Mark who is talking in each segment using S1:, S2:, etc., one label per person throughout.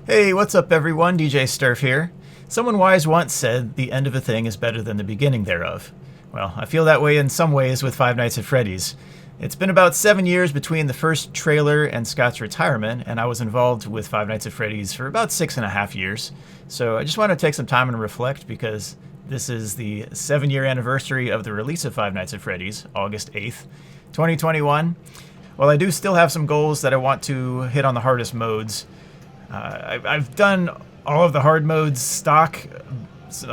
S1: Hey, what's up everyone? DJ Sturf here. Someone wise once said, the end of a thing is better than the beginning thereof. Well, I feel that way in some ways with Five Nights at Freddy's. It's been about 7 years between the first trailer and Scott's retirement, and I was involved with Five Nights at Freddy's for about 6.5 years. So I just want to take some time and reflect because this is the 7-year anniversary of the release of Five Nights at Freddy's, August 8th, 2021. While I do still have some goals that I want to hit on the hardest modes, I've done all of the hard modes stock,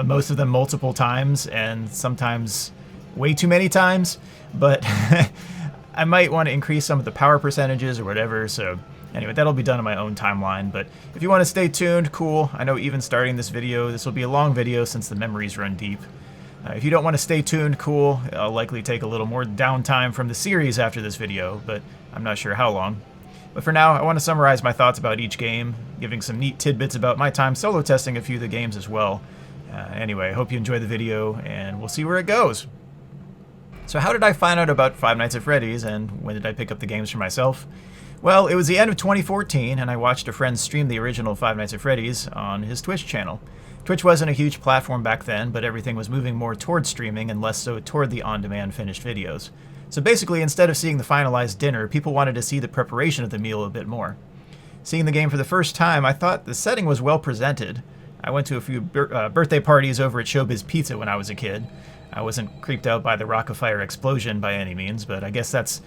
S1: most of them multiple times, and sometimes way too many times, but I might want to increase some of the power percentages or whatever, so anyway, that'll be done on my own timeline. But if you want to stay tuned, cool. I know even starting this video, this will be a long video since the memories run deep. If you don't want to stay tuned, cool. I'll likely take a little more downtime from the series after this video, but I'm not sure how long. But for now, I want to summarize my thoughts about each game, giving some neat tidbits about my time solo testing a few of the games as well. Anyway, I hope you enjoy the video, and we'll see where it goes. So how did I find out about Five Nights at Freddy's, and when did I pick up the games for myself? Well, it was the end of 2014, and I watched a friend stream the original Five Nights at Freddy's on his Twitch channel. Twitch wasn't a huge platform back then, but everything was moving more toward streaming and less so toward the on-demand finished videos. So basically, instead of seeing the finalized dinner, people wanted to see the preparation of the meal a bit more. Seeing the game for the first time, I thought the setting was well presented. I went to a few birthday parties over at Showbiz Pizza when I was a kid. I wasn't creeped out by the Rockafire explosion by any means, but I guess that's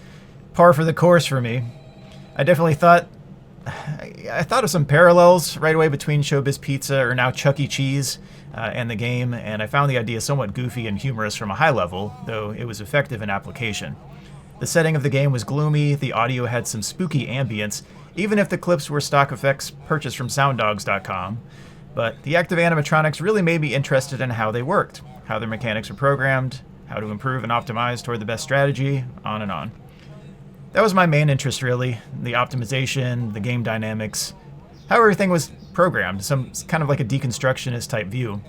S1: par for the course for me. I definitely thought of some parallels right away between Showbiz Pizza, or now Chuck E. Cheese, and the game, and I found the idea somewhat goofy and humorous from a high level, though it was effective in application. The setting of the game was gloomy, the audio had some spooky ambience, even if the clips were stock effects purchased from sounddogs.com, but the active animatronics really made me interested in how they worked, how their mechanics were programmed, how to improve and optimize toward the best strategy, on and on. That was my main interest really, the optimization, the game dynamics, how everything was programmed, some kind of like a deconstructionist type view.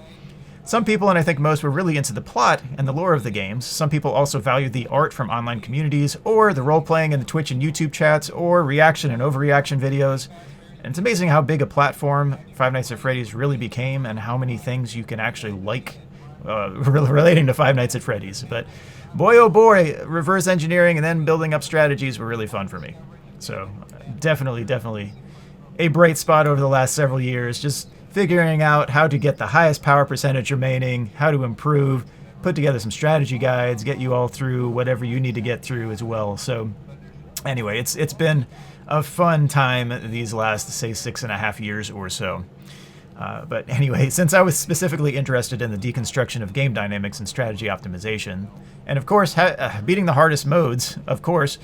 S1: Some people, and I think most, were really into the plot and the lore of the games. Some people also valued the art from online communities, or the role-playing in the Twitch and YouTube chats, or reaction and overreaction videos. And it's amazing how big a platform Five Nights at Freddy's really became, and how many things you can actually like relating to Five Nights at Freddy's. But boy oh boy, reverse engineering and then building up strategies were really fun for me. So definitely a bright spot over the last several years, just figuring out how to get the highest power percentage remaining, how to improve, put together some strategy guides, get you all through whatever you need to get through as well. So anyway, it's been a fun time these last, say, 6.5 years or so. But anyway, since I was specifically interested in the deconstruction of game dynamics and strategy optimization, and of course beating the hardest modes, of course,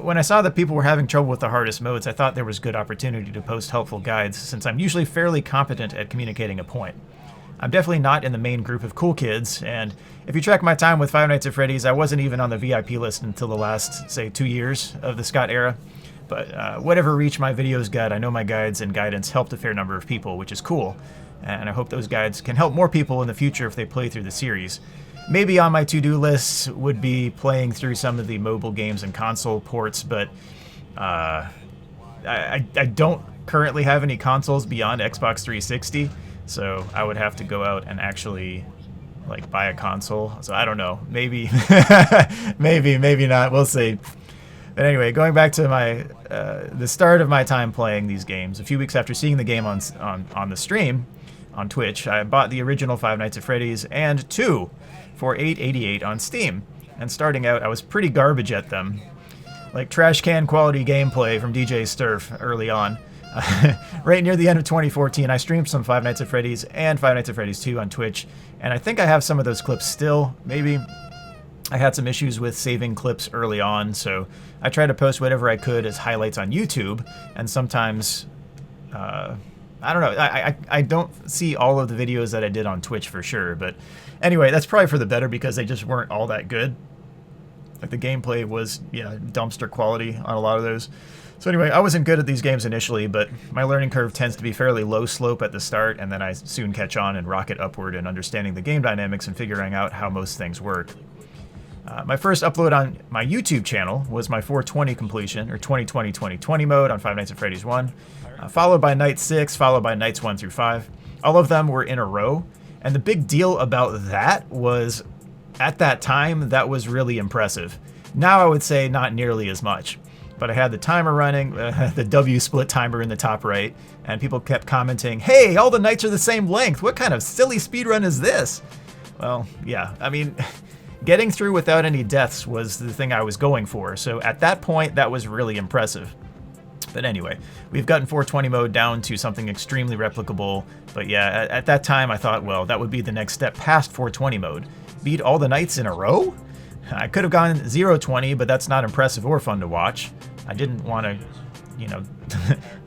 S1: when I saw that people were having trouble with the hardest modes, I thought there was good opportunity to post helpful guides, since I'm usually fairly competent at communicating a point. I'm definitely not in the main group of cool kids, and if you track my time with Five Nights at Freddy's, I wasn't even on the VIP list until the last, say, 2 years of the Scott Era. But whatever reach my videos got, I know my guides and guidance helped a fair number of people, which is cool. And I hope those guides can help more people in the future if they play through the series. Maybe on my to-do list would be playing through some of the mobile games and console ports, but I don't currently have any consoles beyond Xbox 360, so I would have to go out and actually like buy a console. So I don't know, maybe, maybe not, we'll see. But anyway, going back to my the start of my time playing these games, a few weeks after seeing the game on the stream on Twitch, I bought the original Five Nights at Freddy's and 2 for $8.88 on Steam. And starting out, I was pretty garbage at them, like trash can quality gameplay from DJ Sturf early on. Right near the end of 2014, I streamed some Five Nights at Freddy's and Five Nights at Freddy's 2 on Twitch, and I think I have some of those clips still, maybe. I had some issues with saving clips early on, so I tried to post whatever I could as highlights on YouTube, and sometimes, I don't know, I don't see all of the videos that I did on Twitch for sure, but anyway, that's probably for the better because they just weren't all that good. Like the gameplay was, yeah, dumpster quality on a lot of those. So anyway, I wasn't good at these games initially, but my learning curve tends to be fairly low slope at the start, and then I soon catch on and rocket upward in understanding the game dynamics and figuring out how most things work. My first upload on my YouTube channel was my 420 completion, or 2020-2020 mode on Five Nights at Freddy's 1, followed by Night 6, followed by Nights 1 through 5. All of them were in a row, and the big deal about that was, at that time, that was really impressive. Now I would say not nearly as much. But I had the timer running, the W split timer in the top right, and people kept commenting, "Hey, all the nights are the same length. What kind of silly speedrun is this?" Well, yeah, I mean, getting through without any deaths was the thing I was going for, so at that point, that was really impressive. But anyway, we've gotten 420 mode down to something extremely replicable, but yeah, at that time I thought, well, that would be the next step past 420 mode. Beat all the nights in a row? I could have gone 020, but that's not impressive or fun to watch. I didn't want to, you know,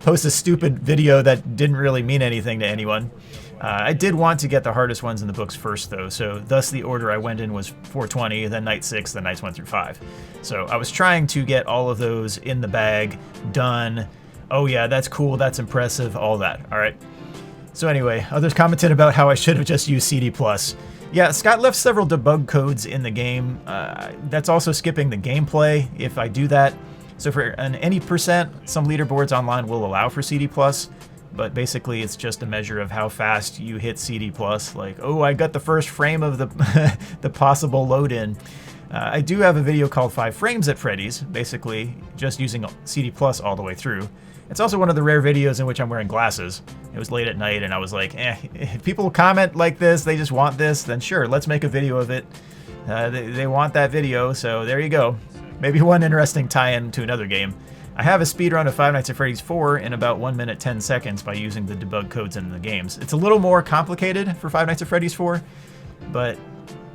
S1: post a stupid video that didn't really mean anything to anyone. I did want to get the hardest ones in the books first, though, so thus the order I went in was 420, then Night 6, then Nights 1 through 5. So I was trying to get all of those in the bag, done. Oh yeah, that's cool, that's impressive, all that. All right. So anyway, others commented about how I should have just used CD+. Yeah, Scott left several debug codes in the game. That's also skipping the gameplay if I do that. So for an any percent, some leaderboards online will allow for CD+, but basically it's just a measure of how fast you hit CD+. Like, oh, I got the first frame of the, the possible load-in. I do have a video called 5 Frames at Freddy's, basically just using CD+ all the way through. It's also one of the rare videos in which I'm wearing glasses. It was late at night and I was like, if people comment like this, they just want this, then sure, let's make a video of it. They want that video, so there you go. Maybe one interesting tie-in to another game. I have a speedrun of Five Nights at Freddy's 4 in about 1 minute 10 seconds by using the debug codes in the games. It's a little more complicated for Five Nights at Freddy's 4, but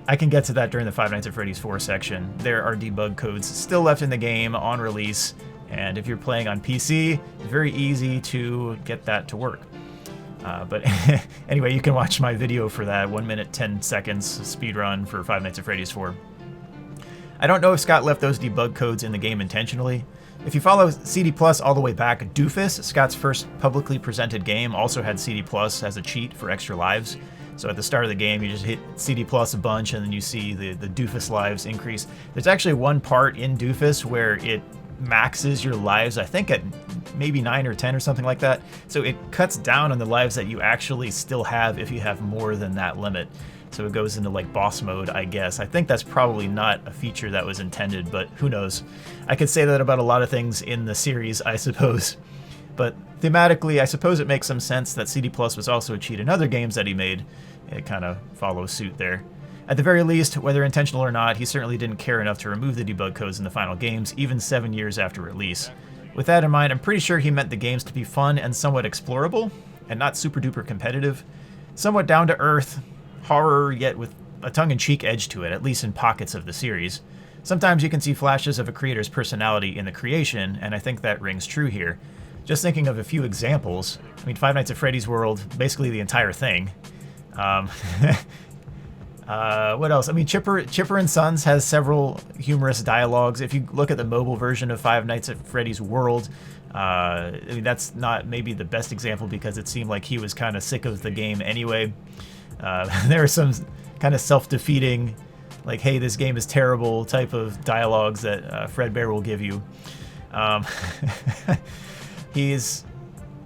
S1: I can get to that during the Five Nights at Freddy's 4 section. There are debug codes still left in the game on release, and if you're playing on PC, it's very easy to get that to work. But anyway, you can watch my video for that 1 minute 10 seconds speedrun for Five Nights at Freddy's 4. I don't know if Scott left those debug codes in the game intentionally. If you follow CD Plus all the way back, Doofus, Scott's first publicly presented game, also had CD Plus as a cheat for extra lives. So at the start of the game, you just hit CD Plus a bunch and then you see the Doofus lives increase. There's actually one part in Doofus where it maxes your lives, I think at maybe 9 or 10 or something like that. So it cuts down on the lives that you actually still have if you have more than that limit. So it goes into like boss mode, I guess. I think that's probably not a feature that was intended, but who knows. I could say that about a lot of things in the series, I suppose. But thematically, I suppose it makes some sense that CD Plus was also a cheat in other games that he made. It kind of follows suit there. At the very least, whether intentional or not, he certainly didn't care enough to remove the debug codes in the final games, even 7 years after release. With that in mind, I'm pretty sure he meant the games to be fun and somewhat explorable, and not super duper competitive. Somewhat down to earth, horror, yet with a tongue-in-cheek edge to it, at least in pockets of the series. Sometimes you can see flashes of a creator's personality in the creation, and I think that rings true here. Just thinking of a few examples, I mean, Five Nights at Freddy's world, basically the entire thing. What else? I mean, Chipper and Sons has several humorous dialogues. If you look at the mobile version of Five Nights at Freddy's world, I mean, that's not maybe the best example because it seemed like he was kind of sick of the game anyway. There are some kind of self-defeating, like, hey, this game is terrible type of dialogues that Fredbear will give you. He's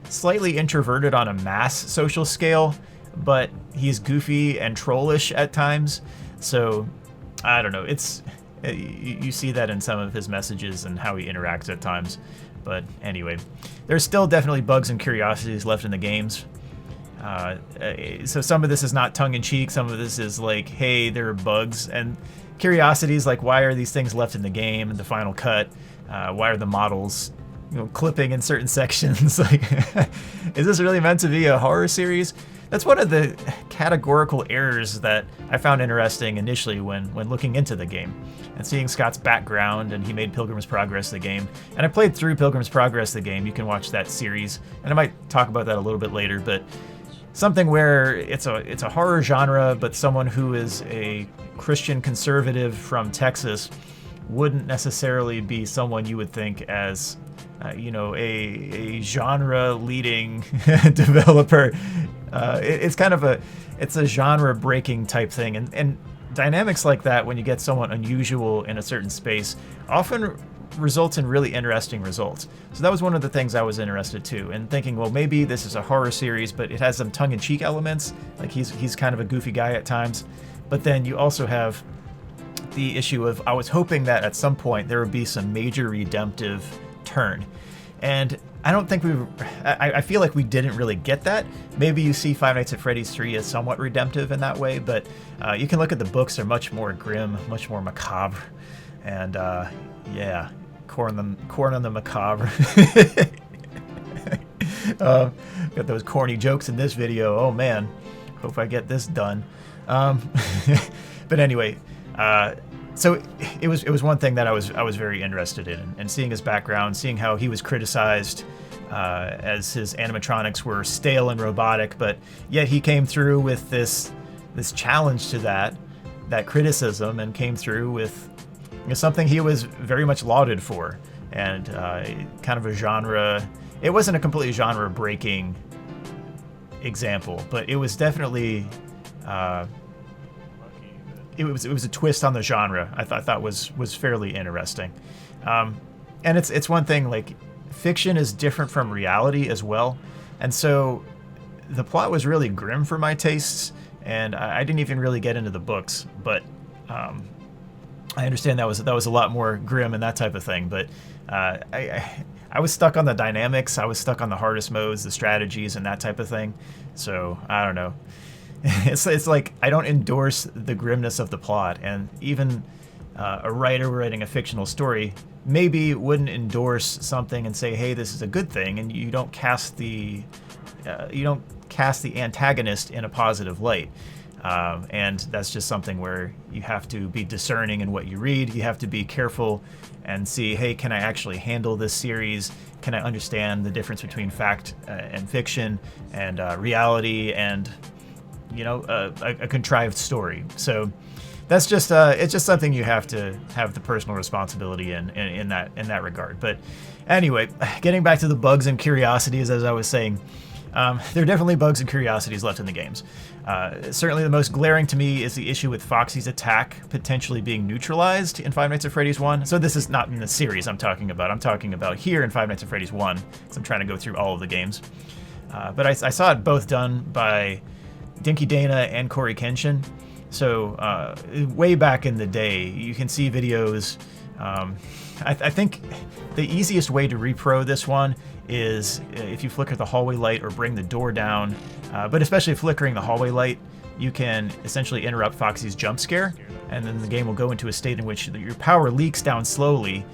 S1: slightly introverted on a mass social scale, but he's goofy and trollish at times. So, I don't know. You see that in some of his messages and how he interacts at times. But anyway, there's still definitely bugs and curiosities left in the games. So some of this is not tongue-in-cheek, some of this is like, hey, there are bugs, and curiosities like, why are these things left in the game in the final cut? Why are the models, clipping in certain sections? Like, is this really meant to be a horror series? That's one of the categorical errors that I found interesting initially when looking into the game and seeing Scott's background, and he made Pilgrim's Progress the game. And I played through Pilgrim's Progress the game. You can watch that series, and I might talk about that a little bit later, but something where it's a horror genre, but someone who is a Christian conservative from Texas wouldn't necessarily be someone you would think as, a genre-leading developer. It's kind of a genre-breaking type thing, and dynamics like that, when you get someone unusual in a certain space, often results in really interesting results. So that was one of the things I was interested too, and thinking, well, maybe this is a horror series, but it has some tongue-in-cheek elements. Like he's kind of a goofy guy at times, but then you also have the issue of, I was hoping that at some point there would be some major redemptive turn, and I don't think I feel like we didn't really get that. Maybe you see Five Nights at Freddy's 3 as somewhat redemptive in that way, but you can look at the books, they're much more grim, much more macabre, and yeah, corn on the macabre. Got those corny jokes in this video. Oh man, hope I get this done. But anyway, so it was one thing that I was very interested in, and seeing his background, seeing how he was criticized as his animatronics were stale and robotic, but yet he came through with this challenge to that criticism, and came through with something he was very much lauded for, and kind of a genre. It wasn't a completely genre-breaking example, but it was definitely. It was a twist on the genre. I thought was fairly interesting, and it's one thing, like, fiction is different from reality as well, and so the plot was really grim for my tastes, and I didn't even really get into the books, but I understand that was a lot more grim and that type of thing, but I was stuck on the dynamics, I was stuck on the hardest modes, the strategies, and that type of thing. So I don't know. It's like, I don't endorse the grimness of the plot, and even a writer writing a fictional story maybe wouldn't endorse something and say, hey, this is a good thing, and you don't cast the antagonist in a positive light. And that's just something where you have to be discerning in what you read. You have to be careful and see, hey, can I actually handle this series? Can I understand the difference between fact and fiction, and reality, and a contrived story? So that's just it's just something you have to have the personal responsibility in that regard. But anyway, getting back to the bugs and curiosities, as I was saying, there are definitely bugs and curiosities left in the games. Certainly the most glaring to me is the issue with Foxy's attack potentially being neutralized in Five Nights at Freddy's 1. So this is not in the series I'm talking about. I'm talking about here in Five Nights at Freddy's 1, because I'm trying to go through all of the games. But I saw it both done by Dinky Dana and Corey Kenshin. So way back in the day, you can see videos. I think the easiest way to repro this one is if you flicker the hallway light or bring the door down, but especially flickering the hallway light, you can essentially interrupt Foxy's jump scare, and then the game will go into a state in which your power leaks down slowly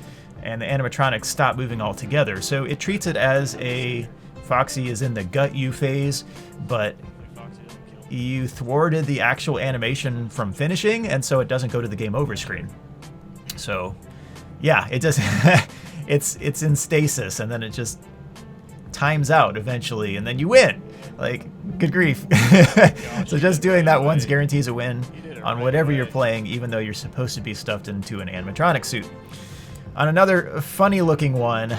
S1: and the animatronics stop moving altogether. So it treats it as a Foxy is in the gut you phase, but you thwarted the actual animation from finishing, and so it doesn't go to the game over screen. So yeah, it just it's in stasis, and then it just times out eventually, and then you win. Like, good grief. So just doing that once guarantees a win on whatever you're playing, even though you're supposed to be stuffed into an animatronic suit. On another funny looking one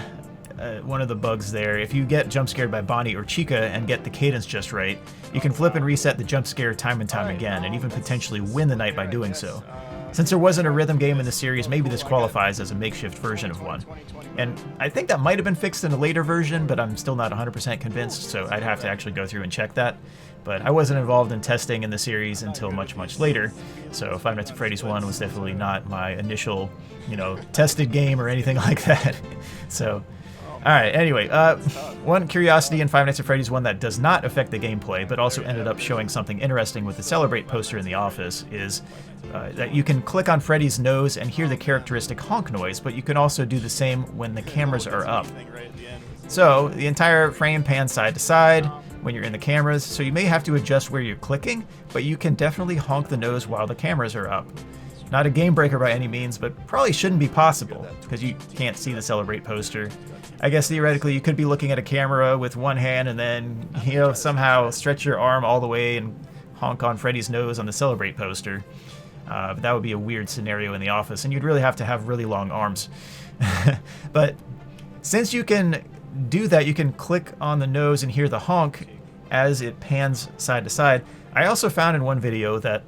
S1: of the bugs there, if you get jump scared by Bonnie or Chica and get the cadence just right, you can flip and reset the jump scare time and time again, and even potentially win the night by doing so. Since there wasn't a rhythm game in the series, maybe this qualifies as a makeshift version of one. And I think that might have been fixed in a later version, but I'm still not 100% convinced, so I'd have to actually go through and check that. But I wasn't involved in testing in the series until much, much later, so Five Nights at Freddy's 1 was definitely not my initial, tested game or anything like that. So, alright, anyway, one curiosity in Five Nights at Freddy's 1 that does not affect the gameplay, but also ended up showing something interesting with the Celebrate poster in the office, is that you can click on Freddy's nose and hear the characteristic honk noise, but you can also do the same when the cameras are up. So the entire frame pans side to side when you're in the cameras, so you may have to adjust where you're clicking, but you can definitely honk the nose while the cameras are up. Not a game breaker by any means, but probably shouldn't be possible, because you can't see the Celebrate poster. I guess theoretically you could be looking at a camera with one hand and then, somehow stretch your arm all the way and honk on Freddy's nose on the Celebrate poster. But that would be a weird scenario in the office, and you'd really have to have really long arms. But since you can do that, you can click on the nose and hear the honk as it pans side to side. I also found in one video that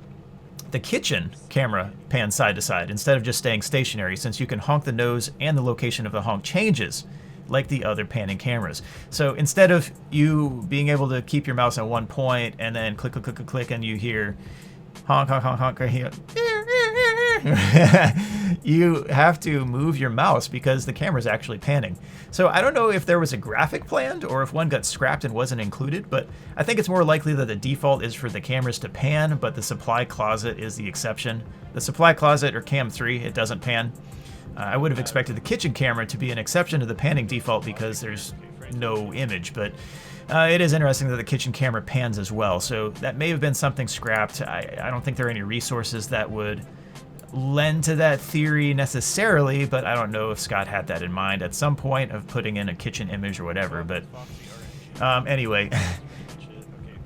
S1: the kitchen camera pans side to side instead of just staying stationary, since you can honk the nose and the location of the honk changes like the other panning cameras. So instead of you being able to keep your mouse at one point and then click, click, click, click, click, and you hear honk, honk, honk, honk, or hear you have to move your mouse because the camera's actually panning. So I don't know if there was a graphic planned or if one got scrapped and wasn't included, but I think it's more likely that the default is for the cameras to pan, but the supply closet is the exception. The supply closet, or Cam 3, it doesn't pan. I would have expected the kitchen camera to be an exception to the panning default because there's no image, but it is interesting that the kitchen camera pans as well, so that may have been something scrapped. I don't think there are any resources that would lend to that theory necessarily, but I don't know if Scott had that in mind at some point of putting in a kitchen image or whatever. But anyway,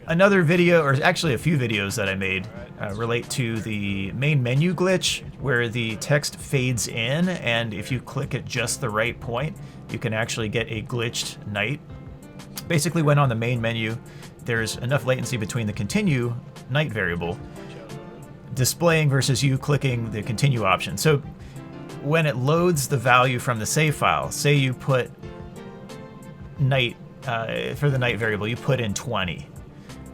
S1: another video, or actually a few videos that I made relate to the main menu glitch where the text fades in, and if you click at just the right point, you can actually get a glitched night. Basically, when on the main menu, there's enough latency between the continue night variable displaying versus you clicking the continue option. So when it loads the value from the save file, say you put night, for the night variable, you put in 20.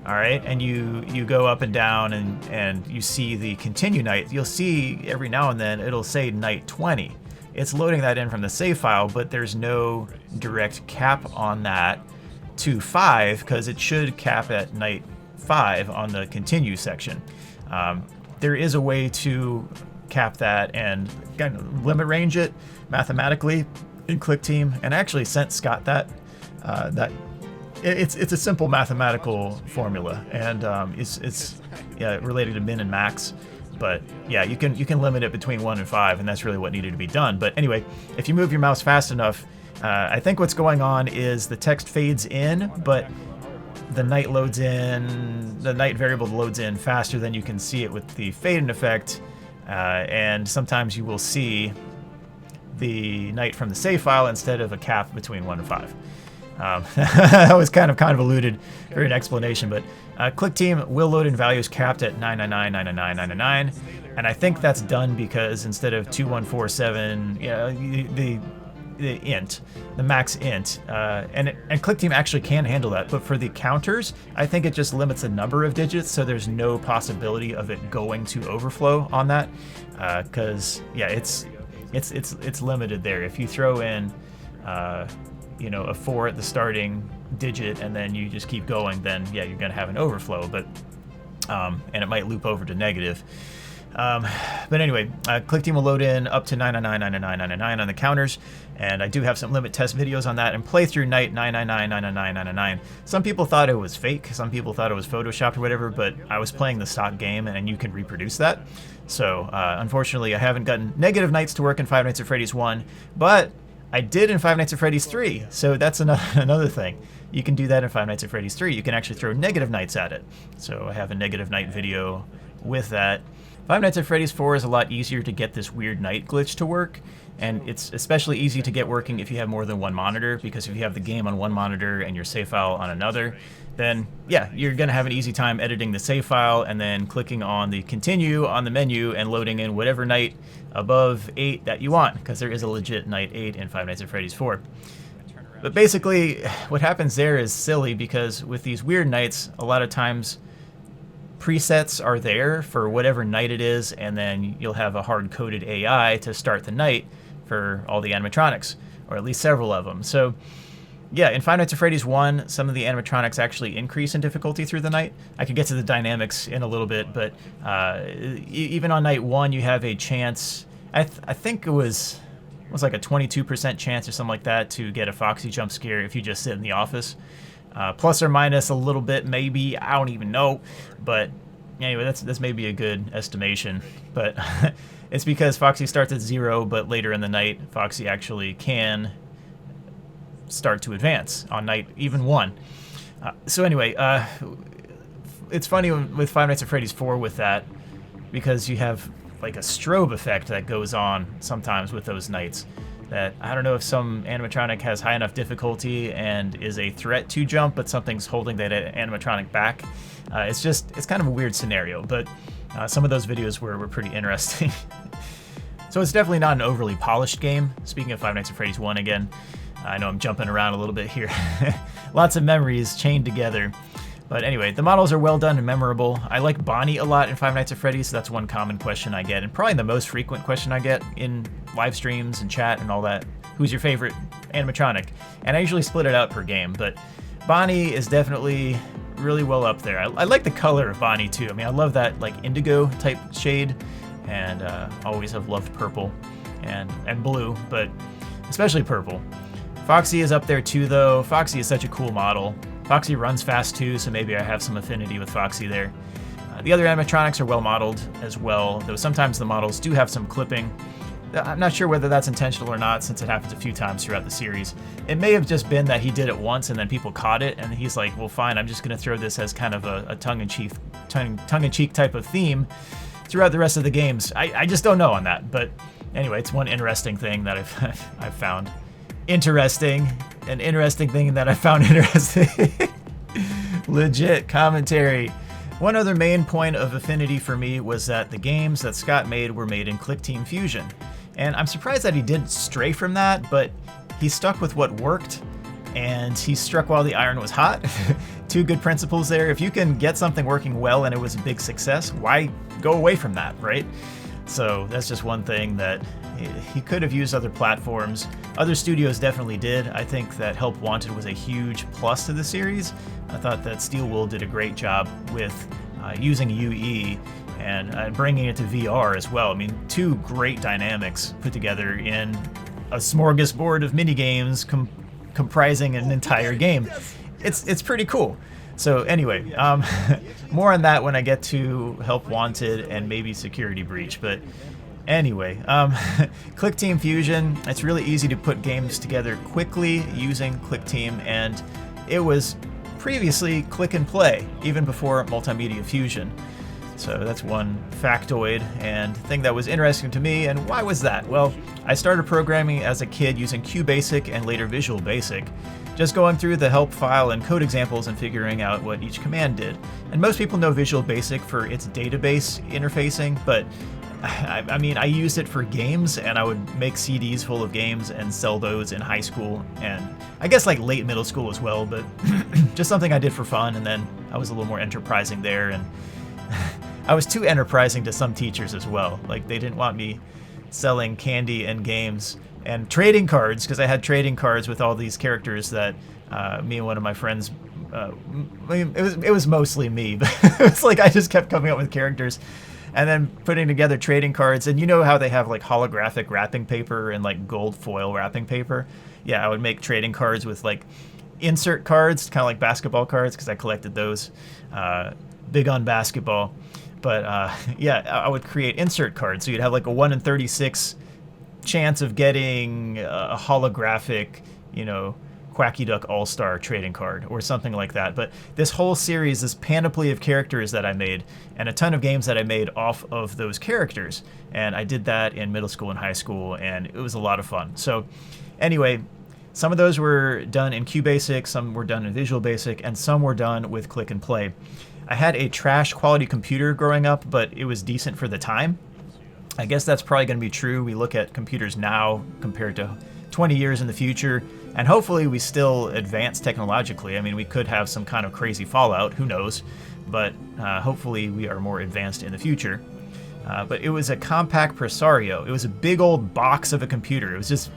S1: All right, and you go up and down and you see the continue night, you'll see every now and then it'll say night 20. It's loading that in from the save file, but there's no direct cap on that to 5 because it should cap at night 5 on the continue section. There is a way to cap that and kind of limit range it mathematically in ClickTeam, and I actually sent Scott that. It's a simple mathematical formula, and it's related to min and max. But yeah, you can limit it between 1 and 5, and that's really what needed to be done. But anyway, if you move your mouse fast enough, I think what's going on is the text fades in, but the night loads in, the night variable loads in faster than you can see it with the fade-in effect, and sometimes you will see the night from the save file instead of a cap between 1 and 5. That was kind of convoluted for an explanation, but ClickTeam will load in values capped at 999, and I think that's done because instead of 2147, the int, the max int, and ClickTeam actually can handle that, but for the counters, I think it just limits the number of digits, so there's no possibility of it going to overflow on that, because yeah, it's limited there. If you throw in a 4 at the starting digit and then you just keep going, then yeah, you're gonna have an overflow, but and it might loop over to negative. But anyway, ClickTeam will load in up to 999 on the counters, and I do have some limit test videos on that, and playthrough night 999. Some people thought it was fake, some people thought it was photoshopped or whatever, but I was playing the stock game and you can reproduce that. So unfortunately I haven't gotten negative nights to work in Five Nights at Freddy's 1, but I did in Five Nights at Freddy's 3, so that's another thing. You can do that in Five Nights at Freddy's 3. You can actually throw negative nights at it. So I have a negative night video with that. Five Nights at Freddy's 4 is a lot easier to get this weird night glitch to work, and it's especially easy to get working if you have more than one monitor, because if you have the game on one monitor and your save file on another, then yeah, you're going to have an easy time editing the save file and then clicking on the continue on the menu and loading in whatever night above 8 that you want, because there is a legit night 8 in Five Nights at Freddy's 4. But basically, what happens there is silly, because with these weird nights, a lot of times presets are there for whatever night it is, and then you'll have a hard-coded AI to start the night for all the animatronics, or at least several of them. So yeah, in Five Nights at Freddy's 1, some of the animatronics actually increase in difficulty through the night. I could get to the dynamics in a little bit, but even on night 1, you have a chance, I think it was like a 22% chance or something like that to get a Foxy jump scare if you just sit in the office. Plus or minus a little bit, maybe, I don't even know, but anyway, that's maybe a good estimation. But it's because Foxy starts at 0, but later in the night, Foxy actually can start to advance on night even 1. So anyway, it's funny with Five Nights at Freddy's 4 with that, because you have like a strobe effect that goes on sometimes with those nights. That I don't know if some animatronic has high enough difficulty and is a threat to jump, but something's holding that animatronic back. It's kind of a weird scenario, but Some of those videos were pretty interesting. So it's definitely not an overly polished game. Speaking of Five Nights at Freddy's 1 again, I know I'm jumping around a little bit here. Lots of memories chained together. But anyway, the models are well done and memorable. I like Bonnie a lot in Five Nights at Freddy's, so that's one common question I get, and probably the most frequent question I get in live streams and chat and all that. Who's your favorite animatronic? And I usually split it out per game, but Bonnie is definitely really well up there. I like the color of Bonnie too. I mean, I love that like indigo type shade, and always have loved purple and blue, but especially purple. Foxy is up there too, though. Foxy is such a cool model. Foxy runs fast too, so maybe I have some affinity with Foxy there. The other animatronics are well modeled as well, though sometimes the models do have some clipping. I'm not sure whether that's intentional or not, since it happens a few times throughout the series. It may have just been that he did it once and then people caught it, and he's like, well fine, I'm just going to throw this as kind of a tongue-in-cheek type of theme throughout the rest of the games. I just don't know on that, but anyway, it's one interesting thing that I've found. An interesting thing that I found interesting. Legit commentary. One other main point of affinity for me was that the games that Scott made were made in Click Team Fusion. And I'm surprised that he didn't stray from that, but he stuck with what worked, and he struck while the iron was hot. Two good principles there. If you can get something working well and it was a big success, why go away from that, right? So that's just one thing that he could have used other platforms. Other studios definitely did. I think that Help Wanted was a huge plus to the series. I thought that Steel Wool did a great job with using UE and bringing it to VR as well. I mean, two great dynamics put together in a smorgasbord of minigames comprising an entire game. It's pretty cool. So anyway, more on that when I get to Help Wanted and maybe Security Breach. But anyway, Click Team Fusion, it's really easy to put games together quickly using Click Team, and it was previously click and play, even before Multimedia Fusion. So that's one factoid and thing that was interesting to me. And why was that? Well, I started programming as a kid using QBasic and later Visual Basic, just going through the help file and code examples and figuring out what each command did. And most people know Visual Basic for its database interfacing, but I mean, I used it for games, and I would make CDs full of games and sell those in high school, and I guess like late middle school as well, but just something I did for fun. And then I was a little more enterprising there, and I was too enterprising to some teachers as well. Like, they didn't want me selling candy and games and trading cards, because I had trading cards with all these characters that me and one of my friends, it was mostly me, but it's like I just kept coming up with characters and then putting together trading cards. And you know how they have like holographic wrapping paper and like gold foil wrapping paper? Yeah, I would make trading cards with like insert cards, kind of like basketball cards, because I collected those. Big on basketball. But yeah, I would create insert cards. So you'd have like a 1 in 36 chance of getting a holographic, you know, Quacky Duck All-Star trading card or something like that. But this whole series, this panoply of characters that I made, and a ton of games that I made off of those characters. And I did that in middle school and high school, and it was a lot of fun. So anyway, some of those were done in QBasic, some were done in Visual Basic, and some were done with Click and Play. I had a trash quality computer growing up, but it was decent for the time. I guess that's probably going to be true. We look at computers now compared to 20 years in the future, and hopefully we still advance technologically. I mean, we could have some kind of crazy fallout, who knows, but hopefully we are more advanced in the future. But it was a compact Presario. It was a big old box of a computer. It was just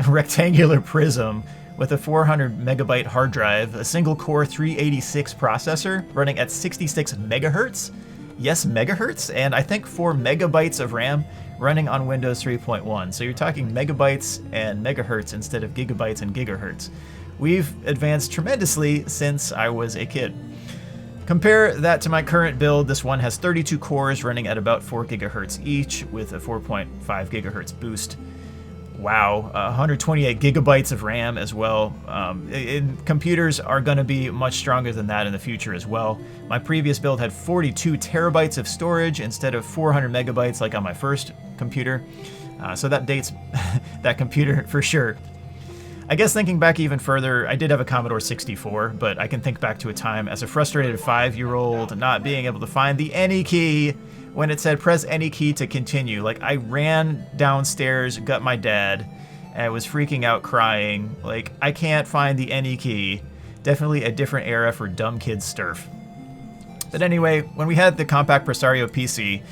S1: a rectangular prism with a 400 megabyte hard drive, a single core 386 processor running at 66 megahertz. Yes, megahertz, and I think 4 megabytes of RAM running on Windows 3.1. So you're talking megabytes and megahertz instead of gigabytes and gigahertz. We've advanced tremendously since I was a kid. Compare that to my current build. This one has 32 cores running at about 4 gigahertz each with a 4.5 gigahertz boost. Wow, 128 gigabytes of RAM as well. Computers are going to be much stronger than that in the future as well. My previous build had 42 terabytes of storage instead of 400 megabytes like on my first computer. So that dates that computer for sure. I guess thinking back even further, I did have a Commodore 64, but I can think back to a time as a frustrated 5-year-old not being able to find the any key when it said press any key to continue. Like, I ran downstairs, got my dad, and I was freaking out crying. Like, I can't find the any key. Definitely a different era for dumb kid sturf. But anyway, when we had the compact Presario PC,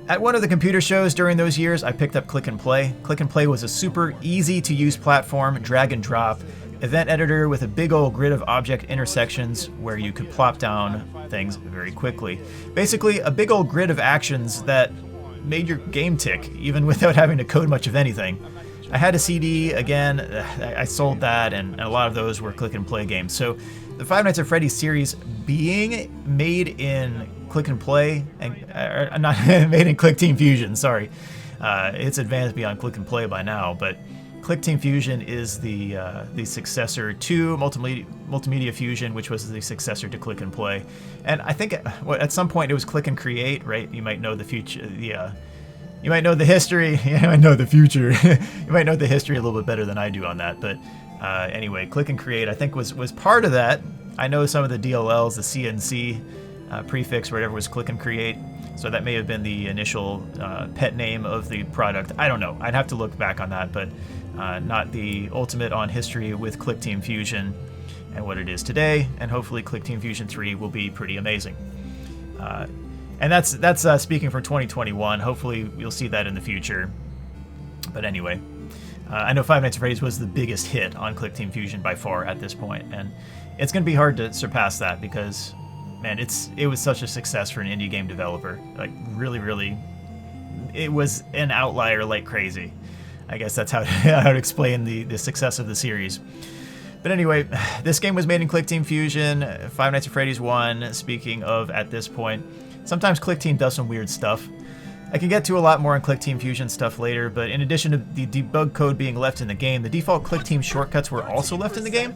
S1: at one of the computer shows during those years, I picked up Click and Play. Click and Play was a super easy to use platform, drag and drop, event editor with a big old grid of object intersections where you could plop down things very quickly. Basically, a big old grid of actions that made your game tick, even without having to code much of anything. I had a CD, again, I sold that, and a lot of those were Click and Play games. So the Five Nights at Freddy's series being made in Click and Play, and not made in Click Team Fusion, sorry. It's advanced beyond Click and Play by now, but Click Team Fusion is the successor to Multimedia Fusion, which was the successor to Click and Play. And I think at some point it was Click and Create, right? You might know the future, you might know the history. You might know the future. You might know the history a little bit better than I do on that. But anyway, Click and Create, I think, was part of that. I know some of the DLLs, the CNC prefix, or whatever, was Click and Create. So that may have been the initial pet name of the product. I don't know. I'd have to look back on that, but not the ultimate on history with Click Team Fusion and what it is today. And hopefully Click Team Fusion 3 will be pretty amazing. And that's speaking for 2021. Hopefully you'll see that in the future. But anyway, I know Five Nights at Freddy's was the biggest hit on Click Team Fusion by far at this point, and it's going to be hard to surpass that because, man, it was such a success for an indie game developer. Like, really, it was an outlier like crazy. I guess that's how to explain the success of the series. But anyway, this game was made in Click Team Fusion. Five Nights at Freddy's 1, speaking of at this point. Sometimes Click Team does some weird stuff. I can get to a lot more on Click Team Fusion stuff later, but in addition to the debug code being left in the game, the default Click Team shortcuts were also left in the game.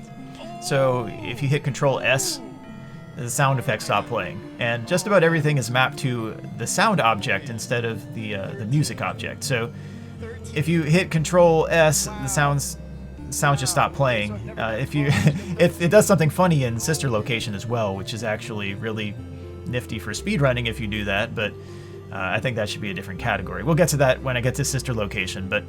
S1: So if you hit Control S, the sound effects stop playing. And just about everything is mapped to the sound object instead of the music object. So if you hit Control S, the sounds just stop playing. It does something funny in Sister Location as well, which is actually really nifty for speedrunning if you do that, but I think that should be a different category. We'll get to that when I get to Sister Location, but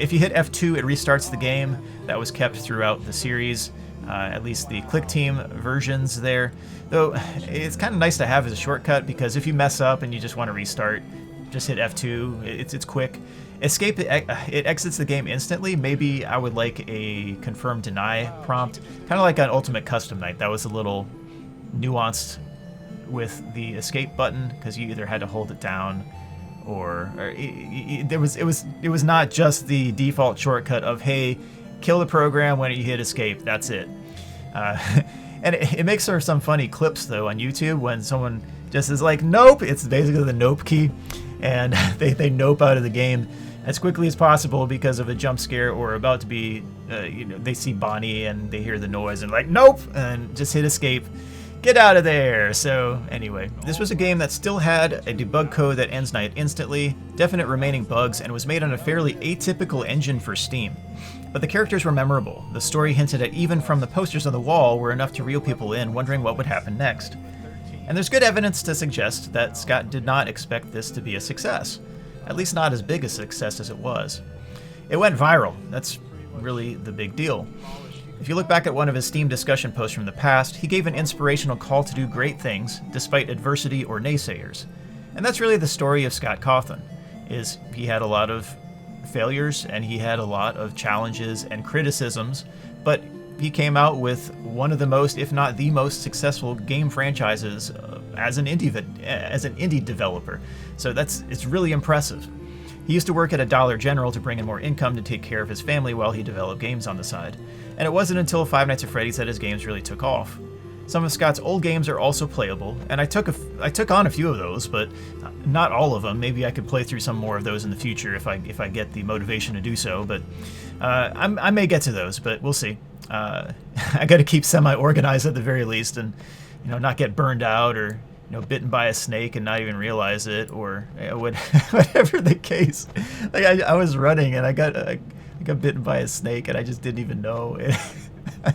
S1: if you hit F2, it restarts the game. That was kept throughout the series, at least the Click Team versions there. Though it's kind of nice to have as a shortcut, because if you mess up and you just want to restart, just hit F2. It's quick. Escape, it exits the game instantly. Maybe I would like a confirm deny prompt, kind of like on Ultimate Custom Night. That was a little nuanced with the escape button, because you either had to hold it down or it was not just the default shortcut of, hey, kill the program when you hit escape. That's it. And it makes for some funny clips though on YouTube when someone just is like, nope. It's basically the nope key, and they nope out of the game as quickly as possible because of a jump scare or about to be, they see Bonnie and they hear the noise and like, nope, and just hit escape. Get out of there! So anyway, this was a game that still had a debug code that ends night instantly, definite remaining bugs, and was made on a fairly atypical engine for Steam. But the characters were memorable. The story hinted at even from the posters on the wall were enough to reel people in, wondering what would happen next. And there's good evidence to suggest that Scott did not expect this to be a success. At least not as big a success as it was. It went viral. That's really the big deal. If you look back at one of his Steam discussion posts from the past, he gave an inspirational call to do great things, despite adversity or naysayers. And that's really the story of Scott Cawthon, is he had a lot of failures and he had a lot of challenges and criticisms, but he came out with one of the most, if not the most successful game franchises as an indie developer. So it's really impressive. He used to work at a Dollar General to bring in more income to take care of his family while he developed games on the side. And it wasn't until Five Nights at Freddy's that his games really took off. Some of Scott's old games are also playable, and I took on a few of those, but not all of them. Maybe I could play through some more of those in the future if I get the motivation to do so. But I may get to those, but we'll see. I got to keep semi-organized at the very least, and not get burned out or bitten by a snake and not even realize it, or whatever the case. Like I was running and I got I got bitten by a snake and I just didn't even know. I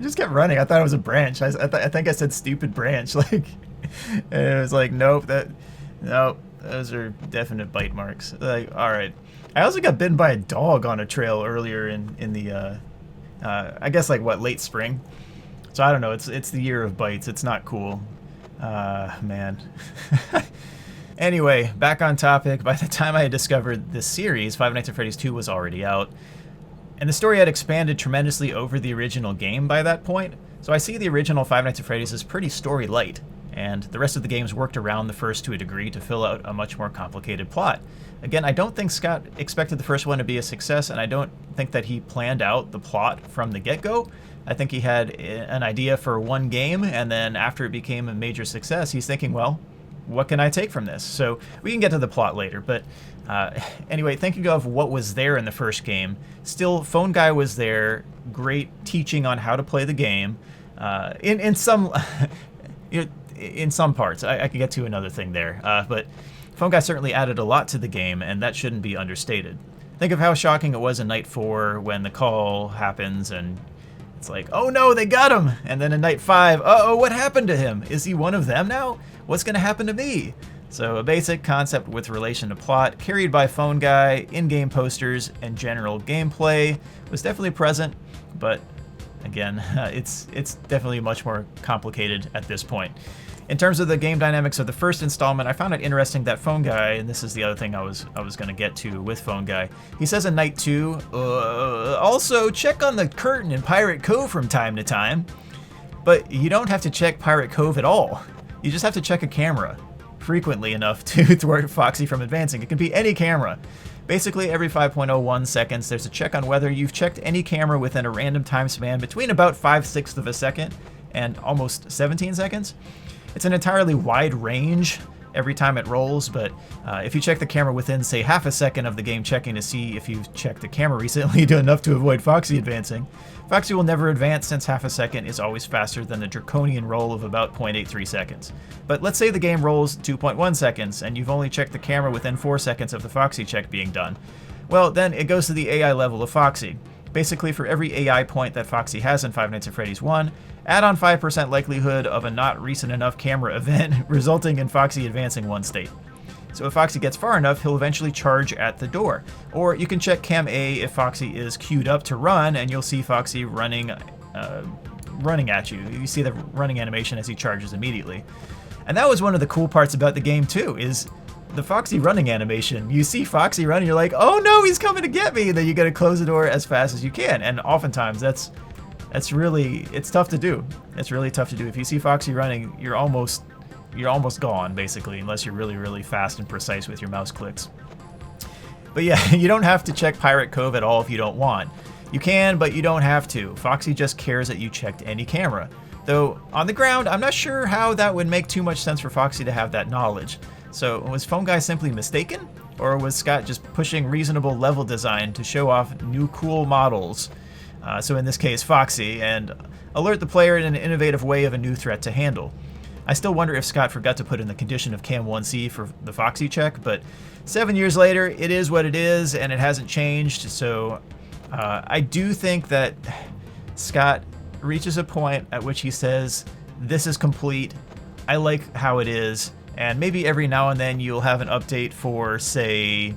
S1: just kept running. I thought it was a branch. I think I said stupid branch. Like, and it was like, nope, those are definite bite marks. Like, all right. I also got bitten by a dog on a trail earlier in the, I guess like what, late spring. So I don't know. It's the year of bites. It's not cool. Man. Anyway, back on topic. By the time I had discovered this series, Five Nights at Freddy's 2 was already out. And the story had expanded tremendously over the original game by that point. So I see the original Five Nights at Freddy's as pretty story light. And the rest of the games worked around the first to a degree to fill out a much more complicated plot. Again, I don't think Scott expected the first one to be a success, and I don't think that he planned out the plot from the get-go. I think he had an idea for one game, and then after it became a major success, he's thinking, well, what can I take from this? So we can get to the plot later, but anyway, thinking of what was there in the first game, still, Phone Guy was there, great teaching on how to play the game. In some in some parts, I could get to another thing there, but Phone Guy certainly added a lot to the game, and that shouldn't be understated. Think of how shocking it was in Night 4 when the call happens and it's like, oh no, they got him! And then in Night 5, uh-oh, what happened to him? Is he one of them now? What's gonna happen to me? So a basic concept with relation to plot, carried by Phone Guy, in-game posters, and general gameplay was definitely present, but again, it's definitely much more complicated at this point. In terms of the game dynamics of the first installment, I found it interesting that Phone Guy, and this is the other thing I was going to get to with Phone Guy, he says in Night 2, also check on the curtain in Pirate Cove from time to time, but you don't have to check Pirate Cove at all. You just have to check a camera frequently enough to thwart Foxy from advancing. It can be any camera. Basically, every 5.01 seconds, there's a check on whether you've checked any camera within a random time span between about 5/6 of a second and almost 17 seconds. It's an entirely wide range every time it rolls, but if you check the camera within, say, half a second of the game checking to see if you've checked the camera recently, you do enough to avoid Foxy advancing. Foxy will never advance since half a second is always faster than the draconian roll of about 0.83 seconds. But let's say the game rolls 2.1 seconds and you've only checked the camera within 4 seconds of the Foxy check being done. Well, then it goes to the AI level of Foxy. Basically, for every AI point that Foxy has in Five Nights at Freddy's 1, add on 5% likelihood of a not recent enough camera event, resulting in Foxy advancing one state. So if Foxy gets far enough, he'll eventually charge at the door. Or you can check Cam A if Foxy is queued up to run, and you'll see Foxy running at you. You see the running animation as he charges immediately. And that was one of the cool parts about the game too, is the Foxy running animation. You see Foxy running, you're like, oh no, he's coming to get me! And then you gotta close the door as fast as you can. And oftentimes it's tough to do. It's really tough to do. If you see Foxy running, you're almost gone, basically, unless you're really, really fast and precise with your mouse clicks. But yeah, you don't have to check Pirate Cove at all if you don't want. You can, but you don't have to. Foxy just cares that you checked any camera. Though, on the ground, I'm not sure how that would make too much sense for Foxy to have that knowledge. So, was Phone Guy simply mistaken? Or was Scott just pushing reasonable level design to show off new cool models? So in this case, Foxy, and alert the player in an innovative way of a new threat to handle. I still wonder if Scott forgot to put in the condition of Cam 1C for the Foxy check, but 7 years later, it is what it is, and it hasn't changed, so I do think that Scott reaches a point at which he says, this is complete, I like how it is, and maybe every now and then you'll have an update for, say,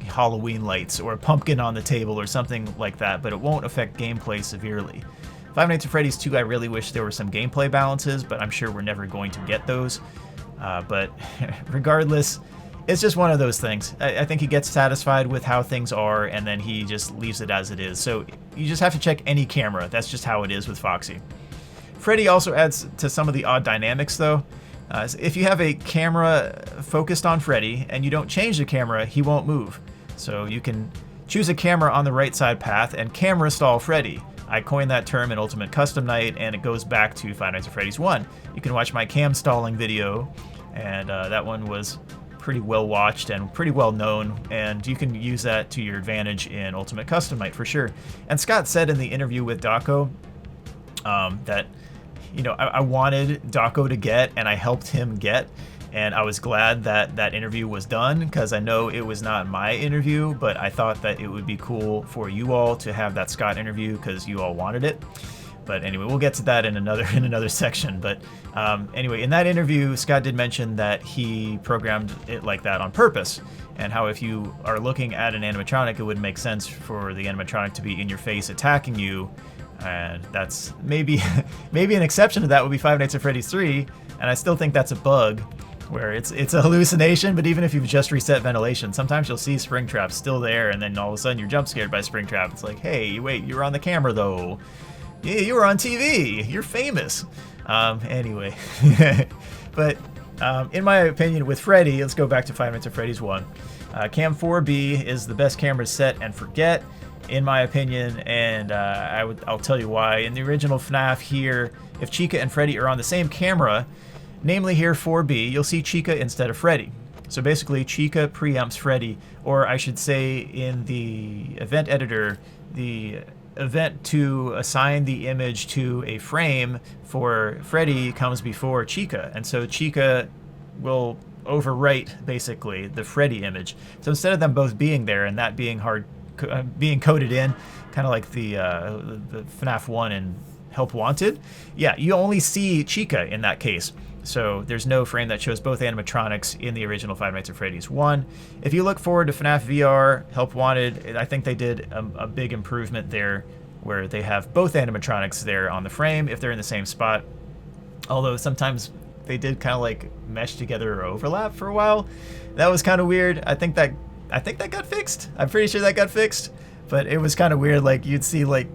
S1: Halloween lights or a pumpkin on the table or something like that, but it won't affect gameplay severely. Five Nights at Freddy's 2, I really wish there were some gameplay balances, but I'm sure we're never going to get those. But regardless, it's just one of those things. I think he gets satisfied with how things are, and then he just leaves it as it is. So you just have to check any camera. That's just how it is with Foxy. Freddy also adds to some of the odd dynamics, though. If you have a camera focused on Freddy and you don't change the camera, he won't move. So you can choose a camera on the right side path and camera stall Freddy. I coined that term in Ultimate Custom Night, and it goes back to Five Nights at Freddy's 1. You can watch my cam stalling video, and that one was pretty well watched and pretty well known, and you can use that to your advantage in Ultimate Custom Night for sure. And Scott said in the interview with Daco that, you know, I wanted Daco to get, and I helped him get, And I was glad that that interview was done, because I know it was not my interview, but I thought that it would be cool for you all to have that Scott interview because you all wanted it. But anyway, we'll get to that in another section. But anyway, in that interview, Scott did mention that he programmed it like that on purpose, and how if you are looking at an animatronic, it would make sense for the animatronic to be in your face attacking you. And that's maybe an exception to that would be Five Nights at Freddy's 3, and I still think that's a bug where it's a hallucination. But even if you've just reset ventilation, sometimes you'll see Springtrap still there, and then all of a sudden you're jump scared by Springtrap. It's like, hey, wait, you were on the camera though. Yeah, you were on TV. You're famous. Anyway, but in my opinion, with Freddy, let's go back to Five Nights at Freddy's 1. Cam 4B is the best camera to set and forget, in my opinion, and I'll tell you why. In the original FNaF here, if Chica and Freddy are on the same camera, namely here 4B, you'll see Chica instead of Freddy. So basically, Chica preempts Freddy, or I should say in the event editor, the event to assign the image to a frame for Freddy comes before Chica, and so Chica will overwrite basically the Freddy image. So instead of them both being there and that being being coded in, kind of like the FNaF 1 and Help Wanted, yeah, you only see Chica in that case. So there's no frame that shows both animatronics in the original Five Nights at Freddy's 1. If you look forward to FNaF VR, Help Wanted, I think they did a big improvement there where they have both animatronics there on the frame if they're in the same spot. Although sometimes they did kind of like mesh together or overlap for a while. That was kind of weird. I think that got fixed. I'm pretty sure that got fixed. But it was kind of weird, like you'd see like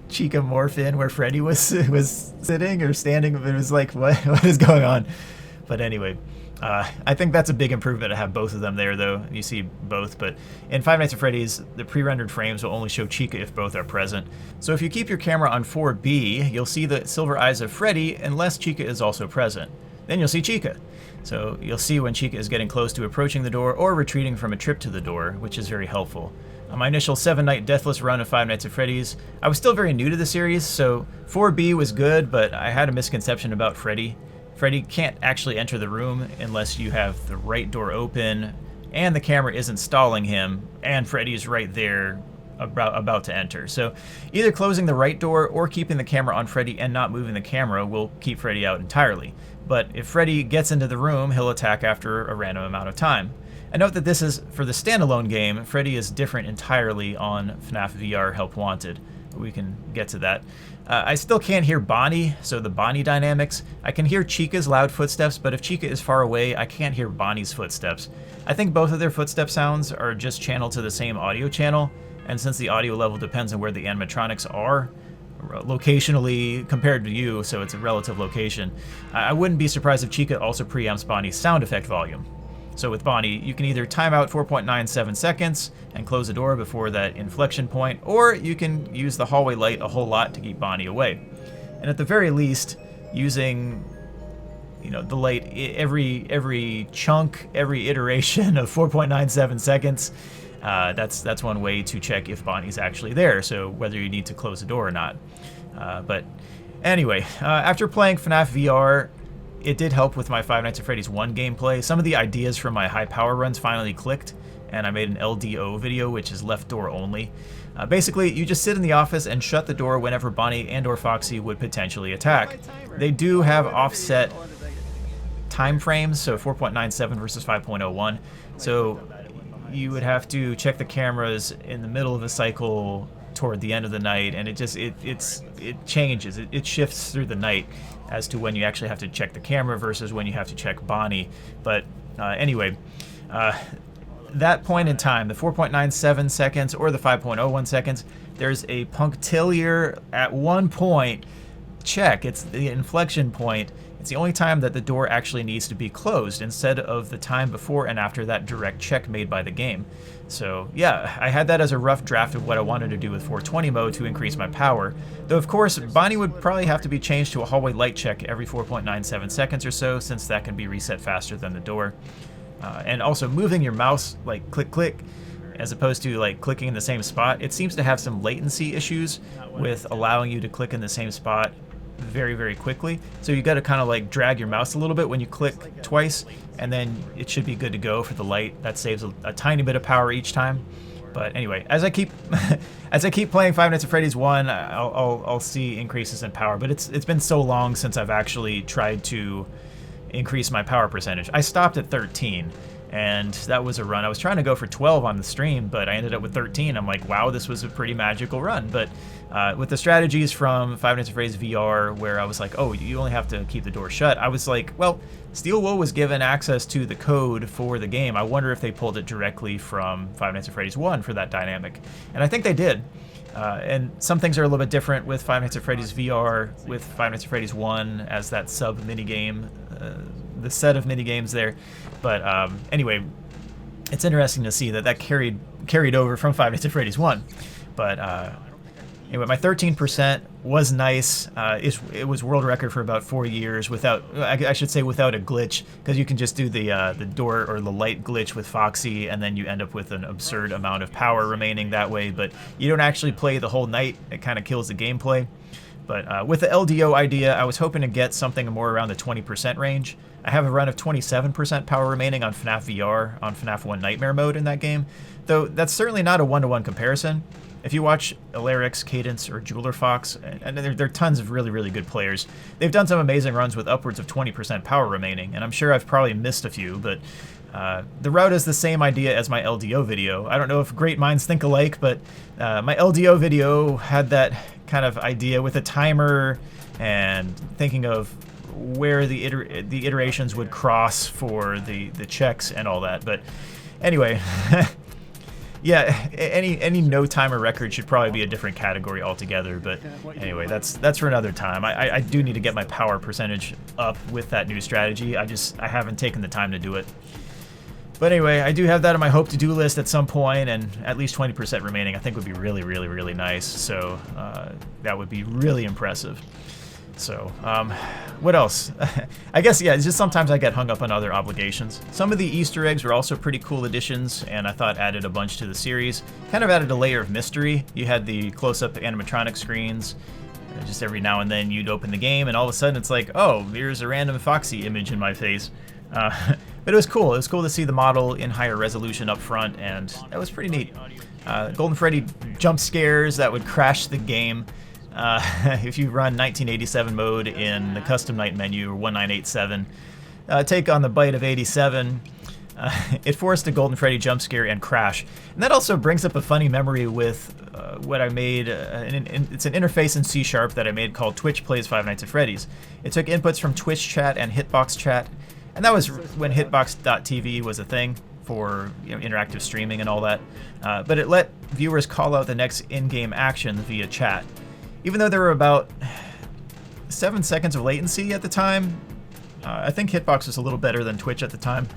S1: Chica morph in where Freddy was sitting or standing. It was like, what is going on? But anyway, I think that's a big improvement to have both of them there, though. You see both, but in Five Nights at Freddy's, the pre-rendered frames will only show Chica if both are present. So if you keep your camera on 4B, you'll see the silver eyes of Freddy unless Chica is also present. Then you'll see Chica. So you'll see when Chica is getting close to approaching the door or retreating from a trip to the door, which is very helpful. On my initial 7-night deathless run of Five Nights at Freddy's, I was still very new to the series, so 4B was good, but I had a misconception about Freddy. Freddy can't actually enter the room unless you have the right door open and the camera isn't stalling him, and Freddy is right there about to enter. So either closing the right door or keeping the camera on Freddy and not moving the camera will keep Freddy out entirely. But if Freddy gets into the room, he'll attack after a random amount of time. And note that this is for the standalone game. Freddy is different entirely on FNaF VR Help Wanted. We can get to that. I still can't hear Bonnie, so the Bonnie dynamics. I can hear Chica's loud footsteps, but if Chica is far away, I can't hear Bonnie's footsteps. I think both of their footstep sounds are just channeled to the same audio channel, and since the audio level depends on where the animatronics are, locationally compared to you, so it's a relative location, I wouldn't be surprised if Chica also preamps Bonnie's sound effect volume. So with Bonnie, you can either time out 4.97 seconds and close the door before that inflection point, or you can use the hallway light a whole lot to keep Bonnie away. And at the very least, using the light every chunk, every iteration of 4.97 seconds, that's one way to check if Bonnie's actually there, so whether you need to close the door or not. But anyway, after playing FNaF VR, it did help with my Five Nights at Freddy's 1 gameplay. Some of the ideas from my high power runs finally clicked, and I made an LDO video, which is left door only. Basically, you just sit in the office and shut the door whenever Bonnie and or Foxy would potentially attack. They do have offset time frames, so 4.97 versus 5.01. So you would have to check the cameras in the middle of a cycle toward the end of the night, and it changes. It shifts through the night as to when you actually have to check the camera versus when you have to check Bonnie. But anyway, that point in time, the 4.97 seconds or the 5.01 seconds, there's a punctiliar at one point check. It's the inflection point. It's the only time that the door actually needs to be closed instead of the time before and after that direct check made by the game. So yeah, I had that as a rough draft of what I wanted to do with 420 mode to increase my power. Though of course, Bonnie would probably have to be changed to a hallway light check every 4.97 seconds or so, since that can be reset faster than the door. And also moving your mouse, like click click, as opposed to like clicking in the same spot, it seems to have some latency issues with allowing you to click in the same spot very, very quickly. So you got to kind of like drag your mouse a little bit when you click twice, and then it should be good to go for the light. That saves a tiny bit of power each time. But anyway, as I keep as I keep playing Five Nights at Freddy's 1, I'll see increases in power. But it's been so long since I've actually tried to increase my power percentage. I stopped at 13. And that was a run. I was trying to go for 12 on the stream, but I ended up with 13. I'm like, wow, this was a pretty magical run. But with the strategies from Five Nights at Freddy's VR, where I was like, oh, you only have to keep the door shut, I was like, well, Steel Wool was given access to the code for the game. I wonder if they pulled it directly from Five Nights at Freddy's 1 for that dynamic. And I think they did. And some things are a little bit different with Five Nights at Freddy's VR, with Five Nights at Freddy's 1 as that sub minigame, the set of minigames there. But anyway, it's interesting to see that carried over from Five Nights at Freddy's 1. But anyway, my 13% was nice. It was world record for about 4 years without, I should say without a glitch, because you can just do the door or the light glitch with Foxy, and then you end up with an absurd amount of power remaining that way. But you don't actually play the whole night. It kind of kills the gameplay. But with the LDO idea, I was hoping to get something more around the 20% range. I have a run of 27% power remaining on FNaF VR, on FNaF 1 Nightmare mode in that game, though that's certainly not a one-to-one comparison. If you watch Alarix, Cadence, or Jeweler Fox, and there are tons of really, really good players, they've done some amazing runs with upwards of 20% power remaining, and I'm sure I've probably missed a few, but the route is the same idea as my LDO video. I don't know if great minds think alike, but my LDO video had that kind of idea with a timer and thinking of where the iterations would cross for the checks and all that. But anyway, yeah, any no timer record should probably be a different category altogether. But anyway, that's for another time. I do need to get my power percentage up with that new strategy. I haven't taken the time to do it. But anyway, I do have that on my hope to-do list at some point, and at least 20% remaining I think would be really, really, really nice. So that would be really impressive. So, what else? I guess, yeah, it's just sometimes I get hung up on other obligations. Some of the Easter eggs were also pretty cool additions, and I thought added a bunch to the series. Kind of added a layer of mystery. You had the close-up animatronic screens. Just every now and then you'd open the game, and all of a sudden it's like, oh, here's a random Foxy image in my face. But it was cool. It was cool to see the model in higher resolution up front, and that was pretty neat. Golden Freddy jump scares that would crash the game. If you run 1987 mode in the custom night menu, or 1987, take on the bite of 87, it forced a Golden Freddy jump scare and crash. And that also brings up a funny memory with what I made. It's an interface in C# that I made called Twitch Plays Five Nights at Freddy's. It took inputs from Twitch chat and Hitbox chat, and that was when Hitbox.tv was a thing for interactive streaming and all that. But it let viewers call out the next in-game action via chat. Even though there were about 7 seconds of latency at the time, I think Hitbox was a little better than Twitch at the time,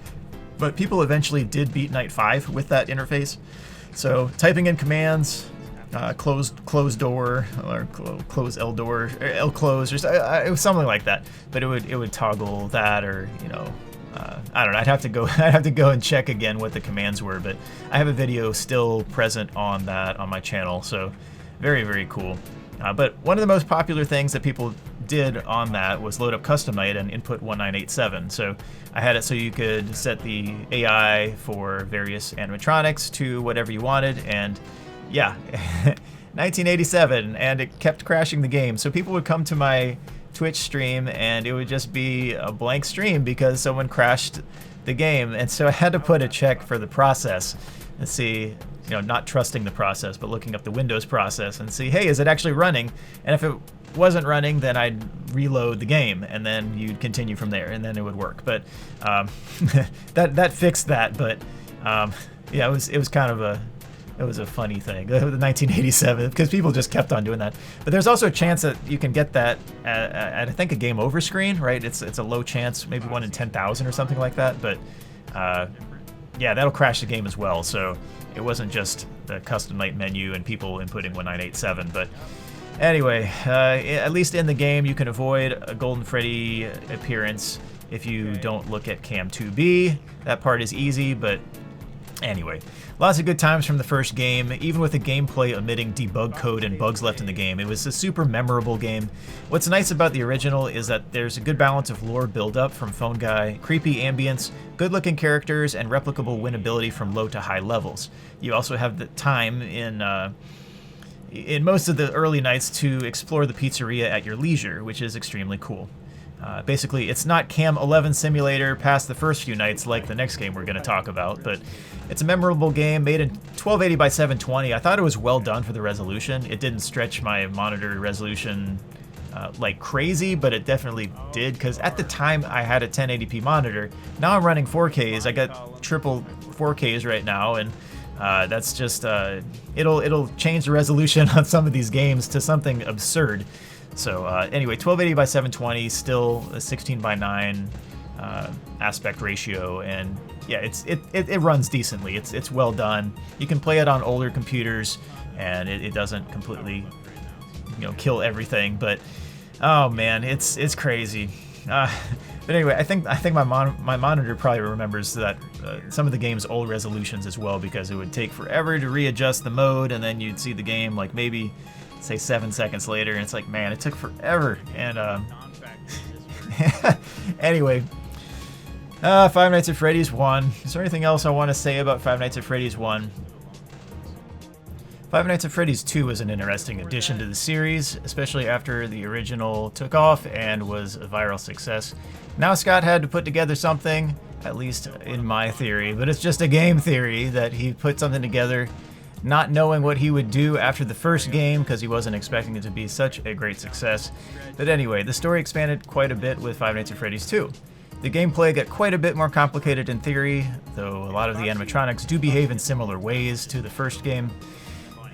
S1: but people eventually did beat Night 5 with that interface. So typing in commands, close door, or close L door, or L close, or it was something like that. But it would toggle that, or I don't know. I'd have to go and check again what the commands were. But I have a video still present on that on my channel, so very, very cool. But one of the most popular things that people did on that was load up custom night and input 1987. So I had it so you could set the AI for various animatronics to whatever you wanted, and yeah, 1987, and it kept crashing the game. So people would come to my Twitch stream and it would just be a blank stream because someone crashed the game, and so I had to put a check for the process and see, not trusting the process, but looking up the Windows process and see, hey, is it actually running? And if it wasn't running, then I'd reload the game, and then you'd continue from there, and then it would work. But that fixed that. But yeah, it was kind of a funny thing, the 1987, because people just kept on doing that. But there's also a chance that you can get that at I think a game over screen, right? It's a low chance, maybe 1 in 10,000 or something like that. But yeah, that'll crash the game as well. So it wasn't just the custom night menu and people inputting 1987. But anyway, at least in the game, you can avoid a Golden Freddy appearance if you don't look at Cam 2B. That part is easy, but anyway. Lots of good times from the first game, even with the gameplay omitting debug code and bugs left in the game. It was a super memorable game. What's nice about the original is that there's a good balance of lore build-up from Phone Guy, creepy ambience, good-looking characters, and replicable winnability from low to high levels. You also have the time in most of the early nights to explore the pizzeria at your leisure, which is extremely cool. Basically, it's not Cam 11 Simulator past the first few nights like the next game we're going to talk about, but it's a memorable game made in 1280 by 720. I thought it was well done for the resolution. It didn't stretch my monitor resolution like crazy, but it definitely did, because at the time I had a 1080p monitor. Now I'm running 4Ks. I got triple 4Ks right now, and that's just it'll change the resolution on some of these games to something absurd. So anyway, 1280 by 720, still a 16 by 9 aspect ratio, and yeah, it runs decently. It's well done. You can play it on older computers, and it doesn't completely kill everything. But oh man, it's crazy. But anyway, I think my monitor probably remembers that some of the game's old resolutions as well, because it would take forever to readjust the mode, and then you'd see the game like maybe say 7 seconds later, and it's like, man, it took forever. And anyway, Five Nights at Freddy's 1. Is there anything else I want to say about Five Nights at Freddy's 1? Five Nights at Freddy's 2 was an interesting addition to the series, especially after the original took off and was a viral success. Now Scott had to put together something, at least in my theory, but it's just a game theory, that he put something together not knowing what he would do after the first game, because he wasn't expecting it to be such a great success. But anyway, the story expanded quite a bit with Five Nights at Freddy's 2. The gameplay got quite a bit more complicated in theory, though a lot of the animatronics do behave in similar ways to the first game.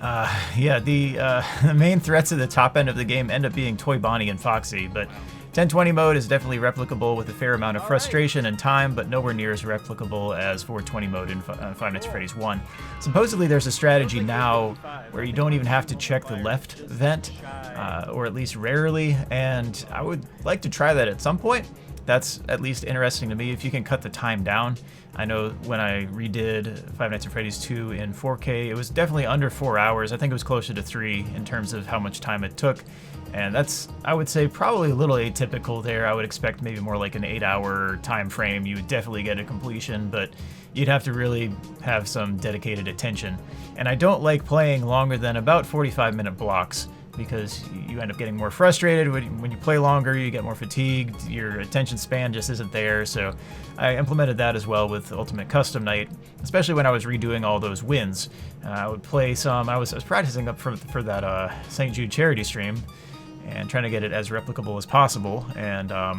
S1: The main threats at the top end of the game end up being Toy Bonnie and Foxy, but 1020 mode is definitely replicable with a fair amount of frustration and time, but nowhere near as replicable as 420 mode in Five Nights at Freddy's 1. Supposedly there's a strategy now where you don't even have to check the left vent, or at least rarely, and I would like to try that at some point. That's at least interesting to me if you can cut the time down. I know when I redid Five Nights at Freddy's 2 in 4K, it was definitely under 4 hours. I think it was closer to 3 in terms of how much time it took. And that's, I would say, probably a little atypical there. I would expect maybe more like an 8-hour time frame. You would definitely get a completion, but you'd have to really have some dedicated attention. And I don't like playing longer than about 45-minute blocks, because you end up getting more frustrated. When you play longer, you get more fatigued. Your attention span just isn't there. So I implemented that as well with Ultimate Custom Night, especially when I was redoing all those wins. I would play some. I was practicing up for that St. Jude charity stream, and trying to get it as replicable as possible. And I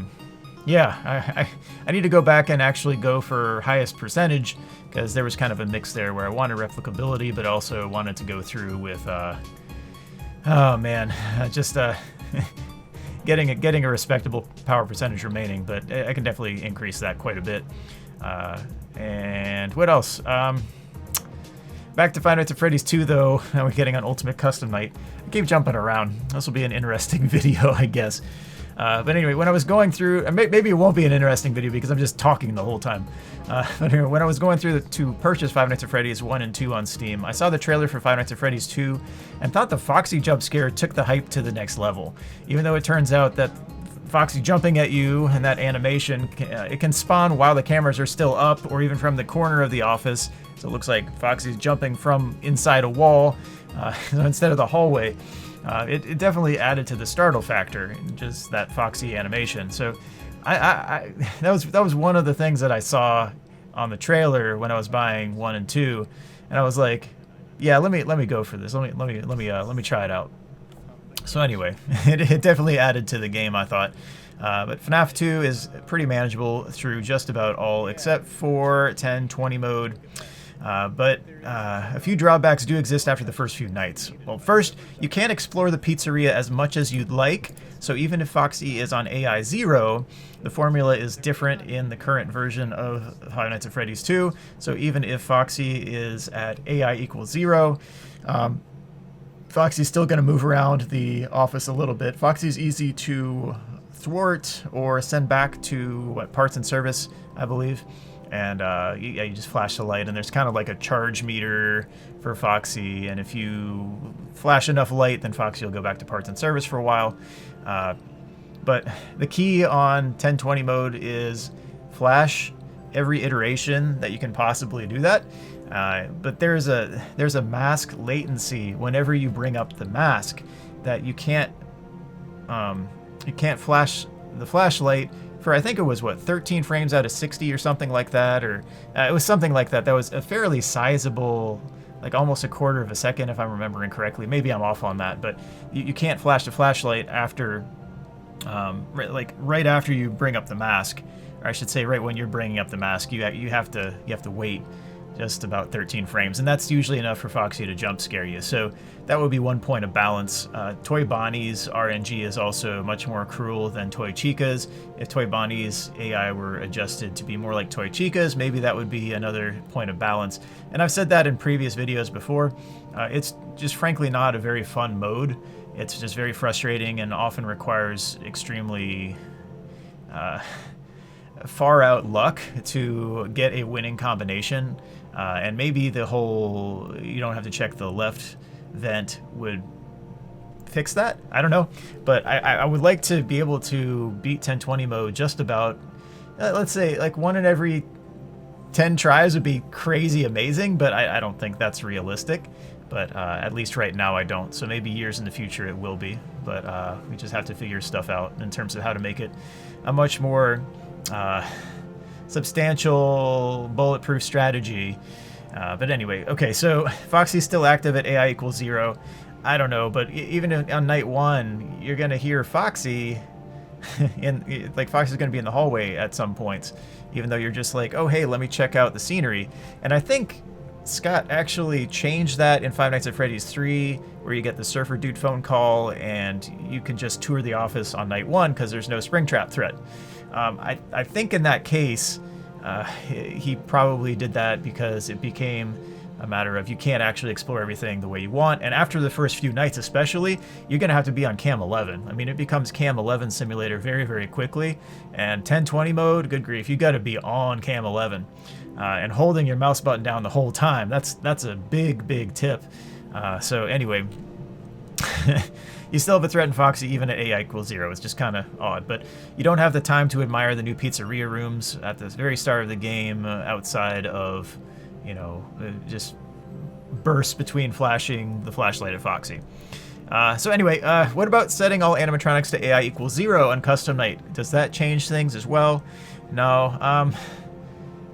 S1: need to go back and actually go for highest percentage, because there was kind of a mix there where I wanted replicability, but also wanted to go through with getting a respectable power percentage remaining. But I can definitely increase that quite a bit. And what else? Back to Five Nights at Freddy's 2, though. Now we're getting on Ultimate Custom Night. I keep jumping around. This will be an interesting video, I guess. But anyway, when I was going through, maybe it won't be an interesting video because I'm just talking the whole time. But anyway, when I was going through to purchase Five Nights at Freddy's 1 and 2 on Steam, I saw the trailer for Five Nights at Freddy's 2 and thought the Foxy jump scare took the hype to the next level. Even though it turns out that Foxy jumping at you and that animation, it can spawn while the cameras are still up, or even from the corner of the office. So it looks like Foxy's jumping from inside a wall instead of the hallway. It definitely added to the startle factor, just that Foxy animation. So that was one of the things that I saw on the trailer when I was buying 1 and 2, and I was like, yeah, let me go for this. Let me try it out. So anyway, it definitely added to the game, I thought. But FNaF 2 is pretty manageable through just about all except for 1020 mode. But a few drawbacks do exist after the first few nights. Well, first, you can't explore the pizzeria as much as you'd like, so even if Foxy is on AI 0, the formula is different in the current version of Five Nights at Freddy's 2, so even if Foxy is at AI equals 0, Foxy's still going to move around the office a little bit. Foxy's easy to thwart or send back to parts and service, I believe. And yeah, you just flash the light, and there's kind of like a charge meter for Foxy, and if you flash enough light, then Foxy will go back to parts and service for a while. But the key on 1020 mode is flash every iteration that you can possibly do that. But there's a mask latency whenever you bring up the mask that you can't flash the flashlight for, I think it was, what, 13 frames out of 60 or something like that, or it was something like that. That was a fairly sizable, like almost a quarter of a second if I'm remembering correctly. Maybe I'm off on that, but you can't flash the flashlight after, right after you bring up the mask, or I should say right when you're bringing up the mask. You have to wait just about 13 frames, and that's usually enough for Foxy to jump scare you. So that would be one point of balance. Toy Bonnie's RNG is also much more cruel than Toy Chica's. If Toy Bonnie's AI were adjusted to be more like Toy Chica's, maybe that would be another point of balance. And I've said that in previous videos before. It's just frankly not a very fun mode. It's just very frustrating and often requires extremely far out luck to get a winning combination. And maybe the whole, you don't have to check the left vent would fix that. I don't know. But I would like to be able to beat 1020 mode just about, let's say, like 1 in every 10 tries would be crazy amazing, but I don't think that's realistic. But at least right now I don't. So maybe years in the future it will be. But we just have to figure stuff out in terms of how to make it a much more substantial bulletproof strategy. But anyway, okay, so Foxy's still active at AI equals 0. I don't know, but even on night 1, you're gonna hear Foxy, like Foxy's gonna be in the hallway at some points, even though you're just like, oh hey, let me check out the scenery. And I think Scott actually changed that in Five Nights at Freddy's 3, where you get the surfer dude phone call and you can just tour the office on night 1 because there's no Springtrap threat. I think in that case, he probably did that because it became a matter of you can't actually explore everything the way you want. And after the first few nights especially, you're going to have to be on Cam 11. I mean, it becomes Cam 11 simulator very, very quickly. And 1020 mode, good grief, you got to be on Cam 11. And holding your mouse button down the whole time, that's a big, big tip. So anyway, you still have a threat in Foxy even at AI equals 0. It's just kind of odd, but you don't have the time to admire the new pizzeria rooms at the very start of the game outside of, you know, just bursts between flashing the flashlight at Foxy. So anyway, what about setting all animatronics to AI equals 0 on custom night? Does that change things as well? No.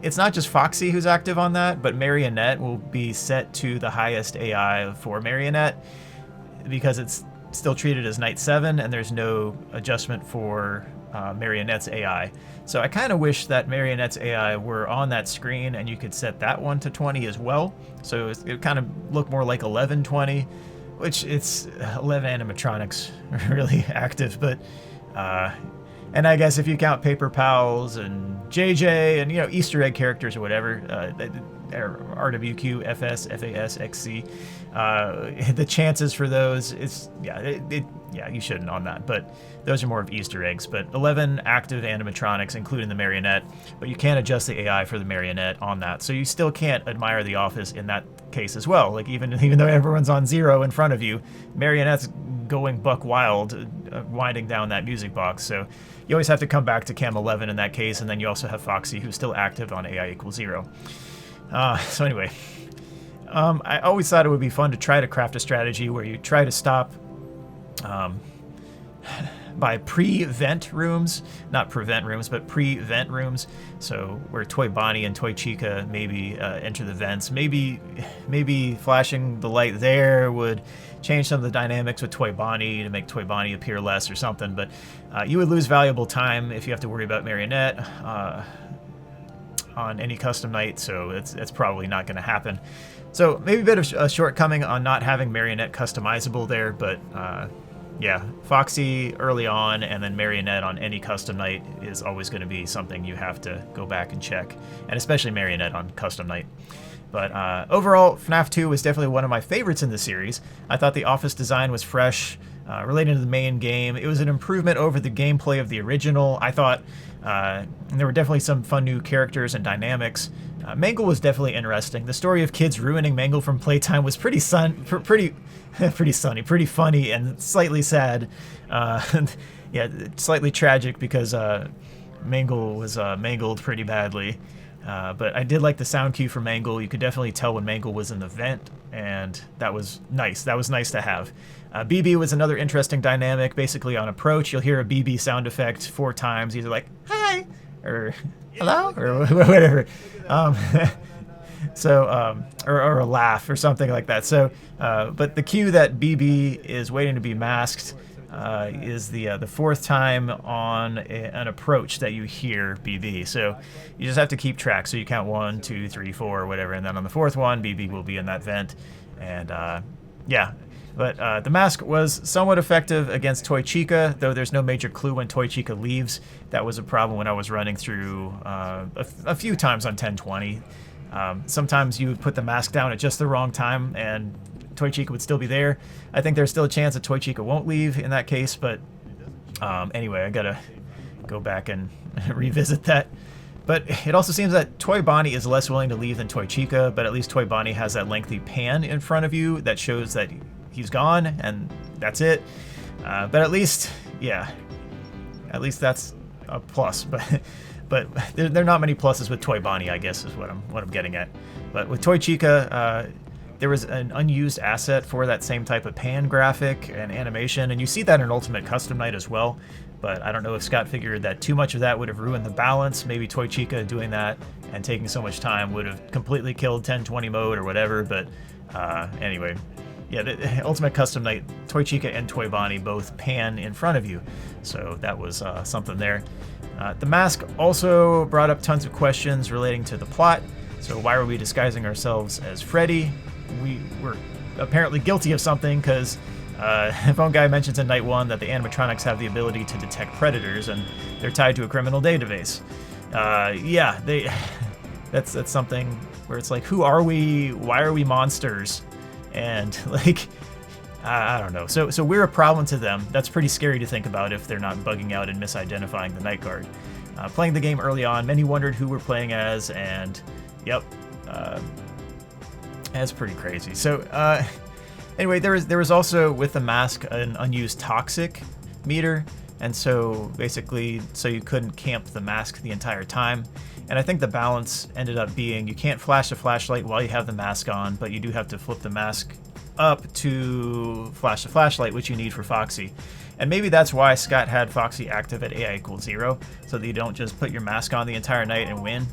S1: It's not just Foxy who's active on that, but Marionette will be set to the highest AI for Marionette because it's still treated as night 7 and there's no adjustment for Marionette's AI. So I kind of wish that Marionette's AI were on that screen and you could set that one to 20 as well. So it would kind of look more like 1120, which it's 11 animatronics really active, but and I guess if you count Paper Pals and JJ and, you know, Easter egg characters or whatever, RWQ, FS, FAS, XC, the chances for those is, yeah, you shouldn't on that, but those are more of Easter eggs. But 11 active animatronics, including the Marionette, but you can't adjust the AI for the Marionette on that, so you still can't admire the office in that case as well. Like even though everyone's on 0 in front of you, Marionette's going buck wild, winding down that music box. So you always have to come back to Cam 11 in that case, and then you also have Foxy, who's still active on AI equals 0. So anyway, I always thought it would be fun to try to craft a strategy where you try to stop by pre-vent rooms, not prevent rooms, but pre-vent rooms. So where Toy Bonnie and Toy Chica maybe enter the vents. Maybe flashing the light there would change some of the dynamics with Toy Bonnie to make Toy Bonnie appear less or something. But you would lose valuable time if you have to worry about Marionette on any custom night, so it's probably not going to happen. So maybe a bit of a shortcoming on not having Marionette customizable there, but yeah, Foxy early on and then Marionette on any custom night is always going to be something you have to go back and check, and especially Marionette on custom night. But overall, FNaF 2 was definitely one of my favorites in the series. I thought the office design was fresh. relating to the main game. It was an improvement over the gameplay of the original, I thought. There were definitely some fun new characters and dynamics. Mangle was definitely interesting. The story of kids ruining Mangle from playtime was pretty funny, and slightly sad. Yeah, slightly tragic because Mangle was mangled pretty badly. But I did like the sound cue for Mangle. You could definitely tell when Mangle was in the vent, and that was nice. That was nice to have. BB was another interesting dynamic. Basically, on approach, you'll hear a BB sound effect 4 times, either like, hi, or hello, or whatever. Or a laugh or something like that. So, but the cue that BB is waiting to be masked is the 4th time on an approach that you hear BB. So you just have to keep track. So you count 1, 2, 3, 4, or whatever, and then on the 4th one, BB will be in that vent. And yeah. But the mask was somewhat effective against Toy Chica, though there's no major clue when Toy Chica leaves. That was a problem when I was running through a few times on 1020. Sometimes you would put the mask down at just the wrong time, and Toy Chica would still be there. I think there's still a chance that Toy Chica won't leave in that case, but anyway, I gotta go back and revisit that. But it also seems that Toy Bonnie is less willing to leave than Toy Chica, but at least Toy Bonnie has that lengthy pan in front of you that shows that he's gone, and that's it. But at least, yeah, at least that's a plus. But there are not many pluses with Toy Bonnie, I guess, is what I'm getting at. But with Toy Chica, there was an unused asset for that same type of pan graphic and animation, and you see that in Ultimate Custom Night as well. But I don't know if Scott figured that too much of that would have ruined the balance. Maybe Toy Chica doing that and taking so much time would have completely killed 1020 mode or whatever. But anyway, yeah, the Ultimate Custom Night, Toy Chica and Toy Bonnie both pan in front of you. So that was something there. The mask also brought up tons of questions relating to the plot. So why were we disguising ourselves as Freddy? We were apparently guilty of something because Phone Guy mentions in Night 1 that the animatronics have the ability to detect predators, and they're tied to a criminal database. Yeah, that's something where it's like, who are we? Why are we monsters? And like, I don't know. So we're a problem to them. That's pretty scary to think about if they're not bugging out and misidentifying the Night Guard. Playing the game early on, many wondered who we're playing as, and yep, that's pretty crazy. So anyway, there was also with the mask an unused toxic meter, and so basically, so you couldn't camp the mask the entire time. And I think the balance ended up being you can't flash a flashlight while you have the mask on, but you do have to flip the mask up to flash the flashlight, which you need for Foxy. And maybe that's why Scott had Foxy active at AI equals 0, so that you don't just put your mask on the entire night and win.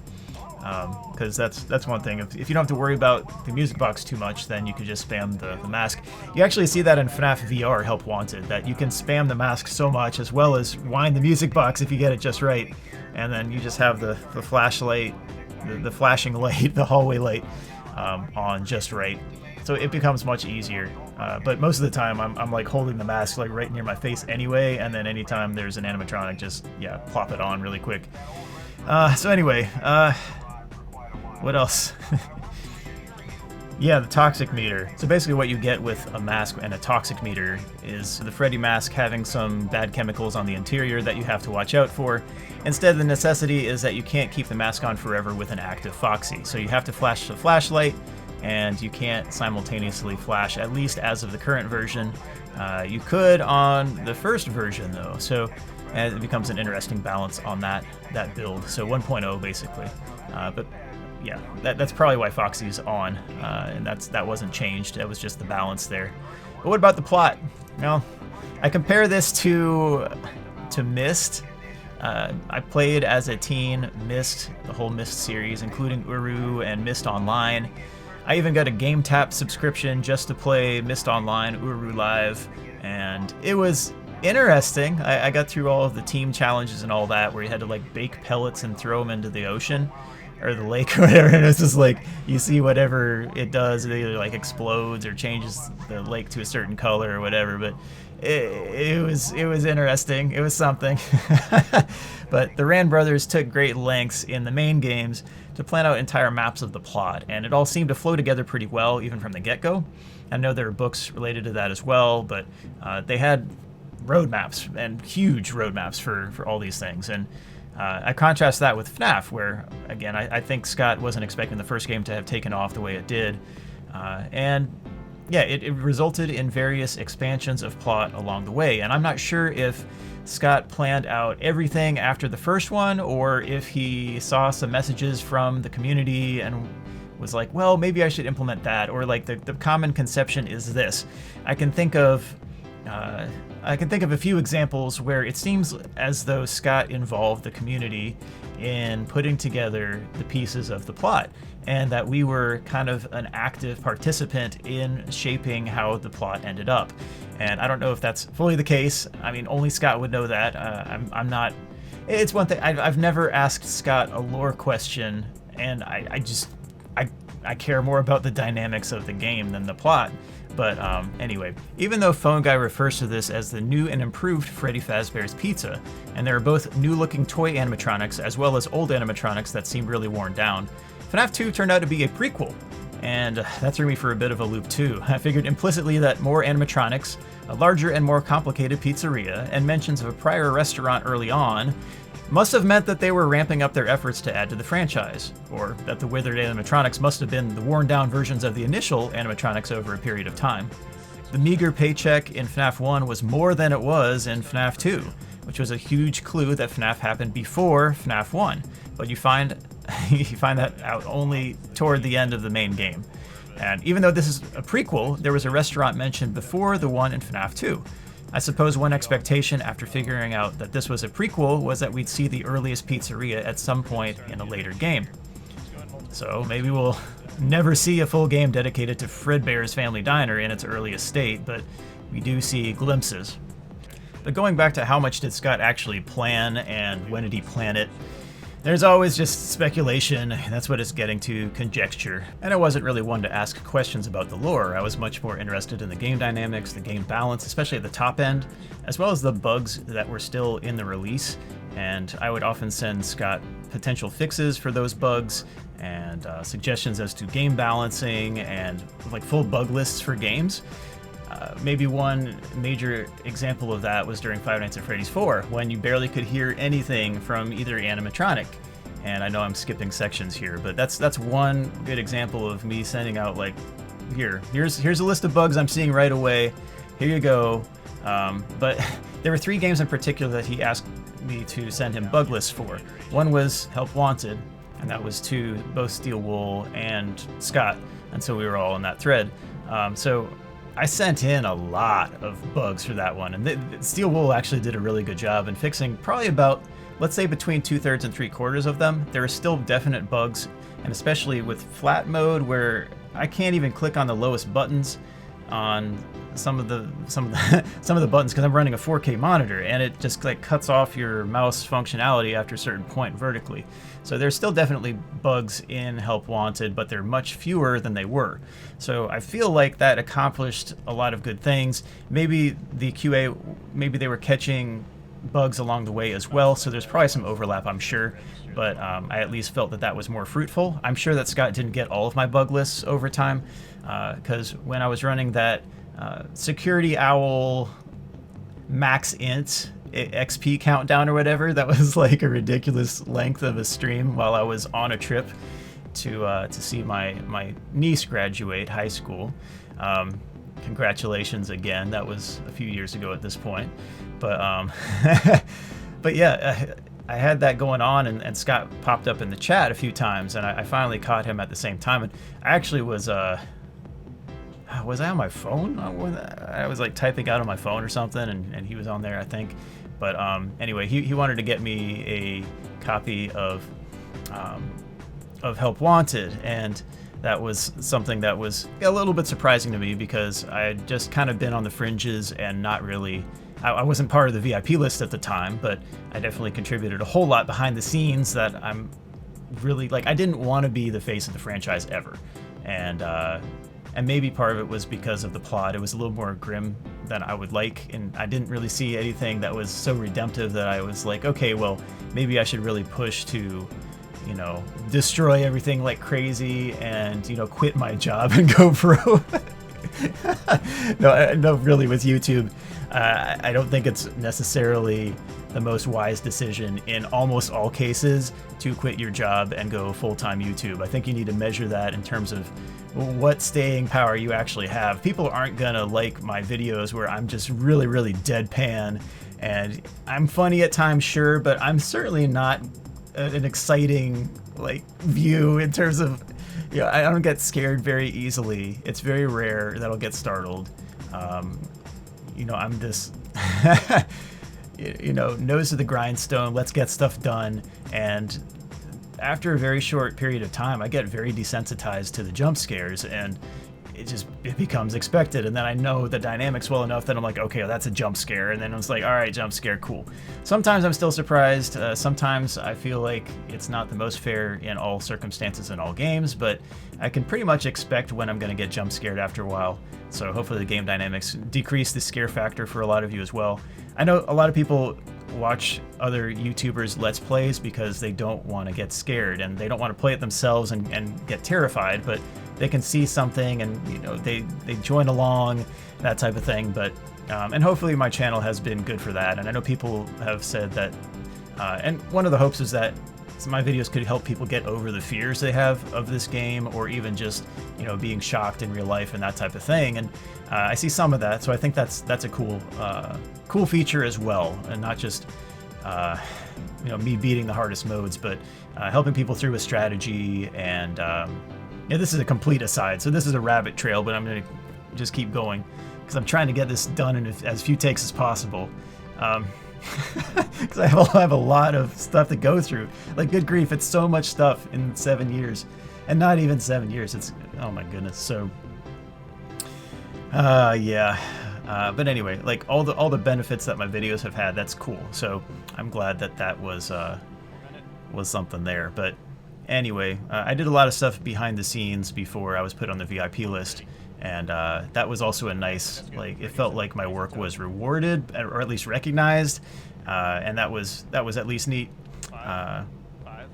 S1: Because that's one thing. If you don't have to worry about the music box too much, then you could just spam the mask. You actually see that in FNaF VR Help Wanted, that you can spam the mask so much as well as wind the music box if you get it just right. And then you just have the flashlight, the flashing light, the hallway light on just right. So it becomes much easier. But most of the time I'm like holding the mask like right near my face anyway, and then anytime there's an animatronic, just, yeah, plop it on really quick. So anyway, what else? Yeah, the toxic meter. So basically what you get with a mask and a toxic meter is the Freddy mask having some bad chemicals on the interior that you have to watch out for. Instead, the necessity is that you can't keep the mask on forever with an active Foxy. So you have to flash the flashlight, and you can't simultaneously flash, at least as of the current version. You could on the first version though, so it becomes an interesting balance on that build. So 1.0 basically. But yeah, that's probably why Foxy's on, and that wasn't changed. It was just the balance there. But what about the plot? Well, I compare this to Myst. I played as a teen Myst, the whole Myst series, including Uru and Myst Online. I even got a Game Tap subscription just to play Myst Online, Uru Live, and it was interesting. I got through all of the team challenges and all that, where you had to like bake pellets and throw them into the ocean or the lake or whatever, and it's just like you see whatever it does, it either like explodes or changes the lake to a certain color or whatever. But it was interesting. It was something. But the Rand brothers took great lengths in the main games to plan out entire maps of the plot, and it all seemed to flow together pretty well, even from the get-go. I know there are books related to that as well, but they had roadmaps, and huge roadmaps for all these things. And I contrast that with FNaF, where, again, I think Scott wasn't expecting the first game to have taken off the way it did. And yeah, it resulted in various expansions of plot along the way. And I'm not sure if Scott planned out everything after the first one, or if he saw some messages from the community and was like, well, maybe I should implement that, or like the common conception is this. I can think of a few examples where it seems as though Scott involved the community in putting together the pieces of the plot, and that we were kind of an active participant in shaping how the plot ended up. And I don't know if that's fully the case. I mean, only Scott would know that. I'm not. It's one thing. I've never asked Scott a lore question, and I care more about the dynamics of the game than the plot. But anyway, even though Phone Guy refers to this as the new and improved Freddy Fazbear's Pizza, and there are both new-looking toy animatronics as well as old animatronics that seem really worn down, FNaF 2 turned out to be a prequel, and that threw me for a bit of a loop too. I figured implicitly that more animatronics, a larger and more complicated pizzeria, and mentions of a prior restaurant early on must have meant that they were ramping up their efforts to add to the franchise, or that the withered animatronics must have been the worn-down versions of the initial animatronics over a period of time. The meager paycheck in FNaF 1 was more than it was in FNaF 2, which was a huge clue that FNaF happened before FNaF 1, but you find that out only toward the end of the main game. And even though this is a prequel, there was a restaurant mentioned before the one in FNaF 2. I suppose one expectation after figuring out that this was a prequel was that we'd see the earliest pizzeria at some point in a later game. So maybe we'll never see a full game dedicated to Fredbear's Family Diner in its earliest state, but we do see glimpses. But going back to how much did Scott actually plan and when did he plan it, there's always just speculation. That's what it's getting to, conjecture. And I wasn't really one to ask questions about the lore. I was much more interested in the game dynamics, the game balance, especially at the top end, as well as the bugs that were still in the release. And I would often send Scott potential fixes for those bugs and suggestions as to game balancing and like full bug lists for games. Maybe one major example of that was during Five Nights at Freddy's 4, when you barely could hear anything from either animatronic. And I know I'm skipping sections here, but that's one good example of me sending out like, here's a list of bugs I'm seeing right away. Here you go. But there were 3 games in particular that he asked me to send him bug lists for. One was Help Wanted, and that was to both Steel Wool and Scott, and so we were all in that thread. So I sent in a lot of bugs for that one, and Steel Wool actually did a really good job in fixing probably about, let's say, between 2/3 and 3/4 of them. There are still definite bugs, and especially with flat mode where I can't even click on the lowest buttons on some of the buttons because I'm running a 4K monitor, and it just like cuts off your mouse functionality after a certain point vertically. So there's still definitely bugs in Help Wanted, but they're much fewer than they were. So I feel like that accomplished a lot of good things. Maybe the QA, maybe they were catching bugs along the way as well, so there's probably some overlap, I'm sure, but I at least felt that that was more fruitful. I'm sure that Scott didn't get all of my bug lists over time, because when I was running that Security Owl max int XP countdown or whatever, that was like a ridiculous length of a stream while I was on a trip to see my niece graduate high school. Congratulations again. That was a few years ago at this point, but but yeah, I had that going on, and Scott popped up in the chat a few times, and I finally caught him at the same time. And I actually was I on my phone? I was like typing out on my phone or something, and he was on there, I think. But anyway, he wanted to get me a copy of Help Wanted, and that was something that was a little bit surprising to me because I had just kind of been on the fringes and not really, I wasn't part of the VIP list at the time, but I definitely contributed a whole lot behind the scenes that I'm really, like, I didn't want to be the face of the franchise ever. And maybe part of it was because of the plot. It was a little more grim that I would like, and I didn't really see anything that was so redemptive that I was like, okay, well, maybe I should really push to, you know, destroy everything like crazy and, you know, quit my job and go pro. No, really, with YouTube, I don't think it's necessarily the most wise decision in almost all cases to quit your job and go full-time YouTube. I think you need to measure that in terms of what staying power you actually have. People aren't gonna like my videos where I'm just really, really deadpan, and I'm funny at times, sure, but I'm certainly not an exciting like view in terms of, you know, I don't get scared very easily. It's very rare that I'll get startled. You know, I'm this, you know, nose to the grindstone, let's get stuff done. And after a very short period of time, I get very desensitized to the jump scares, and it becomes expected. And then I know the dynamics well enough that I'm like, okay, well, that's a jump scare. And then it's like, all right, jump scare, cool. Sometimes I'm still surprised. Sometimes I feel like it's not the most fair in all circumstances in all games, but I can pretty much expect when I'm going to get jump scared after a while. So hopefully the game dynamics decrease the scare factor for a lot of you as well. I know a lot of people watch other YouTubers Let's Plays because they don't want to get scared and they don't want to play it themselves and get terrified, but they can see something and, you know, they join along, that type of thing. But and hopefully my channel has been good for that. And I know people have said that, and one of the hopes is that my videos could help people get over the fears they have of this game, or even just, you know, being shocked in real life and that type of thing. And I see some of that, so I think that's a cool feature as well, and not just you know, me beating the hardest modes, but helping people through a strategy. And yeah, this is a complete aside, so this is a rabbit trail, but I'm gonna just keep going because I'm trying to get this done in as few takes as possible. Because I have a lot of stuff to go through. Like, good grief, it's so much stuff in 7 years, and not even 7 years. It's, oh my goodness. So, yeah. But anyway, like all the benefits that my videos have had, that's cool. So I'm glad that was something there. But anyway, I did a lot of stuff behind the scenes before I was put on the VIP list. And that was also a nice, like, it felt like my work was rewarded, or at least recognized, and that was at least neat.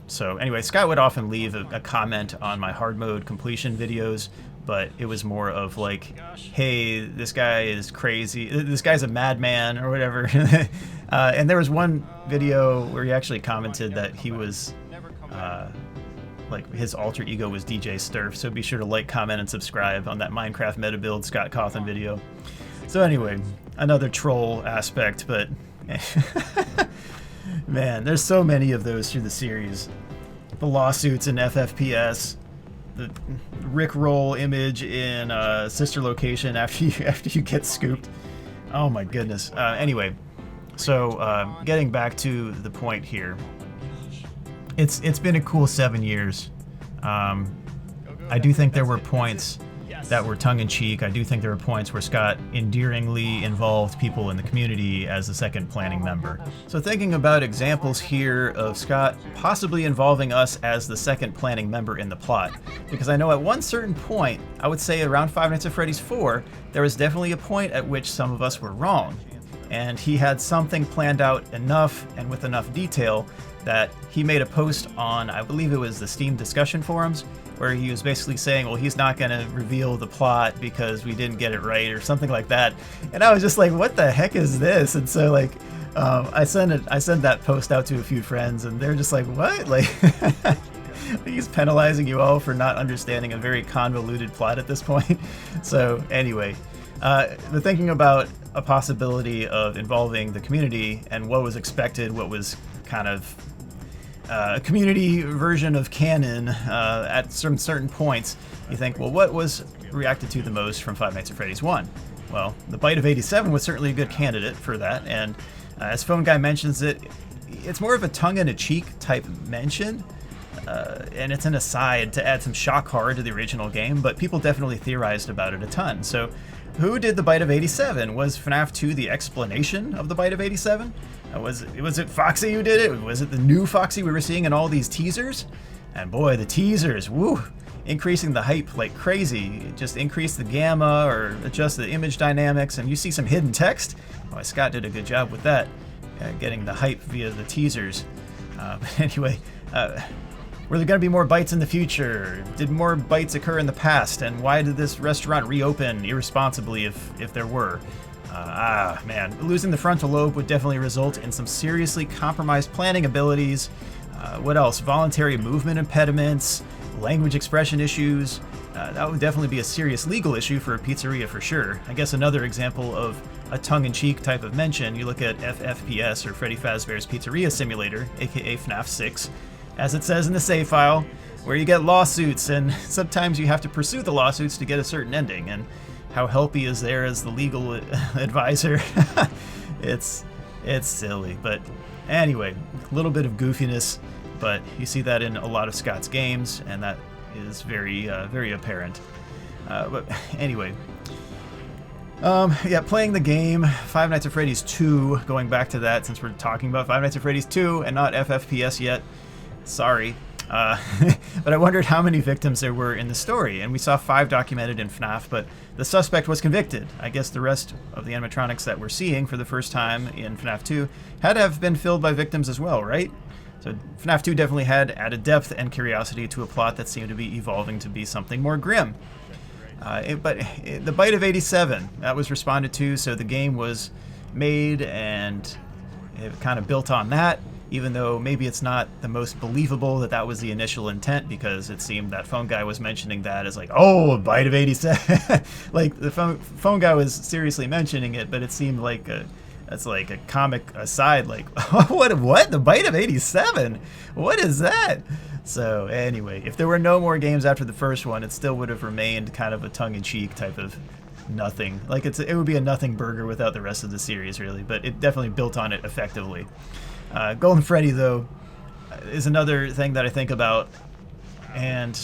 S1: So anyway, Scott would often leave a comment on my hard mode completion videos, but it was more of like, hey, this guy is crazy, this guy's a madman, or whatever. And there was one video where he actually commented that he was like his alter ego was DJ Sturf, so be sure to like, comment, and subscribe on that Minecraft meta build Scott Cawthon video. So anyway, another troll aspect, but man, there's so many of those through the series. The lawsuits in FFPS, the Rickroll image in Sister Location after you get scooped. Oh my goodness. Anyway, so getting back to the point here. It's been a cool 7 years. I do think there were points that were tongue-in-cheek. I do think there were points where Scott endearingly involved people in the community as a second planning member. So thinking about examples here of Scott possibly involving us as the second planning member in the plot, because I know at one certain point, I would say around Five Nights at Freddy's 4, there was definitely a point at which some of us were wrong. And he had something planned out enough and with enough detail that he made a post on, I believe it was the Steam discussion forums, where he was basically saying, well, he's not going to reveal the plot because we didn't get it right, or something like that. And I was just like, what the heck is this? And so, like, I sent that post out to a few friends, and they're just like, what? Like, he's penalizing you all for not understanding a very convoluted plot at this point. So anyway, the thinking about a possibility of involving the community and what was expected, what was kind of a community version of canon at some certain points, you think, well, what was reacted to the most from Five Nights at Freddy's 1? Well, the Bite of 87 was certainly a good candidate for that, and as Phone Guy mentions it, it's more of a tongue-in-cheek type mention, and it's an aside to add some shock horror to the original game, but people definitely theorized about it a ton. So who did the Bite of 87? Was FNAF 2 the explanation of the Bite of 87? Was it Foxy who did it? Was it the new Foxy we were seeing in all these teasers? And boy, the teasers, woo! increasing the hype like crazy. Just increase the gamma or adjust the image dynamics, and you see some hidden text. Well, Scott did a good job with that, getting the hype via the teasers. But anyway, were there going to be more bites in the future? Did more bites occur in the past? And why did this restaurant reopen irresponsibly if there were? Man, losing the frontal lobe would definitely result in some seriously compromised planning abilities. What else? Voluntary movement impediments, language expression issues. That would definitely be a serious legal issue for a pizzeria for sure. I guess another example of a tongue-in-cheek type of mention, you look at FFPS, or Freddy Fazbear's Pizzeria Simulator, aka FNaF 6, as it says in the save file, where you get lawsuits, and sometimes you have to pursue the lawsuits to get a certain ending. And how Helpy is there as the legal advisor. It's silly, but anyway, a little bit of goofiness, but you see that in a lot of Scott's games, and that is very apparent. But anyway, yeah, playing the game, Five Nights at Freddy's 2, going back to that since we're talking about Five Nights at Freddy's 2 and not FFPS yet, sorry. But I wondered how many victims there were in the story, and we saw 5 documented in FNaF, but the suspect was convicted. I guess the rest of the animatronics that we're seeing for the first time in FNaF 2 had to have been filled by victims as well, right? So FNaF 2 definitely had added depth and curiosity to a plot that seemed to be evolving to be something more grim. But the bite of 87, that was responded to, so the game was made and it kind of built on that. Even though maybe it's not the most believable that was the initial intent, because it seemed that phone guy was mentioning that as like, oh, a bite of 87. Like the phone guy was seriously mentioning it, but it seemed like that's like a comic aside, like, what? The bite of 87? What is that? So anyway, if there were no more games after the first one, it still would have remained kind of a tongue-in-cheek type of nothing. Like it would be a nothing burger without the rest of the series, really, but it definitely built on it effectively. Golden Freddy, though, is another thing that I think about. And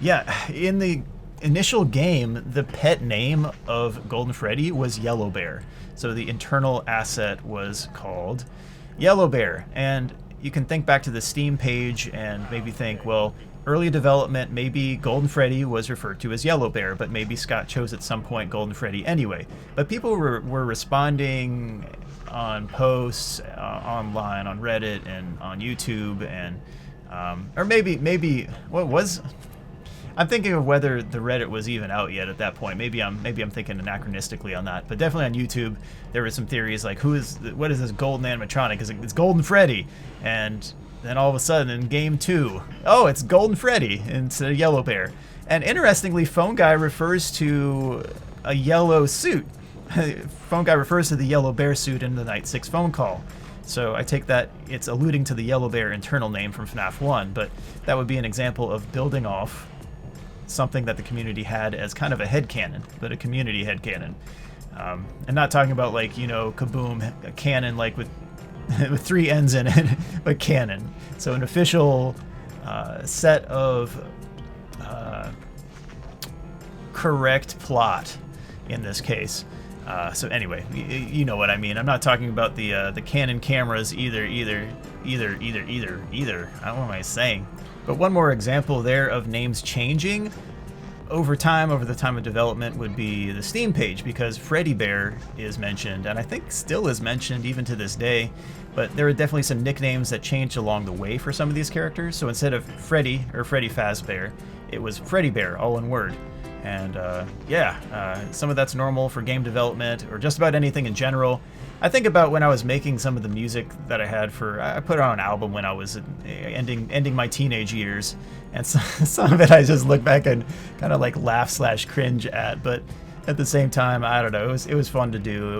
S1: yeah, in the initial game, the pet name of Golden Freddy was Yellow Bear. So the internal asset was called Yellow Bear. And you can think back to the Steam page and maybe think, well, early development, maybe Golden Freddy was referred to as Yellow Bear, but maybe Scott chose at some point Golden Freddy anyway. But people were responding on posts online, on Reddit and on YouTube, and or maybe what was? I'm thinking of whether the Reddit was even out yet at that point. Maybe I'm thinking anachronistically on that. But definitely on YouTube, there were some theories like, what is this golden animatronic? It's Golden Freddy, and then all of a sudden in game 2, oh, it's Golden Freddy instead of Yellow Bear. And interestingly, Phone Guy refers to a yellow suit. Phone Guy refers to the Yellow Bear suit in the Night 6 phone call. So I take that it's alluding to the Yellow Bear internal name from FNaF 1, but that would be an example of building off something that the community had as kind of a headcanon, but a community headcanon. And not talking about like, kaboom, a canon like with 3 N's in it, but canon. So an official set of correct plot in this case. So anyway, you know what I mean. I'm not talking about the Canon cameras either. I don't know what am I saying. But one more example there of names changing over the time of development would be the Steam page, because Freddy Bear is mentioned, and I think still is mentioned even to this day. But there are definitely some nicknames that changed along the way for some of these characters. So instead of Freddy or Freddy Fazbear, it was Freddy Bear, all in word. And some of that's normal for game development or just about anything in general. I think about when I was making some of the music that I had I put on an album when I was ending my teenage years, and some of it I just look back and kind of like laugh/cringe at, but at the same time, I don't know, it was fun to do.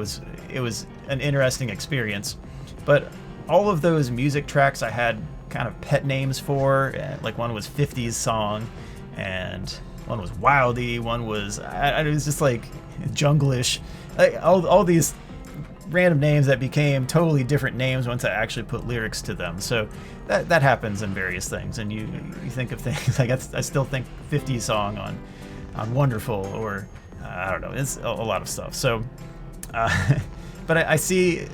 S1: It was an interesting experience. But all of those music tracks I had kind of pet names for, like one was 50s Song, and one was Wildy, one was, it was just like Junglish, like all these random names that became totally different names once I actually put lyrics to them. So that happens in various things, and you think of things like I still think 50s Song on Wonderful, or I don't know, it's a lot of stuff. So but I see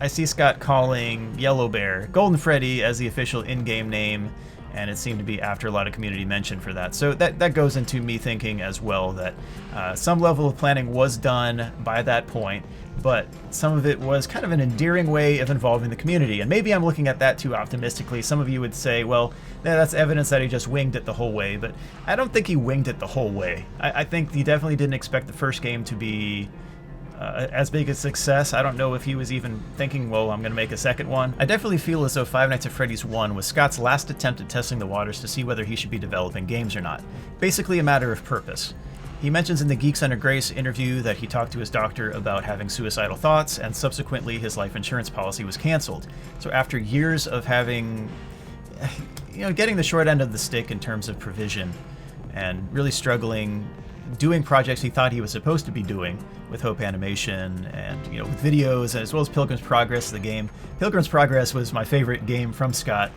S1: Scott calling Yellow Bear Golden Freddy as the official in-game name, and it seemed to be after a lot of community mention for that. So that goes into me thinking as well that some level of planning was done by that point, but some of it was kind of an endearing way of involving the community. And maybe I'm looking at that too optimistically. Some of you would say, well, that's evidence that he just winged it the whole way, but I don't think he winged it the whole way. I think he definitely didn't expect the first game to be as big a success. I don't know if he was even thinking, well, I'm going to make a second one. I definitely feel as though Five Nights at Freddy's 1 was Scott's last attempt at testing the waters to see whether he should be developing games or not. Basically a matter of purpose. He mentions in the Geeks Under Grace interview that he talked to his doctor about having suicidal thoughts, and subsequently his life insurance policy was canceled. So after years of having, getting the short end of the stick in terms of provision and really struggling doing projects he thought he was supposed to be doing with Hope Animation and with videos, as well as Pilgrim's Progress, the game. Pilgrim's Progress was my favorite game from Scott.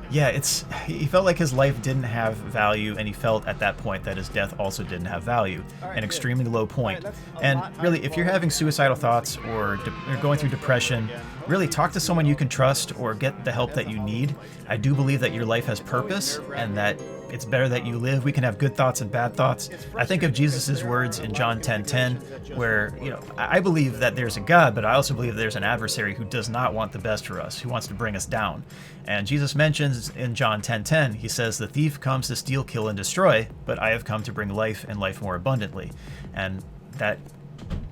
S1: He felt like his life didn't have value, and he felt at that point that his death also didn't have value, an extremely low point. And really, if you're having suicidal thoughts or going through depression, really talk to someone you can trust or get the help that you need. I do believe that your life has purpose and that it's better that you live. We can have good thoughts and bad thoughts. I think of Jesus' words in John 10:10, where, I believe that there's a God, but I also believe there's an adversary who does not want the best for us, who wants to bring us down. And Jesus mentions in John 10:10, he says, "The thief comes to steal, kill, and destroy, but I have come to bring life and life more abundantly." And that,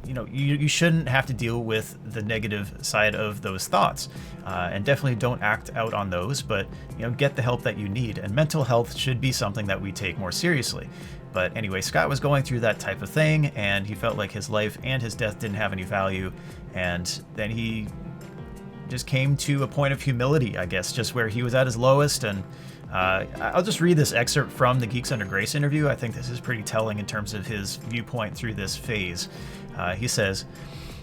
S1: you shouldn't have to deal with the negative side of those thoughts. And definitely don't act out on those, but get the help that you need. And mental health should be something that we take more seriously. But anyway, Scott was going through that type of thing, and he felt like his life and his death didn't have any value. And then he just came to a point of humility, I guess, just where he was at his lowest. And I'll just read this excerpt from the Geeks Under Grace interview. I think this is pretty telling in terms of his viewpoint through this phase. He says,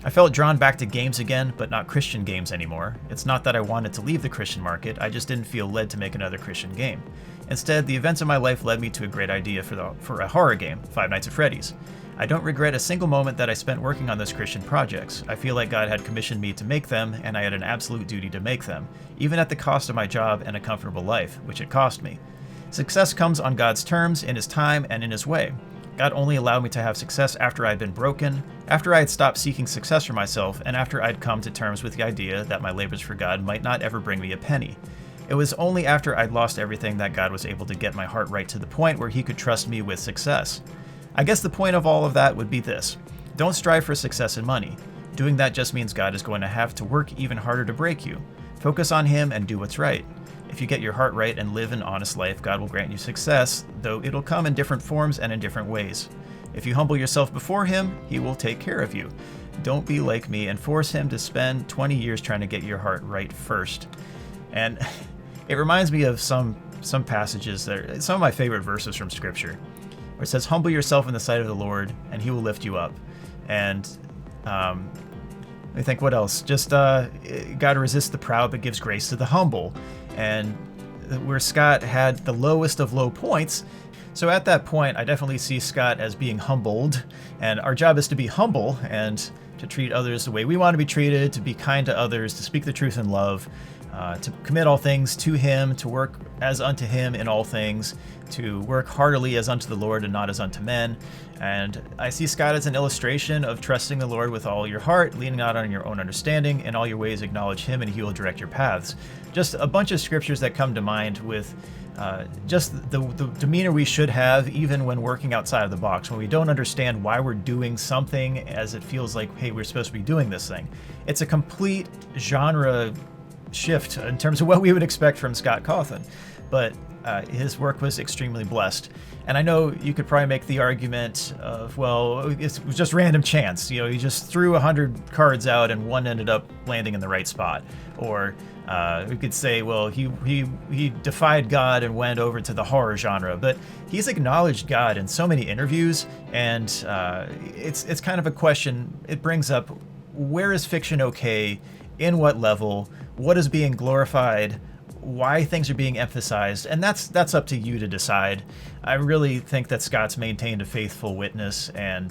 S1: "I felt drawn back to games again, but not Christian games anymore. It's not that I wanted to leave the Christian market, I just didn't feel led to make another Christian game. Instead, the events of my life led me to a great idea for a horror game, Five Nights at Freddy's. I don't regret a single moment that I spent working on those Christian projects. I feel like God had commissioned me to make them, and I had an absolute duty to make them, even at the cost of my job and a comfortable life, which it cost me. Success comes on God's terms, in His time, and in His way. God only allowed me to have success after I'd been broken, after I had stopped seeking success for myself, and after I'd come to terms with the idea that my labors for God might not ever bring me a penny. It was only after I'd lost everything that God was able to get my heart right to the point where He could trust me with success. I guess the point of all of that would be this: don't strive for success and money. Doing that just means God is going to have to work even harder to break you. Focus on Him and do what's right. If you get your heart right and live an honest life, God will grant you success, though it'll come in different forms and in different ways. If you humble yourself before Him, He will take care of you. Don't be like me and force Him to spend 20 years trying to get your heart right first." And it reminds me of some passages that are some of my favorite verses from Scripture, where it says, "Humble yourself in the sight of the Lord, and He will lift you up." And I think, what else? Just God resists the proud, but gives grace to the humble. And where Scott had the lowest of low points. So at that point, I definitely see Scott as being humbled, and our job is to be humble and to treat others the way we want to be treated, to be kind to others, to speak the truth in love, to commit all things to Him, to work as unto Him in all things, to work heartily as unto the Lord and not as unto men. And I see Scott as an illustration of trusting the Lord with all your heart, leaning not on your own understanding, in all your ways acknowledge Him and He will direct your paths. Just a bunch of scriptures that come to mind with just the demeanor we should have even when working outside of the box, when we don't understand why we're doing something as it feels like, hey, we're supposed to be doing this thing. It's a complete genre shift in terms of what we would expect from Scott Cawthon. But his work was extremely blessed. And I know you could probably make the argument of, well, it was just random chance. He just threw 100 cards out and one ended up landing in the right spot. Or we could say, well, he defied God and went over to the horror genre. But he's acknowledged God in so many interviews, and it's kind of a question. It brings up, where is fiction okay? In what level? What is being glorified? Why things are being emphasized, and that's up to you to decide. I really think that Scott's maintained a faithful witness, and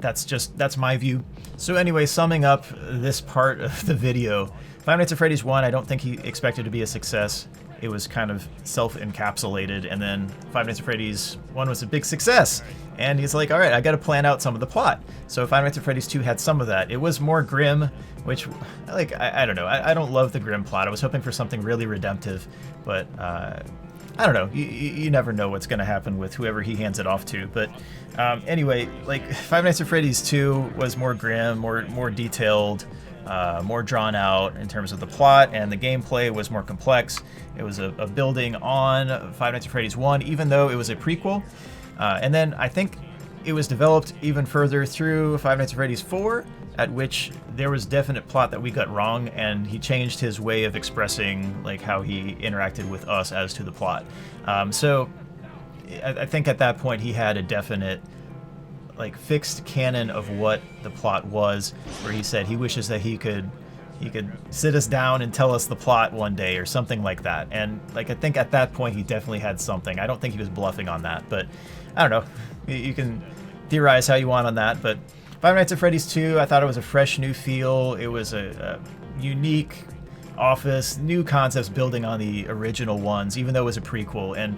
S1: that's my view. So anyway, summing up this part of the video, Five Nights at Freddy's 1, I don't think he expected to be a success. it was kind of self-encapsulated, and then Five Nights at Freddy's 1 was a big success, and he's like, all right, I got to plan out some of the plot. So Five Nights at Freddy's 2 had some of that. It was more grim, which, like, I don't know. I don't love the grim plot. I was hoping for something really redemptive, but I don't know. You never know what's going to happen with whoever he hands it off to. But anyway, like, Five Nights at Freddy's 2 was more grim, more detailed, more drawn out in terms of the plot, and the gameplay was more complex. It was a building on Five Nights at Freddy's 1, even though it was a prequel. And then I think it was developed even further through Five Nights at Freddy's 4, at which there was definite plot that we got wrong, and he changed his way of expressing like how he interacted with us as to the plot. So I think at that point he had a definite like fixed canon of what the plot was, where he said he wishes that he could sit us down and tell us the plot one day or something like that. And like I think at that point he definitely had something. I don't think he was bluffing on that, but I don't know. You can theorize how you want on that, but Five Nights at Freddy's 2, I thought it was a fresh new feel. It was a unique office, new concepts building on the original ones, even though it was a prequel. And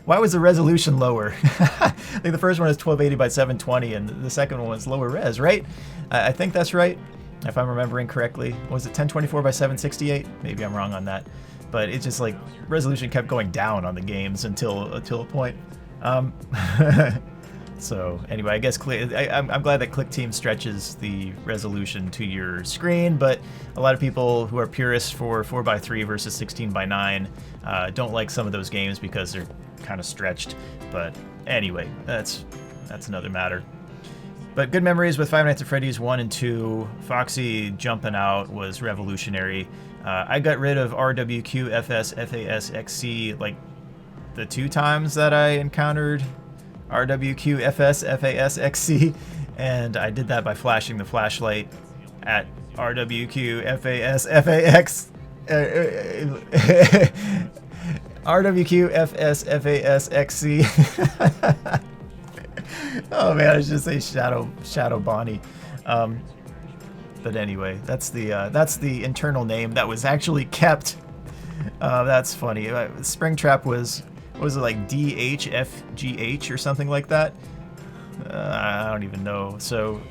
S1: why was the resolution lower? I think the first one is 1280 by 720, and the second one was lower res, right? I think that's right, if I'm remembering correctly. Was it 1024 by 768? Maybe I'm wrong on that. But it's just like resolution kept going down on the games until a point. So anyway, I guess I'm glad that Click Team stretches the resolution to your screen, but a lot of people who are purists for 4:3 versus 16:9 don't like some of those games because they're kind of stretched. But anyway, that's another matter. But good memories with Five Nights at Freddy's 1 and 2. Foxy jumping out was revolutionary. I got rid of RWQ, FS, FAS, XC like the 2 times that I encountered RWQ, FS, FAS, XC, and I did that by flashing the flashlight at RWQ, FAS, FAX, RWQ, FS, FAS, XC. Oh man, I should say Shadow Bonnie. But anyway, that's the internal name that was actually kept. That's funny. Springtrap was it like DHFGH or something like that? I don't even know. So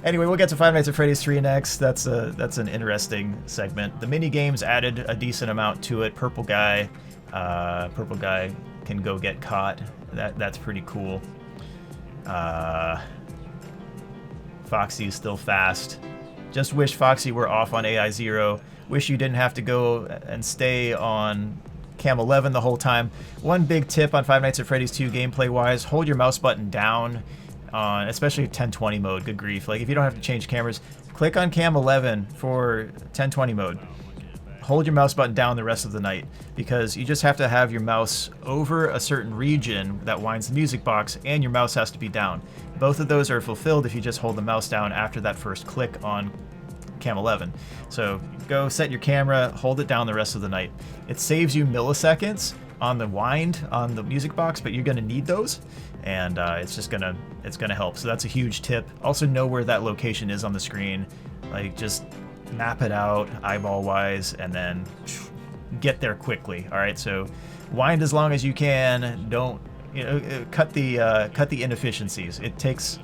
S1: anyway, we'll get to Five Nights at Freddy's 3 next. That's an interesting segment. The mini games added a decent amount to it. Purple guy can go get caught. That's pretty cool. Foxy is still fast. Just wish Foxy were off on AI 0. Wish you didn't have to go and stay on Cam 11 the whole time. One big tip on Five Nights at Freddy's 2 gameplay wise, hold your mouse button down on especially 1020 mode. Good grief. Like if you don't have to change cameras, click on Cam 11 for 1020 mode. Hold your mouse button down the rest of the night, because you just have to have your mouse over a certain region that winds the music box, and your mouse has to be down. Both of those are fulfilled if you just hold the mouse down after that first click on Cam 11. So go set your camera, hold it down the rest of the night. It saves you milliseconds on the wind on the music box, but you're going to need those, and it's gonna help. So that's a huge tip. Also know where that location is on the screen. Like just map it out eyeball wise, and then get there quickly. All right, so wind as long as you can. Don't cut the inefficiencies. It takes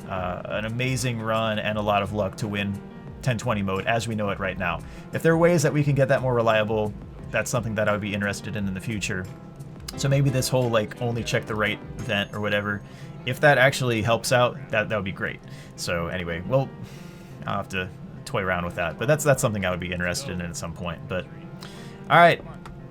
S1: an amazing run and a lot of luck to win 1020 mode as we know it right now. If there are ways that we can get that more reliable, that's something that I would be interested in the future. So maybe this whole like only check the right vent or whatever, if that actually helps out, that would be great. So anyway, well, I'll have to toy around with that, but that's something I would be interested in at some point. But all right,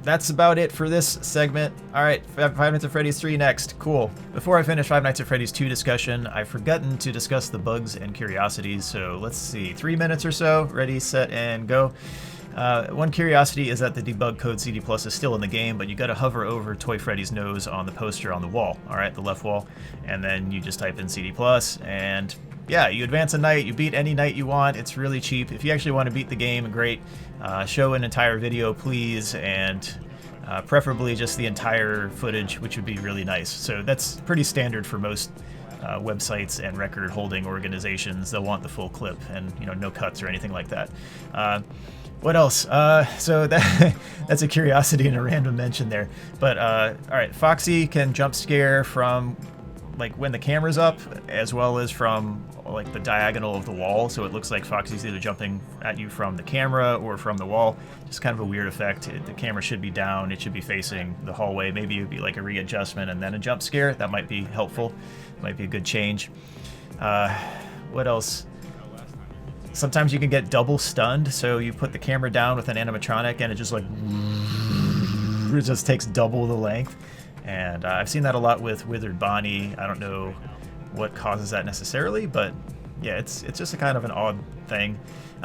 S1: that's about it for this segment. All right, Five Nights at Freddy's 3 next. Cool. Before I finish Five Nights at Freddy's 2 discussion, I've forgotten to discuss the bugs and curiosities, so let's see. 3 minutes or so. Ready, set, and go. One curiosity is that the debug code CD Plus is still in the game, but you gotta hover over Toy Freddy's nose on the poster on the wall, all right, the left wall, and then you just type in CD Plus, and yeah, you advance a night, you beat any night you want. It's really cheap. If you actually want to beat the game, great. Show an entire video, please, and preferably just the entire footage, which would be really nice. So that's pretty standard for most websites and record-holding organizations. They'll want the full clip and no cuts or anything like that. What else? So that's a curiosity and a random mention there. But all right, Foxy can jump scare from like when the camera's up, as well as from like the diagonal of the wall. So it looks like Foxy's either jumping at you from the camera or from the wall. Just kind of a weird effect. The camera should be down. It should be facing the hallway. Maybe it'd be like a readjustment and then a jump scare. That might be helpful. Might be a good change. What else? Sometimes you can get double stunned, so you put the camera down with an animatronic and it just like it just takes double the length. And I've seen that a lot with Withered Bonnie. I don't know what causes that necessarily, but yeah, it's just a kind of an odd thing.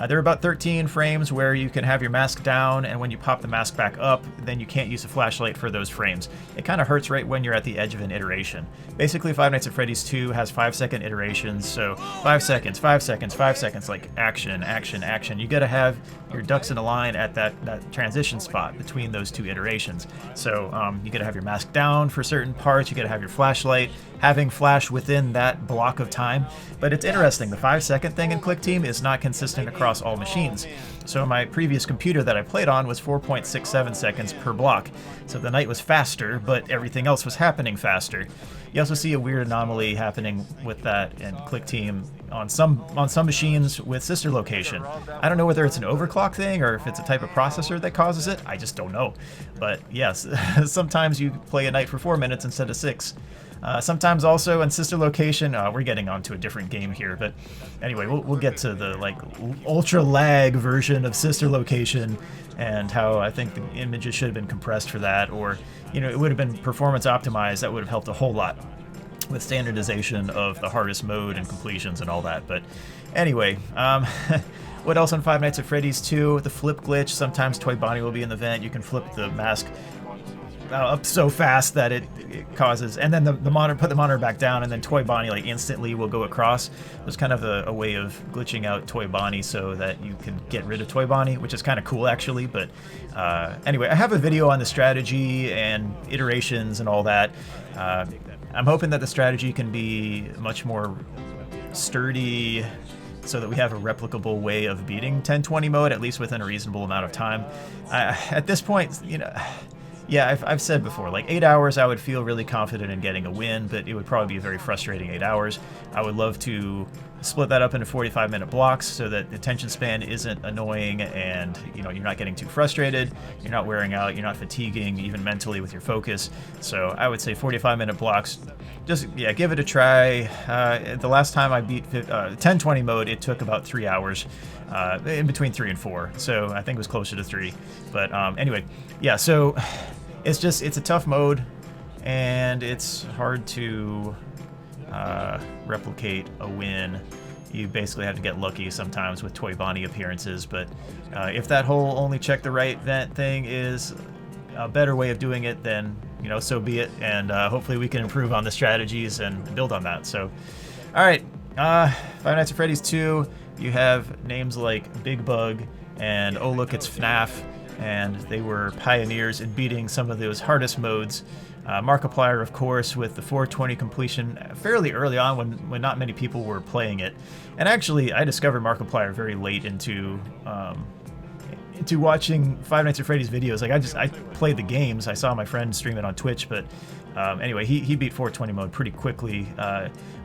S1: There are about 13 frames where you can have your mask down, and when you pop the mask back up, then you can't use a flashlight for those frames. It kind of hurts right when you're at the edge of an iteration. Basically, Five Nights at Freddy's 2 has 5-second iterations, so 5 seconds, 5 seconds, 5 seconds, like action, action, action. You gotta have your ducks in a line at that transition spot between those two iterations. So you gotta have your mask down for certain parts, you gotta have your flashlight, having flash within that block of time. But it's interesting, the 5-second thing in Click Team is not consistent across all machines. So my previous computer that I played on was 4.67 seconds per block. So the night was faster, but everything else was happening faster. You also see a weird anomaly happening with that in Click Team on some machines with sister location. I don't know whether it's an overclock thing or if it's a type of processor that causes it. I just don't know. But yes, sometimes you play a night for 4 minutes instead of 6. Sometimes also in sister location, we're getting onto a different game here, but anyway, we'll get to the like ultra lag version of sister location and how I think the images should have been compressed for that, or it would have been performance optimized. That would have helped a whole lot with standardization of the hardest mode and completions and all that. But anyway, what else on Five Nights at Freddy's 2? The flip glitch. Sometimes Toy Bonnie will be in the vent. You can flip the mask up so fast that it causes, and then the monitor, put the monitor back down, and then Toy Bonnie like instantly will go across. There's kind of a way of glitching out Toy Bonnie so that you can get rid of Toy Bonnie, which is kind of cool actually. But anyway, I have a video on the strategy and iterations and all that. I'm hoping that the strategy can be much more sturdy so that we have a replicable way of beating 1020 mode, at least within a reasonable amount of time. At this point, yeah, I've said before, like 8 hours I would feel really confident in getting a win, but it would probably be a very frustrating 8 hours. I would love to split that up into 45-minute blocks so that the attention span isn't annoying and you're not getting too frustrated, you're not wearing out, you're not fatiguing even mentally with your focus. So I would say 45-minute blocks. Just, yeah, give it a try. The last time I beat 1020 mode, it took about 3 hours, in between 3 and 4. So I think it was closer to 3. But anyway, yeah, so it's a tough mode, and it's hard to replicate a win. You basically have to get lucky sometimes with Toy Bonnie appearances, but if that whole only check the right vent thing is a better way of doing it, then so be it, and hopefully we can improve on the strategies and build on that. So alright, Five Nights at Freddy's 2, you have names like Big Bug and Oh Look It's FNaF, and they were pioneers in beating some of those hardest modes. Markiplier, of course, with the 420 completion fairly early on when not many people were playing it. And actually, I discovered Markiplier very late into watching Five Nights at Freddy's videos. Like I played the games. I saw my friend stream it on Twitch, but anyway, he beat 420 mode pretty quickly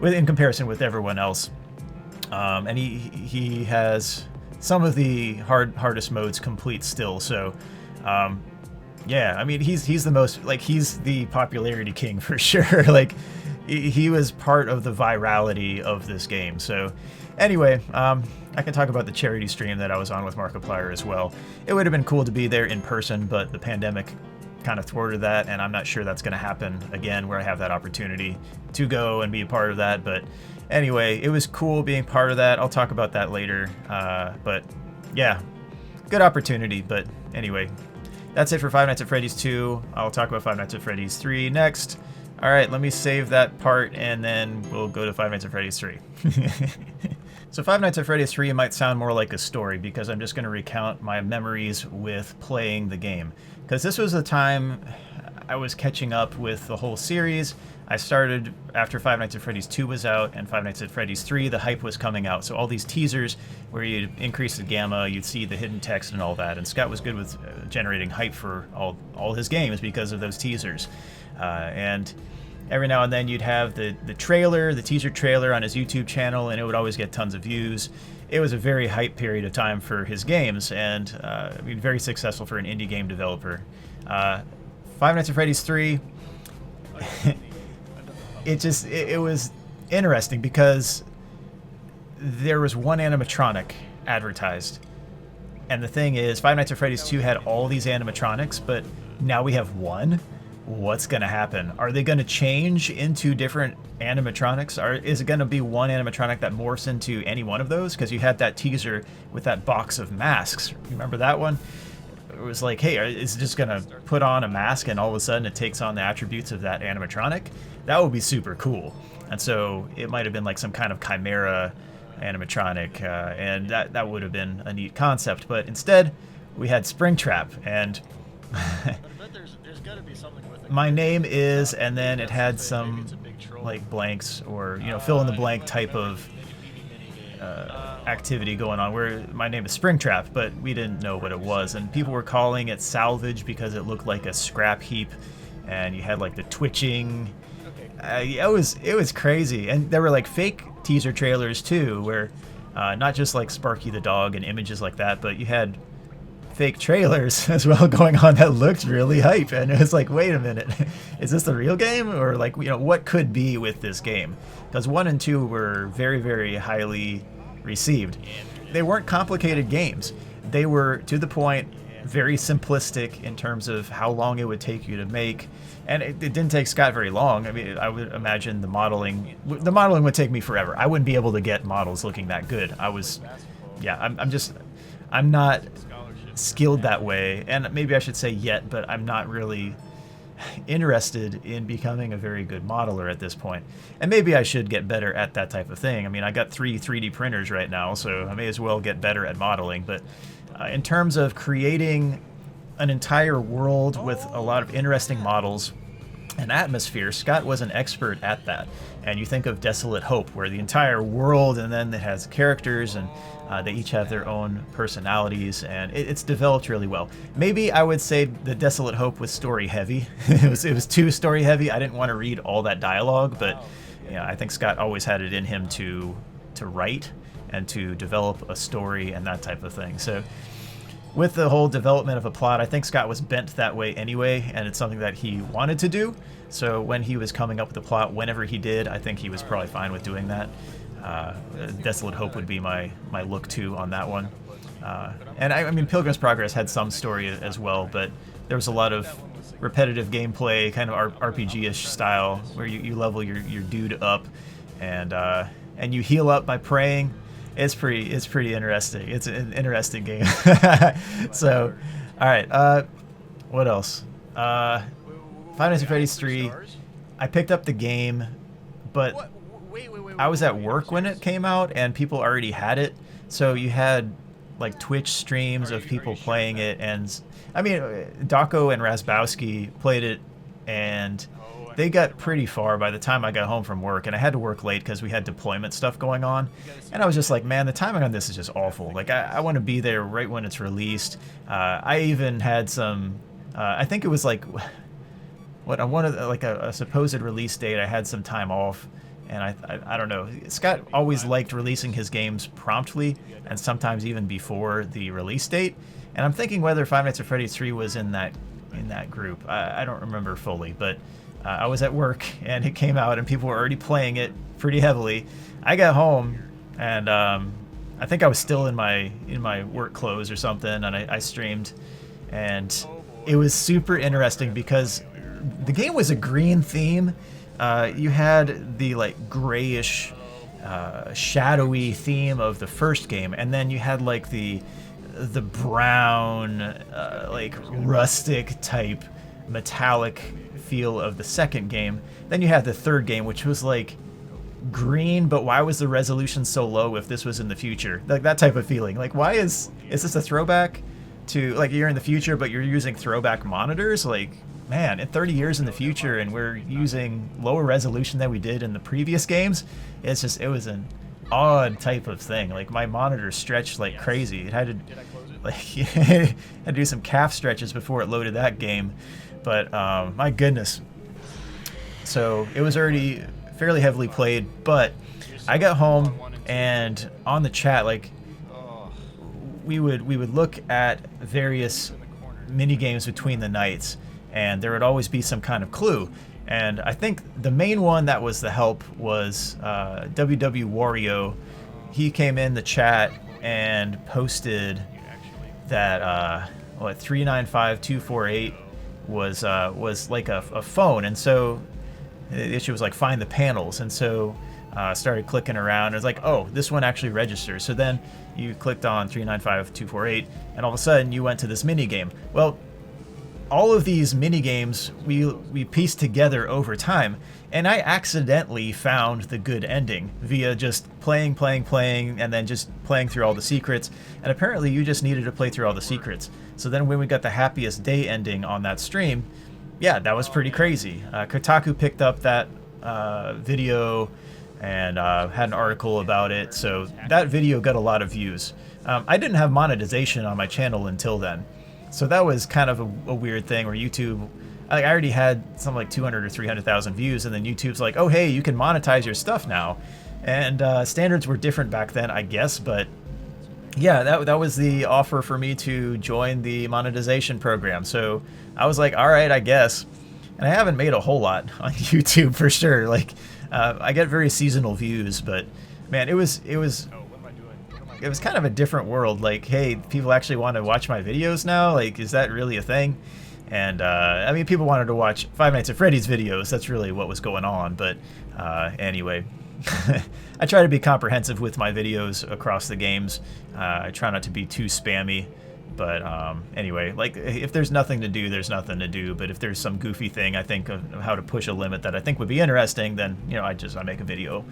S1: in comparison with everyone else. And he has some of the hardest modes complete still. So yeah, I mean he's the most, like, he's the popularity king for sure. Like he was part of the virality of this game. So anyway, I can talk about the charity stream that I was on with Markiplier as well. It would have been cool to be there in person, but the pandemic kind of thwarted that, and I'm not sure that's going to happen again where I have that opportunity to go and be a part of that. But anyway, it was cool being part of that. I'll talk about that later. But yeah, good opportunity. But anyway, that's it for Five Nights at Freddy's 2. I'll talk about Five Nights at Freddy's 3 next. Alright, let me save that part and then we'll go to Five Nights at Freddy's 3. So Five Nights at Freddy's 3 might sound more like a story because I'm just going to recount my memories with playing the game. Because this was a time, I was catching up with the whole series. I started after Five Nights at Freddy's 2 was out and Five Nights at Freddy's 3, the hype was coming out. So all these teasers where you'd increase the gamma, you'd see the hidden text and all that. And Scott was good with generating hype for all his games because of those teasers. And every now and then you'd have the trailer, the teaser trailer on his YouTube channel, and it would always get tons of views. It was a very hype period of time for his games, and very successful for an indie game developer. Five Nights at Freddy's 3, it was interesting because there was one animatronic advertised. And the thing is, Five Nights at Freddy's 2 had all these animatronics, but now we have one. What's going to happen? Are they going to change into different animatronics? Is it going to be one animatronic that morphs into any one of those? Because you had that teaser with that box of masks. Remember that one? It was like, hey, is it just going to put on a mask and all of a sudden it takes on the attributes of that animatronic? That would be super cool. And so it might have been like some kind of chimera animatronic, and that would have been a neat concept. But instead, we had Springtrap, and
S2: there's got to be something with it.
S1: My name is, and then it had some like blanks or fill in the blank type of activity going on where my name is Springtrap, but we didn't know what it was, and people were calling it salvage because it looked like a scrap heap, and you had like the twitching. It was crazy, and there were like fake teaser trailers too, where not just like Sparky the dog and images like that, but you had fake trailers as well going on that looked really hype, and it was like, wait a minute, is this the real game, or like what could be with this game? Because 1 and 2 were very, very highly received. They weren't complicated games. They were to the point, very simplistic in terms of how long it would take you to make, and it didn't take Scott very long. I mean, I would imagine the modeling would take me forever. I wouldn't be able to get models looking that good. I'm not skilled that way, and maybe I should say yet, but I'm not really interested in becoming a very good modeler at this point. And maybe I should get better at that type of thing. I mean, I got 3 3D printers right now, so I may as well get better at modeling. But in terms of creating an entire world with a lot of interesting models and atmosphere, Scott was an expert at that. And you think of Desolate Hope, where the entire world, and then it has characters, and they each have their own personalities, and it's developed really well. Maybe I would say the Desolate Hope was story heavy. it was too story heavy. I didn't want to read all that dialogue, but I think Scott always had it in him to write and to develop a story and that type of thing. So with the whole development of a plot, I think Scott was bent that way anyway, and it's something that he wanted to do. So when he was coming up with the plot, whenever he did, I think he was probably fine with doing that. Desolate Hope would be my look to on that one. And I mean, Pilgrim's Progress had some story as well, but there was a lot of repetitive gameplay, kind of RPG-ish style, where you level your dude up, and you heal up by praying. It's pretty interesting. It's an interesting game. So, all right. What else? Five Nights at Freddy's 3. I picked up the game, but I was at work when it came out, and people already had it. So you had like Twitch streams of people playing it, and I mean, Daco and Razbowski played it, and they got pretty far by the time I got home from work, and I had to work late because we had deployment stuff going on, and I was just like, man, the timing on this is just awful. Like, I want to be there right when it's released. I even had some, I think it was like, what, on one of the, like a supposed release date, I had some time off, and I don't know. Scott always liked releasing his games promptly, and sometimes even before the release date, and I'm thinking whether Five Nights at Freddy's 3 was in that group. I don't remember fully, but I was at work and it came out and people were already playing it pretty heavily. I got home and I think I was still in my work clothes or something, and I streamed, and it was super interesting because the game was a green theme. You had the like grayish, shadowy theme of the first game, and then you had like the brown, like rustic type metallic feel of the second game. Then you had the third game, which was like green, but why was the resolution so low if this was in the future? Like that type of feeling. Like, why is this a throwback to, like, you're in the future but you're using throwback monitors? Like, man, in 30 years in the future, and we're using lower resolution than we did in the previous games. It's just, it was an odd type of thing. Like, my monitor stretched like crazy. It had to, like, had to do some calf stretches before it loaded that game. But my goodness. So it was already fairly heavily played, but I got home and on the chat, like, we would look at various mini games between the nights, and there would always be some kind of clue. And I think the main one that was the help was WW Wario. He came in the chat and posted that 395248 was like a phone, and so the issue was like find the panels, and so started clicking around. It was like, oh, this one actually registers. So then you clicked on 395248, and all of a sudden you went to this mini game. Well, all of these mini games we pieced together over time, and I accidentally found the good ending via just playing, and then just playing through all the secrets. And apparently you just needed to play through all the secrets. So then when we got the happiest day ending on that stream, yeah, that was pretty crazy. Kotaku picked up that video and had an article about it, so that video got a lot of views. I didn't have monetization on my channel until then, so that was kind of a weird thing where YouTube, I already had something like 200 or 300,000 views, and then YouTube's like, oh hey, you can monetize your stuff now. And standards were different back then, I guess, but yeah, that was the offer for me to join the monetization program. So I was like, all right, I guess. And I haven't made a whole lot on YouTube for sure. Like, I get very seasonal views, but man, it was kind of a different world. Like, hey, people actually want to watch my videos now. Like, is that really a thing? And I mean, people wanted to watch Five Nights at Freddy's videos. That's really what was going on. But anyway, I try to be comprehensive with my videos across the games. I try not to be too spammy. But anyway, like, if there's nothing to do, there's nothing to do. But if there's some goofy thing I think of how to push a limit that I think would be interesting, then, you know, I make a video.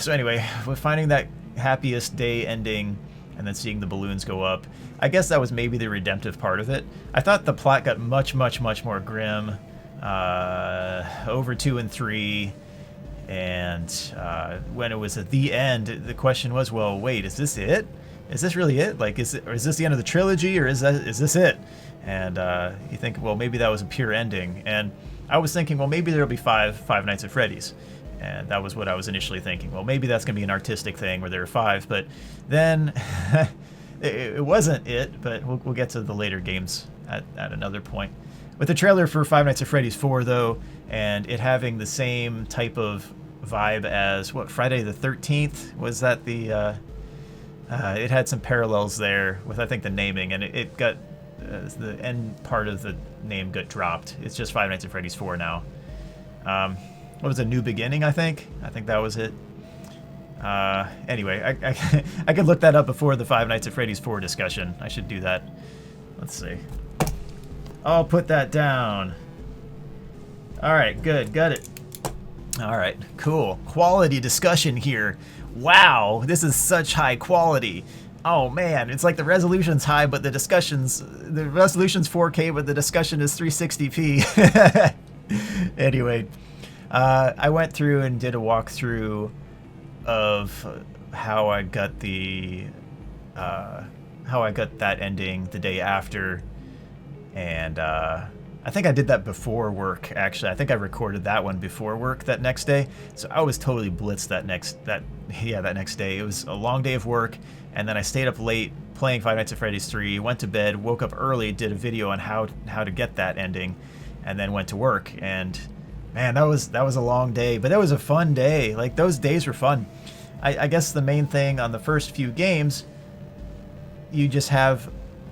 S1: So anyway, with finding that happiest day ending and then seeing the balloons go up, I guess that was maybe the redemptive part of it. I thought the plot got much more grim over 2 and 3. And when it was at the end, the question was, well, wait, is this it? Is this really it? Like, is this the end of the trilogy, or is this it? And you think, well, maybe that was a pure ending. And I was thinking, well, maybe there'll be five Nights at Freddy's. And that was what I was initially thinking. Well, maybe that's going to be an artistic thing where there are 5. But then it wasn't it, but we'll get to the later games at another point. With the trailer for Five Nights at Freddy's 4, though, and it having the same type of vibe as, what, Friday the 13th? Was that the... it had some parallels there with, I think, the naming, and it got the end part of the name got dropped. It's just Five Nights at Freddy's 4 now. What was it, New Beginning, I think? I think that was it. Anyway, I could look that up before the Five Nights at Freddy's 4 discussion. I should do that. Let's see. I'll put that down. Alright, good, got it. Alright, cool. Quality discussion here. Wow, this is such high quality. Oh man, it's like the resolution's high, but the resolution's 4K, but the discussion is 360p. Anyway, I went through and did a walkthrough of how I got that ending the day after, and I think I did that before work, actually. I think I recorded that one before work that next day. So I was totally blitzed that next day. It was a long day of work, and then I stayed up late playing Five Nights at Freddy's 3, went to bed, woke up early, did a video on how to get that ending, and then went to work. And man, that was a long day, but that was a fun day. Like, those days were fun. I guess the main thing on the first few games, you just have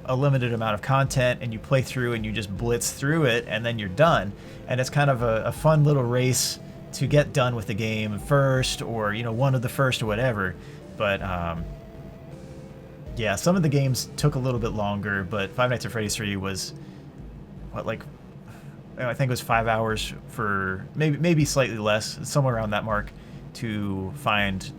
S1: a limited amount of content, and you play through and you just blitz through it, and then you're done. And it's kind of a fun little race to get done with the game first, or, you know, one of the first or whatever. But yeah, some of the games took a little bit longer, but Five Nights at Freddy's 3 was, what, like, I think it was 5 hours for maybe slightly less, somewhere around that mark, to find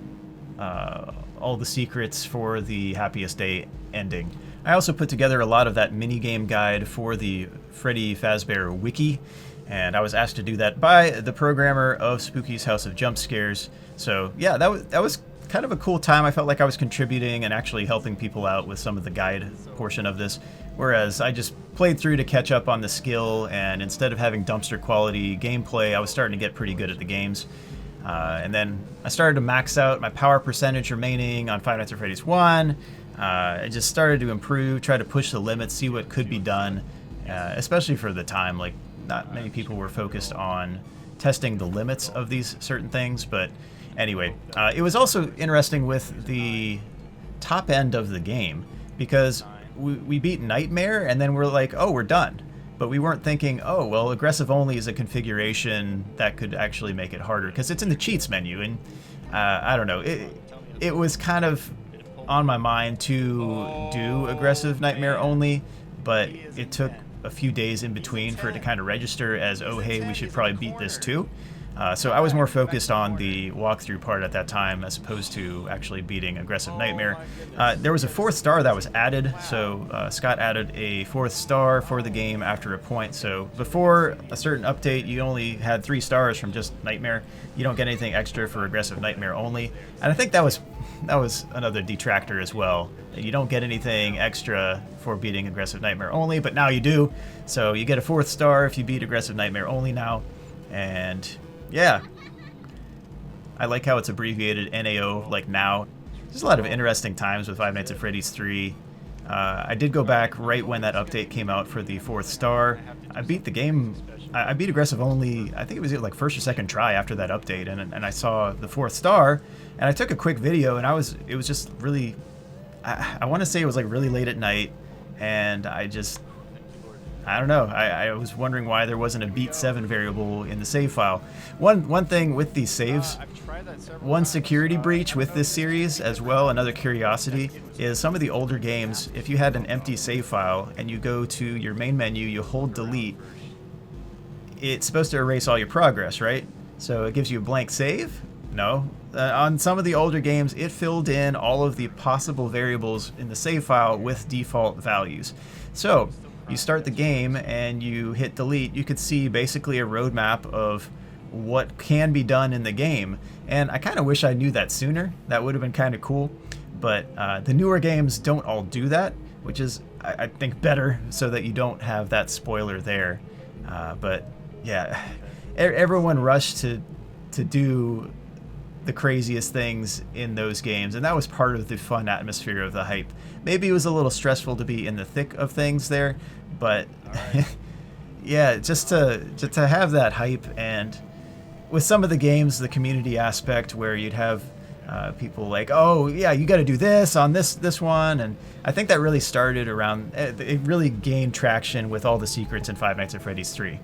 S1: all the secrets for the happiest day ending. I also put together a lot of that minigame guide for the Freddy Fazbear Wiki, and I was asked to do that by the programmer of Spooky's House of Jumpscares. So yeah, that was kind of a cool time. I felt like I was contributing and actually helping people out with some of the guide portion of this, whereas I just played through to catch up on the skill, and instead of having dumpster quality gameplay, I was starting to get pretty good at the games. And then I started to max out my power percentage remaining on Five Nights at Freddy's 1. I just started to improve, try to push the limits, see what could be done, especially for the time. Like, not many people were focused on testing the limits of these certain things, but anyway, it was also interesting with the top end of the game, because we beat Nightmare, and then we're like, oh, we're done. But we weren't thinking, oh, well, aggressive only is a configuration that could actually make it harder, because it's in the cheats menu, and I don't know, it was kind of on my mind to do aggressive Nightmare only, but it took a few days in between for it to kind of register as, oh, hey, we should probably beat this too. So I was more focused on the walkthrough part at that time as opposed to actually beating Aggressive Nightmare. There was a 4th star that was added, so Scott added a 4th star for the game after a point. So before a certain update, you only had 3 stars from just Nightmare. You don't get anything extra for Aggressive Nightmare only. And I think that was another detractor as well. You don't get anything extra for beating Aggressive Nightmare only, but now you do. So you get a 4th star if you beat Aggressive Nightmare only now. And yeah, I like how it's abbreviated NAO, like now. There's a lot of interesting times with Five Nights at Freddy's 3. I did go back right when that update came out for the 4th star. I beat the game, I beat Aggressive only, I think it was like first or second try after that update, and I saw the 4th star, and I took a quick video, and it was just really, I want to say it was like really late at night, and I don't know. I was wondering why there wasn't a beat 7 variable in the save file. One thing with these saves, one security breach with this series as well, another curiosity, is some of the older games, if you had an empty save file and you go to your main menu, you hold delete, it's supposed to erase all your progress, right? So it gives you a blank save? No. On some of the older games, it filled in all of the possible variables in the save file with default values. So you start the game and you hit delete, you could see basically a roadmap of what can be done in the game. And I kind of wish I knew that sooner. That would have been kind of cool. But the newer games don't all do that, which is, I think, better so that you don't have that spoiler there. But yeah, everyone rushed to do the craziest things in those games, and that was part of the fun atmosphere of the hype. Maybe it was a little stressful to be in the thick of things there, but yeah, just to have that hype, and with some of the games, the community aspect where you'd have people like, oh yeah, you got to do this on this one, and I think that really started around, it really gained traction with all the secrets in Five Nights at Freddy's 3.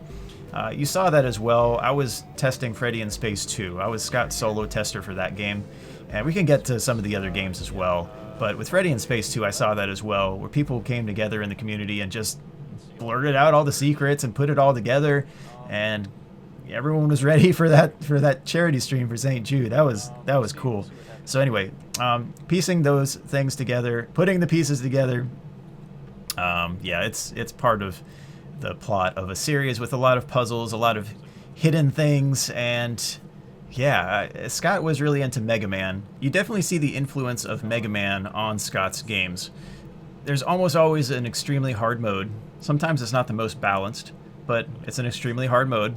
S1: You saw that as well. I was testing Freddy in Space 2. I was Scott's solo tester for that game, and we can get to some of the other games as well. But with Freddy in Space 2, I saw that as well, where people came together in the community and just blurted out all the secrets and put it all together, and everyone was ready for that charity stream for St. Jude. That was cool. So anyway, piecing those things together, putting the pieces together, yeah, it's part of the plot of a series with a lot of puzzles, a lot of hidden things, and yeah, Scott was really into Mega Man. You definitely see the influence of Mega Man on Scott's games. There's almost always an extremely hard mode. Sometimes it's not the most balanced, but it's an extremely hard mode.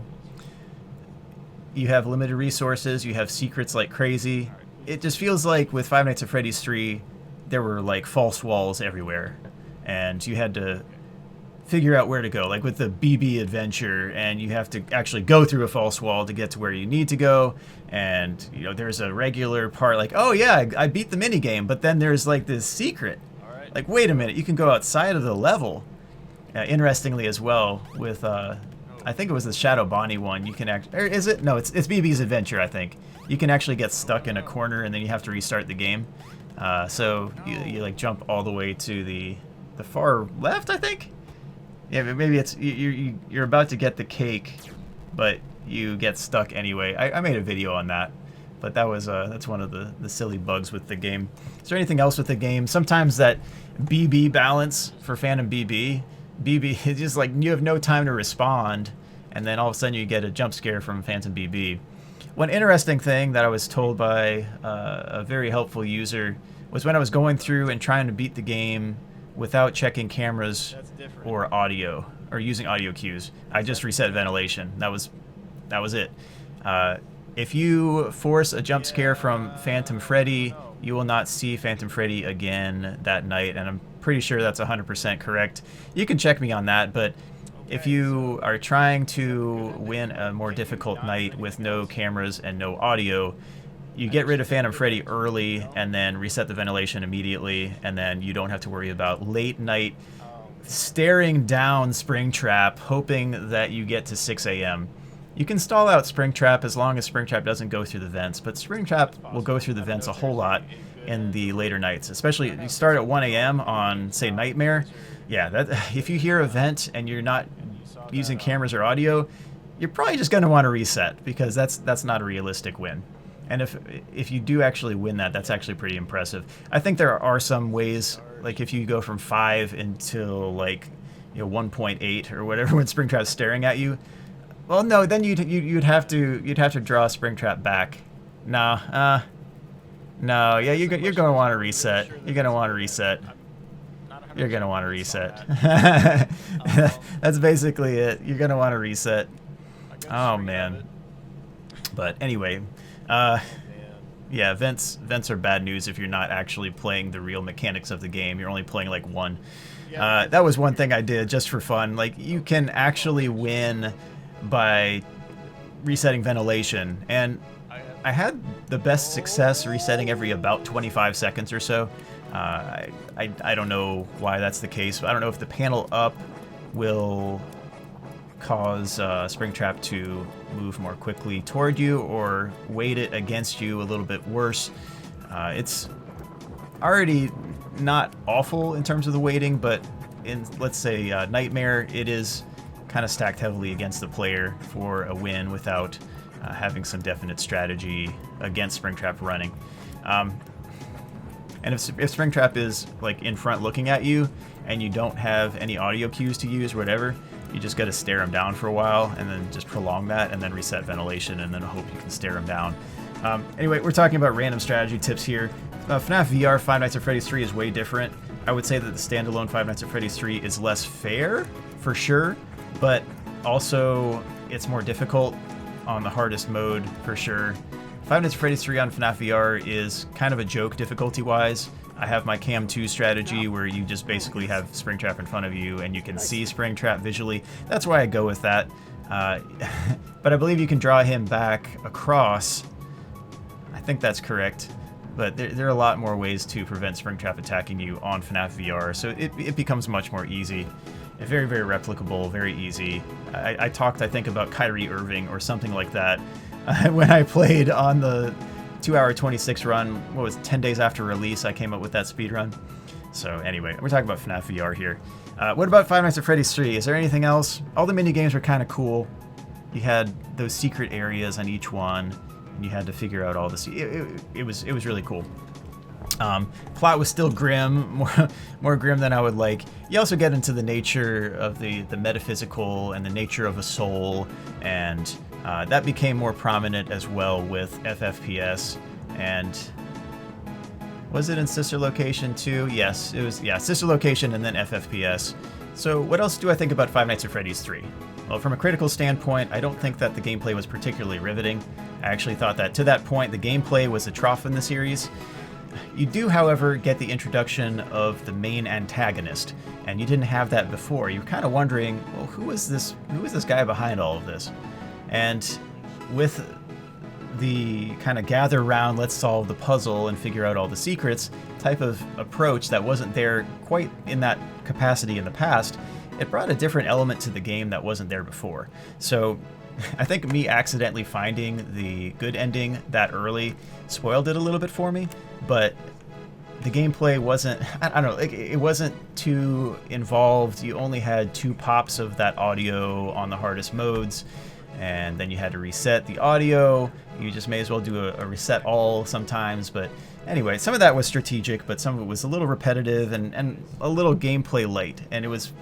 S1: You have limited resources, you have secrets like crazy. It just feels like with Five Nights at Freddy's 3, there were like false walls everywhere, and you had to figure out where to go, like with the BB adventure, and you have to actually go through a false wall to get to where you need to go. And you know, there's a regular part like, oh yeah, I beat the mini game, but then there's like this secret, like, wait a minute, you can go outside of the level. Interestingly as well, with I think it was the Shadow Bonnie one, you can or is it? No, it's BB's adventure, I think. You can actually get stuck in a corner and then you have to restart the game. So you like jump all the way to the far left, I think. Yeah, maybe it's you're about to get the cake, but you get stuck anyway. I made a video on that, But that's one of the silly bugs with the game. Is there anything else with the game? Sometimes that BB balance for Phantom BB is just like you have no time to respond, and then all of a sudden you get a jump scare from Phantom BB. One interesting thing that I was told by a very helpful user was when I was going through and trying to beat the game without checking cameras or audio, or using audio cues. I just reset ventilation. That was it. If you force a jump scare from Phantom Freddy, you will not see Phantom Freddy again that night, and I'm pretty sure that's 100% correct. You can check me on that, but if you are trying to win a more difficult night with no cameras and no audio, you get rid of Phantom Freddy early and then reset the ventilation immediately, and then you don't have to worry about late night staring down Springtrap, hoping that you get to 6 a.m. You can stall out Springtrap as long as Springtrap doesn't go through the vents, but Springtrap will go through the vents a whole lot in the later nights, especially if you start at 1 a.m. on, say, Nightmare. Yeah, if you hear a vent and you're not using cameras or audio, you're probably just going to want to reset, because that's not a realistic win. And if you do actually win that, that's actually pretty impressive. I think there are some ways, like if you go from 5 until like 1.8 or whatever when Springtrap's staring at you. Well, no, then you'd have to draw Springtrap back. No, yeah, you're going to want to reset. You're going to want to reset. You're going to want to reset. That's basically it. You're going to want to reset. Oh, man. But anyway, yeah, vents are bad news if you're not actually playing the real mechanics of the game. You're only playing like one. That was one thing I did just for fun. Like, you can actually win by resetting ventilation, and I had the best success resetting every about 25 seconds or so. I don't know why that's the case. I don't know if the panel up will cause Springtrap to move more quickly toward you or weight it against you a little bit worse. It's already not awful in terms of the weighting, but in, let's say, Nightmare, it is kind of stacked heavily against the player for a win without having some definite strategy against Springtrap running. And if Springtrap is like in front looking at you and you don't have any audio cues to use or whatever, you just got to stare him down for a while and then just prolong that and then reset ventilation and then hope you can stare him down. Anyway, we're talking about random strategy tips here. FNaF VR Five Nights at Freddy's 3 is way different. I would say that the standalone Five Nights at Freddy's 3 is less fair, for sure, but also it's more difficult on the hardest mode, for sure. Five Nights at Freddy's 3 on FNaF VR is kind of a joke difficulty-wise. I have my Cam 2 strategy where you just basically have Springtrap in front of you and you can see Springtrap visually. That's why I go with that. But I believe you can draw him back across. I think that's correct. But there are a lot more ways to prevent Springtrap attacking you on FNaF VR, so it becomes much more easy. Very, very replicable, very easy. I talked, I think, about Kyrie Irving or something like that when I played on the 2-hour 26 run. What was it, 10 days after release, I came up with that speed run. So anyway, we're talking about FNaF VR here. What about Five Nights at Freddy's 3? Is there anything else? All the mini games were kind of cool. You had those secret areas on each one, and you had to figure out all this. It was really cool. Plot was still grim, more grim than I would like. You also get into the nature of the metaphysical and the nature of a soul, and that became more prominent as well with FFPS. And was it in Sister Location too? Yes, it was. Yeah, Sister Location and then FFPS. So what else do I think about Five Nights at Freddy's 3? Well, from a critical standpoint, I don't think that the gameplay was particularly riveting. I actually thought that to that point, the gameplay was a trough in the series. You do, however, get the introduction of the main antagonist, and you didn't have that before. You're kind of wondering, well, who is this guy behind all of this? And with the kind of gather round, let's solve the puzzle and figure out all the secrets type of approach that wasn't there quite in that capacity in the past, it brought a different element to the game that wasn't there before. So I think me accidentally finding the good ending that early spoiled it a little bit for me, but the gameplay wasn't, I don't know, like, it wasn't too involved. You only had 2 pops of that audio on the hardest modes. and then you had to reset the audio. You just may as well do a reset all sometimes. But anyway, some of that was strategic, but some of it was a little repetitive and a little gameplay light. And it was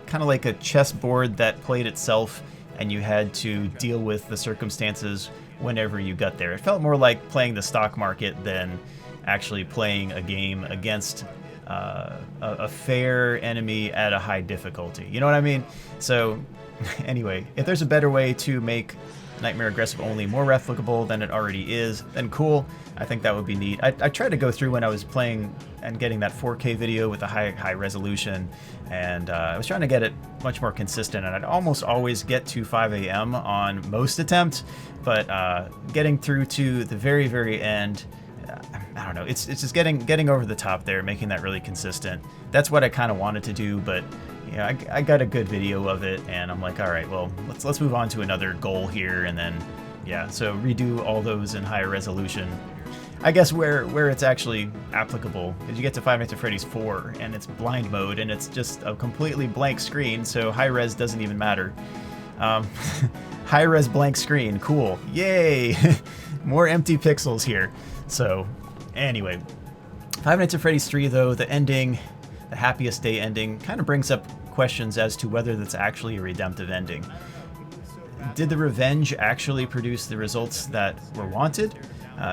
S1: kind of like a chessboard that played itself, and you had to deal with the circumstances whenever you got there. It felt more like playing the stock market than actually playing a game against a fair enemy at a high difficulty. You know what I mean? So anyway, if there's a better way to make Nightmare Aggressive Only more replicable than it already is, then cool. I think that would be neat. I tried to go through when I was playing and getting that 4K video with a high resolution, and I was trying to get it much more consistent, and I'd almost always get to 5 a.m. on most attempts, but getting through to the very end, I don't know, it's just getting over the top there, making that really consistent. That's what I kind of wanted to do, but yeah, I got a good video of it, and I'm like, all right, well, let's move on to another goal here, and then, yeah, so redo all those in higher resolution. I guess where it's actually applicable is you get to Five Nights at Freddy's 4, and it's blind mode, and it's just a completely blank screen, so high res doesn't even matter. High res blank screen, cool, yay! More empty pixels here. So, anyway, Five Nights at Freddy's 3, though, the ending, the happiest day ending, kind of brings up questions as to whether that's actually a redemptive ending. Did the revenge actually produce the results that were wanted?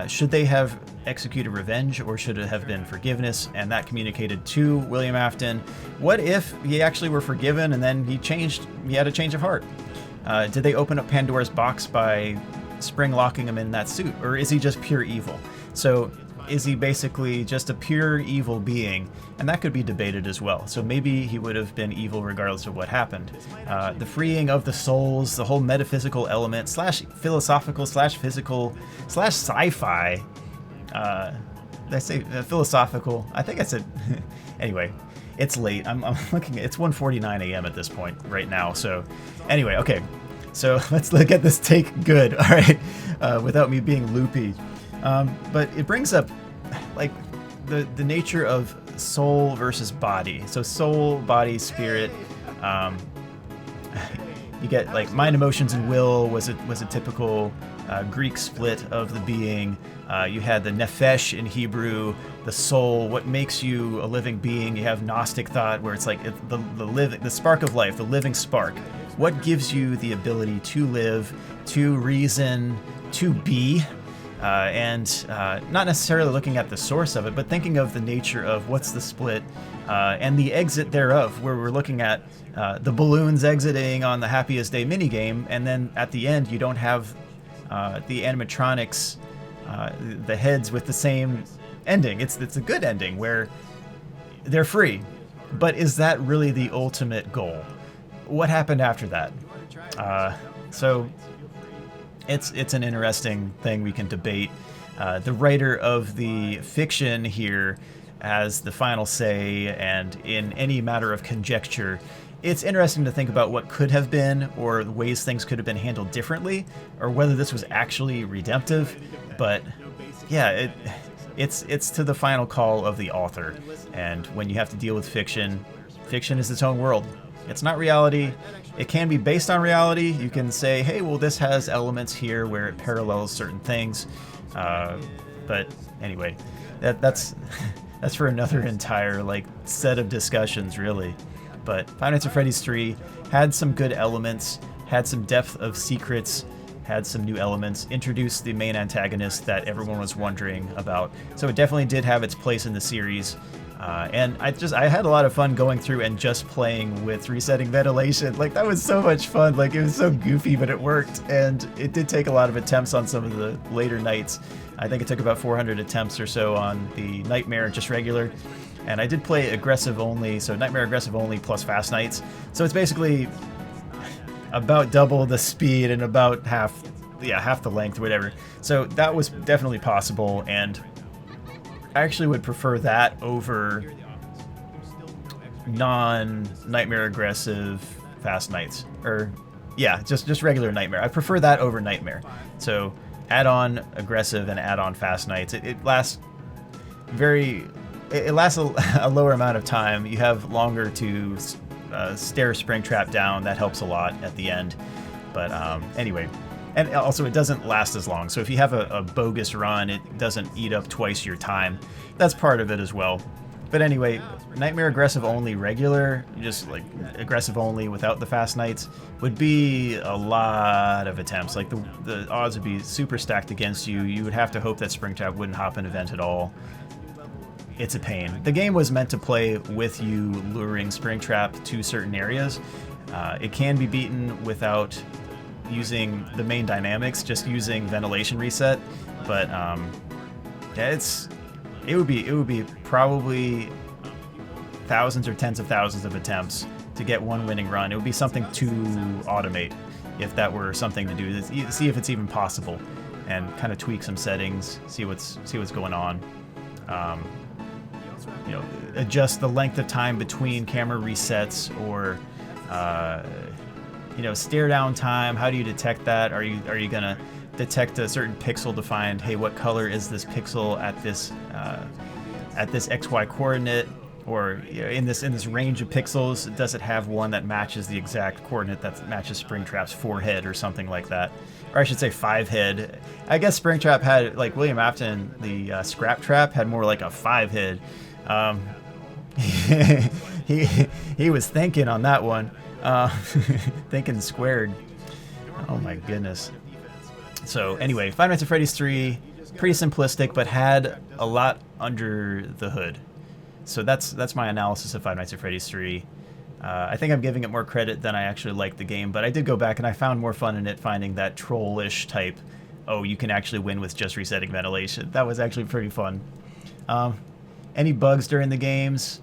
S1: Should they have executed revenge, or should it have been forgiveness? And that communicated to William Afton. What if he actually were forgiven and then he had a change of heart? Did they open up Pandora's box by spring locking him in that suit, or is he just pure evil? So is he basically just a pure evil being? And that could be debated as well. So maybe he would have been evil regardless of what happened. The freeing of the souls, the whole metaphysical element, slash philosophical, slash physical, slash sci-fi. Did I say philosophical? I think I said... Anyway, it's late. I'm looking at... It's 1:49 a.m. at this point right now. So anyway, okay. So let's look at this take good, all right? Without me being loopy. But it brings up like the nature of soul versus body. So soul, body, spirit. You get like mind, emotions, and will was a typical Greek split of the being. You had the nefesh in Hebrew, the soul, what makes you a living being. You have Gnostic thought, where it's like the spark of life, the living spark. What gives you the ability to live, to reason, to be? And not necessarily looking at the source of it, but thinking of the nature of what's the split and the exit thereof, where we're looking at the balloons exiting on the Happiest Day minigame, and then at the end you don't have the animatronics, the heads with the same ending. It's a good ending where they're free, but is that really the ultimate goal? What happened after that? So it's an interesting thing we can debate. The writer of the fiction here has the final say, and in any matter of conjecture, it's interesting to think about what could have been, or the ways things could have been handled differently, or whether this was actually redemptive. But yeah, it's to the final call of the author. And when you have to deal with fiction, fiction is its own world. It's not reality. It can be based on reality. You can say, hey, well, this has elements here where it parallels certain things. But anyway, that's for another entire set of discussions, really. But Five Nights at Freddy's 3 had some good elements, had some depth of secrets, had some new elements, introduced the main antagonist that everyone was wondering about. So it definitely did have its place in the series. And I had a lot of fun going through and just playing with resetting ventilation. That was so much fun. It was so goofy, but it worked. And it did take a lot of attempts on some of the later nights. I think it took about 400 attempts or so on the Nightmare, just regular. And I did play aggressive only, so Nightmare aggressive only plus fast nights. So it's basically about double the speed and about half the length, whatever. So that was definitely possible, and I actually would prefer that over non-Nightmare aggressive fast nights. Or, yeah, just regular Nightmare. I prefer that over Nightmare. So add on aggressive and add on fast nights. It lasts a lower amount of time. You have longer to stare Springtrap down. That helps a lot at the end. But anyway, and also it doesn't last as long. So if you have a bogus run, it doesn't eat up twice your time. That's part of it as well. But anyway, Nightmare Aggressive Only regular, just like Aggressive Only without the Fast Nights, would be a lot of attempts. Like the odds would be super stacked against you. You would have to hope that Springtrap wouldn't hop an event at all. It's a pain. The game was meant to play with you luring Springtrap to certain areas. It can be beaten without using the main dynamics, just using ventilation reset. But yeah, it would be probably thousands or tens of thousands of attempts to get one winning run. It would be something to automate if that were something to do. See if it's even possible, and kind of tweak some settings, see what's going on. You know, adjust the length of time between camera resets, or you know, stare down time. How do you detect that? Are you gonna detect a certain pixel to find, hey, what color is this pixel at this XY coordinate, or you know, in this range of pixels, does it have one that matches the exact coordinate that matches Springtrap's forehead or something like that? Or I should say 5-head. I guess Springtrap had, like William Afton, the Scrap Trap had more like a 5-head. He was thinking on that one, thinking squared. Oh my goodness. So anyway, Five Nights at Freddy's 3, pretty simplistic, but had a lot under the hood. So that's my analysis of Five Nights at Freddy's 3. I think I'm giving it more credit than I actually liked the game, but I did go back and I found more fun in it, finding that trollish type, oh, you can actually win with just resetting ventilation. That was actually pretty fun. Any bugs during the games?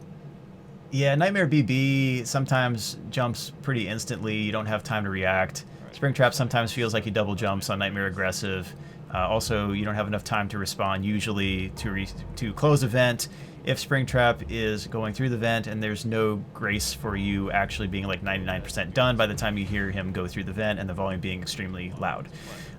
S1: Yeah, Nightmare BB sometimes jumps pretty instantly. You don't have time to react. Springtrap sometimes feels like he double jumps on Nightmare Aggressive. Also, you don't have enough time to respond usually to close a vent if Springtrap is going through the vent, and there's no grace for you actually being like 99% done by the time you hear him go through the vent, and the volume being extremely loud.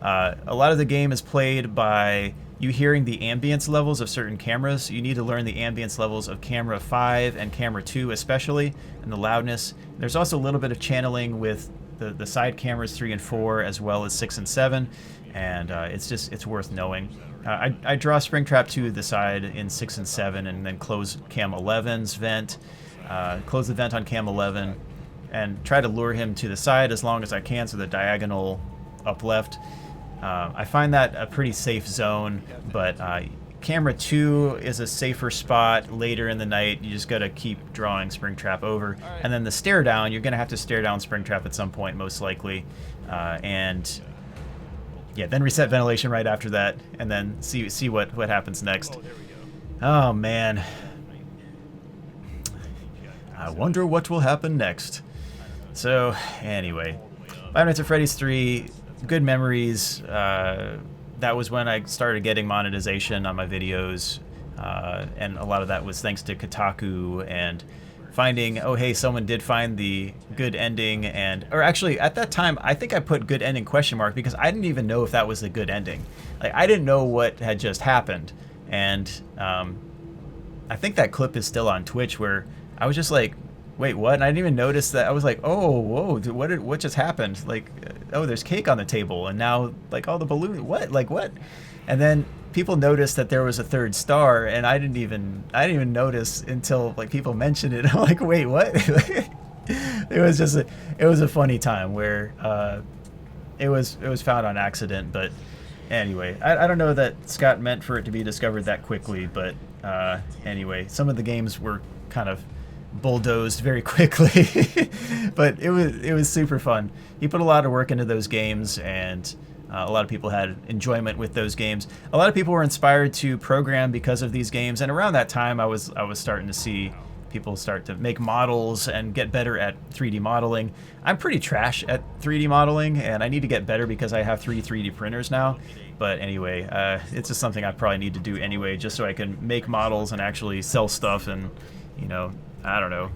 S1: A lot of the game is played by you hearing the ambience levels of certain cameras. You need to learn the ambience levels of camera 5 and camera 2 especially, and the loudness. There's also a little bit of channeling with the side cameras 3 and 4, as well as 6 and 7, and it's worth knowing. I draw Springtrap to the side in 6 and 7, and then close cam 11's vent, close the vent on cam 11, and try to lure him to the side as long as I can, so the diagonal up left. I find that a pretty safe zone, but camera 2 is a safer spot later in the night. You just gotta keep drawing Springtrap over. And then the stare down, you're gonna have to stare down Springtrap at some point, most likely. And yeah, then reset ventilation right after that, and then see what happens next. Oh man. I wonder what will happen next. So, anyway. Five Nights at Freddy's 3, good memories. That was when I started getting monetization on my videos, and a lot of that was thanks to Kotaku and finding, oh hey, someone did find the good ending, or actually at that time I think I put good ending question mark because I didn't even know if that was the good ending. Like, I didn't know what had just happened, and I think that clip is still on Twitch where I was just like, wait, what? And I didn't even notice that. I was like, oh, whoa, dude, what just happened? Like, oh, there's cake on the table, and now, like, all the balloons, what? Like, what? And then people noticed that there was a third star, and I didn't even notice until, like, people mentioned it. I'm like, wait, what? It was just it was a funny time where it was found on accident. But anyway, I don't know that Scott meant for it to be discovered that quickly, but anyway, some of the games were kind of bulldozed very quickly. But it was super fun. He put a lot of work into those games, and a lot of people had enjoyment with those games. A lot of people were inspired to program because of these games, and around that time I was starting to see people start to make models and get better at 3D modeling. I'm pretty trash at 3D modeling, and I need to get better because I have 3D printers now. But anyway, it's just something I probably need to do anyway, just so I can make models and actually sell stuff, and you know, I don't know,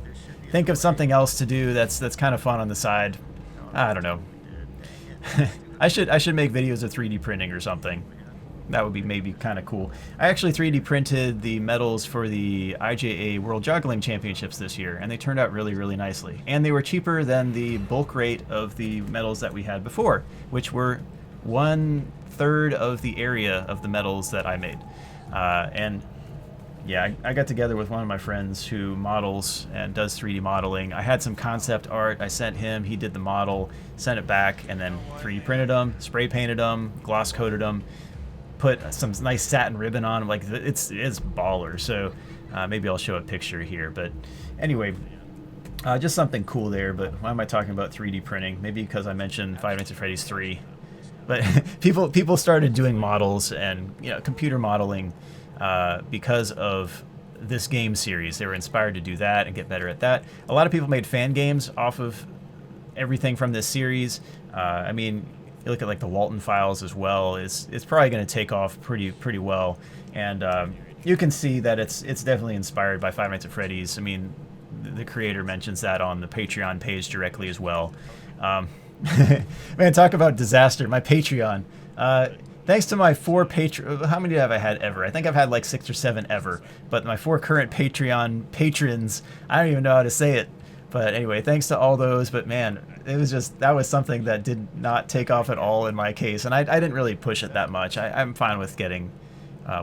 S1: think of something else to do that's kind of fun on the side. I don't know. I should make videos of 3D printing or something. That would be maybe kind of cool. I actually 3D printed the medals for the IJA World Juggling Championships this year, and they turned out really, really nicely. And they were cheaper than the bulk rate of the medals that we had before, which were 1/3 of the area of the medals that I made. And yeah, I got together with one of my friends who models and does 3D modeling. I had some concept art. I sent him. He did the model, sent it back, and then 3D printed them, spray painted them, gloss coated them, put some nice satin ribbon on them. Like, it's baller. So maybe I'll show a picture here. But anyway, just something cool there. But why am I talking about 3D printing? Maybe because I mentioned Five Nights at Freddy's 3. But people started doing models and computer modeling because of this game series. They were inspired to do that and get better at that. A lot of people made fan games off of everything from this series. I mean, you look at like the Walton files as well. It's probably going to take off pretty well, and you can see that it's definitely inspired by Five Nights at Freddy's. I mean, the creator mentions that on the Patreon page directly as well. Man, talk about disaster. My Patreon. Thanks to my 4 how many have I had ever? I think I've had like 6 or 7 ever. But my 4 current Patreon patrons, I don't even know how to say it. But anyway, thanks to all those. But man, that was something that did not take off at all in my case. And I didn't really push it that much. I'm fine with getting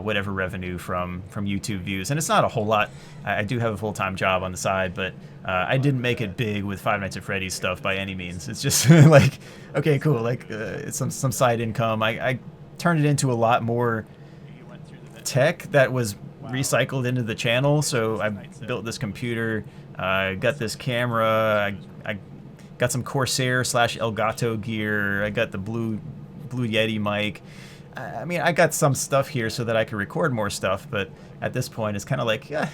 S1: whatever revenue from YouTube views. And it's not a whole lot. I do have a full-time job on the side, but I didn't make it big with Five Nights at Freddy's stuff by any means. It's just like, okay, cool. Like it's some side income. I turned it into a lot more tech that was recycled into the channel. So I built this computer, got this camera, I got some Corsair / Elgato gear, I got the Blue Yeti mic. I mean, I got some stuff here so that I can record more stuff, but at this point it's kind of like, yeah,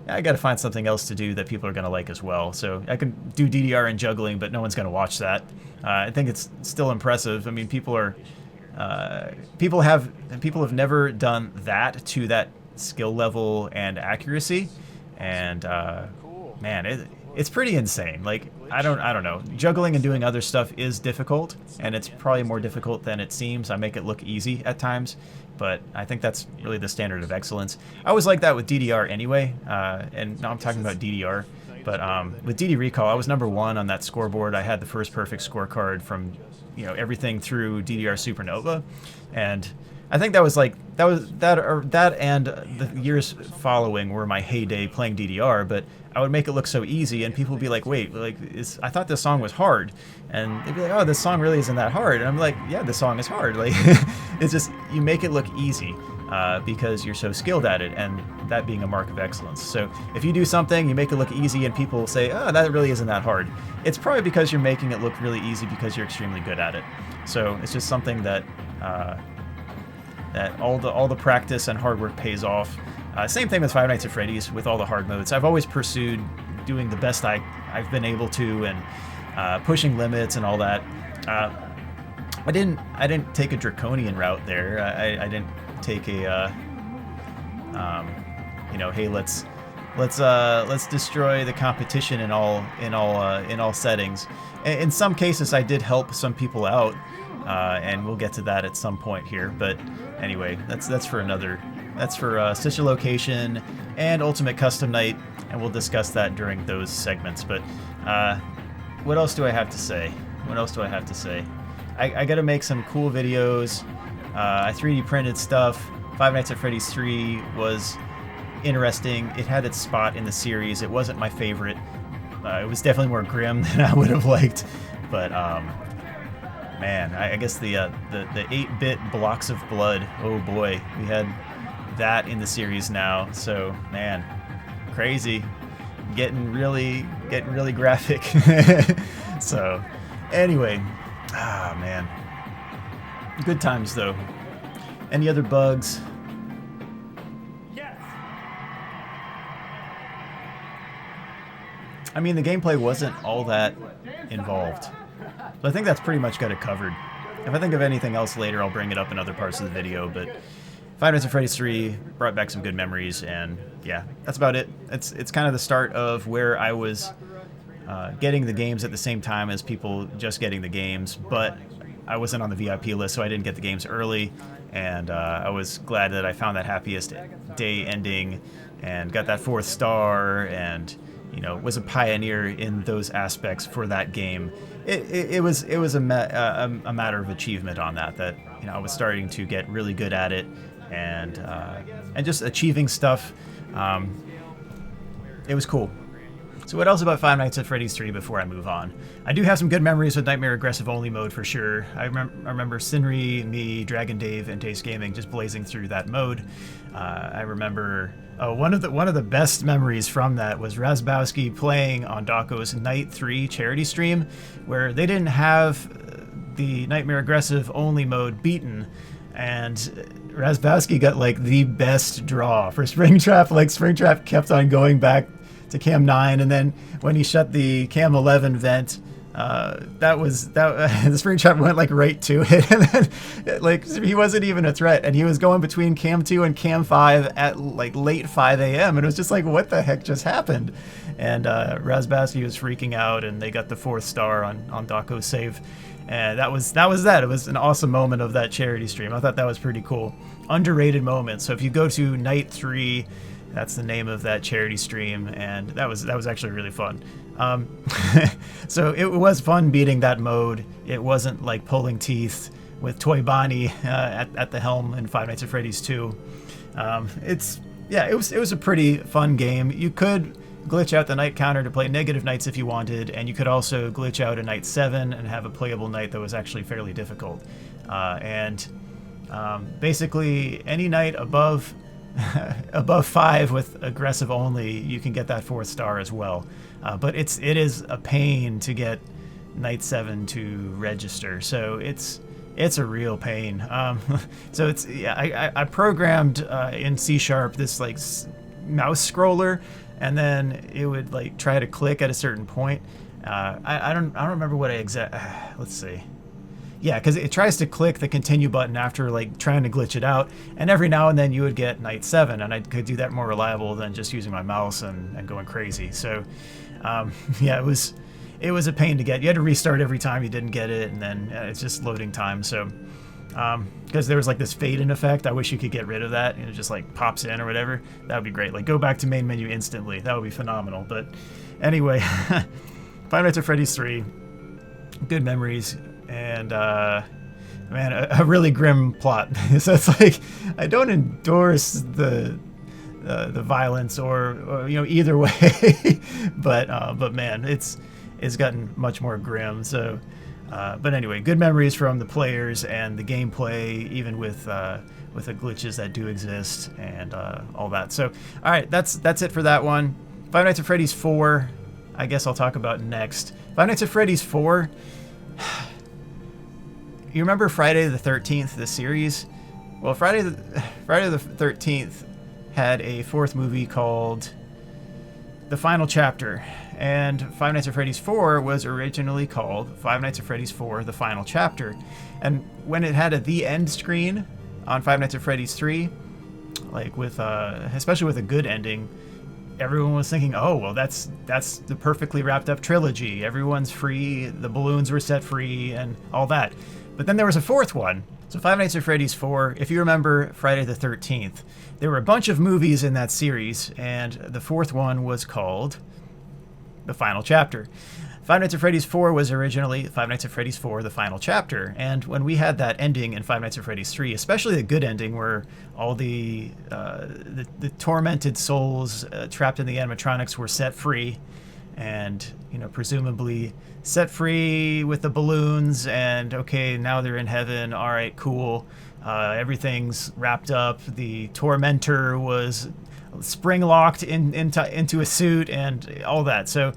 S1: I got to find something else to do that people are going to like as well. So I can do DDR and juggling, but no one's going to watch that. I think it's still impressive. I mean, people have never done that to that skill level and accuracy, and man, it's pretty insane. Like, I don't know. Juggling and doing other stuff is difficult, and it's probably more difficult than it seems. I make it look easy at times, but I think that's really the standard of excellence. I was like that with DDR anyway, and now I'm talking about DDR, but with DD Recall, I was -- on that scoreboard. I had the first perfect scorecard from everything through DDR Supernova, and I think that and the years following were my heyday playing DDR, but I would make it look so easy, and people would be like, wait, like, I thought this song was hard. And they'd be like, oh, this song really isn't that hard. And I'm like, yeah, this song is hard. Like, it's just, you make it look easy because you're so skilled at it, and that being a mark of excellence. So if you do something, you make it look easy, and people will say, oh, that really isn't that hard. It's probably because you're making it look really easy because you're extremely good at it. So it's just something that all the practice and hard work pays off. Same thing with Five Nights at Freddy's with all the hard modes. I've always pursued doing the best I've been able to, and pushing limits and all that. I didn't take a draconian route there. I didn't take a hey, let's destroy the competition in all settings. In some cases, I did help some people out, and we'll get to that at some point here. But anyway, that's for Stitch a Location and Ultimate Custom Night, and we'll discuss that during those segments. But what else do I have to say? I got to make some cool videos. I 3D printed stuff. Five Nights at Freddy's 3 was interesting. It had its spot in the series. It wasn't my favorite. It was definitely more grim than I would have liked. But man, I guess the 8-bit blocks of blood. Oh boy, we had that in the series now. So man, crazy, getting really graphic. So anyway, man, good times though. Any other bugs?
S2: Yes.
S1: I mean, the gameplay wasn't all that involved, but I think that's pretty much got it covered. If I think of anything else later, I'll bring it up in other parts of the video, but Five Nights at Freddy's 3 brought back some good memories, and yeah, that's about it. It's kind of the start of where I was getting the games at the same time as people just getting the games, but I wasn't on the VIP list, so I didn't get the games early, and I was glad that I found that happiest day ending and got that 4th star, and was a pioneer in those aspects for that game. It was a matter of achievement on that I was starting to get really good at it, and just achieving stuff. It was cool. So what else about Five Nights at Freddy's 3 before I move on? I do have some good memories with Nightmare Aggressive Only mode for sure. I remember Sinri, me, Dragon Dave, and Taste Gaming just blazing through that mode. I remember one of the best memories from that was Razbowski playing on Daco's Night 3 charity stream, where they didn't have the Nightmare Aggressive Only mode beaten, and Razbowski got like the best draw for Springtrap. Like Springtrap kept on going back to cam 9, and then when he shut the cam 11 vent, the Springtrap went like right to it, and then like he wasn't even a threat, and he was going between cam 2 and cam 5 at like late 5 a.m. and it was just like, what the heck just happened? And Razbowski was freaking out, and they got the 4th star on Daco's save. And that was that. It was an awesome moment of that charity stream. I thought that was pretty cool. Underrated moment. So if you go to Night 3, that's the name of that charity stream, and that was actually really fun. So it was fun beating that mode. It wasn't like pulling teeth with Toy Bonnie at the helm in Five Nights at Freddy's 2. It was a pretty fun game. You could glitch out the night counter to play negative nights if you wanted, and you could also glitch out a night 7 and have a playable night that was actually fairly difficult. Basically any night above 5 with aggressive only, you can get that 4th star as well. But it is a pain to get night 7 to register, so it's a real pain. So I programmed in C# this like mouse scroller, and then it would like try to click at a certain point. I don't remember what let's see. Yeah, because it tries to click the continue button after like trying to glitch it out, and every now and then you would get night 7, and I could do that more reliable than just using my mouse and going crazy. So it was a pain to get. You had to restart every time you didn't get it, and then it's just loading time. So because there was like this fade in effect, I wish you could get rid of that, and it just like pops in or whatever. That would be great. Like go back to main menu instantly. That would be phenomenal. But anyway, Five Nights at Freddy's 3, good memories. And man, a really grim plot. So it's like, I don't endorse the violence or either way, but man, it's gotten much more grim. So but anyway, good memories from the players and the gameplay, even with the glitches that do exist and all that. So all right, that's it for that one. Five Nights at Freddy's 4, I guess I'll talk about next. Five Nights at Freddy's 4. You remember Friday the 13th, the series? Well, Friday the 13th had a 4th movie called The Final Chapter, and Five Nights at Freddy's 4 was originally called Five Nights at Freddy's 4: The Final Chapter. And when it had a the end screen on Five Nights at Freddy's 3, like with especially with a good ending, everyone was thinking, oh, well, that's the perfectly wrapped up trilogy. Everyone's free, the balloons were set free, and all that. But then there was a 4th one. So Five Nights at Freddy's 4, if you remember Friday the 13th, there were a bunch of movies in that series, and the 4th one was called The Final Chapter. Five Nights at Freddy's 4 was originally Five Nights at Freddy's 4: The Final Chapter, and when we had that ending in Five Nights at Freddy's 3, especially the good ending where all the tormented souls trapped in the animatronics were set free, and presumably set free with the balloons, and okay, now they're in heaven, all right, cool, everything's wrapped up, the tormentor was spring locked into a suit and all that. So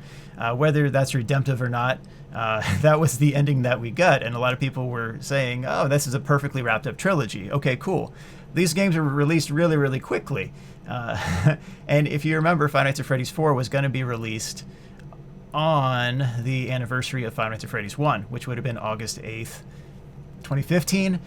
S1: whether that's redemptive or not, that was the ending that we got, and a lot of people were saying, oh, this is a perfectly wrapped up trilogy. Okay, cool. These games were released really, really quickly. And if you remember, Five Nights at Freddy's 4 was going to be released on the anniversary of Five Nights at Freddy's 1, which would have been August 8th, 2015.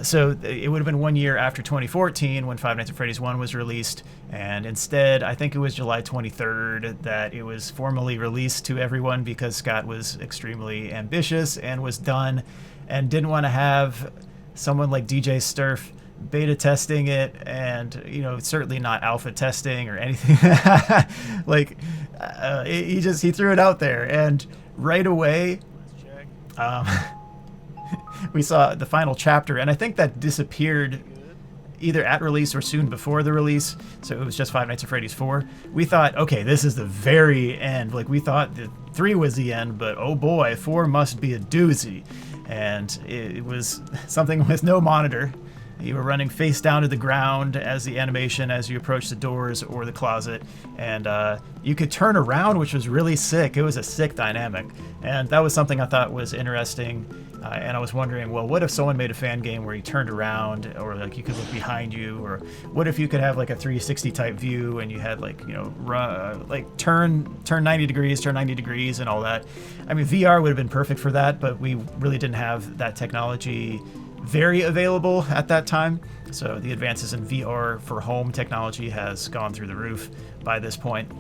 S1: So it would have been 1 year after 2014 when Five Nights at Freddy's 1 was released, and instead I think it was July 23rd that it was formally released to everyone because Scott was extremely ambitious and was done and didn't want to have someone like DJ Sturf beta testing it, and certainly not alpha testing or anything. Like he threw it out there, and right away we saw the final chapter, and I think that disappeared either at release or soon before the release, so it was just Five Nights at Freddy's 4. We thought, okay, this is the very end. Like, we thought that 3 was the end, but oh boy, 4 must be a doozy. And it was something with no monitor. You were running face down to the ground as the animation as you approach the doors or the closet, and you could turn around, which was really sick. It was a sick dynamic, and that was something I thought was interesting. And I was wondering, well, what if someone made a fan game where you turned around, or like you could look behind you, or what if you could have like a 360 type view and you had like like turn 90 degrees and all that. I mean, VR would have been perfect for that, but we really didn't have that technology very available at that time. So the advances in VR for home technology has gone through the roof by this point.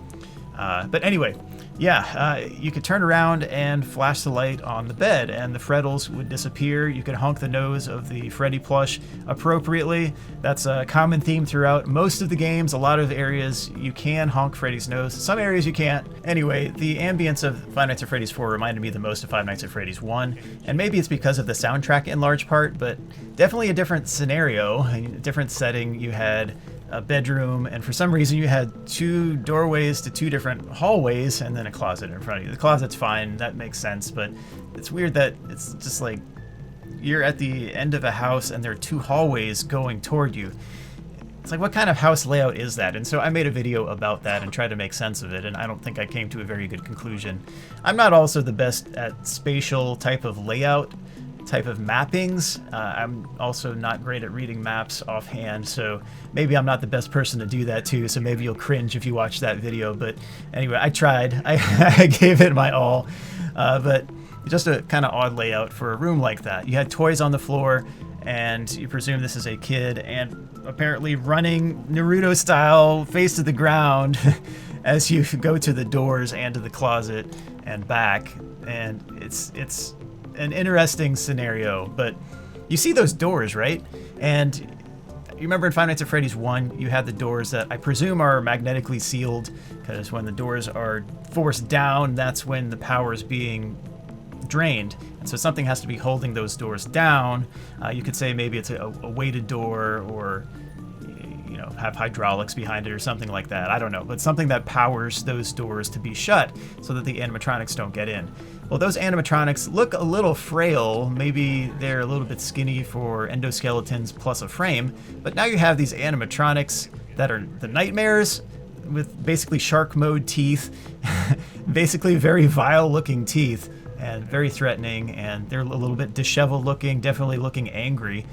S1: But anyway, yeah, you could turn around and flash the light on the bed, and the Freddles would disappear. You could honk the nose of the Freddy plush appropriately. That's a common theme throughout most of the games. A lot of areas you can honk Freddy's nose. Some areas you can't. Anyway, the ambience of Five Nights at Freddy's 4 reminded me the most of Five Nights at Freddy's 1, and maybe it's because of the soundtrack in large part, but definitely a different scenario, a different setting. You had a bedroom, and for some reason you had 2 doorways to 2 different hallways, and then a closet in front of you. The closet's fine, that makes sense, but it's weird that it's just like you're at the end of a house and there are 2 hallways going toward you. It's like, what kind of house layout is that? And so I made a video about that and tried to make sense of it, and I don't think I came to a very good conclusion. I'm not also the best at spatial type of layout, type of mappings. I'm also not great at reading maps offhand, so maybe I'm not the best person to do that too, so maybe you'll cringe if you watch that video. But anyway, I tried. I gave it my all, but just a kind of odd layout for a room like that. You had toys on the floor, and you presume this is a kid, and apparently running Naruto style face to the ground as you go to the doors and to the closet and back, and it's an interesting scenario. But you see those doors, right? And you remember in Five Nights at Freddy's 1, you had the doors that I presume are magnetically sealed, because when the doors are forced down, that's when the power is being drained, and so something has to be holding those doors down. You could say maybe it's a weighted door, or have hydraulics behind it or something like that. I don't know, but something that powers those doors to be shut so that the animatronics don't get in. Well, those animatronics look a little frail. Maybe they're a little bit skinny for endoskeletons plus a frame, but now you have these animatronics that are the nightmares with basically shark mode teeth, basically very vile looking teeth, and very threatening, and they're a little bit disheveled looking, definitely looking angry.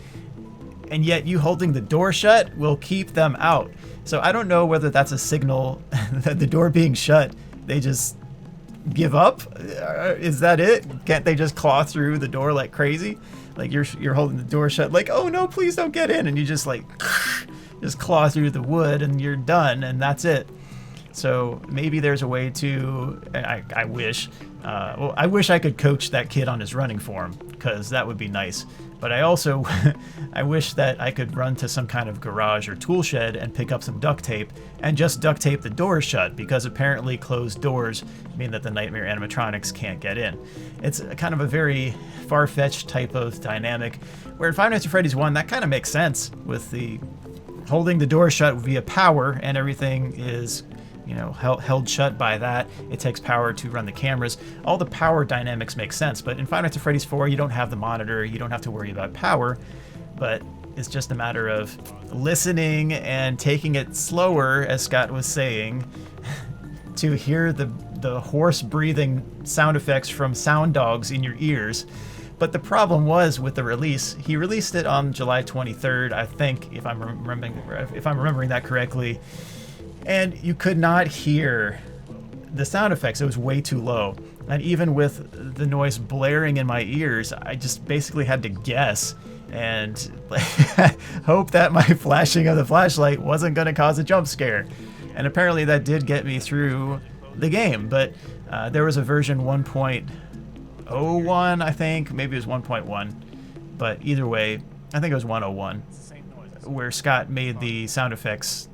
S1: And yet you holding the door shut will keep them out. So I don't know whether that's a signal that the door being shut, they just give up? Is that it? Can't they just claw through the door like crazy? Like you're holding the door shut, like, oh no, please don't get in, and you just like just claw through the wood and you're done, and that's it. So maybe there's a way to, I wish, I wish I could coach that kid on his running form, because that would be nice. But I also, I wish that I could run to some kind of garage or tool shed and pick up some duct tape and just duct tape the doors shut, because apparently closed doors mean that the nightmare animatronics can't get in. It's kind of a very far-fetched type of dynamic, where in Five Nights at Freddy's 1, that kind of makes sense, with the holding the door shut via power, and everything is held shut by that. It takes power to run the cameras. All the power dynamics make sense, but in Five Nights at Freddy's 4, you don't have the monitor, you don't have to worry about power, but it's just a matter of listening and taking it slower, as Scott was saying, to hear the hoarse breathing sound effects from sound dogs in your ears. But the problem was with the release, he released it on July 23rd, I think, if I'm remembering that correctly. And you could not hear the sound effects. It was way too low. And even with the noise blaring in my ears, I just basically had to guess and hope that my flashing of the flashlight wasn't going to cause a jump scare. And apparently that did get me through the game. But there was a version 1.01, I think. Maybe it was 1.1. But either way, I think it was 101, where Scott made the sound effects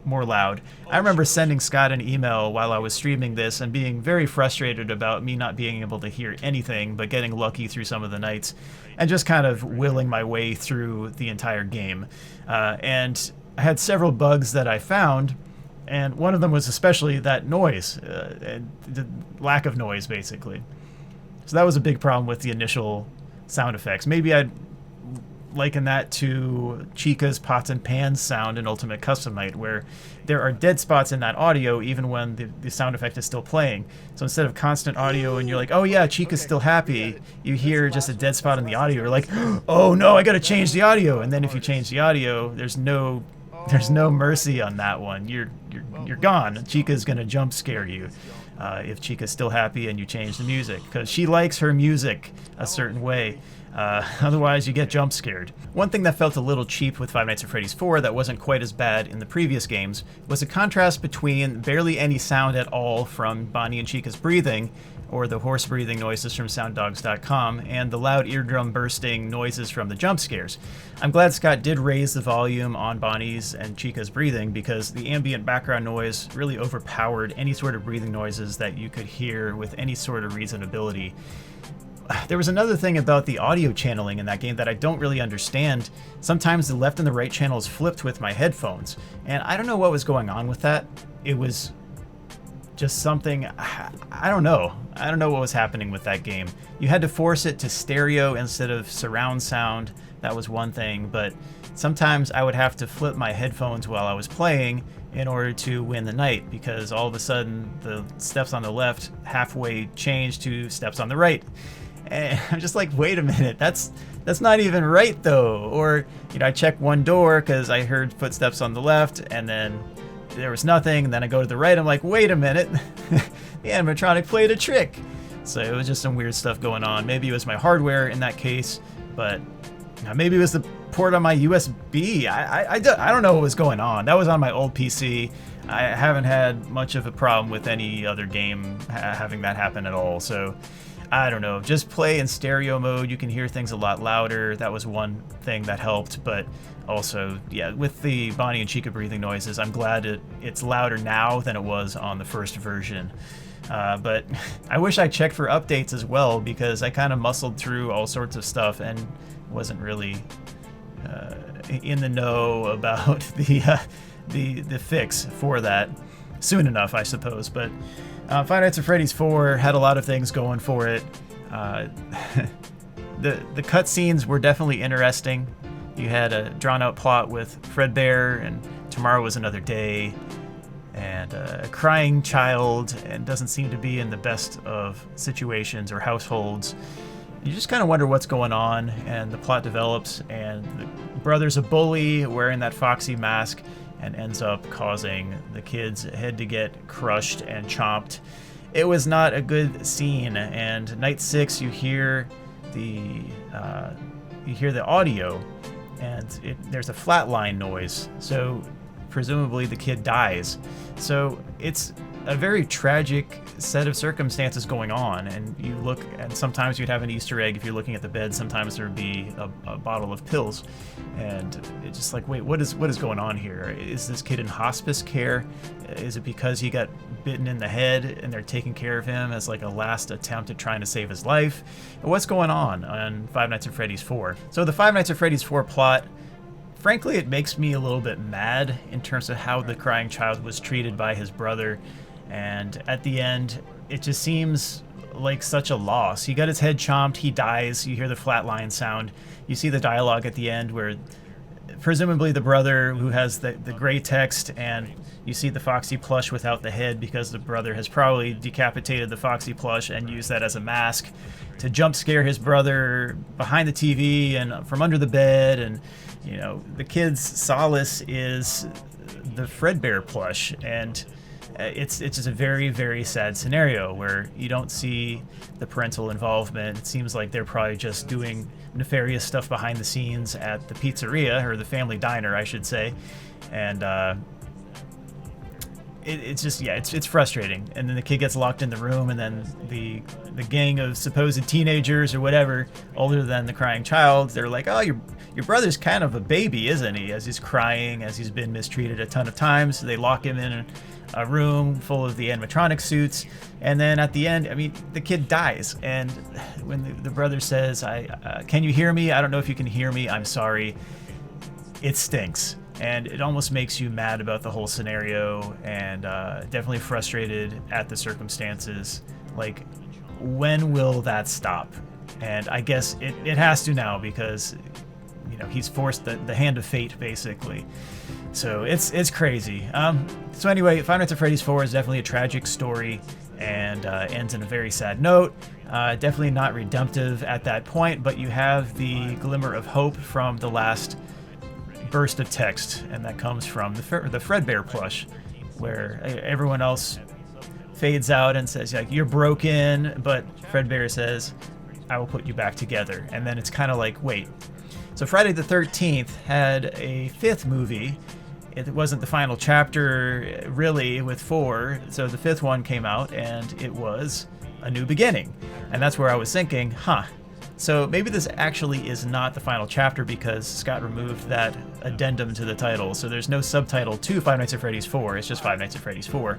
S1: more loud. I remember sending Scott an email while I was streaming this and being very frustrated about me not being able to hear anything, but getting lucky through some of the nights and just kind of willing my way through the entire game. And I had several bugs that I found, and one of them was especially that noise, the lack of noise, basically. So that was a big problem with the initial sound effects. Maybe I'd liken that to Chica's pots and pans sound in Ultimate Custom Night, where there are dead spots in that audio even when the sound effect is still playing. So instead of constant audio and you're like, oh yeah, Chica's still happy, you hear just a dead spot in the audio. You're like, oh no, I gotta change the audio. And then if you change the audio, there's no mercy on that one. You're gone. Chica's gonna jump scare you if Chica's still happy and you change the music, because she likes her music a certain way. Otherwise, you get jump scared. One thing that felt a little cheap with Five Nights at Freddy's 4 that wasn't quite as bad in the previous games was the contrast between barely any sound at all from Bonnie and Chica's breathing, or the horse breathing noises from sounddogs.com, and the loud eardrum bursting noises from the jump scares. I'm glad Scott did raise the volume on Bonnie's and Chica's breathing, because the ambient background noise really overpowered any sort of breathing noises that you could hear with any sort of reasonability. There was another thing about the audio channeling in that game that I don't really understand. Sometimes the left and the right channels flipped with my headphones, and I don't know what was going on with that. It was just something, I don't know. I don't know what was happening with that game. You had to force it to stereo instead of surround sound. That was one thing, but sometimes I would have to flip my headphones while I was playing in order to win the night, because all of a sudden the steps on the left halfway changed to steps on the right. And I'm just like, wait a minute, that's not even right though. Or, I check one door because I heard footsteps on the left, and then there was nothing, and then I go to the right, I'm like, wait a minute, the animatronic played a trick. So it was just some weird stuff going on. Maybe it was my hardware in that case, but maybe it was the port on my USB. I don't know what was going on. That was on my old PC. I haven't had much of a problem with any other game having that happen at all, so I don't know. Just play in stereo mode. You can hear things a lot louder. That was one thing that helped, but also, yeah, with the Bonnie and Chica breathing noises, I'm glad it's louder now than it was on the first version. But I wish I checked for updates as well, because I kind of muscled through all sorts of stuff and wasn't really in the know about the fix for that soon enough, I suppose. But Five Nights at Freddy's 4 had a lot of things going for it. The cutscenes were definitely interesting. You had a drawn-out plot with Fredbear, and Tomorrow Was Another Day, and a crying child, and doesn't seem to be in the best of situations or households. You just kind of wonder what's going on, and the plot develops, and the brother's a bully wearing that Foxy mask, and ends up causing the kid's head to get crushed and chomped. It was not a good scene, and night 6 you hear the audio, and there's a flatline noise, so presumably the kid dies. So it's a very tragic set of circumstances going on, and you look, and sometimes you'd have an Easter egg if you're looking at the bed. Sometimes there would be a bottle of pills, and it's just like, wait, what is going on here? Is this kid in hospice care? Is it because he got bitten in the head and they're taking care of him as like a last attempt at trying to save his life? What's going on Five Nights at Freddy's 4? So the Five Nights at Freddy's 4 plot, frankly, it makes me a little bit mad in terms of how the crying child was treated by his brother. And at the end, it just seems like such a loss. He got his head chomped, he dies, you hear the flatline sound. You see the dialogue at the end where presumably the brother who has the gray text, and you see the Foxy plush without the head, because the brother has probably decapitated the Foxy plush and used that as a mask to jump scare his brother behind the TV and from under the bed. And the kid's solace is the Fredbear plush, and it's just a very, very sad scenario where you don't see the parental involvement. It seems like they're probably just doing nefarious stuff behind the scenes at the pizzeria, or the family diner, I should say. And it's just, yeah, it's frustrating. And then the kid gets locked in the room, and then the gang of supposed teenagers or whatever, older than the crying child, they're like, oh, your your brother's kind of a baby, isn't he? As he's crying, as he's been mistreated a ton of times. They lock him in a room full of the animatronic suits, and then at the end, I mean, the kid dies. And when the brother says, can you hear me? I don't know if you can hear me. I'm sorry. It stinks. And it almost makes you mad about the whole scenario, and definitely frustrated at the circumstances. Like, when will that stop? And I guess it has to now, because he's forced the hand of fate, basically. So it's crazy. So anyway, Five Nights at Freddy's 4 is definitely a tragic story, and ends in a very sad note. Definitely not redemptive at that point, but you have the glimmer of hope from the last burst of text, and that comes from the Fredbear plush, where everyone else fades out and says, like, you're broken, but Fredbear says, I will put you back together. And then it's kind of like, wait. So Friday the 13th had a fifth movie. It wasn't the final chapter, really, with 4. So the fifth one came out, and it was A New Beginning. And that's where I was thinking, so maybe this actually is not the final chapter, because Scott removed that addendum to the title. So there's no subtitle to Five Nights at Freddy's 4. It's just Five Nights at Freddy's 4.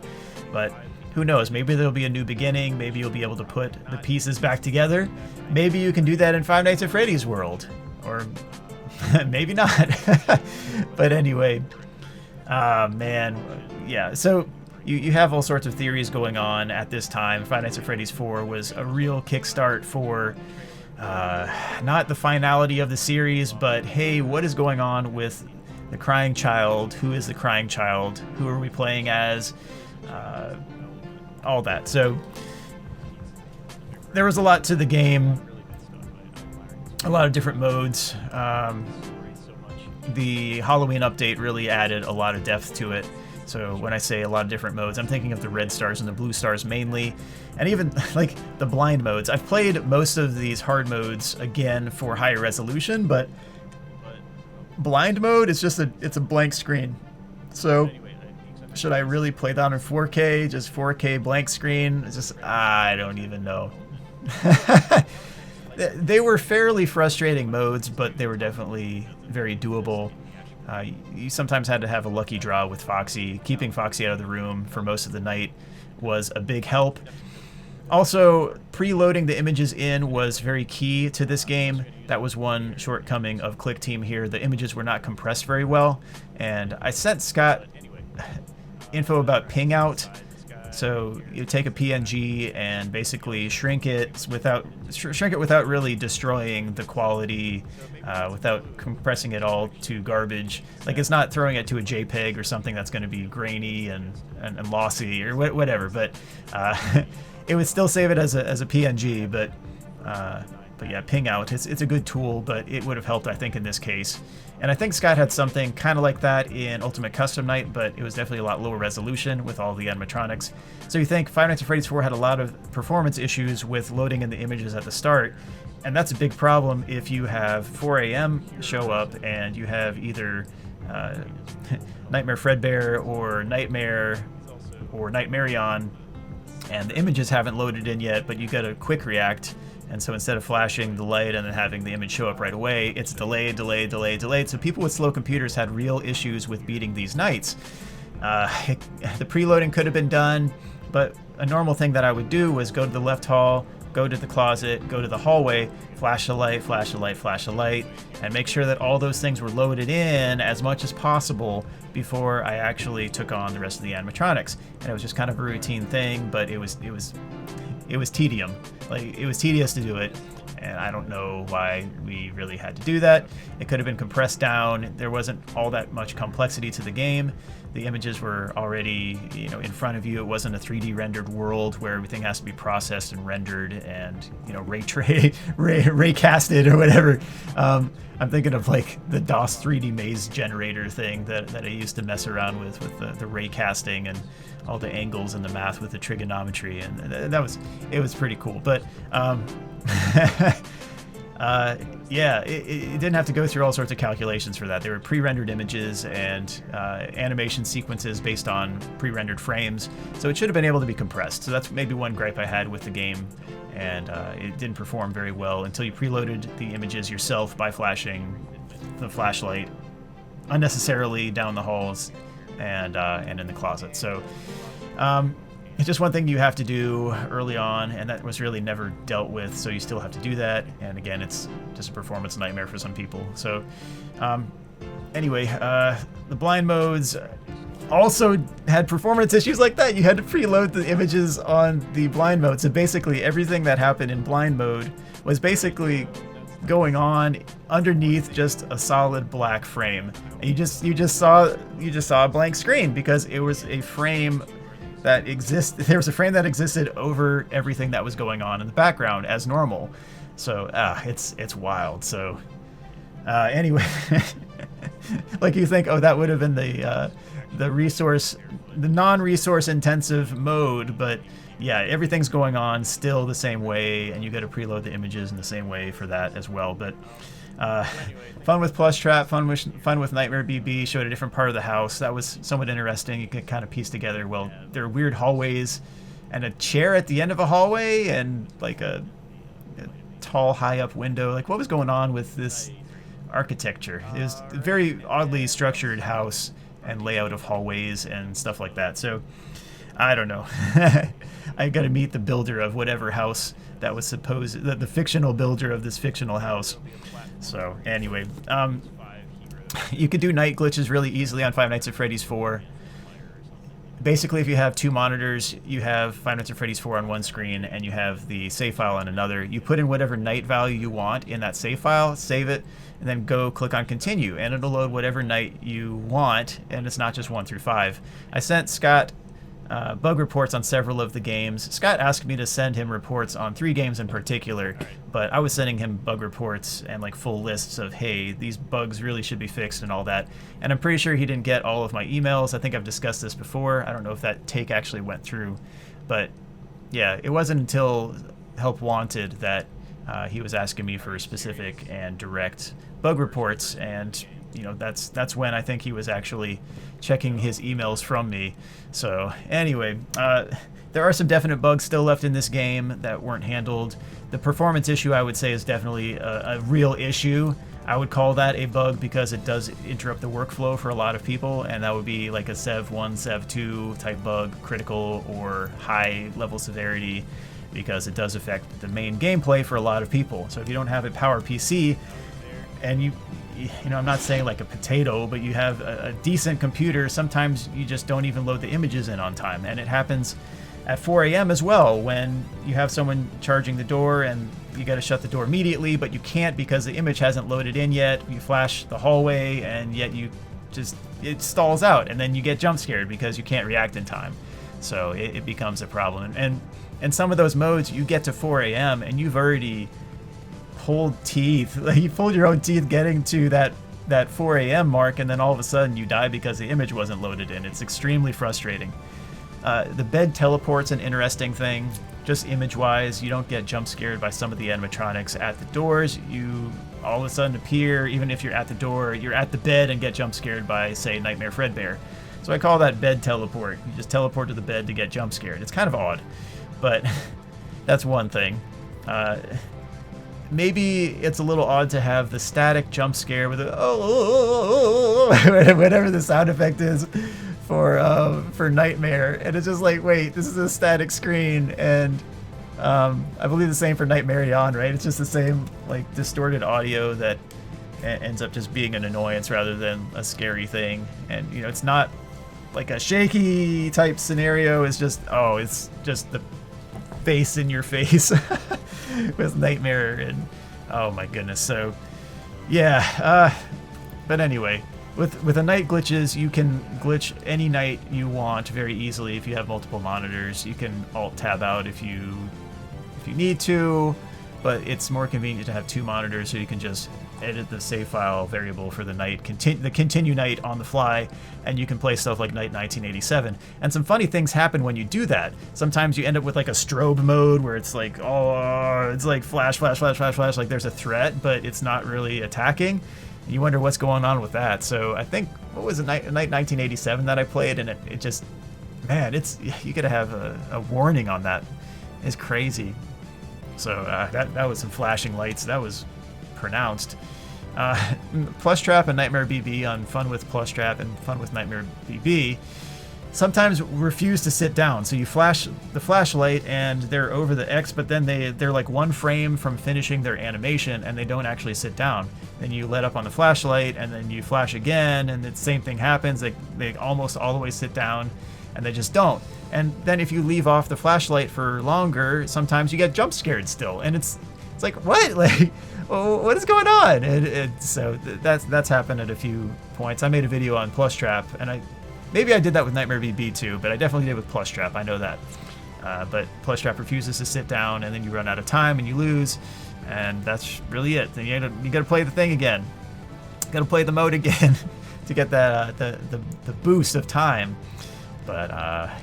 S1: But who knows? Maybe there'll be a new beginning. Maybe you'll be able to put the pieces back together. Maybe you can do that in Five Nights at Freddy's world. Or maybe not. But anyway, man, yeah. So you have all sorts of theories going on at this time. Five Nights at Freddy's 4 was a real kickstart for not the finality of the series, but hey, what is going on with the crying child? Who is the crying child? Who are we playing as? All that. So there was a lot to the game, a lot of different modes. The Halloween update really added a lot of depth to it. So when I say a lot of different modes, I'm thinking of the red stars and the blue stars mainly, and even like the blind modes. I've played most of these hard modes again for higher resolution, but blind mode is just it's a blank screen. So should I really play that in 4K? Just 4K blank screen? It's just, I don't even know. They were fairly frustrating modes, but they were definitely very doable. You sometimes had to have a lucky draw with Foxy. Keeping Foxy out of the room for most of the night was a big help. Also, preloading the images in was very key to this game. That was one shortcoming of Click Team here. The images were not compressed very well, and I sent Scott info about ping out. So you take a PNG and basically shrink it without really destroying the quality, without compressing it all to garbage. Like, it's not throwing it to a JPEG or something that's going to be grainy and lossy or whatever. But it would still save it as a PNG. But yeah, ping out. It's a good tool, but it would have helped, I think, in this case. And I think Scott had something kind of like that in Ultimate Custom Night, but it was definitely a lot lower resolution with all the animatronics. So you think Five Nights at Freddy's 4 had a lot of performance issues with loading in the images at the start, and that's a big problem if you have 4 a.m. show up and you have either Nightmare Fredbear or Nightmare or Nightmarion, and the images haven't loaded in yet, but you got a quick react. And so instead of flashing the light and then having the image show up right away, it's delayed. So people with slow computers had real issues with beating these nights. The preloading could have been done, but a normal thing that I would do was go to the left hall, go to the closet, go to the hallway, flash a light, and make sure that all those things were loaded in as much as possible before I actually took on the rest of the animatronics. And it was just kind of a routine thing, but it was tedium. Like, it was tedious to do it, and I don't know why we really had to do that. It could have been compressed down. There wasn't all that much complexity to the game. The images were already, in front of you. It wasn't a 3D rendered world where everything has to be processed and rendered and, ray casted or whatever. I'm thinking of like the DOS 3D maze generator thing that I used to mess around with the ray casting and all the angles and the math with the trigonometry, and it was pretty cool. But yeah, it didn't have to go through all sorts of calculations for that. There were pre-rendered images and animation sequences based on pre-rendered frames, so it should have been able to be compressed. So that's maybe one gripe I had with the game, and it didn't perform very well until you preloaded the images yourself by flashing the flashlight unnecessarily down the halls and in the closet. So it's just one thing you have to do early on, and that was really never dealt with, so you still have to do that. And again, it's just a performance nightmare for some people. So anyway, the blind modes also had performance issues like that. You had to preload the images on the blind mode. So basically everything that happened in blind mode was basically going on underneath just a solid black frame. And you just saw a blank screen because it was a frame that there was a frame that existed over everything that was going on in the background as normal. So it's wild. So anyway, like you think, oh, that would have been the non-resource intensive mode, but yeah, everything's going on still the same way, and you got to preload the images in the same way for that as well. But fun with Plush Trap, fun with Nightmare BB, showed a different part of the house. That was somewhat interesting. You could kind of piece together, well, there are weird hallways and a chair at the end of a hallway and like a tall, high up window. Like, what was going on with this architecture? It was a very oddly structured house and layout of hallways and stuff like that. So I don't know. I got to meet the builder of whatever house that was supposed, the fictional builder of this fictional house. So anyway, you could do night glitches really easily on Five Nights at Freddy's 4. Basically, if you have two monitors, you have Five Nights at Freddy's 4 on one screen and you have the save file on another. You put in whatever night value you want in that save file, save it, and then go click on continue, and it'll load whatever night you want, and it's not just 1 through 5. I sent Scott bug reports on several of the games. Scott asked me to send him reports on 3 games in particular, but I was sending him bug reports and like full lists of, hey, these bugs really should be fixed and all that. And I'm pretty sure he didn't get all of my emails. I think I've discussed this before. I don't know if that take actually went through, but yeah, it wasn't until Help Wanted that he was asking me for specific and direct bug reports, and you know, that's when I think he was actually checking his emails from me. So anyway, there are some definite bugs still left in this game that weren't handled. The performance issue, I would say, is definitely a real issue. I would call that a bug because it does interrupt the workflow for a lot of people, and that would be like a Sev 1, Sev 2 type bug, critical or high level severity, because it does affect the main gameplay for a lot of people. So if you don't have a power PC, and you know, I'm not saying like a potato, but you have a decent computer, sometimes you just don't even load the images in on time. And it happens at 4 a.m. as well, when you have someone charging the door and you got to shut the door immediately, but you can't because the image hasn't loaded in yet. You flash the hallway and yet it stalls out, and then you get jump scared because you can't react in time. So it becomes a problem. And some of those modes, you get to 4 a.m. and you've already pulled teeth. Like, you pulled your own teeth getting to that 4 a.m. mark, and then all of a sudden you die because the image wasn't loaded in. It's extremely frustrating. The bed teleport's an interesting thing, just image-wise. You don't get jump scared by some of the animatronics at the doors. You all of a sudden appear, even if you're at the door, you're at the bed and get jump scared by, say, Nightmare Fredbear. So I call that bed teleport. You just teleport to the bed to get jump scared. It's kind of odd, but that's one thing. Maybe it's a little odd to have the static jump scare with a whatever the sound effect is for Nightmare, and it's just like, wait, this is a static screen, and I believe the same for Nightmare Beyond, right? It's just the same like distorted audio that ends up just being an annoyance rather than a scary thing. And you know, it's not like a shaky type scenario. It's just the face in your face with Nightmare, and oh my goodness. So yeah, but anyway, with the night glitches, you can glitch any night you want very easily. If you have multiple monitors, you can alt tab out if you need to, but it's more convenient to have 2 monitors, so you can just edit the save file variable for the night, the continue night on the fly, and you can play stuff like Night 1987. And some funny things happen when you do that. Sometimes you end up with like a strobe mode where it's like, it's like flash, flash, flash, flash, flash, like there's a threat, but it's not really attacking. And you wonder what's going on with that. So I think, what was it, Night 1987 that I played, and it just, man, you gotta have a warning on that. It's crazy. So that was some flashing lights. That was pronounced. Plush Trap and Nightmare BB on Fun with Plush Trap and Fun with Nightmare BB sometimes refuse to sit down. So you flash the flashlight and they're over the X, but then they're like one frame from finishing their animation and they don't actually sit down. Then you let up on the flashlight and then you flash again and the same thing happens. They almost always sit down and they just don't. And then if you leave off the flashlight for longer, sometimes you get jump scared still. And it's like, what? Like, what is going on? So that's happened at a few points. I made a video on Plush Trap, and maybe I did that with Nightmare BB too, but I definitely did with Plush Trap. I know that. But Plush Trap refuses to sit down, and then you run out of time and you lose, and that's really it. Then you got to play the thing again. Got to play the mode again to get that the boost of time. But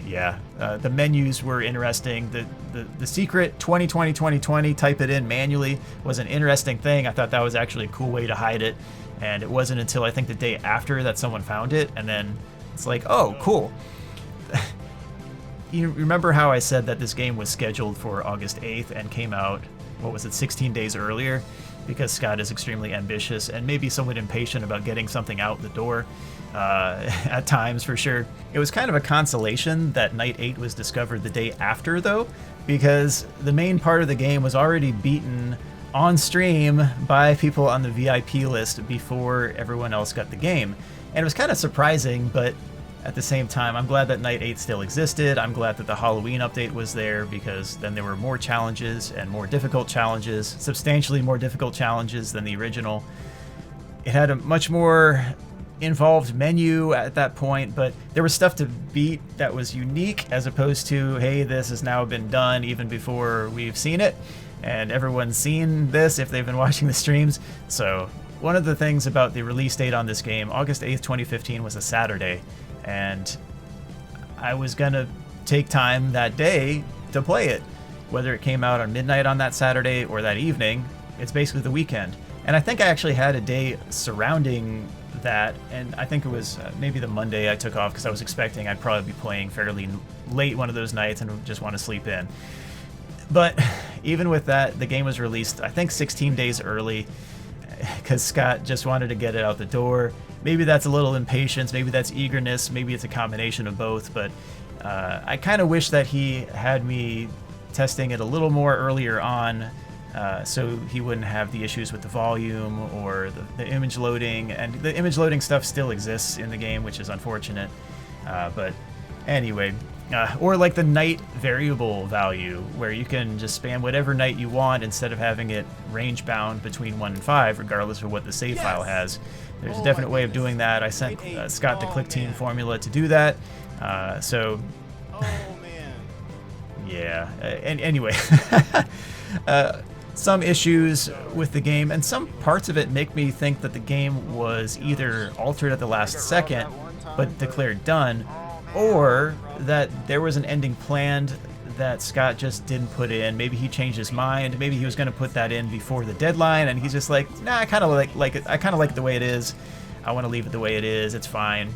S1: yeah, the menus were interesting. The secret 2020 type it in manually was an interesting thing. I thought that was actually a cool way to hide it, and it wasn't until I think the day after that someone found it, and then it's like, oh, cool. You remember how I said that this game was scheduled for August 8th and came out, 16 days earlier? Because Scott is extremely ambitious and maybe somewhat impatient about getting something out the door at times, for sure. It was kind of a consolation that Night 8 was discovered the day after, though, because the main part of the game was already beaten on stream by people on the VIP list before everyone else got the game. And it was kind of surprising, but at the same time, I'm glad that Night 8 still existed. I'm glad that the Halloween update was there, because then there were more challenges and more difficult challenges, substantially more difficult challenges than the original. It had a much more involved menu at that point, but there was stuff to beat that was unique, as opposed to, hey, this has now been done even before we've seen it, and everyone's seen this if they've been watching the streams. So one of the things about the release date on this game, August 8th, 2015, was a Saturday, and I was gonna take time that day to play it. Whether it came out on midnight on that Saturday or that evening, it's basically the weekend. And I think I actually had a day surrounding that, and I think it was maybe the Monday I took off, because I was expecting I'd probably be playing fairly late one of those nights and just want to sleep in. But even with that, the game was released, I think, 16 days early, because Scott just wanted to get it out the door. Maybe that's a little impatience, maybe that's eagerness, maybe it's a combination of both, but I kind of wish that he had me testing it a little more earlier on, so he wouldn't have the issues with the volume or the image loading. And the image loading stuff still exists in the game, which is unfortunate. But anyway, or like the night variable value, where you can just spam whatever night you want instead of having it range bound between 1 and 5, regardless of what the save file has. There's a definite way of doing that. I sent Scott the click team formula to do that. So, yeah. And anyway, some issues with the game, and some parts of it make me think that the game was either altered at the last second but declared done, or that there was an ending planned that Scott just didn't put in. Maybe he changed his mind. Maybe he was going to put that in before the deadline, and he's just like, nah, I kind of like it. I kind of like it the way it is. I want to leave it the way it is. It's fine.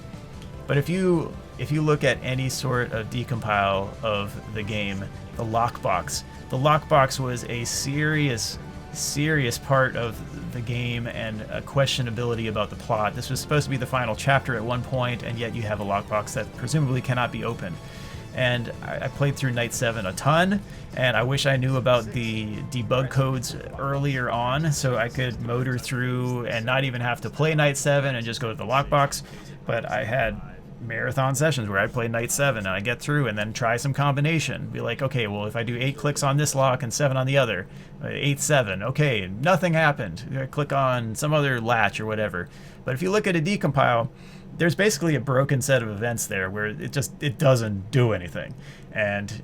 S1: But if you look at any sort of decompile of the game, the lockbox was a serious part of the game, and a questionability about the plot. This was supposed to be the final chapter at one point, and yet you have a lockbox that presumably cannot be opened. And I played through Night 7 a ton, and I wish I knew about the debug codes earlier on, so I could motor through and not even have to play Night 7 and just go to the lockbox. But I had marathon sessions where I'd play Night 7 and I'd get through and then try some combination. Be like, okay, well, if I do 8 clicks on this lock and 7 on the other, 8, 7, okay, nothing happened. I click on some other latch or whatever. But if you look at a decompile, there's basically a broken set of events there where it doesn't do anything. And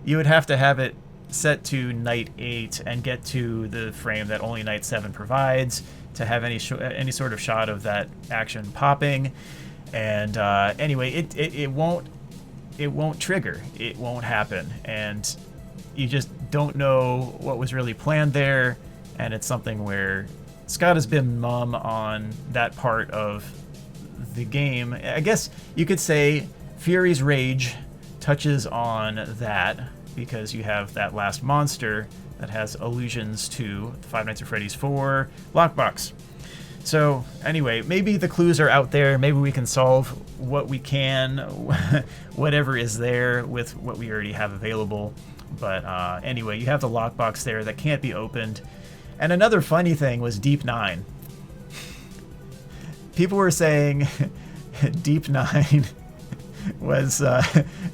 S1: you would have to have it set to Night 8 and get to the frame that only Night 7 provides to have any sort of shot of that action popping. And anyway, it won't trigger. It won't happen, and you just don't know what was really planned there. And it's something where Scott has been mum on that part of the game. I guess you could say Fury's Rage touches on that, because you have that last monster that has allusions to Five Nights at Freddy's 4 lockbox. So anyway, maybe the clues are out there. Maybe we can solve what we can, whatever is there with what we already have available. But anyway, you have the lockbox there that can't be opened. And another funny thing was Deep 9. People were saying Deep 9 was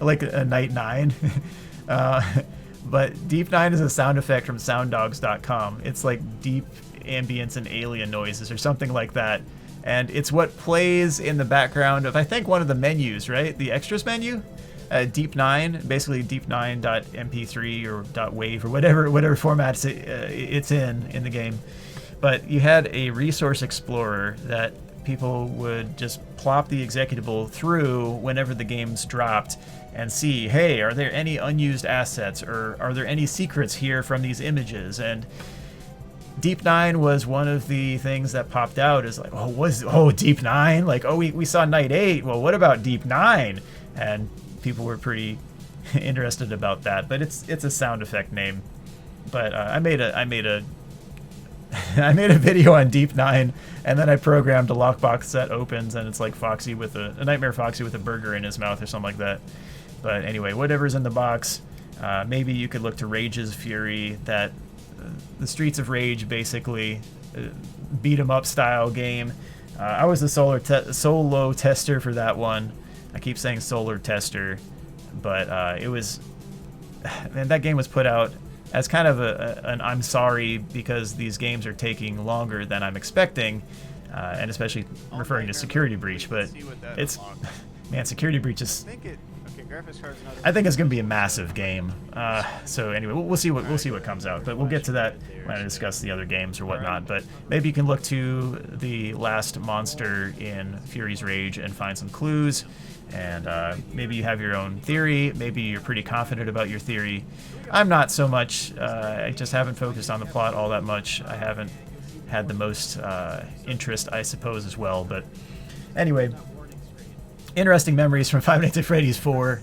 S1: like a Night 9. But Deep 9 is a sound effect from sounddogs.com. It's like deep ambience and alien noises or something like that. And it's what plays in the background of, I think, one of the menus, right? The extras menu? Deep 9, basically deep9.mp3 or .wave or whatever format it's in the game. But you had a resource explorer that people would just plop the executable through whenever the game's dropped and see, hey, are there any unused assets, or are there any secrets here from these images? And Deep 9 was one of the things that popped out as like, Deep 9? Like, we saw Night 8. Well, what about Deep 9? And people were pretty interested about that. But it's a sound effect name. But I made a video on Deep 9, and then I programmed a lockbox that opens, and it's like Foxy with a Nightmare Foxy with a burger in his mouth or something like that. But anyway, whatever's in the box, maybe you could look to Rage's Fury, that the Streets of Rage, basically beat 'em up style game. I was the solo tester for that one. I keep saying solar tester, but it was, man, that game was put out as kind of an I'm sorry because these games are taking longer than I'm expecting, and especially referring to Security Breach. But it's, man, Security Breach is, I think it's going to be a massive game. So anyway, we'll see what comes out, but we'll get to that when I discuss the other games or whatnot. But maybe you can look to the last monster in Fury's Rage and find some clues, and maybe you have your own theory. Maybe you're pretty confident about your theory. I'm not so much. I just haven't focused on the plot all that much. I haven't had the most interest, I suppose, as well. But anyway, interesting memories from Five Nights at Freddy's 4.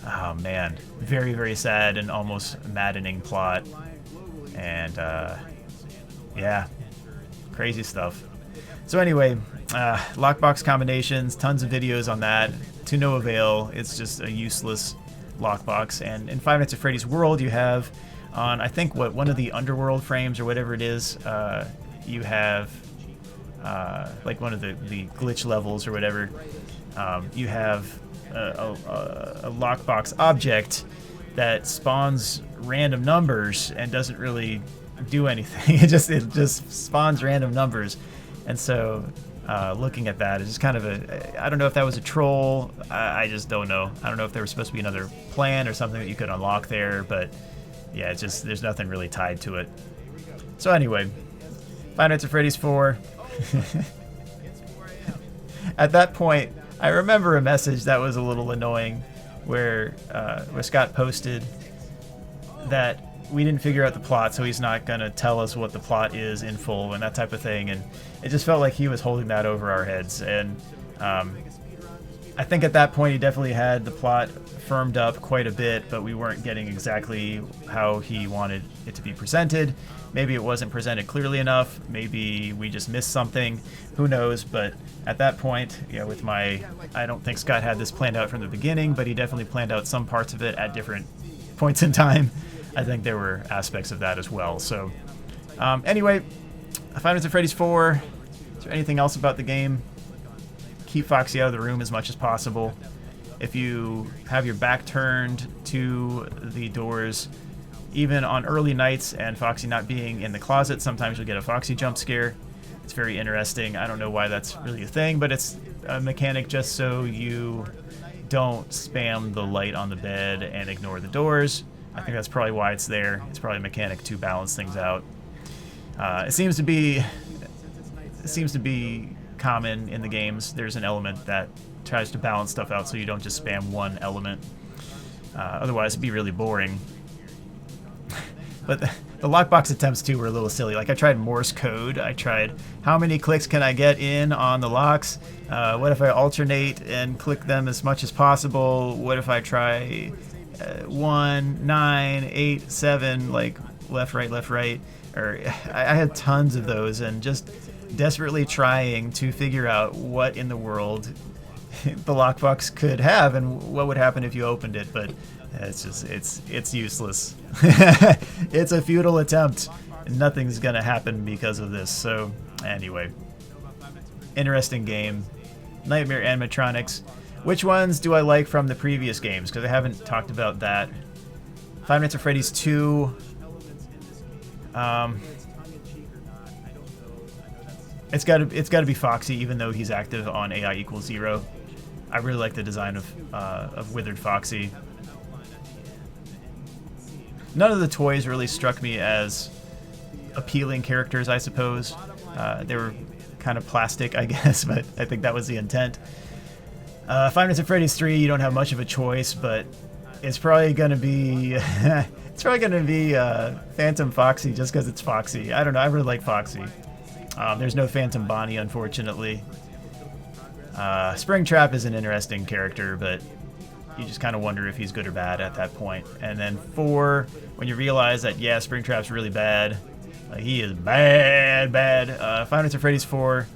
S1: Oh man, very, very sad and almost maddening plot. And yeah, crazy stuff. So anyway, lockbox combinations, tons of videos on that, to no avail. It's just a useless lockbox. And in Five Nights at Freddy's World, you have on, I think, one of the underworld frames or whatever it is, you have like one of the glitch levels or whatever. You have a lockbox object that spawns random numbers and doesn't really do anything. It just spawns random numbers. And so looking at that is just kind of I don't know if that was a troll. I just don't know. I don't know if there was supposed to be another plan or something that you could unlock there, but yeah, it's just, there's nothing really tied to it. So anyway, Five Nights at Freddy's 4. At that point, I remember a message that was a little annoying where Scott posted that we didn't figure out the plot, so he's not going to tell us what the plot is in full and that type of thing. And it just felt like he was holding that over our heads. And I think at that point he definitely had the plot firmed up quite a bit, but we weren't getting exactly how he wanted it to be presented. Maybe it wasn't presented clearly enough. Maybe we just missed something. Who knows? But at that point, yeah, with I don't think Scott had this planned out from the beginning, but he definitely planned out some parts of it at different points in time. I think there were aspects of that as well. So anyway, Five Nights at Freddy's 4. Is there anything else about the game? Keep Foxy out of the room as much as possible. If you have your back turned to the doors, even on early nights and Foxy not being in the closet, sometimes you'll get a Foxy jump scare. It's very interesting. I don't know why that's really a thing, but it's a mechanic just so you don't spam the light on the bed and ignore the doors. I think that's probably why it's there. It's probably a mechanic to balance things out. It seems to be common in the games. There's an element that tries to balance stuff out so you don't just spam one element. Otherwise, it'd be really boring. But the lockbox attempts too were a little silly. Like I tried Morse code. I tried how many clicks can I get in on the locks? What if I alternate and click them as much as possible? What if I try 1, 9, 8, 7? Like left, right, or I had tons of those, and just desperately trying to figure out what in the world the lockbox could have and what would happen if you opened it, but it's useless. It's a futile attempt. Nothing's gonna happen because of this. So anyway, interesting game. Nightmare animatronics. Which ones do I like from the previous games? Because I haven't talked about that. Five Nights at Freddy's 2. It's got to be Foxy, even though he's active on AI equals 0. I really like the design of Withered Foxy. None of the toys really struck me as appealing characters, I suppose. They were kind of plastic, I guess, but I think that was the intent. Five Nights at Freddy's 3, you don't have much of a choice, but it's probably going to be Phantom Foxy just because it's Foxy. I don't know, I really like Foxy. There's no Phantom Bonnie, unfortunately. Springtrap is an interesting character, but you just kind of wonder if he's good or bad at that point. And then 4, when you realize that, yeah, Springtrap's really bad. He is bad. Five Nights at Freddy's 4,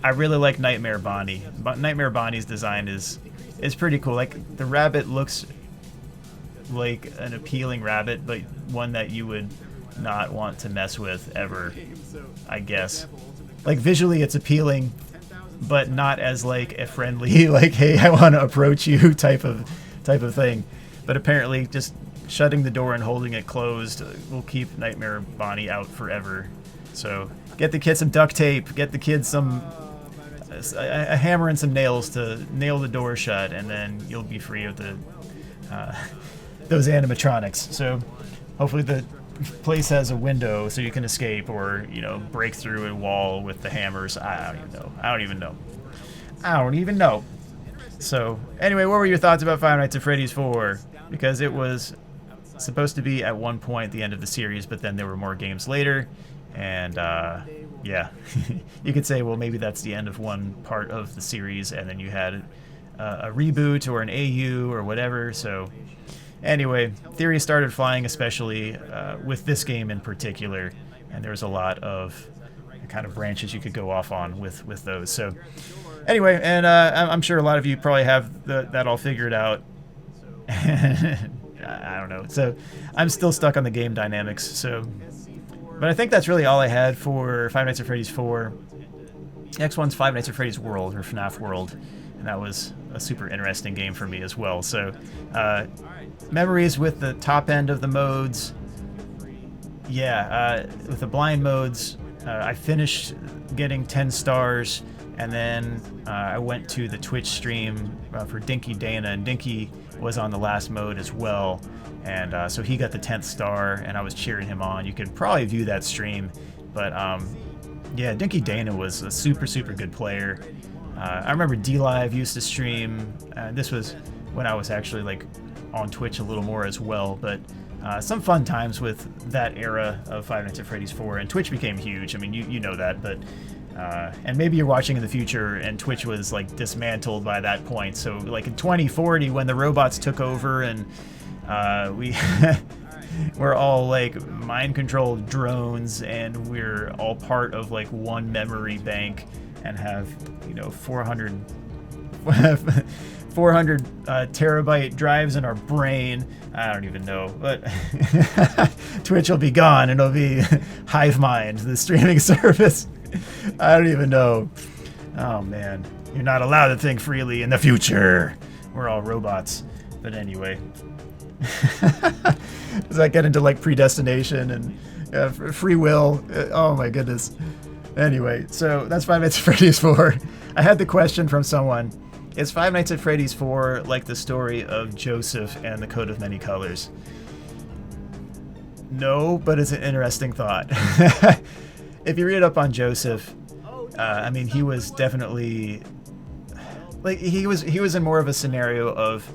S1: I really like Nightmare Bonnie. Nightmare Bonnie's design is pretty cool. Like, the rabbit looks like an appealing rabbit, but one that you would not want to mess with ever, I guess. Like, visually it's appealing, but not as like a friendly, like, hey, I want to approach you type of thing. But apparently just shutting the door and holding it closed will keep Nightmare Bonnie out forever. So get the kid some duct tape, get the kid a hammer and some nails to nail the door shut, and then you'll be free of those animatronics. So hopefully the place has a window so you can escape, or, you know, break through a wall with the hammers. I don't even know. So anyway, what were your thoughts about Five Nights at Freddy's 4? Because it was supposed to be at one point the end of the series, but then there were more games later, and yeah, you could say, well, maybe that's the end of one part of the series, and then you had a reboot or an AU or whatever. So anyway, theories started flying, especially with this game in particular, and there was a lot of kind of branches you could go off on with those. So anyway, and I'm sure a lot of you probably have that all figured out. I don't know. So I'm still stuck on the game dynamics. So, but I think that's really all I had for Five Nights at Freddy's 4. Next one's Five Nights at Freddy's World, or FNaF World, and that was a super interesting game for me as well. So memories with the top end of the modes. Yeah, with the blind modes, I finished getting 10 stars, and then I went to the Twitch stream for Dinky Dana, and Dinky was on the last mode as well, and so he got the 10th star, and I was cheering him on. You can probably view that stream, but yeah, Dinky Dana was a super good player. I remember D-Live used to stream. This was when I was actually like on Twitch a little more as well, but some fun times with that era of Five Nights at Freddy's 4, and Twitch became huge. I mean, you know that, but and maybe you're watching in the future and Twitch was like dismantled by that point. So like in 2040, when the robots took over and we're all like mind-controlled drones, and we're all part of like one memory bank and have, you know, 400 terabyte drives in our brain. I don't even know, but Twitch will be gone, and it'll be HiveMind, the streaming service. I don't even know. Oh man, you're not allowed to think freely in the future. We're all robots. But anyway, does that get into like predestination and free will? Oh my goodness. Anyway, so that's Five Nights at Freddy's 4. I had the question from someone: is Five Nights at Freddy's 4 like the story of Joseph and the Coat of Many Colors? No, but it's an interesting thought. If you read up on Joseph, I mean, he was definitely like he was in more of a scenario of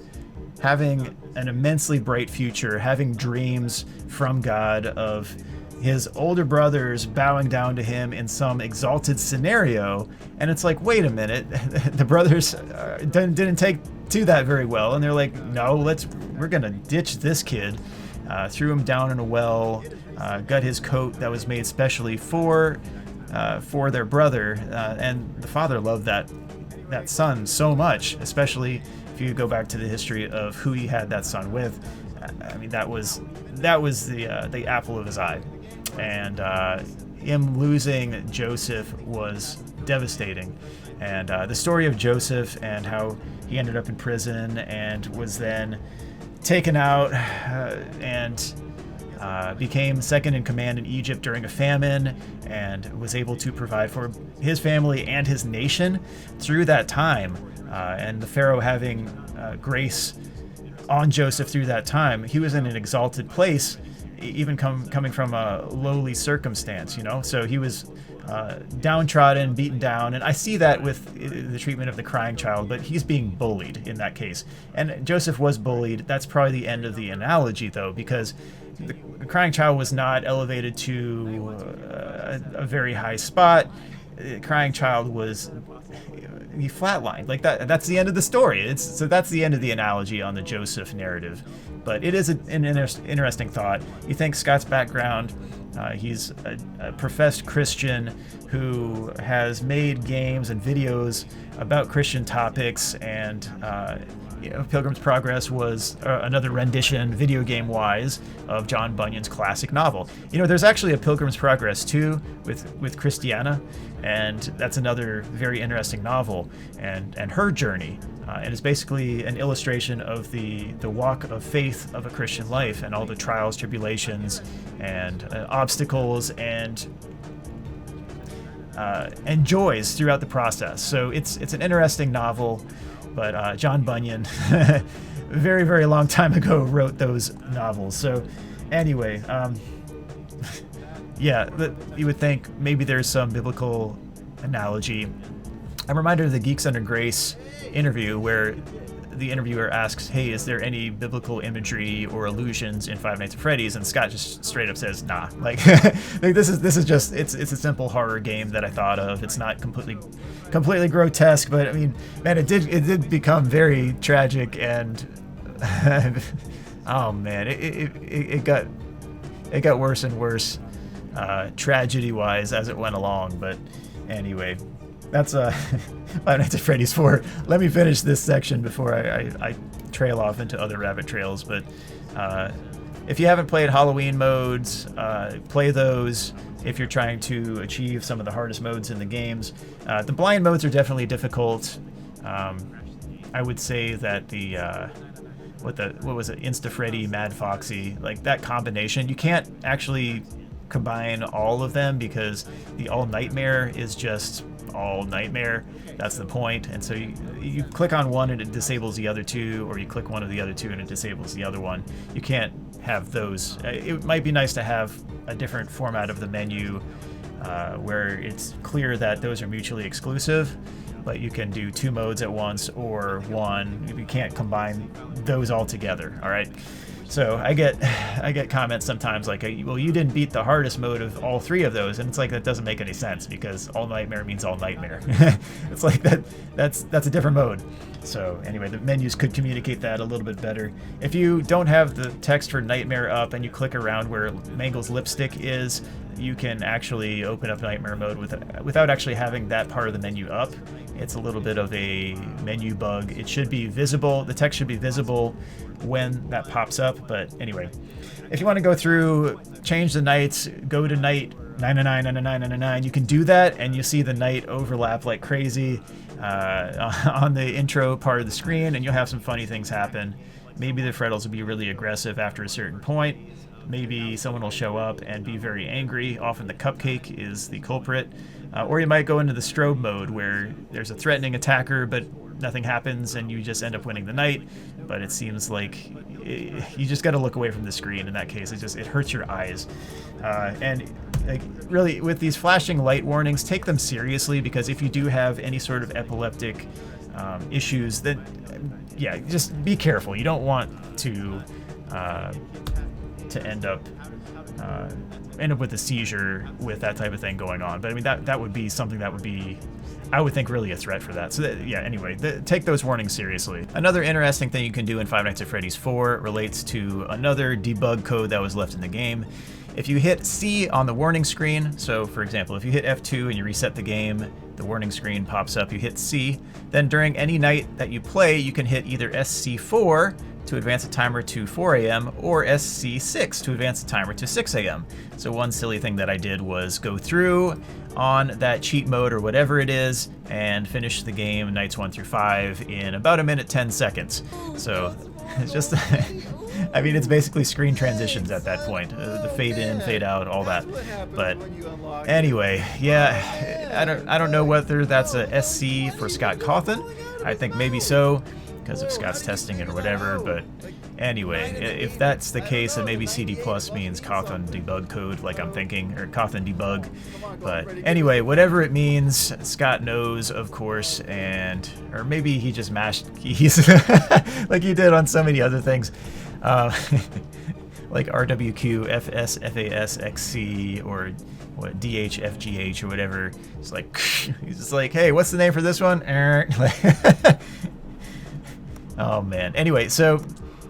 S1: having an immensely bright future, having dreams from God of his older brothers bowing down to him in some exalted scenario, and it's like, wait a minute, the brothers didn't take to that very well, and they're like, no, we're gonna ditch this kid. threw him down in a well, got his coat that was made specially for their brother, and the father loved that son so much, especially if you go back to the history of who he had that son with. I mean, that was the apple of his eye, and him losing Joseph was devastating. And the story of Joseph and how he ended up in prison and was then taken out and became second in command in Egypt during a famine, and was able to provide for his family and his nation through that time. And the Pharaoh having grace on Joseph through that time, he was in an exalted place, even coming from a lowly circumstance, So he was downtrodden, beaten down, and I see that with the treatment of the crying child, but he's being bullied in that case. And Joseph was bullied. That's probably the end of the analogy, though, because the crying child was not elevated to a very high spot. The crying child he flatlined like that. That's the end of the story. So that's the end of the analogy on the Joseph narrative. But it is an interesting thought. You think Scott's background, he's a professed Christian who has made games and videos about Christian topics, and Pilgrim's Progress was another rendition, video game wise, of John Bunyan's classic novel. There's actually a Pilgrim's Progress too with Christiana, and that's another very interesting novel, and her journey. And it's basically an illustration of the walk of faith of a Christian life, and all the trials, tribulations, and obstacles, and joys throughout the process. So it's an interesting novel. But John Bunyan, very, very long time ago, wrote those novels. So anyway, you would think maybe there's some biblical analogy. I'm reminded of the Geeks Under Grace interview where the interviewer asks, hey, is there any biblical imagery or allusions in Five Nights at Freddy's? And Scott just straight up says, nah. Like this is just, it's a simple horror game that I thought of. It's not completely grotesque, but I mean, man, it did become very tragic, and oh man, it got worse and worse, tragedy wise, as it went along. But anyway, that's Five Nights at Freddy's 4. Let me finish this section before I trail off into other rabbit trails. But if you haven't played Halloween modes, play those if you're trying to achieve some of the hardest modes in the games. The blind modes are definitely difficult. I would say that the what was it, Insta Freddy, Mad Foxy, like that combination, you can't actually combine all of them because the All Nightmare is just all nightmare. That's the point. And so you click on one and it disables the other two, or you click one of the other two and it disables the other one. You can't have those. It might be nice to have a different format of the menu where it's clear that those are mutually exclusive, but you can do two modes at once or one. You can't combine those all together. All right. So I get comments sometimes like, well, you didn't beat the hardest mode of all three of those, and it's like, that doesn't make any sense because all nightmare means all nightmare. It's like that's a different mode. So anyway, the menus could communicate that a little bit better. If you don't have the text for nightmare up and you click around where Mangle's lipstick is, you can actually open up nightmare mode without actually having that part of the menu up. It's a little bit of a menu bug. It should be visible. The text should be visible when that pops up. But anyway, if you want to go through, change the nights, go to night 999, you can do that, and you see the night overlap like crazy on the intro part of the screen, and you'll have some funny things happen. Maybe the Freddles will be really aggressive after a certain point. Maybe someone will show up and be very angry. Often the cupcake is the culprit. Or you might go into the strobe mode where there's a threatening attacker, but nothing happens and you just end up winning the night. But it seems like you just got to look away from the screen. In that case, it hurts your eyes. And really, with these flashing light warnings, take them seriously, because if you do have any sort of epileptic issues, then just be careful. You don't want to end up end up with a seizure with that type of thing going on. But I mean, that would be something that would be, I would think, really a threat for that. So yeah, anyway, take those warnings seriously. Another interesting thing you can do in Five Nights at Freddy's 4 relates to another debug code that was left in the game. If you hit C on the warning screen, so for example, if you hit F2 and you reset the game, the warning screen pops up, you hit C, then during any night that you play, you can hit either SC4 to advance the timer to 4 a.m. or SC6 to advance the timer to 6 a.m. So one silly thing that I did was go through on that cheat mode or whatever it is and finish the game nights 1 through 5 in about 1 minute 10 seconds. So it's just, I mean, it's basically screen transitions at that point. The fade in, fade out, all that. But anyway, yeah, I don't know whether that's a SC for Scott Cawthon. I think maybe so, because of Scott's testing it or whatever, but anyway, if that's the case, then maybe CD plus means Cawthon debug code, like I'm thinking, or Cawthon debug. But anyway, whatever it means, Scott knows, of course, or maybe he just mashed keys like he did on so many other things. Like RWQ, FS, FAS, XC, or what, DH, FGH, or whatever. It's like, he's just like, hey, what's the name for this one? Oh man. Anyway, so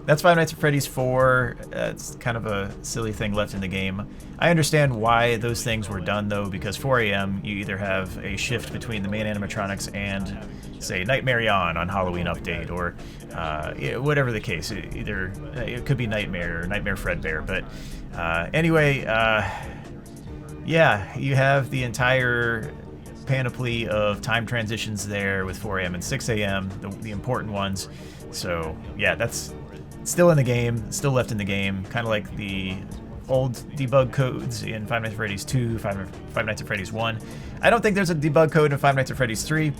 S1: that's Five Nights at Freddy's 4. It's kind of a silly thing left in the game. I understand why those things were done though, because 4 a.m. you either have a shift between the main animatronics and, say, Nightmare on Halloween Update, or whatever the case. Either it could be Nightmare or Nightmare Fredbear. But anyway, yeah, you have the entire panoply of time transitions there with 4 a.m. and 6 a.m., the important ones. So yeah, that's still in the game, still left in the game, kind of like the old debug codes in Five Nights at Freddy's 2, Five Nights at Freddy's 1. I don't think there's a debug code in Five Nights at Freddy's 3,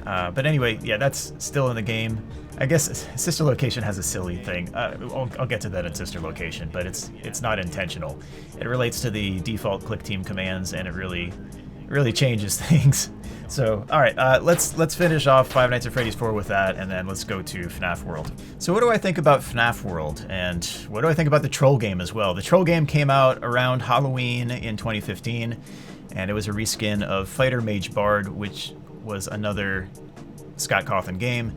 S1: but anyway, yeah, that's still in the game. I guess Sister Location has a silly thing. I'll get to that in Sister Location, but it's not intentional. It relates to the default click team commands, and it really changes things. So, all right, let's finish off Five Nights at Freddy's 4 with that, and then let's go to FNaF World. So what do I think about FNaF World, and what do I think about the Troll game as well? The Troll game came out around Halloween in 2015, and it was a reskin of Fighter Mage Bard, which was another Scott Cawthon game.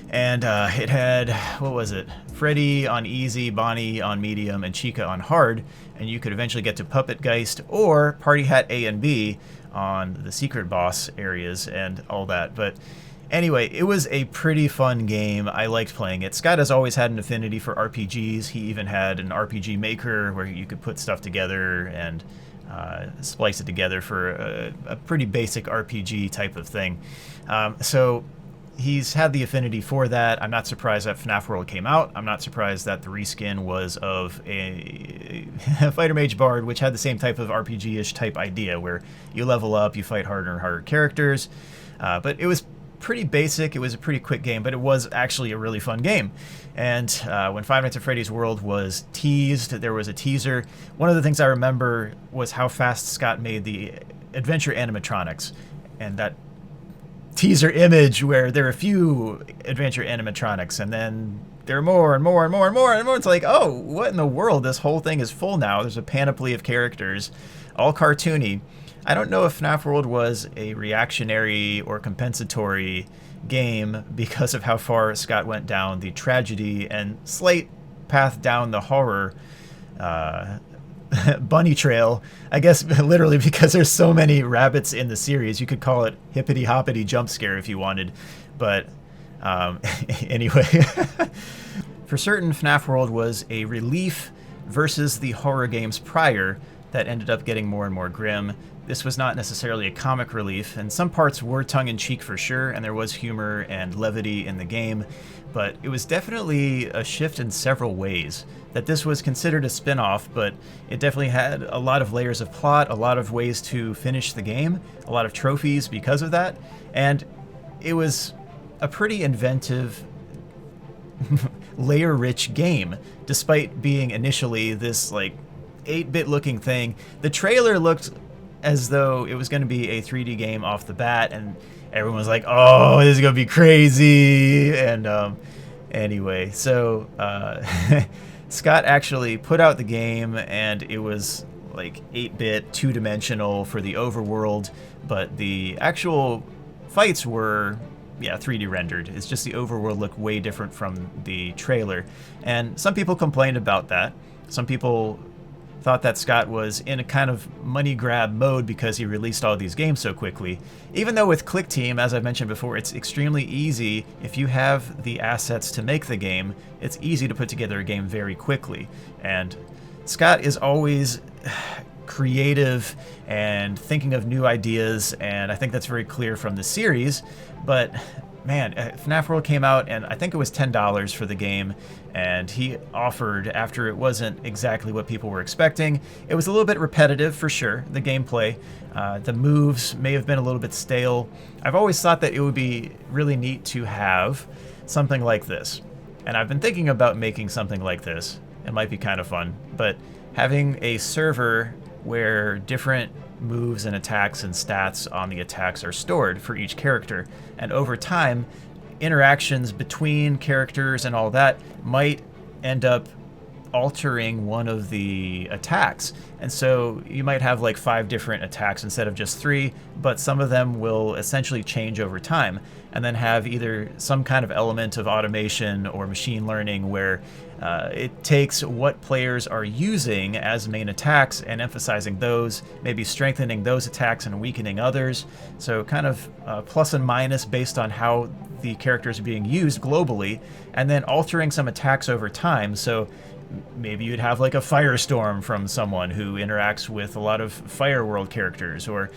S1: And it had, what was it? Freddy on easy, Bonnie on medium, and Chica on hard, and you could eventually get to Puppet Geist or Party Hat A and B on the secret boss areas and all that. But anyway, it was a pretty fun game. I liked playing it. Scott has always had an affinity for RPGs. He even had an RPG maker where you could put stuff together and splice it together for a pretty basic RPG type of thing. So he's had the affinity for that. I'm not surprised that FNaF World came out. I'm not surprised that the reskin was of a Fighter Mage Bard, which had the same type of RPG-ish type idea, where you level up, you fight harder and harder characters. But it was pretty basic. It was a pretty quick game, but it was actually a really fun game. And when Five Nights at Freddy's World was teased, there was a teaser. One of the things I remember was how fast Scott made the adventure animatronics, and that teaser image where there are a few adventure animatronics and then there are more and more and more and more and more. It's like, oh, what in the world? This whole thing is full now. There's a panoply of characters, all cartoony. I don't know if FNaF World was a reactionary or compensatory game because of how far Scott went down the tragedy and slight path down the horror bunny trail. I guess literally because there's so many rabbits in the series, you could call it hippity hoppity jump scare if you wanted. But anyway, for certain, FNaF World was a relief versus the horror games prior that ended up getting more and more grim. This was not necessarily a comic relief, and some parts were tongue-in-cheek for sure, and there was humor and levity in the game, but it was definitely a shift in several ways. That this was considered a spin-off, but it definitely had a lot of layers of plot, a lot of ways to finish the game, a lot of trophies because of that, and it was a pretty inventive, layer-rich game, despite being initially this, like, 8-bit looking thing. The trailer looked as though it was going to be a 3D game off the bat, and everyone was like, oh, this is going to be crazy. And anyway, so Scott actually put out the game, and it was like 8-bit, two-dimensional for the overworld, but the actual fights were 3D rendered. It's just the overworld looked way different from the trailer. And some people complained about that. Some people thought that Scott was in a kind of money grab mode because he released all these games so quickly. Even though with Click Team, as I've mentioned before, it's extremely easy. If you have the assets to make the game, it's easy to put together a game very quickly. And Scott is always creative and thinking of new ideas, and I think that's very clear from the series. But man, FNaF World came out, and I think it was $10 for the game, and he offered, after it wasn't exactly what people were expecting. It was a little bit repetitive for sure, the gameplay. The moves may have been a little bit stale. I've always thought that it would be really neat to have something like this, and I've been thinking about making something like this. It might be kind of fun, but having a server where different moves and attacks and stats on the attacks are stored for each character, and over time interactions between characters and all that might end up altering one of the attacks. And so you might have like 5 different attacks instead of just 3, but some of them will essentially change over time, and then have either some kind of element of automation or machine learning where it takes what players are using as main attacks and emphasizing those, maybe strengthening those attacks and weakening others. So kind of plus and minus based on how the characters are being used globally, and then altering some attacks over time. So maybe you'd have like a firestorm from someone who interacts with a lot of Fire World characters, or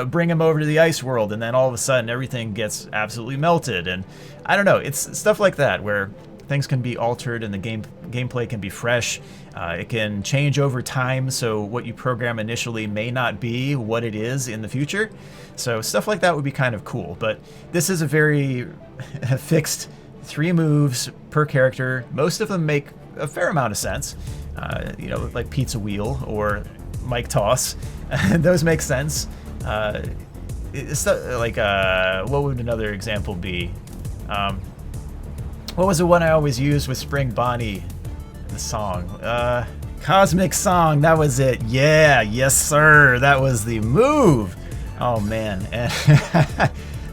S1: bring him over to the Ice World, and then all of a sudden everything gets absolutely melted. And I don't know, it's stuff like that where things can be altered and the gameplay can be fresh. It can change over time, so what you program initially may not be what it is in the future. So stuff like that would be kind of cool. But this is a very fixed 3 moves per character. Most of them make a fair amount of sense, like pizza wheel or mic toss. Those make sense. It's like what would another example be? What was the one I always used with Spring Bonnie? The song, Cosmic Song. That was it. Yeah, yes sir. That was the move. Oh man, and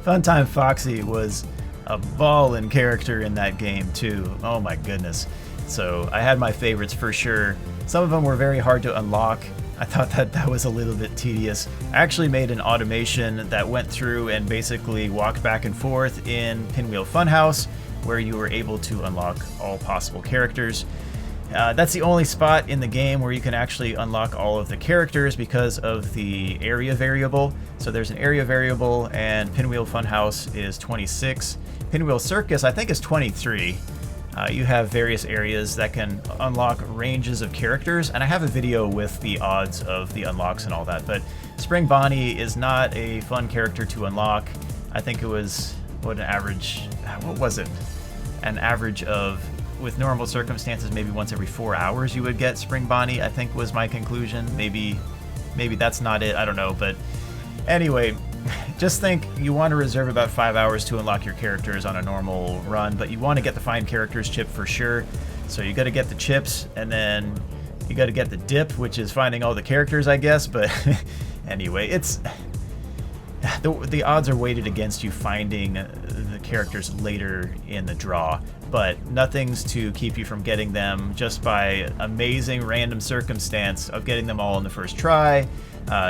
S1: Funtime Foxy was a ballin' character in that game too. Oh my goodness. So I had my favorites for sure. Some of them were very hard to unlock. I thought that was a little bit tedious. I actually made an automation that went through and basically walked back and forth in Pinwheel Funhouse, where you were able to unlock all possible characters. That's the only spot in the game where you can actually unlock all of the characters because of the area variable. So there's an area variable, and Pinwheel Funhouse is 26. Pinwheel Circus, I think, is 23. You have various areas that can unlock ranges of characters, and I have a video with the odds of the unlocks and all that. But Spring Bonnie is not a fun character to unlock. I think it was, what was it? An average of, with normal circumstances, maybe once every 4 hours you would get Spring Bonnie, I think was my conclusion. Maybe that's not it, I don't know. But anyway, just think you want to reserve about 5 hours to unlock your characters on a normal run, but you want to get the Find Characters chip for sure. So you got to get the chips, and then you got to get the dip, which is finding all the characters, I guess. But anyway, it's the odds are weighted against you finding the characters later in the draw, but nothing's to keep you from getting them just by amazing random circumstance of getting them all in the first try,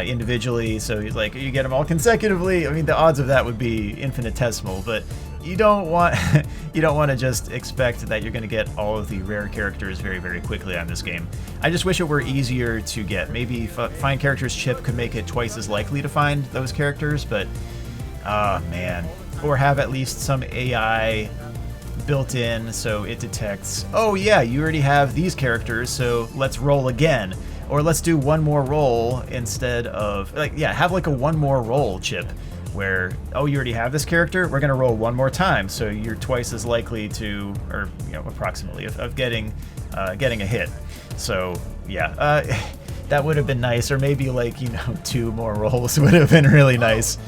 S1: individually. So he's like, you get them all consecutively. I mean, the odds of that would be infinitesimal, but you don't want to just expect that you're going to get all of the rare characters very, very quickly on this game. I just wish it were easier to get. Maybe Find Characters chip could make it twice as likely to find those characters, but man. Or have at least some AI built in so it detects, oh yeah, you already have these characters, so let's roll again. Or let's do one more roll instead of, have like a one more roll chip where, oh, you already have this character, we're gonna roll one more time, so you're twice as likely to, or approximately, of getting a hit. So yeah, that would have been nice. Or maybe 2 more rolls would have been really nice.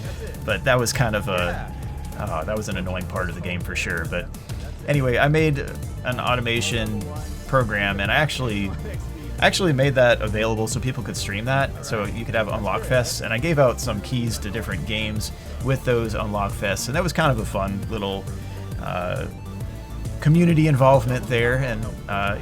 S1: But that was kind of that was an annoying part of the game for sure. But anyway, I made an automation program, and I actually I actually made that available so people could stream that, so you could have unlock fests, and I gave out some keys to different games with those unlock fests, and that was kind of a fun little community involvement there. And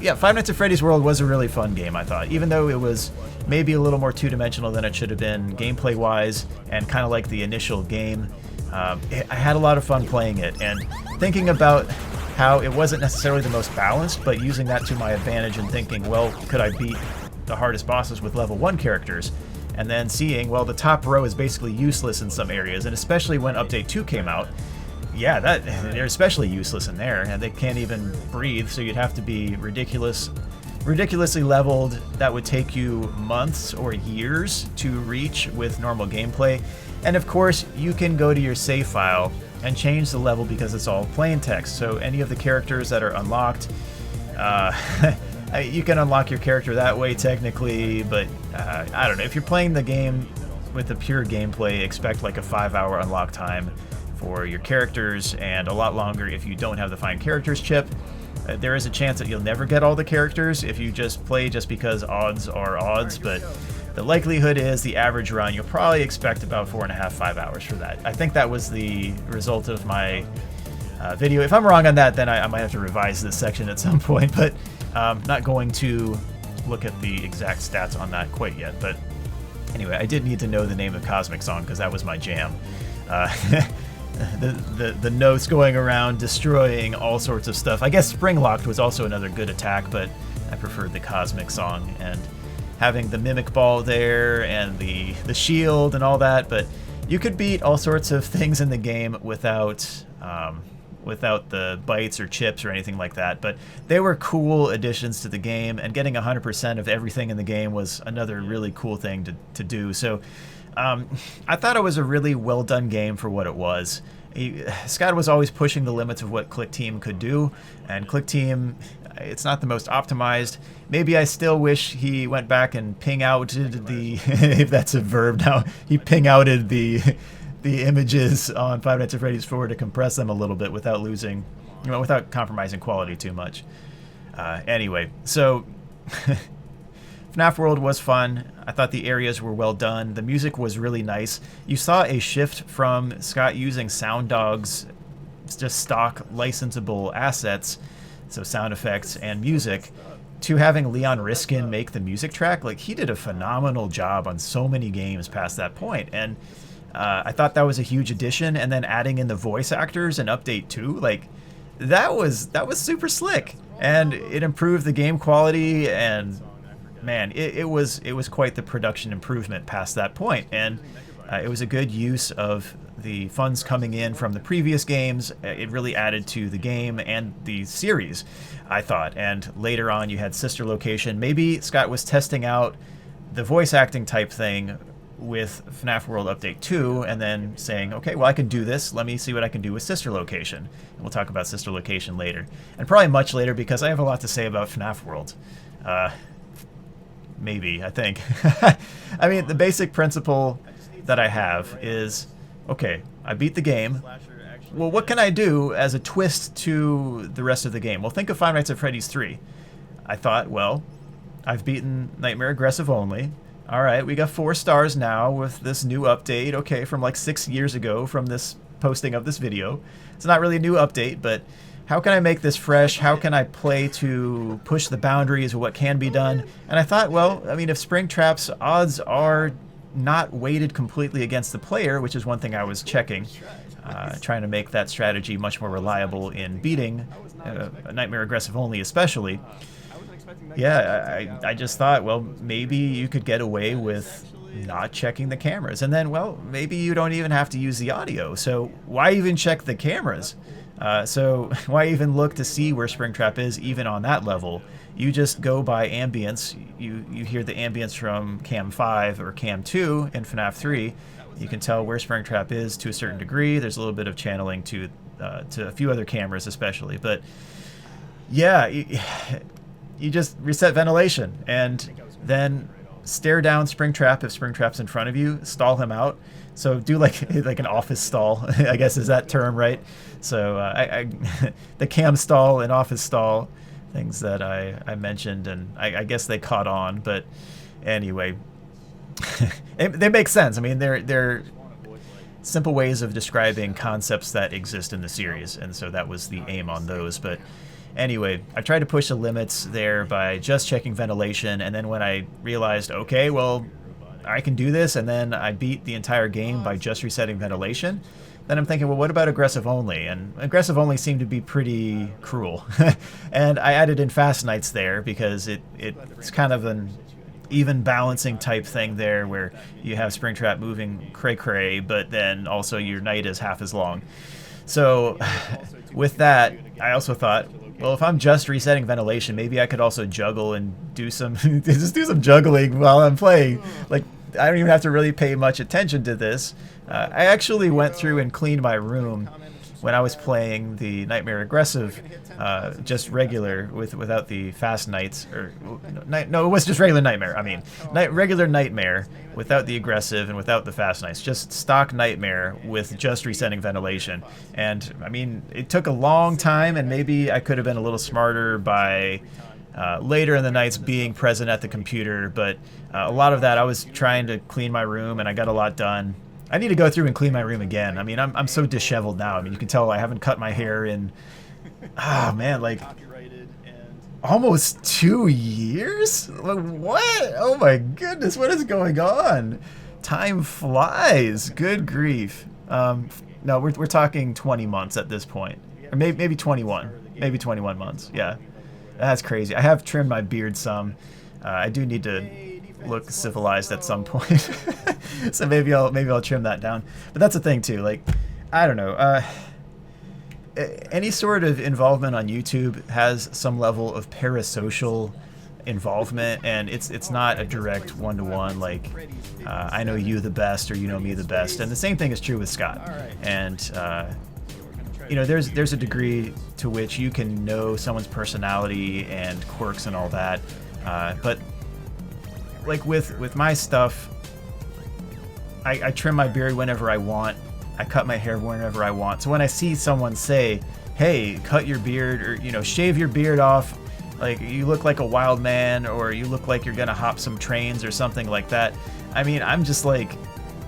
S1: yeah, Five Nights at Freddy's World was a really fun game, I thought, even though it was maybe a little more two-dimensional than it should have been gameplay-wise, and kind of like the initial game. I had a lot of fun playing it, and thinking about how it wasn't necessarily the most balanced, but using that to my advantage and thinking, well, could I beat the hardest bosses with level 1 characters? And then seeing, well, the top row is basically useless in some areas, and especially when Update 2 came out, yeah, they're especially useless in there, and they can't even breathe, so you'd have to be ridiculously leveled. That would take you months or years to reach with normal gameplay. And of course, you can go to your save file and change the level because it's all plain text. So any of the characters that are unlocked, you can unlock your character that way technically, but I don't know. If you're playing the game with the pure gameplay, expect like a 5-hour unlock time for your characters, and a lot longer if you don't have the Find Characters chip. There is a chance that you'll never get all the characters if you just play just because odds are odds, but the likelihood is the average run, you'll probably expect about 4.5-5 hours for that. I think that was the result of my video. If I'm wrong on that, then I might have to revise this section at some point, but I'm not going to look at the exact stats on that quite yet. But anyway, I did need to know the name of Cosmic Song because that was my jam. The notes going around destroying all sorts of stuff. I guess Spring Locked was also another good attack, but I preferred the Cosmic Song, and having the Mimic Ball there and the shield and all that. But you could beat all sorts of things in the game without the bites or chips or anything like that. But they were cool additions to the game, and getting 100% of everything in the game was another really cool thing to do. So I thought it was a really well done game for what it was. Scott was always pushing the limits of what Click Team could do, and Click Team, it's not the most optimized. Maybe I still wish he went back and ping-outed the, if that's a verb now, he ping-outed the images on Five Nights at Freddy's 4 to compress them a little bit without losing, without compromising quality too much. Anyway, so FNaF World was fun. I thought the areas were well done. The music was really nice. You saw a shift from Scott using Sound Dog's just stock licensable assets, so sound effects and music, to having Leon Riskin make the music track. Like, he did a phenomenal job on so many games past that point, and I thought that was a huge addition. And then adding in the voice actors in Update 2, like, that was super slick, and it improved the game quality. And man, it was quite the production improvement past that point, and it was a good use of the funds coming in from the previous games. It really added to the game and the series, I thought. And later on, you had Sister Location. Maybe Scott was testing out the voice acting type thing with FNaF World Update 2, and then saying, okay, well, I can do this. Let me see what I can do with Sister Location. And we'll talk about Sister Location later, and probably much later, because I have a lot to say about FNaF World. Maybe, I think. I mean, the basic principle that I have is, okay, I beat the game. Well, what can I do as a twist to the rest of the game? Well, think of Five Nights at Freddy's 3. I thought, well, I've beaten Nightmare Aggressive only. All right, we got 4 stars now with this new update, okay, from like 6 years ago from this posting of this video. It's not really a new update, but how can I make this fresh? How can I play to push the boundaries of what can be done? And I thought, well, I mean, if Springtrap's odds are not weighted completely against the player, which is one thing I was checking, trying to make that strategy much more reliable in beating Nightmare Aggressive only especially. Yeah, I just thought, well, maybe you could get away with not checking the cameras. And then, well, maybe you don't even have to use the audio. So why even check the cameras? So why even look to see where Springtrap is even on that level? You just go by ambience. You hear the ambience from Cam 5 or Cam 2 in FNaF 3. You can tell where Springtrap is to a certain degree. There's a little bit of channeling to a few other cameras especially. But yeah, you just reset ventilation and then stare down Springtrap if Springtrap's in front of you. Stall him out. So do like an office stall, I guess is that term, right? So the cam stall and office stall. things that I mentioned, and I guess they caught on. But anyway, they make sense. I mean, they're simple ways of describing concepts that exist in the series, and so that was the aim on those. But anyway, I tried to push the limits there by just checking ventilation, and then when I realized, okay, well, I can do this, and then I beat the entire game by just resetting ventilation, then I'm thinking, well, what about aggressive only? And aggressive only seemed to be pretty cruel. And I added in fast nights there because it's kind of an even balancing type thing there, where you have Springtrap moving cray-cray, but then also your night is half as long. So with that, I also thought, well, if I'm just resetting ventilation, maybe I could also juggle and do some just do some juggling while I'm playing. Like, I don't even have to really pay much attention to this. I actually went through and cleaned my room when I was playing the Nightmare Aggressive, just regular without the fast nights, or no, it was just regular Nightmare. I mean, regular Nightmare without the aggressive and without the fast nights, just stock Nightmare with just resetting ventilation. And I mean, it took a long time, and maybe I could have been a little smarter by later in the nights being present at the computer, but a lot of that I was trying to clean my room, and I got a lot done. I need to go through and clean my room again. I mean, I'm so disheveled now. I mean, you can tell I haven't cut my hair in, man, like almost 2 years? Like, what? Oh my goodness, what is going on? Time flies. Good grief. No, we're talking 20 months at this point. Or maybe 21. Maybe 21 months. Yeah. That's crazy. I have trimmed my beard some. I do need to look civilized at some point. So maybe I'll trim that down. But that's the thing too. Like, I don't know. Any sort of involvement on YouTube has some level of parasocial involvement, and it's not a direct one-to-one, like I know you the best or you know me the best. And the same thing is true with Scott. And you know, there's a degree to which you can know someone's personality and quirks and all that, but like with my stuff, I trim my beard whenever I want. I cut my hair whenever I want. So when I see someone say, hey, cut your beard, or, you know, shave your beard off, like you look like a wild man, or you look like you're gonna hop some trains or something like that, I mean, I'm just like,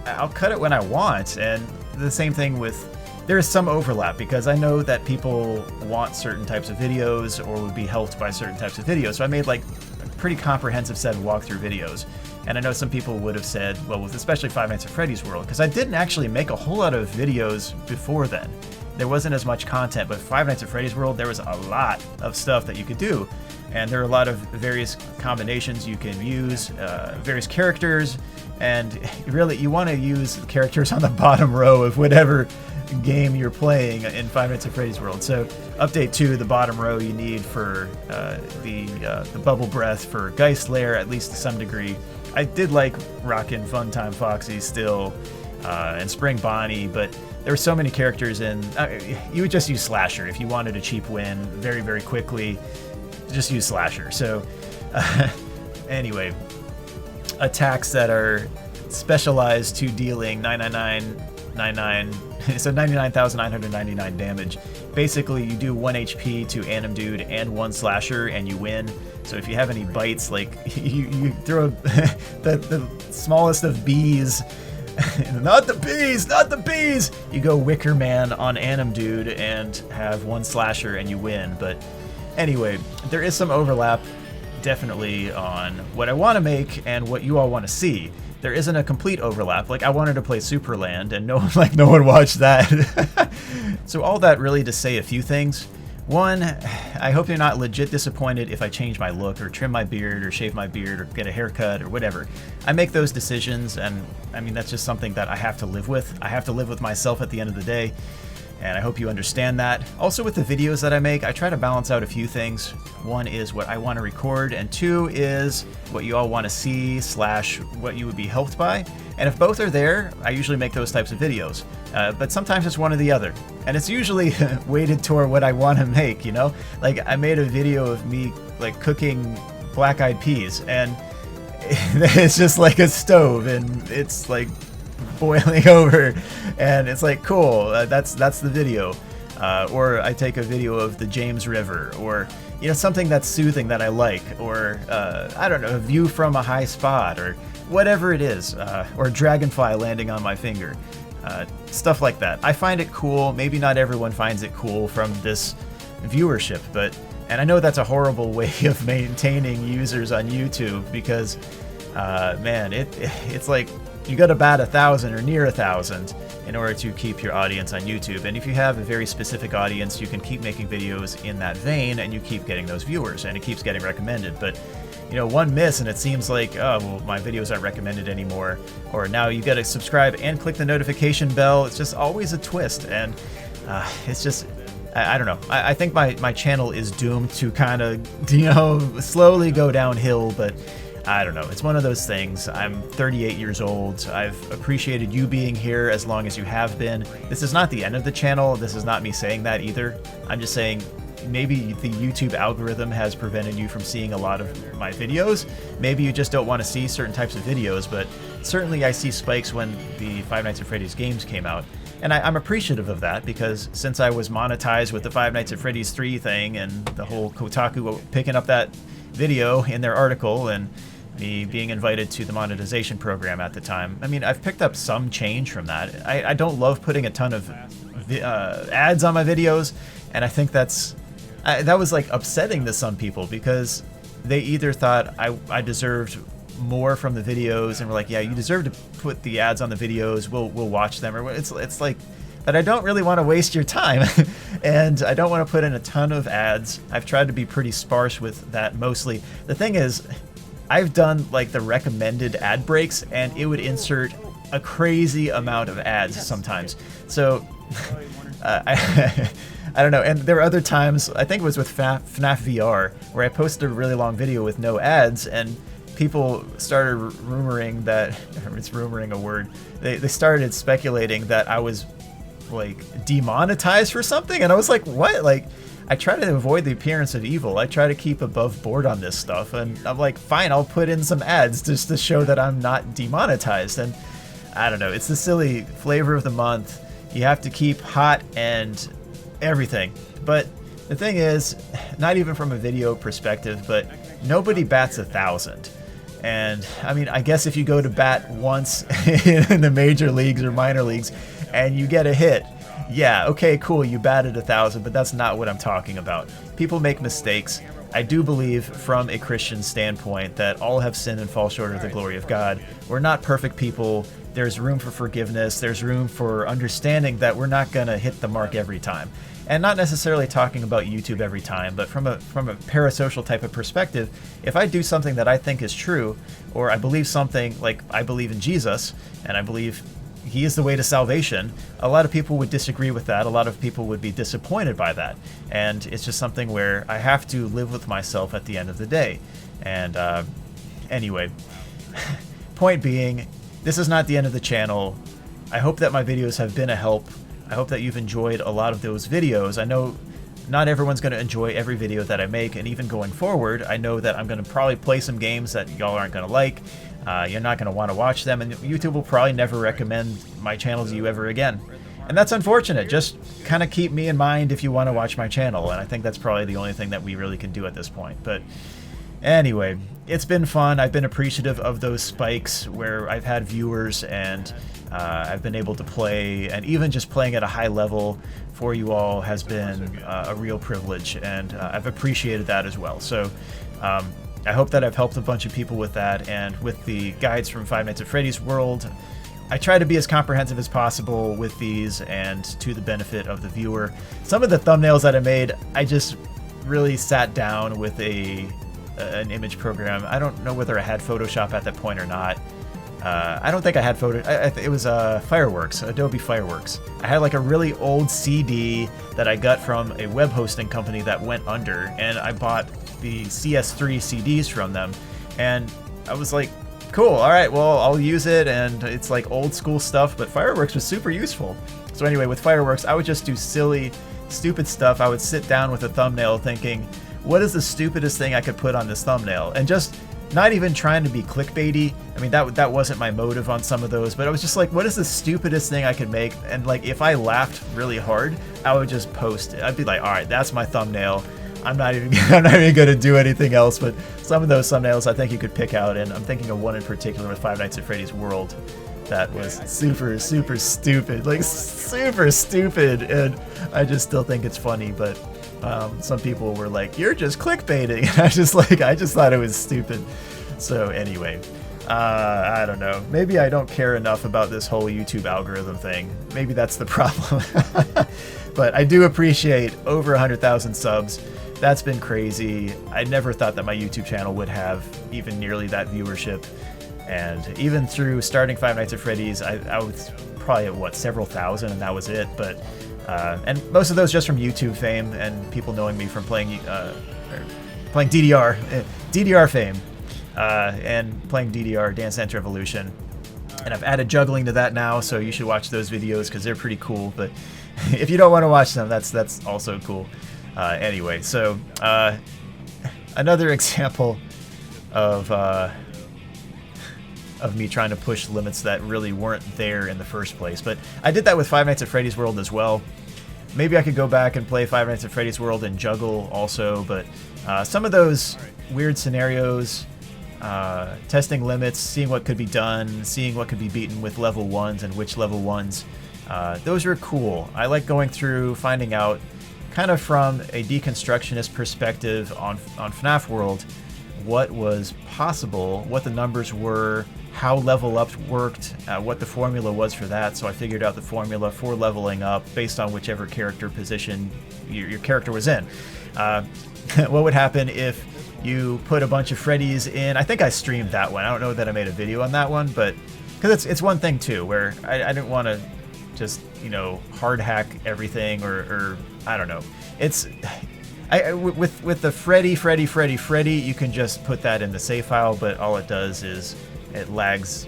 S1: I'll cut it when I want. And the same thing with, there is some overlap, because I know that people want certain types of videos or would be helped by certain types of videos. So I made like a pretty comprehensive set of walkthrough videos. And I know some people would have said, well, with especially Five Nights at Freddy's World, because I didn't actually make a whole lot of videos before then. There wasn't as much content, but Five Nights at Freddy's World, there was a lot of stuff that you could do. And there are a lot of various combinations you can use, various characters, and really, you want to use characters on the bottom row of whatever game you're playing in Five Nights at Freddy's World. So, update 2, the bottom row you need for the bubble breath for Geist Lair, at least to some degree. I did like rockin' Funtime Foxy still, and Spring Bonnie, but there were so many characters in. You would just use Slasher if you wanted a cheap win very, very quickly. Just use Slasher. So, anyway, attacks that are specialized to dealing 99999, so 99,999 damage. Basically, you do 1 HP to Anim Dude and 1 Slasher, and you win. So if you have any bites, like you throw the smallest of bees, not the bees, you go Wicker Man on Anim Dude and have 1 Slasher and you win. But anyway, there is some overlap definitely on what I want to make and what you all want to see. There isn't a complete overlap. Like, I wanted to play Superland and no one watched that. So all that really to say a few things. One, I hope you're not legit disappointed if I change my look or trim my beard or shave my beard or get a haircut or whatever. I make those decisions, and I mean, that's just something that I have to live with. I have to live with myself at the end of the day, and I hope you understand that. Also, with the videos that I make, I try to balance out a few things. One is what I want to record, and 2 is what you all want to see / what you would be helped by. And if both are there, I usually make those types of videos. But sometimes it's one or the other. And it's usually weighted toward what I want to make, you know? Like, I made a video of me, like, cooking black-eyed peas, and it's just like a stove, and it's, like, boiling over, and it's like, cool, that's the video. Or I take a video of the James River, or something that's soothing that I like, or I don't know, a view from a high spot, or whatever it is, or a dragonfly landing on my finger, stuff like that. I find it cool. Maybe not everyone finds it cool from this viewership, and I know that's a horrible way of maintaining users on YouTube, because man, it's like you got to bat 1,000 or near 1,000 in order to keep your audience on YouTube. And if you have a very specific audience, you can keep making videos in that vein, and you keep getting those viewers, and it keeps getting recommended. But one miss and it seems like, oh, well, my videos aren't recommended anymore, or now you got to subscribe and click the notification bell. It's just always a twist, and it's just, I don't know. I think my channel is doomed to kind of, slowly go downhill, but I don't know. It's one of those things. I'm 38 years old. I've appreciated you being here as long as you have been. This is not the end of the channel. This is not me saying that either. I'm just saying maybe the YouTube algorithm has prevented you from seeing a lot of my videos. Maybe you just don't want to see certain types of videos, but certainly I see spikes when the Five Nights at Freddy's games came out. And I'm appreciative of that, because since I was monetized with the Five Nights at Freddy's 3 thing, and the whole Kotaku picking up that video in their article, and me being invited to the monetization program at the time, I mean, I've picked up some change from that. I don't love putting a ton of ads on my videos, and I think that was like upsetting to some people, because they either thought I deserved more from the videos, and were like, yeah, you deserve to put the ads on the videos, we'll watch them, or it's like that. I don't really want to waste your time and I don't want to put in a ton of ads. I've tried to be pretty sparse with that mostly. The thing is, I've done like the recommended ad breaks, and it would insert a crazy amount of ads sometimes. So I don't know. And there were other times, I think it was with FNaF VR, where I posted a really long video with no ads, and people started rumoring that, it's rumoring a word, they started speculating that I was like demonetized for something, and I was like, what? Like, I try to avoid the appearance of evil. I try to keep above board on this stuff, and I'm like, fine, I'll put in some ads just to show that I'm not demonetized. And I don't know, it's the silly flavor of the month. You have to keep hot and everything. But the thing is, not even from a video perspective, but nobody bats 1,000. And I mean, I guess if you go to bat once in the major leagues or minor leagues and you get a hit, yeah, okay, cool, you batted 1,000, but that's not what I'm talking about. People make mistakes. I do believe, from a Christian standpoint, that all have sinned and fall short of the glory of God. We're not perfect people. There's room for forgiveness. There's room for understanding that we're not going to hit the mark every time. And not necessarily talking about YouTube every time, but from a parasocial type of perspective, if I do something that I think is true, or I believe something, like I believe in Jesus, and I believe He is the way to salvation, a lot of people would disagree with that. A lot of people would be disappointed by that. And it's just something where I have to live with myself at the end of the day. And anyway, point being, this is not the end of the channel. I hope that my videos have been a help. I hope that you've enjoyed a lot of those videos. I know not everyone's going to enjoy every video that I make, and even going forward, I know that I'm going to probably play some games that y'all aren't going to like. You're not going to want to watch them, and YouTube will probably never recommend my channel to you ever again. And that's unfortunate. Just kind of keep me in mind if you want to watch my channel, and I think that's probably the only thing that we really can do at this point. But anyway, it's been fun. I've been appreciative of those spikes where I've had viewers, and I've been able to play, and even just playing at a high level for you all has been a real privilege, and I've appreciated that as well. So I hope that I've helped a bunch of people with that, and with the guides from Five Nights at Freddy's World. I try to be as comprehensive as possible with these, and to the benefit of the viewer. Some of the thumbnails that I made, I just really sat down with an image program. I don't know whether I had Photoshop at that point or not. I don't think I had it was Fireworks, Adobe Fireworks. I had like a really old CD that I got from a web hosting company that went under, and I bought the CS3 CDs from them, and I was like, cool, alright, well, I'll use it, and it's like old school stuff, but Fireworks was super useful. So anyway, with Fireworks, I would just do silly, stupid stuff. I would sit down with a thumbnail thinking, what is the stupidest thing I could put on this thumbnail? And just not even trying to be clickbaity. I mean, that wasn't my motive on some of those, but I was just like, what is the stupidest thing I could make? And like, if I laughed really hard, I would just post it. I'd be like, all right, that's my thumbnail. I'm not even going to do anything else. But some of those thumbnails I think you could pick out, and I'm thinking of one in particular with Five Nights at Freddy's World. That was super stupid, like super stupid, and I just still think it's funny. But some people were like, "You're just clickbaiting," and I just thought it was stupid. So anyway, I don't know. Maybe I don't care enough about this whole YouTube algorithm thing. Maybe that's the problem. But I do appreciate over 100,000 subs. That's been crazy. I never thought that my YouTube channel would have even nearly that viewership. And even through starting Five Nights at Freddy's, I was probably at what, several thousand, and that was it. But and most of those just from YouTube fame and people knowing me from playing DDR fame, and playing DDR, Dance Dance Revolution. And I've added juggling to that now, so you should watch those videos because they're pretty cool. But if you don't want to watch them, that's also cool. Anyway, so another example of me trying to push limits that really weren't there in the first place. But I did that with Five Nights at Freddy's World as well. Maybe I could go back and play Five Nights at Freddy's World and juggle also, but some of those weird scenarios, testing limits, seeing what could be done, seeing what could be beaten with level 1s and which level 1s, those are cool. I like going through, finding out, kind of from a deconstructionist perspective on FNaF World, what was possible, what the numbers were, how level up worked, what the formula was for that. So I figured out the formula for leveling up based on whichever character position your character was in. What would happen if you put a bunch of Freddys in? I think I streamed that one. I don't know that I made a video on that one, but because it's one thing too, where I didn't want to just, you know, hard hack everything, or I don't know. It's with the Freddy, you can just put that in the save file, but all it does is it lags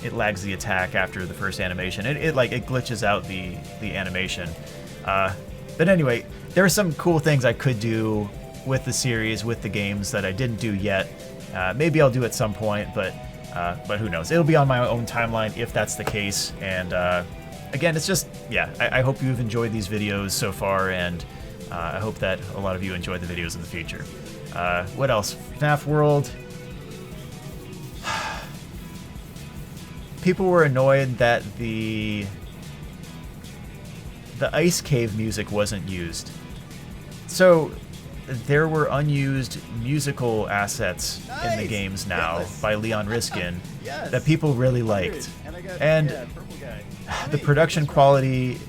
S1: the attack after the first animation. It glitches out the animation. But anyway, there are some cool things I could do with the series, with the games that I didn't do yet. Maybe I'll do at some point, but who knows? It'll be on my own timeline if that's the case. And again, it's just, yeah, I hope you've enjoyed these videos so far, and I hope that a lot of you enjoy the videos in the future. What else? FNaF World. People were annoyed that the ice cave music wasn't used. So there were unused musical assets in the games now by Leon Riskin that people really liked. And the production quality,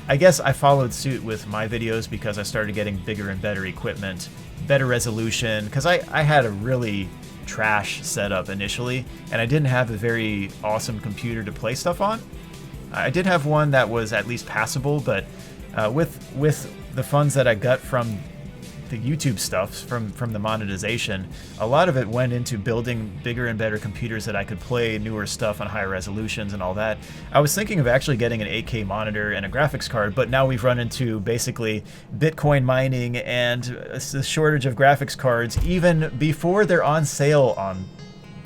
S1: I guess I followed suit with my videos because I started getting bigger and better equipment, better resolution, because I had a really trash setup initially, and I didn't have a very awesome computer to play stuff on. I did have one that was at least passable, but with the funds that I got from the YouTube stuff, from the monetization, a lot of it went into building bigger and better computers that I could play newer stuff on higher resolutions and all that. I was thinking of actually getting an 8K monitor and a graphics card, but now we've run into basically Bitcoin mining and the shortage of graphics cards even before they're on sale on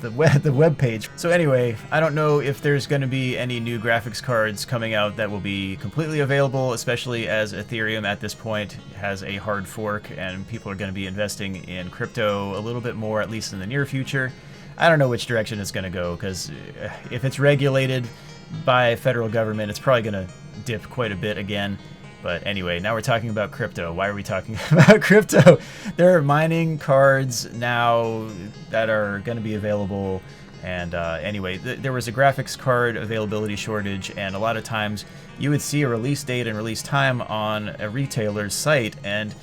S1: the web page. So anyway, I don't know if there's going to be any new graphics cards coming out that will be completely available, especially as Ethereum at this point has a hard fork and people are going to be investing in crypto a little bit more, at least in the near future. I don't know which direction it's going to go, because if it's regulated by federal government, it's probably going to dip quite a bit again. But anyway, now we're talking about crypto. Why are we talking about crypto? There are mining cards now that are going to be available. And anyway, there was a graphics card availability shortage, and a lot of times you would see a release date and release time on a retailer's site, and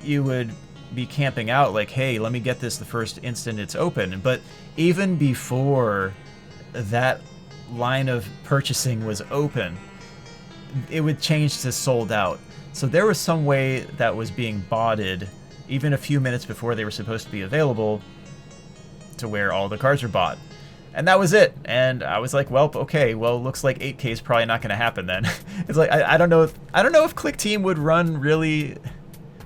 S1: you would be camping out like, hey, let me get this the first instant it's open. But even before that line of purchasing was open, it would change to sold out. So there was some way that was being botted even a few minutes before they were supposed to be available, to where all the cards were bought. And that was it. And I was like, well, okay, well, looks like 8K is probably not going to happen then. It's like, I don't know if Click Team would run really,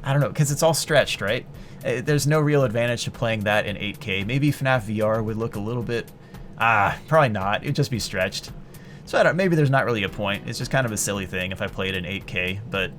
S1: I don't know, because it's all stretched, right? There's no real advantage to playing that in 8K. Maybe FNaF VR would look a little bit, probably not. It'd just be stretched. So I don't, maybe there's not really a point. It's just kind of a silly thing if I played in 8K, but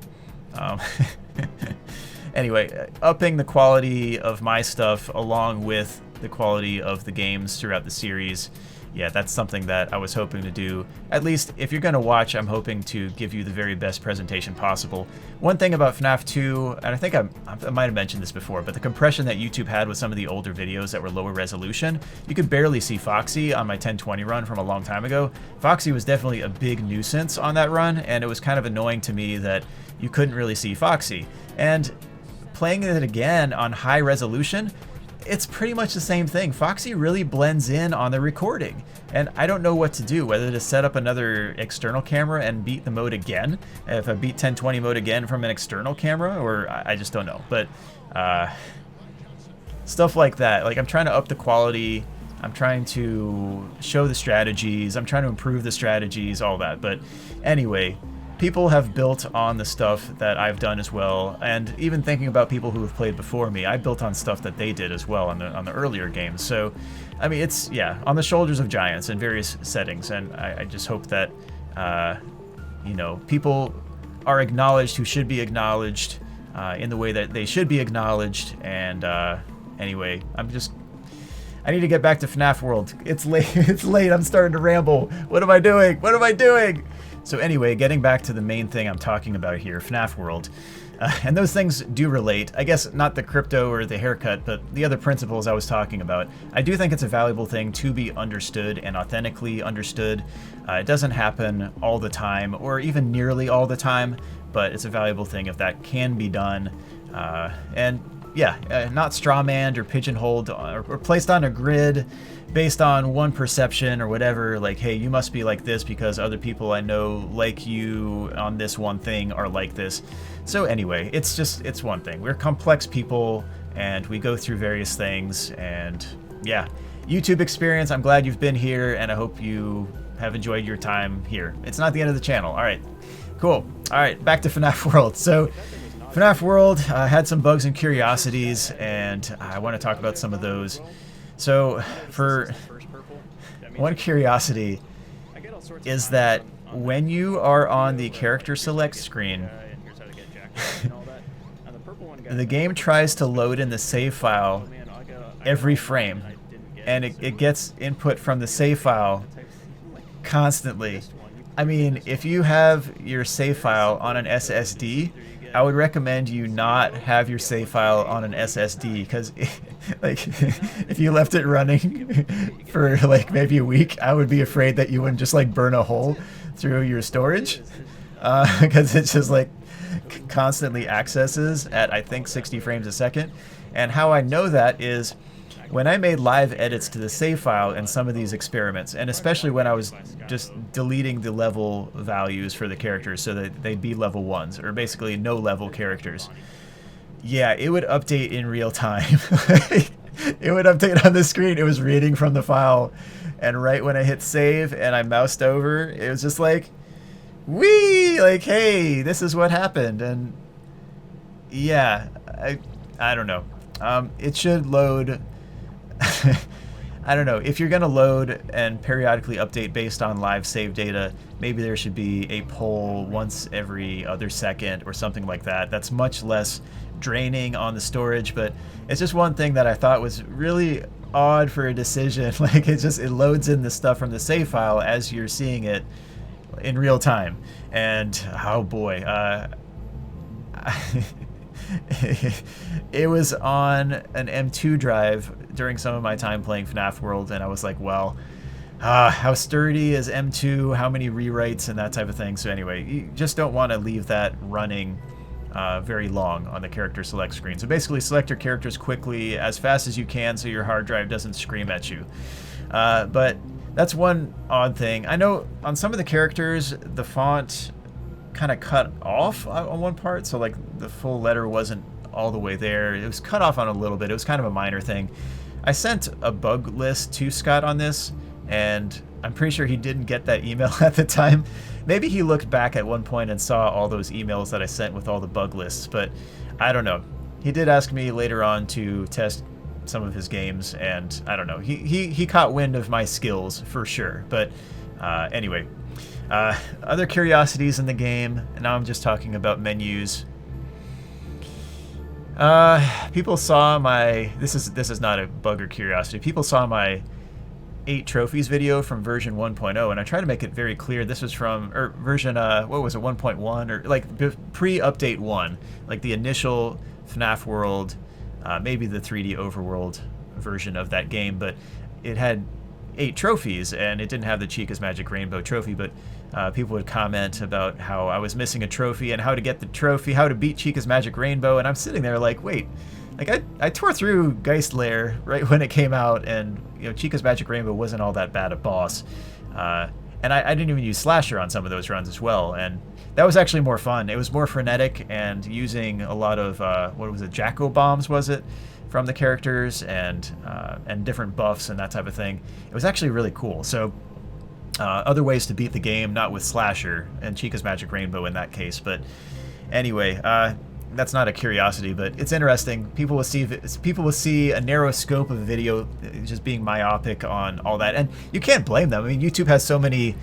S1: Anyway, upping the quality of my stuff along with the quality of the games throughout the series. Yeah, that's something that I was hoping to do. At least, if you're going to watch, I'm hoping to give you the very best presentation possible. One thing about FNaF 2, and I think I might have mentioned this before, but the compression that YouTube had with some of the older videos that were lower resolution, you could barely see Foxy on my 1020 run from a long time ago. Foxy was definitely a big nuisance on that run, and it was kind of annoying to me that you couldn't really see Foxy. And playing it again on high resolution, it's pretty much the same thing. Foxy really blends in on the recording, and I don't know what to do, whether to set up another external camera and beat the mode again, if I beat 1020 mode again from an external camera, or I just don't know. But stuff like that, like I'm trying to up the quality, I'm trying to show the strategies, I'm trying to improve the strategies, all that. But anyway, people have built on the stuff that I've done as well, and even thinking about people who have played before me, I built on stuff that they did as well on the earlier games. So, I mean, it's, yeah, on the shoulders of giants in various settings, and I just hope that, you know, people are acknowledged who should be acknowledged in the way that they should be acknowledged. And anyway, I need to get back to FNaF World. It's late. It's late. I'm starting to ramble. What am I doing? What am I doing? So anyway, getting back to the main thing I'm talking about here, FNaF World. And those things do relate. I guess not the crypto or the haircut, but the other principles I was talking about. I do think it's a valuable thing to be understood and authentically understood. It doesn't happen all the time, or even nearly all the time, but it's a valuable thing if that can be done. And yeah, not strawmanned or pigeonholed or placed on a grid based on one perception or whatever, like, hey, you must be like this because other people I know like you on this one thing are like this. So anyway, it's one thing. We're complex people and we go through various things, and yeah, YouTube experience, I'm glad you've been here and I hope you have enjoyed your time here. It's not the end of the channel. All right, cool. All right, back to FNaF World. So FNaF World had some bugs and curiosities, and I want to talk about some of those. So, for one curiosity is that when you are on the character select screen, the game tries to load in the save file every frame, and it gets input from the save file constantly. I mean, if you have your save file on an SSD, I would recommend you not have your save file on an SSD, because like if you left it running for like maybe a week, I would be afraid that you wouldn't just like burn a hole through your storage, because it's just like constantly accesses at, I think, 60 frames a second. And how I know that is when I made live edits to the save file in some of these experiments, and especially when I was just deleting the level values for the characters so that they'd be level 1s, or basically no level characters, yeah, it would update in real time. It would update on the screen. It was reading from the file, and right when I hit save and I moused over, it was just like, whee, like, hey, this is what happened. And yeah, I don't know. It should load. I don't know, if you're going to load and periodically update based on live save data, maybe there should be a poll once every other second or something like that. That's much less draining on the storage, but it's just one thing that I thought was really odd for a decision. Like, it loads in the stuff from the save file as you're seeing it in real time. And oh boy, it was on an M2 drive during some of my time playing FNaF World, and I was like, well, how sturdy is M2, how many rewrites and that type of thing. So anyway, you just don't want to leave that running very long on the character select screen. So basically select your characters quickly, as fast as you can, so your hard drive doesn't scream at you. But that's one odd thing. I know on some of the characters, the font kind of cut off on one part, so like the full letter wasn't all the way there. It was cut off on a little bit. It was kind of a minor thing. I sent a bug list to Scott on this, and I'm pretty sure he didn't get that email at the time. Maybe he looked back at one point and saw all those emails that I sent with all the bug lists, but I don't know. He did ask me later on to test some of his games, and I don't know. He caught wind of my skills for sure. But anyway, other curiosities in the game, and now I'm just talking about menus. People saw my. This is not a bug or curiosity. People saw my 8 trophies video from version 1.0, and I try to make it very clear this was from version what was it, 1.1 or like pre-update 1, like the initial FNaF world, maybe the 3D overworld version of that game, but it had 8 trophies and it didn't have the Chica's Magic Rainbow trophy, but people would comment about how I was missing a trophy and how to get the trophy, how to beat Chica's Magic Rainbow, and I'm sitting there like, wait, like I tore through Geist Lair right when it came out, and Chica's Magic Rainbow wasn't all that bad a boss, and I didn't even use Slasher on some of those runs as well, and that was actually more fun. It was more frenetic and using a lot of what was it, Jacko bombs was it, from the characters, and different buffs and that type of thing. It was actually really cool. So other ways to beat the game, not with Slasher and Chica's Magic Rainbow in that case, but anyway. That's not a curiosity, but it's interesting. People will see a narrow scope of a video, just being myopic on all that, and you can't blame them. I mean, YouTube has so many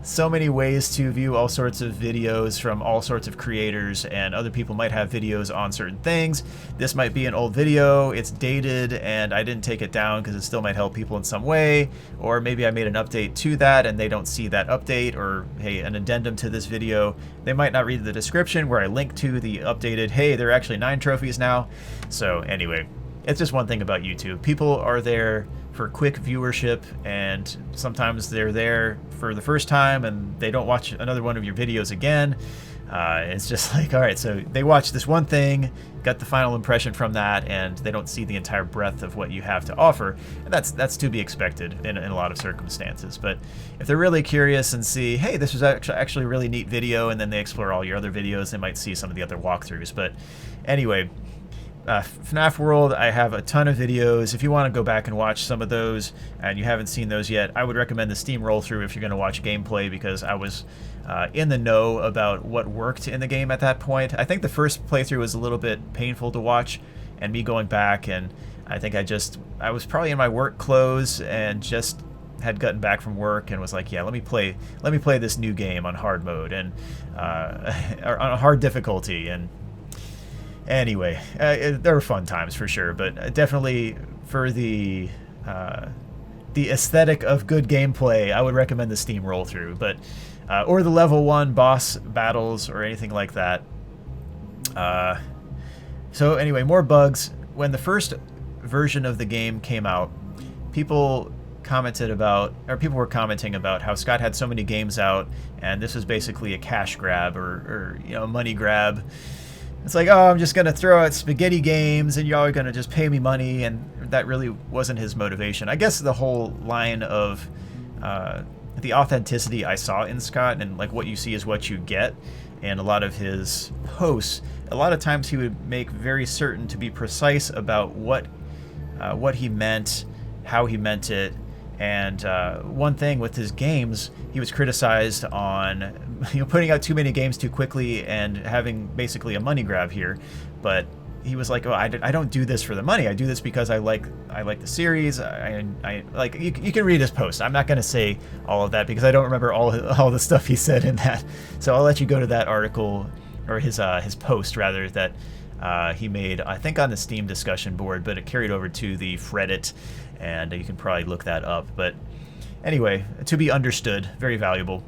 S1: so many ways to view all sorts of videos from all sorts of creators, and other people might have videos on certain things. This might be an old video, it's dated, and I didn't take it down because it still might help people in some way, or maybe I made an update to that and they don't see that update, or hey, an addendum to this video. They might not read the description where I link to the updated, hey, there are actually 9 trophies now. So anyway, it's just one thing about YouTube. People are there for quick viewership, and sometimes they're there for the first time and they don't watch another one of your videos again. It's just like, all right, so they watch this one thing, got the final impression from that, and they don't see the entire breadth of what you have to offer, and that's to be expected in a lot of circumstances. But if they're really curious and see, hey, this was actually a really neat video, and then they explore all your other videos, they might see some of the other walkthroughs. But anyway, FNaF World, I have a ton of videos. If you want to go back and watch some of those and you haven't seen those yet, I would recommend the Steam roll-through if you're going to watch gameplay, because I was in the know about what worked in the game at that point. I think the first playthrough was a little bit painful to watch, and me going back, and I think I was probably in my work clothes and just had gotten back from work and was like, yeah, let me play this new game on hard mode and or on a hard difficulty. And anyway, there were fun times for sure, but definitely for the aesthetic of good gameplay, I would recommend the Steam roll-through, but or the level 1 boss battles or anything like that. So anyway, more bugs. When the first version of the game came out, people were commenting about how Scott had so many games out, and this was basically a cash grab or a money grab. It's like, oh, I'm just going to throw out spaghetti games and y'all are going to just pay me money, and that really wasn't his motivation. I guess the whole line of the authenticity I saw in Scott, and like what you see is what you get, and a lot of his posts, a lot of times he would make very certain to be precise about what he meant, how he meant it. And one thing with his games, he was criticized on putting out too many games too quickly and having basically a money grab here. But he was like, oh, I don't do this for the money. I do this because I like the series. I like, you can read his post. I'm not going to say all of that because I don't remember all the stuff he said in that. So I'll let you go to that article, or his post rather, that he made, I think, on the Steam discussion board, but it carried over to the Reddit, and you can probably look that up. But anyway, to be understood, very valuable.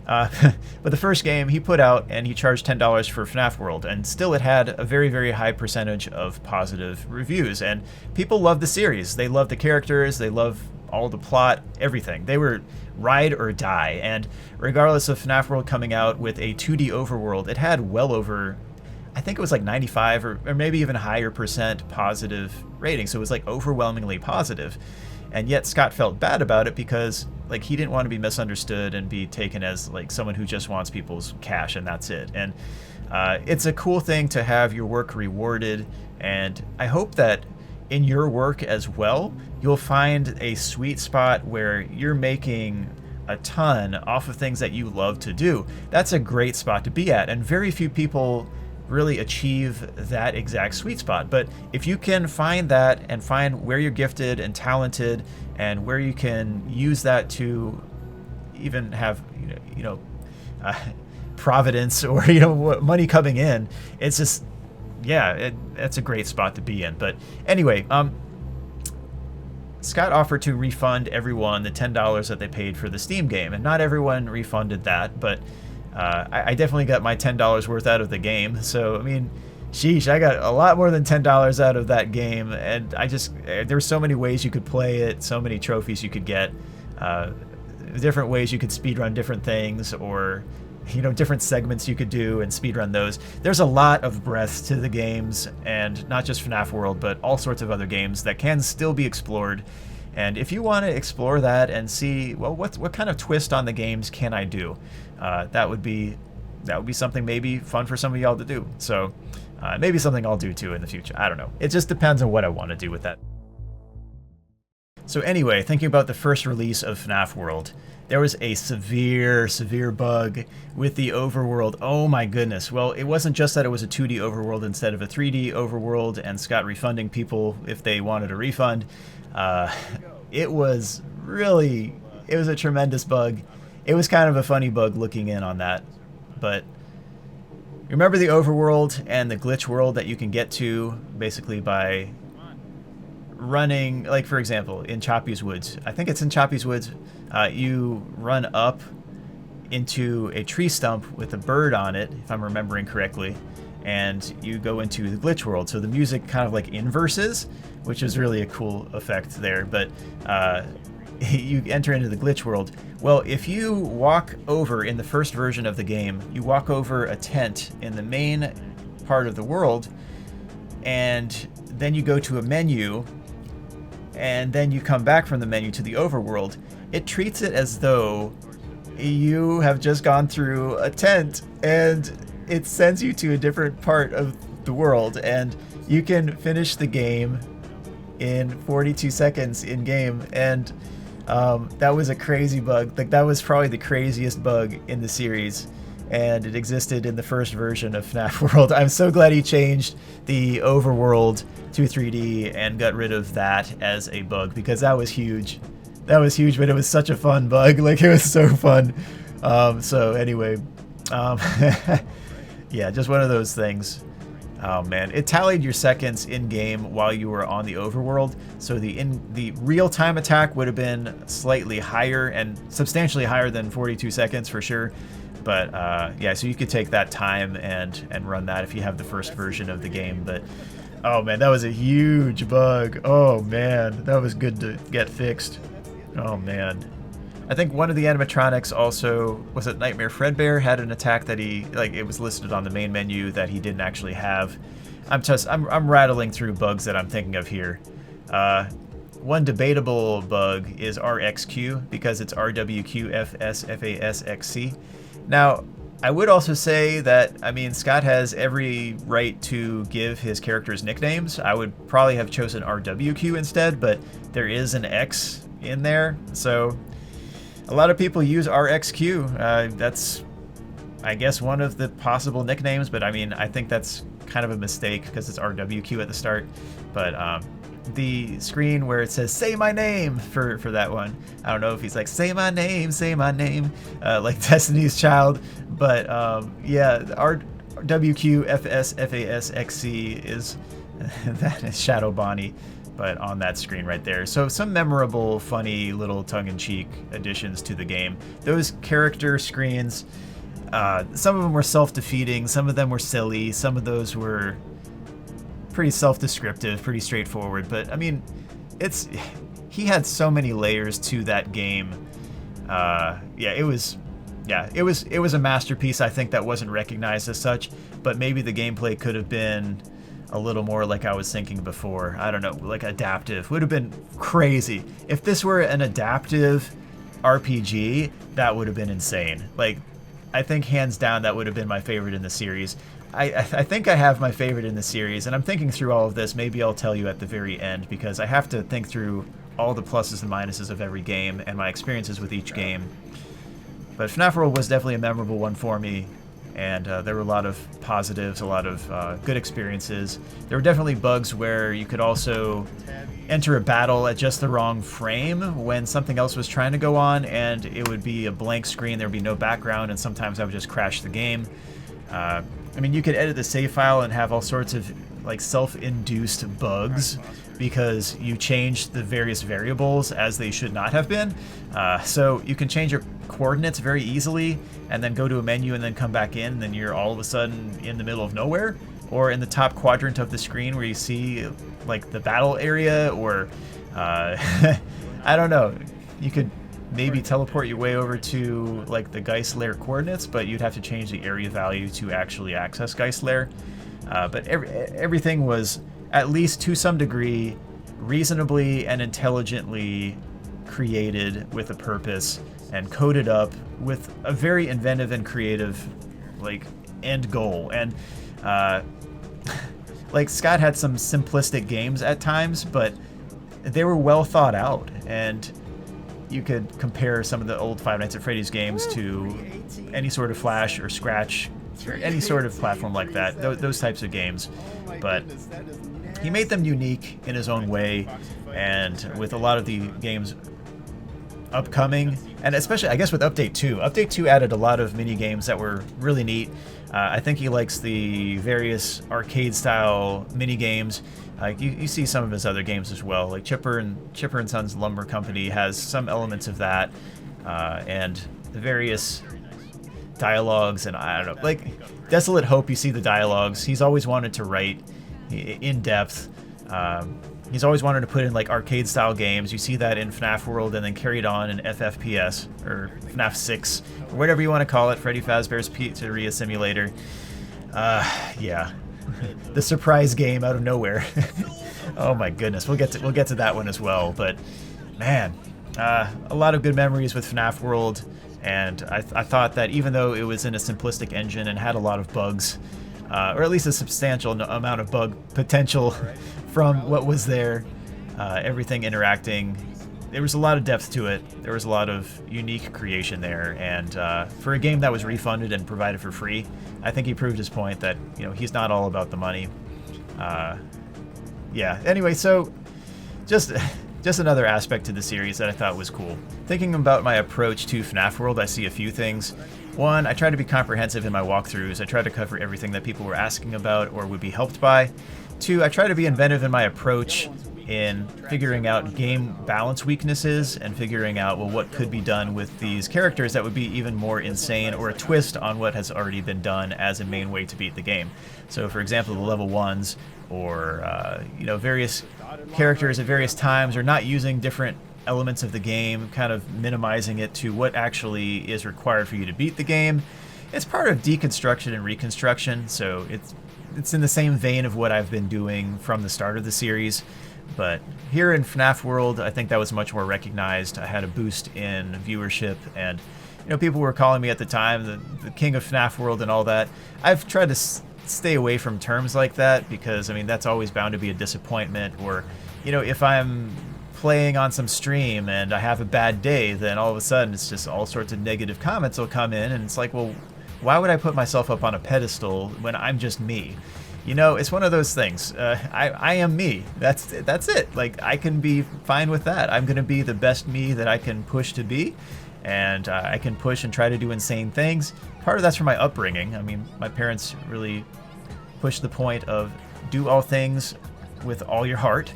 S1: But the first game he put out, and he charged $10 for FNaF World, and still it had a very, very high percentage of positive reviews, and people love the series. They love the characters, they love all the plot, everything. They were ride or die, and regardless of FNaF World coming out with a 2D overworld, it had well over, I think it was like 95 or maybe even higher percent positive rating, so it was like overwhelmingly positive. And yet Scott felt bad about it because like he didn't want to be misunderstood and be taken as like someone who just wants people's cash and that's it. And it's a cool thing to have your work rewarded, and I hope that in your work as well, you'll find a sweet spot where you're making a ton off of things that you love to do. That's a great spot to be at, and very few people really achieve that exact sweet spot. But if you can find that and find where you're gifted and talented, and where you can use that to even have providence or money coming in, it's just yeah, that's a great spot to be in. But anyway, Scott offered to refund everyone the $10 that they paid for the Steam game, and not everyone refunded that, but I definitely got my $10 worth out of the game. So I mean, sheesh, I got a lot more than $10 out of that game, and there were so many ways you could play it, so many trophies you could get, different ways you could speedrun different things, or different segments you could do and speedrun those. There's a lot of breadth to the games, and not just FNAF World, but all sorts of other games that can still be explored. And if you want to explore that and see, well, what kind of twist on the games can I do, that would be something maybe fun for some of y'all to do. So maybe something I'll do too in the future. I don't know. It just depends on what I want to do with that. So anyway, thinking about the first release of FNAF World, there was a severe bug with the overworld. Oh my goodness. Well, it wasn't just that it was a 2D overworld instead of a 3D overworld, and Scott refunding people if they wanted a refund. It was a tremendous bug. It was kind of a funny bug looking in on that. But remember the overworld and the glitch world that you can get to basically by running, like for example, in Choppy's Woods. I think it's in Choppy's Woods. You run up into a tree stump with a bird on it, if I'm remembering correctly, and you go into the glitch world. So the music kind of like inverses, which is really a cool effect there. But you enter into the glitch world. Well, if you walk over in the first version of the game, you walk over a tent in the main part of the world, and then you go to a menu, and then you come back from the menu to the overworld. It treats it as though you have just gone through a tent, and it sends you to a different part of the world, and you can finish the game in 42 seconds in game. And that was a crazy bug. Like, that was probably the craziest bug in the series, and it existed in the first version of FNAF World. I'm so glad he changed the overworld to 3D and got rid of that as a bug, because that was huge. That was huge, but it was such a fun bug. Like, it was so fun. So anyway, yeah, just one of those things. Oh man, it tallied your seconds in game while you were on the overworld. So the real-time attack would have been slightly higher, and substantially higher than 42 seconds for sure. But yeah, so you could take that time and run that if you have the first version of the game. But oh man, that was a huge bug. Oh man, that was good to get fixed. Oh man. I think one of the animatronics also, was it Nightmare Fredbear, had an attack that it was listed on the main menu that he didn't actually have. I'm rattling through bugs that I'm thinking of here. One debatable bug is RXQ, because it's RWQFSFASXC. Now, I would also say that, I mean, Scott has every right to give his characters nicknames. I would probably have chosen RWQ instead, but there is an X in there, so a lot of people use RXQ. That's, I guess, one of the possible nicknames, but I mean, I think that's kind of a mistake because it's RWQ at the start. But the screen where it says "Say my name" for that one, I don't know if he's like "Say my name, like Destiny's Child, but yeah, RWQFSFASXC is that is Shadow Bonnie, but on that screen right there. So some memorable, funny little tongue-in-cheek additions to the game. Those character screens, some of them were self-defeating, some of them were silly, some of those were pretty self-descriptive, pretty straightforward. But I mean, he had so many layers to that game. It was a masterpiece. I think that wasn't recognized as such, but maybe the gameplay could have been a little more like I was thinking before. I don't know, like adaptive. Would have been crazy. If this were an adaptive RPG, that would have been insane. Like, I think hands down that would have been my favorite in the series. I think I have my favorite in the series, and I'm thinking through all of this. Maybe I'll tell you at the very end, because I have to think through all the pluses and minuses of every game and my experiences with each game. But FNAF World was definitely a memorable one for me. And there were a lot of positives, a lot of good experiences. There were definitely bugs where you could also enter a battle at just the wrong frame when something else was trying to go on, and it would be a blank screen, there would be no background, and sometimes I would just crash the game. I mean, you could edit the save file and have all sorts of like self-induced bugs because you changed the various variables as they should not have been. So you can change your coordinates very easily and then go to a menu and then come back in, and then you're all of a sudden in the middle of nowhere, or in the top quadrant of the screen where you see like the battle area, or I don't know, you could maybe teleport your way over to like the Geist Lair coordinates, but you'd have to change the area value to actually access Geist Lair. But everything was, at least to some degree, reasonably and intelligently created with a purpose and coded up with a very inventive and creative like end goal. And like Scott had some simplistic games at times, but they were well thought out, and you could compare some of the old Five Nights at Freddy's games to any sort of Flash or Scratch or any sort of platform like that, those types of games. But he made them unique in his own way, and with a lot of the games upcoming, and especially I guess with Update 2. Update 2 added a lot of mini games that were really neat. I think he likes the various arcade-style mini games. You see some of his other games as well, like Chipper and Sons Lumber Company has some elements of that, and the various dialogues, and I don't know, like Desolate Hope. You see the dialogues. He's always wanted to write in depth. He's always wanted to put in like arcade-style games. You see that in FNaF World, and then carried on in FFPS or FNaF 6 or whatever you want to call it, Freddy Fazbear's Pizzeria Simulator. Yeah. The surprise game out of nowhere. Oh my goodness, we'll get to that one as well. But man, a lot of good memories with FNaF World, and I thought that even though it was in a simplistic engine and had a lot of bugs, or at least a substantial amount of bug potential from what was there, everything interacting, there was a lot of depth to it. There was a lot of unique creation there, and for a game that was refunded and provided for free, I think he proved his point that, you know, he's not all about the money. Yeah. Anyway, so just another aspect to the series that I thought was cool. Thinking about my approach to FNaF World, I see a few things. One, I try to be comprehensive in my walkthroughs. I try to cover everything that people were asking about or would be helped by. Two, I try to be inventive in my approach in figuring out game balance weaknesses and figuring out, well, what could be done with these characters that would be even more insane, or a twist on what has already been done as a main way to beat the game. So for example, the level 1s, or you know, various characters at various times, or not using different elements of the game, kind of minimizing it to what actually is required for you to beat the game. It's part of deconstruction and reconstruction, so it's in the same vein of what I've been doing from the start of the series. But here in FNaF World, I think that was much more recognized. I had a boost in viewership, and you know, people were calling me at the time the king of FNaF World and all that. I've tried to stay away from terms like that, because I mean, that's always bound to be a disappointment. Or, you know, if I'm playing on some stream and I have a bad day, then all of a sudden it's just all sorts of negative comments will come in, and it's like, well, why would I put myself up on a pedestal when I'm just me? You know, it's one of those things. I am me. That's it. Like, I can be fine with that. I'm going to be the best me that I can push to be, and I can push and try to do insane things. Part of that's from my upbringing. I mean, my parents really pushed the point of do all things with all your heart,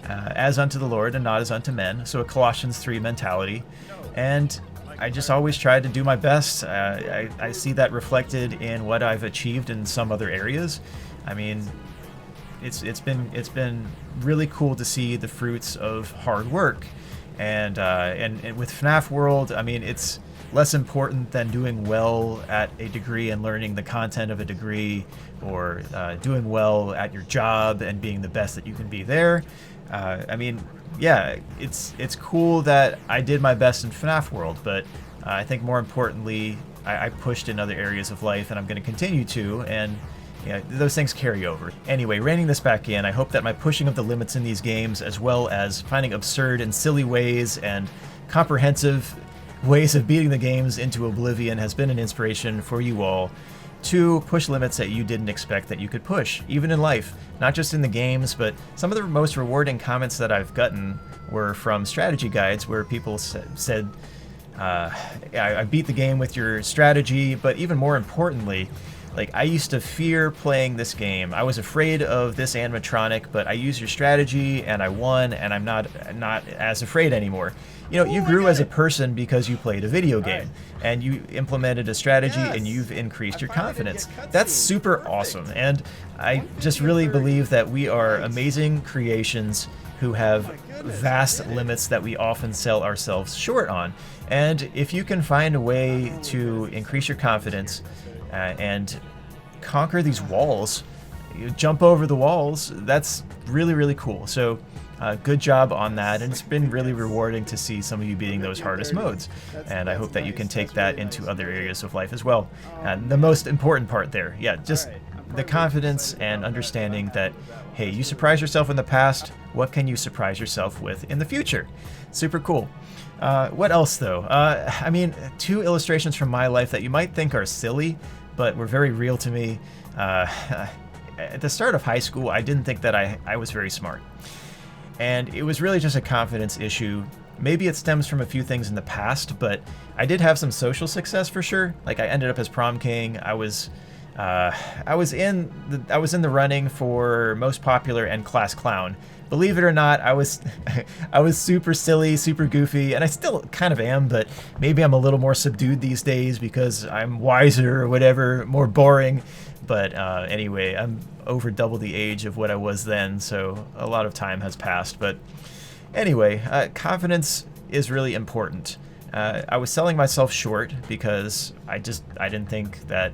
S1: as unto the Lord and not as unto men. So a Colossians 3 mentality. And I just always tried to do my best. I see that reflected in what I've achieved in some other areas. I mean, it's been really cool to see the fruits of hard work, and with FNaF World, I mean, it's less important than doing well at a degree and learning the content of a degree, or doing well at your job and being the best that you can be there. I mean, yeah, it's cool that I did my best in FNaF World, but I think more importantly, I pushed in other areas of life, and I'm going to continue to, and yeah, those things carry over. Anyway, reining this back in, I hope that my pushing of the limits in these games, as well as finding absurd and silly ways and comprehensive ways of beating the games into oblivion, has been an inspiration for you all to push limits that you didn't expect that you could push, even in life, not just in the games. But some of the most rewarding comments that I've gotten were from strategy guides, where people said, I beat the game with your strategy, but even more importantly, Like, I used to fear playing this game. I was afraid of this animatronic, but I used your strategy and I won, and I'm not as afraid anymore. You know, you grew as a person because you played a video game and you implemented a strategy and you've increased your confidence. That's super awesome. And I just really believe that we are amazing creations who have vast limits that we often sell ourselves short on. And if you can find a way to increase your confidence and conquer these walls, you jump over the walls, that's really, really cool. So good job on that, and it's been really rewarding to see some of you beating those hardest modes, and I hope that you can take that into other areas of life as well. And the most important part there, yeah, just the confidence and understanding that, hey, you surprised yourself in the past, what can you surprise yourself with in the future? Super cool. What else though? I mean, 2 illustrations from my life that you might think are silly, but were very real to me. At the start of high school, I didn't think that I was very smart. And it was really just a confidence issue. Maybe it stems from a few things in the past, but I did have some social success for sure. Like, I ended up as prom king. I was in the running for most popular and class clown. Believe it or not, I was super silly, super goofy, and I still kind of am, but maybe I'm a little more subdued these days because I'm wiser or whatever, more boring. But anyway, I'm over double the age of what I was then, so a lot of time has passed. But anyway, confidence is really important. I was selling myself short because I didn't think that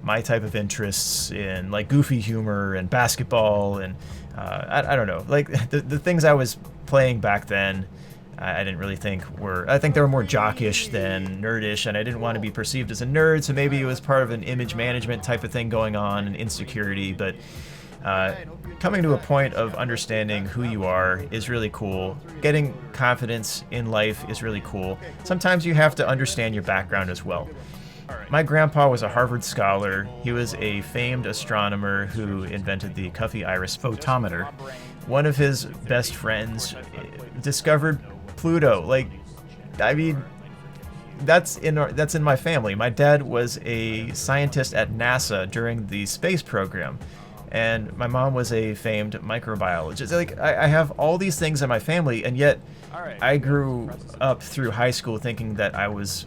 S1: my type of interests in like goofy humor and basketball and I don't know, like the things I was playing back then, I didn't really think I think they were more jockish than nerdish, and I didn't want to be perceived as a nerd, so maybe it was part of an image management type of thing going on and insecurity. But coming to a point of understanding who you are is really cool. Getting confidence in life is really cool. Sometimes you have to understand your background as well. My grandpa was a Harvard scholar. He was a famed astronomer who invented the Cuffy Iris photometer. One of his best friends discovered Pluto. Like, I mean, that's in my family. My dad was a scientist at NASA during the space program, and my mom was a famed microbiologist. Like, I have all these things in my family, and yet I grew up through high school thinking that I was,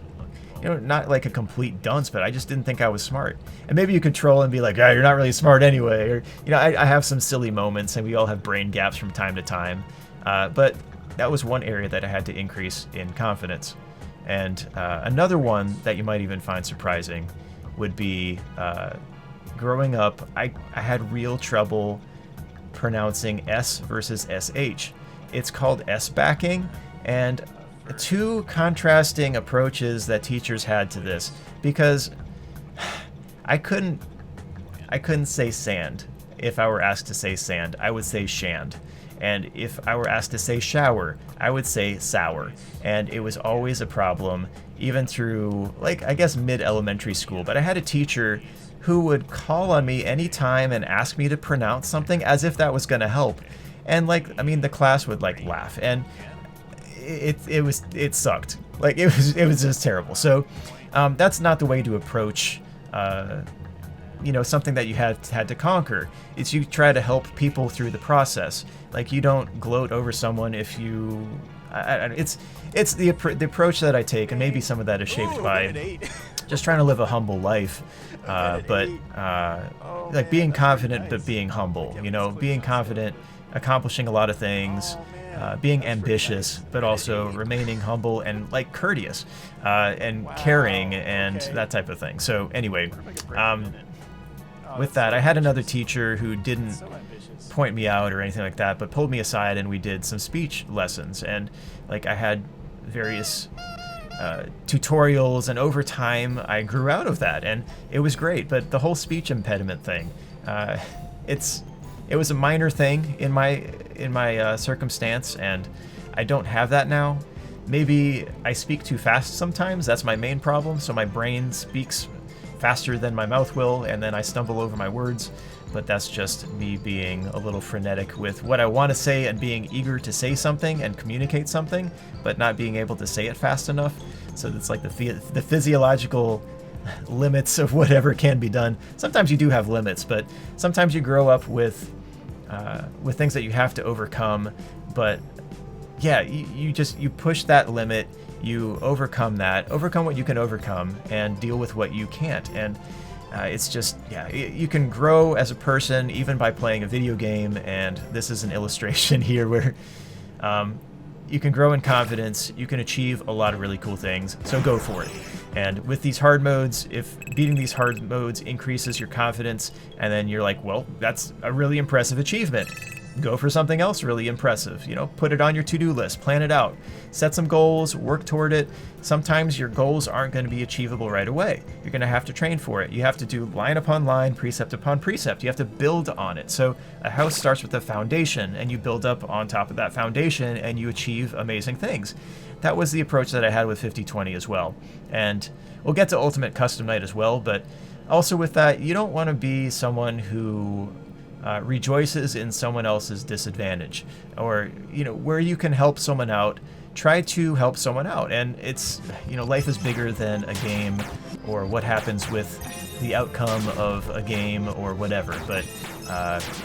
S1: you know, not like a complete dunce, but I just didn't think I was smart. And maybe you could troll and be like, you're not really smart anyway. Or, you know, I have some silly moments, and we all have brain gaps from time to time. But that was one area that I had to increase in confidence. And another one that you might even find surprising would be growing up, I had real trouble pronouncing S versus SH. It's called S-backing, and 2 contrasting approaches that teachers had to this, because I couldn't say sand. If I were asked to say sand, I would say shand. And if I were asked to say shower, I would say sour. And it was always a problem, even through, like, I guess mid-elementary school. But I had a teacher who would call on me anytime and ask me to pronounce something as if that was going to help. And, like, I mean, the class would, like, laugh. And it sucked. Like, it was just terrible. So that's not the way to approach you know, something that you had to conquer. It's you try to help people through the process. Like, you don't gloat over someone if you it's the approach that I take, and maybe some of that is shaped by just trying to live a humble life, but like being confident but being humble, you know, being confident, accomplishing a lot of things, being ambitious, but also remaining humble and, like, courteous and caring and that type of thing. So anyway, with that, I had another teacher who didn't point me out or anything like that, but pulled me aside and we did some speech lessons. And, like, I had various tutorials, and over time I grew out of that, and it was great. But the whole speech impediment thing, it was a minor thing in my circumstance, and I don't have that now. Maybe I speak too fast sometimes. That's my main problem. So my brain speaks faster than my mouth will, and then I stumble over my words. But that's just me being a little frenetic with what I want to say and being eager to say something and communicate something, but not being able to say it fast enough. So it's like the physiological limits of whatever can be done. Sometimes you do have limits, but sometimes you grow up with things that you have to overcome. But yeah, you push that limit, you overcome what you can overcome, and deal with what you can't. And it's just, yeah, you can grow as a person even by playing a video game. And this is an illustration here where you can grow in confidence, you can achieve a lot of really cool things, so go for it. And with these hard modes, if beating these hard modes increases your confidence, and then you're like, well, that's a really impressive achievement. Go for something else really impressive. You know, put it on your to-do list, plan it out, set some goals, work toward it. Sometimes your goals aren't going to be achievable right away. You're going to have to train for it. You have to do line upon line, precept upon precept. You have to build on it. So a house starts with a foundation, and you build up on top of that foundation, and you achieve amazing things. That was the approach that I had with 5020 as well. And we'll get to Ultimate Custom Night as well, but also with that, you don't want to be someone who rejoices in someone else's disadvantage, or, you know, where you can help someone out, try to help someone out. And it's, you know, life is bigger than a game or what happens with the outcome of a game or whatever. But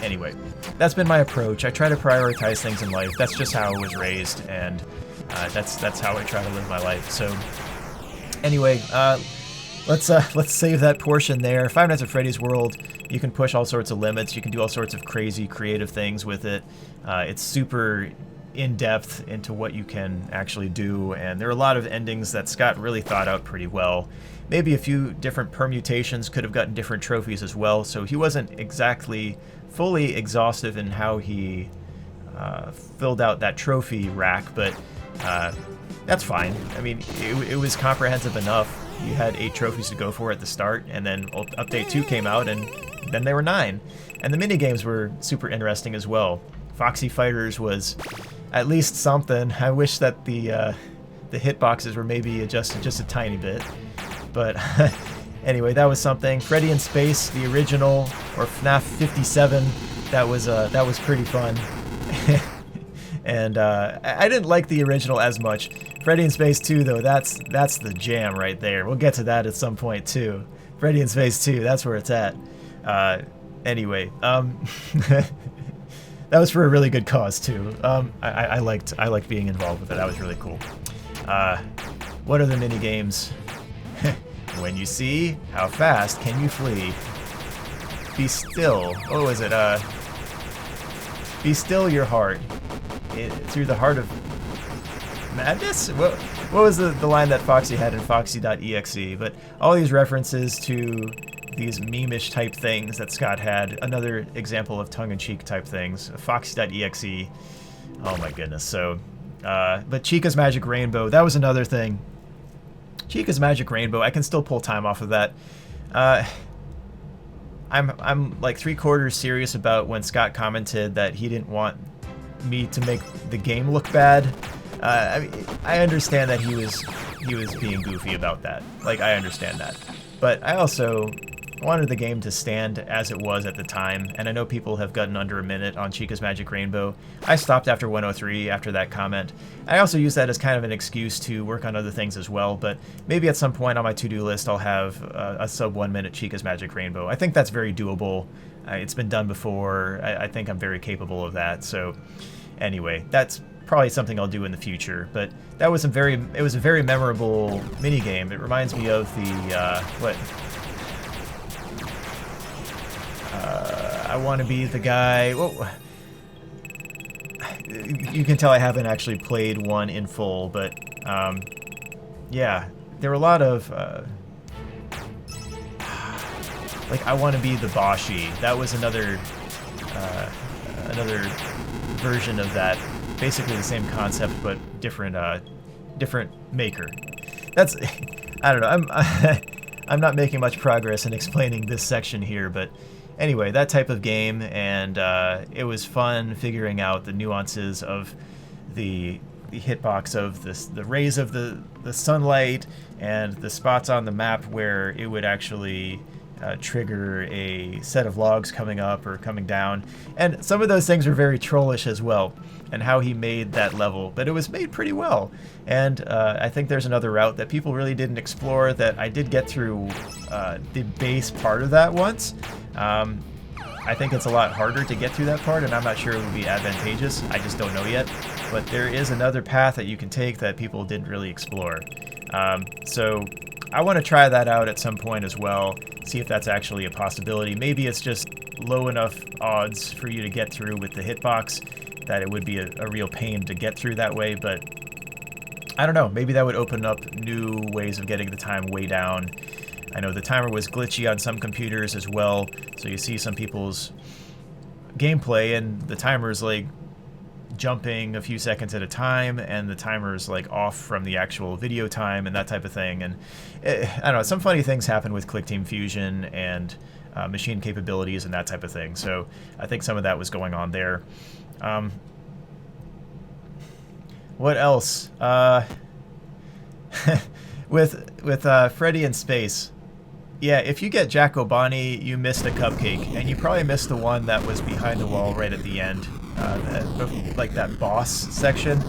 S1: anyway, that's been my approach. I try to prioritize things in life. That's just how I was raised, and that's how I try to live my life. So anyway, let's save that portion there. Five Nights at Freddy's World, you can push all sorts of limits. You can do all sorts of crazy creative things with it. It's super in-depth into what you can actually do, and there are a lot of endings that Scott really thought out pretty well. Maybe a few different permutations could have gotten different trophies as well, so he wasn't exactly fully exhaustive in how he filled out that trophy rack, but that's fine. I mean, it was comprehensive enough. You had 8 trophies to go for at the start, and then Update 2 came out, and then there were 9. And the minigames were super interesting as well. Foxy Fighters was at least something. I wish that the hitboxes were maybe adjusted just a tiny bit. But anyway, that was something. Freddy in Space, the original, or FNaF 57, that was pretty fun. And I didn't like the original as much. Freddy in Space 2, though, that's the jam right there. We'll get to that at some point too. Freddy in Space 2, that's where it's at. Anyway, that was for a really good cause too. I liked being involved with it. That was really cool. What are the mini games? When you see, how fast can you flee? Be still. What was it? Be still your heart. Through the heart of madness? What was the line that Foxy had in Foxy.exe? But all these references to these meme-ish type things that Scott had. Another example of tongue-in-cheek type things. Foxy.exe. Oh my goodness. So, but Chica's Magic Rainbow, that was another thing. Chica's Magic Rainbow, I can still pull time off of that. I'm like 3/4 serious about when Scott commented that he didn't want me to make the game look bad. I mean, I understand that he was being goofy about that. Like, I understand that. But I also wanted the game to stand as it was at the time, and I know people have gotten under a minute on Chica's Magic Rainbow. I stopped after 103 after that comment. I also use that as kind of an excuse to work on other things as well, but maybe at some point on my to-do list I'll have a sub 1 minute Chica's Magic Rainbow. I think that's very doable. It's been done before. I think I'm very capable of that. So anyway, that's probably something I'll do in the future. But that was it was a very memorable minigame. It reminds me of the I want to be the guy. Well, you can tell I haven't actually played one in full, but yeah, there were a lot of like I want to be the Boshi. That was another version of that. Basically the same concept, but different maker. That's I don't know. I'm not making much progress in explaining this section here, but anyway, that type of game, and it was fun figuring out the nuances of the hitbox of the rays of the sunlight and the spots on the map where it would actually trigger a set of logs coming up or coming down. And some of those things were very trollish as well, and how he made that level. But it was made pretty well. And I think there's another route that people really didn't explore that I did get through the base part of that once. I think it's a lot harder to get through that part, and I'm not sure it would be advantageous. I just don't know yet. But there is another path that you can take that people didn't really explore. So I want to try that out at some point as well, see if that's actually a possibility. Maybe it's just low enough odds for you to get through with the hitbox that it would be a real pain to get through that way, but I don't know. Maybe that would open up new ways of getting the time way down. I know the timer was glitchy on some computers as well, so you see some people's gameplay and the timer's like jumping a few seconds at a time, and the timer's like off from the actual video time and that type of thing. And I don't know, some funny things happen with Click Team Fusion and machine capabilities and that type of thing. So I think some of that was going on there. What else? With Freddy in space. Yeah, if you get Jack O'Bonney, you missed a cupcake, and you probably missed the one that was behind the wall right at the end, like that boss section.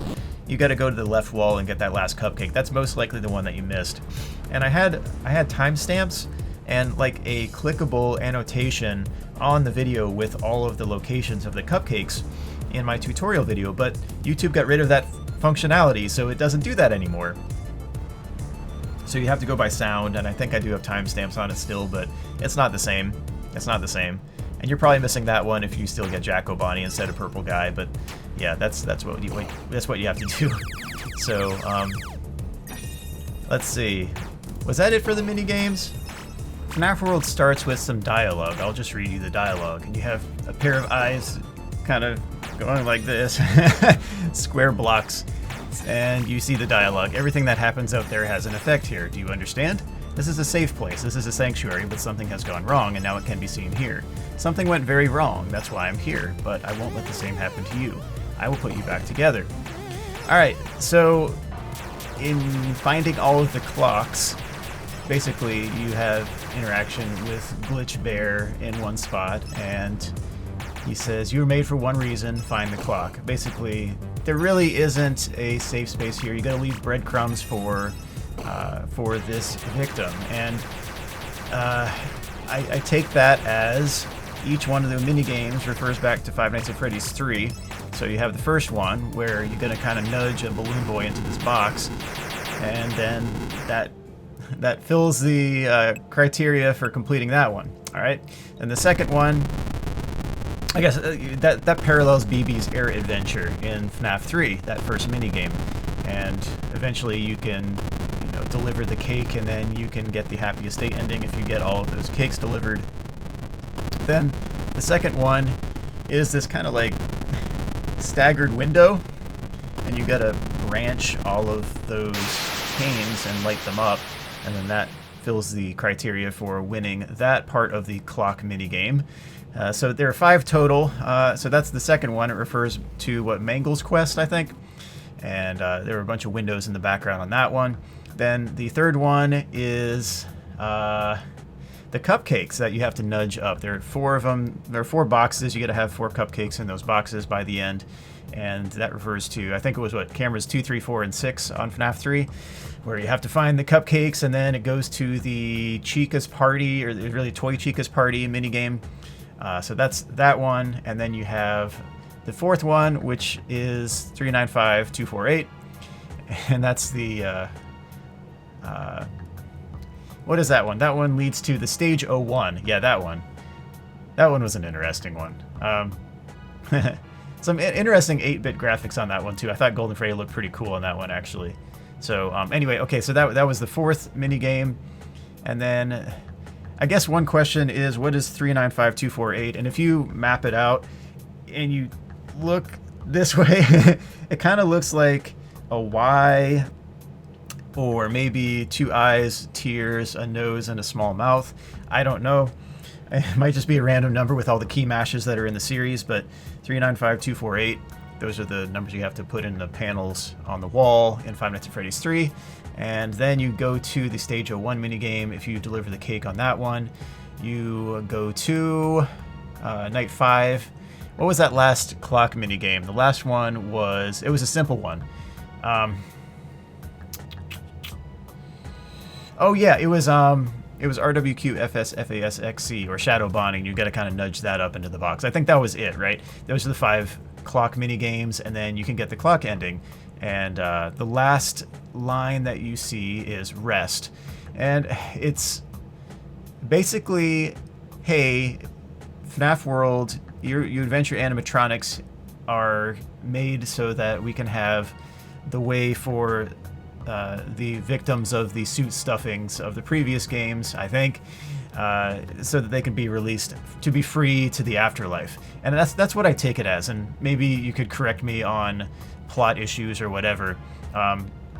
S1: You got to go to the left wall and get that last cupcake. That's most likely the one that you missed. And I had timestamps and like a clickable annotation on the video with all of the locations of the cupcakes in my tutorial video, but YouTube got rid of that functionality, so it doesn't do that anymore. So you have to go by sound, and I think I do have timestamps on it still, but it's not the same. It's not the same. And you're probably missing that one if you still get Jack O'Bonney instead of Purple Guy, but yeah, that's what you have to do. So let's see. Was that it for the mini games? FNAF World starts with some dialogue. I'll just read you the dialogue. And you have a pair of eyes kind of going like this, square blocks. And you see the dialogue. Everything that happens out there has an effect here. Do you understand? This is a safe place. This is a sanctuary, but something has gone wrong, and now it can be seen here. Something went very wrong. That's why I'm here, but I won't let the same happen to you. I will put you back together. Alright, so in finding all of the clocks, basically you have interaction with Glitch Bear in one spot, and he says, you were made for one reason, find the clock. Basically, there really isn't a safe space here. You gotta leave breadcrumbs for this victim. And I take that as each one of the mini games refers back to Five Nights at Freddy's 3. So you have the first one where you're gonna kind of nudge a balloon boy into this box, and then that fills the criteria for completing that one. All right, and the second one, I guess that parallels BB's Air Adventure in FNAF 3, that first minigame. And eventually you can, deliver the cake, and then you can get the Happy Estate ending if you get all of those cakes delivered. Then the second one is this kind of like staggered window, and you gotta branch all of those canes and light them up, and then that fills the criteria for winning that part of the clock minigame. So there are 5 total. So that's the second one. It refers to Mangle's Quest, I think. And there were a bunch of windows in the background on that one. Then the third one is the cupcakes that you have to nudge up. There are 4 of them. There are 4 boxes. You got to have 4 cupcakes in those boxes by the end. And that refers to, I think it was cameras 2, 3, 4, and 6 on FNAF 3, where you have to find the cupcakes, and then it goes to the Chica's Party, or really Toy Chica's Party minigame. So that's that one, and then you have the 4th one, which is 395248, and that's the what is that one? That one leads to the Stage 01. Yeah, that one. That one was an interesting one. Some interesting 8-bit graphics on that one too. I thought Golden Freddy looked pretty cool on that one actually. So anyway, okay, so that was the 4th minigame, and then I guess one question is, what is 395248? And if you map it out and you look this way, it kind of looks like a Y, or maybe 2 eyes, tears, a nose, and a small mouth. I don't know. It might just be a random number with all the key mashes that are in the series, but 395248, those are the numbers you have to put in the panels on the wall in Five Nights at Freddy's 3. And then you go to the Stage 01 minigame if you deliver the cake on that one. you go to night 5. What was that last clock mini game? The last one was, it was a simple one. Oh yeah, it was RWQFSFASXC, or Shadow Bonding. You got to kind of nudge that up into the box. I think that was it, right? Those are the 5 clock mini games, and then you can get the clock ending. And the last line that you see is rest, and it's basically, hey, FNAF World, your adventure animatronics are made so that we can have the way for the victims of the suit stuffings of the previous games, I think, so that they can be released to be free to the afterlife. And that's what I take it as, and maybe you could correct me on plot issues or whatever,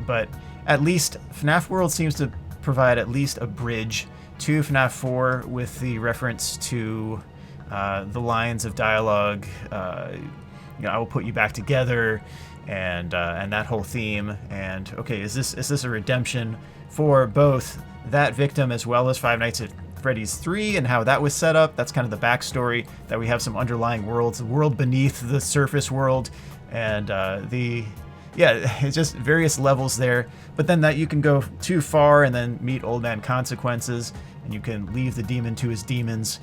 S1: but at least FNAF World seems to provide at least a bridge to FNAF 4 with the reference to the lines of dialogue, I will put you back together, and that whole theme. And okay, is this a redemption for both that victim as well as Five Nights at Freddy's 3 and how that was set up? That's kind of the backstory, that we have some underlying worlds, the world beneath the surface world, and it's just various levels there. But then that you can go too far and then meet Old Man Consequences, and you can leave the demon to his demons.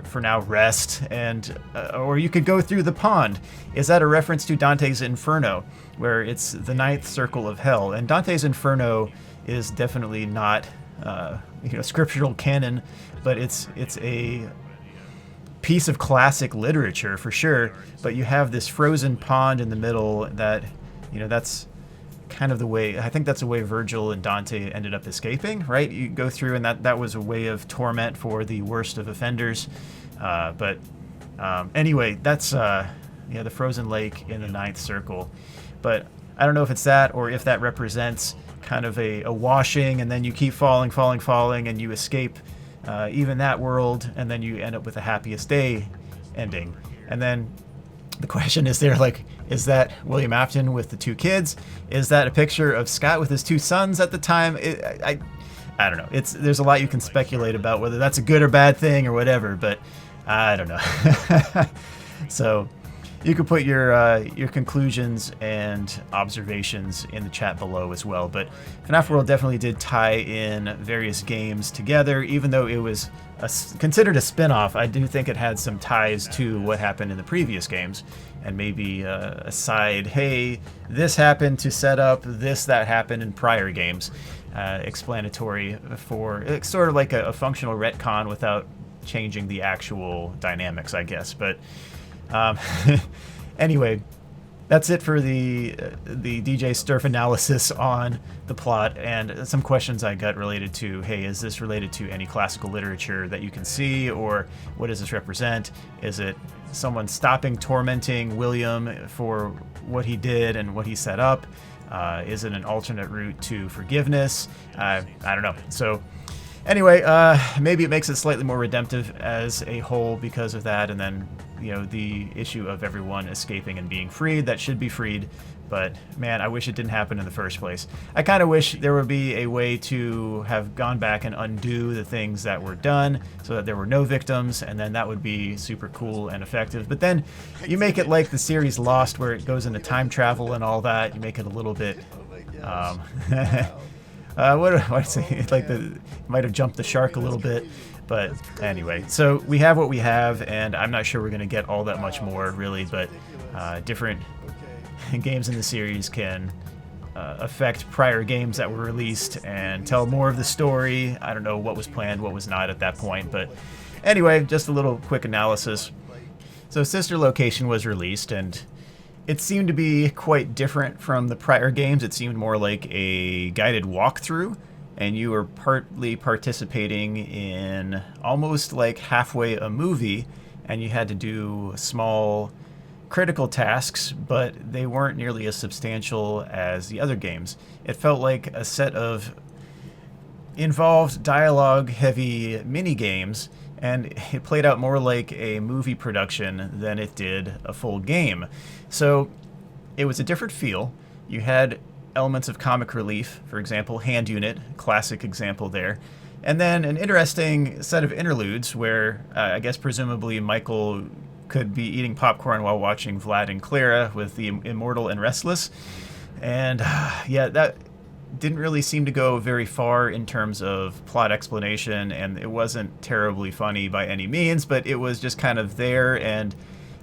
S1: For now, rest, and or you could go through the pond. Is that a reference to Dante's Inferno, where it's the 9th circle of hell? And Dante's Inferno is definitely not scriptural canon, but it's a piece of classic literature for sure. But you have this frozen pond in the middle that, that's kind of the way, I think that's the way Virgil and Dante ended up escaping, right? You go through, and that was a way of torment for the worst of offenders. Anyway, that's the frozen lake in the 9th circle. But I don't know if it's that, or if that represents kind of a washing, and then you keep falling, and you escape even that world, and then you end up with the happiest day ending. And then the question is is that William Afton with the 2 kids? Is that a picture of Scott with his 2 sons at the time? I don't know. There's a lot you can speculate about whether that's a good or bad thing or whatever, but I don't know. So you can put your conclusions and observations in the chat below as well. But FNAF World definitely did tie in various games together, even though it was considered a spin-off. I do think it had some ties to what happened in the previous games, and maybe a side, hey, this happened to set up this that happened in prior games, explanatory for, it's sort of like a functional retcon without changing the actual dynamics, I guess. But anyway, that's it for the DJ Sturf analysis on the plot, and some questions I got related to, hey, is this related to any classical literature that you can see, or what does this represent? Is it someone stopping tormenting William for what he did and what he set up? Is it an alternate route to forgiveness? I don't know. So anyway, maybe it makes it slightly more redemptive as a whole because of that, and then the issue of everyone escaping and being freed, that should be freed. But man, I wish it didn't happen in the first place. I kind of wish there would be a way to have gone back and undo the things that were done so that there were no victims, and then that would be super cool and effective. But then you make it like the series Lost, where it goes into time travel and all that. You make it a little bit what do I say? Like might have jumped the shark a little bit. But anyway, so we have what we have, and I'm not sure we're going to get all that much more, really, but different games in the series can affect prior games that were released and tell more of the story. I don't know what was planned, what was not at that point, but anyway, just a little quick analysis. So Sister Location was released, and it seemed to be quite different from the prior games. It seemed more like a guided walkthrough, and you were partly participating in almost like halfway a movie, and you had to do small critical tasks, but they weren't nearly as substantial as the other games. It felt like a set of involved dialogue-heavy mini-games, and it played out more like a movie production than it did a full game. So it was a different feel. You had elements of comic relief, for example, Hand Unit, classic example there. And then an interesting set of interludes where I guess presumably Michael could be eating popcorn while watching Vlad and Clara with the Immortal and Restless. And yeah, that didn't really seem to go very far in terms of plot explanation, and it wasn't terribly funny by any means, but it was just kind of there, and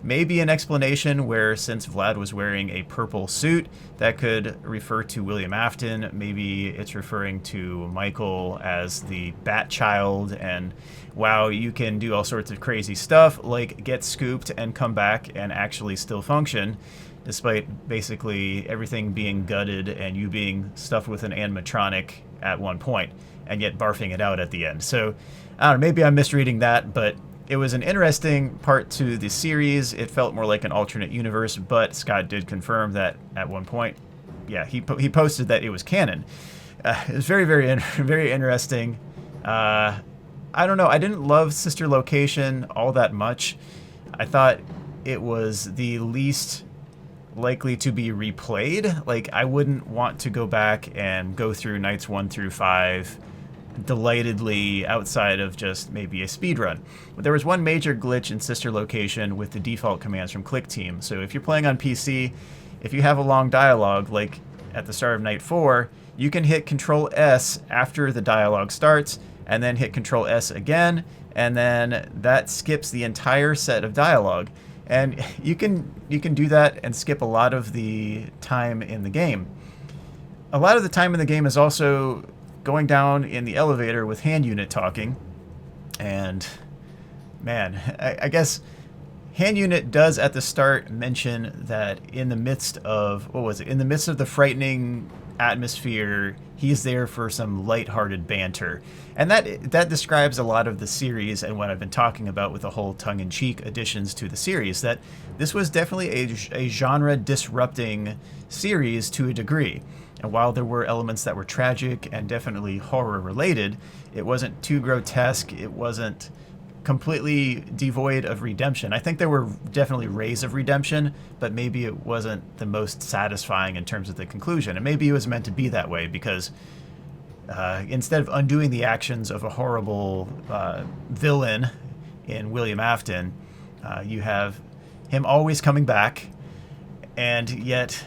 S1: maybe an explanation where, since Vlad was wearing a purple suit, that could refer to William Afton. Maybe it's referring to Michael as the Bat Child, and wow, you can do all sorts of crazy stuff, like get scooped and come back and actually still function, despite basically everything being gutted and you being stuffed with an animatronic at one point, and yet barfing it out at the end. So, I don't know, maybe I'm misreading that, but it was an interesting part to the series. It felt more like an alternate universe, but Scott did confirm that at one point, yeah, he posted that it was canon. It was very, very, very interesting. I don't know, I didn't love Sister Location all that much. I thought it was the least likely to be replayed. Like, I wouldn't want to go back and go through nights 1 through 5 delightedly outside of just maybe a speed run. But there was one major glitch in Sister Location with the default commands from Click Team. So if you're playing on PC, if you have a long dialogue, like at the start of night 4, you can hit Control S after the dialogue starts, and then hit Control S again, and then that skips the entire set of dialogue. And you can do that and skip a lot of the time in the game. A lot of the time in the game is also going down in the elevator with Hand Unit talking. And man, I guess Hand Unit does at the start mention that in the midst of, in the midst of the frightening atmosphere, he's there for some lighthearted banter. And that describes a lot of the series and what I've been talking about with the whole tongue-in-cheek additions to the series, that this was definitely a genre-disrupting series to a degree. And while there were elements that were tragic and definitely horror-related, it wasn't too grotesque, it wasn't completely devoid of redemption. I think there were definitely rays of redemption, but maybe it wasn't the most satisfying in terms of the conclusion. And maybe it was meant to be that way because instead of undoing the actions of a horrible villain in William Afton, you have him always coming back, and yet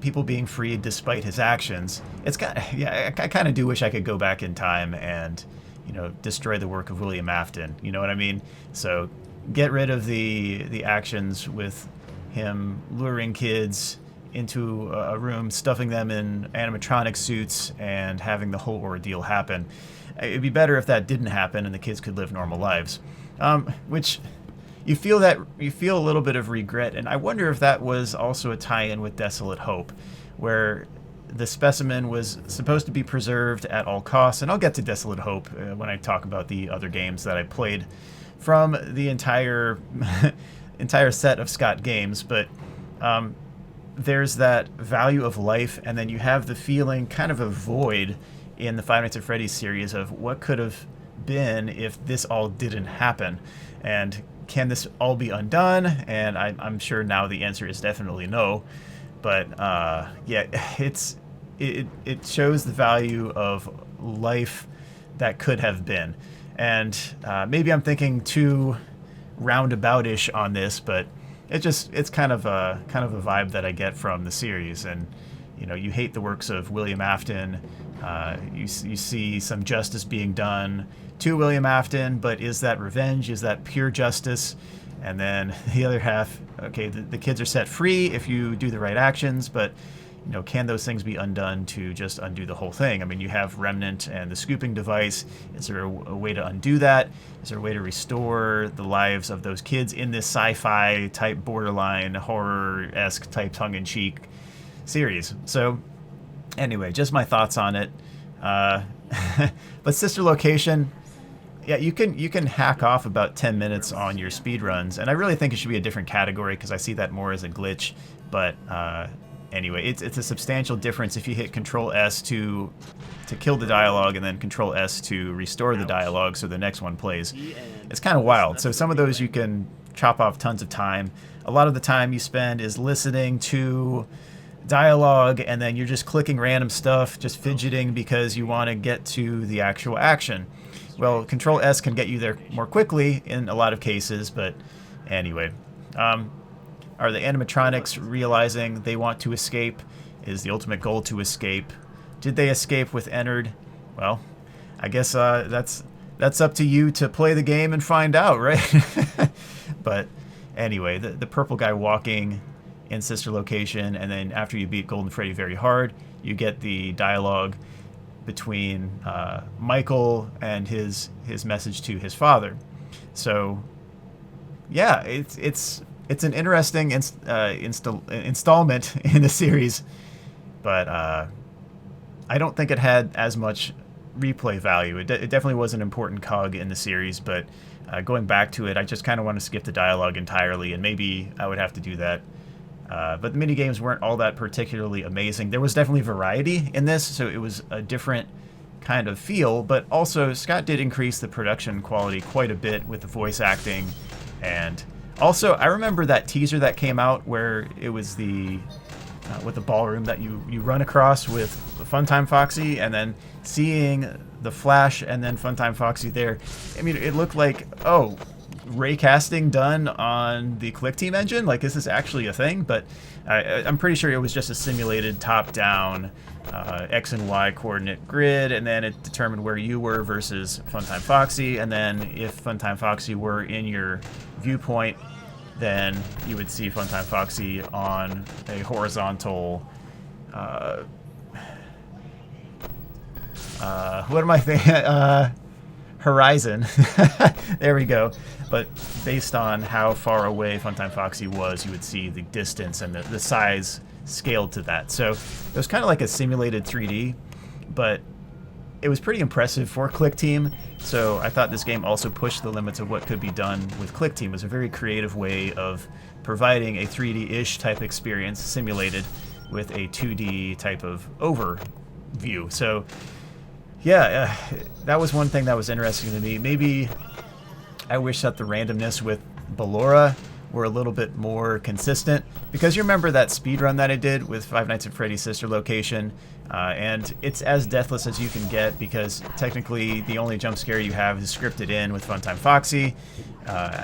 S1: people being freed despite his actions. It's kind of, yeah, I kind of do wish I could go back in time and, you know, destroy the work of William Afton. You know what I mean? So get rid of the actions with him luring kids into a room, stuffing them in animatronic suits, and having the whole ordeal happen. It'd be better if that didn't happen and the kids could live normal lives. Which you feel a little bit of regret, and I wonder if that was also a tie-in with Desolate Hope, where the specimen was supposed to be preserved at all costs. And I'll get to Desolate Hope when I talk about the other games that I played from the entire set of Scott games. But there's that value of life, and then you have the feeling, kind of a void in the Five Nights at Freddy's series of what could have been if this all didn't happen. And can this all be undone? And I'm sure now the answer is definitely no. But yeah, it shows the value of life that could have been. And maybe I'm thinking too roundabout-ish on this, but it's kind of a vibe that I get from the series. And you know, you hate the works of William Afton. You see some justice being done to William Afton, but is that revenge? Is that pure justice? And then the other half, okay, the kids are set free if you do the right actions, but you know, can those things be undone to just undo the whole thing? I mean, you have Remnant and the scooping device. Is there a way to undo that? Is there a way to restore the lives of those kids in this sci-fi type, borderline horror-esque type tongue-in-cheek series? So anyway, just my thoughts on it. But Sister Location, yeah, you can hack off about 10 minutes on your speed runs, and I really think it should be a different category because I see that more as a glitch. But anyway, it's a substantial difference if you hit Control S to kill the dialogue and then Control S to restore the dialogue so the next one plays. It's kind of wild. So some of those you can chop off tons of time. A lot of the time you spend is listening to dialogue, and then you're just clicking random stuff, just fidgeting because you want to get to the actual action. Well, Control S can get you there more quickly in a lot of cases, but anyway. Are the animatronics realizing they want to escape? Is the ultimate goal to escape? Did they escape with Ennard? Well, I guess that's up to you to play the game and find out, right? But anyway, the purple guy walking in Sister Location, and then after you beat Golden Freddy very hard, you get the dialogue between Michael and his message to his father. So yeah, it's an interesting installment in the series, but I don't think it had as much replay value. It definitely was an important cog in the series, but going back to it, I just kind of want to skip the dialogue entirely, and maybe I would have to do that. But the minigames weren't all that particularly amazing. There was definitely variety in this, so it was a different kind of feel, but also Scott did increase the production quality quite a bit with the voice acting. And also, I remember that teaser that came out where it was the with the ballroom that you run across with Funtime Foxy, and then seeing the Flash and then Funtime Foxy there. I mean, it looked like, oh, ray casting done on the Click Team engine? Like, is this actually a thing? But I'm pretty sure it was just a simulated top-down X and Y coordinate grid, and then it determined where you were versus Funtime Foxy, and then if Funtime Foxy were in your viewpoint, then you would see Funtime Foxy on a horizontal what am I thinking? Horizon. There we go. But based on how far away Funtime Foxy was, you would see the distance and the size scaled to that. So it was kind of like a simulated 3D, but it was pretty impressive for Click Team. So I thought this game also pushed the limits of what could be done with Click Team. It was a very creative way of providing a 3D-ish type experience simulated with a 2D type of overview. So yeah, that was one thing that was interesting to me. Maybe I wish that the randomness with Ballora were a little bit more consistent, because you remember that speedrun that I did with Five Nights at Freddy's Sister Location, and it's as deathless as you can get, because technically the only jump scare you have is scripted in with Funtime Foxy.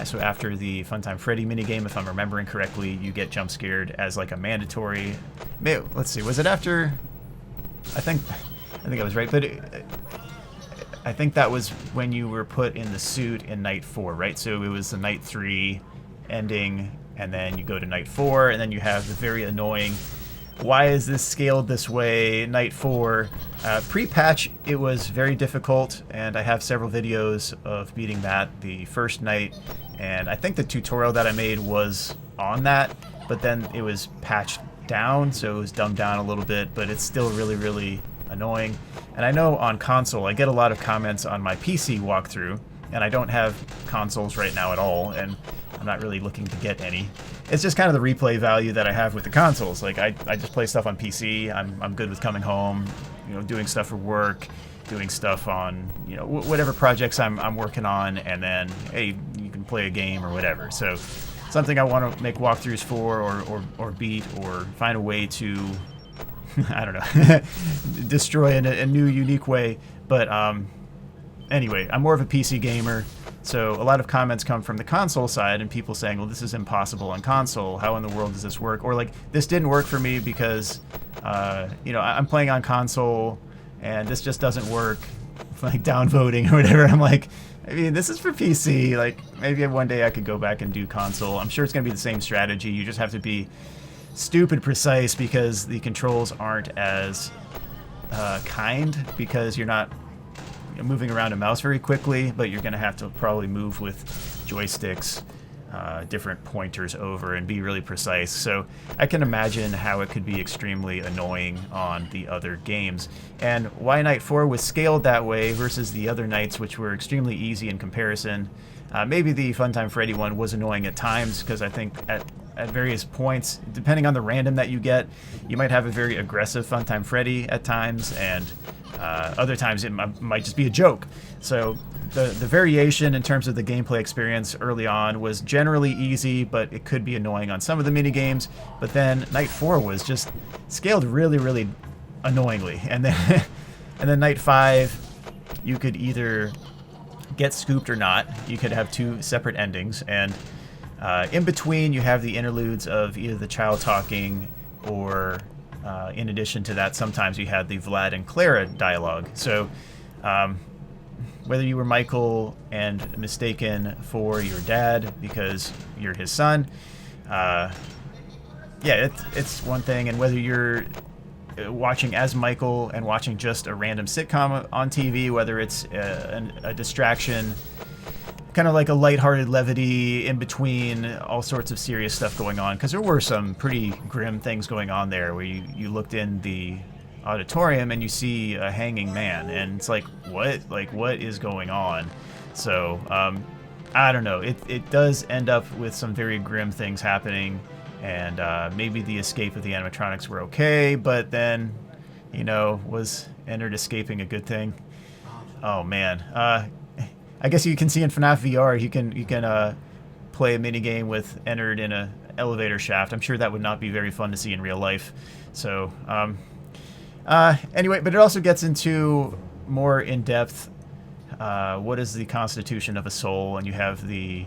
S1: So after the Funtime Freddy minigame, if I'm remembering correctly, you get jump scared as like a mandatory. Let's see, was it after? I think I was right, but I think that was when you were put in the suit in Night 4, right? So it was the Night 3 ending, and then you go to Night 4, and then you have the very annoying, why is this scaled this way, Night 4. Pre-patch, it was very difficult, and I have several videos of beating that the first night, and I think the tutorial that I made was on that, but then it was patched down, so it was dumbed down a little bit, but it's still really, really annoying. And I know on console, I get a lot of comments on my PC walkthrough, and I don't have consoles right now at all, and I'm not really looking to get any. It's just kind of the replay value that I have with the consoles. Like, I just play stuff on PC. I'm good with coming home, doing stuff for work, doing stuff on, whatever projects I'm working on, and then, hey, you can play a game or whatever. So something I want to make walkthroughs for, or beat, or find a way to I don't know, destroy in a new, unique way. But anyway, I'm more of a PC gamer, so a lot of comments come from the console side, and people saying, well, this is impossible on console. How in the world does this work? Or like, this didn't work for me because, I'm playing on console, and this just doesn't work, like downvoting or whatever. I'm like, I mean, this is for PC. Like, maybe one day I could go back and do console. I'm sure it's going to be the same strategy. You just have to be stupid precise, because the controls aren't as kind, because you're not moving around a mouse very quickly, but you're going to have to probably move with joysticks, different pointers over, and be really precise. So I can imagine how it could be extremely annoying on the other games. And why Night 4 was scaled that way versus the other nights, which were extremely easy in comparison. Maybe the Funtime Freddy one was annoying at times, because I think at various points, depending on the random that you get, you might have a very aggressive Funtime Freddy at times, and other times it might just be a joke. So the variation in terms of the gameplay experience early on was generally easy, but it could be annoying on some of the minigames. But then Night 4 was just scaled really, really annoyingly. And then and then Night 5, you could either get scooped or not. You could have two separate endings, and in between you have the interludes of either the child talking, or in addition to that, sometimes you had the Vlad and Clara dialogue. So whether you were Michael and mistaken for your dad because you're his son, yeah, it's one thing, and whether you're watching as Michael and watching just a random sitcom on TV, whether it's a distraction, kind of like a lighthearted levity in between all sorts of serious stuff going on, because there were some pretty grim things going on there where you looked in the auditorium and you see a hanging man, and it's like, what is going on? So I don't know, it does end up with some very grim things happening, and maybe the escape of the animatronics were okay, but then, was Ennard escaping a good thing? Oh man, I guess you can see in FNAF VR you can play a mini game with Ennard in a elevator shaft. I'm sure that would not be very fun to see in real life. So anyway, but it also gets into more in-depth what is the constitution of a soul, and you have the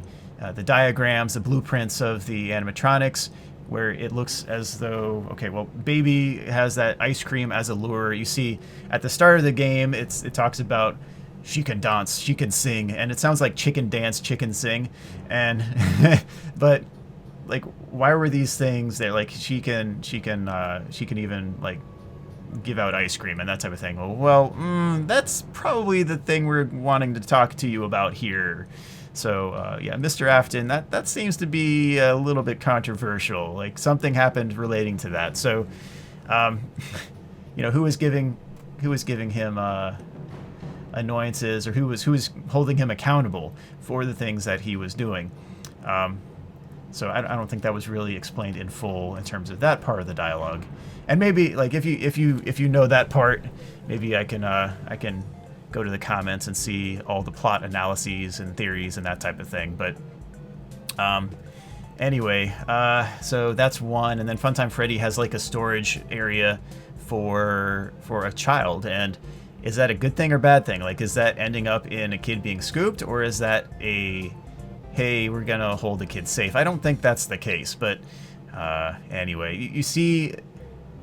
S1: diagrams, the blueprints of the animatronics, where it looks as though, okay, well, Baby has that ice cream as a lure. You see at the start of the game, it talks about she can dance, she can sing, and it sounds like chicken dance, chicken sing, and but like, why were these things there? Like, she can even like give out ice cream and that type of thing. Well, that's probably the thing we're wanting to talk to you about here. So yeah, Mr. Afton, that seems to be a little bit controversial. Like, something happened relating to that. So, who was giving him annoyances, or who was holding him accountable for the things that he was doing? So I don't think that was really explained in full in terms of that part of the dialogue. And maybe, like, if you know that part, maybe I can go to the comments and see all the plot analyses and theories and that type of thing. But anyway, so that's one. And then Funtime Freddy has like a storage area for a child. And is that a good thing or bad thing? Like, is that ending up in a kid being scooped, or is that a, hey, we're gonna hold the kid safe? I don't think that's the case. But anyway, you see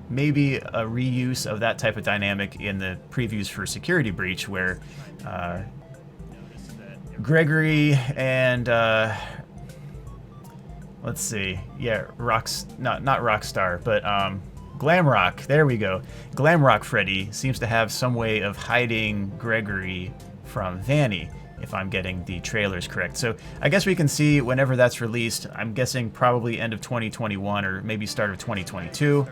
S1: maybe a reuse of that type of dynamic in the previews for Security Breach, where Gregory and let's see, yeah, not Rockstar, but Glamrock, there we go. Glamrock Freddy seems to have some way of hiding Gregory from Vanny, if I'm getting the trailers correct. So I guess we can see whenever that's released. I'm guessing probably end of 2021 or maybe start of 2022.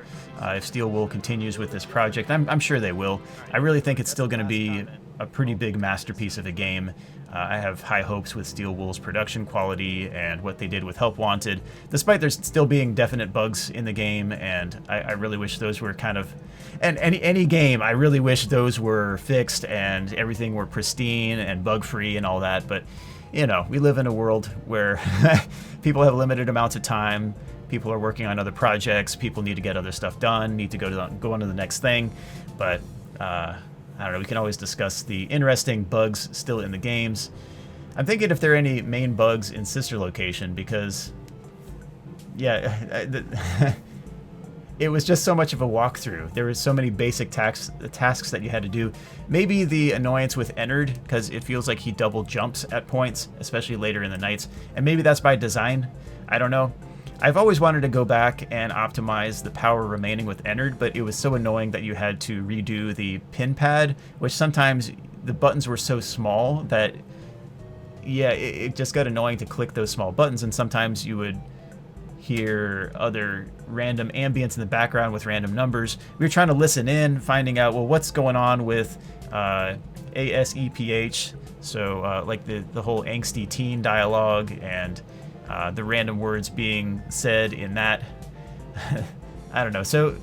S1: If Steel Wool continues with this project, I'm sure they will. I really think it's still going to be a pretty big masterpiece of a game. I have high hopes with Steel Wool's production quality and what they did with Help Wanted, despite there still being definite bugs in the game, and I really wish those were kind of... And any game, I really wish those were fixed and everything were pristine and bug-free and all that, but, we live in a world where people have limited amounts of time, people are working on other projects, people need to get other stuff done, need to go on to the next thing, but... I don't know, we can always discuss the interesting bugs still in the games. I'm thinking if there are any main bugs in Sister Location, because, yeah, it was just so much of a walkthrough. There was so many basic tasks that you had to do. Maybe the annoyance with Ennard, because it feels like he double jumps at points, especially later in the nights, and maybe that's by design. I don't know. I've always wanted to go back and optimize the power remaining with Ennard, but it was so annoying that you had to redo the pin pad, which sometimes the buttons were so small that, yeah, it just got annoying to click those small buttons, and sometimes you would hear other random ambience in the background with random numbers. We were trying to listen in, finding out, well, what's going on with ASEPH, so like the whole angsty teen dialogue and the random words being said in that. I don't know. So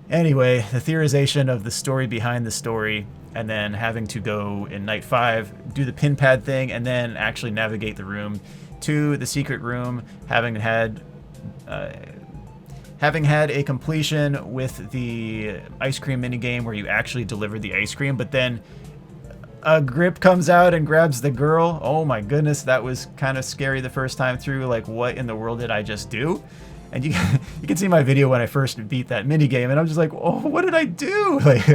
S1: anyway, the theorization of the story behind the story, and then having to go in night 5, do the pin pad thing, and then actually navigate the room to the secret room, having had a completion with the ice cream minigame where you actually deliver the ice cream, but then a grip comes out and grabs the girl. Oh my goodness, that was kind of scary the first time through. Like, what in the world did I just do? And you can see my video when I first beat that minigame, and I'm just like, oh, what did I do? Like,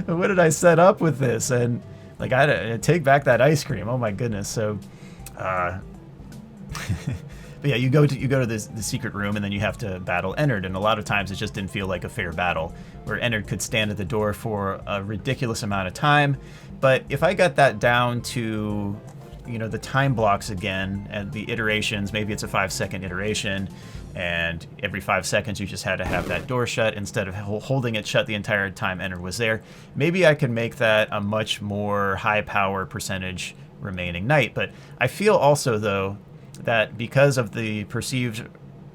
S1: what did I set up with this? And like, I had to take back that ice cream. Oh my goodness. So, but yeah, you go to the secret room, and then you have to battle Ennard, and a lot of times it just didn't feel like a fair battle, where Ennard could stand at the door for a ridiculous amount of time. But if I got that down to, you know, the time blocks again, and the iterations, maybe it's a 5-second iteration, and every 5 seconds you just had to have that door shut instead of holding it shut the entire time Ennard was there, maybe I could make that a much more high power percentage remaining night. But I feel also, though, that because of the perceived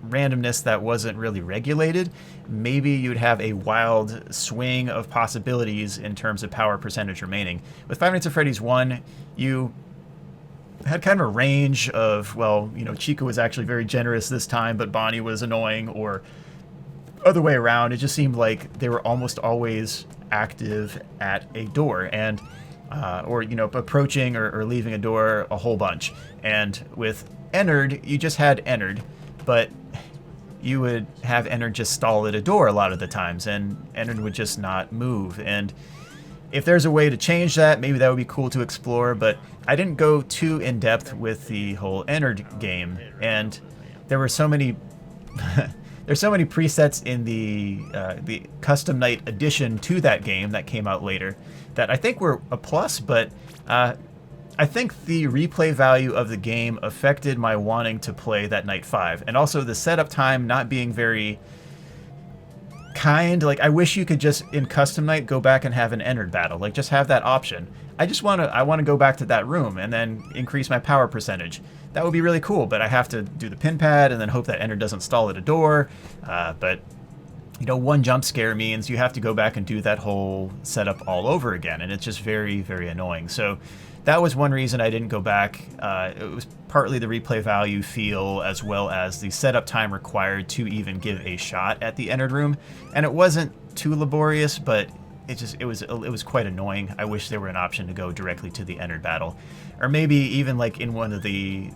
S1: randomness that wasn't really regulated, maybe you'd have a wild swing of possibilities in terms of power percentage remaining. With Five Nights at Freddy's 1, you had kind of a range of, well, you know, Chica was actually very generous this time, but Bonnie was annoying, or other way around. It just seemed like they were almost always active at a door, and or, you know, approaching or leaving a door a whole bunch. And with Ennard, you just had Ennard, but you would have Ennard just stall at a door a lot of the times, and Ennard would just not move. And if there's a way to change that, maybe that would be cool to explore, but I didn't go too in-depth with the whole Ennard game, and there were so many there's so many presets in the custom night addition to that game that came out later that I think were a plus, but I think the replay value of the game affected my wanting to play that night 5, and also the setup time not being very kind. Like, I wish you could just, in custom night, go back and have an Ennard battle. Like, just have that option. I want to go back to that room and then increase my power percentage. That would be really cool, but I have to do the pin pad and then hope that Ennard doesn't stall at a door. But you know, one jump scare means you have to go back and do that whole setup all over again, and it's just very, very annoying. So that was one reason I didn't go back. It was partly the replay value feel, as well as the setup time required to even give a shot at the Ennard room. And it wasn't too laborious, but it was quite annoying. I wish there were an option to go directly to the Ennard battle, or maybe even like in one of the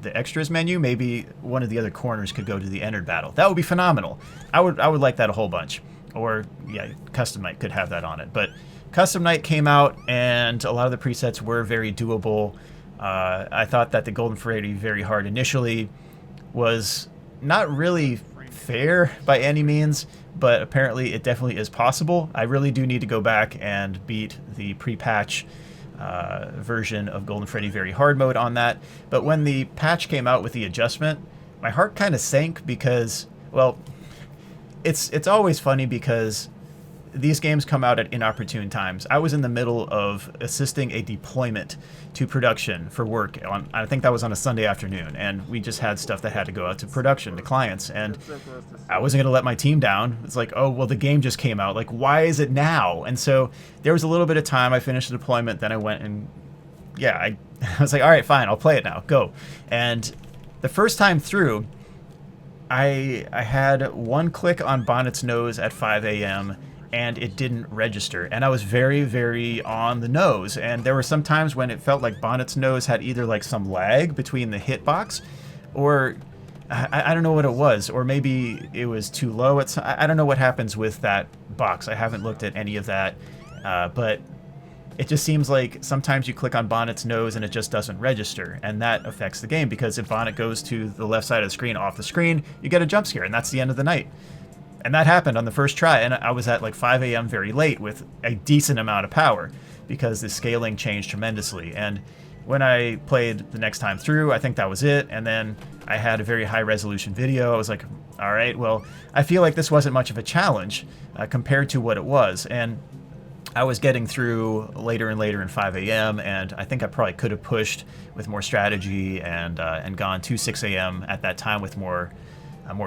S1: extras menu, maybe one of the other corners could go to the Ennard battle. That would be phenomenal. I would like that a whole bunch. Or yeah, custom night could have that on it, but Custom Night came out, and a lot of the presets were very doable. I thought that the Golden Freddy Very Hard initially was not really fair by any means, but apparently it definitely is possible. I really do need to go back and beat the pre-patch version of Golden Freddy Very Hard mode on that. But when the patch came out with the adjustment, my heart kind of sank because, well, it's always funny because these games come out at inopportune times. I was in the middle of assisting a deployment to production for work on, I think that was on a Sunday afternoon, and we just had stuff that had to go out to production, to clients, and I wasn't going to let my team down. It's like, oh, well, the game just came out. Like, why is it now? And so there was a little bit of time. I finished the deployment, then I went and, yeah, I was like, all right, fine, I'll play it now. Go. And the first time through, I had one click on Bonnet's nose at 5 a.m., and it didn't register. And I was very, very on the nose. And there were some times when it felt like Bonnet's nose had either like some lag between the hitbox, or I don't know what it was, or maybe it was too low. I don't know what happens with that box. I haven't looked at any of that, but it just seems like sometimes you click on Bonnet's nose and it just doesn't register, and that affects the game, because if Bonnet goes to the left side of the screen, off the screen, you get a jump scare, and that's the end of the night. And that happened on the first try, and I was at like 5 a.m. very late with a decent amount of power, because the scaling changed tremendously. And when I played the next time through, I think that was it, and then I had a very high resolution video. I was like, all right, well, I feel like this wasn't much of a challenge compared to what it was. And I was getting through later and later in 5 a.m., and I think I probably could have pushed with more strategy and gone to 6 a.m. at that time with more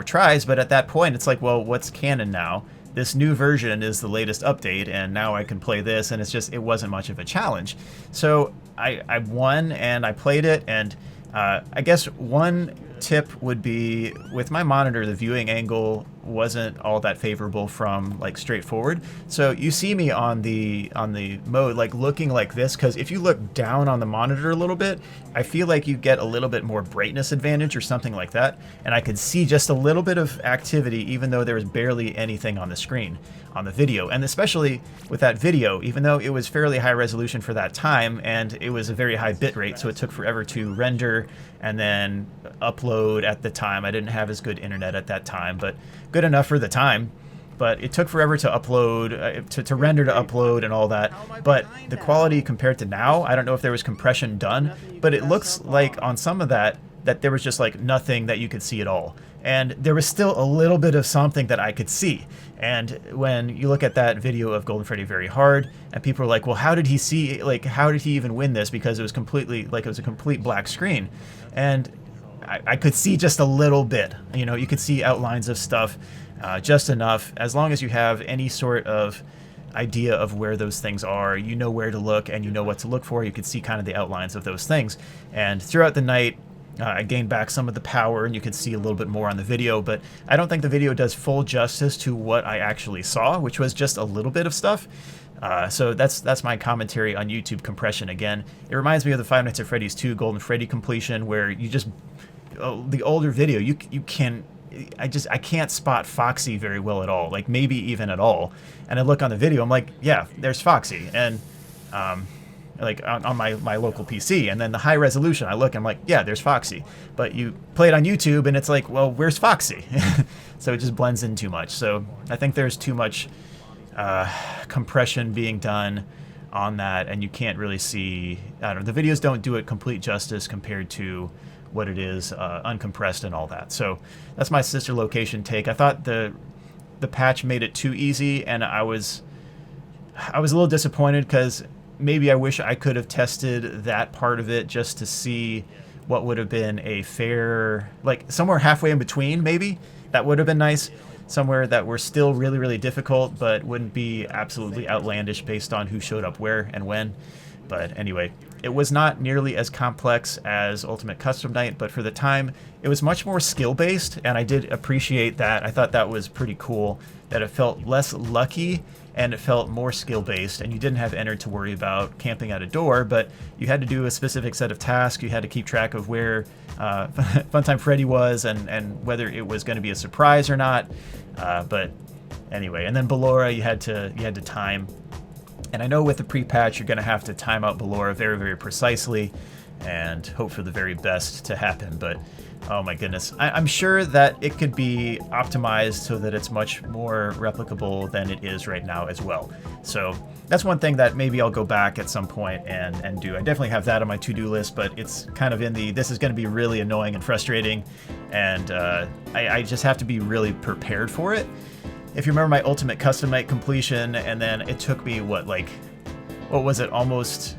S1: tries. But at that point, it's like, well, what's canon now? This new version is the latest update, and now I can play this, and it wasn't much of a challenge. So I won, and I played it, and I guess one tip would be, with my monitor, the viewing angle wasn't all that favorable from like straightforward. So you see me on the mode like looking like this, because if you look down on the monitor a little bit, I feel like you get a little bit more brightness advantage or something like that, and I could see just a little bit of activity even though there was barely anything on the screen on the video. And especially with that video, even though it was fairly high resolution for that time and it was a very high bit rate, so it took forever to render and then upload at the time. I didn't have as good internet at that time, but good enough for the time. But it took forever to upload, to render, to upload and all that. But the quality compared to now, I don't know if there was compression done, but it looks like on some of that there was just like nothing that you could see at all. And there was still a little bit of something that I could see. And when you look at that video of Golden Freddy Very Hard, and people are like, well, how did he see, like, how did he even win this? Because it was completely, like, it was a complete black screen. And I could see just a little bit. You know, you could see outlines of stuff, just enough. As long as you have any sort of idea of where those things are, you know where to look and you know what to look for. You could see kind of the outlines of those things. And throughout the night, I gained back some of the power and you could see a little bit more on the video, but I don't think the video does full justice to what I actually saw, which was just a little bit of stuff. So that's my commentary on YouTube compression again. It reminds me of the Five Nights at Freddy's 2 Golden Freddy completion, where you just, the older video, you can, I can't spot Foxy very well at all, like maybe even at all. And I look on the video, I'm like, yeah, there's Foxy. And like on my local PC, and then the high resolution, I look, I'm like, yeah, there's Foxy. But you play it on YouTube and it's like, well, where's Foxy? So it just blends in too much. So I think there's too much compression being done on that, and you can't really see, I don't know, the videos don't do it complete justice compared to what it is uncompressed and all that. So that's my sister location take. I thought the patch made it too easy, and I was a little disappointed, because maybe I wish I could have tested that part of it just to see what would have been a fair, like somewhere halfway in between, maybe. That would have been nice. Somewhere that were still really, really difficult, but wouldn't be absolutely outlandish based on who showed up where and when. But anyway, it was not nearly as complex as Ultimate Custom Night, but for the time, it was much more skill-based, and I did appreciate that. I thought that was pretty cool, that it felt less lucky, and it felt more skill-based, and you didn't have Enter to worry about camping at a door, but you had to do a specific set of tasks. You had to keep track of where Funtime Freddy was, and whether it was going to be a surprise or not. But anyway, and then Ballora, you had to time. And I know with the pre-patch, you're going to have to time out Ballora very, very precisely and hope for the very best to happen. But oh my goodness, I'm sure that it could be optimized so that it's much more replicable than it is right now as well. So that's one thing that maybe I'll go back at some point and do. I definitely have that on my to-do list, but it's kind of in the, this is going to be really annoying and frustrating, and I just have to be really prepared for it. If you remember my Ultimate Custom Night completion, and then it took me, what was it, almost,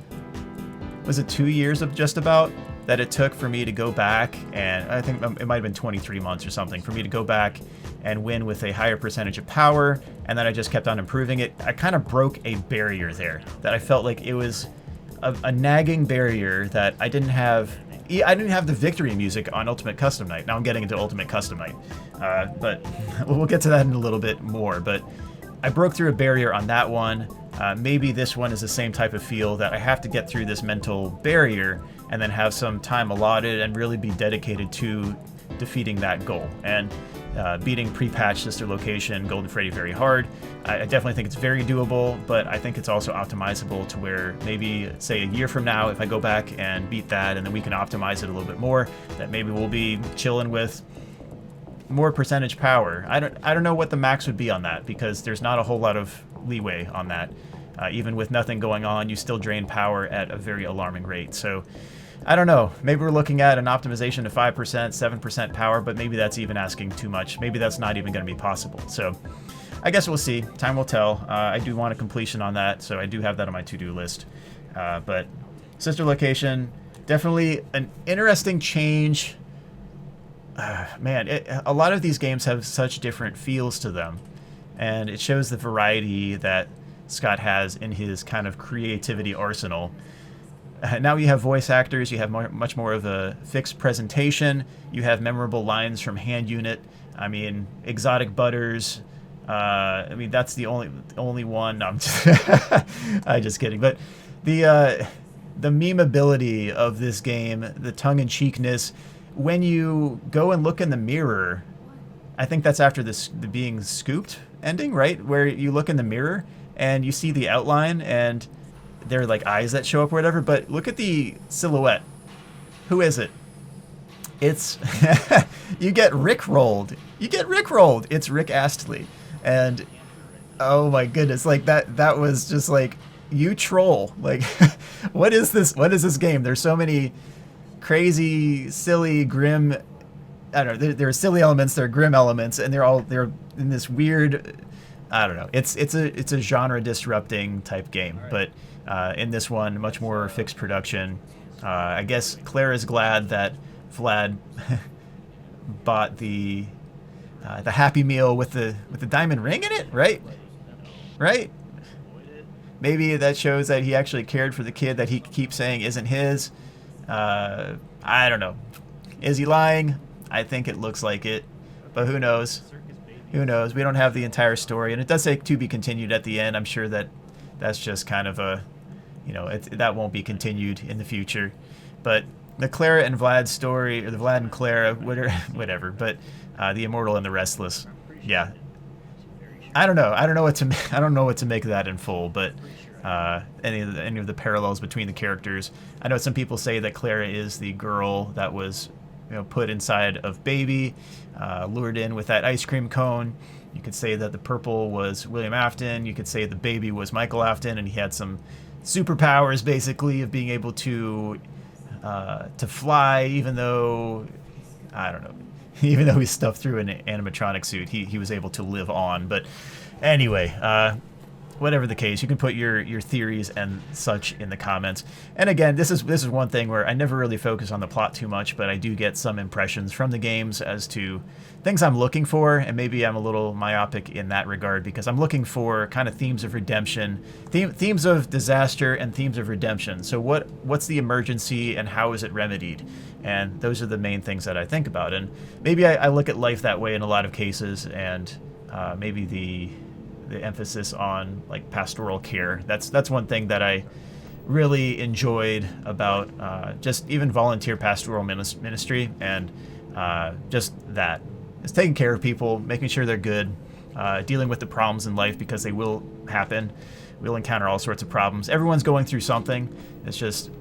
S1: was it 2 years of just about, that it took for me to go back, and I think it might have been 23 months or something, for me to go back and win with a higher percentage of power, and then I just kept on improving it. I kind of broke a barrier there, that I felt like it was a nagging barrier that I didn't have. I didn't have the victory music on Ultimate Custom Night. Now I'm getting into Ultimate Custom Night, but we'll get to that in a little bit more. But I broke through a barrier on that one. Maybe this one is the same type of feel, that I have to get through this mental barrier and then have some time allotted and really be dedicated to defeating that goal. And beating pre-patch Sister Location, Golden Freddy Very Hard, I definitely think it's very doable, but I think it's also optimizable to where maybe, say, a year from now, if I go back and beat that and then we can optimize it a little bit more, that maybe we'll be chilling with more percentage power. I don't know what the max would be on that, because there's not a whole lot of leeway on that. Even with nothing going on, you still drain power at a very alarming rate. So I don't know. Maybe we're looking at an optimization to 5%, 7% power, but maybe that's even asking too much. Maybe that's not even going to be possible. So I guess we'll see. Time will tell. I do want a completion on that, so I do have that on my to-do list. But Sister Location, definitely an interesting change. Man, a lot of these games have such different feels to them, and it shows the variety that Scott has in his kind of creativity arsenal. Now you have voice actors. You have much more of a fixed presentation. You have memorable lines from Hand Unit. I mean, exotic butters. I mean, that's the only one. No, I'm just kidding. But the memeability of this game, the tongue-in-cheekness, when you go and look in the mirror, I think that's after the being scooped ending, right? Where you look in the mirror and you see the outline and there are like eyes that show up or whatever. But look at the silhouette. Who is it? It's you get Rickrolled. You get Rickrolled. It's Rick Astley. And oh my goodness, like that was just like, you troll. Like what is this game? There's so many crazy, silly, grim, I don't know, there are silly elements, there are grim elements, and they're in this weird, I don't know. It's a genre disrupting type game, but in this one, much more fixed production. I guess Claire is glad that Vlad bought the Happy Meal with the diamond ring in it, right? Right? Maybe that shows that he actually cared for the kid that he keeps saying isn't his. I don't know. Is he lying? I think it looks like it, but who knows? Who knows? We don't have the entire story, and it does say to be continued at the end. I'm sure that's just kind of a, you know, that won't be continued in the future. But the Clara and Vlad story, or the Vlad and Clara, whatever. But the Immortal and the Restless, yeah. I don't know. I don't know what to make of that in full. But any of the parallels between the characters. I know some people say that Clara is the girl that was, you know, put inside of Baby, lured in with that ice cream cone. You could say that the purple was William Afton. You could say the baby was Michael Afton, and he had some superpowers, basically, of being able to fly, even though, I don't know, even though he's stuffed through an animatronic suit, he was able to live on. But anyway, whatever the case, you can put your theories and such in the comments. And again, this is one thing where I never really focus on the plot too much, but I do get some impressions from the games as to things I'm looking for, and maybe I'm a little myopic in that regard because I'm looking for kind of themes of redemption, themes of disaster, and themes of redemption. So what's the emergency and how is it remedied? And those are the main things that I think about. And maybe I look at life that way in a lot of cases, and maybe the emphasis on like pastoral care. That's one thing that I really enjoyed about just even volunteer pastoral ministry, and just that. It's taking care of people, making sure they're good, dealing with the problems in life because they will happen. We'll encounter all sorts of problems. Everyone's going through something. It's just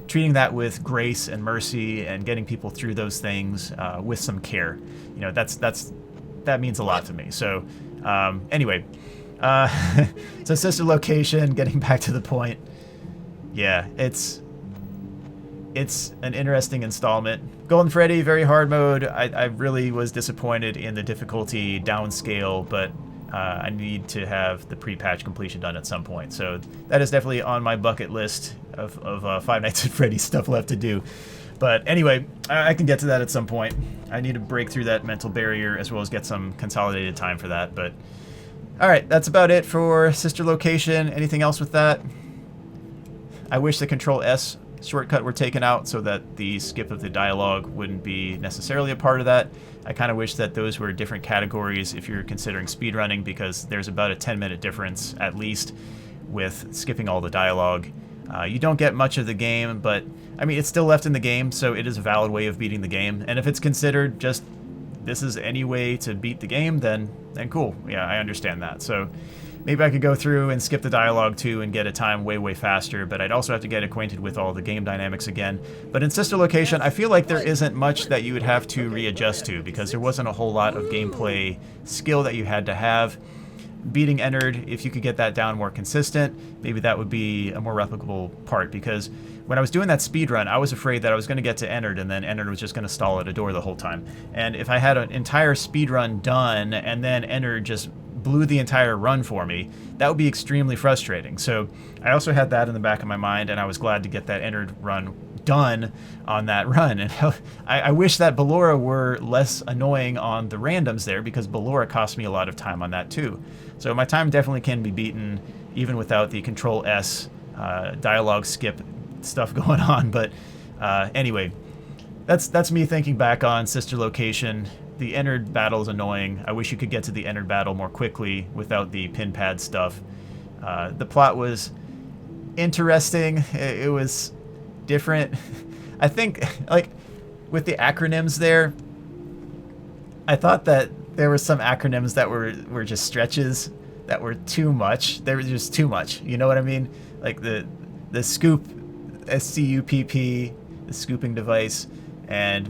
S1: treating that with grace and mercy and getting people through those things with some care. You know, that means a lot to me. So anyway, so sister location, getting back to the point. Yeah, it's an interesting installment. Golden Freddy, very hard mode. I really was disappointed in the difficulty downscale, but I need to have the pre-patch completion done at some point. So that is definitely on my bucket list of Five Nights at Freddy's stuff left to do. But anyway, I can get to that at some point. I need to break through that mental barrier as well as get some consolidated time for that. But all right, that's about it for sister location. Anything else with that? I wish the Control S shortcut were taken out so that the skip of the dialogue wouldn't be necessarily a part of that. I kind of wish that those were different categories if you're considering speedrunning, because there's about a 10-minute difference at least with skipping all the dialogue. You don't get much of the game, but I mean, it's still left in the game, so it is a valid way of beating the game. And if it's considered just this is any way to beat the game, then cool. Yeah, I understand that. So maybe I could go through and skip the dialogue too and get a time way faster, but I'd also have to get acquainted with all the game dynamics again. But in Sister Location, I feel like there isn't much that you would have to readjust to, because there wasn't a whole lot of gameplay skill that you had to have. Beating Ennard, if you could get that down more consistent, maybe that would be a more replicable part, because when I was doing that speedrun, I was afraid that I was going to get to Ennard and then Ennard was just going to stall at a door the whole time. And if I had an entire speedrun done and then Ennard just blew the entire run for me, that would be extremely frustrating. So I also had that in the back of my mind, and I was glad to get that Ennard run done on that run. And I wish that Ballora were less annoying on the randoms there, because Ballora cost me a lot of time on that too. So my time definitely can be beaten even without the Control S dialogue skip stuff going on. But anyway, that's me thinking back on Sister Location. The entered battle is annoying. I wish you could get to the entered battle more quickly without the pin pad stuff. The plot was interesting. It was different. I think, like, with the acronyms there, I thought that there were some acronyms that were just stretches that were too much. They were just too much. You know what I mean? Like the scoop, SCUPP, the scooping device, and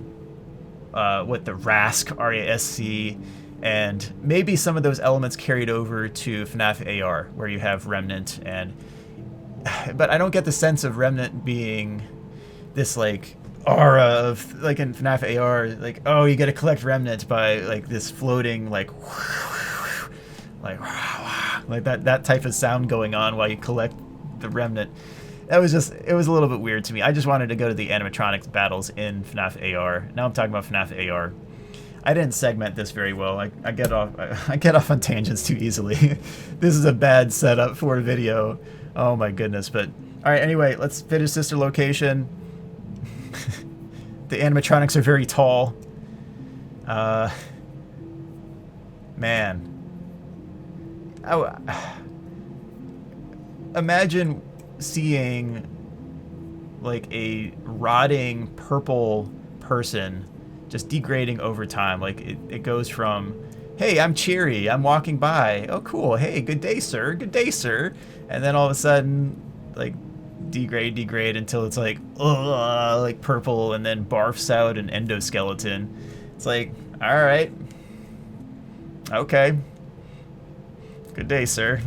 S1: the RASC, RASC, and maybe some of those elements carried over to FNaF AR, where you have Remnant, but I don't get the sense of Remnant being this like aura of, like in FNaF AR, like, oh, you gotta collect Remnant by like this floating like that type of sound going on while you collect the Remnant. It was a little bit weird to me. I just wanted to go to the animatronics battles in FNaF AR. Now I'm talking about FNaF AR. I didn't segment this very well. I get off on tangents too easily. This is a bad setup for a video. Oh my goodness. But all right, anyway, let's finish Sister Location. The animatronics are very tall. Man. Imagine seeing like a rotting purple person just degrading over time. Like it goes from, hey, I'm cheery, I'm walking by, oh cool, hey, good day sir, and then all of a sudden like degrade until it's like, ugh, like purple, and then barfs out an endoskeleton. It's like, all right, okay, good day sir.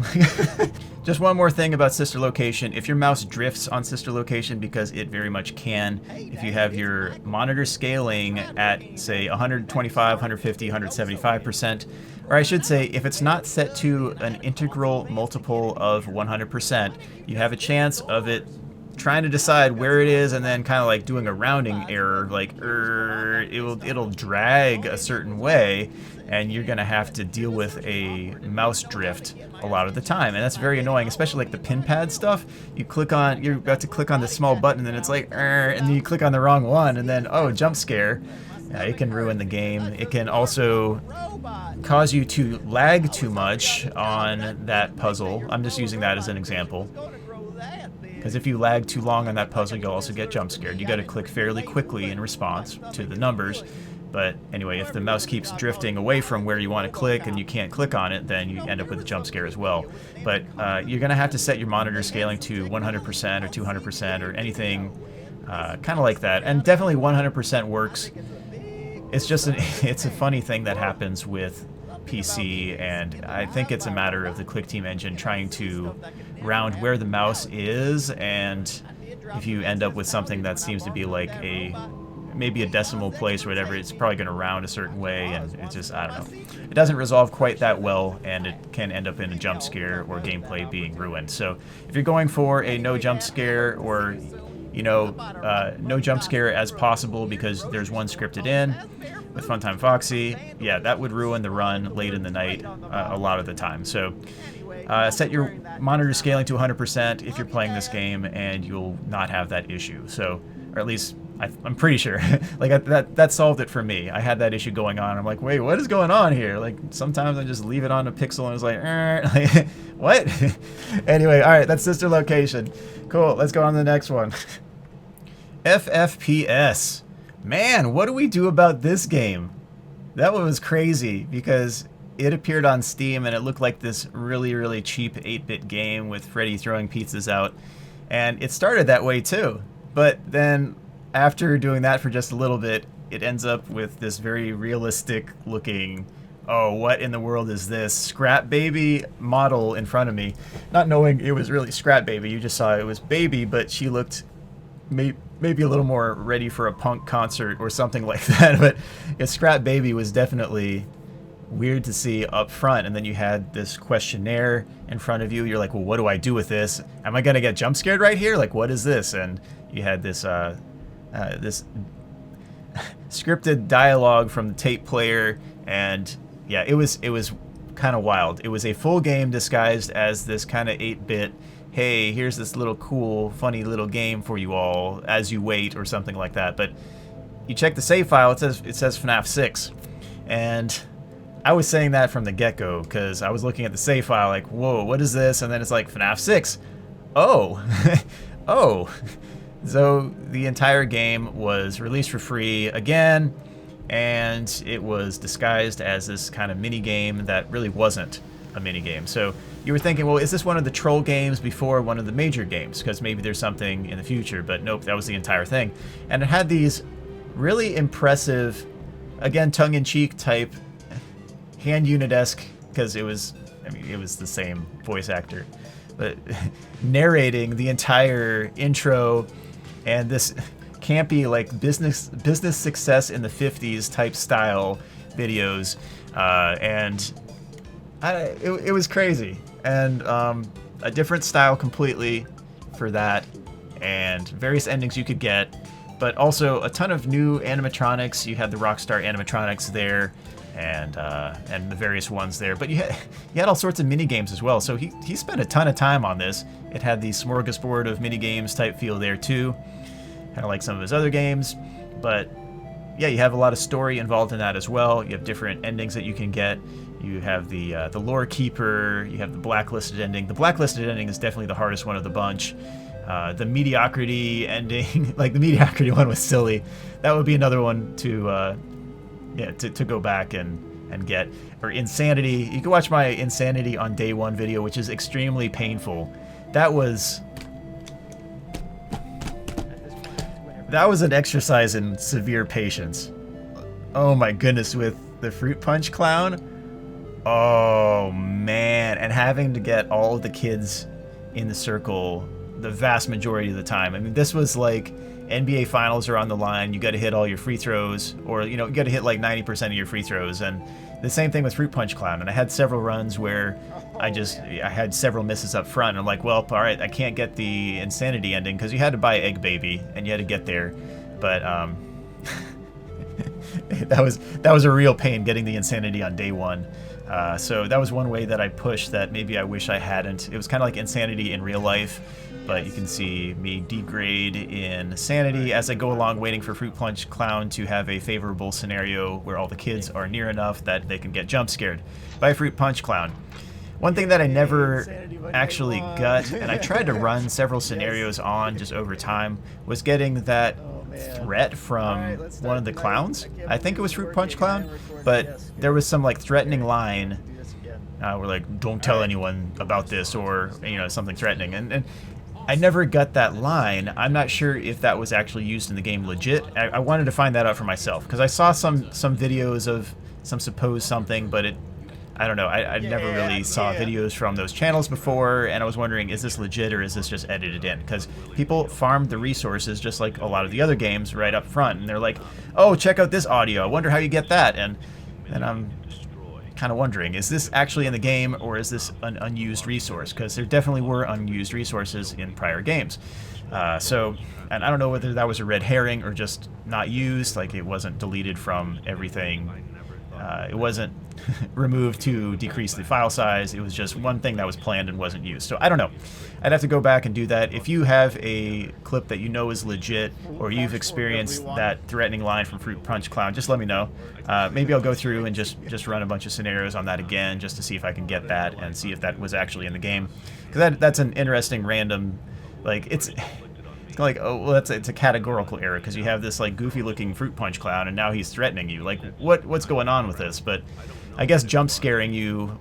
S1: Just one more thing about Sister Location. If your mouse drifts on Sister Location, because it very much can, if you have your monitor scaling at, say, 125, 150, 175%, or I should say, if it's not set to an integral multiple of 100%, you have a chance of it trying to decide where it is and then kind of like doing a rounding error, like it'll drag a certain way, and you're gonna have to deal with a mouse drift a lot of the time, and that's very annoying, especially like the pin pad stuff. You're about to click on the small button, and then it's like, and then you click on the wrong one, and then, oh, jump scare. It can ruin the game. It can also cause you to lag too much on that puzzle. I'm just using that as an example. Because if you lag too long on that puzzle, you'll also get jump scared. You got to click fairly quickly in response to the numbers. But anyway, if the mouse keeps drifting away from where you want to click and you can't click on it, then you end up with a jump scare as well. But you're going to have to set your monitor scaling to 100% or 200% or anything kind of like that. And definitely 100% works. It's just it's a funny thing that happens with PC, and I think it's a matter of the ClickTeam engine trying to round where the mouse is, and if you end up with something that seems to be like maybe a decimal place or whatever, it's probably going to round a certain way, and it's just, I don't know. It doesn't resolve quite that well, and it can end up in a jump scare or gameplay being ruined. So if you're going for a no jump scare, or no jump scare as possible because there's one scripted in with Funtime Foxy, yeah, that would ruin the run late in the night a lot of the time. So set your monitor scaling to 100% if you're playing this game, and you'll not have that issue. So, or at least I'm pretty sure. Like that solved it for me. I had that issue going on. I'm like, wait, what is going on here? Like sometimes I just leave it on a pixel and it's like what? Anyway, all right, that's Sister Location. Cool. Let's go on to the next one. FFPS. Man, what do we do about this game? That one was crazy because it appeared on Steam and it looked like this really, really cheap 8-bit game with Freddy throwing pizzas out. And it started that way too. But then after doing that for just a little bit, it ends up with this very realistic looking, oh, what in the world is this, Scrap Baby model in front of me. Not knowing it was really Scrap Baby, you just saw it was Baby, but she looked maybe a little more ready for a punk concert or something like that. But Scrap Baby was definitely weird to see up front, and then you had this questionnaire in front of you. You're like, well, what do I do with this? Am I gonna get jump scared right here? Like, what is this? And you had this this scripted dialogue from the tape player, and yeah, it was kind of wild. It was a full game disguised as this kind of 8-bit hey, here's this little cool, funny little game for you all as you wait or something like that. But you check the save file, it says FNaF 6. And I was saying that from the get-go because I was looking at the save file like, whoa, what is this? And then it's like FNaF 6. Oh, oh. So the entire game was released for free again, and it was disguised as this kind of mini game that really wasn't a mini game. So you were thinking, well, is this one of the troll games before one of the major games? Because maybe there's something in the future, but nope, that was the entire thing. And it had these really impressive, again, tongue-in-cheek type hand unit-esque, because it was, I mean, it was the same voice actor, but narrating the entire intro and this campy like business success in the 50s type style videos, and it was crazy, and a different style completely for that, and various endings you could get, but also a ton of new animatronics. You had the Rockstar animatronics there, and the various ones there, but you had all sorts of mini games as well. So he spent a ton of time on this. It had the smorgasbord of mini games type feel there too, kind of like some of his other games. But yeah, you have a lot of story involved in that as well. You have different endings that you can get. You have the lore keeper. You have the blacklisted ending. The blacklisted ending is definitely the hardest one of the bunch. The mediocrity ending, like the mediocrity one was silly. That would be another one to go back and get. Or insanity. You can watch my insanity on day one video, which is extremely painful. That was an exercise in severe patience. Oh my goodness, with the fruit punch clown. Oh man, and having to get all of the kids in the circle the vast majority of the time. I mean, this was like NBA finals are on the line. You got to hit all your free throws, or you got to hit like 90% of your free throws. And the same thing with Fruit Punch Clown. And I had several runs where I had several misses up front. And I'm like, well, all right, I can't get the insanity ending because you had to buy Egg Baby and you had to get there. But that was a real pain getting the insanity on day one. So that was one way that I pushed that maybe I wish I hadn't. It was kind of like insanity in real life, but you can see me degrade in sanity as I go along, waiting for Fruit Punch Clown to have a favorable scenario where all the kids are near enough that they can get jump scared by Fruit Punch Clown. One thing that I never actually got, and I tried to run several scenarios on just over time, was getting that threat from one of the clowns. I think it was Fruit Punch Clown, but there was some like threatening line where like, don't tell anyone about this, or something threatening, and I never got that line. I'm not sure if that was actually used in the game legit. I wanted to find that out for myself because I saw some videos of some supposed something, but I don't know. I never really saw videos from those channels before, and I was wondering, is this legit or is this just edited in? Because people farmed the resources just like a lot of the other games right up front, and they're like, oh, check out this audio. I wonder how you get that. And I'm kind of wondering, is this actually in the game or is this an unused resource? Because there definitely were unused resources in prior games. And I don't know whether that was a red herring or just not used, like it wasn't deleted from everything. It wasn't removed to decrease the file size. It was just one thing that was planned and wasn't used. So I don't know. I'd have to go back and do that. If you have a clip that you know is legit, or you've experienced that threatening line from Fruit Punch Clown, just let me know. Maybe I'll go through and just run a bunch of scenarios on that again, just to see if I can get that and see if that was actually in the game. Because that's an interesting random, like it's like, oh, well, it's a categorical error because you have this like goofy looking Fruit Punch Clown and now he's threatening you. Like what's going on with this? But I guess jump scaring you.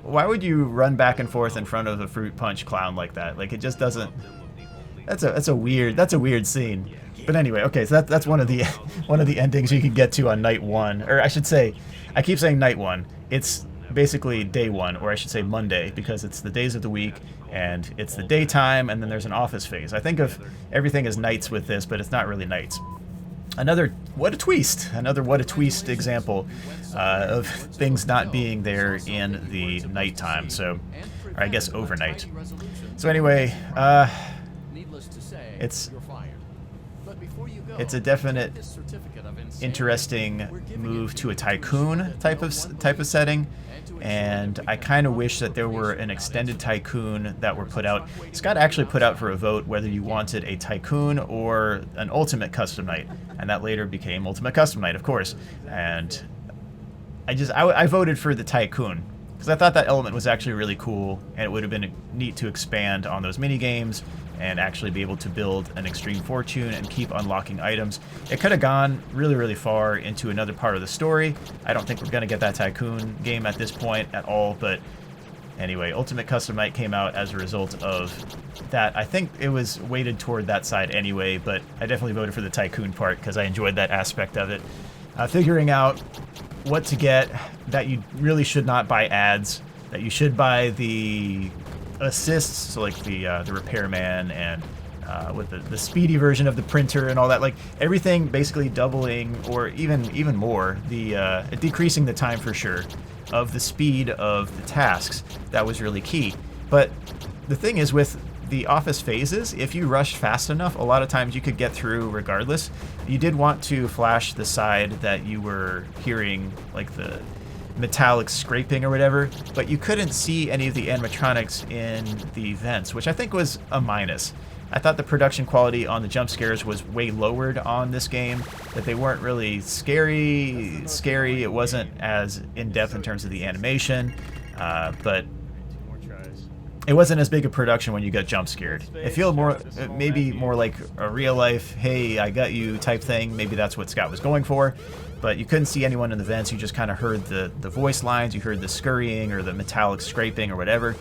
S1: Why would you run back and forth in front of a Fruit Punch Clown like that? Like it just doesn't. That's a weird scene. But anyway, okay, so that's one of the endings you can get to on night one, or I should say, I keep saying night one. It's basically day one, or I should say Monday, because it's the days of the week and it's the daytime, and then there's an office phase. I think of everything as nights with this, but it's not really nights. Another what a twist example of things not being there in the nighttime. So, or I guess overnight. So anyway, it's It's a definite interesting move to a tycoon type of setting, and I kind of wish that there were an extended tycoon that were put out. Scott actually put out for a vote whether you wanted a tycoon or an ultimate custom night, and that later became ultimate custom night, of course. And I voted for the tycoon because I thought that element was actually really cool, and it would have been neat to expand on those mini games and actually be able to build an extreme fortune and keep unlocking items. It could have gone really, really far into another part of the story. I don't think we're going to get that tycoon game at this point at all, but anyway, Ultimate Custom Night came out as a result of that. I think it was weighted toward that side anyway, but I definitely voted for the tycoon part because I enjoyed that aspect of it. Figuring out what to get, that you really should not buy ads, that you should buy the assists, so like the repairman and with the speedy version of the printer and all that, like everything basically doubling or even more, the decreasing the time for sure of the speed of the tasks. That was really key. But the thing is, with the office phases, if you rushed fast enough, a lot of times you could get through regardless. You did want to flash the side that you were hearing, like the metallic scraping or whatever, but you couldn't see any of the animatronics in the vents, which I think was a minus. I thought the production quality on the jump scares was way lowered on this game, that they weren't really scary. It wasn't as in-depth in terms of the animation, but it wasn't as big a production when you got jump scared. It felt more, maybe more like a real life, hey, I got you type thing. Maybe that's what Scott was going for. But you couldn't see anyone in the vents. You just kind of heard the voice lines. You heard the scurrying or the metallic scraping or whatever.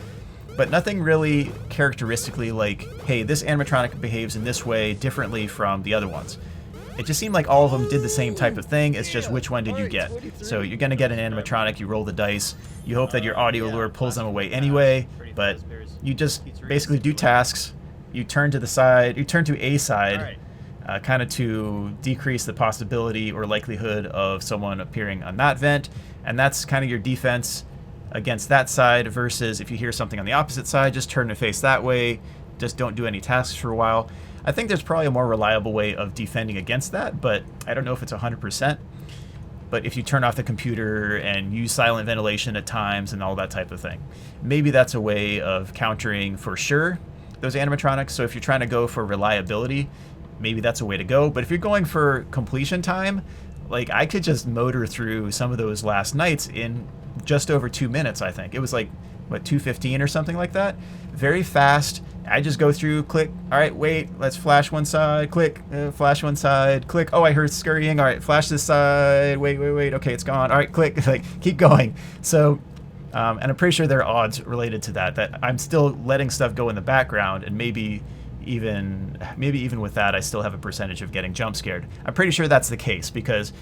S1: But nothing really characteristically like, hey, this animatronic behaves in this way differently from the other ones. It just seemed like all of them did the same type of thing. It's just which one did you get. So you're going to get an animatronic. You roll the dice. You hope that your audio lure pulls them away anyway. But you just basically do tasks. You turn to the side. You turn to a side. Kind of to decrease the possibility or likelihood of someone appearing on that vent. And that's kind of your defense against that side, versus if you hear something on the opposite side, just turn and face that way. Just don't do any tasks for a while. I think there's probably a more reliable way of defending against that, but I don't know if it's 100%. But if you turn off the computer and use silent ventilation at times and all that type of thing, maybe that's a way of countering for sure those animatronics. So if you're trying to go for reliability, maybe that's a way to go. But if you're going for completion time, like I could just motor through some of those last nights in just over 2 minutes, I think. It was like, what, 2:15 or something like that? Very fast. I just go through, click, all right, wait, let's flash one side, click, flash one side, click, oh, I heard scurrying, all right, flash this side, wait, okay, it's gone, all right, click, like, keep going. So, and I'm pretty sure there are odds related to that I'm still letting stuff go in the background, and maybe even with that, I still have a percentage of getting jump scared. I'm pretty sure that's the case, because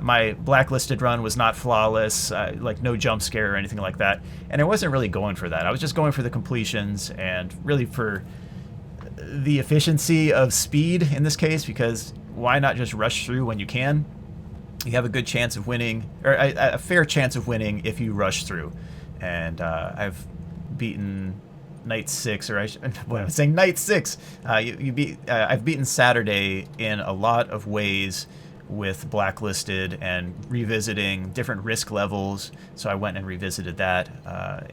S1: my blacklisted run was not flawless, like no jump scare or anything like that, and I wasn't really going for that. I was just going for the completions and really for the efficiency of speed in this case, because why not just rush through when you can? You have a good chance of winning, or a fair chance of winning if you rush through. And I've beaten Night 6, or what I'm saying, Night 6. I've beaten Saturday in a lot of ways with Blacklisted and revisiting different risk levels. So I went and revisited that,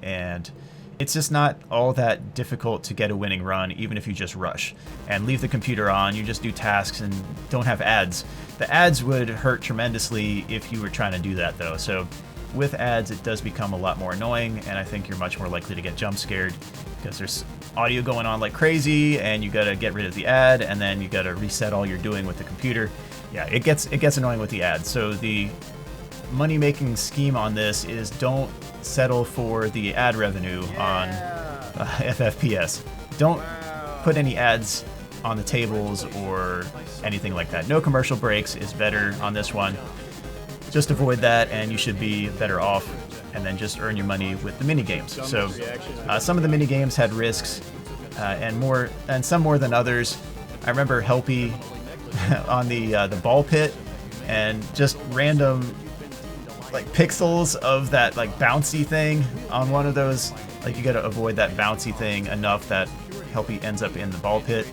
S1: and it's just not all that difficult to get a winning run, even if you just rush and leave the computer on. You just do tasks and don't have ads. The ads would hurt tremendously if you were trying to do that, though. So with ads, it does become a lot more annoying, and I think you're much more likely to get jump scared because there's audio going on like crazy, and you gotta get rid of the ad, and then you gotta reset all you're doing with the computer. Yeah, it gets annoying with the ads. So the money-making scheme on this is don't settle for the ad revenue on FFPS. Don't put any ads on the tables or anything like that. No commercial breaks is better on this one. Just avoid that, and you should be better off, and then just earn your money with the mini games. So some of the mini games had risks, and some more than others. I remember Helpy on the ball pit, and just random like pixels of that like bouncy thing on one of those. Like you got to avoid that bouncy thing enough that Helpy ends up in the ball pit.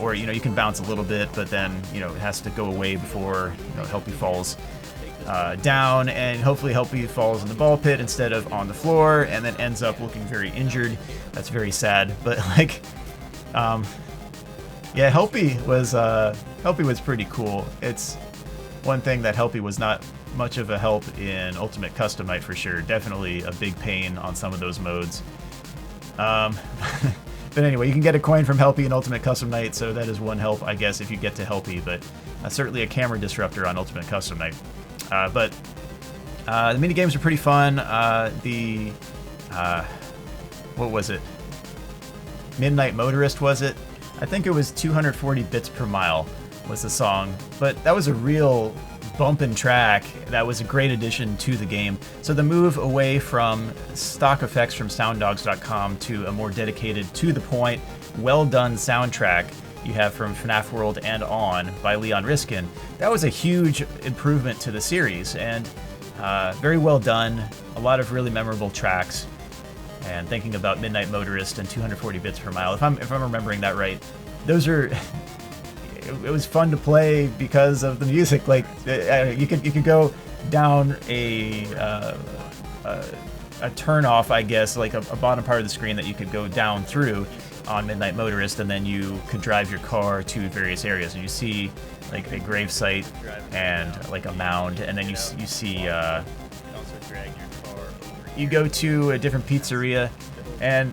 S1: or you can bounce a little bit, but then it has to go away before Helpy falls down, and hopefully Helpy falls in the ball pit instead of on the floor, and then ends up looking very injured. That's very sad, but like, yeah, Helpy was pretty cool. It's one thing that Helpy was not much of a help in Ultimate Custom Night for sure. Definitely a big pain on some of those modes. But anyway, you can get a coin from Helpy in Ultimate Custom Night, so that is one help, I guess, if you get to Helpy, but certainly a camera disruptor on Ultimate Custom Night. But the minigames are pretty fun. What was it? Midnight Motorist, was it? I think it was 240 bits per mile was the song, but that was a real bumpin' track. That was a great addition to the game. So the move away from stock effects from sounddogs.com to a more dedicated, to the point, well done soundtrack you have from FNAF World and On by Leon Riskin, that was a huge improvement to the series, and very well done. A lot of really memorable tracks. And thinking about Midnight Motorist and 240 bits per mile, if I'm remembering that right, those are. It was fun to play because of the music. Like you could go down a turn off, I guess, like a bottom part of the screen that you could go down through on Midnight Motorist, and then you could drive your car to various areas, and you see like a gravesite and like a mound, and then you see. You go to a different pizzeria, and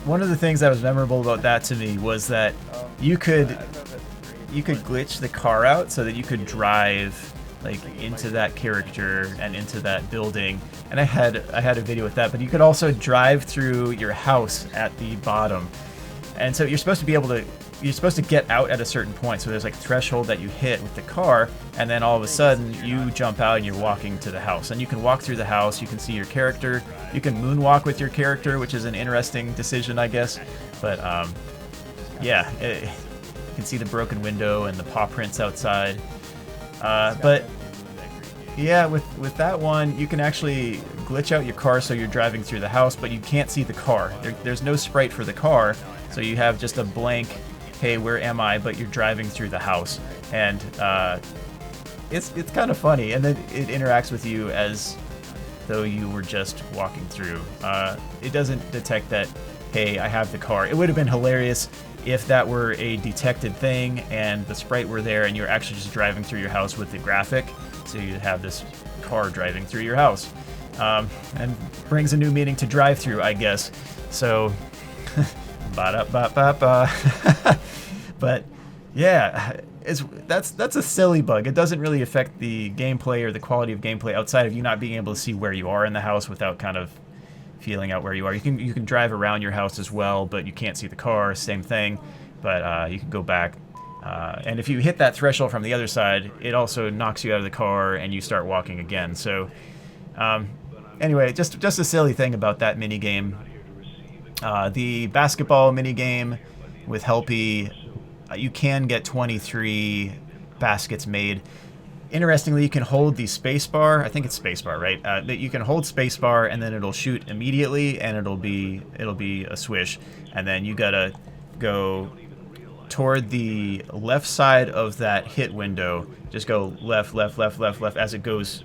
S1: one of the things that was memorable about that to me was that you could glitch the car out so that you could drive like into that character and into that building. And I had a video with that, but you could also drive through your house at the bottom. And so you're supposed to get out at a certain point. So there's like a threshold that you hit with the car, and then all of a sudden you jump out and you're walking to the house. And you can walk through the house, you can see your character, you can moonwalk with your character, which is an interesting decision, I guess. But yeah, you can see the broken window and the paw prints outside. But yeah, with that one, you can actually glitch out your car so you're driving through the house, but you can't see the car. There's no sprite for the car, so you have just a blank, hey, where am I? But you're driving through the house, and it's kind of funny, and then it interacts with you as though you were just walking through. It doesn't detect that, hey, I have the car. It would have been hilarious if that were a detected thing and the sprite were there and you're actually just driving through your house with the graphic, so you have this car driving through your house. And brings a new meaning to drive through, I guess. So ba-da-ba-ba-ba. But yeah, that's a silly bug. It doesn't really affect the gameplay or the quality of gameplay outside of you not being able to see where you are in the house without kind of feeling out where you are. You can drive around your house as well, but you can't see the car. Same thing, but you can go back. And if you hit that threshold from the other side, it also knocks you out of the car and you start walking again. So anyway, just a silly thing about that minigame. The basketball minigame with Helpy, you can get 23 baskets made. Interestingly, you can hold the spacebar. I think it's spacebar, right? That you can hold spacebar and then it'll shoot immediately, and it'll be a swish, and then you gotta go toward the left side of that hit window. Just go left, left, left, left, left as it goes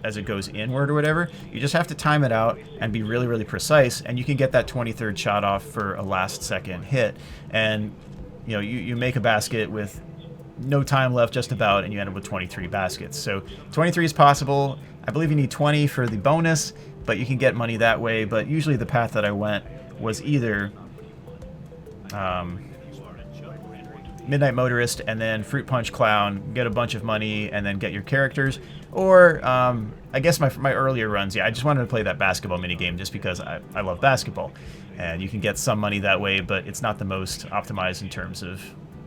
S1: inward or whatever. You just have to time it out and be really, really precise, and you can get that 23rd shot off for a last second hit. And you make a basket with no time left just about, and you end up with 23 baskets. So 23 is possible. I believe you need 20 for the bonus, but you can get money that way. But usually the path that I went was either Midnight Motorist and then Fruit Punch Clown, get a bunch of money and then get your characters. Or I guess my earlier runs, yeah, I just wanted to play that basketball minigame just because I love basketball. And you can get some money that way, but it's not the most optimized in terms of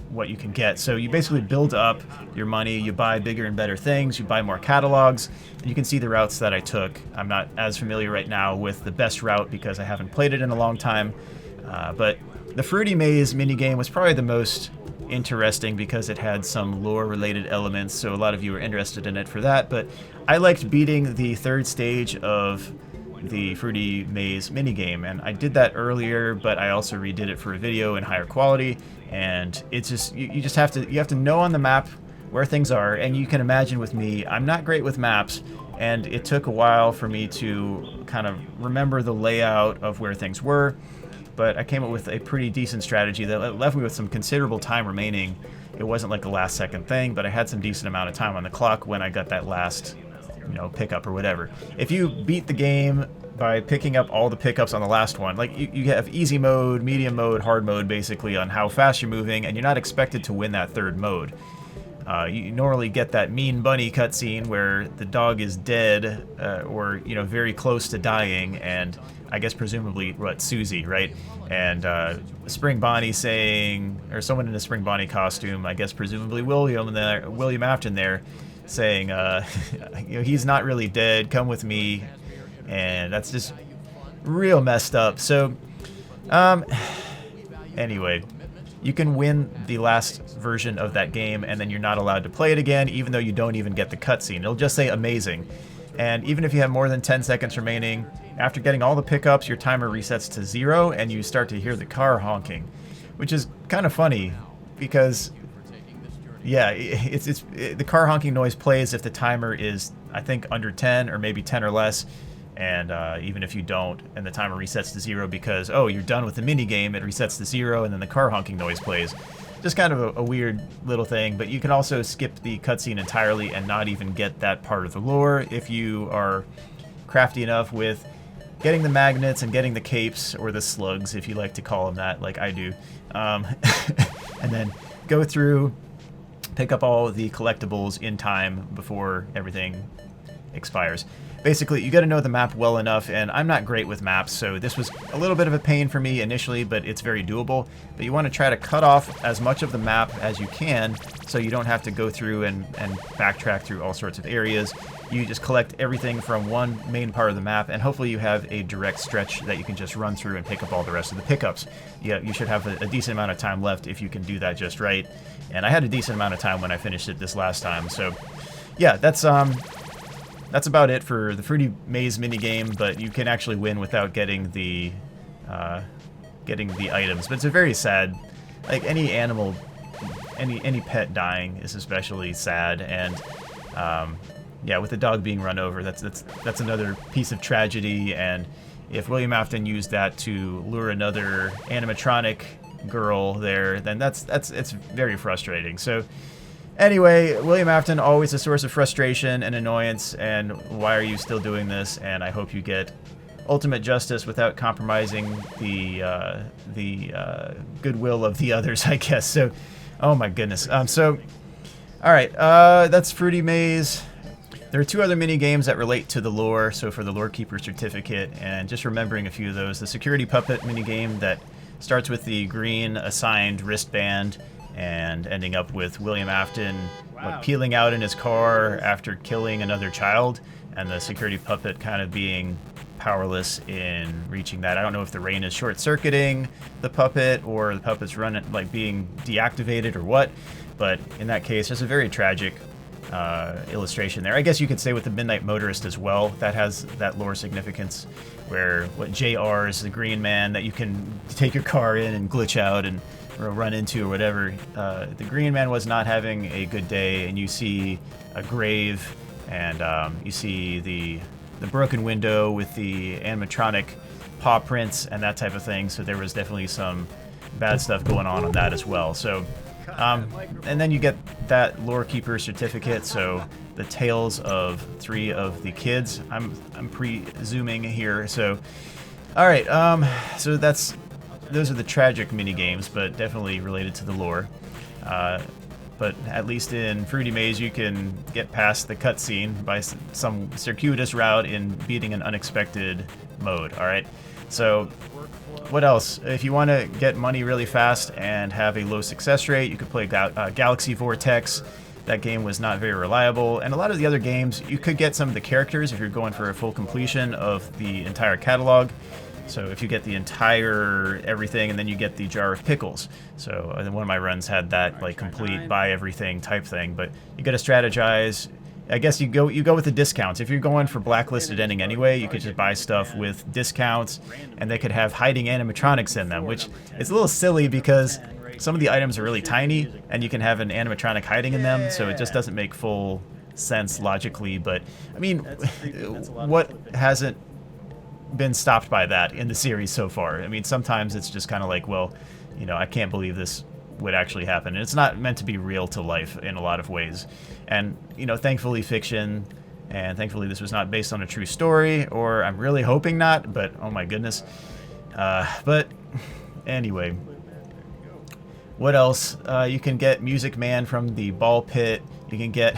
S1: what you can get. So you basically build up your money, you buy bigger and better things, you buy more catalogs, and you can see the routes that I took. I'm not as familiar right now with the best route because I haven't played it in a long time, but the Fruity Maze minigame was probably the most interesting because it had some lore related elements, so a lot of you were interested in it for that. But I liked beating the third stage of the Fruity Maze minigame, and I did that earlier, but I also redid it for a video in higher quality, and it's just, you just have to know on the map where things are, and you can imagine with me, I'm not great with maps, and it took a while for me to kind of remember the layout of where things were, but I came up with a pretty decent strategy that left me with some considerable time remaining. It wasn't like a last second thing, but I had some decent amount of time on the clock when I got that last, pickup or whatever. If you beat the game by picking up all the pickups on the last one, like you have easy mode, medium mode, hard mode basically on how fast you're moving, and you're not expected to win that third mode. You normally get that mean bunny cutscene where the dog is dead or very close to dying, and I guess presumably Susie, right? And Spring Bonnie saying, or someone in a Spring Bonnie costume, I guess presumably William Afton there, saying, he's not really dead, come with me, and that's just real messed up. So, anyway, you can win the last version of that game, and then you're not allowed to play it again, even though you don't even get the cutscene. It'll just say amazing. And even if you have more than 10 seconds remaining, after getting all the pickups, your timer resets to 0, and you start to hear the car honking, which is kind of funny, because, yeah, the car honking noise plays if the timer is, I think, under 10, or maybe 10 or less, and even if you don't, and the timer resets to 0 because, oh, you're done with the mini game, it resets to 0, and then the car honking noise plays. Just kind of a weird little thing, but you can also skip the cutscene entirely and not even get that part of the lore if you are crafty enough with getting the magnets and getting the capes, or the slugs if you like to call them that, like I do, and then go through, pick up all the collectibles in time before everything expires. Basically, you got to know the map well enough, and I'm not great with maps, so this was a little bit of a pain for me initially, but it's very doable. But you want to try to cut off as much of the map as you can, so you don't have to go through and backtrack through all sorts of areas. You just collect everything from one main part of the map, and hopefully you have a direct stretch that you can just run through and pick up all the rest of the pickups. Yeah, you should have a decent amount of time left if you can do that just right. And I had a decent amount of time when I finished it this last time, so yeah, that's about it for the Fruity Maze minigame, but you can actually win without getting the items. But it's a very sad, like any animal, any pet dying is especially sad, and yeah, with the dog being run over, that's another piece of tragedy. And if William Afton used that to lure another animatronic girl there, then it's very frustrating. So anyway, William Afton, always a source of frustration and annoyance, and why are you still doing this? And I hope you get ultimate justice without compromising the goodwill of the others, I guess. So, oh my goodness. So, all right, that's Fruity Maze. There are two other mini games that relate to the lore. So for the Lore Keeper certificate, and just remembering a few of those, the Security Puppet mini game that starts with the green assigned wristband, and ending up with William Afton peeling out in his car after killing another child, and the security puppet kind of being powerless in reaching that. I don't know if the rain is short-circuiting the puppet, or the puppet's being deactivated, or what, but in that case, there's a very tragic illustration there. I guess you could say with the Midnight Motorist as well, that has that lore significance, where JR is the green man that you can take your car in and glitch out and run into or whatever. The green man was not having a good day, and you see a grave, and you see the broken window with the animatronic paw prints and that type of thing. So there was definitely some bad stuff going on that as well. So and then you get that Lore Keeper certificate, so the tales of 3 of the kids, I'm presuming here. So all right, so those are the tragic mini games, but definitely related to the lore. But at least in Fruity Maze, you can get past the cutscene by some circuitous route in beating an unexpected mode. All right, so what else? If you want to get money really fast and have a low success rate, you could play Galaxy Vortex. That game was not very reliable, and a lot of the other games, you could get some of the characters if you're going for a full completion of the entire catalog. So if you get the entire everything, and then you get the jar of pickles. So one of my runs had that complete buy everything type thing, but you got to strategize. I guess you go with the discounts. If you're going for blacklisted ending anyway, you could just buy stuff with discounts, and they could have hiding animatronics in them, which is a little silly because some of the items are really tiny, and you can have an animatronic hiding in them, so it just doesn't make full sense logically. But I mean, what hasn't been stopped by that in the series so far? I mean, sometimes it's just kind of like, well, you know, I can't believe this would actually happen. And it's not meant to be real to life in a lot of ways. And, you know, thankfully fiction, and thankfully this was not based on a true story, or I'm really hoping not, but oh my goodness. But anyway, what else? You can get Music Man from the Ball Pit. You can get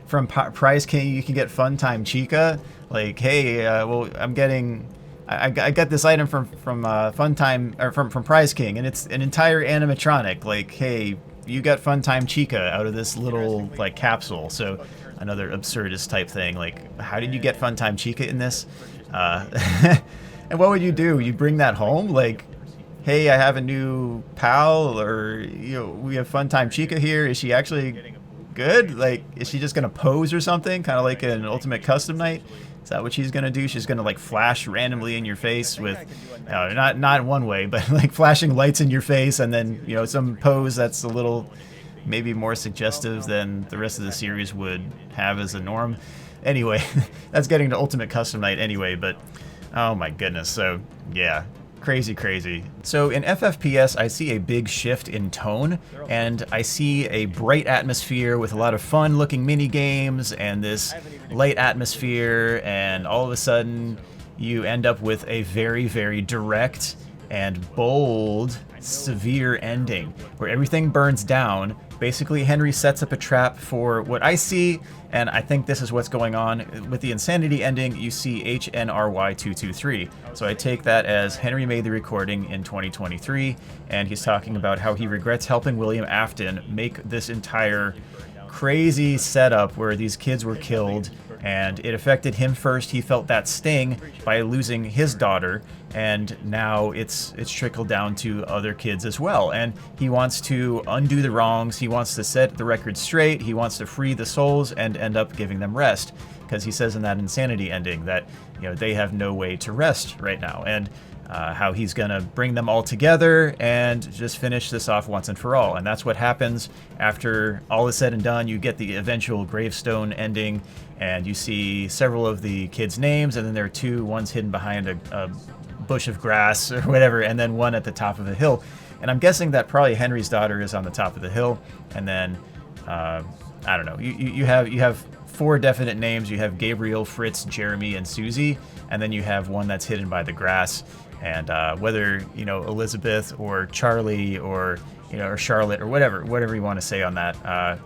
S1: from Prize King, you can get Funtime Chica. Like, hey, well, I'm getting... I got this item from Funtime, or from Prize King, and it's an entire animatronic. Like, hey, you got Funtime Chica out of this little like capsule. So another absurdist type thing. Like, how did you get Funtime Chica in this? And what would you do? You bring that home? Like, hey, I have a new pal, or you know, we have Funtime Chica here. Is she actually good? Like, is she just gonna pose or something? Kind of like an Ultimate Custom Night. Is that what she's gonna do? She's gonna like flash randomly in your face with, not one way, but like flashing lights in your face, and then, you know, some pose that's a little maybe more suggestive than the rest of the series would have as a norm. Anyway, that's getting to Ultimate Custom Night anyway, but oh my goodness. So yeah, crazy. So in FFPS, I see a big shift in tone, and I see a bright atmosphere with a lot of fun looking mini games and this light atmosphere, and all of a sudden you end up with a very direct and bold, severe ending where everything burns down. Basically, Henry sets up a trap for what I see, and I think this is what's going on. With the Insanity ending, you see HNRY223. So I take that as Henry made the recording in 2023, and he's talking about how he regrets helping William Afton make this entire crazy setup where these kids were killed, and it affected him first. He felt that sting by losing his daughter, and now it's trickled down to other kids as well. And he wants to undo the wrongs. He wants to set the record straight. He wants to free the souls and end up giving them rest, because he says in that Insanity ending that, you know, they have no way to rest right now, and how he's gonna bring them all together and just finish this off once and for all. And that's what happens after all is said and done. You get the eventual gravestone ending, and you see several of the kids' names, and then there are two, one's hidden behind a bush of grass or whatever, and then one at the top of a hill. And I'm guessing that probably Henry's daughter is on the top of the hill, and then I don't know, you have four definite names. You have Gabriel, Fritz, Jeremy, and Susie, and then you have one that's hidden by the grass. And whether, you know, Elizabeth or Charlie or, you know, or Charlotte or whatever you want to say on that, I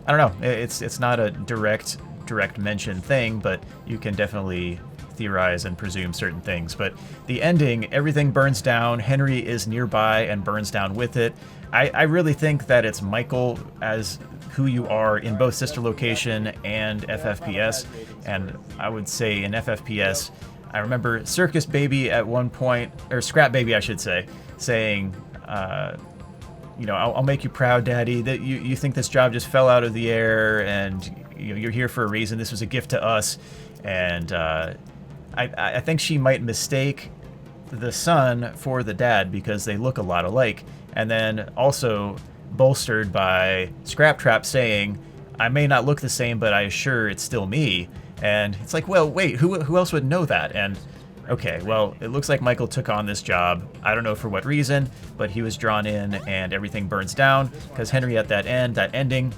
S1: don't know. It's not a direct mention thing, but you can definitely theorize and presume certain things. But the ending, everything burns down. Henry is nearby and burns down with it. I really think that it's Michael as who you are in both Sister Location and FFPS. And I would say in FFPS, I remember Circus Baby at one point, or Scrap Baby I should say, saying, you know, I'll make you proud, Daddy, that you think this job just fell out of the air, and you know, you're here for a reason. This was a gift to us. And I think she might mistake the son for the dad because they look a lot alike. And then also bolstered by Scrap Trap saying, I may not look the same, but I assure it's still me. And it's like, well, wait, who else would know that? And okay, well, it looks like Michael took on this job. I don't know for what reason, but he was drawn in, and everything burns down because Henry at that ending,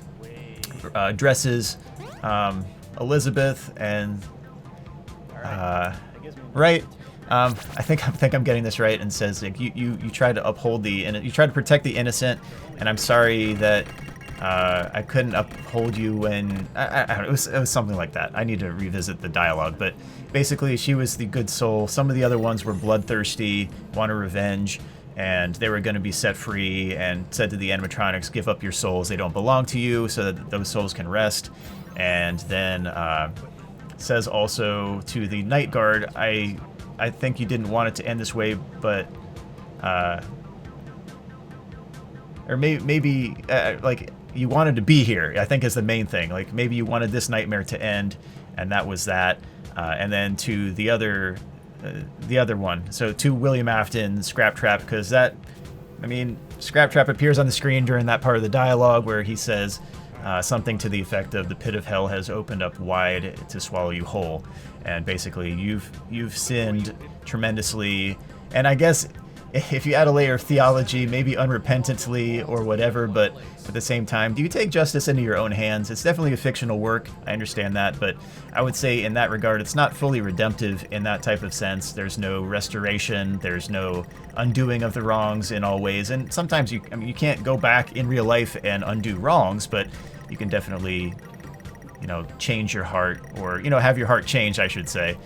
S1: dresses Elizabeth and right. I think I'm getting this right, and says like you try to uphold you try to protect the innocent, and I'm sorry that I couldn't uphold you when I don't know, it was something like that. I need to revisit the dialogue, but basically she was the good soul. Some of the other ones were bloodthirsty, wanted revenge, and they were going to be set free, and said to the animatronics, give up your souls, they don't belong to you, so that those souls can rest. And then says also to the night guard, I think you didn't want it to end this way, but or maybe like you wanted to be here, I think, is the main thing. Like, maybe you wanted this nightmare to end, and that was that. And then to the other one. So to William Afton, Scrap Trap, because that, I mean, Scrap Trap appears on the screen during that part of the dialogue where he says something to the effect of, "The pit of hell has opened up wide to swallow you whole," and basically you've sinned tremendously. And I guess if you add a layer of theology, maybe unrepentantly or whatever, but at the same time, do you take justice into your own hands? It's definitely a fictional work, I understand that, but I would say in that regard, it's not fully redemptive in that type of sense. There's no restoration, there's no undoing of the wrongs in all ways, and sometimes you can't go back in real life and undo wrongs, but you can definitely, change your heart, or, have your heart changed, I should say,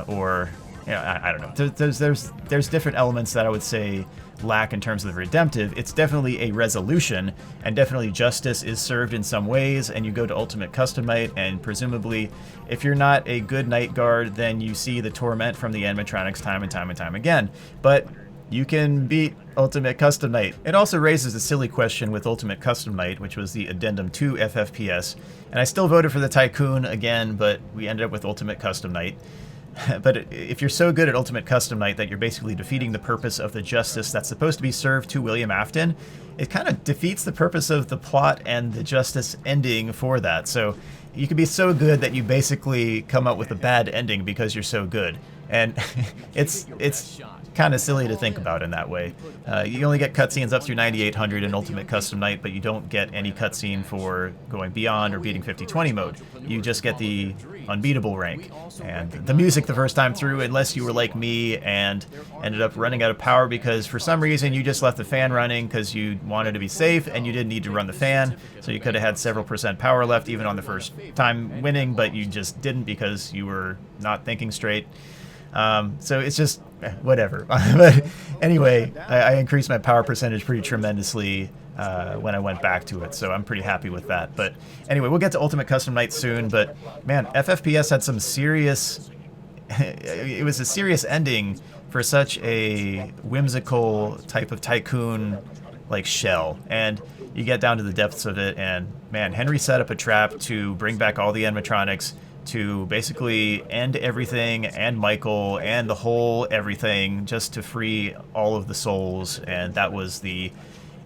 S1: or... I don't know. There's different elements that I would say lack in terms of the redemptive. It's definitely a resolution, and definitely justice is served in some ways, and you go to Ultimate Custom Night, and presumably, if you're not a good Night Guard, then you see the torment from the animatronics time and time and time again. But you can beat Ultimate Custom Night. It also raises a silly question with Ultimate Custom Night, which was the addendum to FFPS, and I still voted for the Tycoon again, but we ended up with Ultimate Custom Night. But if you're so good at Ultimate Custom Night that you're basically defeating the purpose of the justice that's supposed to be served to William Afton, it kind of defeats the purpose of the plot and the justice ending for that. So you can be so good that you basically come up with a bad ending because you're so good. And it's kind of silly to think about in that way. You only get cutscenes up through 9800 in Ultimate Custom Night, but you don't get any cutscene for going beyond or beating 5020 mode. You just get the unbeatable rank. And the music the first time through, unless you were like me and ended up running out of power because for some reason you just left the fan running because you wanted to be safe and you didn't need to run the fan, so you could have had several % power left even on the first time winning, but you just didn't because you were not thinking straight. So it's just whatever. But anyway, I increased my power percentage pretty tremendously when I went back to it, so I'm pretty happy with that. But anyway, we'll get to Ultimate Custom Night soon, but man, FFPS had some serious... it was a serious ending for such a whimsical type of tycoon like shell, and you get down to the depths of it, and man, Henry set up a trap to bring back all the animatronics to basically end everything and Michael and the whole everything just to free all of the souls, and that was the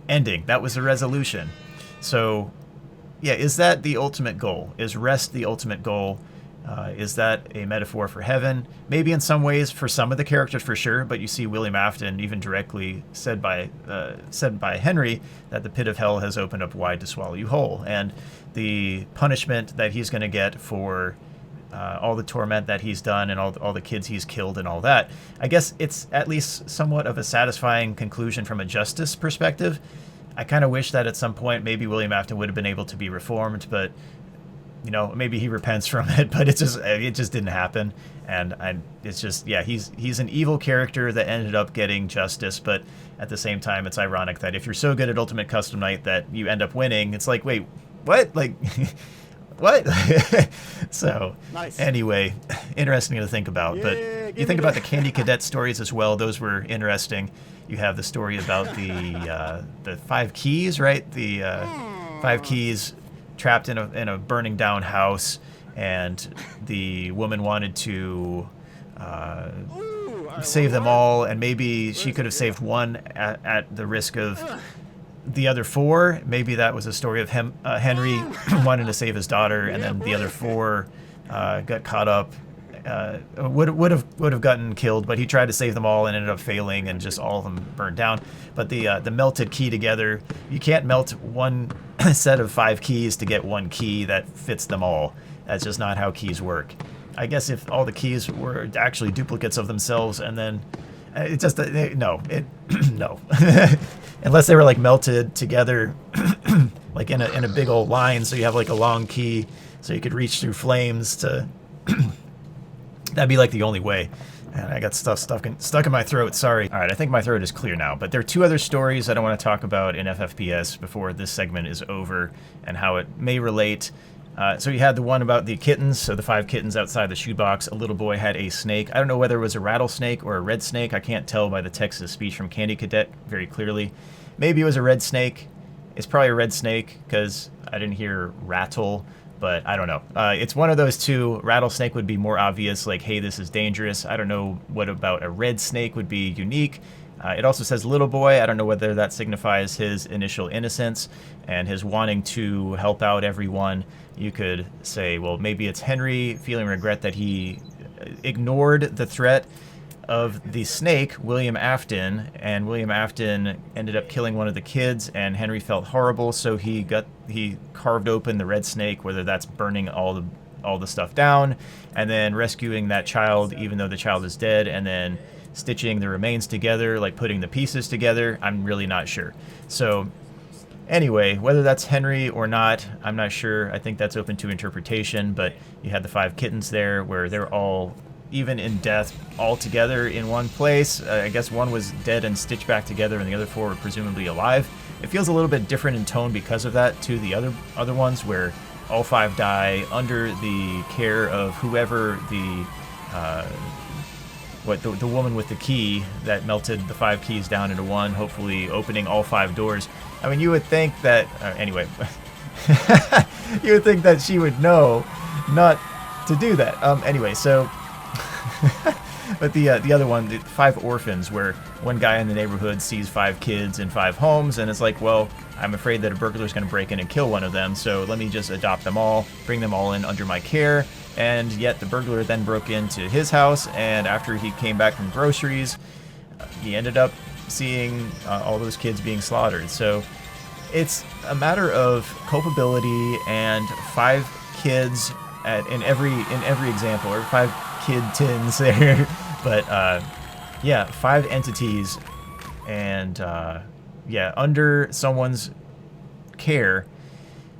S1: ending. That was the resolution. So yeah, is that the ultimate goal? Is rest the ultimate goal? Is that a metaphor for heaven? Maybe in some ways for some of the characters for sure, but you see William Afton even directly said by Henry that the pit of hell has opened up wide to swallow you whole, and the punishment that he's going to get for all the torment that he's done and all the kids he's killed and all that. I guess it's at least somewhat of a satisfying conclusion from a justice perspective. I kind of wish that at some point maybe William Afton would have been able to be reformed, but maybe he repents from it, but it just didn't happen. And it's just, yeah, he's an evil character that ended up getting justice, but at the same time, it's ironic that if you're so good at Ultimate Custom Night that you end up winning, it's like, wait, what? Like, what? So, nice. Anyway, interesting to think about. But you think about the Candy Cadet stories as well. Those were interesting. You have the story about the 5 keys, right? The 5 keys trapped in a burning down house, and the woman wanted to save them all, and maybe she could have saved one at the risk of the other 4. Maybe that was a story of Henry wanting to save his daughter, and then the other 4 got caught up, would have gotten killed, but he tried to save them all and ended up failing, and just all of them burned down. But the melted key together, you can't melt one set of 5 keys to get one key that fits them all. That's just not how keys work. I guess if all the keys were actually duplicates of themselves, and then it just no, unless they were like melted together, like in a big old line, so you have like a long key, so you could reach through flames to. That'd be like the only way. And I got stuff stuck in my throat, sorry. All right, I think my throat is clear now, but there are 2 other stories that I want to talk about in FFPS before this segment is over, and how it may relate. So you had the one about the kittens, so the 5 kittens outside the shoebox. A little boy had a snake. I don't know whether it was a rattlesnake or a red snake. I can't tell by the text of speech from Candy Cadet very clearly. Maybe it was a red snake. It's probably a red snake because I didn't hear rattle, but I don't know. It's one of those two. Rattlesnake would be more obvious, like, hey, this is dangerous. I don't know what about a red snake would be unique. It also says little boy. I don't know whether that signifies his initial innocence and his wanting to help out everyone. You could say, well, maybe it's Henry feeling regret that he ignored the threat of the snake, William Afton, and William Afton ended up killing one of the kids, and Henry felt horrible, so he carved open the red snake, whether that's burning all the stuff down, and then rescuing that child, even though the child is dead, and then stitching the remains together, like putting the pieces together. I'm really not sure. So anyway, whether that's Henry or not, I'm not sure. I think that's open to interpretation, but you had the 5 kittens there where they're all, even in death, all together in one place. I guess one was dead and stitched back together, and the other 4 were presumably alive. It feels a little bit different in tone because of that to the other ones, where all 5 die under the care of whoever the woman with the key that melted the 5 keys down into one, hopefully opening all 5 doors. I mean, you would think that anyway. You would think that she would know not to do that. Anyway, so. But the other one, the 5 orphans, where one guy in the neighborhood sees 5 kids in 5 homes, and it's like, well, I'm afraid that a burglar's going to break in and kill one of them, so let me just adopt them all, bring them all in under my care. And yet the burglar then broke into his house, and after he came back from groceries, he ended up seeing all those kids being slaughtered. So it's a matter of culpability, and 5 kids in every example, or 5 kid tins there. But yeah, 5 entities, and yeah, under someone's care,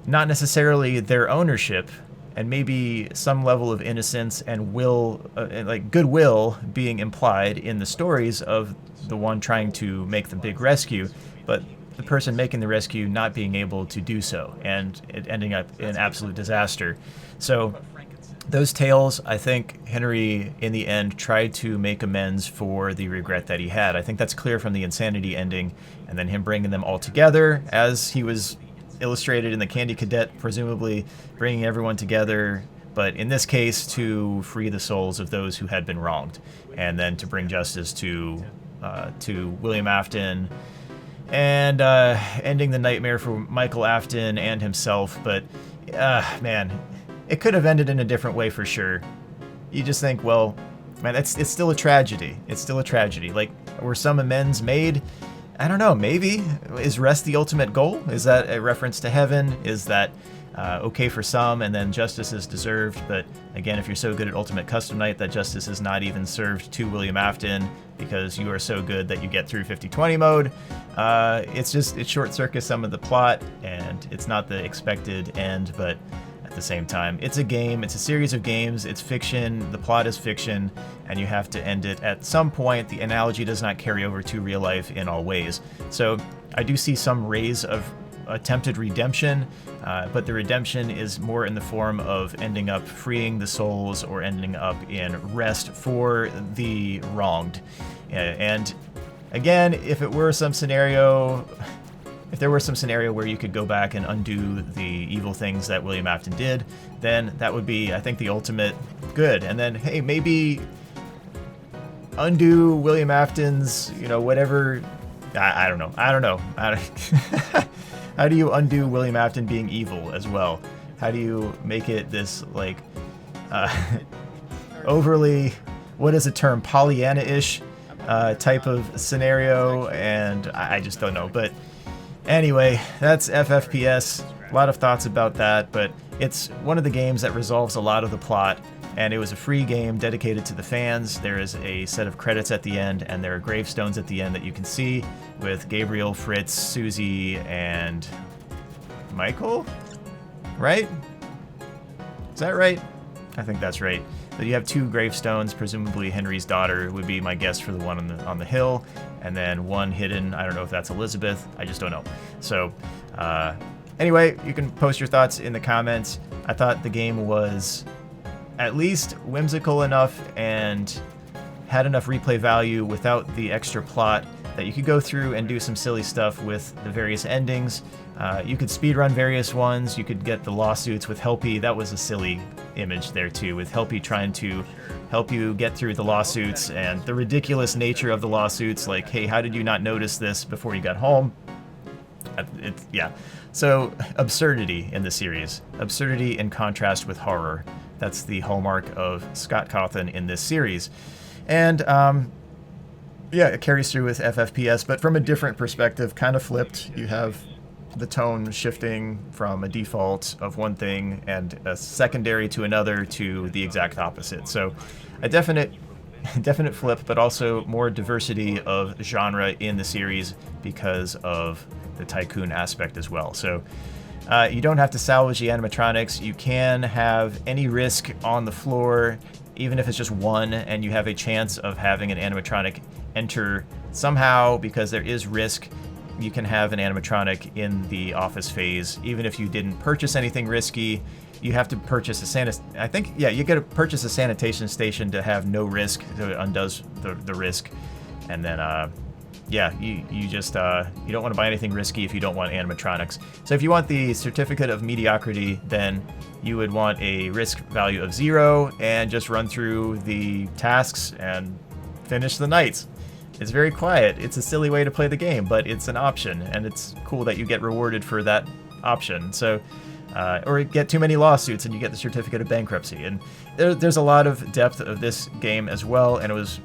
S1: not necessarily their ownership, and maybe some level of innocence and will, like goodwill, being implied in the stories of the one trying to make the big rescue, but the person making the rescue not being able to do so, and it ending up in absolute disaster. So those tales, I think Henry, in the end, tried to make amends for the regret that he had. I think that's clear from the insanity ending, and then him bringing them all together, as he was illustrated in the Candy Cadet, presumably bringing everyone together, but in this case to free the souls of those who had been wronged, and then to bring justice to William Afton, and ending the nightmare for Michael Afton and himself. But man, it could have ended in a different way for sure. You just think, well, man, it's still a tragedy. It's still a tragedy. Like, were some amends made? I don't know, maybe. Is rest the ultimate goal? Is that a reference to heaven? Is that okay for some, and then justice is deserved? But again, if you're so good at Ultimate Custom Night that justice is not even served to William Afton because you are so good that you get through 50-20 mode, it short circuits some of the plot, and it's not the expected end, but at the same time, it's a game, it's a series of games, it's fiction, the plot is fiction, and you have to end it at some point. The analogy does not carry over to real life in all ways. So I do see some rays of attempted redemption, but the redemption is more in the form of ending up freeing the souls or ending up in rest for the wronged. And again, if there were some scenario where you could go back and undo the evil things that William Afton did, then that would be, I think, the ultimate good. And then, hey, maybe undo William Afton's, whatever. I don't know. How do you undo William Afton being evil as well? How do you make it this, like, overly, what is the term, Pollyanna-ish type of scenario? And I just don't know. But anyway, that's FFPS. A lot of thoughts about that, but it's one of the games that resolves a lot of the plot, and it was a free game dedicated to the fans. There is a set of credits at the end, and there are gravestones at the end that you can see with Gabriel, Fritz, Susie, and Michael? Right? Is that right? I think that's right. But you have 2 gravestones, presumably Henry's daughter would be my guess for the one on the hill, and then one hidden. I don't know if that's Elizabeth. I just don't know. So anyway, you can post your thoughts in the comments. I thought the game was at least whimsical enough and had enough replay value without the extra plot that you could go through and do some silly stuff with the various endings, You could speedrun various ones. You could get the lawsuits with Helpy. That was a silly image there too, with Helpy trying to help you get through the lawsuits and the ridiculous nature of the lawsuits. Like, hey, how did you not notice this before you got home? Yeah. So absurdity in the series. Absurdity in contrast with horror. That's the hallmark of Scott Cawthon in this series. And yeah, it carries through with FFPS, but from a different perspective, kind of flipped. You have the tone shifting from a default of one thing and a secondary to another to the exact opposite. So a definite flip, but also more diversity of genre in the series because of the tycoon aspect as well. So you don't have to salvage the animatronics. You can have any risk on the floor, even if it's just one, and you have a chance of having an animatronic enter somehow because there is risk. You can have an animatronic in the office phase, even if you didn't purchase anything risky. You have to purchase you got to purchase a sanitation station to have no risk, so it undoes the risk. And then, you just you don't want to buy anything risky if you don't want animatronics. So if you want the certificate of mediocrity, then you would want a risk value of 0 and just run through the tasks and finish the nights. It's very quiet. It's a silly way to play the game, but it's an option, and it's cool that you get rewarded for that option. So, or get too many lawsuits and you get the certificate of bankruptcy. And there's a lot of depth of this game as well, and it was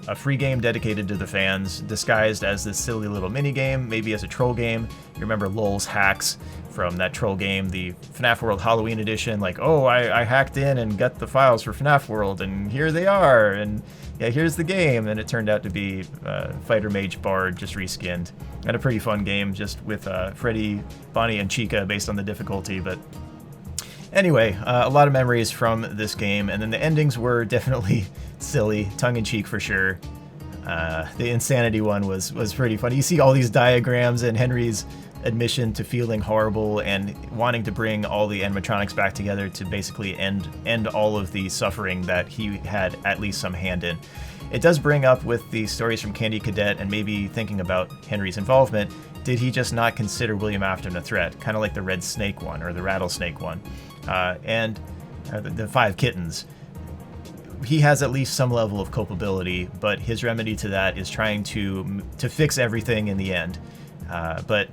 S1: a free game dedicated to the fans, disguised as this silly little mini game, maybe as a troll game. You remember Lol's hacks from that troll game, the FNAF World Halloween edition, like, oh, I hacked in and got the files for FNAF World, and here they are, and yeah, here's the game. And it turned out to be Fighter Mage Bard, just reskinned. And a pretty fun game, just with Freddy, Bonnie, and Chica based on the difficulty. But anyway, a lot of memories from this game, and then the endings were definitely silly, tongue-in-cheek for sure. The insanity one was pretty funny. You see all these diagrams and Henry's admission to feeling horrible and wanting to bring all the animatronics back together to basically end all of the suffering that he had at least some hand in. It does bring up with the stories from Candy Cadet and maybe thinking about Henry's involvement. Did he just not consider William Afton a threat? Kind of like the Red Snake one or the Rattlesnake one. And the Five Kittens. He has at least some level of culpability, but his remedy to that is trying to fix everything in the end. But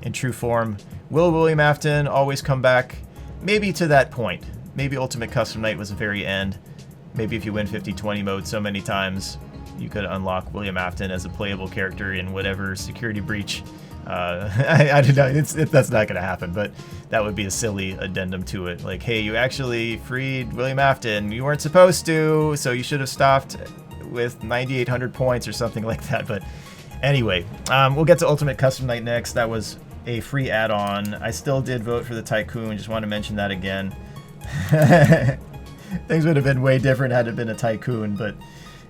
S1: in true form, will William Afton always come back? Maybe to that point. Maybe Ultimate Custom Night was the very end. Maybe if you win 50-20 mode so many times, you could unlock William Afton as a playable character in whatever security breach. I don't know, that's not going to happen, but that would be a silly addendum to it. Like, hey, you actually freed William Afton. You weren't supposed to, so you should have stopped with 9,800 points or something like that. But anyway, we'll get to Ultimate Custom Night next. That was a free add-on. I still did vote for the Tycoon. Just want to mention that again. Things would have been way different had it been a Tycoon, but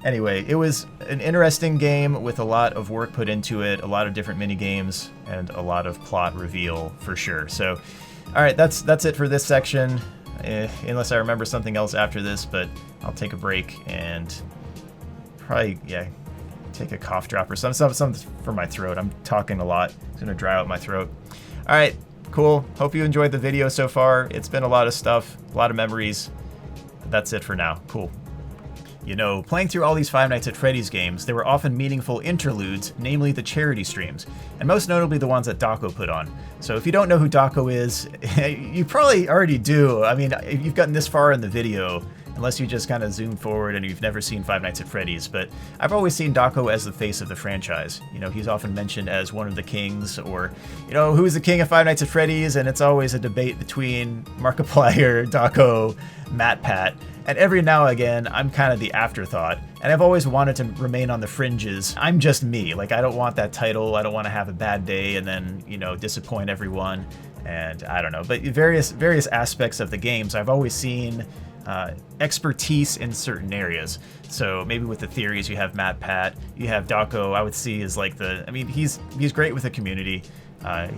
S1: anyway, it was an interesting game with a lot of work put into it, a lot of different mini games, and a lot of plot reveal for sure. So, all right, that's it for this section. Unless I remember something else after this, but I'll take a break and probably take a cough drop or something for my throat. I'm talking a lot. It's gonna dry out my throat. All right, cool. Hope you enjoyed the video so far. It's been a lot of stuff, a lot of memories. That's it for now. Cool. You know, playing through all these Five Nights at Freddy's games, there were often meaningful interludes, namely the charity streams, and most notably the ones that Daco put on. So if you don't know who Daco is, you probably already do. I mean, if you've gotten this far in the video, unless you just kind of zoom forward and you've never seen Five Nights at Freddy's, but I've always seen Daco as the face of the franchise. You know, he's often mentioned as one of the kings, or, you know, who's the king of Five Nights at Freddy's, and it's always a debate between Markiplier, Daco, MatPat. And every now and again, I'm kind of the afterthought, and I've always wanted to remain on the fringes. I'm just me. Like, I don't want that title. I don't want to have a bad day and then, you know, disappoint everyone. And I don't know, but various aspects of the games, I've always seen expertise in certain areas. So maybe with the theories, you have MatPat, you have Daco. I would see as like he's great with the community.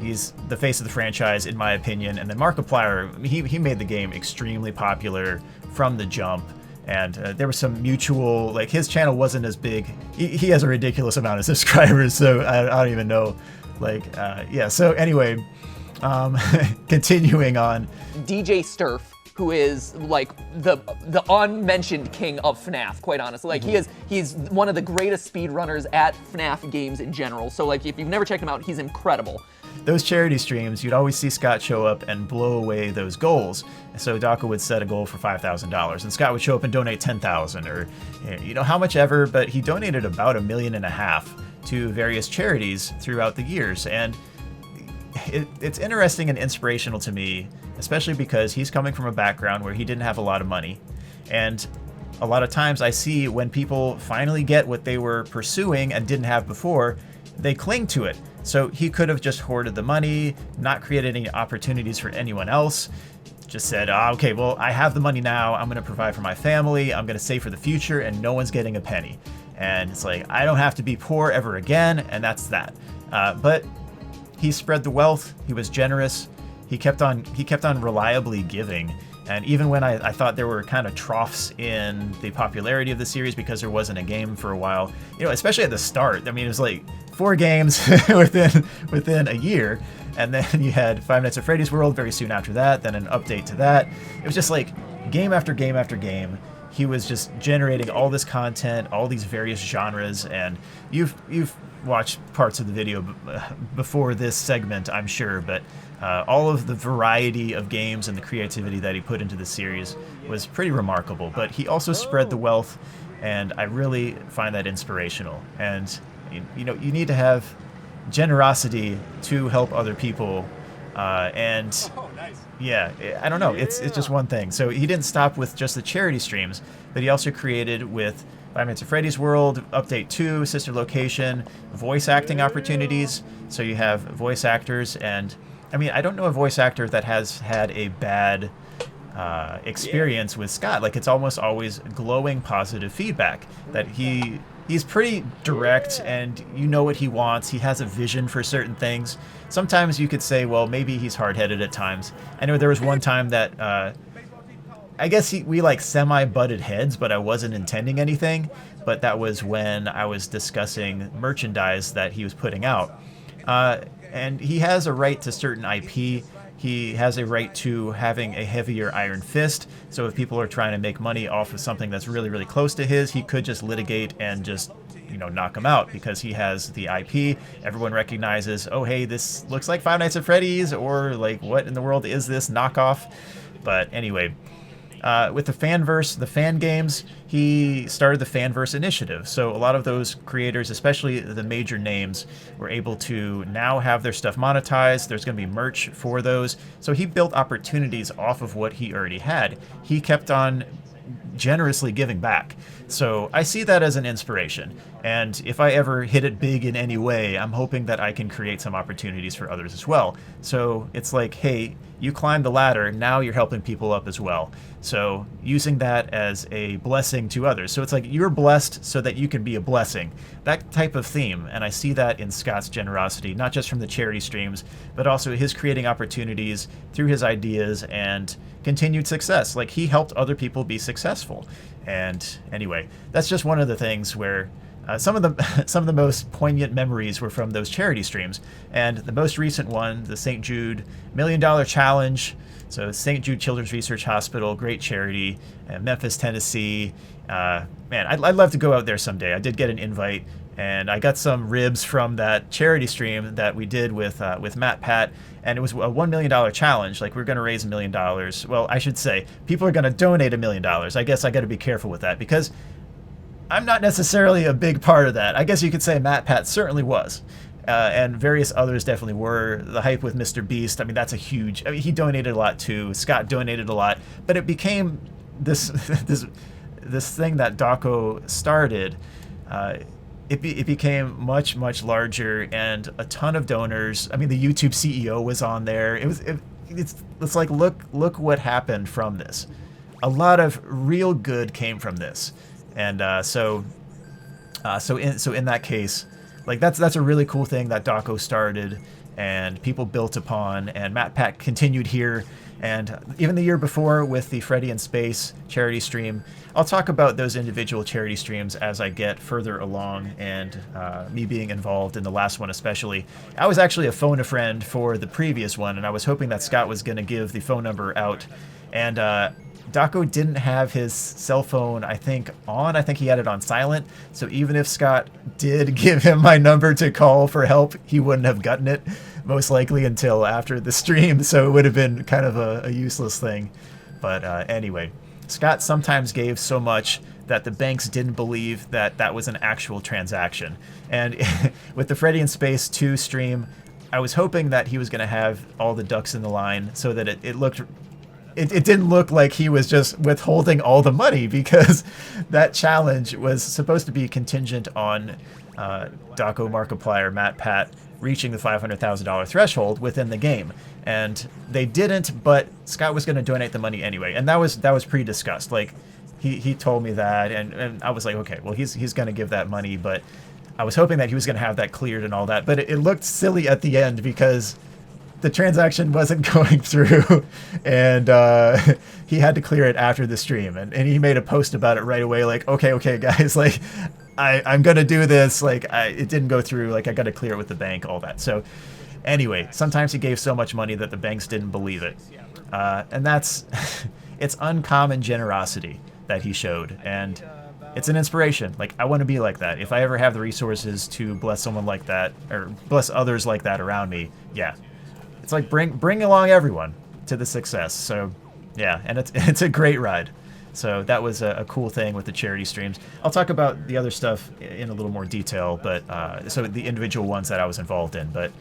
S1: He's the face of the franchise, in my opinion. And then Markiplier, he made the game extremely popular from the jump. And there was some mutual, like, his channel wasn't as big. He has a ridiculous amount of subscribers, so I don't even know Yeah. So anyway, continuing on.
S3: DJ Sturf, who is like the unmentioned king of FNaF, quite honestly. Like he's one of the greatest speedrunners at FNaF games in general. So like if you've never checked him out, he's incredible.
S1: Those charity streams, you'd always see Scott show up and blow away those goals. So Dawko would set a goal for $5,000, and Scott would show up and donate $10,000, or how much ever. But he donated about $1.5 million to various charities throughout the years, and it's interesting and inspirational to me, especially because he's coming from a background where he didn't have a lot of money, and a lot of times I see when people finally get what they were pursuing and didn't have before, they cling to it. So he could have just hoarded the money, not created any opportunities for anyone else, just said, okay, well, I have the money now, I'm going to provide for my family, I'm going to save for the future, and no one's getting a penny. And it's like, I don't have to be poor ever again, and that's that. But he spread the wealth, he was generous, he kept on reliably giving. And even when I thought there were kind of troughs in the popularity of the series because there wasn't a game for a while, especially at the start. I mean, it was like 4 games within a year, and then you had Five Nights at Freddy's World very soon after that, then an update to that. It was just like game after game after game. He was just generating all this content, all these various genres, and you've watched parts of the video before this segment, I'm sure, but all of the variety of games and the creativity that he put into the series was pretty remarkable. But he also spread the wealth, and I really find that inspirational. And you need to have generosity to help other people, and yeah, I don't know, it's just one thing. So he didn't stop with just the charity streams, but he also created with Five Nights at Freddy's World, Update 2, Sister Location, voice acting opportunities. So you have voice actors, and I mean, I don't know a voice actor that has had a bad experience with Scott. Like, it's almost always glowing positive feedback, that he's pretty direct, and you know what he wants. He has a vision for certain things. Sometimes you could say, well, maybe he's hard-headed at times. I know there was one time that I guess we like semi-butted heads, but I wasn't intending anything. But that was when I was discussing merchandise that he was putting out. And he has a right to certain IP. He has a right to having a heavier iron fist. So if people are trying to make money off of something that's really, really close to his, he could just litigate and just, knock him out because he has the IP. Everyone recognizes, oh, hey, this looks like Five Nights at Freddy's, or like, what in the world is this knockoff? But anyway, with the Fanverse, the fan games, he started the Fanverse initiative. So a lot of those creators, especially the major names, were able to now have their stuff monetized. There's going to be merch for those. So he built opportunities off of what he already had. He kept on generously giving back. So I see that as an inspiration. And if I ever hit it big in any way, I'm hoping that I can create some opportunities for others as well. So it's like, hey, you climbed the ladder, now you're helping people up as well. So using that as a blessing to others. So it's like you're blessed so that you can be a blessing. That type of theme. And I see that in Scott's generosity, not just from the charity streams, but also his creating opportunities through his ideas and continued success. Like, he helped other people be successful. And anyway, that's just one of the things where some of the most poignant memories were from those charity streams. And the most recent one, the St. Jude $1 Million Challenge. So St. Jude Children's Research Hospital, great charity, Memphis, Tennessee. Man, I'd love to go out there someday. I did get an invite, and I got some ribs from that charity stream that we did with Matt Pat, and it was a $1 million challenge. Like, we're going to raise $1 million. Well, I should say, people are going to donate $1 million. I guess I got to be careful with that, because I'm not necessarily a big part of that. I guess you could say Matt Pat certainly was. And various others definitely were. The hype with Mr. Beast, I mean, that's a huge... I mean, he donated a lot too. Scott donated a lot. But it became this this thing that Dawko started. It became much, much larger, and a ton of donors. I mean, the YouTube CEO was on there. It's like, look what happened from this. A lot of real good came from this. And so in that case, like, that's a really cool thing that Dawko started and people built upon, and Matt Pat continued here, And even the year before with the Freddy in Space charity stream. I'll talk about those individual charity streams as I get further along, and me being involved in the last one especially. I was actually a phone-a-friend for the previous one, and I was hoping that Scott was going to give the phone number out. And Daco didn't have his cell phone, I think, on. I think he had it on silent. So even if Scott did give him my number to call for help, he wouldn't have gotten it, most likely until after the stream. So it would have been kind of a useless thing. But anyway, Scott sometimes gave so much that the banks didn't believe that that was an actual transaction. And with the Freddy in Space 2 stream, I was hoping that he was going to have all the ducks in the line so that it looked... It didn't look like he was just withholding all the money, because that challenge was supposed to be contingent on Daco, Markiplier, Matt, Pat reaching the $500,000 threshold within the game. And they didn't, but Scott was going to donate the money anyway. And that was pre-discussed. Like, he told me that, and I was like, okay, well, he's going to give that money, but I was hoping that he was going to have that cleared and all that. But it looked silly at the end because the transaction wasn't going through, and he had to clear it after the stream. And he made a post about it right away, like, okay, guys, like, I'm going to do this. Like, it didn't go through. Like, I got to clear it with the bank, all that. So anyway, sometimes he gave so much money that the banks didn't believe it. And that's, it's uncommon generosity that he showed. And it's an inspiration. Like, I want to be like that. If I ever have the resources to bless someone like that, or bless others like that around me, yeah. It's like bring along everyone to the success. So yeah, and it's a great ride. So that was a cool thing with the charity streams. I'll talk about the other stuff in a little more detail, but so the individual ones that I was involved in. But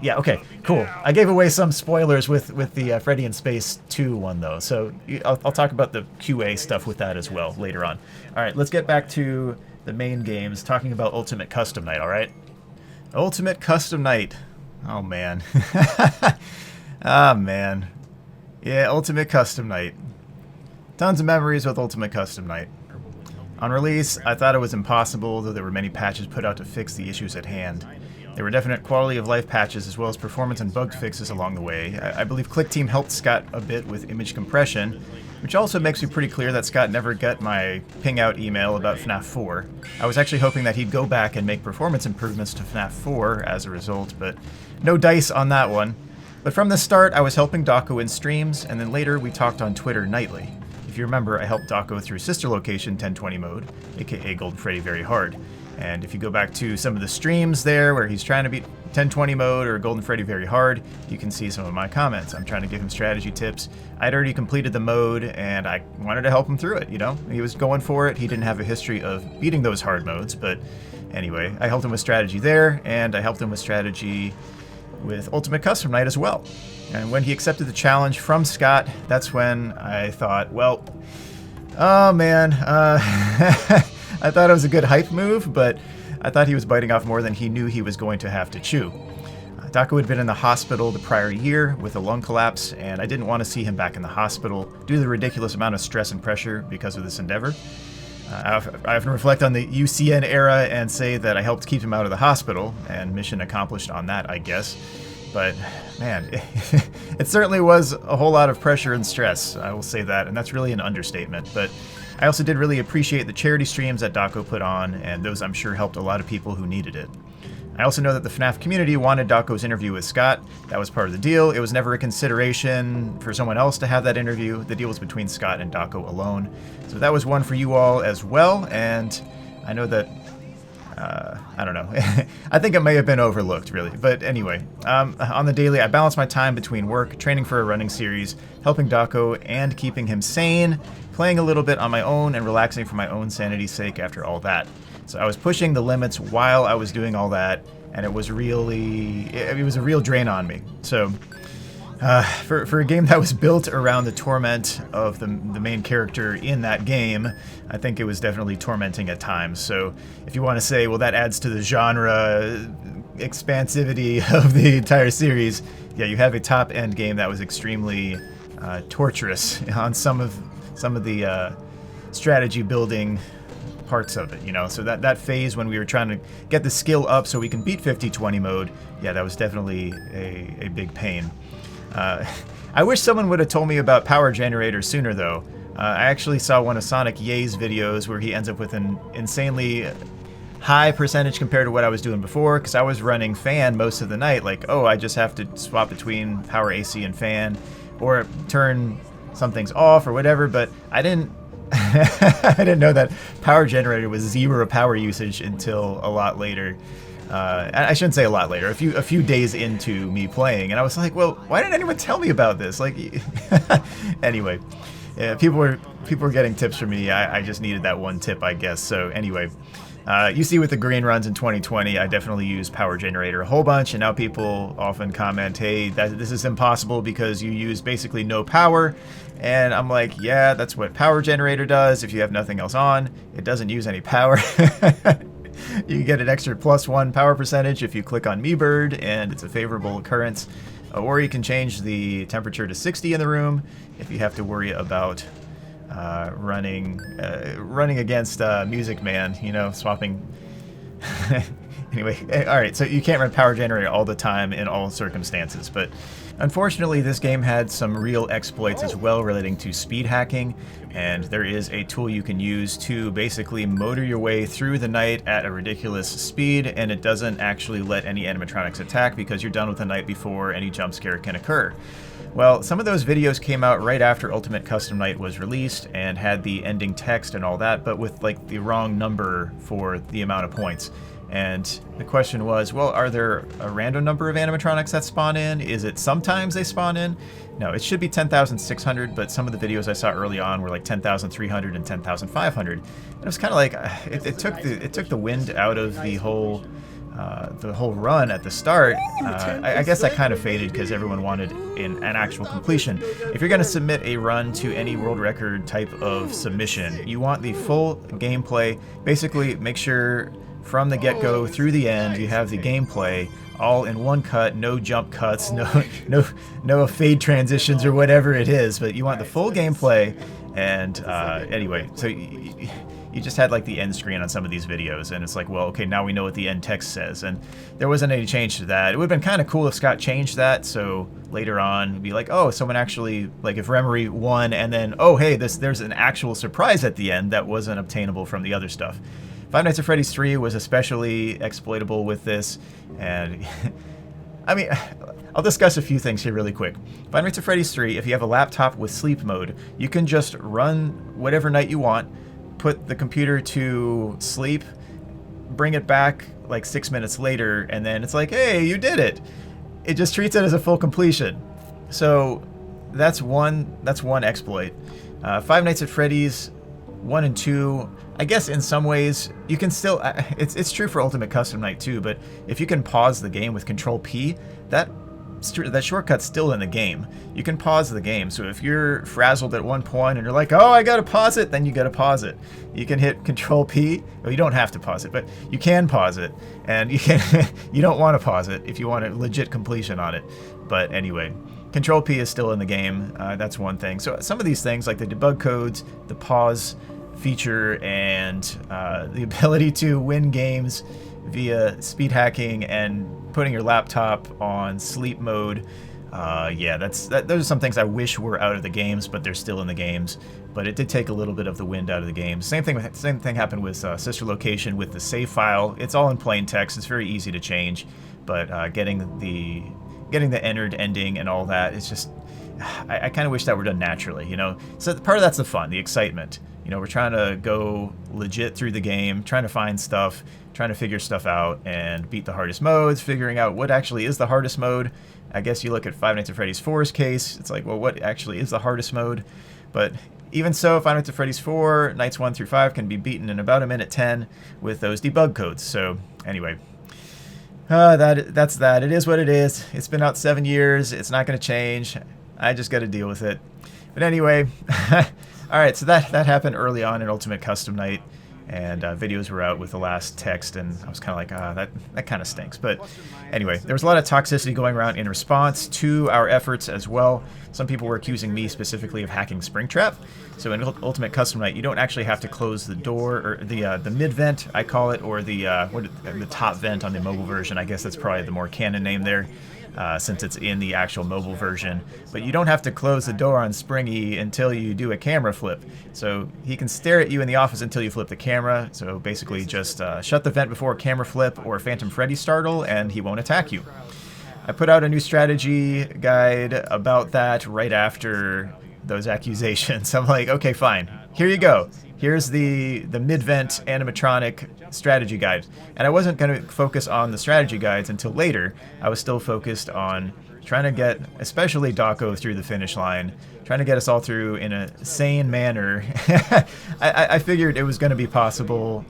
S1: yeah, okay, cool. I gave away some spoilers with the Freddy in Space 2 one though, so I'll talk about the QA stuff with that as well later on. All right, let's get back to the main games, talking about Ultimate Custom Night. All right, Ultimate Custom Night. Oh, man. Oh, man. Yeah, Ultimate Custom Night. Tons of memories with Ultimate Custom Night. On release, I thought it was impossible, though there were many patches put out to fix the issues at hand. There were definite quality of life patches as well as performance and bug fixes along the way. I believe Click Team helped Scott a bit with image compression, which also makes me pretty clear that Scott never got my ping out email about FNAF 4. I was actually hoping that he'd go back and make performance improvements to FNAF 4 as a result, but no dice on that one. But from the start, I was helping Daco in streams, and then later we talked on Twitter nightly. If you remember, I helped Daco through Sister Location 1020 mode, aka Golden Freddy Very Hard. And if you go back to some of the streams there where he's trying to beat 1020 mode or Golden Freddy Very Hard, you can see some of my comments. I'm trying to give him strategy tips. I'd already completed the mode, and I wanted to help him through it, you know? He was going for it. He didn't have a history of beating those hard modes, but anyway, I helped him with strategy there, and I helped him with strategy with Ultimate Custom Night as well. And when he accepted the challenge from Scott, that's when I thought, well, oh man, I thought it was a good hype move, but I thought he was biting off more than he knew he was going to have to chew. Daco had been in the hospital the prior year with a lung collapse, and I didn't want to see him back in the hospital due to the ridiculous amount of stress and pressure because of this endeavor. I often reflect on the UCN era and say that I helped keep him out of the hospital, and mission accomplished on that, I guess. But, man, it certainly was a whole lot of pressure and stress, I will say that, and that's really an understatement. But I also did really appreciate the charity streams that Daco put on, and those I'm sure helped a lot of people who needed it. I also know that the FNAF community wanted Daco's interview with Scott. That was part of the deal. It was never a consideration for someone else to have that interview. The deal was between Scott and Daco alone. So that was one for you all as well, and I know that, I don't know. I think it may have been overlooked, really. But anyway, on the daily, I balance my time between work, training for a running series, helping Daco, and keeping him sane, playing a little bit on my own, and relaxing for my own sanity's sake after all that. So I was pushing the limits while I was doing all that, and it was a real drain on me. So for a game that was built around the torment of the main character in that game, I think it was definitely tormenting at times. So if you want to say, well, that adds to the genre expansivity of the entire series, yeah, you have a top-end game that was extremely torturous on some of the strategy building parts of it, you know. So that phase when we were trying to get the skill up so we can beat 50-20 mode, yeah, that was definitely a big pain. I wish someone would have told me about Power Generator sooner, though. I actually saw one of Sonic Ye's videos where he ends up with an insanely high percentage compared to what I was doing before, because I was running fan most of the night. Like, oh, I just have to swap between power AC and fan, or turn some things off or whatever. But I didn't I didn't know that Power Generator was 0 power usage until a lot later. I shouldn't say a lot later, a few days into me playing, and I was like, well, why didn't anyone tell me about this? Like, anyway, yeah, people were getting tips from me. I just needed that one tip, I guess. So anyway, you see with the green runs in 2020, I definitely use Power Generator a whole bunch, and now people often comment, hey, this is impossible because you use basically no power. And I'm like, yeah, that's what Power Generator does. If you have nothing else on, it doesn't use any power. You can get an extra +1 power percentage if you click on MeBird, and it's a favorable occurrence. Or you can change the temperature to 60 in the room if you have to worry about running against Music Man, you know, swapping. Anyway, all right, so you can't run Power Generator all the time in all circumstances, but unfortunately this game had some real exploits as well relating to speed hacking, and there is a tool you can use to basically motor your way through the night at a ridiculous speed, and it doesn't actually let any animatronics attack because you're done with the night before any jump scare can occur. Well, some of those videos came out right after Ultimate Custom Night was released and had the ending text and all that, but with like the wrong number for the amount of points. And the question was, well, are there a random number of animatronics that spawn in? Is it sometimes they spawn in? No, it should be 10,600, but some of the videos I saw early on were like 10,300 and 10,500. And it was kind of like, it took the wind out of the whole run at the start. I guess that kind of faded because everyone wanted an actual completion. If you're going to submit a run to any world record type of submission, you want the full gameplay. Basically, make sure from the get-go through the end you have the gameplay all in one cut, no jump cuts, no fade transitions or whatever it is, but you want the full gameplay. And anyway, so you just had like the end screen on some of these videos, and it's like, well, okay, now we know what the end text says, and there wasn't any change to that. It would have been kind of cool if Scott changed that, so later on it'd be like, oh, someone actually, like if Remory won, and then, oh, hey, there's an actual surprise at the end that wasn't obtainable from the other stuff. Five Nights at Freddy's 3 was especially exploitable with this, and I mean, I'll discuss a few things here really quick. Five Nights at Freddy's 3, if you have a laptop with sleep mode, you can just run whatever night you want, put the computer to sleep, bring it back like 6 minutes later, and then it's like, hey, you did it. It just treats it as a full completion. So that's one exploit. Five Nights at Freddy's 1 and 2, I guess in some ways you can still, it's true for Ultimate Custom Night too, but if you can pause the game with Control P, that shortcut's still in the game. You can pause the game, so if you're frazzled at one point and you're like, oh, I gotta pause it, then you gotta pause it. You can hit Control P, well, you don't have to pause it, but you can pause it, and you don't want to pause it if you want a legit completion on it. But anyway, Control P is still in the game, that's one thing. So some of these things, like the debug codes, the pause feature, and the ability to win games via speed hacking and putting your laptop on sleep mode, yeah, those are some things I wish were out of the games, but they're still in the games. But it did take a little bit of the wind out of the games. Same thing happened with Sister Location with the save file. It's all in plain text. It's very easy to change, but getting the entered ending and all that, it's just, I kind of wish that were done naturally, you know. So part of that's the fun, the excitement. You know, we're trying to go legit through the game, trying to find stuff, trying to figure stuff out, and beat the hardest modes, figuring out what actually is the hardest mode. I guess you look at Five Nights at Freddy's 4's case, it's like, well, what actually is the hardest mode? But even so, Five Nights at Freddy's 4, nights 1 through 5 can be beaten in about 1:10 with those debug codes. So anyway, that's that. It is what it is. It's been out 7 years. It's not going to change. I just got to deal with it. But anyway, all right, so that happened early on in Ultimate Custom Night, and videos were out with the last text, and I was kind of like, that kind of stinks. But anyway, there was a lot of toxicity going around in response to our efforts as well. Some people were accusing me specifically of hacking Springtrap. So in Ultimate Custom Night, you don't actually have to close the door, or the mid vent, I call it, or the top vent on the mobile version. I guess that's probably the more canon name there. since it's in the actual mobile version. But you don't have to close the door on Springy until you do a camera flip. So he can stare at you in the office until you flip the camera. So basically just shut the vent before a camera flip or Phantom Freddy startle, and he won't attack you. I put out a new strategy guide about that right after those accusations. I'm like, okay, fine. Here you go. Here's the mid-vent animatronic strategy guide. And I wasn't going to focus on the strategy guides until later. I was still focused on trying to get, especially Dako, through the finish line, trying to get us all through in a sane manner. I figured it was going to be possible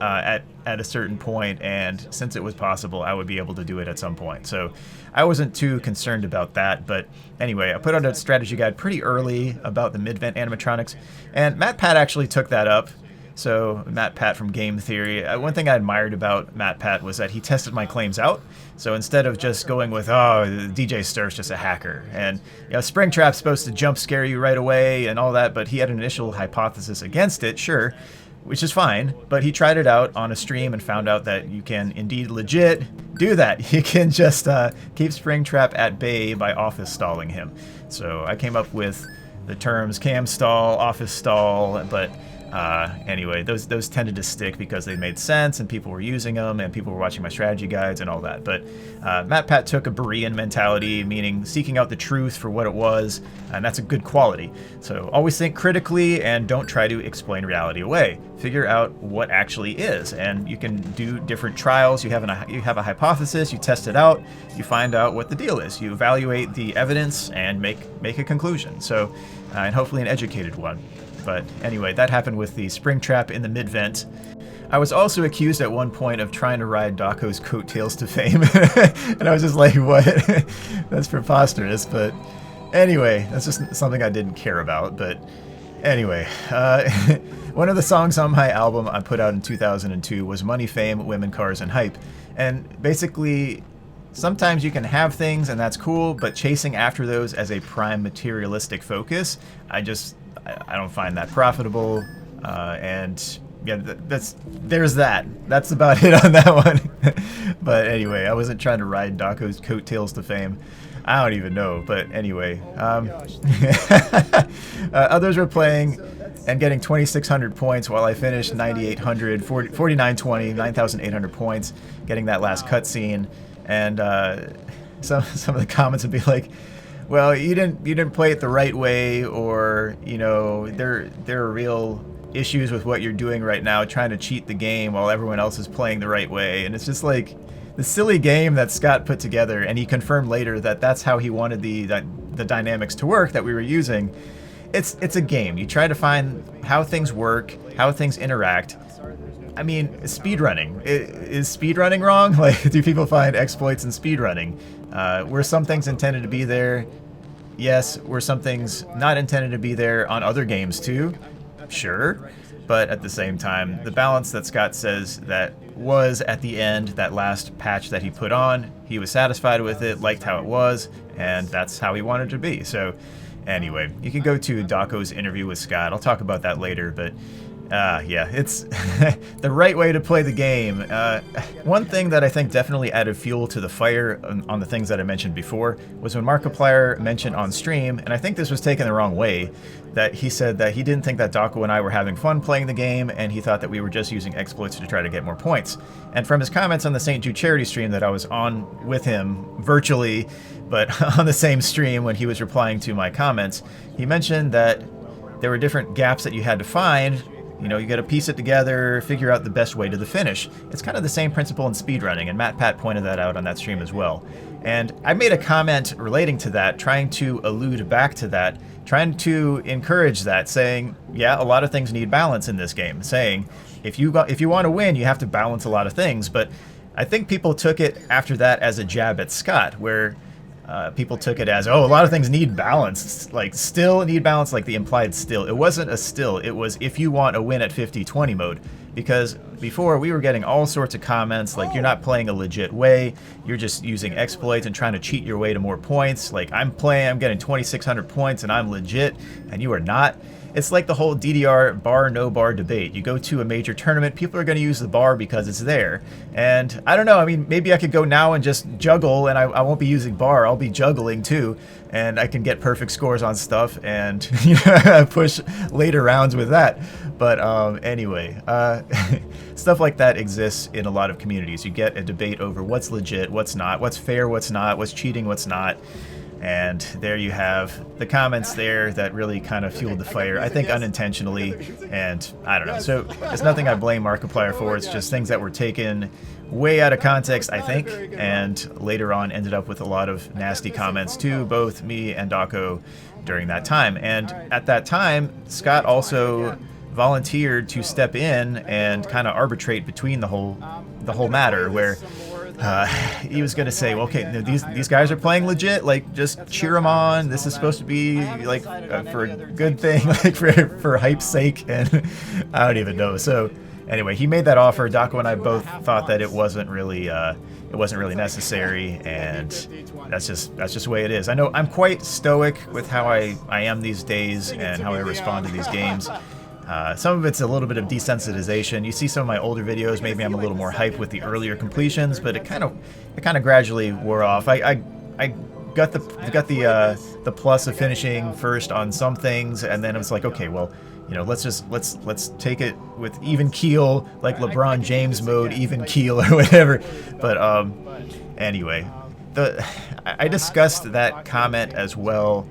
S1: at a certain point, and since it was possible, I would be able to do it at some point. So I wasn't too concerned about that. But anyway, I put out a strategy guide pretty early about the mid-vent animatronics, and Matt Pat actually took that up. So Matt Pat from Game Theory, one thing I admired about Matt Pat was that he tested my claims out. So instead of just going with, oh, DJ Sturf's just a hacker, and Springtrap's supposed to jump scare you right away and all that, but he had an initial hypothesis against it, sure, which is fine, but he tried it out on a stream and found out that you can indeed legit do that. You can just keep Springtrap at bay by office stalling him. So I came up with the terms cam stall, office stall, but anyway, those tended to stick because they made sense and people were using them and people were watching my strategy guides and all that. But Matt Pat took a Berean mentality, meaning seeking out the truth for what it was, and that's a good quality. So always think critically and don't try to explain reality away. Figure out what actually is, and you can do different trials. You have a hypothesis, you test it out, you find out what the deal is. You evaluate the evidence and make a conclusion. So, and hopefully an educated one. But anyway, that happened with the Springtrap in the mid-vent. I was also accused at one point of trying to ride Dako's coattails to fame. And I was just like, what? That's preposterous. But anyway, that's just something I didn't care about. But anyway, one of the songs on my album I put out in 2002 was Money, Fame, Women, Cars, and Hype. And basically, sometimes you can have things and that's cool, but chasing after those as a prime materialistic focus, I don't find that profitable, and yeah, there's that. That's about it on that one. But anyway, I wasn't trying to ride Dako's coattails to fame. I don't even know, but anyway. Others were playing and getting 2,600 points while I finished 9,800, 4,920, 9,800 points, getting that last cutscene. And some of the comments would be like, well, you didn't play it the right way, or there are real issues with what you're doing right now, trying to cheat the game while everyone else is playing the right way. And it's just like the silly game that Scott put together, and he confirmed later that that's how he wanted the dynamics to work that we were using. It's a game. You try to find how things work, how things interact. I mean, speedrunning. Is speedrunning wrong? Like, do people find exploits in speedrunning? Were some things intended to be there? Yes. Were some things not intended to be there on other games too? Sure. But at the same time, the balance that Scott says that was at the end, that last patch that he put on, he was satisfied with it, liked how it was, and that's how he wanted it to be. So anyway, you can go to Dako's interview with Scott. I'll talk about that later, but yeah, it's the right way to play the game. One thing that I think definitely added fuel to the fire on the things that I mentioned before was when Markiplier mentioned on stream, and I think this was taken the wrong way, that he said that he didn't think that Dako and I were having fun playing the game, and he thought that we were just using exploits to try to get more points. And from his comments on the St. Jude charity stream that I was on with him virtually, but on the same stream when he was replying to my comments, he mentioned that there were different gaps that you had to find. You got to piece it together, figure out the best way to the finish. It's kind of the same principle in speedrunning, and Matt Pat pointed that out on that stream as well. And I made a comment relating to that, trying to allude back to that, trying to encourage that, saying, yeah, a lot of things need balance in this game, saying, if you want to win, you have to balance a lot of things. But I think people took it after that as a jab at Scott, where people took it as, oh, a lot of things need balance, like still need balance, like the implied still. It wasn't a still, it was if you want a win at 50-20 mode. Because before we were getting all sorts of comments like, you're not playing a legit way, you're just using exploits and trying to cheat your way to more points. Like, I'm getting 2,600 points and I'm legit and you are not. it's like the whole DDR bar no bar debate. You go to a major tournament, people are going to use the bar because it's there. And I don't know, I mean, maybe I could go now and just juggle, and I won't be using bar, I'll be juggling too, and I can get perfect scores on stuff and push later rounds with that. But anyway, stuff like that exists in a lot of communities. You get a debate over what's legit, what's not, what's fair, what's not, what's cheating, what's not. And there you have the comments there that really kind of fueled the fire, I think unintentionally, and I don't know. So it's nothing I blame Markiplier for, it's just things that were taken way out of context, I think, and later on ended up with a lot of nasty comments to both me and Daco during that time. And at that time, Scott also volunteered to step in and kind of arbitrate between the whole matter, where he was going to say, well, okay, these guys are playing legit, like, just cheer them on, this is supposed to be like for a good thing, like for hype's sake, and I don't even know. So anyway, he made that offer. Daco and I both thought that it wasn't really necessary, and that's just the way it is. I know I'm quite stoic with how I am these days and how I respond to these games. Some of it's a little bit of desensitization. You see some of my older videos, maybe I'm a little more hyped with the earlier completions, but it kind of gradually wore off. I got the plus of finishing first on some things, and then it was like, okay, well, you know, let's take it with even keel, like LeBron James mode, even keel or whatever. But anyway, I discussed that comment as well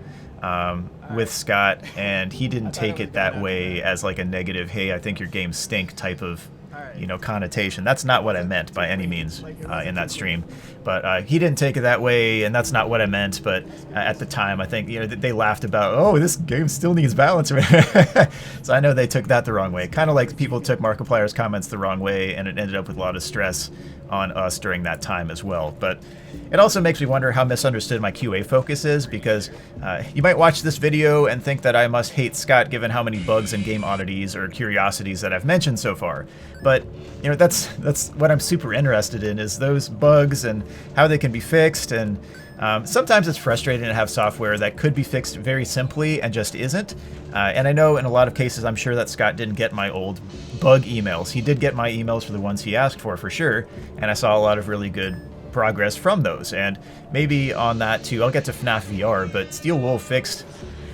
S1: with Scott, and he didn't take it that way as like a negative, hey, I think your games stink type of, you know, connotation. That's not what I meant by any means in that stream. But he didn't take it that way, and that's not what I meant. But at the time, I think, you know, they laughed about, oh, this game still needs balance. So I know they took that the wrong way. Kind of like people took Markiplier's comments the wrong way, and it ended up with a lot of stress on us during that time as well. But it also makes me wonder how misunderstood my QA focus is, because you might watch this video and think that I must hate Scott given how many bugs and game oddities or curiosities that I've mentioned so far. But you know, that's what I'm super interested in, is those bugs and how they can be fixed. And sometimes it's frustrating to have software that could be fixed very simply and just isn't. And I know in a lot of cases, I'm sure that Scott didn't get my old bug emails. He did get my emails for the ones he asked for sure. And I saw a lot of really good progress from those. And maybe on that too, I'll get to FNaF VR, but Steel Wool fixed,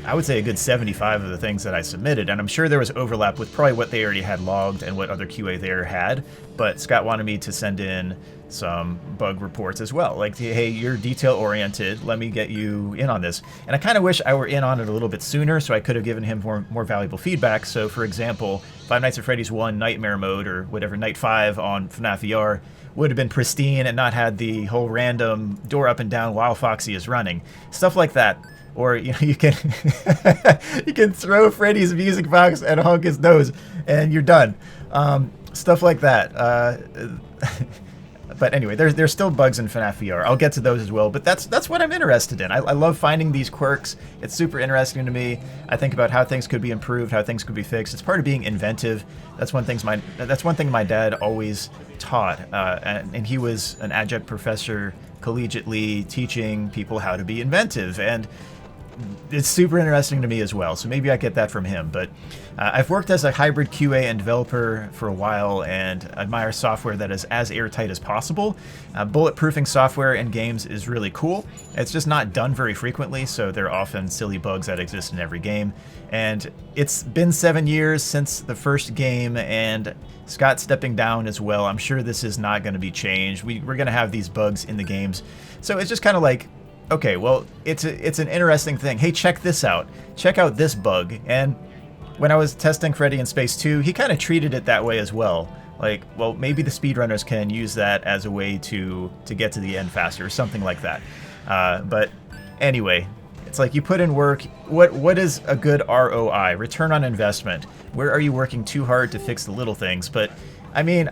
S1: I would say, a good 75 of the things that I submitted, and I'm sure there was overlap with probably what they already had logged and what other QA there had, but Scott wanted me to send in some bug reports as well. Like, hey, you're detail-oriented, let me get you in on this. And I kind of wish I were in on it a little bit sooner, so I could have given him more valuable feedback. So, for example, Five Nights at Freddy's 1 Nightmare Mode, or whatever, Night 5 on FNaF VR, would have been pristine and not had the whole random door up and down while Foxy is running. Stuff like that. Or, you know, you can you can throw Freddy's music box and honk his nose, and you're done. Stuff like that. But anyway, there's still bugs in FNaF VR. I'll get to those as well, but that's what I'm interested in. I love finding these quirks. It's super interesting to me. I think about how things could be improved, how things could be fixed. It's part of being inventive. That's one thing my dad always taught, and he was an adjunct professor collegiately teaching people how to be inventive, and it's super interesting to me as well, so maybe I get that from him. But I've worked as a hybrid QA and developer for a while and admire software that is as airtight as possible. Bulletproofing software in games is really cool. It's just not done very frequently, so there are often silly bugs that exist in every game. And it's been 7 years since the first game, and Scott stepping down as well. I'm sure this is not going to be changed. We're going to have these bugs in the games. So it's just kind of like, okay, well, it's an interesting thing. Hey, check this out. Check out this bug. And when I was testing Freddy in Space 2, he kind of treated it that way as well. Like, well, maybe the speedrunners can use that as a way to get to the end faster, or something like that. But anyway, it's like you put in work. What is a good ROI, return on investment? Where are you working too hard to fix the little things? But I mean,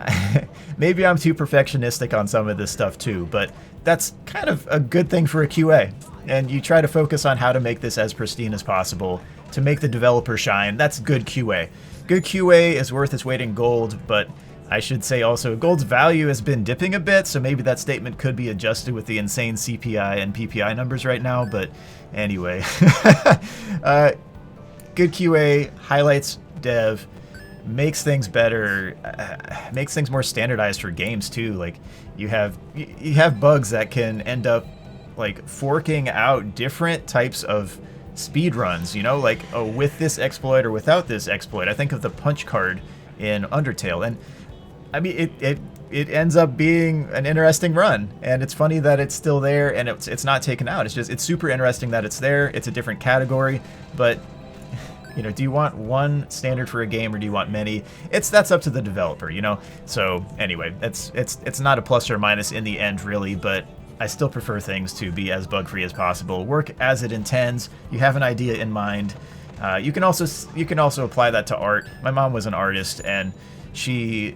S1: maybe I'm too perfectionistic on some of this stuff too, but that's kind of a good thing for a QA. And you try to focus on how to make this as pristine as possible to make the developer shine. That's good QA. Good QA is worth its weight in gold, but I should say also gold's value has been dipping a bit, so maybe that statement could be adjusted with the insane CPI and PPI numbers right now. But anyway, good QA, highlights dev, makes things better, makes things more standardized for games too. Like you have bugs that can end up like forking out different types of speed runs, you know, like, oh, with this exploit or without this exploit. I think of the punch card in Undertale, and I mean it ends up being an interesting run, and it's funny that it's still there and it's not taken out. It's super interesting that it's there. It's a different category, but you know, do you want one standard for a game or do you want many? That's up to the developer, you know. So anyway, it's not a plus or minus in the end really, but I still prefer things to be as bug-free as possible, work as it intends. You have an idea in mind. You can also apply that to art. My mom was an artist, and she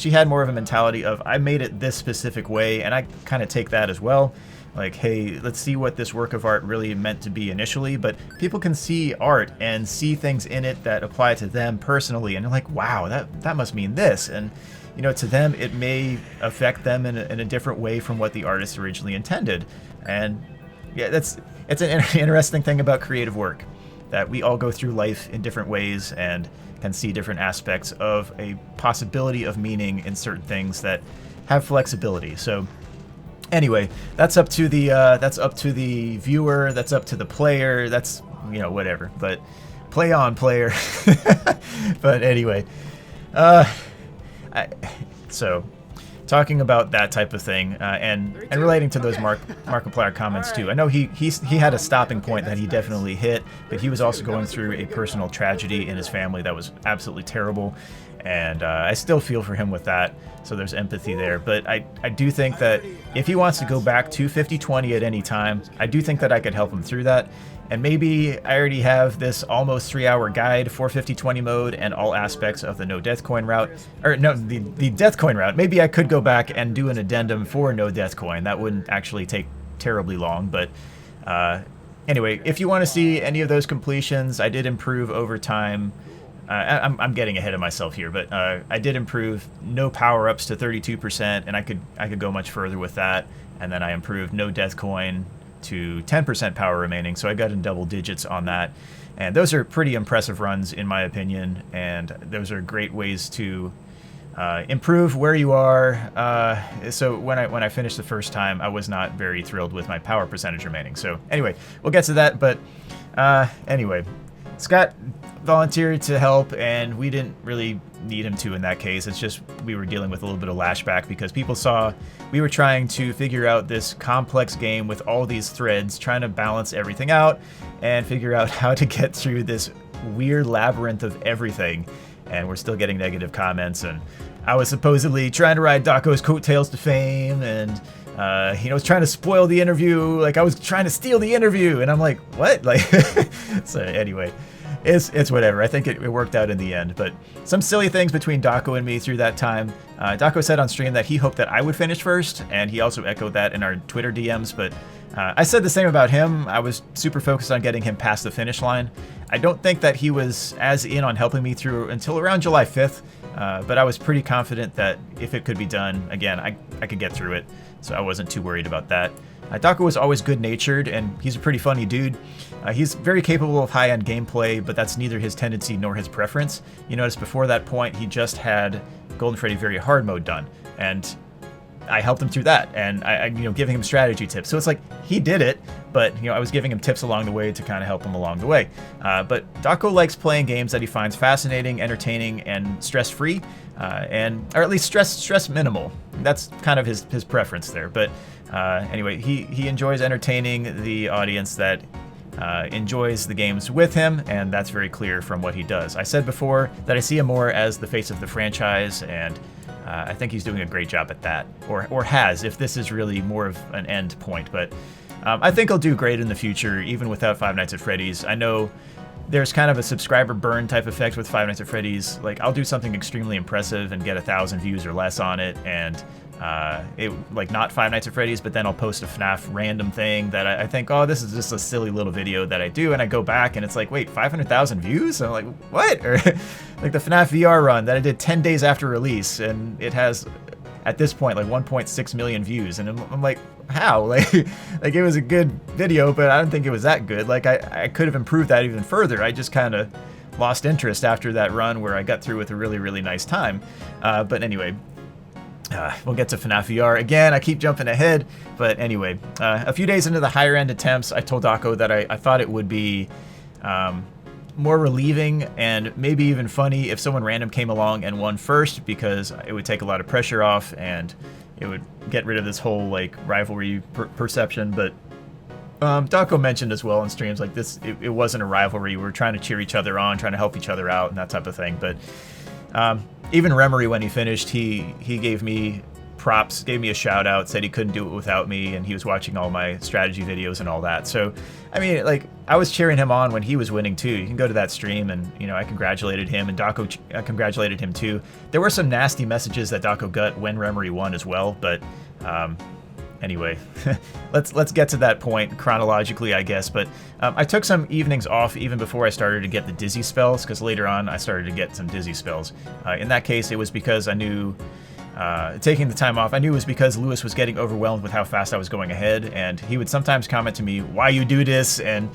S1: had more of a mentality of, I made it this specific way, and I kind of take that as well. Like, hey, let's see what this work of art really meant to be initially, but people can see art and see things in it that apply to them personally, and they're like, wow, that must mean this. And you know, to them, it may affect them in a different way from what the artist originally intended. And yeah, it's an interesting thing about creative work, that we all go through life in different ways and can see different aspects of a possibility of meaning in certain things that have flexibility. So anyway, that's up to the viewer, that's up to the player, that's, you know, whatever. But play on, player. But anyway, so talking about that type of thing, and relating to those Markiplier comments too. I know he had a stopping point that he definitely hit, but he was also going through a personal tragedy in his family that was absolutely terrible, and I still feel for him with that. So there's empathy there. But I do think that if he wants to go back to 50/20 at any time, I do think that I could help him through that. And maybe I already have this almost 3-hour guide for 50/20 mode and all aspects of the no death coin route, or no, the death coin route. Maybe I could go back and do an addendum for no death coin. That wouldn't actually take terribly long. But anyway, if you want to see any of those completions, I did improve over time. I'm getting ahead of myself here, but I did improve no power-ups to 32%, and I could go much further with that. And then I improved no death coin to 10% power remaining, so I got in double digits on that. And those are pretty impressive runs in my opinion, and those are great ways to improve where you are. So when I finished the first time, I was not very thrilled with my power percentage remaining. So anyway, we'll get to that, but anyway, Scott volunteered to help, and we didn't really need him to in that case. It's just we were dealing with a little bit of lashback because people saw we were trying to figure out this complex game with all these threads, trying to balance everything out and figure out how to get through this weird labyrinth of everything. And we're still getting negative comments, and I was supposedly trying to ride Dako's coattails to fame, and was trying to spoil the interview, like I was trying to steal the interview, and I'm like, what? Like, so anyway, it's whatever. I think it worked out in the end, but some silly things between Dako and me through that time. Dako said on stream that he hoped that I would finish first, and he also echoed that in our Twitter DMs, but I said the same about him. I was super focused on getting him past the finish line. I don't think that he was as in on helping me through until around July 5th, but I was pretty confident that if it could be done, again, I could get through it, so I wasn't too worried about that. Dako was always good-natured, and he's a pretty funny dude. He's very capable of high-end gameplay, but that's neither his tendency nor his preference. You notice before that point, he just had Golden Freddy Very Hard mode done, and I helped him through that, and I giving him strategy tips. So it's like he did it, but I was giving him tips along the way to kind of help him along the way. But Dako likes playing games that he finds fascinating, entertaining, and stress-free, or at least stress minimal. That's kind of his preference there. But anyway, he enjoys entertaining the audience that enjoys the games with him, and that's very clear from what he does. I said before that I see him more as the face of the franchise, and I think he's doing a great job at that, or has, if this is really more of an end point. But I think he'll do great in the future, even without Five Nights at Freddy's. I know there's kind of a subscriber burn type effect with Five Nights at Freddy's. Like, I'll do something extremely impressive and get 1,000 views or less on it, and not Five Nights at Freddy's, but then I'll post a FNaF random thing that I think, oh, this is just a silly little video that I do, and I go back and it's like, wait, 500,000 views? And I'm like, what? Or like the FNaF VR run that I did 10 days after release, and it has at this point like 1.6 million views, and I'm like, how? Like it was a good video, but I don't think it was that good. Like I could have improved that even further. I just kind of lost interest after that run where I got through with a really, really nice time. But anyway, we'll get to FNAF VR. Again, I keep jumping ahead, but anyway, a few days into the higher end attempts, I told Daco that I thought it would be more relieving and maybe even funny if someone random came along and won first, because it would take a lot of pressure off and it would get rid of this whole like rivalry perception. But Daco mentioned as well in streams like this, it wasn't a rivalry. We were trying to cheer each other on, trying to help each other out and that type of thing. But even Remory, when he finished, he gave me props, gave me a shout out, said he couldn't do it without me, and he was watching all my strategy videos and all that. So, I mean, like, I was cheering him on when he was winning too. You can go to that stream and, you know, I congratulated him, and Daco congratulated him too. There were some nasty messages that Daco got when Remory won as well, but anyway, let's get to that point chronologically, I guess. But I took some evenings off even before I started to get the dizzy spells, because later on I started to get some dizzy spells. In that case, it was because I knew taking the time off, I knew it was because Lewis was getting overwhelmed with how fast I was going ahead, and he would sometimes comment to me, "Why you do this?" And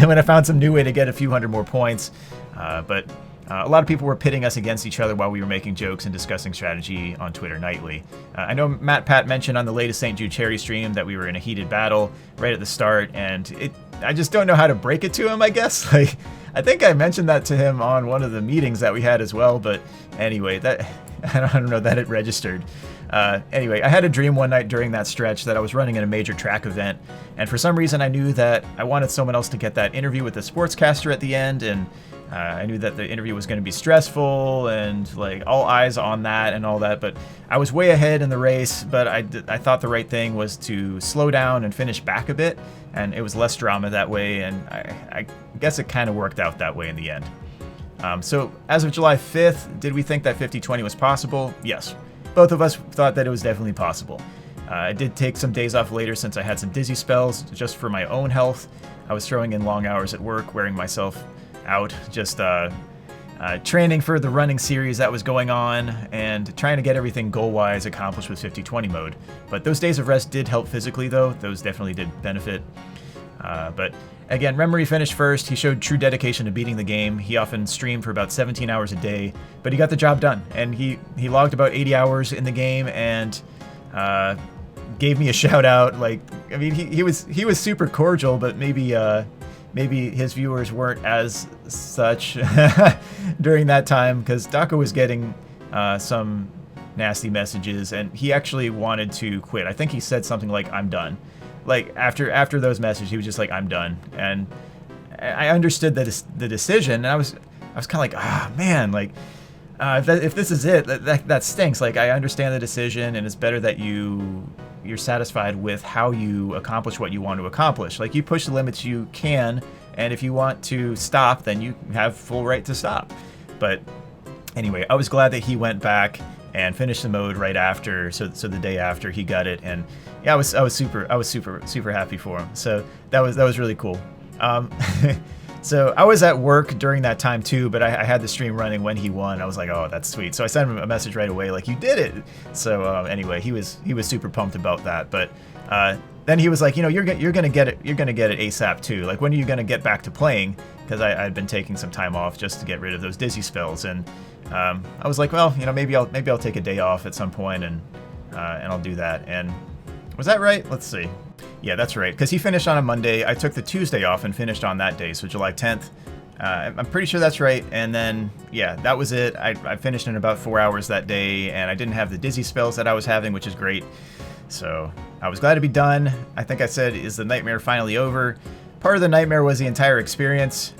S1: when I found some new way to get a few hundred more points, but a lot of people were pitting us against each other while we were making jokes and discussing strategy on Twitter nightly. I know Matt Pat mentioned on the latest St. Jude Cherry stream that we were in a heated battle right at the start, and I just don't know how to break it to him, I guess. Like, I think I mentioned that to him on one of the meetings that we had as well, but anyway, that I don't know that it registered. Anyway, I had a dream one night during that stretch that I was running in a major track event, and for some reason I knew that I wanted someone else to get that interview with the sportscaster at the end, and I knew that the interview was going to be stressful and like all eyes on that and all that, but I was way ahead in the race, but I thought the right thing was to slow down and finish back a bit, and it was less drama that way, and I guess it kind of worked out that way in the end. So as of July 5th, did we think that 50-20 was possible? Yes. Both of us thought that it was definitely possible. I did take some days off later since I had some dizzy spells just for my own health. I was throwing in long hours at work, wearing myself out, just training for the running series that was going on and trying to get everything goal-wise accomplished with 50-20 mode. But those days of rest did help physically though. Those definitely did benefit. But again, Remory finished first. He showed true dedication to beating the game. He often streamed for about 17 hours a day, but he got the job done. And he logged about 80 hours in the game and gave me a shout out. Like, I mean, he was super cordial, but maybe his viewers weren't as such during that time, because Daco was getting some nasty messages, and he actually wanted to quit. I think he said something like, "I'm done." Like after those messages, he was just like, "I'm done," and I understood the decision, and I was kind of like, ah, man, like if this is it, that stinks. Like, I understand the decision, and it's better that you're satisfied with how you accomplish what you want to accomplish. Like, you push the limits you can, and if you want to stop, then you have full right to stop. But anyway, I was glad that he went back and finished the mode right after, so the day after he got it, and yeah, I was super happy for him. So that was really cool. So I was at work during that time too, but I had the stream running when he won. I was like, oh, that's sweet. So I sent him a message right away, like, you did it. So anyway, he was super pumped about that. But then he was like, you know, you're gonna get it ASAP too. Like, when are you gonna get back to playing? Because I'd been taking some time off just to get rid of those dizzy spells, and I was like, well, you know, maybe I'll take a day off at some point, and I'll do that. And was that right? Let's see. Yeah, that's right, because he finished on a Monday. I took the Tuesday off and finished on that day, so July 10th. I'm pretty sure that's right. And then, yeah, that was it. I finished in about 4 hours that day, and I didn't have the dizzy spells that I was having, which is great. So I was glad to be done. I think I said, is the nightmare finally over? Part of the nightmare was the entire experience,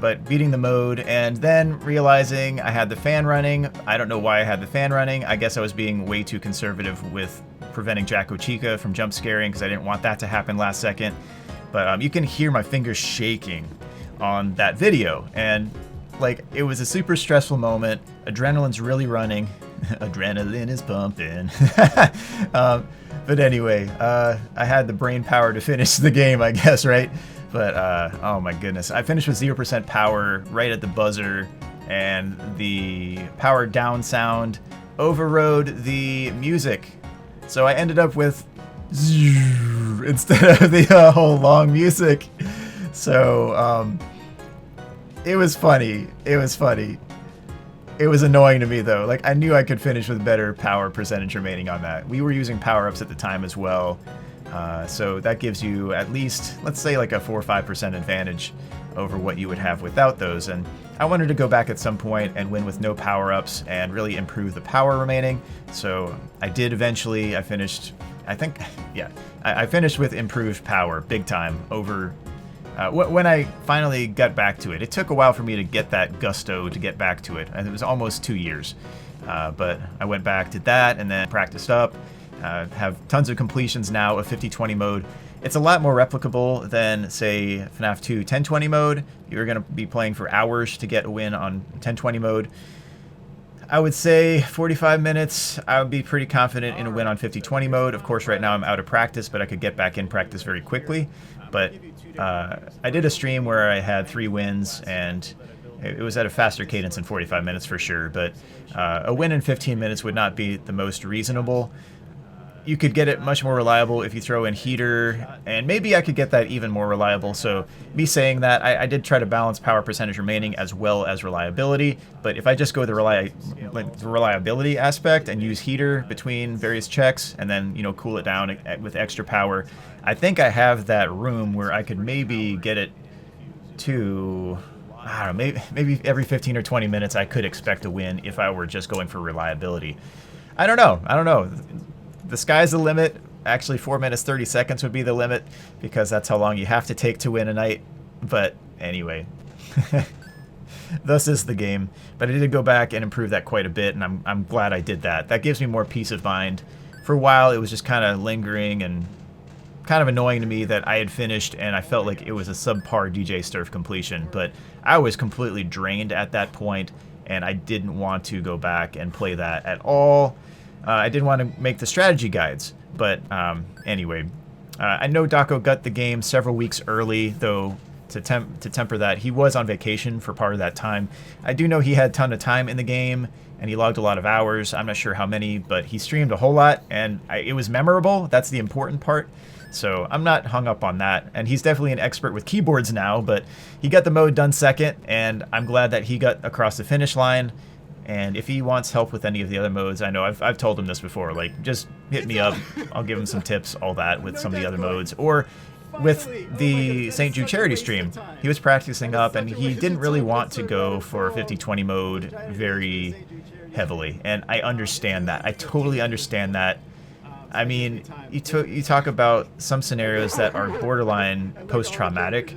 S1: but beating the mode and then realizing I had the fan running. I don't know why I had the fan running. I guess I was being way too conservative with preventing Jacko Chica from jump scaring, because I didn't want that to happen last second. But you can hear my fingers shaking on that video, and like, it was a super stressful moment. Adrenaline's really running. Adrenaline is pumping. But anyway, I had the brain power to finish the game, I guess, right? But oh my goodness, I finished with 0% power right at the buzzer, and the power down sound overrode the music. So I ended up with instead of the whole long music. So it was funny. It was funny. It was annoying to me though. Like, I knew I could finish with better power percentage remaining on that. We were using power-ups at the time as well. So that gives you at least, let's say, like a 4 or 5% advantage over what you would have without those. And I wanted to go back at some point and win with no power-ups and really improve the power remaining. So I did eventually. I finished, I think, yeah, I finished with improved power big time over when I finally got back to it. It took a while for me to get that gusto to get back to it. And it was almost 2 years. But I went back, did that, and then practiced up. Have tons of completions now of 50-20 mode. It's a lot more replicable than, say, FNAF 2 10-20 mode. You're going to be playing for hours to get a win on 10-20 mode. I would say 45 minutes, I would be pretty confident in a win on 50-20 mode. Of course, right now I'm out of practice, but I could get back in practice very quickly. But I did a stream where I had 3 wins, and it was at a faster cadence than 45 minutes for sure. But a win in 15 minutes would not be the most reasonable. You could get it much more reliable if you throw in heater, and maybe I could get that even more reliable. So me saying that, I did try to balance power percentage remaining as well as reliability, but if I just go the reliability aspect and use heater between various checks and then, you know, cool it down with extra power, I think I have that room where I could maybe get it to, I don't know, maybe every 15 or 20 minutes I could expect a win if I were just going for reliability. I don't know. The sky's the limit. Actually, 4 minutes 30 seconds would be the limit because that's how long you have to take to win a night. But anyway, thus is the game. But I did go back and improve that quite a bit, and I'm glad I did that. That gives me more peace of mind. For a while, it was just kind of lingering and kind of annoying to me that I had finished and I felt like it was a subpar DJ Sturf completion. But I was completely drained at that point, and I didn't want to go back and play that at all. I didn't want to make the strategy guides, but anyway. I know Daco got the game several weeks early, though to temper that, he was on vacation for part of that time. I do know he had a ton of time in the game, and he logged a lot of hours. I'm not sure how many, but he streamed a whole lot, and it was memorable. That's the important part. So I'm not hung up on that. And he's definitely an expert with keyboards now, but he got the mode done second, and I'm glad that he got across the finish line. And if he wants help with any of the other modes, I know I've told him this before, like, just hit me up. I'll give him some tips, all that, with some of the other modes. Or with the St. Jude charity stream, he was practicing up, and he didn't really want to go for 50-20 mode very heavily. And I understand that. I totally understand that. I mean, you talk about some scenarios that are borderline post-traumatic.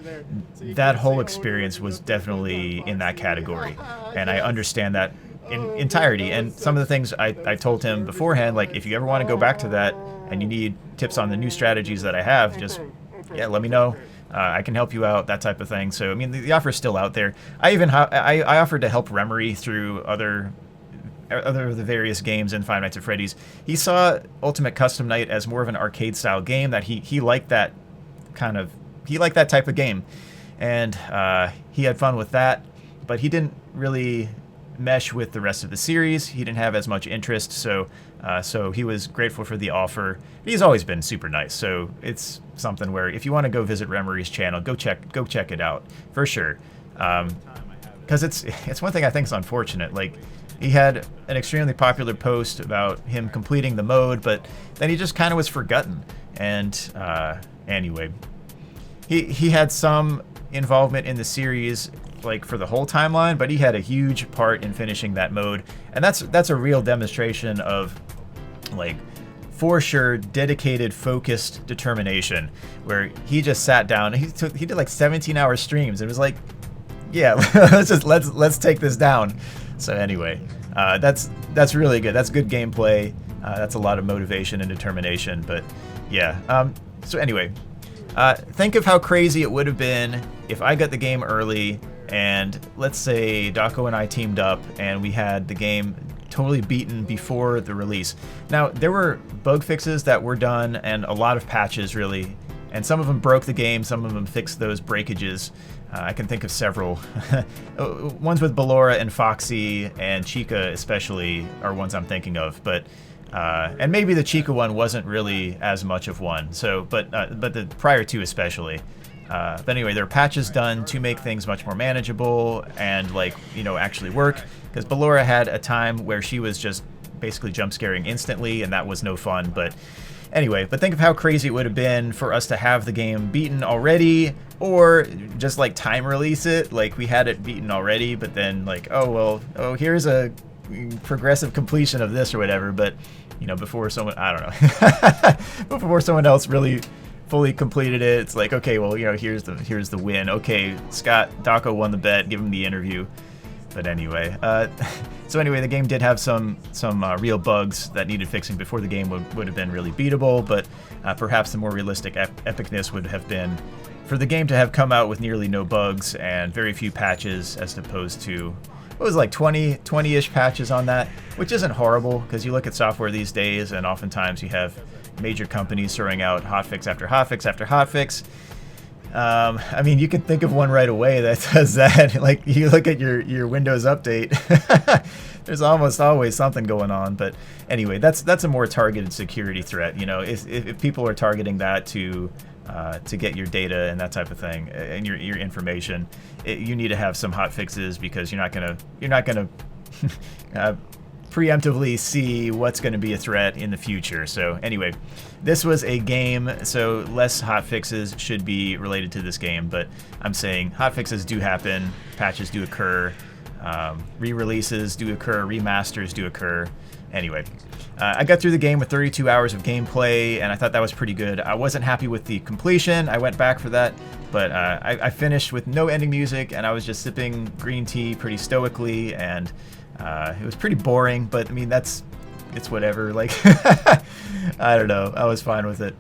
S1: That whole experience was definitely in that category. And I understand that in entirety. And some of the things I told him beforehand, like, if you ever want to go back to that and you need tips on the new strategies that I have, just, yeah, let me know. I can help you out, that type of thing. So, I mean, the offer is still out there. I offered to help Remory through other of the various games in Five Nights at Freddy's. He saw Ultimate Custom Night as more of an arcade style game, that he liked that type of game, and he had fun with that, but he didn't really mesh with the rest of the series. He didn't have as much interest, so he was grateful for the offer. He's always been super nice, so it's something where if you want to go visit Remory's channel, go check it out for sure. Because it's one thing I think is unfortunate. Like, he had an extremely popular post about him completing the mode, but then he just kind of was forgotten. And anyway, he had some involvement in the series, like, for the whole timeline, but he had a huge part in finishing that mode. And that's a real demonstration of, like, for sure, dedicated, focused determination, where he just sat down and he did like 17-hour streams. It was like, yeah, let's take this down. So anyway, that's really good. That's good gameplay. That's a lot of motivation and determination. But yeah. So anyway, think of how crazy it would have been if I got the game early, and let's say Daco and I teamed up and we had the game totally beaten before the release. Now, there were bug fixes that were done and a lot of patches, really, and some of them broke the game, some of them fixed those breakages. I can think of several. Ones with Ballora and Foxy and Chica especially are ones I'm thinking of, but and maybe the Chica one wasn't really as much of one. So, but the prior two especially. But anyway, there are patches done to make things much more manageable and actually work. Because Ballora had a time where she was just basically jump scaring instantly, and that was no fun. But anyway, think of how crazy it would have been for us to have the game beaten already, or just time release it. Like we had it beaten already, but then here's a progressive completion of this or whatever. But before someone, I don't know, before someone else really fully completed it, it's like, okay, well, here's the win. Okay, Scott Dacco won the bet. Give him the interview. But anyway, so anyway, the game did have some real bugs that needed fixing before the game would have been really beatable. But perhaps the more realistic epicness would have been for the game to have come out with nearly no bugs and very few patches, as opposed to it was 20-ish patches on that, which isn't horrible because you look at software these days, and oftentimes you have major companies throwing out hotfix after hotfix after hotfix. I mean, you can think of one right away that does that. Like, you look at your Windows update, there's almost always something going on. But anyway, that's a more targeted security threat. If people are targeting that to get your data and that type of thing and your information, you need to have some hot fixes, because you're not gonna preemptively see what's going to be a threat in the future. So anyway, this was a game, so less hotfixes should be related to this game, but I'm saying hotfixes do happen, patches do occur, re-releases do occur, remasters do occur. Anyway, I got through the game with 32 hours of gameplay, and I thought that was pretty good. I wasn't happy with the completion. I went back for that, but I finished with no ending music, and I was just sipping green tea pretty stoically, and it was pretty boring, but I mean, it's whatever. Like, I don't know. I was fine with it.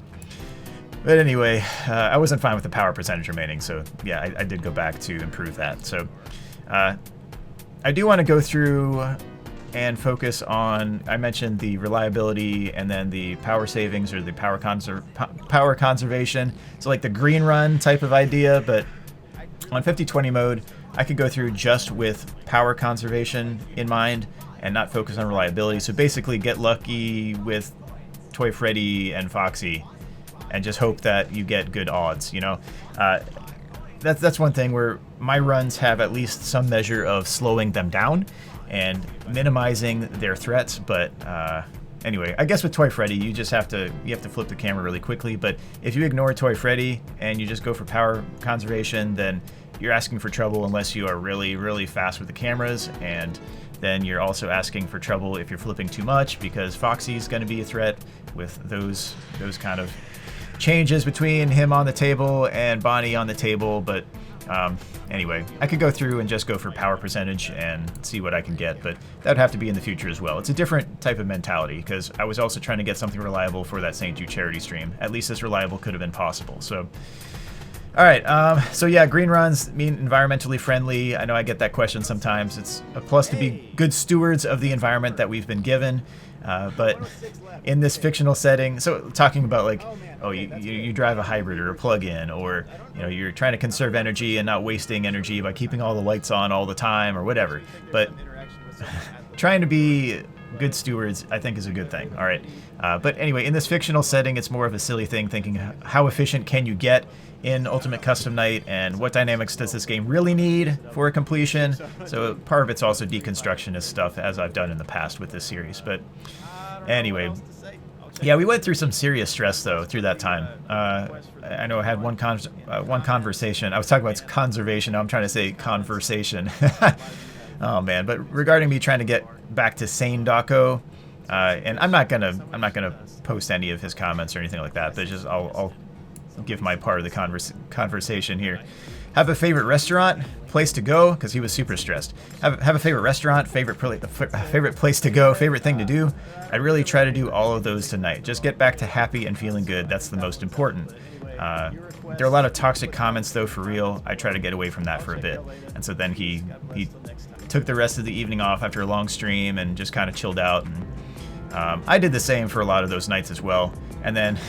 S1: But anyway, I wasn't fine with the power percentage remaining, so yeah, I did go back to improve that. So I do want to go through and focus on, I mentioned the reliability and then the power savings or the power conservation. So like the green run type of idea, but on 50/20 mode, I could go through just with power conservation in mind and not focus on reliability. So basically get lucky with Toy Freddy and Foxy and just hope that you get good odds, That's one thing where my runs have at least some measure of slowing them down and minimizing their threats. But anyway, I guess with Toy Freddy, you have to flip the camera really quickly. But if you ignore Toy Freddy and you just go for power conservation, then you're asking for trouble unless you are really, really fast with the cameras. And then you're also asking for trouble if you're flipping too much, because Foxy's going to be a threat with those kind of changes between him on the table and Bonnie on the table. But anyway, I could go through and just go for power percentage and see what I can get, but that would have to be in the future as well. It's a different type of mentality, because I was also trying to get something reliable for that St. Jude charity stream. At least this reliable could have been possible. So all right, so yeah, green runs mean environmentally friendly. I know I get that question sometimes. It's a plus to be good stewards of the environment that we've been given. But in this fictional setting, so talking about like, oh, you drive a hybrid or a plug-in, or you're trying to conserve energy and not wasting energy by keeping all the lights on all the time or whatever. But trying to be good stewards, I think, is a good thing. All right. But anyway, in this fictional setting, it's more of a silly thing, thinking how efficient can you get in Ultimate Custom Night, and what dynamics does this game really need for a completion. So part of it's also deconstructionist stuff, as I've done in the past with this series. But anyway, yeah, we went through some serious stress though through that time. I know I had one conversation. I was talking about conservation. Now I'm trying to say conversation. Oh man! But regarding me trying to get back to sane Dacco, and I'm not gonna post any of his comments or anything like that. But just I'll give my part of the conversation here. Have a favorite restaurant, place to go, because he was super stressed. Have a favorite restaurant, favorite place to go, favorite thing to do. I really try to do all of those tonight. Just get back to happy and feeling good. That's the most important. There are a lot of toxic comments though, for real. I try to get away from that for a bit. And so then he took the rest of the evening off after a long stream and just kind of chilled out. And I did the same for a lot of those nights as well. And then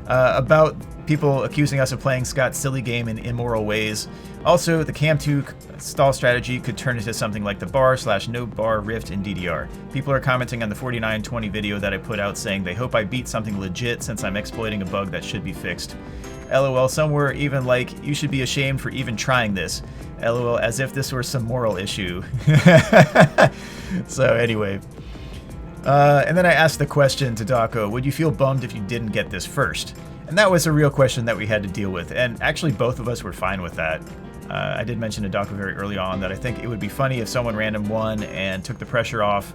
S1: about people accusing us of playing Scott's silly game in immoral ways. Also, the Cam 2 stall strategy could turn into something like the bar/no bar rift in DDR. People are commenting on the 4920 video that I put out saying they hope I beat something legit since I'm exploiting a bug that should be fixed. LOL, somewhere even like, you should be ashamed for even trying this. LOL, as if this were some moral issue. So anyway. And then I asked the question to Daco, would you feel bummed if you didn't get this first? And that was a real question that we had to deal with. And actually both of us were fine with that. I did mention to Daco very early on that I think it would be funny if someone random won and took the pressure off,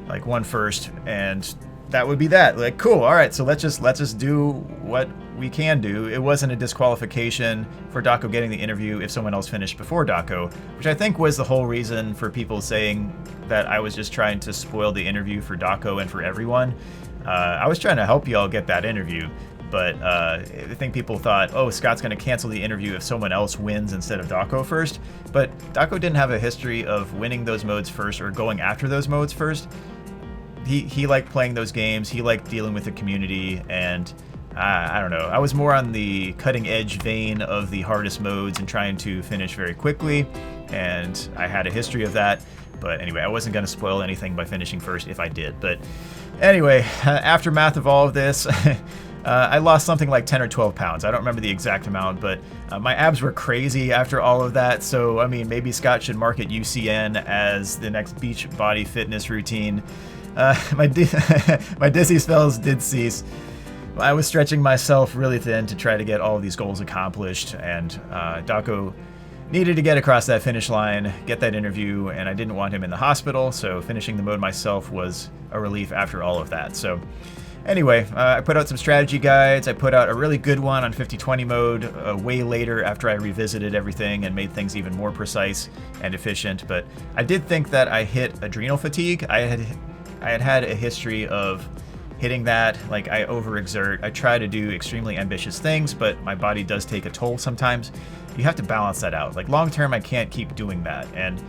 S1: like won first, and that would be that. Like, cool, all right, so let's just do what we can do. It wasn't a disqualification for Daco getting the interview if someone else finished before Daco, which I think was the whole reason for people saying that I was just trying to spoil the interview for Daco and for everyone. I was trying to help y'all get that interview, but I think people thought, oh, Scott's going to cancel the interview if someone else wins instead of Daco first. But Daco didn't have a history of winning those modes first or going after those modes first. He liked playing those games, he liked dealing with the community, and I don't know. I was more on the cutting edge vein of the hardest modes and trying to finish very quickly, and I had a history of that. But anyway, I wasn't going to spoil anything by finishing first if I did. But anyway, aftermath of all of this, I lost something like 10 or 12 pounds. I don't remember the exact amount, but my abs were crazy after all of that. So, I mean, maybe Scott should market UCN as the next beach body fitness routine. My dizzy spells did cease. I was stretching myself really thin to try to get all of these goals accomplished, and Daco needed to get across that finish line, get that interview, and I didn't want him in the hospital, so finishing the mode myself was a relief after all of that. So anyway, I put out some strategy guides. I put out a really good one on 50/20 mode way later after I revisited everything and made things even more precise and efficient, but I did think that I hit adrenal fatigue. I had a history of hitting that, like I overexert. I try to do extremely ambitious things, but my body does take a toll sometimes. You have to balance that out. Like long term, I can't keep doing that. And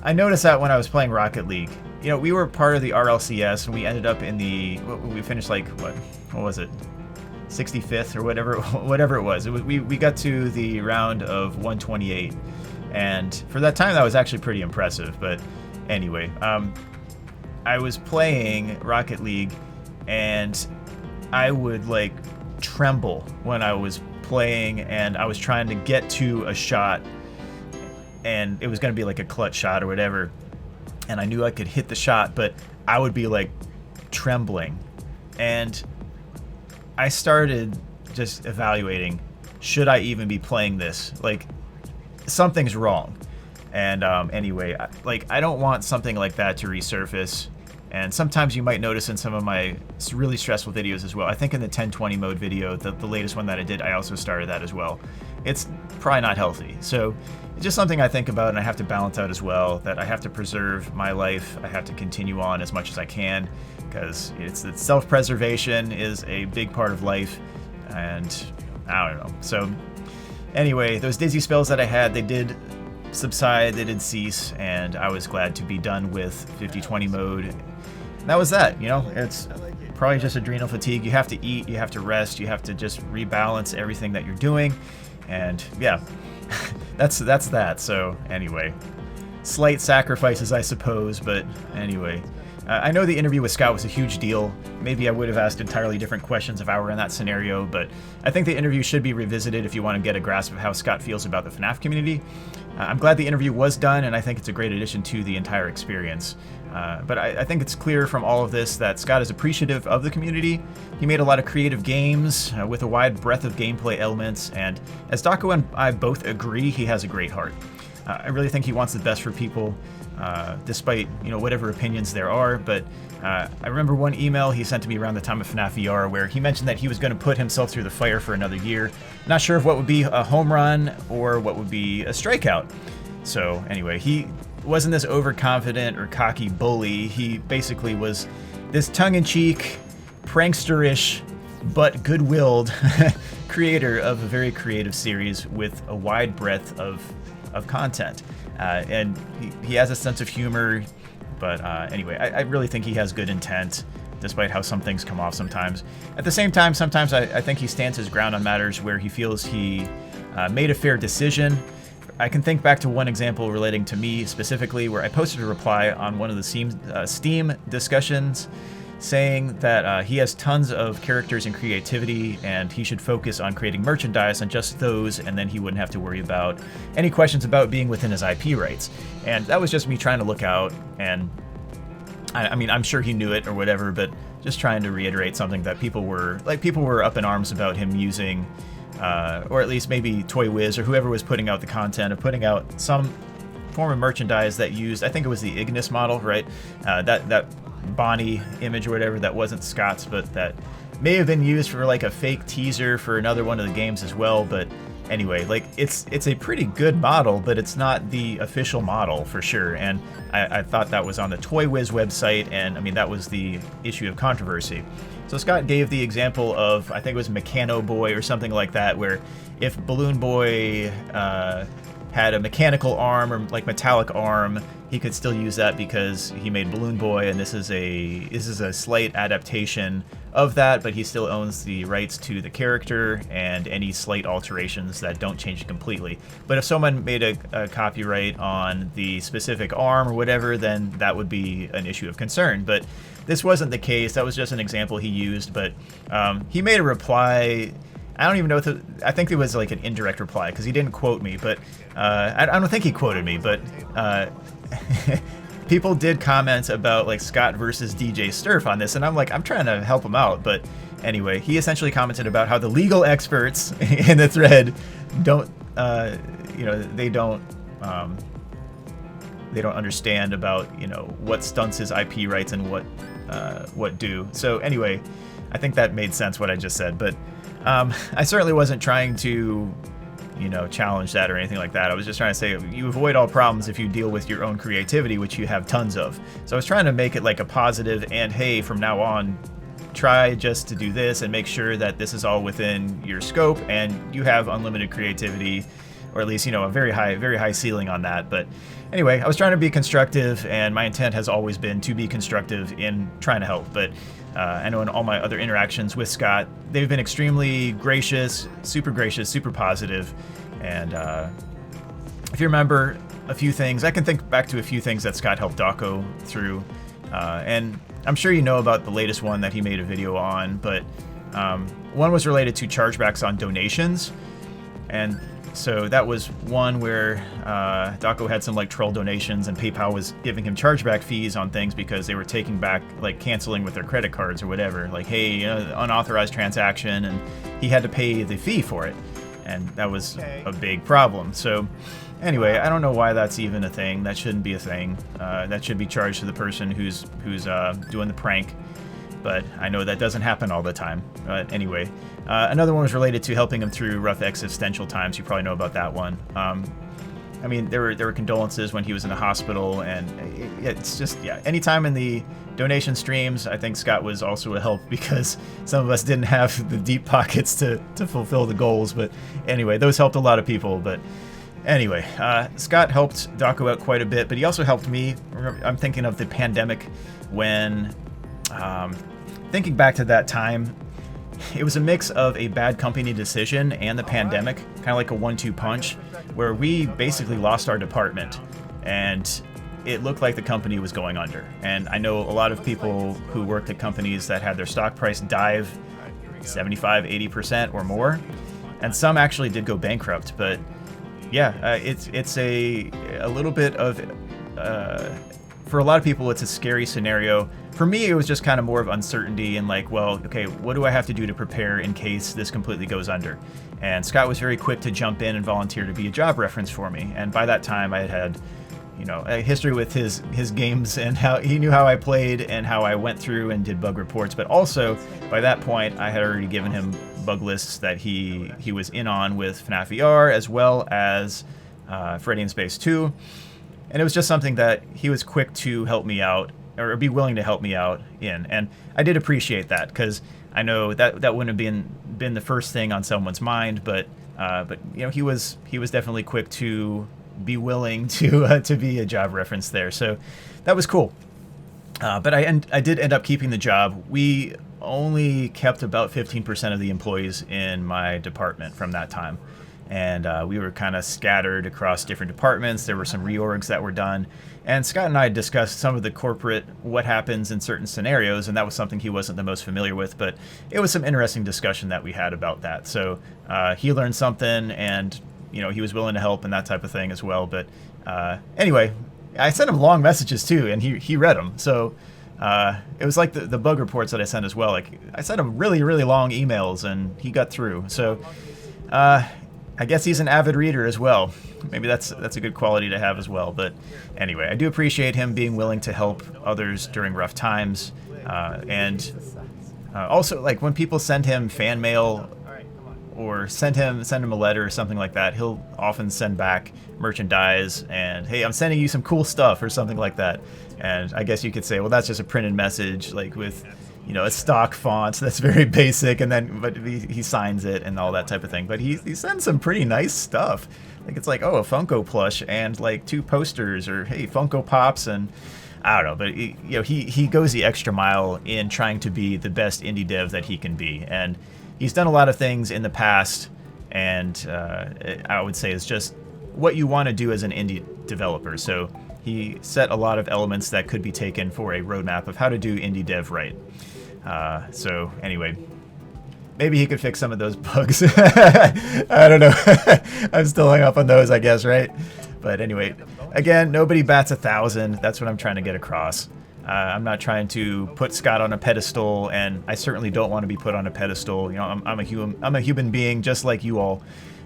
S1: I noticed that when I was playing Rocket League. You know, we were part of the RLCS and we ended up in the, we finished like, what was it? 65th or whatever it was. We got to the round of 128. And for that time, that was actually pretty impressive. But anyway, I was playing Rocket League and I would like tremble when I was playing and I was trying to get to a shot and it was going to be like a clutch shot or whatever, and I knew I could hit the shot, but I would be like trembling, and I started just evaluating, should I even be playing this? Like something's wrong. And anyway, I don't want something like that to resurface. And sometimes you might notice in some of my really stressful videos as well. I think in the 1020 mode video, the latest one that I did, I also started that as well. It's probably not healthy. So it's just something I think about and I have to balance out as well, that I have to preserve my life. I have to continue on as much as I can because it's self-preservation is a big part of life. And I don't know. So anyway, those dizzy spells that I had, they did subside, they did cease, and I was glad to be done with 50/20 mode. That was that, you know, it's probably just adrenal fatigue. You have to eat, you have to rest, you have to just rebalance everything that you're doing, and yeah, that's that. So anyway, slight sacrifices, I suppose, but anyway. I know the interview with Scott was a huge deal. Maybe I would have asked entirely different questions if I were in that scenario, but I think the interview should be revisited if you want to get a grasp of how Scott feels about the FNaF community. I'm glad the interview was done, and I think it's a great addition to the entire experience. But I think it's clear from all of this that Scott is appreciative of the community. He made a lot of creative games with a wide breadth of gameplay elements, and as Daco and I both agree, he has a great heart. I really think he wants the best for people, despite whatever opinions there are. But I remember one email he sent to me around the time of FNaF VR where he mentioned that he was going to put himself through the fire for another year. Not sure if what would be a home run or what would be a strikeout. So anyway, he wasn't this overconfident or cocky bully. He basically was this tongue-in-cheek, prankster-ish, but good-willed creator of a very creative series with a wide breadth of content. And he has a sense of humor, but anyway, I really think he has good intent. despite how some things come off sometimes. At the same time, sometimes I think he stands his ground on matters where he feels he made a fair decision. I can think back to one example relating to me specifically, where I posted a reply on one of the Steam discussions saying that he has tons of characters and creativity and he should focus on creating merchandise on just those, and then he wouldn't have to worry about any questions about being within his IP rights. And that was just me trying to look out, and I mean, I'm sure he knew it or whatever, but just trying to reiterate something that people were up in arms about him using, or at least maybe Toy Wiz or whoever was putting out the content of putting out some form of merchandise that used, I think it was the Ignis model, right? That Bonnie image or whatever that wasn't Scott's, but that may have been used for like a fake teaser for another one of the games as well. But anyway, like it's a pretty good model, but it's not the official model for sure. And I thought that was on the Toy Wiz website, and I mean that was the issue of controversy. So Scott gave the example of, I think it was Mechano Boy or something like that, where if Balloon Boy had a mechanical arm or like metallic arm, he could still use that because he made Balloon Boy, and this is a slight adaptation of that, but he still owns the rights to the character and any slight alterations that don't change it completely. But if someone made a copyright on the specific arm or whatever, then that would be an issue of concern. But this wasn't the case. That was just an example he used, but he made a reply. I don't even know I think it was like an indirect reply because he didn't quote me, but I don't think he quoted me, but people did comment about like Scott versus DJ Sturf on this, and I'm trying to help him out, but anyway, he essentially commented about how the legal experts in the thread don't understand about what stunts his IP rights and what do. So anyway, I think that made sense what I just said, but I certainly wasn't trying to challenge that or anything like that. I was just trying to say you avoid all problems if you deal with your own creativity, which you have tons of. So I was trying to make it like a positive, and hey, from now on, try just to do this and make sure that this is all within your scope and you have unlimited creativity, or at least a very high ceiling on that. But anyway, I was trying to be constructive, and my intent has always been to be constructive in trying to help. But I know in all my other interactions with Scott, they've been extremely gracious, super positive. And if you remember a few things, I can think back to a few things that Scott helped Dawko through. And I'm sure you know about the latest one that he made a video on, but one was related to chargebacks on donations. And so that was one where Dawko had some like troll donations, and PayPal was giving him chargeback fees on things because they were taking back, like canceling with their credit cards or whatever. Like, hey, unauthorized transaction, and he had to pay the fee for it. And that was a big problem. So anyway, I don't know why that's even a thing. That shouldn't be a thing. That should be charged to the person who's doing the prank. But I know that doesn't happen all the time. But anyway, another one was related to helping him through rough existential times. You probably know about that one. I mean, there were condolences when he was in the hospital, and it's just, anytime in the donation streams, I think Scott was also a help because some of us didn't have the deep pockets to fulfill the goals. But anyway, those helped a lot of people. But anyway, Scott helped Dawko out quite a bit, but he also helped me. I'm thinking of the pandemic when... thinking back to that time, it was a mix of a bad company decision and the pandemic, kind of like a 1-2 punch, where we basically lost our department and it looked like the company was going under. And I know a lot of people who worked at companies that had their stock price dive 75-80% or more, and some actually did go bankrupt. But yeah, it's a little bit of for a lot of people, it's a scary scenario. For me, it was just kind of more of uncertainty and like, well, okay, what do I have to do to prepare in case this completely goes under? And Scott was very quick to jump in and volunteer to be a job reference for me. And by that time, I had a history with his games and how he knew how I played and how I went through and did bug reports. But also, by that point, I had already given him bug lists that he was in on with FNAF VR, as well as Freddy in Space 2. And it was just something that he was quick to help me out, or be willing to help me out in. And I did appreciate that, because I know that wouldn't have been the first thing on someone's mind, but he was definitely quick to be willing to be a job reference there. So that was cool. But I did end up keeping the job. We only kept about 15% of the employees in my department from that time. And we were kind of scattered across different departments. There were some reorgs that were done. And Scott and I discussed some of the corporate, what happens in certain scenarios, and that was something he wasn't the most familiar with, but it was some interesting discussion that we had about that. So he learned something, and he was willing to help and that type of thing as well. But anyway, I sent him long messages too, and he read them. So it was like the bug reports that I sent as well. Like, I sent him really, really long emails, and he got through. So I guess he's an avid reader as well. Maybe that's a good quality to have as well. But anyway, I do appreciate him being willing to help others during rough times. And also, like, when people send him fan mail or send him a letter or something like that, he'll often send back merchandise and, hey, I'm sending you some cool stuff or something like that. And I guess you could say, well, that's just a printed message, like with a stock font that's very basic, but he signs it and all that type of thing. But he sends some pretty nice stuff. Like, it's like, oh, a Funko plush and like 2 posters, or hey, Funko Pops, and I don't know. But he goes the extra mile in trying to be the best indie dev that he can be, and he's done a lot of things in the past. And I would say it's just what you want to do as an indie developer. So he set a lot of elements that could be taken for a roadmap of how to do indie dev right. So anyway, maybe he could fix some of those bugs. I don't know. I'm still hung up on those, I guess, right? But anyway, again, nobody bats 1,000. That's what I'm trying to get across. I'm not trying to put Scott on a pedestal, and I certainly don't want to be put on a pedestal. I'm a human being just like you all.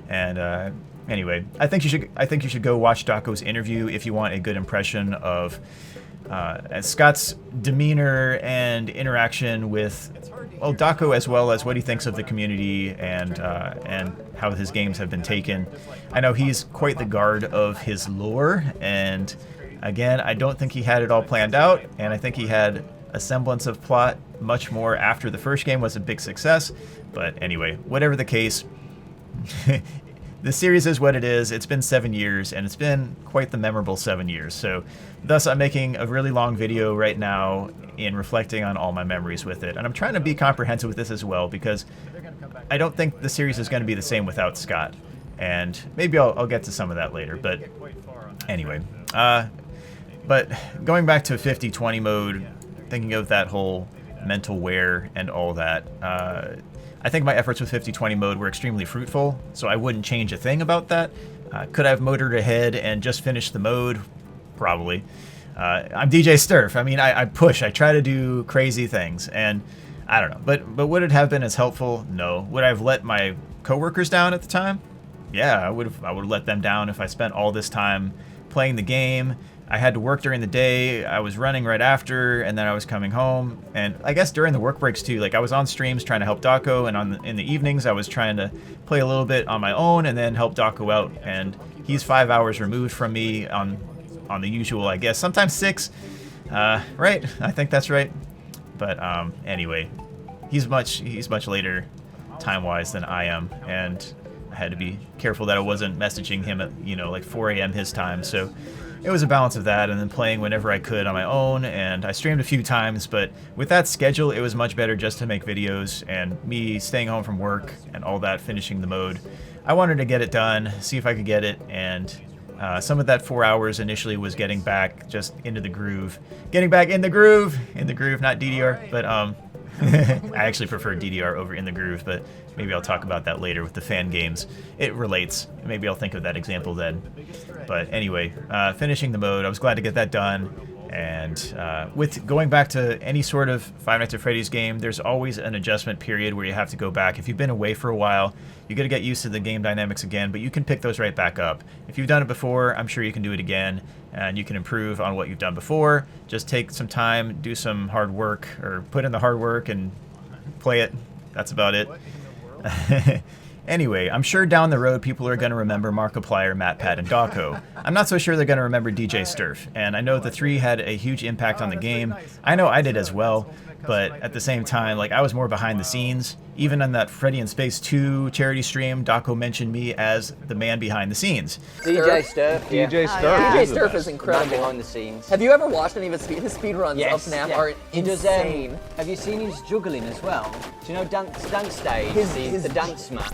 S1: And anyway, I think you should go watch Dako's interview if you want a good impression of Scott's demeanor and interaction with, well, Dako, as well as what he thinks of the community and how his games have been taken. I know he's quite the guard of his lore, and again, I don't think he had it all planned out, and I think he had a semblance of plot much more after the first game was a big success. But anyway, whatever the case, the series is what it is. It's been 7 years, and it's been quite the memorable 7 years. So thus, I'm making a really long video right now in reflecting on all my memories with it. And I'm trying to be comprehensive with this as well, because I don't think the series is going to be the same without Scott. And maybe I'll get to some of that later. But anyway, but going back to 50-20 mode, thinking of that whole mental wear and all that, I think my efforts with 50-20 mode were extremely fruitful, so I wouldn't change a thing about that. Could I have motored ahead and just finished the mode? Probably. I'm DJ Sturf. I mean, I push. I try to do crazy things, and I don't know. But would it have been as helpful? No. Would I have let my coworkers down at the time? Yeah, I would have let them down if I spent all this time playing the game. I had to work during the day, I was running right after, and then I was coming home. And I guess during the work breaks too, like I was on streams trying to help Dako, and in the evenings I was trying to play a little bit on my own and then help Dako out. And he's 5 hours removed from me on the usual, I guess, sometimes 6. Right? I think that's right. But anyway, he's much later time-wise than I am, and I had to be careful that I wasn't messaging him at, like 4 a.m. his time. So it was a balance of that, and then playing whenever I could on my own, and I streamed a few times, but with that schedule, it was much better just to make videos, and me staying home from work and all that, finishing the mode. I wanted to get it done, see if I could get it, and some of that 4 hours initially was getting back just into the groove. Getting back in the groove, not DDR, but I actually prefer DDR over in the groove, but maybe I'll talk about that later with the fan games. It relates. Maybe I'll think of that example then. But anyway, finishing the mode, I was glad to get that done. And with going back to any sort of Five Nights at Freddy's game, there's always an adjustment period where you have to go back. If you've been away for a while, you got to get used to the game dynamics again, but you can pick those right back up. If you've done it before, I'm sure you can do it again, and you can improve on what you've done before. Just take some time, do some hard work, or put in the hard work and play it. That's about it. Anyway, I'm sure down the road people are going to remember Markiplier, MatPat, and Dako. I'm not so sure they're going to remember DJ Sturf, and I know the 3 had a huge impact on the game. I know I did as well, but at the same time, like, I was more behind the scenes, Even on that Freddy in Space 2 charity stream, Daco mentioned me as the man behind the scenes.
S4: DJ Sturf. Yeah.
S5: DJ Sturf.
S3: DJ
S5: He's the
S3: Sturf
S5: best.
S3: is incredible.
S4: Behind the scenes.
S3: Have you ever watched any of his speed runs
S4: Yes.
S3: of FNAF?
S4: Yeah.
S3: Are
S4: He does.
S3: insane.
S4: Have you seen his juggling as well? Do you know dance stage?
S3: His
S4: the dance mat.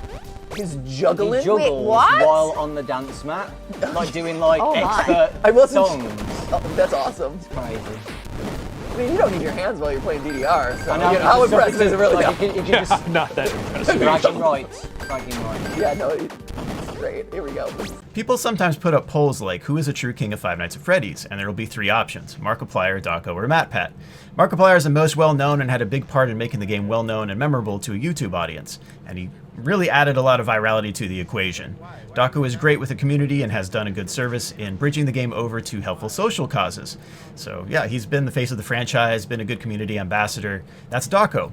S3: His juggling.
S4: He juggles
S6: Wait, what?
S4: while on the dance mat, like doing like
S6: Oh my.
S4: expert
S3: I wasn't.
S4: songs.
S3: Oh, that's awesome.
S4: Crazy.
S3: I mean, you don't need your hands while you're playing DDR. So
S4: I know,
S3: you know, how impressive is it really?
S4: Like, you can just
S5: Not that impressive.
S4: bragging rights. Bragging rights.
S3: Yeah, no, it's great. Here we go.
S1: People sometimes put up polls like, who is a true king of Five Nights at Freddy's? And there will be 3 options, Markiplier, Daco, or MatPat. Markiplier is the most well-known and had a big part in making the game well-known and memorable to a YouTube audience, and he really added a lot of virality to the equation. Daco is great with the community and has done a good service in bridging the game over to helpful social causes. So yeah, he's been the face of the franchise, been a good community ambassador. That's Daco.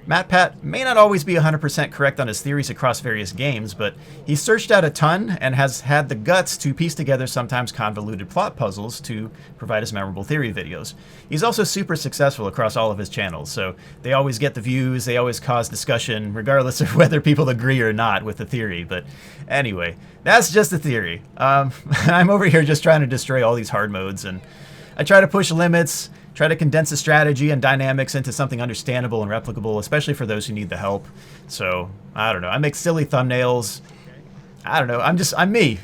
S1: MatPat may not always be 100% correct on his theories across various games, but he's searched out a ton and has had the guts to piece together sometimes convoluted plot puzzles to provide us memorable theory videos. He's also super successful across all of his channels, so they always get the views, they always cause discussion, regardless of whether people agree or not with the theory. But anyway, that's just a theory. I'm over here just trying to destroy all these hard modes, and I try to push limits, try to condense the strategy and dynamics into something understandable and replicable, especially for those who need the help. So, I don't know. I make silly thumbnails. I don't know. I'm me.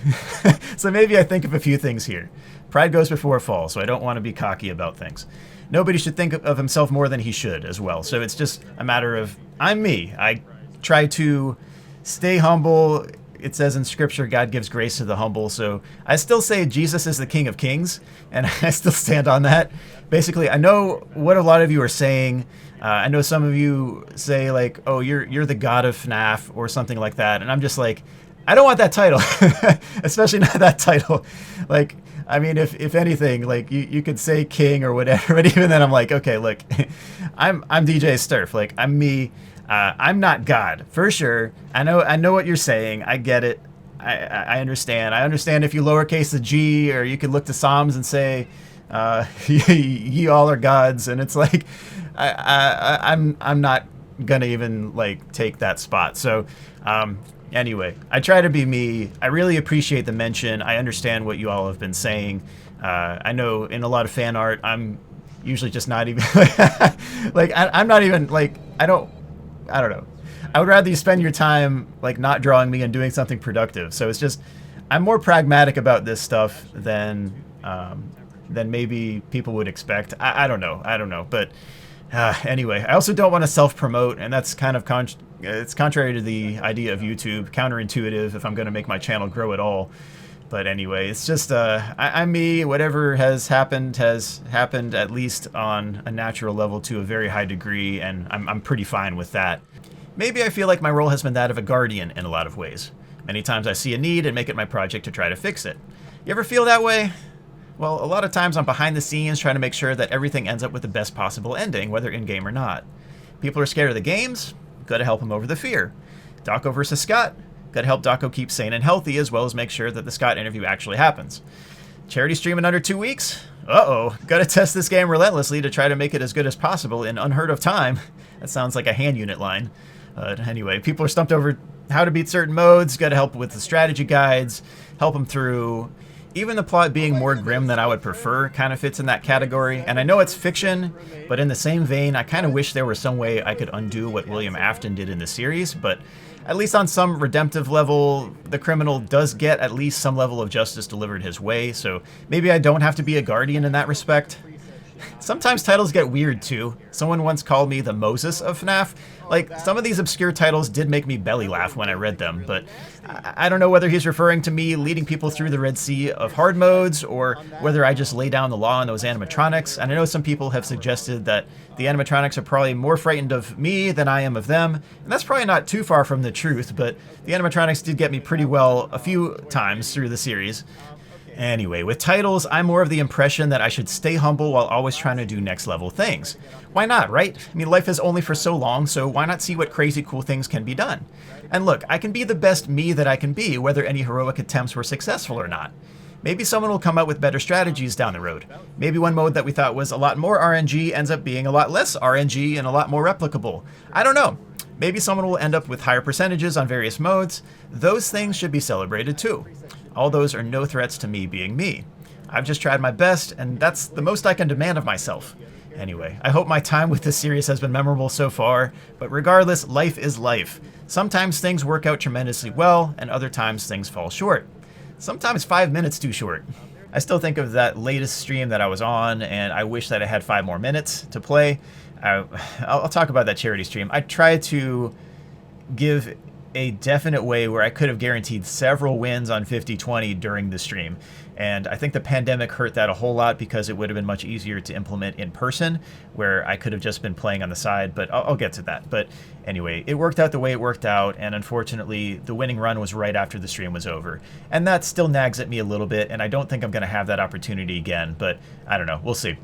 S1: So maybe I think of a few things here. Pride goes before a fall, so I don't want to be cocky about things. Nobody should think of himself more than he should as well. So it's just a matter of, I'm me. I try to stay humble. It says in scripture, God gives grace to the humble. So I still say Jesus is the King of Kings, and I still stand on that. Basically, I know what a lot of you are saying. I know some of you say like, oh, you're the God of FNAF or something like that. And I'm just like, I don't want that title, especially not that title. Like, I mean, if anything, like you could say king or whatever, but even then I'm like, okay, look, I'm DJ Sturf. Like, I'm me. I'm not God, for sure. I know what you're saying. I get it. I understand. I understand if you lowercase the G, or you could look to Psalms and say, ye all are gods. And it's like, I'm not gonna even like take that spot. So, anyway, I try to be me. I really appreciate the mention. I understand what you all have been saying. I know in a lot of fan art, I'm usually just not even like, I'm not even like, I don't know. I would rather you spend your time like not drawing me and doing something productive. So it's just, I'm more pragmatic about this stuff than maybe people would expect. I don't know. But anyway, I also don't want to self-promote, and that's kind of it's contrary to the idea of YouTube, counterintuitive if I'm going to make my channel grow at all. But anyway, it's just, I'm me. Whatever has happened at least on a natural level to a very high degree, and I'm pretty fine with that. Maybe I feel like my role has been that of a guardian in a lot of ways. Many times I see a need and make it my project to try to fix it. You ever feel that way? Well, a lot of times I'm behind the scenes trying to make sure that everything ends up with the best possible ending, whether in-game or not. People are scared of the games, gotta help them over the fear. Daco versus Scott, gotta help Daco keep sane and healthy, as well as make sure that the Scott interview actually happens. Charity stream in under 2 weeks? Uh-oh, gotta test this game relentlessly to try to make it as good as possible in unheard of time. That sounds like a hand unit line. Anyway, people are stumped over how to beat certain modes, gotta help with the strategy guides, help them through. Even the plot being more grim than I would prefer kind of fits in that category. And I know it's fiction, but in the same vein, I kind of wish there was some way I could undo what William Afton did in the series, but at least on some redemptive level, the criminal does get at least some level of justice delivered his way, so maybe I don't have to be a guardian in that respect. Sometimes titles get weird too. Someone once called me the Moses of FNAF. Like, some of these obscure titles did make me belly laugh when I read them, but I don't know whether he's referring to me leading people through the Red Sea of hard modes, or whether I just lay down the law on those animatronics. And I know some people have suggested that the animatronics are probably more frightened of me than I am of them, and that's probably not too far from the truth, but the animatronics did get me pretty well a few times through the series. Anyway, with titles, I'm more of the impression that I should stay humble while always trying to do next level things. Why not, right? I mean, life is only for so long, so why not see what crazy cool things can be done? And look, I can be the best me that I can be, whether any heroic attempts were successful or not. Maybe someone will come out with better strategies down the road. Maybe one mode that we thought was a lot more RNG ends up being a lot less RNG and a lot more replicable. I don't know. Maybe someone will end up with higher percentages on various modes. Those things should be celebrated too. All those are no threats to me being me. I've just tried my best, and that's the most I can demand of myself. Anyway, I hope my time with this series has been memorable so far, but regardless, life is life. Sometimes things work out tremendously well, and other times things fall short. Sometimes 5 minutes too short. I still think of that latest stream that I was on, and I wish that I had 5 more minutes to play. I'll talk about that charity stream. I tried to give a definite way where I could have guaranteed several wins on 50-20 during the stream. And I think the pandemic hurt that a whole lot because it would have been much easier to implement in person, where I could have just been playing on the side, but I'll get to that. But anyway, it worked out the way it worked out, and unfortunately, the winning run was right after the stream was over. And that still nags at me a little bit, and I don't think I'm going to have that opportunity again, but I don't know. We'll see.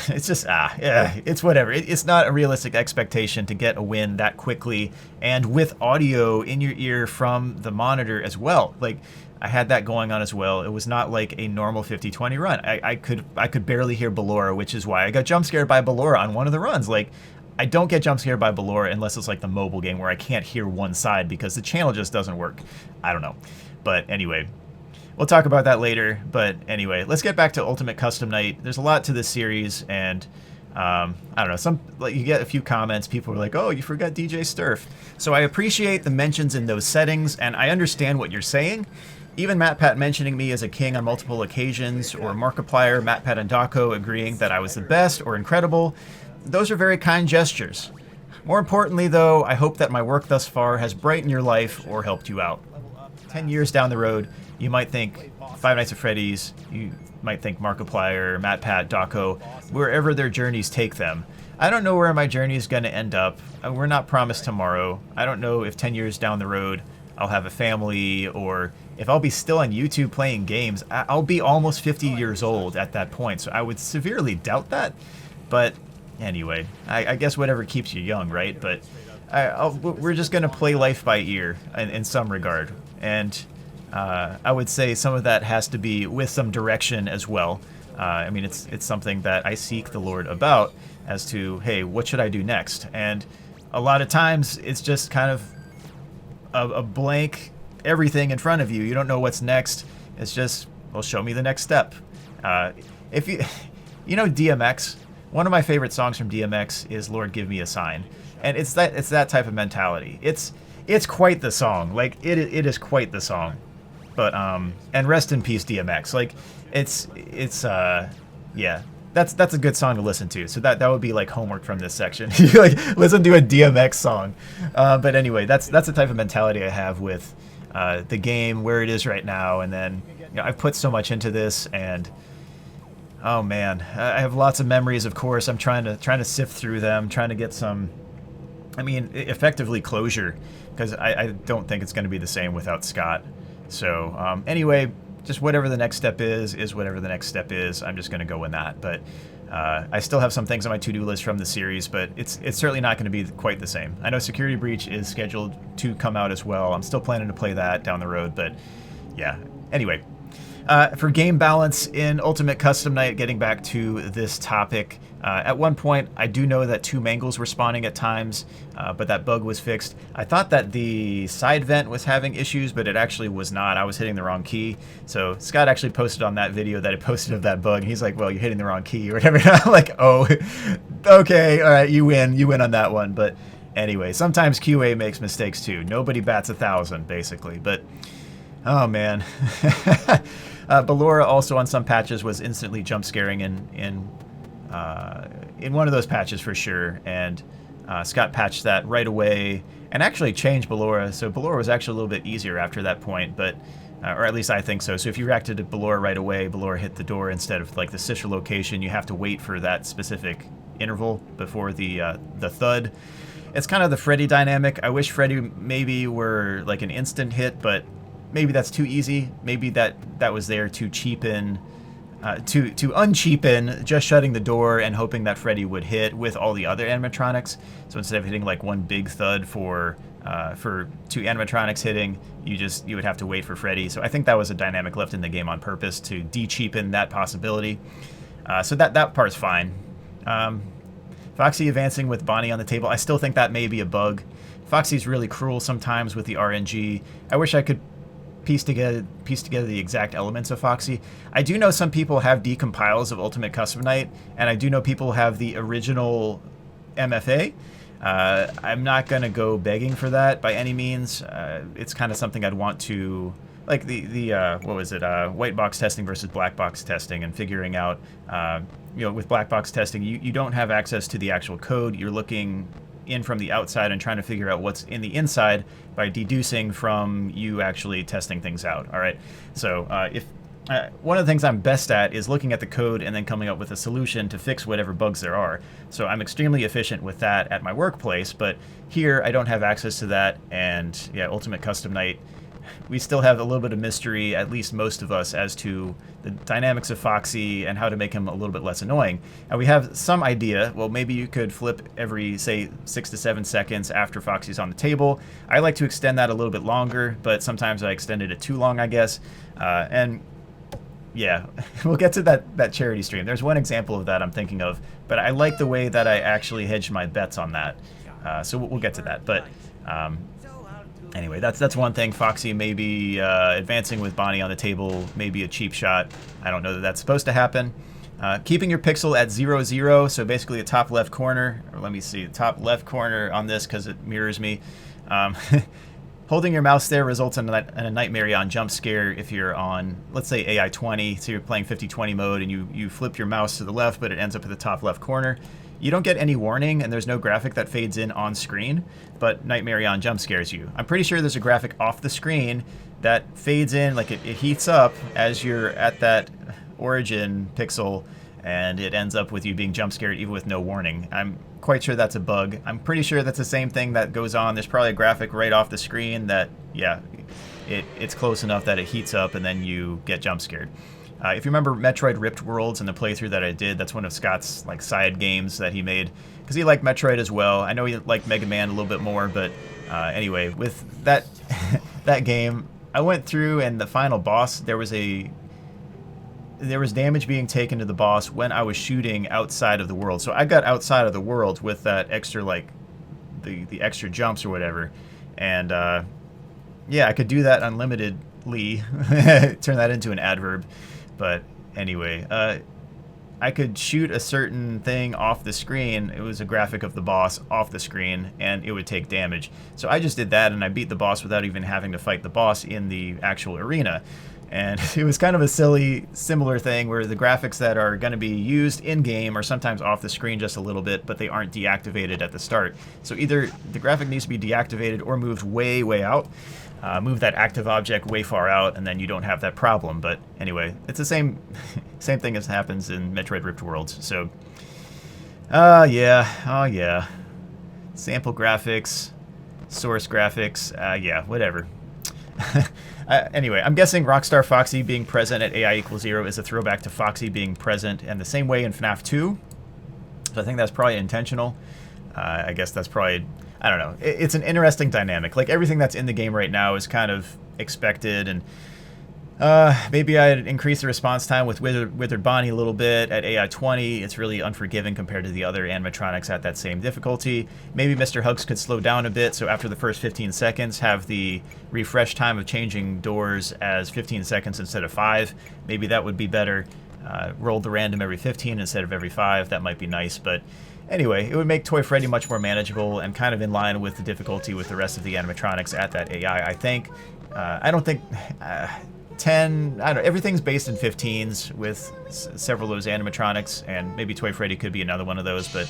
S1: It's just, yeah, it's whatever. It's not a realistic expectation to get a win that quickly and with audio in your ear from the monitor as well. Like, I had that going on as well. It was not like a normal 50-20 run. I could barely hear Ballora, which is why I got jump scared by Ballora on one of the runs. Like, I don't get jump scared by Ballora unless it's like the mobile game where I can't hear one side because the channel just doesn't work. I don't know. But anyway, we'll talk about that later, but anyway, let's get back to Ultimate Custom Night. There's a lot to this series, and I don't know, you get a few comments, people are like, oh, you forgot DJ Sturf. So I appreciate the mentions in those settings, and I understand what you're saying. Even MatPat mentioning me as a king on multiple occasions, or Markiplier, MatPat, and Dako agreeing that I was the best or incredible, those are very kind gestures. More importantly, though, I hope that my work thus far has brightened your life or helped you out. 10 years down the road, you might think Five Nights at Freddy's, you might think Markiplier, MatPat, Dako, wherever their journeys take them. I don't know where my journey is going to end up. We're not promised tomorrow. I don't know if 10 years down the road I'll have a family, or if I'll be still on YouTube playing games. I'll be almost 50 years old at that point, so I would severely doubt that. But anyway, I guess whatever keeps you young, right? But we're just going to play life by ear in some regard. And I would say some of that has to be with some direction as well. I mean, it's something that I seek the Lord about as to, hey, what should I do next? And a lot of times it's just kind of a blank everything in front of you. You don't know what's next. It's just, well, show me the next step. If you know DMX, one of my favorite songs from DMX is Lord Give Me a Sign. And it's that type of mentality. It's quite the song. Like, it is quite the song. But and rest in peace DMX. Like, it's yeah, that's a good song to listen to. So that would be like homework from this section. You like listen to a DMX song. But anyway, that's the type of mentality I have with the game, where it is right now. And then, you know, I've put so much into this, and oh man, I have lots of memories. Of course, I'm trying to sift through them, trying to get some, I mean, effectively closure, because I don't think it's going to be the same without Scott. So anyway, just whatever the next step is whatever the next step is. I'm just going to go with that. But I still have some things on my to-do list from the series, but it's certainly not going to be quite the same. I know Security Breach is scheduled to come out as well. I'm still planning to play that down the road, but yeah. Anyway, for game balance in Ultimate Custom Night, getting back to this topic, at one point I do know that 2 mangles were spawning at times, but that bug was fixed. I thought that the side vent was having issues, but it actually was not. I was hitting the wrong key. So Scott actually posted on that video that I posted of that bug. He's like, well, you're hitting the wrong key or whatever. I'm like, oh, okay, all right, you win on that one. But anyway, sometimes QA makes mistakes too. Nobody bats 1,000, basically. But oh man. Ballora also on some patches was instantly jump scaring in one of those patches for sure, and Scott patched that right away and actually changed Ballora, so Ballora was actually a little bit easier after that point, but or at least I think so. So if you reacted to Ballora right away, Ballora hit the door instead of like the sister location. You have to wait for that specific interval before the thud. It's kind of the Freddy dynamic. I wish Freddy maybe were like an instant hit, but maybe that's too easy. Maybe that was there to cheapen, to uncheapen just shutting the door and hoping that Freddy would hit with all the other animatronics. So instead of hitting like one big thud for 2 animatronics hitting, you would have to wait for Freddy. So I think that was a dynamic left in the game on purpose to de-cheapen that possibility. So that part's fine. Foxy advancing with Bonnie on the table. I still think that may be a bug. Foxy's really cruel sometimes with the RNG. I wish I could piece together the exact elements of Foxy. I do know some people have decompiles of Ultimate Custom Night, and I do know people have the original MFA. I'm not going to go begging for that by any means. It's kind of something I'd want to, like the what was it, white box testing versus black box testing, and figuring out, with black box testing, you don't have access to the actual code. You're looking in from the outside and trying to figure out what's in the inside by deducing from you actually testing things out. All right, so if one of the things I'm best at is looking at the code and then coming up with a solution to fix whatever bugs there are. So I'm extremely efficient with that at my workplace, but here I don't have access to that. And yeah, Ultimate Custom Night, we still have a little bit of mystery, at least most of us, as to the dynamics of Foxy and how to make him a little bit less annoying. And we have some idea. Well, maybe you could flip every, say, 6 to 7 seconds after Foxy's on the table. I like to extend that a little bit longer, but sometimes I extended it too long, I guess. And yeah, we'll get to that charity stream. There's one example of that I'm thinking of, but I like the way that I actually hedged my bets on that. So we'll get to that. But anyway, that's one thing. Foxy maybe advancing with Bonnie on the table, maybe a cheap shot. I don't know that that's supposed to happen. Keeping your pixel at 0, 0, so basically the top left corner, or let me see, the top left corner on this because it mirrors me. Holding your mouse there results in a Nightmare on jump scare if you're on, let's say, AI 20, so you're playing 50-20 mode and you flip your mouse to the left, but it ends up at the top left corner. You don't get any warning, and there's no graphic that fades in on screen, but Nightmare on jump scares you. I'm pretty sure there's a graphic off the screen that fades in, like it heats up as you're at that origin pixel, and it ends up with you being jump scared even with no warning. I'm quite sure that's a bug. I'm pretty sure that's the same thing that goes on. There's probably a graphic right off the screen that, yeah, it's close enough that it heats up and then you get jump scared. If you remember Metroid Ripped Worlds and the playthrough that I did, that's one of Scott's like side games that he made because he liked Metroid as well. I know he liked Mega Man a little bit more, but anyway, with that that game, I went through and the final boss, there was damage being taken to the boss when I was shooting outside of the world. So I got outside of the world with that extra, like, the extra jumps or whatever. And, yeah, I could do that unlimitedly. Turn that into an adverb. But anyway, I could shoot a certain thing off the screen. It was a graphic of the boss off the screen, and it would take damage. So I just did that, and I beat the boss without even having to fight the boss in the actual arena. And it was kind of a silly, similar thing where the graphics that are going to be used in-game are sometimes off the screen just a little bit, but they aren't deactivated at the start. So either the graphic needs to be deactivated or moved way, way out. Move that active object way far out, and then you don't have that problem. But anyway, it's the same thing as happens in Metroid Ripped Worlds. So, yeah. Sample graphics, source graphics, yeah, whatever. Anyway, I'm guessing Rockstar Foxy being present at AI = 0 is a throwback to Foxy being present in the same way in FNAF 2. So I think that's probably intentional. I guess that's probably, I don't know. It's an interesting dynamic. Like everything that's in the game right now is kind of expected, and maybe I'd increase the response time with Withered Bonnie a little bit. At AI 20, it's really unforgiving compared to the other animatronics at that same difficulty. Maybe Mr. Hugs could slow down a bit, so after the first 15 seconds, have the refresh time of changing doors as 15 seconds instead of 5. Maybe that would be better. Roll the random every 15 instead of every 5. That might be nice, but anyway, it would make Toy Freddy much more manageable and kind of in line with the difficulty with the rest of the animatronics at that AI, I think. I don't think... 10, I don't know, everything's based in 15s with several of those animatronics, and maybe Toy Freddy could be another one of those, but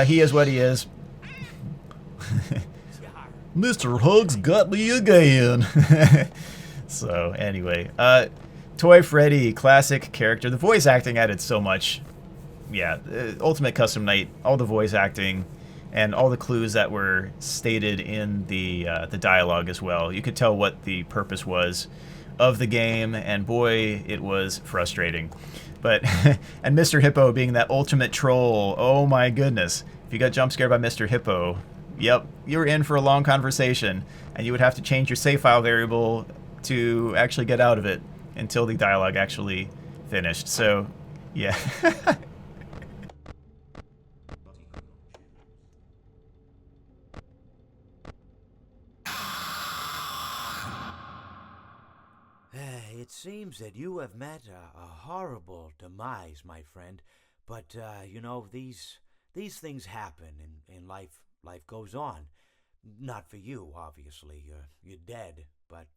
S1: he is what he is. Mr. Hugs got me again. So, anyway, Toy Freddy, classic character. The voice acting added so much. Yeah, Ultimate Custom Night, all the voice acting, and all the clues that were stated in the dialogue as well. You could tell what the purpose was of the game, and boy, it was frustrating. But and Mr. Hippo being that ultimate troll, oh my goodness. If you got jump scared by Mr. Hippo, yep, you were in for a long conversation, and you would have to change your save file variable to actually get out of it until the dialogue actually finished. So, yeah.
S5: seems that you have met a horrible demise, my friend. But, you know, these things happen in life. Life goes on. Not for you, obviously. You're dead. But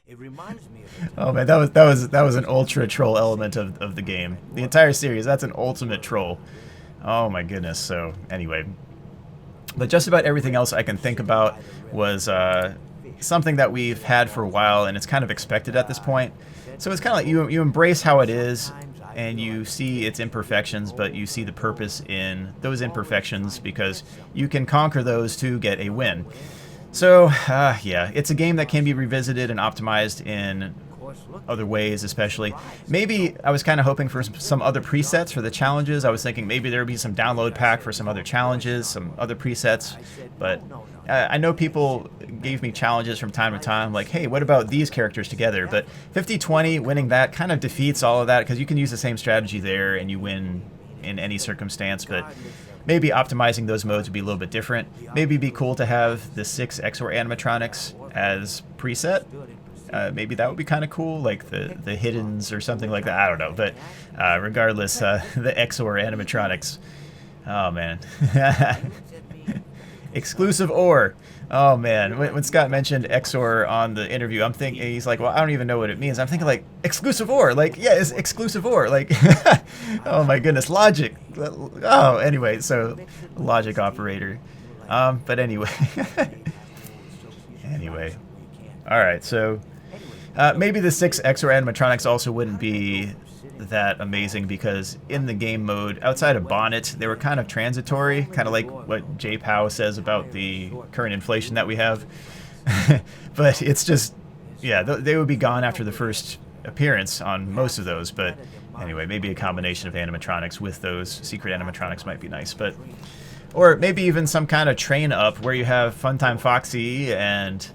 S5: it reminds me of...
S1: Oh man, that was an ultra troll element of the game. The entire series, that's an ultimate troll. Oh my goodness. So anyway, but just about everything else I can think about was something that we've had for a while, and it's kind of expected at this point. So it's kind of like you embrace how it is, and you see its imperfections, but you see the purpose in those imperfections because you can conquer those to get a win. So, yeah, it's a game that can be revisited and optimized in other ways, especially. Maybe I was kind of hoping for some other presets for the challenges. I was thinking maybe there would be some download pack for some other challenges, some other presets. But I know people gave me challenges from time to time, like, hey, what about these characters together? But 50-20, winning that kind of defeats all of that because you can use the same strategy there and you win in any circumstance. But maybe optimizing those modes would be a little bit different. Maybe it'd be cool to have the 6 XOR animatronics as preset. Maybe that would be kind of cool, like the hiddens or something like that. I don't know. But regardless, the XOR animatronics. Oh, man. Exclusive OR. Oh, man. When Scott mentioned XOR on the interview, I'm thinking, he's like, well, I don't even know what it means. I'm thinking, like, exclusive OR. Like, yeah, it's exclusive OR. Like, oh, my goodness. Logic. Oh, anyway, so logic operator. But anyway. Anyway. All right, so maybe the 6 XOR animatronics also wouldn't be that amazing because in the game mode, outside of Bonnet, they were kind of transitory, kind of like what J. Pow says about the current inflation that we have. But it's just, yeah, they would be gone after the first appearance on most of those. But anyway, maybe a combination of animatronics with those secret animatronics might be nice. But or maybe even some kind of train up where you have Funtime Foxy and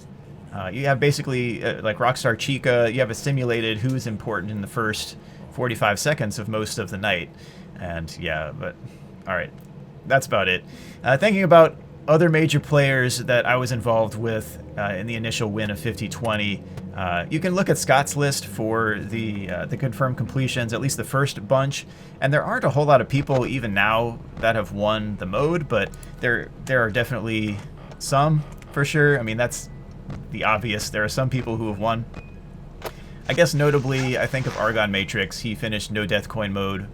S1: you have basically like Rockstar Chica. You have a simulated who's important in the first 45 seconds of most of the night. And yeah, but all right, that's about it. Thinking about other major players that I was involved with in the initial win of 50-20, you can look at Scott's list for the confirmed completions, at least the first bunch, and there aren't a whole lot of people even now that have won the mode, but there are definitely some for sure. I mean, that's the obvious. There are some people who have won. I guess notably, I think of Argon Matrix. He finished No Death Coin mode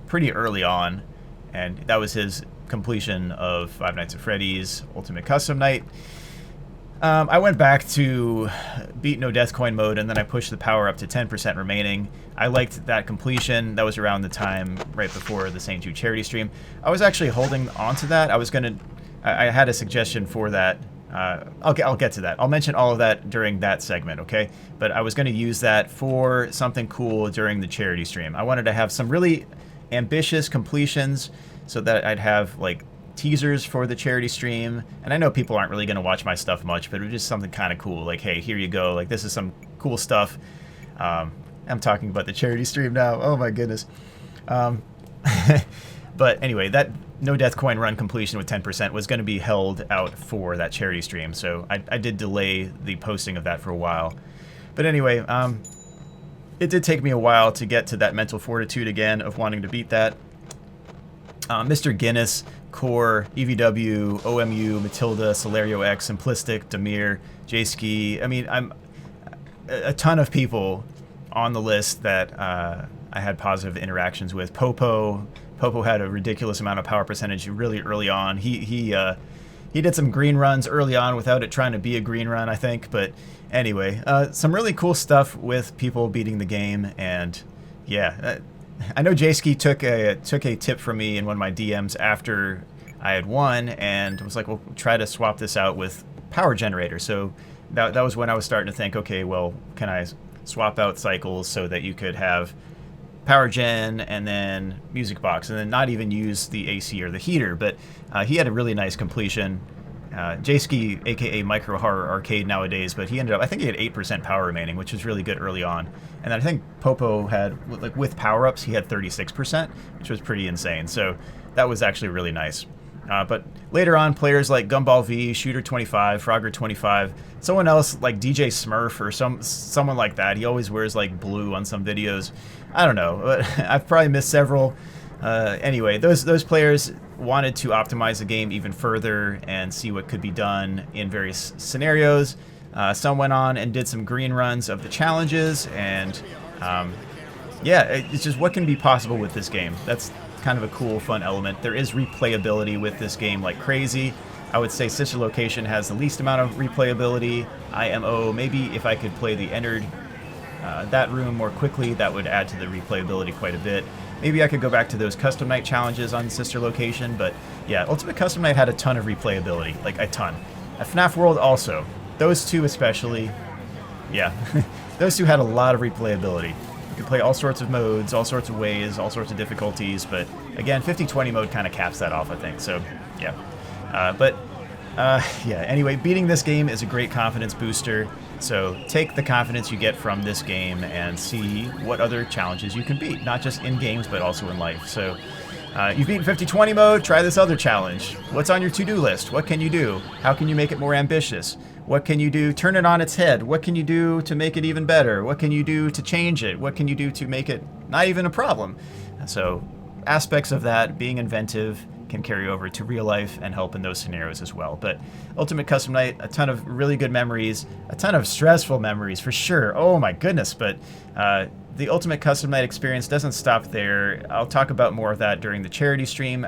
S1: pretty early on, and that was his completion of Five Nights at Freddy's Ultimate Custom Night. I went back to beat No Death Coin mode, and then I pushed the power up to 10% remaining. I liked that completion. That was around the time right before the St. Jude charity stream. I was actually holding on to that. I had a suggestion for that. I'll get to that. I'll mention all of that during that segment, okay? But I was going to use that for something cool during the charity stream. I wanted to have some really ambitious completions so that I'd have like teasers for the charity stream. And I know people aren't really going to watch my stuff much, but it was just something kind of cool. Like, hey, here you go. Like, this is some cool stuff. I'm talking about the charity stream now. Oh my goodness. But anyway, that No Death Coin run completion with 10% was going to be held out for that charity stream, so I did delay the posting of that for a while. But anyway, it did take me a while to get to that mental fortitude again of wanting to beat that. Mr. Guinness, Core, EVW, OMU, Matilda, Solario X, Simplistic, Demir, J-Ski. I mean, I'm a ton of people on the list that I had positive interactions with. Popo had a ridiculous amount of power percentage really early on. He did some green runs early on without it trying to be a green run, I think. But anyway, some really cool stuff with people beating the game. And yeah, I know J-Ski took a tip from me in one of my DMs after I had won and was like, well, try to swap this out with Power Generator. So that was when I was starting to think, okay, well, can I swap out cycles so that you could have Power Gen and then Music Box, and then not even use the AC or the heater. But he had a really nice completion. J-Ski, aka Micro Horror Arcade nowadays, but he ended up, I think he had 8% power remaining, which was really good early on. And then I think Popo had, like with power-ups, he had 36%, which was pretty insane. So that was actually really nice. But later on, players like Gumball V, Shooter 25, Frogger 25, someone else like DJ Smurf or someone like that. He always wears like blue on some videos. I don't know, but I've probably missed several. Anyway, those players wanted to optimize the game even further and see what could be done in various scenarios. Some went on and did some green runs of the challenges, and yeah, it's just what can be possible with this game. That's kind of a cool, fun element. There is replayability with this game like crazy. I would say Sister Location has the least amount of replayability. IMO, maybe if I could play the entered that room more quickly, that would add to the replayability quite a bit. Maybe I could go back to those Custom Night challenges on Sister Location, but yeah, Ultimate Custom Night had a ton of replayability, like a ton. FNaF World also. Those two especially, yeah, those two had a lot of replayability. You could play all sorts of modes, all sorts of ways, all sorts of difficulties, but again, 50-20 mode kind of caps that off, I think, so yeah. Yeah, anyway, beating this game is a great confidence booster, so take the confidence you get from this game and see what other challenges you can beat, not just in games, but also in life. So you've beaten 50-20 mode, try this other challenge. What's on your to-do list? What can you do? How can you make it more ambitious? What can you do? Turn it on its head. What can you do to make it even better? What can you do to change it? What can you do to make it not even a problem? So aspects of that, being inventive, can carry over to real life and help in those scenarios as well. But Ultimate Custom Night, a ton of really good memories, a ton of stressful memories for sure. Oh my goodness, but the Ultimate Custom Night experience doesn't stop there. I'll talk about more of that during the charity stream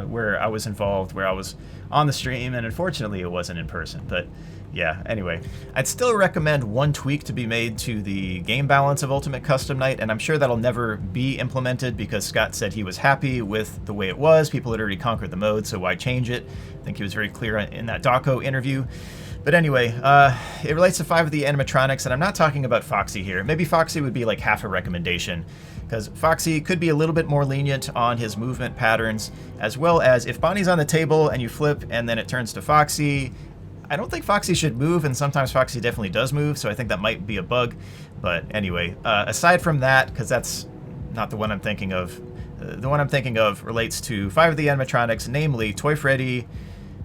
S1: where I was involved, where I was on the stream, and unfortunately it wasn't in person. But yeah, anyway, I'd still recommend one tweak to be made to the game balance of Ultimate Custom Night, and I'm sure that'll never be implemented because Scott said he was happy with the way it was. People had already conquered the mode, so why change it? I think he was very clear in that Daco interview. But anyway, it relates to 5 of the animatronics, and I'm not talking about Foxy here. Maybe Foxy would be like half a recommendation, because Foxy could be a little bit more lenient on his movement patterns, as well as if Bonnie's on the table and you flip and then it turns to Foxy, I don't think Foxy should move, and sometimes Foxy definitely does move, so I think that might be a bug. But anyway, aside from that, because that's not the one I'm thinking of, the one I'm thinking of relates to 5 of the animatronics, namely Toy Freddy,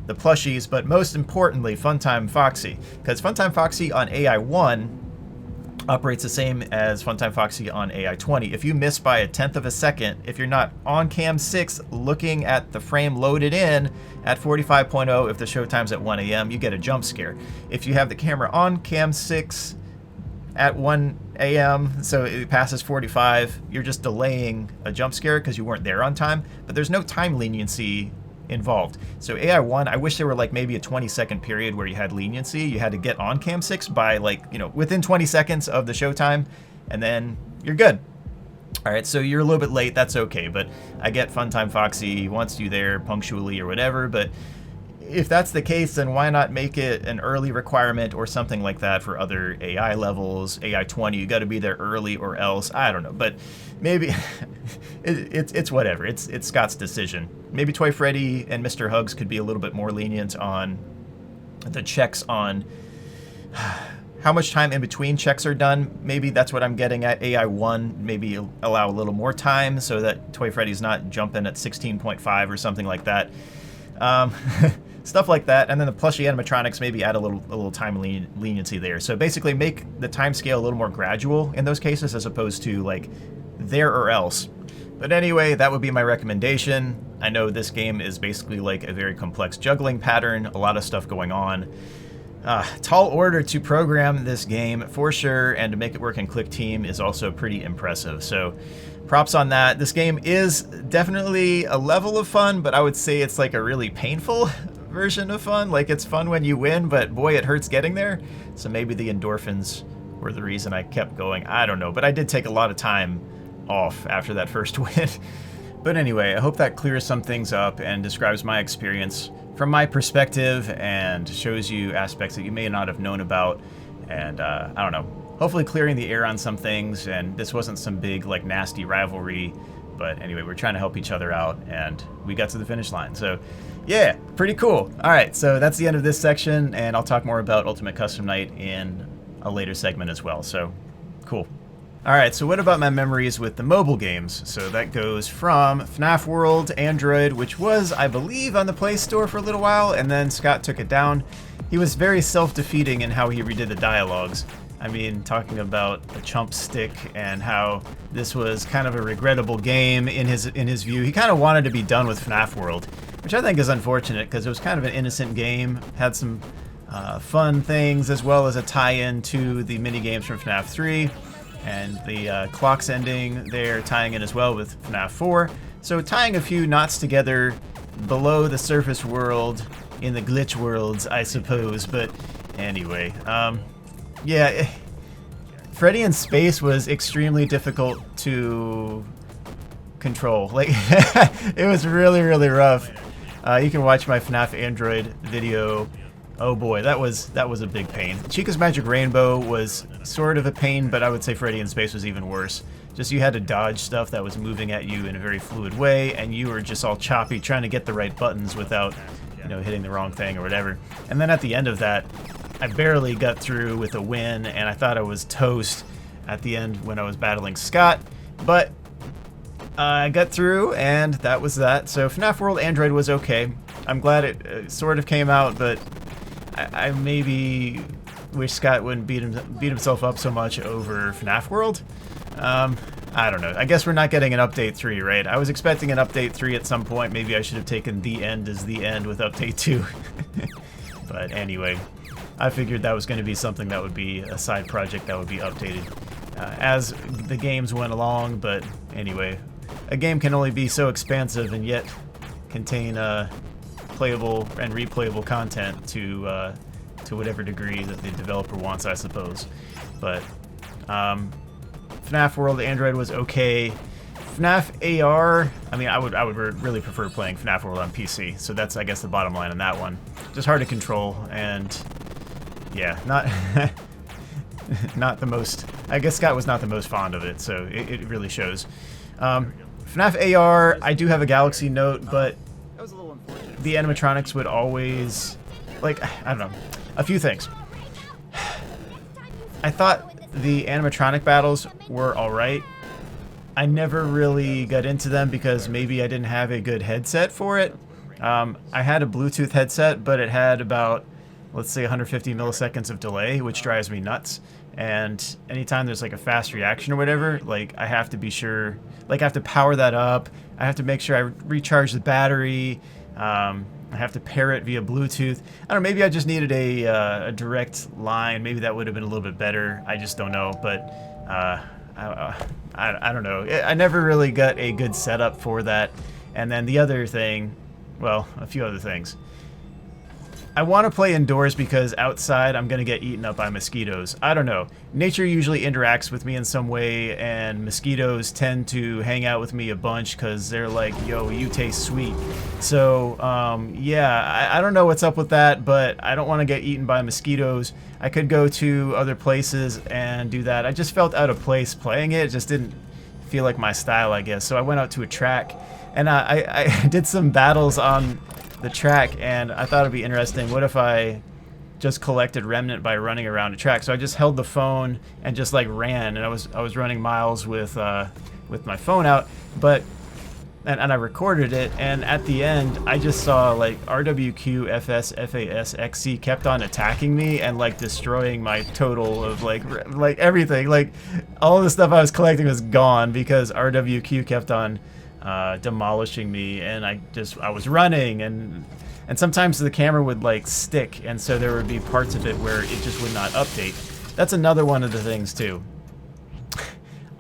S1: the plushies, but most importantly, Funtime Foxy. Because Funtime Foxy on AI1 operates the same as Funtime Foxy on AI20. If you miss by 1/10 of a second, if you're not on cam 6 looking at the frame loaded in at 45.0, if the show time's at 1 a.m., you get a jump scare. If you have the camera on cam 6 at 1 a.m., so it passes 45, you're just delaying a jump scare because you weren't there on time, but there's no time leniency involved. So AI1, I wish there were like maybe a 20-second period where you had leniency. You had to get on cam 6 by like, you know, within 20 seconds of the showtime, and then you're good. All right, so you're a little bit late, that's okay, but I get Funtime Foxy wants you there punctually or whatever, but if that's the case, then why not make it an early requirement or something like that for other AI levels? AI20, you got to be there early or else. I don't know, but maybe it's whatever. It's Scott's decision. Maybe Toy Freddy and Mr. Hugs could be a little bit more lenient on the checks on how much time in between checks are done. Maybe that's what I'm getting at. AI1, maybe allow a little more time so that Toy Freddy's not jumping at 16.5 or something like that. Stuff like that, and then the plushie animatronics maybe add a little time leniency there. So basically make the time scale a little more gradual in those cases as opposed to like there or else. But anyway, that would be my recommendation. I know this game is basically like a very complex juggling pattern, a lot of stuff going on. Tall order to program this game for sure, and to make it work in Click Team is also pretty impressive. So props on that. This game is definitely a level of fun, but I would say it's like a really painful version of fun. Like it's fun when you win, but boy, it hurts getting there. So maybe the endorphins were the reason I kept going. I don't know, but I did take a lot of time off after that first win. But anyway, I hope that clears some things up and describes my experience from my perspective and shows you aspects that you may not have known about. And I don't know, hopefully clearing the air on some things. And this wasn't some big like nasty rivalry, but anyway, we're trying to help each other out and we got to the finish line. So yeah, pretty cool. All right, so that's the end of this section, and I'll talk more about Ultimate Custom Night in a later segment as well. So cool. Alright, so what about my memories with the mobile games? So that goes from FNAF World, Android, which was, I believe, on the Play Store for a little while, and then Scott took it down. He was very self-defeating in how he redid the dialogues. I mean, talking about the chump stick and how this was kind of a regrettable game in his view. He kind of wanted to be done with FNAF World, which I think is unfortunate because it was kind of an innocent game, had some fun things as well as a tie-in to the mini games from FNAF 3. And the clock's ending there tying in as well with FNAF 4. So tying a few knots together below the surface world in the glitch worlds, I suppose. But anyway, yeah, Freddy in space was extremely difficult to control. Like, it was really, really rough. You can watch my FNAF Android video. Oh boy, that was a big pain. Chica's Magic Rainbow was sort of a pain, but I would say Freddy in Space was even worse. Just you had to dodge stuff that was moving at you in a very fluid way, and you were just all choppy trying to get the right buttons without, you know, hitting the wrong thing or whatever. And then at the end of that, I barely got through with a win, and I thought I was toast at the end when I was battling Scott, but I got through, and that was that. So FNAF World Android was okay. I'm glad it sort of came out, but I maybe wish Scott wouldn't beat himself up so much over FNAF World. I don't know. I guess we're not getting an Update 3, right? I was expecting an Update 3 at some point. Maybe I should have taken the end as the end with Update 2. But anyway, I figured that was going to be something that would be a side project that would be updated as the games went along. But anyway, a game can only be so expansive and yet contain playable and replayable content to whatever degree that the developer wants, I suppose. But FNAF World Android was okay. FNAF AR, I mean, I would really prefer playing FNAF World on PC. So that's, I guess, the bottom line on that one. Just hard to control, and yeah, not the most. I guess Scott was not the most fond of it, so it really shows. FNAF AR, I do have a Galaxy Note, but the animatronics would always, like, I don't know, a few things. I thought the animatronic battles were alright. I never really got into them because maybe I didn't have a good headset for it. I had a Bluetooth headset, but it had about, let's say, 150 milliseconds of delay, which drives me nuts. And anytime there's like a fast reaction or whatever, like I have to be sure, like I have to power that up. I have to make sure I recharge the battery. I have to pair it via Bluetooth. I don't know, maybe I just needed a direct line. Maybe that would have been a little bit better. I just don't know, but I don't know. I never really got a good setup for that. And then the other thing, well, a few other things. I want to play indoors because outside I'm going to get eaten up by mosquitoes. I don't know. Nature usually interacts with me in some way, and mosquitoes tend to hang out with me a bunch because they're like, yo, you taste sweet. So, yeah, I don't know what's up with that, but I don't want to get eaten by mosquitoes. I could go to other places and do that. I just felt out of place playing it. It just didn't feel like my style, I guess. So I went out to a track, and I did some battles on the track, and I thought it'd be interesting. What if I just collected Remnant by running around a track? So I just held the phone and just like ran, and I was running miles with my phone out, and I recorded it, and at the end I just saw like RWQ, FS, FAS, XC kept on attacking me and like destroying my total of like everything. Like all the stuff I was collecting was gone because RWQ kept on demolishing me, and I was running, and sometimes the camera would like stick, and so there would be parts of it where it just would not update. That's another one of the things too.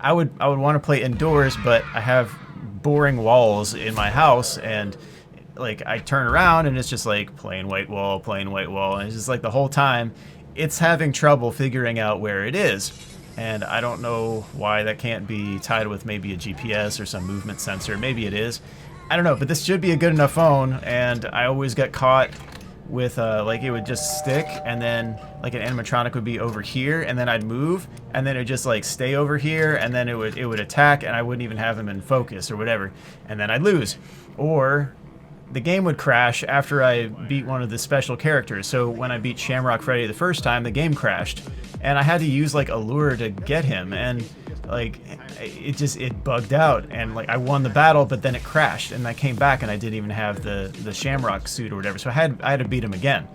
S1: I would want to play indoors, but I have boring walls in my house, and like I turn around and it's just like plain white wall, and it's just like the whole time it's having trouble figuring out where it is. And I don't know why that can't be tied with maybe a GPS or some movement sensor. Maybe it is. I don't know, but this should be a good enough phone, and I always got caught with like it would just stick, and then like an animatronic would be over here, and then I'd move, and then it would just like stay over here, and then it would attack, and I wouldn't even have him in focus or whatever, and then I'd lose. Or the game would crash after I beat one of the special characters. So when I beat Shamrock Freddy the first time, the game crashed, and I had to use like a lure to get him, and like it bugged out, and like I won the battle, but then it crashed, and I came back and I didn't even have the Shamrock suit or whatever, so I had to beat him again.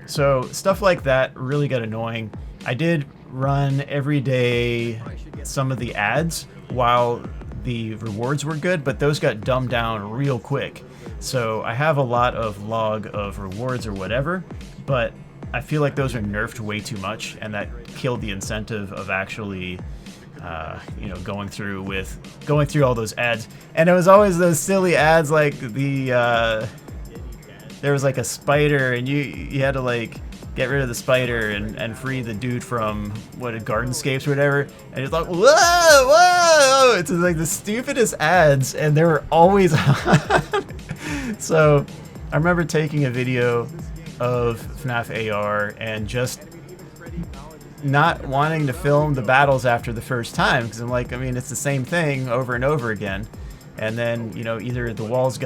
S1: So stuff like that really got annoying. I did run every day some of the ads while the rewards were good, but those got dumbed down real quick. So I have a lot of log of rewards or whatever, but I feel like those are nerfed way too much, and that killed the incentive of actually going through all those ads. And it was always those silly ads, like there was like a spider, and you had to like get rid of the spider and free the dude from Gardenscapes or whatever. And it's like, whoa! It's like the stupidest ads, and they were always on. So I remember taking a video of FNAF AR and just not wanting to film the battles after the first time, because I'm like, I mean, it's the same thing over and over again. And then, either the wall's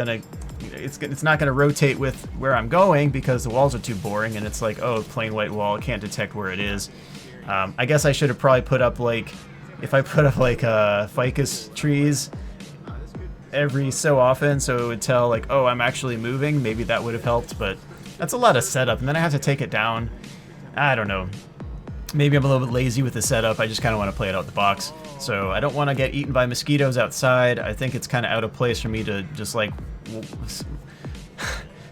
S1: it's not gonna rotate with where I'm going because the walls are too boring, and it's like, oh, plain white wall, can't detect where it is. I guess I should have probably put up if I put up ficus trees every so often, so it would tell like, oh, I'm actually moving. Maybe that would have helped, but that's a lot of setup, and then I have to take it down. I don't know. Maybe I'm a little bit lazy with the setup. I just kind of want to play it out the box. So I don't want to get eaten by mosquitoes outside. I think it's kind of out of place for me to just like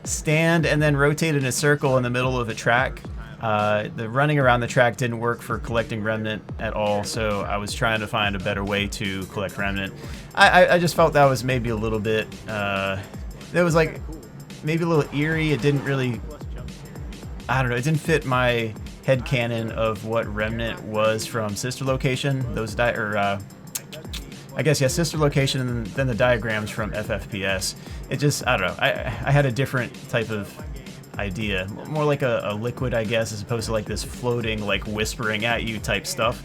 S1: stand and then rotate in a circle in the middle of a track. The running around the track didn't work for collecting Remnant at all, so I was trying to find a better way to collect Remnant. I just felt that was maybe a little bit, it was like maybe a little eerie. It didn't really, I don't know, it didn't fit my headcanon of what Remnant was from Sister Location. Sister Location, and then the diagrams from FFPS. It just, I don't know, I had a different type of idea, more like a liquid, I guess, as opposed to like this floating, like whispering at you type stuff.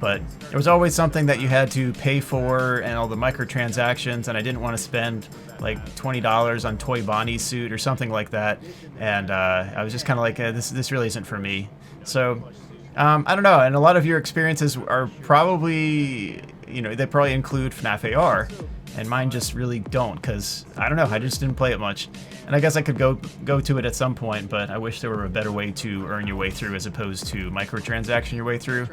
S1: But there was always something that you had to pay for, and all the microtransactions, and I didn't want to spend like $20 on Toy Bonnie's suit or something like that. And I was just kind of like, this really isn't for me. So I don't know, and a lot of your experiences are probably, they probably include FNAF AR, and mine just really don't, because I don't know, I just didn't play it much. And I guess I could go to it at some point, but I wish there were a better way to earn your way through as opposed to microtransaction your way through.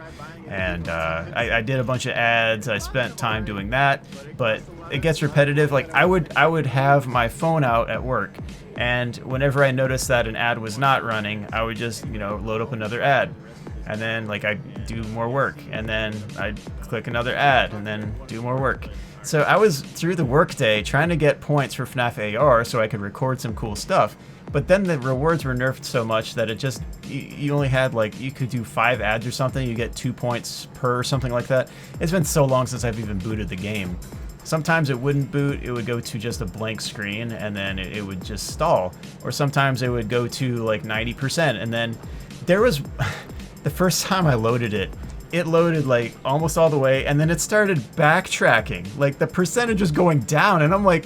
S1: And I did a bunch of ads. I spent time doing that, but it gets repetitive. Like I would have my phone out at work, and whenever I noticed that an ad was not running, I would just load up another ad, and then like I'd do more work, and then I'd click another ad, and then do more work. So I was through the workday trying to get points for FNAF AR so I could record some cool stuff. But then the rewards were nerfed so much that it just, you only had like, you could do 5 ads or something, you get 2 points per, something like that. It's been so long since I've even booted the game. Sometimes it wouldn't boot, it would go to just a blank screen, and then it would just stall. Or sometimes it would go to like 90%, and then there was, the first time I loaded it, it loaded like almost all the way, and then it started backtracking. Like the percentage was going down, and I'm like,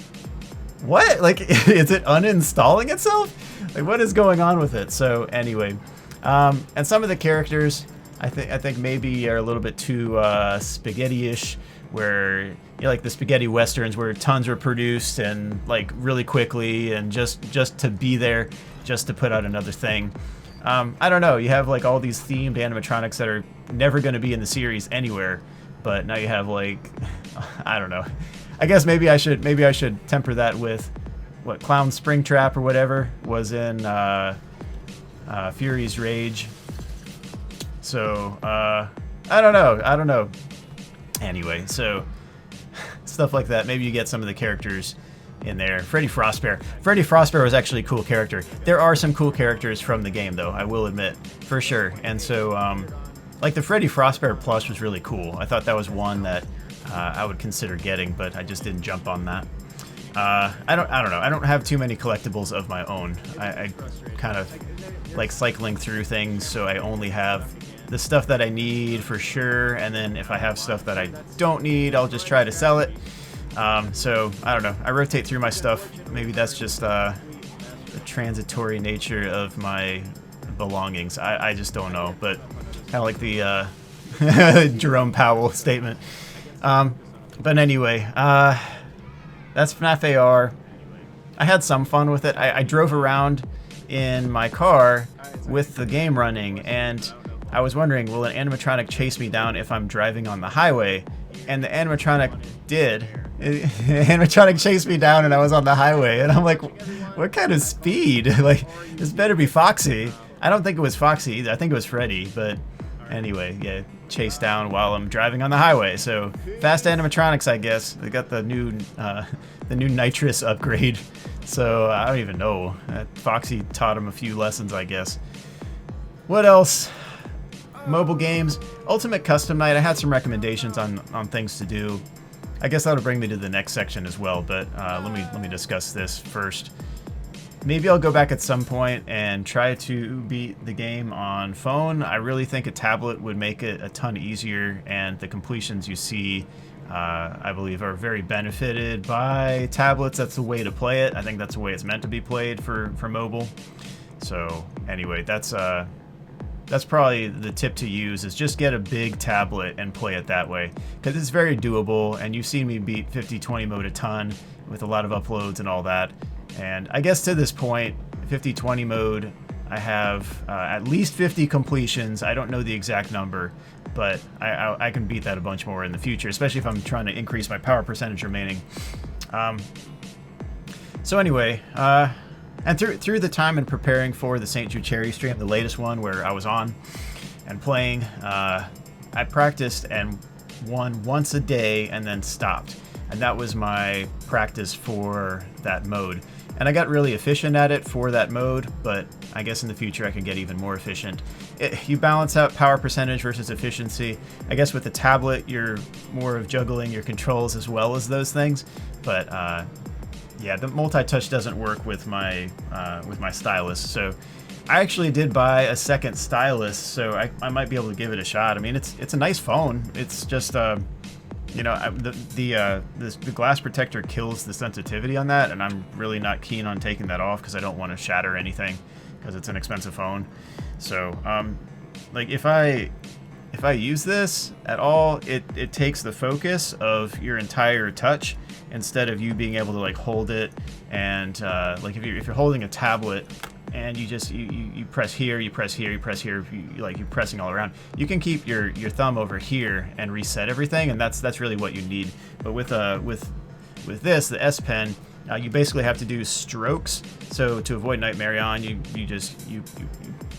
S1: what? Like, is it uninstalling itself? Like, what is going on with it? So anyway, and some of the characters I think maybe are a little bit too spaghetti-ish, where like the spaghetti westerns where tons were produced and like really quickly, and just to be there, just to put out another thing. I don't know, you have like all these themed animatronics that are never going to be in the series anywhere, but now you have like, I don't know. I guess maybe I should temper that with what Clown Springtrap or whatever was in Fury's Rage. So I don't know. Anyway, so stuff like that. Maybe you get some of the characters in there. Freddy Frostbear was actually a cool character. There are some cool characters from the game, though, I will admit, for sure. And so, like the Freddy Frostbear plush was really cool. I thought that was one that I would consider getting, but I just didn't jump on that. I don't know. I don't have too many collectibles of my own. I kind of like cycling through things, so I only have the stuff that I need for sure, and then if I have stuff that I don't need, I'll just try to sell it. So I don't know. I rotate through my stuff. Maybe that's just the transitory nature of my belongings. I just don't know. But kind of like the Jerome Powell statement. But anyway, that's FNAF AR. I had some fun with it. I drove around in my car with the game running, and I was wondering, will an animatronic chase me down if I'm driving on the highway? And the animatronic did. The animatronic chased me down, and I was on the highway, and I'm like, what kind of speed? Like, this better be Foxy. I don't think it was Foxy either. I think it was Freddy, but anyway, yeah, chased down while I'm driving on the highway. So fast animatronics, I guess. They got the new nitrous upgrade. So I don't even know. Foxy taught him a few lessons, I guess. What else? Mobile games. Ultimate Custom Night. I had some recommendations on things to do. I guess that'll bring me to the next section as well, but let me discuss this first. Maybe I'll go back at some point and try to beat the game on phone. I really think a tablet would make it a ton easier, and the completions you see, I believe, are very benefited by tablets. That's the way to play it. I think that's the way it's meant to be played for mobile. So anyway, that's probably the tip to use, is just get a big tablet and play it that way, because it's very doable, and you've seen me beat 50/20 mode a ton with a lot of uploads and all that. And I guess to this point, 50/20 mode, I have at least 50 completions. I don't know the exact number, but I can beat that a bunch more in the future, especially if I'm trying to increase my power percentage remaining. So anyway, and through the time in preparing for the St. Jude Cherry stream, the latest one where I was on and playing, I practiced and won once a day and then stopped. And that was my practice for that mode. And I got really efficient at it for that mode, but I guess in the future I can get even more efficient. You balance out power percentage versus efficiency. I guess with the tablet, you're more of juggling your controls as well as those things. But yeah, the multi-touch doesn't work with my stylus. So I actually did buy a second stylus, so I might be able to give it a shot. I mean, it's a nice phone. It's just you know, the glass protector kills the sensitivity on that, and I'm really not keen on taking that off because I don't want to shatter anything, because it's an expensive phone. So like if I use this at all, it takes the focus of your entire touch instead of you being able to like hold it, and like if you're holding a tablet and you press here, you press here, you press here, you're pressing all around. You can keep your thumb over here and reset everything, and that's really what you need. But with this, the S Pen, you basically have to do strokes. So to avoid Nightmare on, you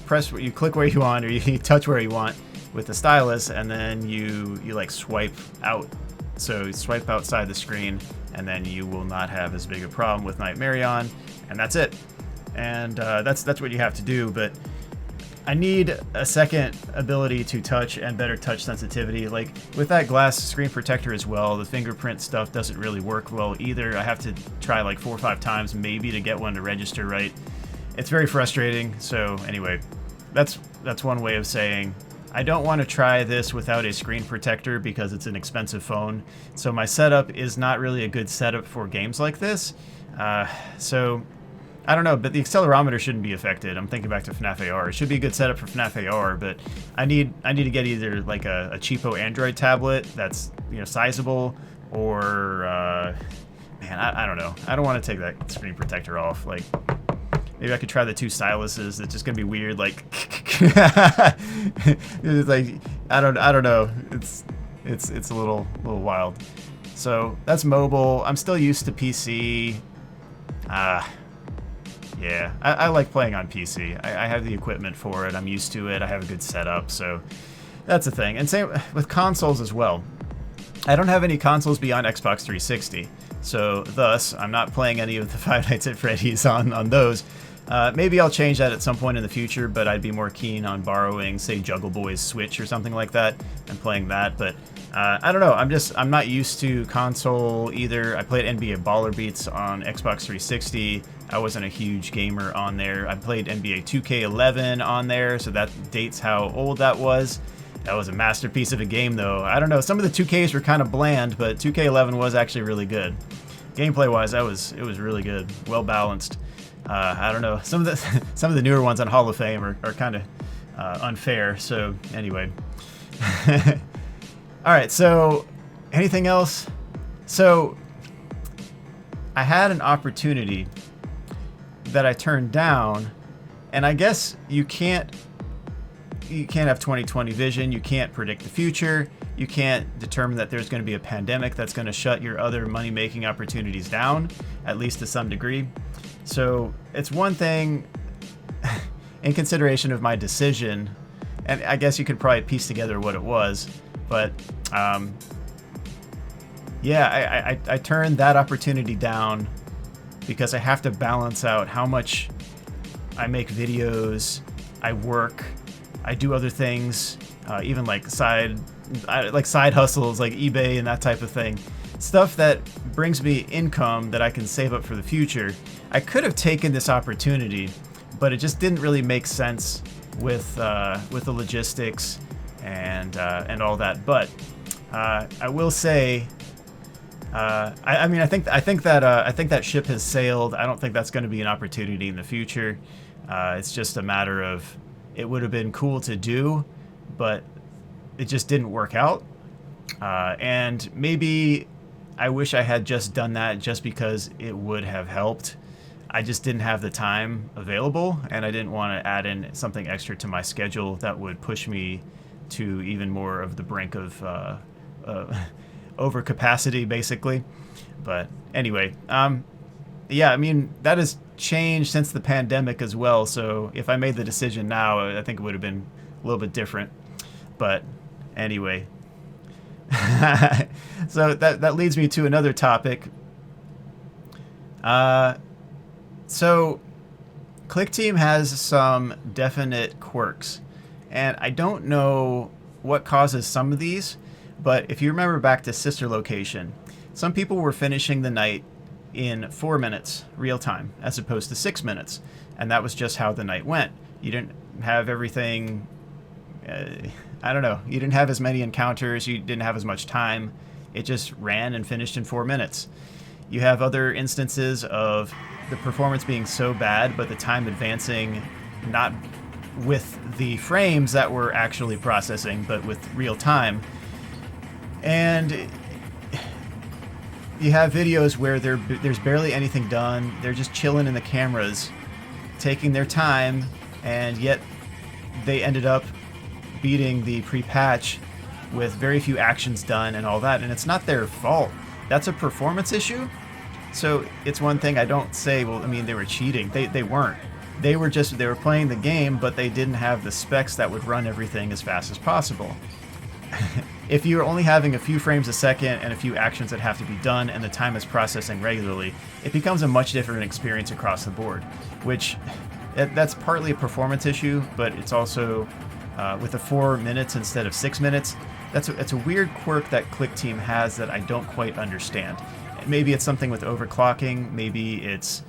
S1: press, you click where you want, or you touch where you want with the stylus, and then you like swipe out. So you swipe outside the screen, and then you will not have as big a problem with Nightmare on, and that's it. And that's what you have to do. But I need a second ability to touch and better touch sensitivity. Like with that glass screen protector as well, the fingerprint stuff doesn't really work well either. I have to try like 4 or 5 times maybe to get one to register right. It's very frustrating. So anyway, that's one way of saying I don't want to try this without a screen protector because it's an expensive phone. So my setup is not really a good setup for games like this. So I don't know, but the accelerometer shouldn't be affected. I'm thinking back to FNAF AR. It should be a good setup for FNAF AR, but I need to get either like a cheapo Android tablet that's, you know, sizable, or man, I don't know. I don't want to take that screen protector off. Like maybe I could try the 2 styluses. It's just gonna be weird. Like it's like I don't know. It's a little wild. So that's mobile. I'm still used to PC. Yeah, I like playing on PC. I have the equipment for it. I'm used to it. I have a good setup, so that's the thing. And same with consoles as well. I don't have any consoles beyond Xbox 360, so thus I'm not playing any of the Five Nights at Freddy's on those. Maybe I'll change that at some point in the future, but I'd be more keen on borrowing, say, Juggle Boy's Switch or something like that and playing that. But I don't know. I'm not used to console either. I played NBA Baller Beats on Xbox 360. I wasn't a huge gamer on there. I played NBA 2K11 on there, so that dates how old that was. That was a masterpiece of a game, though. I don't know. Some of the 2Ks were kind of bland, but 2K11 was actually really good. Gameplay-wise, it was really good, well balanced. I don't know. Some of the newer ones on Hall of Fame are kind of unfair. So anyway, All right, so anything else? So I had an opportunity that I turned down, and I guess you can't have 20/20 vision. You can't predict the future. You can't determine that there's going to be a pandemic that's going to shut your other money-making opportunities down, at least to some degree. So it's one thing in consideration of my decision, and I guess you could probably piece together what it was, but yeah, I turned that opportunity down because I have to balance out how much I make videos, I work, I do other things, even like side hustles like eBay and that type of thing. Stuff that brings me income that I can save up for the future. I could have taken this opportunity, but it just didn't really make sense with the logistics and all that. But I will say, I think that ship has sailed. I don't think that's going to be an opportunity in the future. It's just a matter of it would have been cool to do, but it just didn't work out. And maybe I wish I had just done that just because it would have helped. I just didn't have the time available, and I didn't want to add in something extra to my schedule that would push me to even more of the brink of overcapacity, basically. But anyway, yeah, I mean, that has changed since the pandemic as well. So if I made the decision now, I think it would have been a little bit different. But anyway, so that leads me to another topic. So ClickTeam has some definite quirks, and I don't know what causes some of these, but if you remember back to Sister Location, some people were finishing the night in 4 minutes real time as opposed to 6 minutes, and that was just how the night went. You didn't have everything, I don't know, you didn't have as many encounters, you didn't have as much time. It just ran and finished in 4 minutes. You have other instances of the performance being so bad, but the time advancing not with the frames that we're actually processing, but with real time. And you have videos where there's barely anything done. They're just chilling in the cameras, taking their time, and yet they ended up beating the pre-patch with very few actions done and all that. And it's not their fault. That's a performance issue. So it's one thing I don't say, well, I mean, they were cheating. They weren't. They were playing the game, but they didn't have the specs that would run everything as fast as possible. If you're only having a few frames a second and a few actions that have to be done and the time is processing regularly, it becomes a much different experience across the board, which that's partly a performance issue, but it's also with the 4 minutes instead of 6 minutes. It's a weird quirk that ClickTeam has that I don't quite understand. Maybe it's something with overclocking. Maybe it's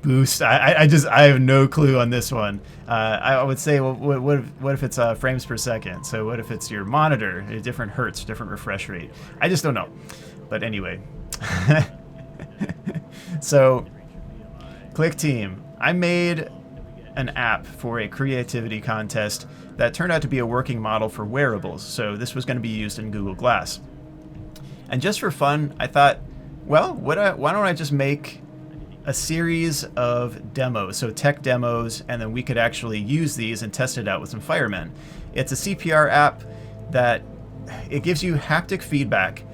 S1: boost. I have no clue on this one. I would say, well, what if it's frames per second? So what if it's your monitor, different hertz, different refresh rate? I just don't know. But anyway, so ClickTeam, I made an app for a creativity contest that turned out to be a working model for wearables. So this was going to be used in Google Glass. And just for fun, I thought, well, why don't I just make a series of demos, so tech demos, and then we could actually use these and test it out with some firemen. It's a CPR app that it gives you haptic feedback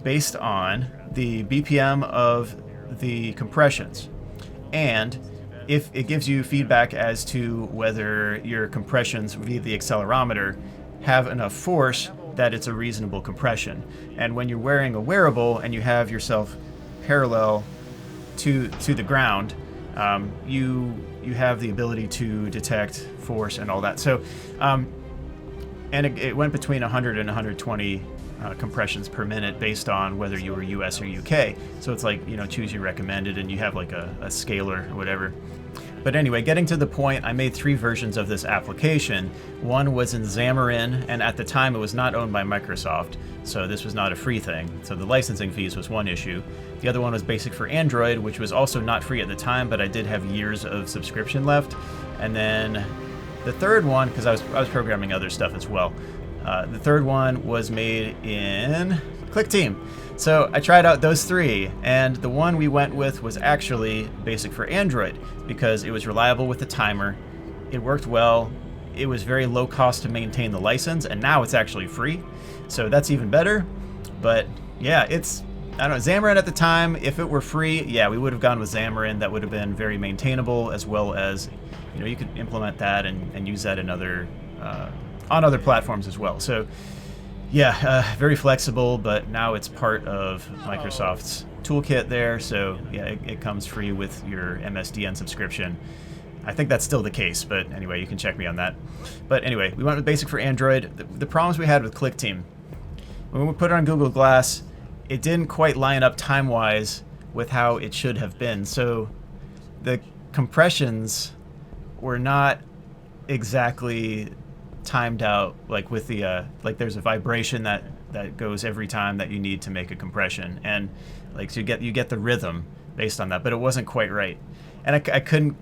S1: based on the BPM of the compressions. And if it gives you feedback as to whether your compressions via the accelerometer have enough force that it's a reasonable compression. And when you're wearing a wearable and you have yourself parallel to the ground, you have the ability to detect force and all that. So, and it went between 100 and 120 compressions per minute based on whether you were US or UK. So it's like, choose your recommended, and you have like a scaler or whatever. But anyway, getting to the point, I made 3 versions of this application. One was in Xamarin, and at the time it was not owned by Microsoft, so this was not a free thing. So the licensing fees was one issue. The other one was basic for Android, which was also not free at the time, but I did have years of subscription left. And then The third one, because I was programming other stuff as well. The third one was made in ClickTeam. So I tried out those three, and the one we went with was actually basic for Android because it was reliable with the timer. It worked well. It was very low cost to maintain the license, and now it's actually free. So that's even better. But yeah, I don't know, Xamarin at the time, if it were free, yeah, we would have gone with Xamarin. That would have been very maintainable, as well as, you could implement that and use that in on other platforms as well. So yeah, very flexible, but now it's part of Microsoft's toolkit there. So yeah, it comes free with your MSDN subscription. I think that's still the case, but anyway, you can check me on that. But anyway, we went with basic for Android. The problems we had with ClickTeam, when we put it on Google Glass, it didn't quite line up time-wise with how it should have been. So the compressions were not exactly timed out, like with the like there's a vibration that goes every time that you need to make a compression, and like so you get the rhythm based on that, but it wasn't quite right, and I couldn't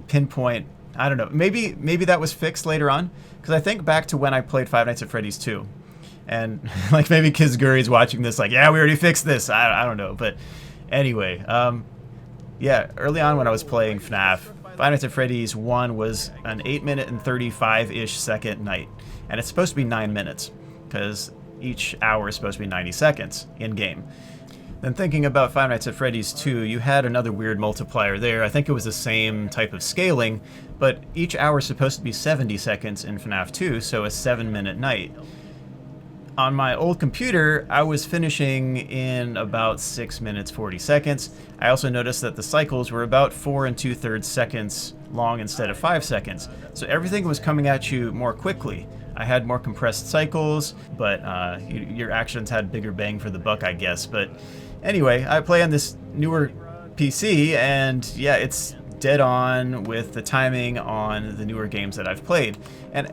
S1: pinpoint. I don't know, maybe that was fixed later on, because I think back to when I played Five Nights at Freddy's 2, and like maybe Kizguri's watching this like, yeah, we already fixed this. I don't know, but anyway, yeah, early on when I was playing FNaF, Five Nights at Freddy's 1 was an 8-minute and 35-ish second night, and it's supposed to be 9 minutes, because each hour is supposed to be 90 seconds in-game. Then thinking about Five Nights at Freddy's 2, you had another weird multiplier there. I think it was the same type of scaling, but each hour is supposed to be 70 seconds in FNaF 2, so a 7-minute night. On my old computer, I was finishing in about 6 minutes 40 seconds. I also noticed that the cycles were about 4 2/3 seconds long instead of 5 seconds. So everything was coming at you more quickly. I had more compressed cycles, but your actions had bigger bang for the buck, I guess. But anyway, I play on this newer PC, and yeah, it's dead on with the timing on the newer games that I've played. And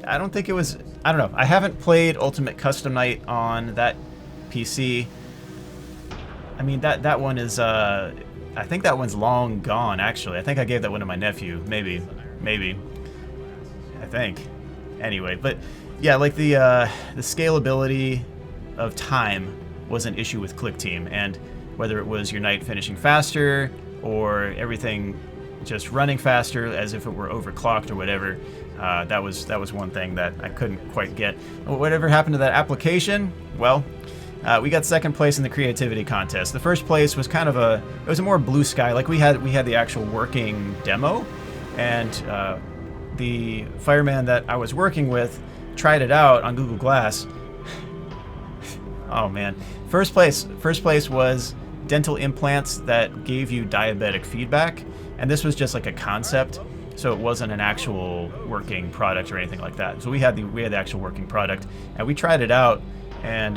S1: I don't think it was, I don't know, I haven't played Ultimate Custom Night on that PC. I mean, that one is, I think that one's long gone, actually. I think I gave that one to my nephew, maybe, I think. Anyway, but yeah, like the scalability of time was an issue with ClickTeam, and whether it was your night finishing faster or everything just running faster as if it were overclocked or whatever, that was one thing that I couldn't quite get. Whatever happened to that application? Well, we got second place in the creativity contest. The first place was kind of it was a more blue sky. Like we had the actual working demo, and the fireman that I was working with tried it out on Google Glass. Oh man, first place was dental implants that gave you diabetic feedback, and this was just like a concept, so it wasn't an actual working product or anything like that. So we had the actual working product, and we tried it out, and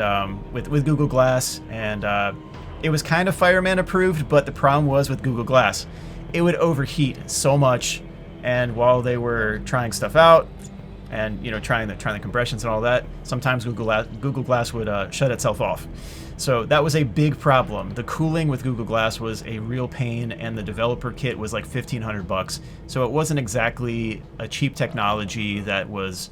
S1: with Google Glass, and it was kind of fireman approved, but the problem was with Google Glass, it would overheat so much, and while they were trying stuff out, and trying the compressions and all that, sometimes Google Glass would shut itself off. So that was a big problem. The cooling with Google Glass was a real pain, and the developer kit was like $1,500. So it wasn't exactly a cheap technology that was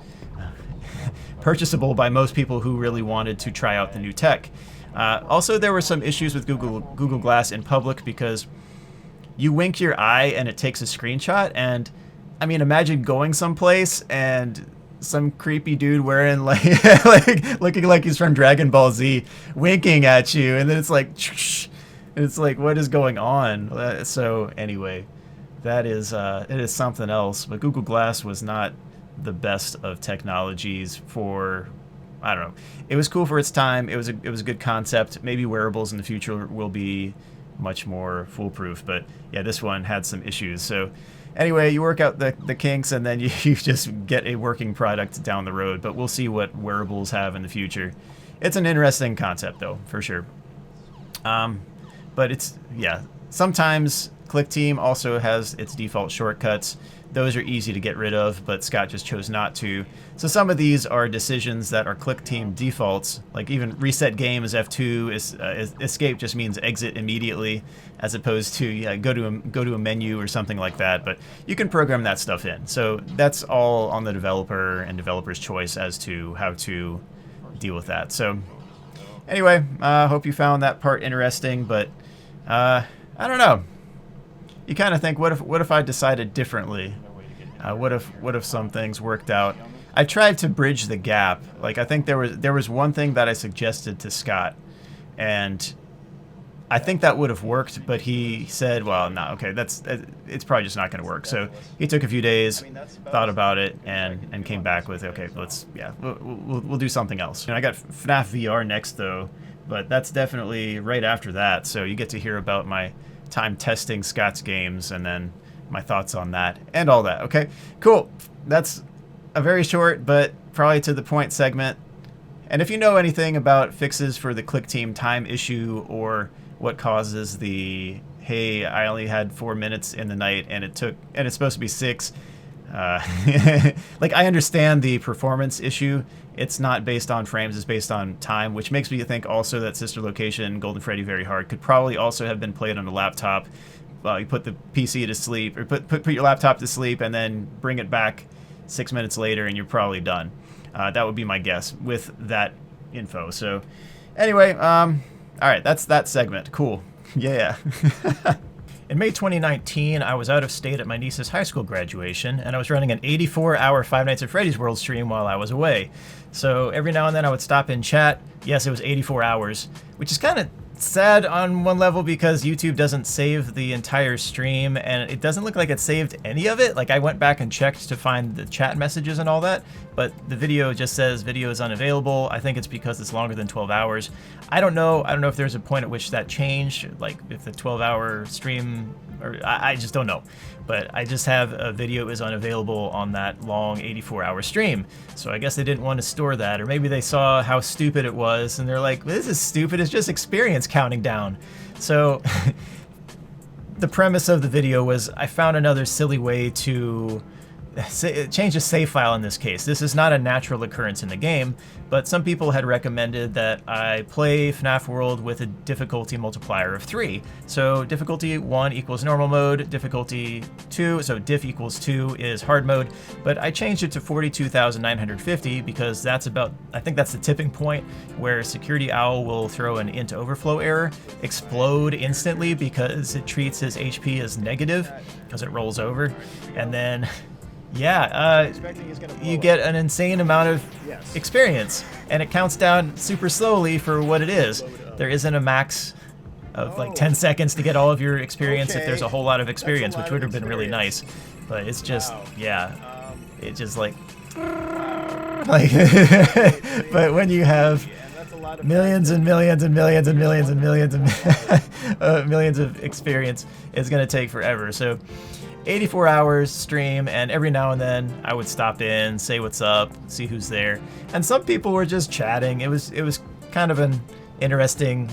S1: purchasable by most people who really wanted to try out the new tech. Also, there were some issues with Google Glass in public, because you wink your eye and it takes a screenshot, and I mean, imagine going someplace and some creepy dude wearing like looking like he's from Dragon Ball Z winking at you, and then it's like what is going on? So anyway, it is something else. But Google Glass was not the best of technologies for, I don't know. It was cool for its time. It was a good concept. Maybe wearables in the future will be much more foolproof, but yeah, this one had some issues. So anyway, you work out the kinks, and then you just get a working product down the road. But we'll see what wearables have in the future. It's an interesting concept, though, for sure. But it's, yeah, sometimes Click Team also has its default shortcuts. Those are easy to get rid of, but Scott just chose not to. So some of these are decisions that are Click Team defaults, like even reset game is F2, escape just means exit immediately, as opposed to go to a menu or something like that. But you can program that stuff in. So that's all on the developer and developer's choice as to how to deal with that. So anyway, hope you found that part interesting, but I don't know. You kind of think, what if I decided differently? What if some things worked out? I tried to bridge the gap. Like, I think there was one thing that I suggested to Scott, and I think that would have worked, but he said, well, no, okay, it's probably just not going to work. So he took a few days, thought about it, and came back with, okay, we'll do something else. I got FNaF VR next, though, but that's definitely right after that. So you get to hear about my time testing Scott's games and then my thoughts on that and all that. Okay, cool. That's a very short but probably to the point segment. And if you know anything about fixes for the Click Team time issue, or what causes the, hey, I only had 4 minutes in the night and it's supposed to be 6, like, I understand the performance issue. It's not based on frames, it's based on time, which makes me think also that Sister Location, Golden Freddy Very Hard could probably also have been played on a laptop. You put the PC to sleep, or put your laptop to sleep, and then bring it back 6 minutes later, and you're probably done. That would be my guess with that info. So anyway, all right, that's that segment. Cool. Yeah. In May 2019, I was out of state at my niece's high school graduation, and I was running an 84-hour Five Nights at Freddy's World stream while I was away. So every now and then I would stop in chat. Yes, it was 84 hours, which is kind of sad on one level because YouTube doesn't save the entire stream, and it doesn't look like it saved any of it. Like, I went back and checked to find the chat messages and all that, but the video just says video is unavailable. I think it's because it's longer than 12 hours. I don't know if there's a point at which that changed, like if the 12-hour stream, or I just don't know. But I just have a video is unavailable on that long 84-hour stream. So I guess they didn't want to store that, or maybe they saw how stupid it was and they're like, this is stupid, it's just experience counting down. So the premise of the video was I found another silly way to change a save file in this case. This is not a natural occurrence in the game, but some people had recommended that I play FNaF World with a difficulty multiplier of 3. So difficulty 1 equals normal mode, difficulty 2, so diff equals 2 is hard mode, but I changed it to 42,950 because that's about, I think that's the tipping point where Security Owl will throw an int overflow error, explode instantly because it treats his HP as negative because it rolls over, and then you get an insane amount of experience, and it counts down super slowly for what it is. There isn't a max of like 10 seconds to get all of your experience if there's a whole lot of experience, which would have been really nice. But it's just, it just like, but when you have millions and millions and millions and millions and millions and millions of experience, it's going to take forever. So 84 hours stream, and every now and then I would stop in, say what's up, see who's there. And some people were just chatting. It was kind of an interesting,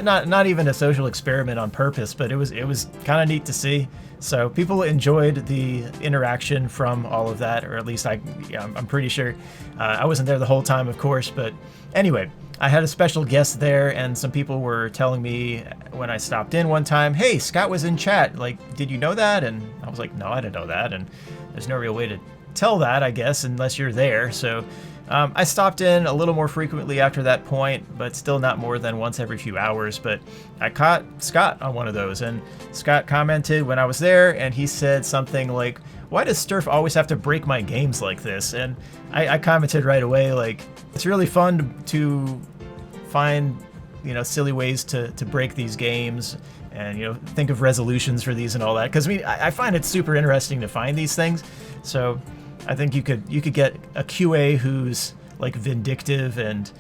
S1: not even a social experiment on purpose, but it was kind of neat to see. So people enjoyed the interaction from all of that, or at least I'm pretty sure. I wasn't there the whole time, of course, but anyway, I had a special guest there, and some people were telling me when I stopped in one time, hey, Scott was in chat, like, did you know that? And I was like, no, I didn't know that, and there's no real way to tell that, I guess, unless you're there. So I stopped in a little more frequently after that point, but still not more than once every few hours. But I caught Scott on one of those, and Scott commented when I was there, and he said something like, why does Sturf always have to break my games like this? And I commented right away, like, it's really fun to find, silly ways to break these games, and, think of resolutions for these and all that. Because I find it super interesting to find these things. So I think you could get a QA who's like vindictive and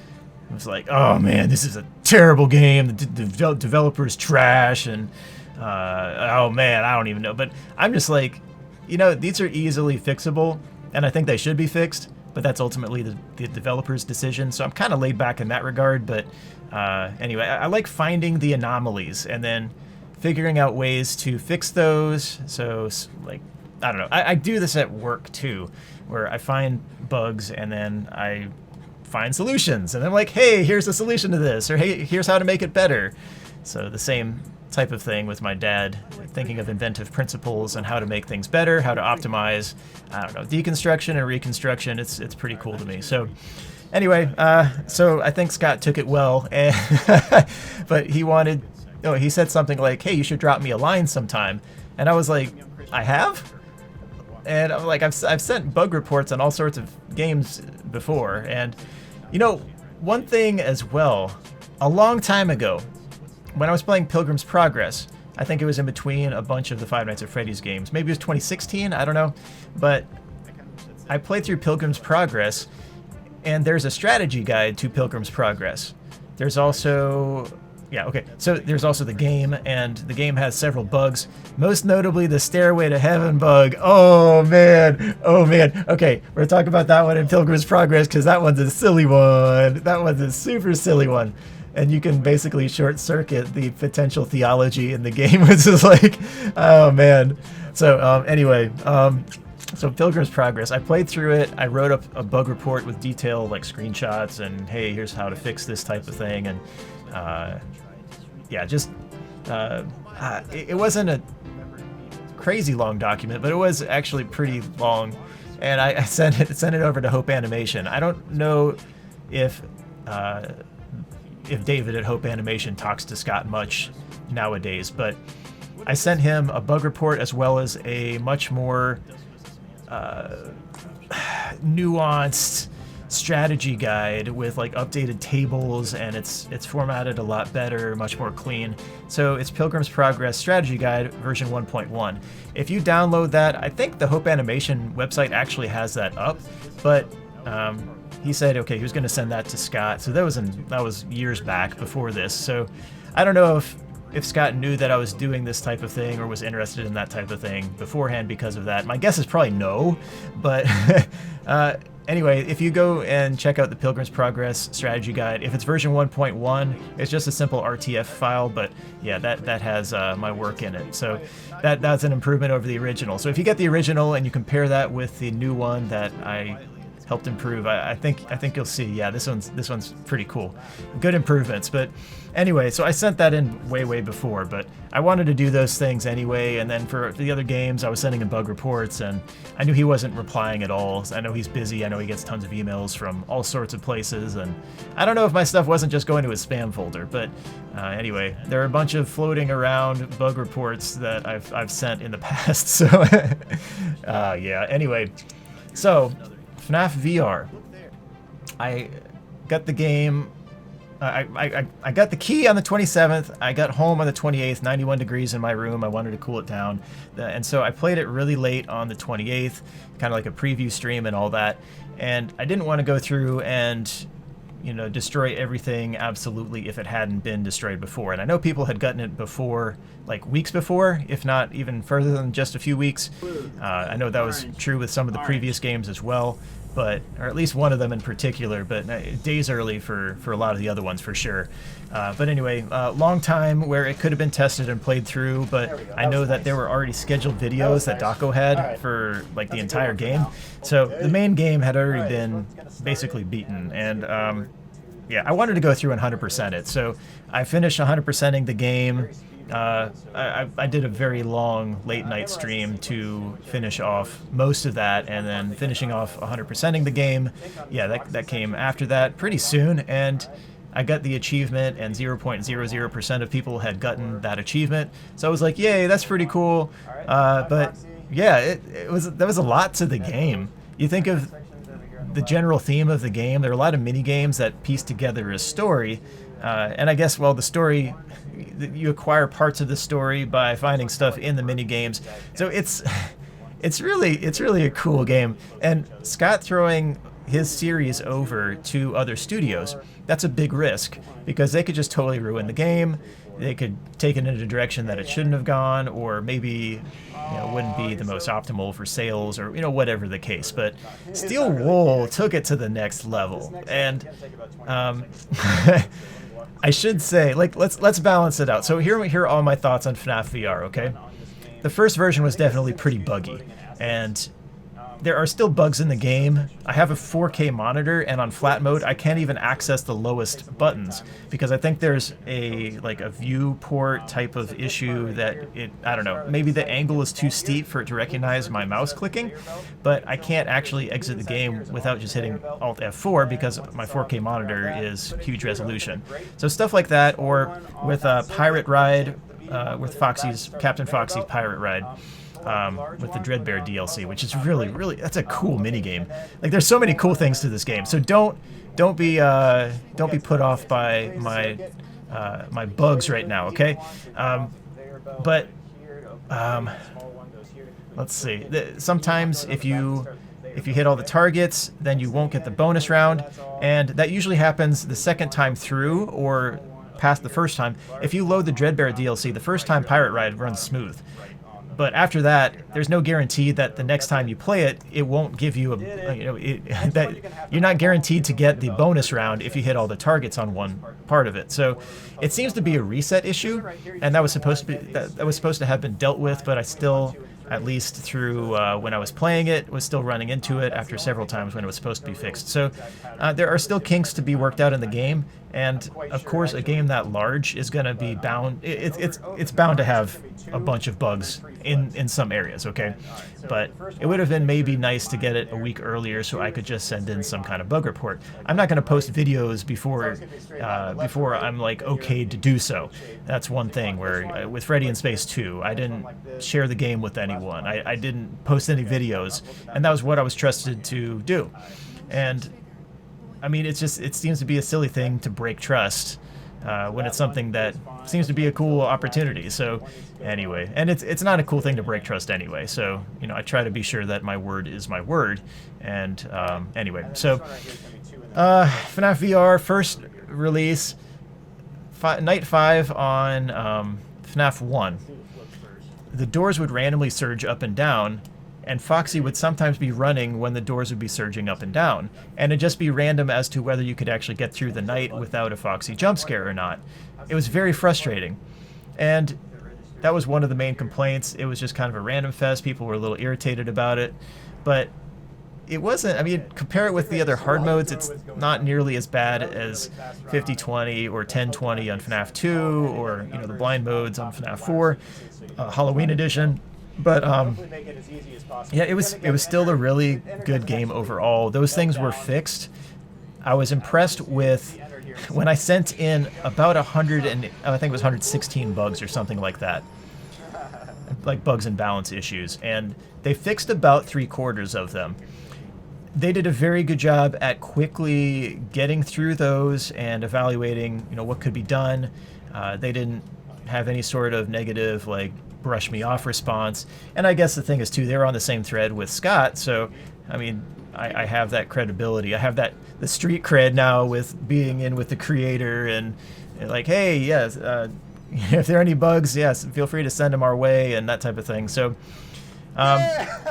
S1: was like, oh man, this is a terrible game, the developer's trash, and oh man, I don't even know. But I'm just like, these are easily fixable, and I think they should be fixed, but that's ultimately the developer's decision. So I'm kind of laid back in that regard. But anyway, I like finding the anomalies and then figuring out ways to fix those. So, like, I don't know. I do this at work too, where I find bugs and then I find solutions. And I'm like, hey, here's a solution to this, or hey, here's how to make it better. So the same type of thing with my dad, thinking of inventive principles and how to make things better, how to optimize, I don't know, deconstruction and reconstruction. It's pretty cool to me. So anyway, so I think Scott took it well, and but he said something like, hey, you should drop me a line sometime. And I was like, I have? And I'm like, I've sent bug reports on all sorts of games before. And, you know, one thing as well, a long time ago, when I was playing Pilgrim's Progress, I think it was in between a bunch of the Five Nights at Freddy's games. Maybe it was 2016, I don't know. But I played through Pilgrim's Progress, and there's a strategy guide to Pilgrim's Progress. There's also... Yeah, okay. So there's also the game, and the game has several bugs, most notably the Stairway to Heaven bug. Oh, man. Oh, man. Okay, we're going to talk about that one in Pilgrim's Progress, because that one's a silly one. That one's a super silly one. And you can basically short-circuit the potential theology in the game, which is like, oh, man. So, anyway, so Pilgrim's Progress, I played through it. I wrote up a bug report with detailed, like, screenshots, and, hey, here's how to fix this type of thing, and... yeah, just it wasn't a crazy long document, but it was actually pretty long, and I sent it over to Hope Animation. I don't know if David at Hope Animation talks to Scott much nowadays, but I sent him a bug report as well as a much more nuanced strategy guide with like updated tables, and it's formatted a lot better, much more clean. So it's Pilgrim's Progress Strategy Guide version 1.1. If you download that, I think the Hope Animation website actually has that up, but he said okay, he was going to send that to Scott. So that was years back before this. So I don't know if Scott knew that I was doing this type of thing or was interested in that type of thing beforehand because of that. My guess is probably no, but anyway, if you go and check out the Pilgrim's Progress Strategy Guide, if it's version 1.1, it's just a simple RTF file, but yeah, that has my work in it. So that's an improvement over the original. So if you get the original and you compare that with the new one that I helped improve, I think you'll see, yeah, this one's pretty cool. Good improvements. But anyway, so I sent that in way before, but I wanted to do those things anyway, and then for the other games, I was sending him bug reports, and I knew he wasn't replying at all. I know he's busy, I know he gets tons of emails from all sorts of places, and I don't know if my stuff wasn't just going to his spam folder, but anyway, there are a bunch of floating around bug reports that I've sent in the past, so yeah, anyway, so FNaF VR. I got the game. I got the key on the 27th. I got home on the 28th. 91 degrees in my room. I wanted to cool it down, and so I played it really late on the 28th, kind of like a preview stream and all that. And I didn't want to go through and, you know, destroy everything absolutely if it hadn't been destroyed before. And I know people had gotten it before, like weeks before, if not even further than just a few weeks. I know that was true with some of the previous games as well, but, or at least one of them in particular, but days early for a lot of the other ones for sure. But anyway, long time where it could have been tested and played through, but I know that there were already scheduled videos that Daco had for like the entire game. So the main game had already been basically beaten, and yeah, I wanted to go through and 100% it. So I finished 100%ing the game. I did a very long late night stream to finish off most of that, and then finishing off 100%ing the game. Yeah, that came after that pretty soon, and I got the achievement, and 0.00% of people had gotten that achievement. So I was like, yay, that's pretty cool. But yeah, there was a lot to the game. You think of the general theme of the game, there are a lot of mini games that piece together a story. And I guess, well, the story, you acquire parts of the story by finding stuff in the mini games. So it's really a cool game. And Scott throwing his series over to other studios, that's a big risk, because they could just totally ruin the game. They could take it in a direction that it shouldn't have gone, or maybe, you know, wouldn't be the most optimal for sales, or, you know, whatever the case. But Steel Wool took it to the next level, and I should say, like, let's balance it out. So here are all my thoughts on FNAF VR, okay? The first version was definitely pretty buggy, and there are still bugs in the game. I have a 4K monitor, and on flat mode, I can't even access the lowest buttons because I think there's a viewport type of issue that I don't know, maybe the angle is too steep for it to recognize my mouse clicking, but I can't actually exit the game without just hitting Alt F4 because my 4K monitor is huge resolution. So stuff like that, or with Pirate Ride, with Captain Foxy's Pirate Ride. With the Dreadbear DLC, which is really that's a cool mini game. Like, there's so many cool things to this game. So don't be put off by my bugs right now, okay? Let's see. Sometimes if you hit all the targets, then you won't get the bonus round, and that usually happens the second time through or past the first time. If you load the Dreadbear DLC, the first time Pirate Ride runs smooth. But after that, there's no guarantee that the next time you play it, it won't give you that you're not guaranteed to get the bonus round if you hit all the targets on one part of it. So it seems to be a reset issue, and that was supposed to have been dealt with. But I still, at least through when I was playing it, was still running into it after several times when it was supposed to be fixed. So there are still kinks to be worked out in the game, and of course, a game that large is going to be bound. It's bound to have a bunch of bugs in some areas, okay? But it would have been maybe nice to get it a week earlier so I could just send in some kind of bug report. I'm not going to post videos before I'm like okay to do so. That's one thing where with Freddy in Space 2, I didn't share the game with anyone. I didn't post any videos, and that was what I was trusted to do. And I mean, it seems to be a silly thing to break trust when it's something that seems to be a cool opportunity. So anyway, and it's not a cool thing to break trust anyway. So, you know, I try to be sure that my word is my word. And anyway, so FNAF VR first release, night 5 on FNAF 1. The doors would randomly surge up and down, and Foxy would sometimes be running when the doors would be surging up and down, and it'd just be random as to whether you could actually get through the night without a Foxy jump scare or not. It was very frustrating, and that was one of the main complaints. It was just kind of a random fest. People were a little irritated about it, but it wasn't. I mean, compare it with the other hard modes, it's not nearly as bad as 5020 or 1020 on FNAF 2, or, you know, the blind modes on FNAF 4, Halloween edition. But yeah, it was still a really good game overall. Those things were fixed. I was impressed with when I sent in about 100 and I think it was 116 bugs or something like that, like bugs and balance issues, and they fixed about 3/4 of them. They did a very good job at quickly getting through those and evaluating, you know, what could be done. They didn't have any sort of negative, like, brush me off response. And I guess the thing is too, they were on the same thread with Scott, so I mean, I have that credibility. I have the street cred now with being in with the creator, and like, hey, yes, if there are any bugs, yes, feel free to send them our way and that type of thing. So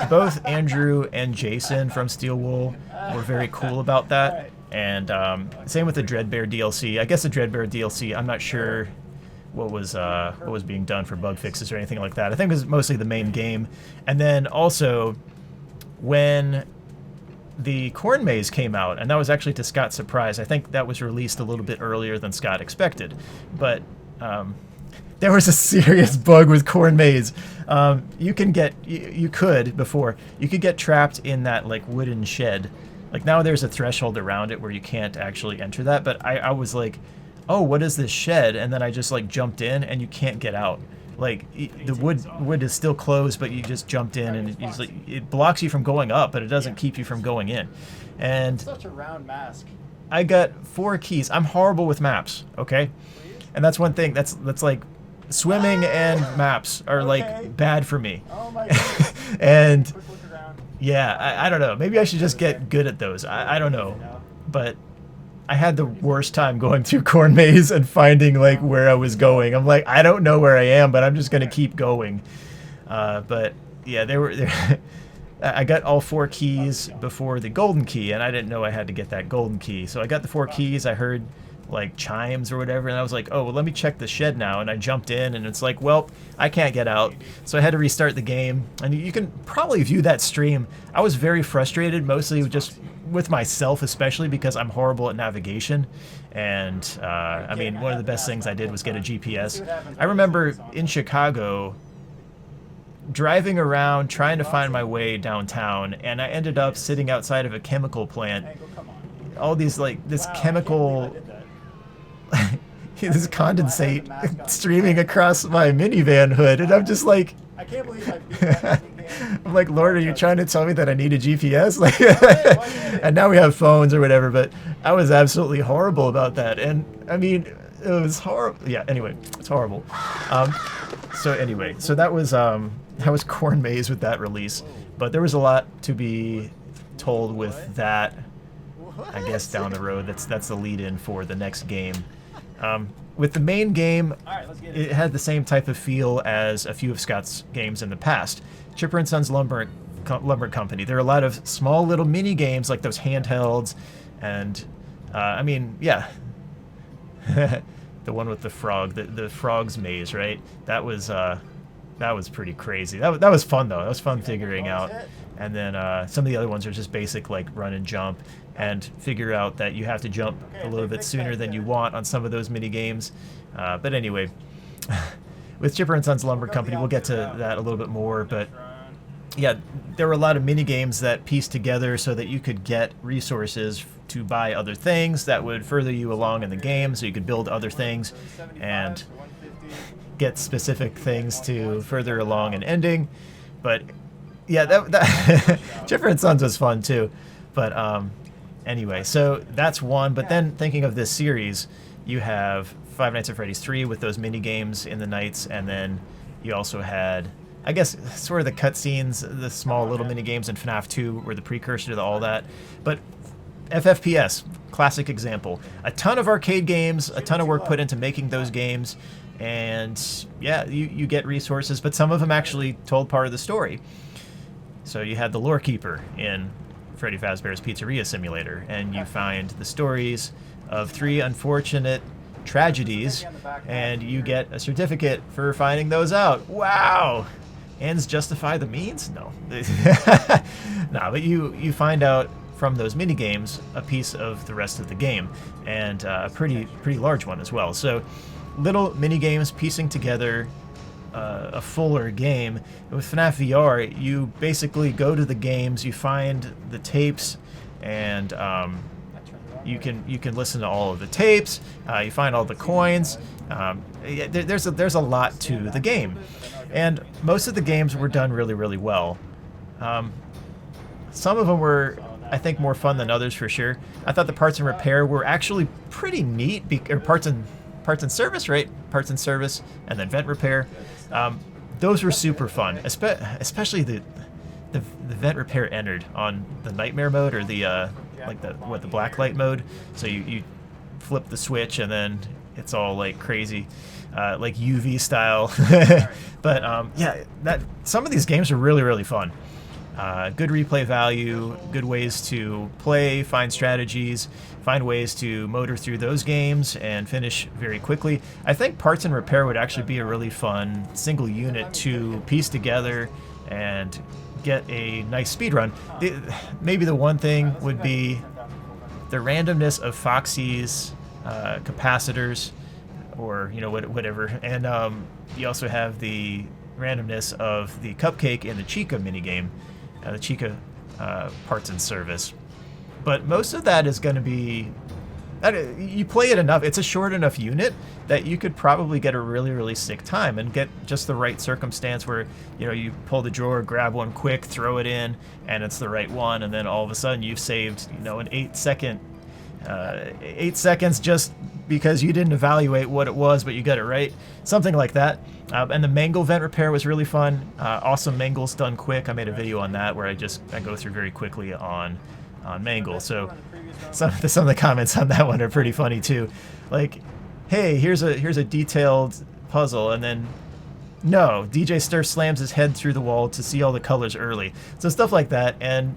S1: both Andrew and Jason from Steel Wool were very cool about that, and same with the Dreadbear DLC. I guess the Dreadbear DLC, I'm not sure what was being done for bug fixes or anything like that. I think it was mostly the main game. And then also when the Corn Maze came out, and that was actually to Scott's surprise, I think that was released a little bit earlier than Scott expected, but there was a serious bug with Corn Maze. You could get trapped in that, like, wooden shed. Like, now there's a threshold around it where you can't actually enter that, but I was like, oh, what is this shed? And then I just, like, jumped in, and you can't get out. Like, the wood is still closed, but you just jumped in, and it blocks you from going up, but it doesn't keep you from going in. And
S2: Such a round mask.
S1: I got 4 keys. I'm horrible with maps, okay? And that's one thing. That's like, swimming and maps are like bad for me.
S2: Oh my God.
S1: And yeah, I don't know. Maybe I should just get good at those. I don't know. But I had the worst time going through Corn Maze and finding, like, where I was going. I'm like, I don't know where I am, but I'm just gonna keep going. But yeah, I got all 4 keys before the golden key, and I didn't know I had to get that golden key. So I got the 4 keys. I heard like chimes or whatever, and I was like, oh, well, let me check the shed now, and I jumped in, and it's like, well, I can't get out, so I had to restart the game. And you can probably view that stream. I was very frustrated, mostly just with myself, especially because I'm horrible at navigation. And I mean, one of the best things I did was get a GPS. I remember in Chicago driving around trying to find my way downtown, and I ended up sitting outside of a chemical plant. All these, like, this chemical, this condensate streaming across my minivan hood, and I'm just like,
S2: I can't believe I beat that.
S1: I'm like, Lord, are you trying to tell me that I need a GPS? Like, and now we have phones or whatever, but I was absolutely horrible about that. And I mean, it was horrible. Yeah, anyway, it's horrible. So anyway, so that was Corn Maze with that release, but there was a lot to be told with that. I guess down the road, that's the lead-in for the next game. With the main game, it had the same type of feel as a few of Scott's games in the past. Chipper and Sons Lumber Company. There are a lot of small little mini games like those handhelds, and I mean, yeah, the one with the frog, the frog's maze, right? That was pretty crazy. That was fun though. That was fun figuring out. And then some of the other ones are just basic, like run and jump, and figure out that you have to jump a little bit sooner than you want on some of those mini games. But anyway, with Chipper and Sons Lumber Company, we'll get to that a little bit more. But yeah, there were a lot of mini games that pieced together so that you could get resources to buy other things that would further you along in the game, so you could build other things and get specific things to further along an ending. But yeah, that Chipper and Sons was fun too. But anyway, so that's one. But then thinking of this series, you have Five Nights at Freddy's 3 with those mini games in the nights, and then you also had, I guess, sort of the cutscenes, the small little mini games in FNaF 2 were the precursor to all that. But FFPS, classic example. A ton of arcade games, a ton of work put into making those games, and yeah, you get resources, but some of them actually told part of the story. So you had the Lore Keeper in Freddy Fazbear's Pizzeria Simulator, and you find the stories of 3 unfortunate tragedies, and you get a certificate for finding those out. Wow! Ends justify the means? No. No, but you find out from those mini games a piece of the rest of the game, and a pretty large one as well. So little mini games piecing together a fuller game. With FNaF VR, you basically go to the games, you find the tapes, and you can listen to all of the tapes. You find all the coins. There's a lot to the game, and most of the games were done really well. Some of them were, I think, more fun than others for sure. I thought the parts and repair were actually pretty neat, or parts and service, right? Parts and service, and then vent repair. Those were super fun, especially the vent repair entered on the nightmare mode, or the the blacklight mode. So you flip the switch and then it's all like crazy, like UV style. But yeah, some of these games are really fun. Good replay value, good ways to play, find strategies, find ways to motor through those games and finish very quickly. I think parts and repair would actually be a really fun single unit to piece together and get a nice speed run. Maybe the one thing would be the randomness of Foxy's capacitors, or whatever, and you also have the randomness of the Cupcake and the Chica minigame, the Chica parts and service. But most of that is going to be, you play it enough, it's a short enough unit that you could probably get a really sick time and get just the right circumstance where you pull the drawer, grab one quick, throw it in, and it's the right one, and then all of a sudden you've saved an 8 seconds just because you didn't evaluate what it was, but you got it right, something like that. And the Mangle vent repair was really fun. Awesome Mangles done quick. I made a video on that where I go through very quickly on Mangle. So some of the comments on that one are pretty funny too. Like, hey, here's a detailed puzzle, and then no, DJ Sturf slams his head through the wall to see all the colors early. So stuff like that, and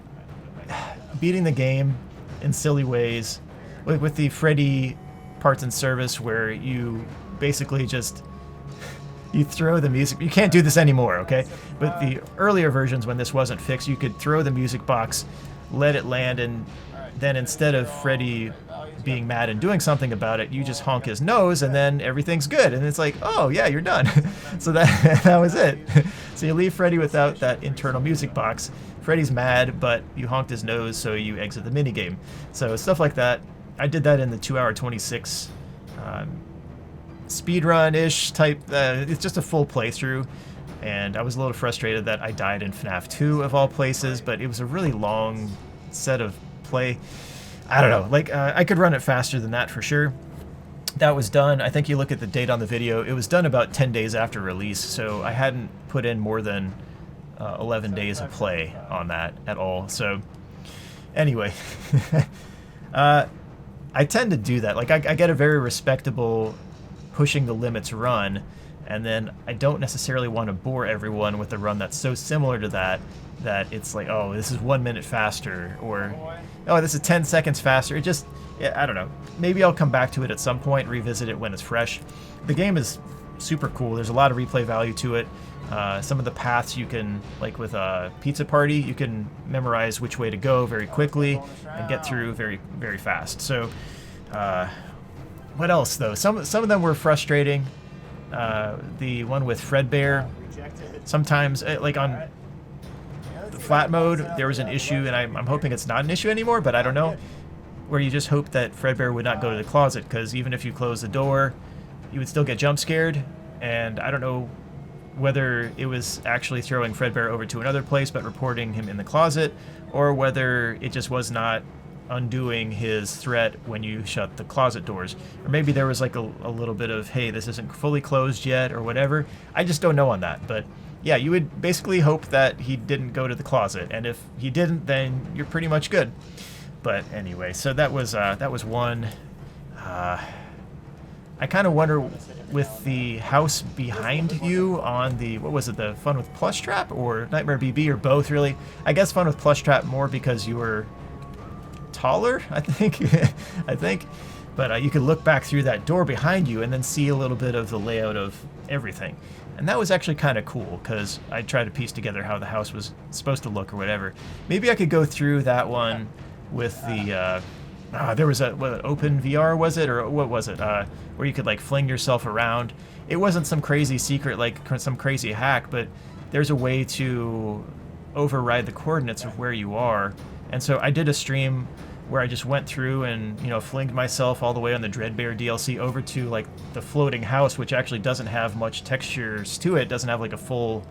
S1: beating the game in silly ways. With the Freddy parts and service where you basically just you throw the music. You can't do this anymore, okay? But the earlier versions, when this wasn't fixed, you could throw the music box, let it land, and then instead of Freddy being mad and doing something about it, you just honk his nose, and then everything's good. And it's like, oh yeah, you're done. So that was it. So you leave Freddy without that internal music box. Freddy's mad, but you honked his nose, so you exit the minigame. So stuff like that. I did that in the 2-hour 26 speedrun-ish type. It's just a full playthrough, and I was a little frustrated that I died in FNAF 2 of all places, but it was a really long set of play. I don't know, like I could run it faster than that for sure. That was done, I think you look at the date on the video, it was done about 10 days after release, so I hadn't put in more than 11 days of play on that at all. So anyway, I tend to do that. Like I get a very respectable pushing the limits run, and then I don't necessarily want to bore everyone with a run that's so similar to that it's like, oh, this is 1 minute faster, or oh, this is 10 seconds faster. It just, I don't know. Maybe I'll come back to it at some point, revisit it when it's fresh. The game is super cool. There's a lot of replay value to it. Some of the paths you can, like with a Pizza Party, you can memorize which way to go very quickly and get through very, very fast. So, what else though? Some of them were frustrating. The one with Fredbear, sometimes like on the flat mode, there was an issue, and I'm hoping it's not an issue anymore, but I don't know, where you just hope that Fredbear would not go to the closet, because even if you close the door, you would still get jump scared, and I don't know whether it was actually throwing Fredbear over to another place but reporting him in the closet, or whether it just was not undoing his threat when you shut the closet doors. Or maybe there was like a little bit of, hey, this isn't fully closed yet, or whatever. I just don't know on that. But yeah, you would basically hope that he didn't go to the closet, and if he didn't, then you're pretty much good. But anyway, so that was one. I kind of wonder with the house behind you on the, what was it, the Fun with Plush Trap or Nightmare BB, or both really? I guess Fun with Plush Trap more because you were taller, I think. I think. But you could look back through that door behind you and then see a little bit of the layout of everything. And that was actually kind of cool, because I tried to piece together how the house was supposed to look or whatever. Maybe I could go through that one with the, there was a, what, Open VR was it? Or what was it? Where you could like fling yourself around. It wasn't some crazy secret, like some crazy hack, but there's a way to override the coordinates of where you are. And so I did a stream where I just went through and, you know, flinged myself all the way on the Dreadbear DLC over to like the floating house, which actually doesn't have much textures to it. Doesn't have like a full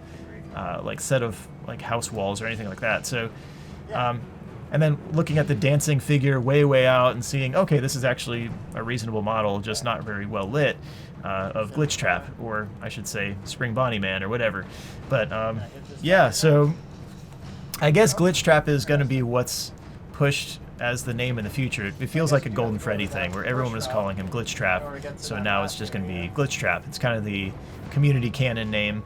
S1: like set of like house walls or anything like that. So, and then looking at the dancing figure way out and seeing, okay, this is actually a reasonable model, just not very well lit, of Glitch Trap, or I should say Spring Bonnie Man or whatever. But yeah, so I guess Glitch Trap is going to be what's pushed as the name in the future. It feels like a Golden Freddy thing where everyone was calling him Glitch Trap, so now it's just going to be Glitch Trap. It's kind of the community canon name,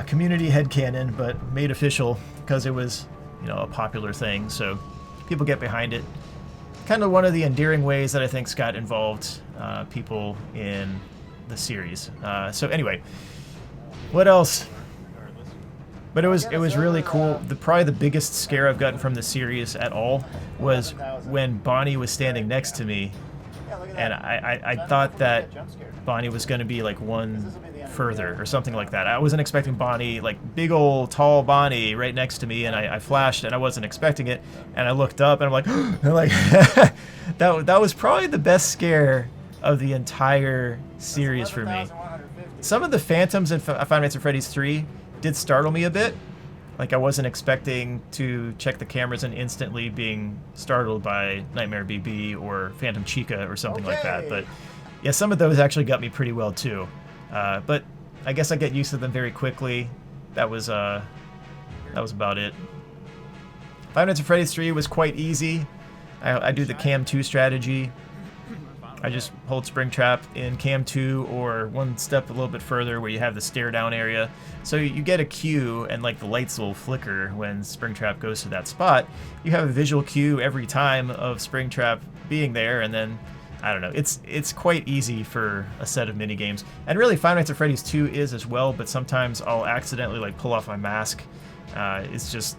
S1: community headcanon, but made official because it was, you know, a popular thing, so people get behind it. Kind of one of the endearing ways that I think Scott involved people in the series. So anyway, what else? But it was really cool. Probably the biggest scare I've gotten from the series at all was when Bonnie was standing next to me, and I thought that Bonnie was going to be like one further or something like that. I wasn't expecting Bonnie, like big old tall Bonnie right next to me, and I flashed and I wasn't expecting it, and I looked up and I'm like, and like that was probably the best scare of the entire series for me. Some of the phantoms in Five Nights at Freddy's 3 did startle me a bit. Like I wasn't expecting to check the cameras and instantly being startled by Nightmare BB or Phantom Chica or something like that. But yeah, some of those actually got me pretty well too. But I guess I get used to them very quickly. That was about it. Five Nights at Freddy's 3 was quite easy. I do the Cam 2 strategy. I just hold Springtrap in Cam 2 or one step a little bit further where you have the stare down area. So you get a cue and like the lights will flicker when Springtrap goes to that spot. You have a visual cue every time of Springtrap being there, and then I don't know. It's quite easy for a set of mini games, and really Five Nights at Freddy's 2 is as well. But sometimes I'll accidentally like pull off my mask. It's just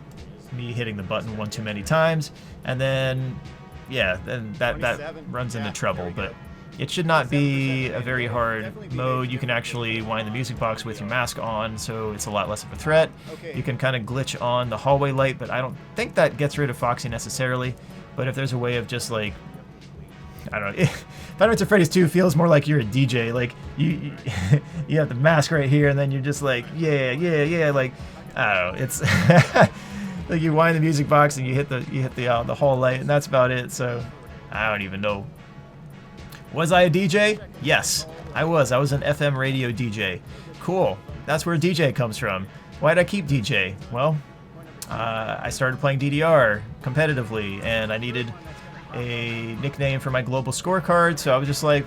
S1: me hitting the button one too many times, and then yeah, then that runs into trouble. But it should not be a very hard mode. You can actually wind the music box with your mask on, so it's a lot less of a threat. You can kind of glitch on the hallway light, but I don't think that gets rid of Foxy necessarily. But if there's a way of just like, I don't know, Five Nights at Freddy's 2 feels more like you're a DJ. Like you you have the mask right here, and then you're just like, yeah, like, I don't know, it's like you wind the music box and you hit the hall light, and that's about it. So I don't even know. Was I a DJ? Yes, I was. I was an FM radio DJ. Cool. That's where DJ comes from. Why'd I keep DJ? Well, I started playing DDR competitively, and I needed a nickname for my global scorecard, so I was just like,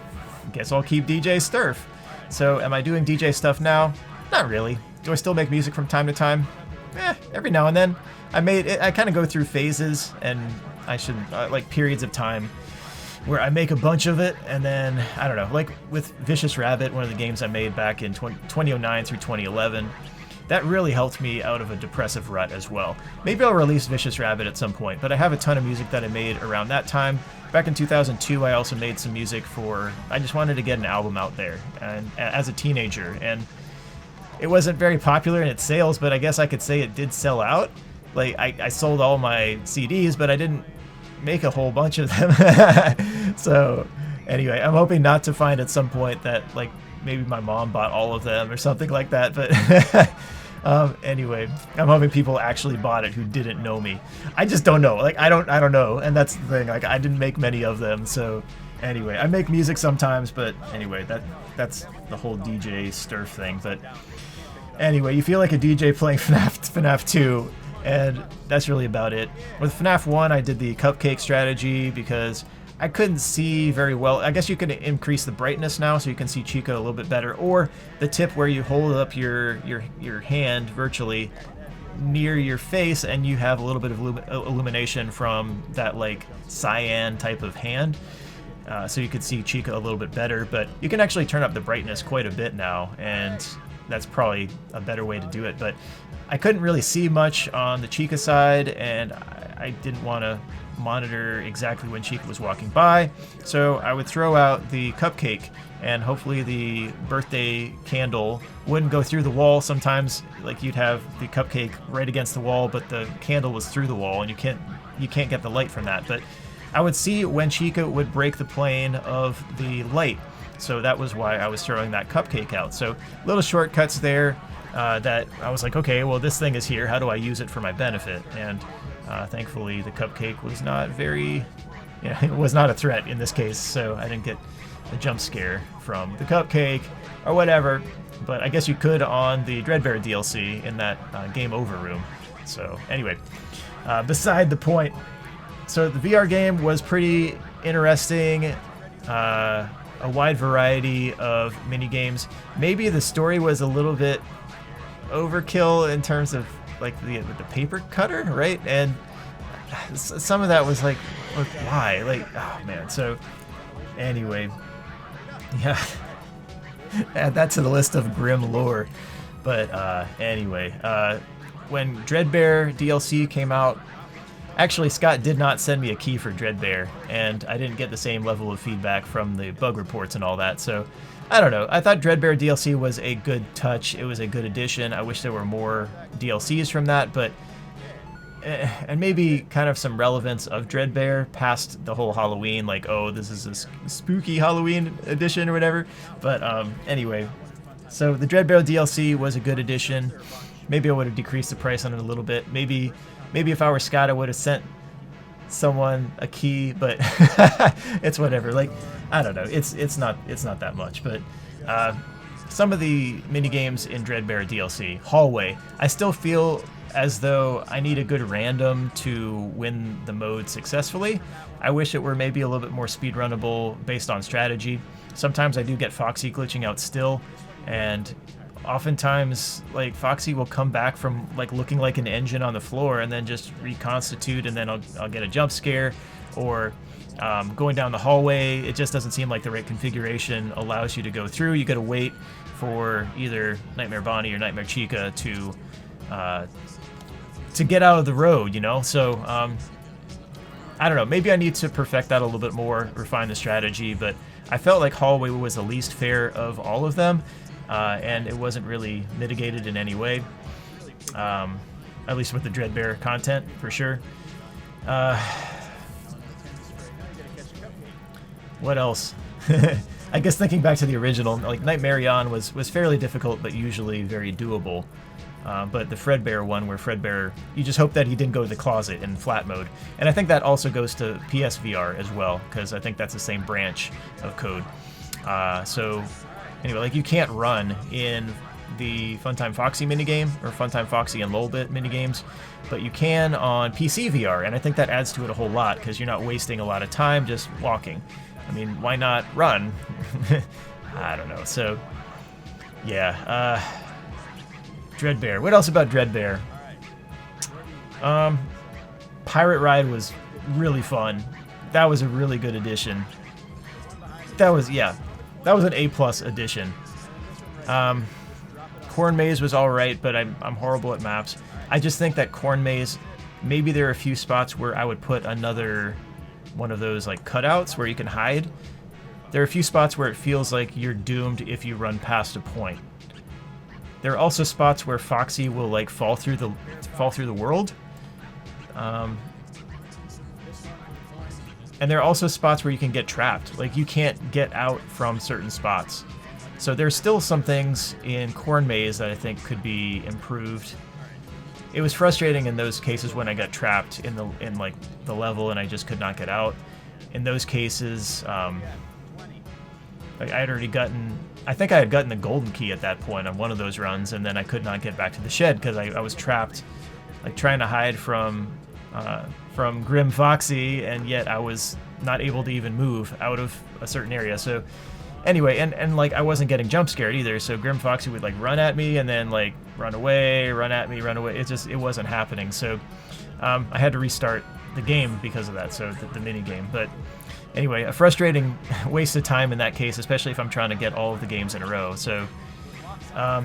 S1: guess I'll keep DJ Sturf. So am I doing DJ stuff now? Not really. Do I still make music from time to time? Every now and then. I kind of go through phases, and I should like periods of time where I make a bunch of it, and then, I don't know, like with Vicious Rabbit, one of the games I made back in 2009 through 2011, that really helped me out of a depressive rut as well. Maybe I'll release Vicious Rabbit at some point, but I have a ton of music that I made around that time. Back in 2002, I also made some music I just wanted to get an album out there, and as a teenager, and it wasn't very popular in its sales, but I guess I could say it did sell out. Like, I sold all my CDs, but I didn't make a whole bunch of them. So anyway, I'm hoping not to find at some point that like maybe my mom bought all of them or something like that, but anyway, I'm hoping people actually bought it who didn't know me. I just don't know. Like I don't know, and that's the thing. Like I didn't make many of them, so anyway, I make music sometimes, but anyway, that's the whole DJ Sturf thing. But anyway, you feel like a DJ playing FNaF 2. And that's really about it. With FNaF 1, I did the cupcake strategy because I couldn't see very well. I guess you can increase the brightness now so you can see Chica a little bit better. Or the tip where you hold up your hand virtually near your face and you have a little bit of illumination from that like cyan type of hand. So you could see Chica a little bit better. But you can actually turn up the brightness quite a bit now, and that's probably a better way to do it. But I couldn't really see much on the Chica side, and I didn't want to monitor exactly when Chica was walking by, so I would throw out the cupcake, and hopefully the birthday candle wouldn't go through the wall. Sometimes like you'd have the cupcake right against the wall, but the candle was through the wall, and you can't get the light from that. But I would see when Chica would break the plane of the light, so that was why I was throwing that cupcake out. So little shortcuts there. That I was like, okay, well, this thing is here. How do I use it for my benefit? And thankfully, the cupcake was not it was not a threat in this case, so I didn't get a jump scare from the cupcake or whatever. But I guess you could on the Dreadbear DLC in that game over room. So anyway, beside the point. So the VR game was pretty interesting. A wide variety of mini games. Maybe the story was a little bit overkill in terms of like the paper cutter, right? And some of that was like why? Like, oh man. So anyway, yeah, add that to the list of grim lore. But anyway, when Dreadbear DLC came out, actually Scott did not send me a key for Dreadbear, and I didn't get the same level of feedback from the bug reports and all that. So I don't know. I thought Dreadbear DLC was a good touch. It was a good addition. I wish there were more DLCs from that, but and maybe kind of some relevance of Dreadbear past the whole Halloween, like, oh, this is a spooky Halloween edition or whatever. But anyway, so the Dreadbear DLC was a good addition. Maybe I would have decreased the price on it a little bit. Maybe if I were Scott, I would have sent someone a key, but it's whatever. Like, I don't know. It's not that much, but some of the mini games in Dreadbear DLC, Hallway, I still feel as though I need a good random to win the mode successfully. I wish it were maybe a little bit more speedrunnable based on strategy. Sometimes I do get Foxy glitching out still, and oftentimes, like, Foxy will come back from, like, looking like an engine on the floor and then just reconstitute, and then I'll get a jump scare, or going down the hallway. It just doesn't seem like the right configuration allows you to go through. You got to wait for either Nightmare Bonnie or Nightmare Chica to get out of the road, you know? So, I don't know. Maybe I need to perfect that a little bit more, refine the strategy, but I felt like hallway was the least fair of all of them, and it wasn't really mitigated in any way, at least with the Dreadbear content, for sure. What else? I guess thinking back to the original, like Nightmare On was fairly difficult, but usually very doable. But the Fredbear one, where Fredbear, you just hope that he didn't go to the closet in flat mode. And I think that also goes to PSVR as well, because I think that's the same branch of code. So anyway, like, you can't run in the Funtime Foxy minigame, or Funtime Foxy and Lolbit minigames, but you can on PC VR, and I think that adds to it a whole lot, because you're not wasting a lot of time just walking. I mean, why not run? I don't know. So, yeah. Dreadbear. What else about Dreadbear? Pirate Ride was really fun. That was a really good addition. That was an A+ addition. Corn Maze was alright, but I'm horrible at maps. I just think that Corn Maze, maybe there are a few spots where I would put another one of those, like, cutouts where you can hide. There are a few spots where it feels like you're doomed if you run past a point. There are also spots where Foxy will, like, fall through the world. And there are also spots where you can get trapped. Like, you can't get out from certain spots. So there's still some things in Corn Maze that I think could be improved. It was frustrating in those cases when I got trapped in the level and I just could not get out. In those cases, like, I think I had gotten the golden key at that point on one of those runs, and then I could not get back to the shed because I was trapped, like, trying to hide from Grim Foxy, and yet I was not able to even move out of a certain area. So anyway, and like, I wasn't getting jump scared either, so Grim Foxy would, like, run at me and then, like, run away, run at me, run away. It wasn't happening. So I had to restart the game because of that, so the mini game. But anyway, a frustrating waste of time in that case, especially if I'm trying to get all of the games in a row. So, but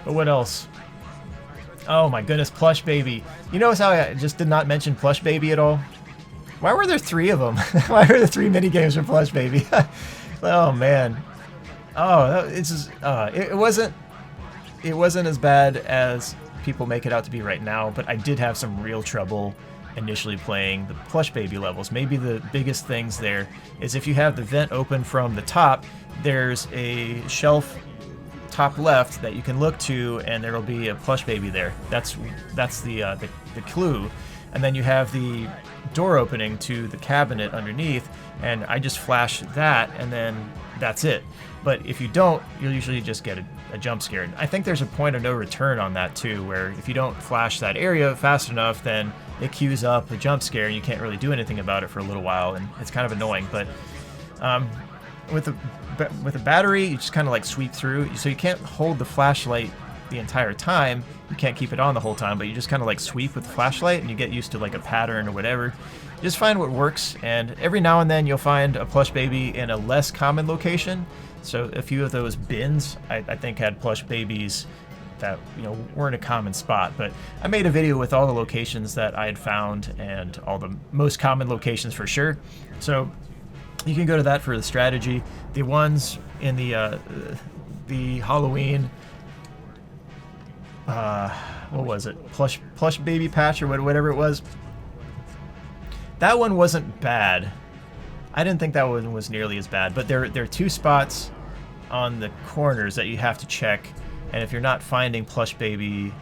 S1: what else? Oh my goodness, Plush Baby. You notice how I just did not mention Plush Baby at all? Why were there 3 of them? Why were there 3 mini games for Plush Baby? Oh man. Oh, it's just, it wasn't as bad as people make it out to be right now, but I did have some real trouble initially playing the Plush Baby levels. Maybe the biggest things there is if you have the vent open from the top, there's a shelf top left that you can look to, and there'll be a Plush Baby there. That's the clue. And then you have the door opening to the cabinet underneath, and I just flash that, and then that's it. But if you don't, you'll usually just get a jump scare. And I think there's a point of no return on that too, where if you don't flash that area fast enough, then it queues up a jump scare and you can't really do anything about it for a little while, and it's kind of annoying. But with a battery, you just kind of, like, sweep through, so you can't hold the flashlight the entire time. You can't keep it on the whole time, but you just kind of, like, sweep with the flashlight, and you get used to, like, a pattern or whatever. You just find what works, and every now and then you'll find a Plush Baby in a less common location. So a few of those bins, I think, had Plush Babies that, you know, weren't a common spot. But I made a video with all the locations that I had found and all the most common locations for sure. So you can go to that for the strategy. The ones in the Halloween, what was it? Plush Baby Patch or whatever it was. That one wasn't bad. I didn't think that one was nearly as bad, but there are 2 spots on the corners that you have to check, and if you're not finding Plush Baby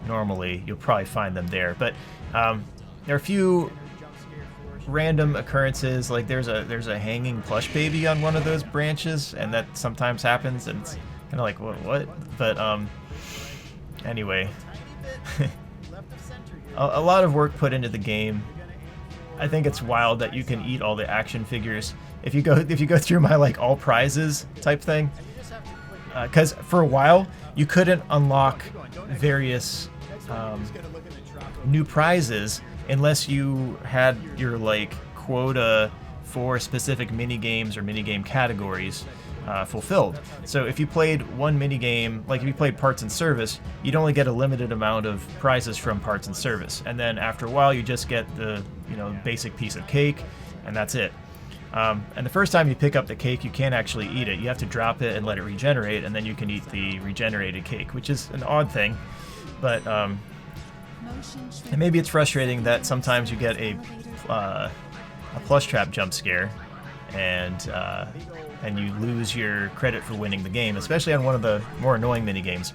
S1: normally, you'll probably find them there. But there are a few random occurrences, like there's a hanging Plush Baby on one of those branches, and that sometimes happens, and it's kind of like, what? But anyway, a lot of work put into the game. I think it's wild that you can eat all the action figures. If you go through my, like, all prizes type thing, because for a while you couldn't unlock various new prizes unless you had your like quota for specific mini games or mini game categories fulfilled. So if you played one mini game, like if you played parts and service, you'd only get a limited amount of prizes from parts and service, and then after a while you just get the basic piece of cake, and that's it. And the first time you pick up the cake, you can't actually eat it. You have to drop it and let it regenerate, and then you can eat the regenerated cake, which is an odd thing. But and maybe it's frustrating that sometimes you get a plush trap jump scare, and you lose your credit for winning the game, especially on one of the more annoying mini games.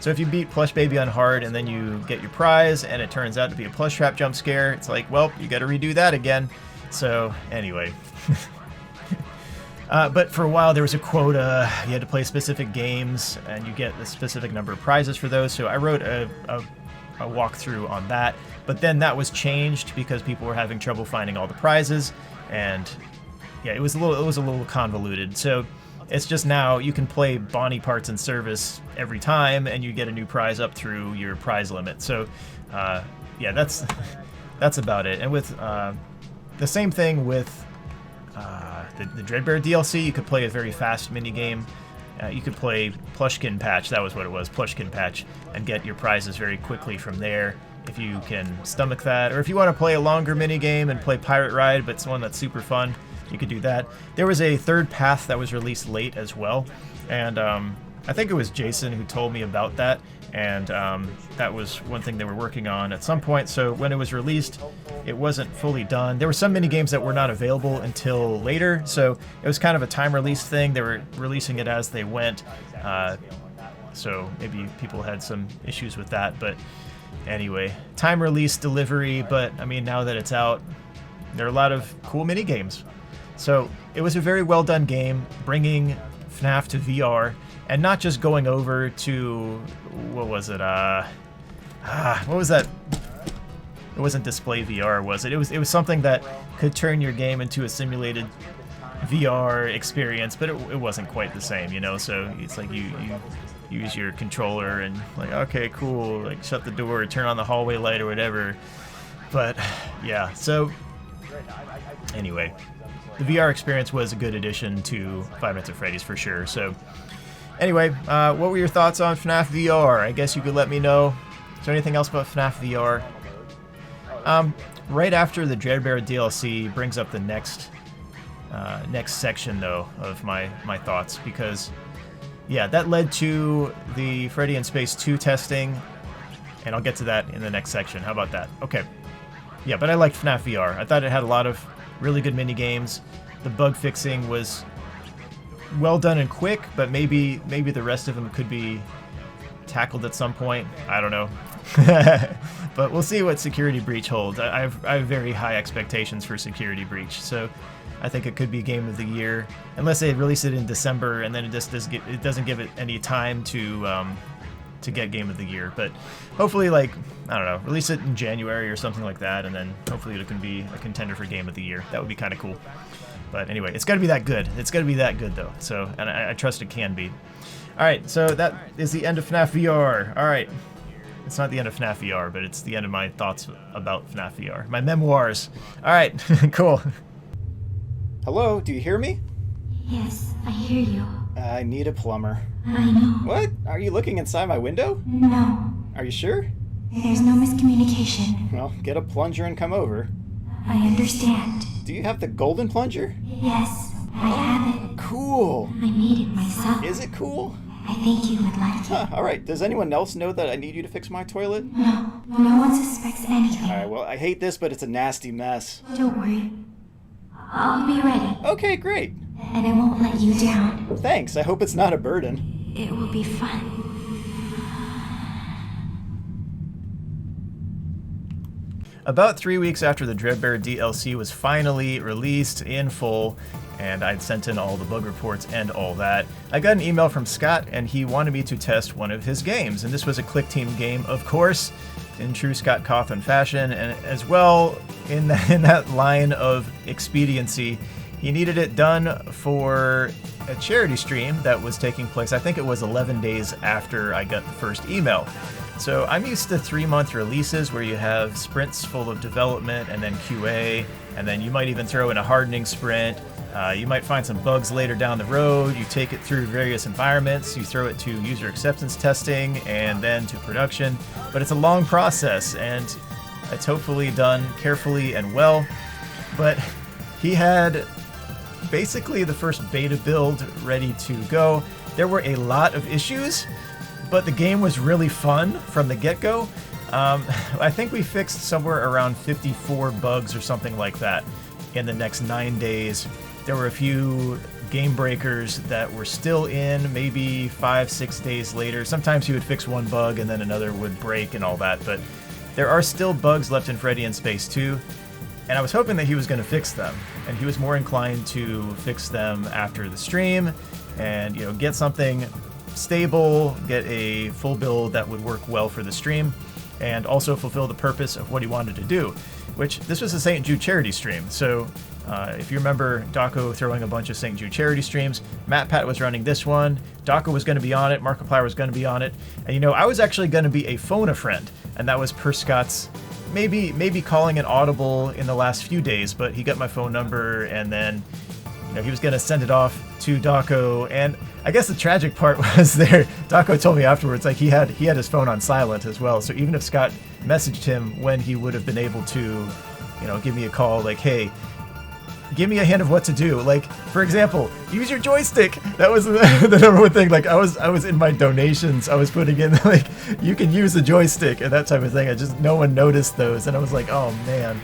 S1: So if you beat Plush Baby on hard and then you get your prize and it turns out to be a plush trap jump scare, it's like, well, you got to redo that again. So anyway. But for a while there was a quota. You had to play specific games and you get a specific number of prizes for those. So I wrote a walkthrough on that, but then that was changed because people were having trouble finding all the prizes, and yeah, it was a little convoluted. So it's just now you can play Bonnie parts and service every time, and you get a new prize up through your prize limit. So yeah, that's about it. And with the same thing with the Dreadbear DLC, you could play a very fast mini game. You could play Plushkin Patch, that was what it was, Plushkin Patch, and get your prizes very quickly from there if you can stomach that. Or if you want to play a longer mini game and play Pirate Ride, but it's one that's super fun, you could do that. There was a third path that was released late as well, and I think it was Jason who told me about that, and that was one thing they were working on at some point. So when it was released, it wasn't fully done. There were some mini games that were not available until later, so it was kind of a time release thing. They were releasing it as they went, so maybe people had some issues with that. But anyway, time release delivery. But I mean, now that it's out, there are a lot of cool mini games. So it was a very well done game, bringing FNAF to VR, and not just going over to, what was it? What was that? It wasn't display VR, was it? It was something that could turn your game into a simulated VR experience, but it wasn't quite the same, So it's like you use your controller and like, okay, cool, like shut the door, turn on the hallway light or whatever. But yeah, so anyway, the VR experience was a good addition to Five Nights at Freddy's for sure. So anyway, what were your thoughts on FNAF VR? I guess you could let me know. Is there anything else about FNAF VR? Right after the Dreadbear DLC brings up the next section though of my thoughts, because yeah, that led to the Freddy in Space 2 testing, and I'll get to that in the next section. How about that? Okay. Yeah, but I liked FNAF VR. I thought it had a lot of really good mini games. The bug fixing was well done and quick, but maybe the rest of them could be tackled at some point. I don't know. But we'll see what Security Breach holds. I have very high expectations for Security Breach, so I think it could be Game of the Year, unless they release it in December and then it doesn't give it any time to get Game of the Year. But hopefully, like, I don't know, release it in January or something like that, and then hopefully it can be a contender for Game of the Year. That would be kind of cool. But anyway, it's got to be that good. It's got to be that good though. So, and I trust it can be. All right, so that is the end of FNAF VR. All right. It's not the end of FNAF VR, but it's the end of my thoughts about FNAF VR. My memoirs. All right, cool. Hello, do you hear me?
S6: Yes, I hear you.
S1: I need a plumber.
S6: I know.
S1: What? Are you looking inside my window?
S6: No.
S1: Are you sure?
S6: There's no miscommunication.
S1: Well, get a plunger and come over.
S6: I understand.
S1: Do you have the golden plunger?
S6: Yes, I have it.
S1: Cool.
S6: I made it myself.
S1: Is it cool?
S6: I think you would like it.
S1: Huh, all right. Does anyone else know that I need you to fix my toilet?
S6: No one suspects anything.
S1: All right, well, I hate this, but it's a nasty mess.
S6: Don't worry. I'll be ready.
S1: Okay, great.
S6: And I won't let you down.
S1: Thanks. I hope it's not a burden.
S6: It will be fun.
S1: About 3 weeks after the Dreadbear DLC was finally released in full, and I'd sent in all the bug reports and all that, I got an email from Scott, and he wanted me to test one of his games. And this was a Click Team game, of course, in true Scott Cawthon fashion, and as well, in that line of expediency, he needed it done for a charity stream that was taking place, I think it was 11 days after I got the first email. So I'm used to 3-month releases where you have sprints full of development and then QA, and then you might even throw in a hardening sprint. You might find some bugs later down the road. You take it through various environments. You throw it to user acceptance testing and then to production. But it's a long process, and it's hopefully done carefully and well. But he had basically the first beta build ready to go. There were a lot of issues, but the game was really fun from the get-go. I think we fixed somewhere around 54 bugs or something like that in the next 9 days. There were a few game breakers that were still in maybe 5-6 days later. Sometimes he would fix one bug and then another would break and all that, but there are still bugs left in Freddy in Space 2, and I was hoping that he was going to fix them, and he was more inclined to fix them after the stream and, you know, get something stable, get a full build that would work well for the stream, and also fulfill the purpose of what he wanted to do, which this was a St. Jude charity stream. So if you remember Daco throwing a bunch of St. Jude charity streams, MatPat was running this one, Daco was going to be on it, Markiplier was going to be on it, and you know, I was actually going to be a phone-a-friend, and that was per Scott's maybe calling an audible in the last few days, but he got my phone number, and then, you know, he was going to send it off to Daco. And I guess the tragic part was there, Daco told me afterwards, like, he had his phone on silent as well, so even if Scott messaged him when he would have been able to, you know, give me a call, like, hey, give me a hint of what to do. Like, for example, use your joystick. That was the number one thing. Like, I was in my donations, I was putting in, like, you can use the joystick and that type of thing. No one noticed those, and I was like, oh man.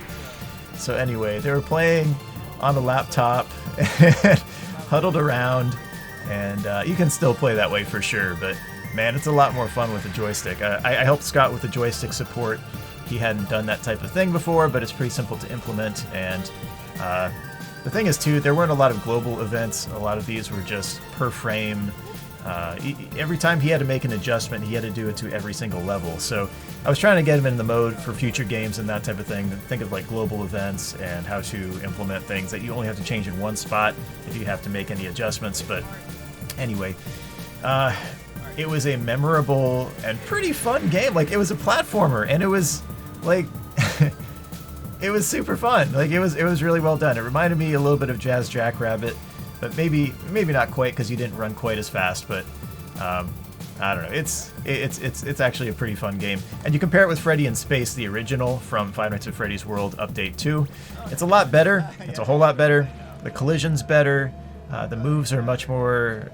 S1: So anyway, they were playing on a laptop and huddled around, and you can still play that way for sure, but man, it's a lot more fun with the joystick. I helped Scott with the joystick support. He hadn't done that type of thing before, but it's pretty simple to implement, and the thing is, too, there weren't a lot of global events. A lot of these were just per frame. Every time he had to make an adjustment, he had to do it to every single level. So I was trying to get him in the mode for future games and that type of thing. Think of like global events and how to implement things that you only have to change in one spot if you have to make any adjustments. But anyway, it was a memorable and pretty fun game. Like, it was a platformer, and it was like... It was super fun. Like, it was really well done. It reminded me a little bit of Jazz Jackrabbit, but maybe not quite, because you didn't run quite as fast. But I don't know. It's actually a pretty fun game. And you compare it with Freddy in Space, the original from Five Nights at Freddy's World Update 2. It's a lot better. It's a whole lot better. The collision's better. The moves are much more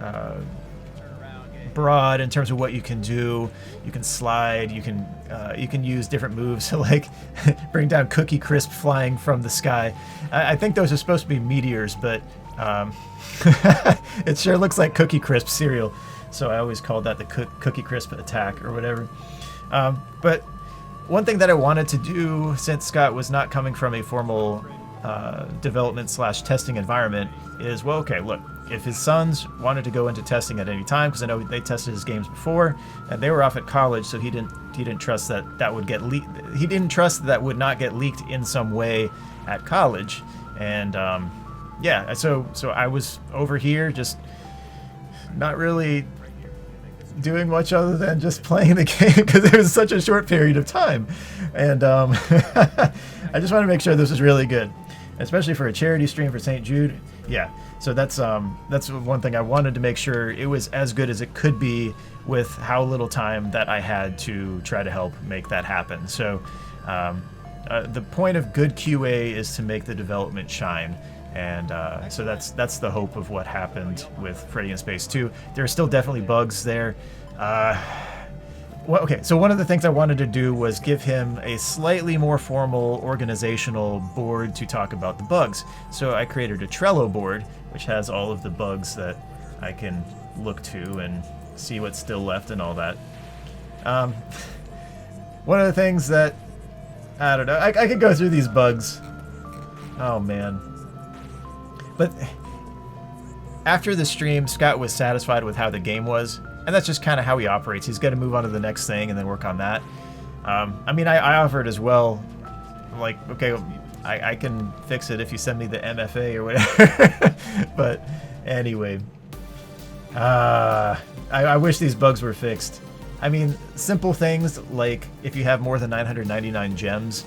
S1: broad in terms of what you can do. You can slide, you can use different moves to, like, bring down Cookie Crisp flying from the sky. I think those are supposed to be meteors, but it sure looks like Cookie Crisp cereal, so I always called that the Cookie Crisp attack or whatever. But one thing that I wanted to do, since Scott was not coming from a formal development/testing environment, is, well, okay, look, if his sons wanted to go into testing at any time, because I know they tested his games before, and they were off at college, so he didn't trust that would get leaked. He didn't trust that would not get leaked in some way at college, and yeah, so I was over here just not really doing much other than just playing the game, because it was such a short period of time, and I just want to make sure this is really good, especially for a charity stream for St. Jude. Yeah, so that's one thing I wanted to make sure it was as good as it could be with how little time that I had to try to help make that happen. So the point of good QA is to make the development shine. And so that's the hope of what happened with Freddy in Space 2. There are still definitely bugs there. Well, okay, so one of the things I wanted to do was give him a slightly more formal organizational board to talk about the bugs. So I created a Trello board, which has all of the bugs that I can look to and see what's still left and all that. One of the things that, I don't know, I could go through these bugs. Oh, man. But after the stream, Scott was satisfied with how the game was, and that's just kind of how he operates. He's got to move on to the next thing and then work on that. I mean, I offered as well, like, okay, I can fix it if you send me the MFA or whatever. But anyway, I wish these bugs were fixed. I mean, simple things like if you have more than 999 gems,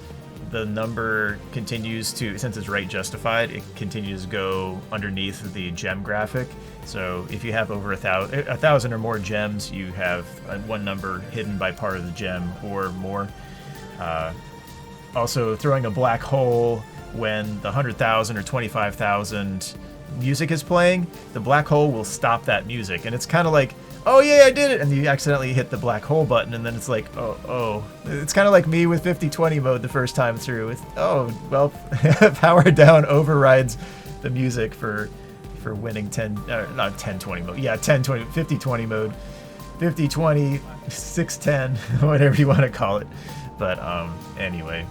S1: the number continues to, since it's right justified, it continues to go underneath the gem graphic. So if you have over 1,000 or more gems, you have one number hidden by part of the gem or more. Also, throwing a black hole when the 100,000 or 25,000 music is playing, the black hole will stop that music. And it's kind of like, oh yeah, I did it! And you accidentally hit the black hole button, and then it's like, oh. It's kind of like me with 50-20 mode the first time through. It's, oh, well, power down overrides the music for winning not 10-20 mode. Yeah, 10-20, 50-20 mode. 50-20, 6-10, whatever you want to call it. But anyway.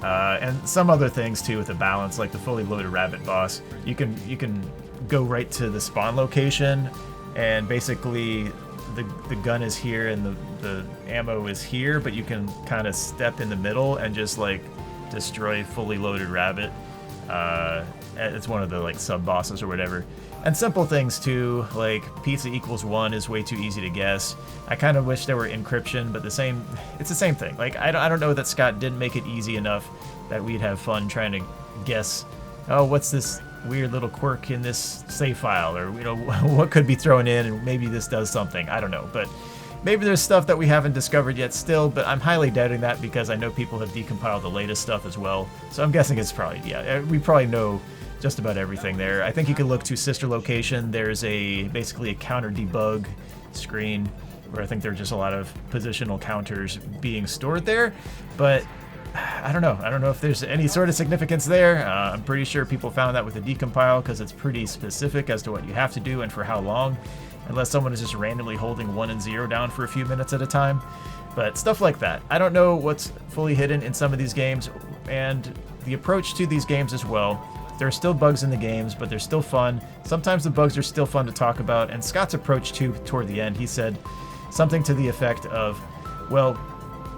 S1: And some other things too with the balance, like the fully loaded rabbit boss. You can go right to the spawn location, and basically the gun is here and the ammo is here, but you can kind of step in the middle and just like destroy fully loaded rabbit. It's one of the like sub bosses or whatever. And simple things too, like pizza equals 1 is way too easy to guess. I kind of wish there were encryption, but it's the same thing. Like I don't know that Scott didn't make it easy enough that we'd have fun trying to guess, oh, what's this weird little quirk in this save file, or you know, what could be thrown in, and maybe this does something. I don't know, but maybe there's stuff that we haven't discovered yet still, but I'm highly doubting that because I know people have decompiled the latest stuff as well. So I'm guessing it's probably, yeah, we probably know just about everything there. I think you can look to sister location. There's basically a counter debug screen where I think there are just a lot of positional counters being stored there, but I don't know. I don't know if there's any sort of significance there. I'm pretty sure people found that with the decompile because it's pretty specific as to what you have to do and for how long, unless someone is just randomly holding 1 and 0 down for a few minutes at a time. But stuff like that. I don't know what's fully hidden in some of these games, and the approach to these games as well. There are still bugs in the games, but they're still fun. Sometimes the bugs are still fun to talk about, and Scott's approach toward the end, he said something to the effect of, well,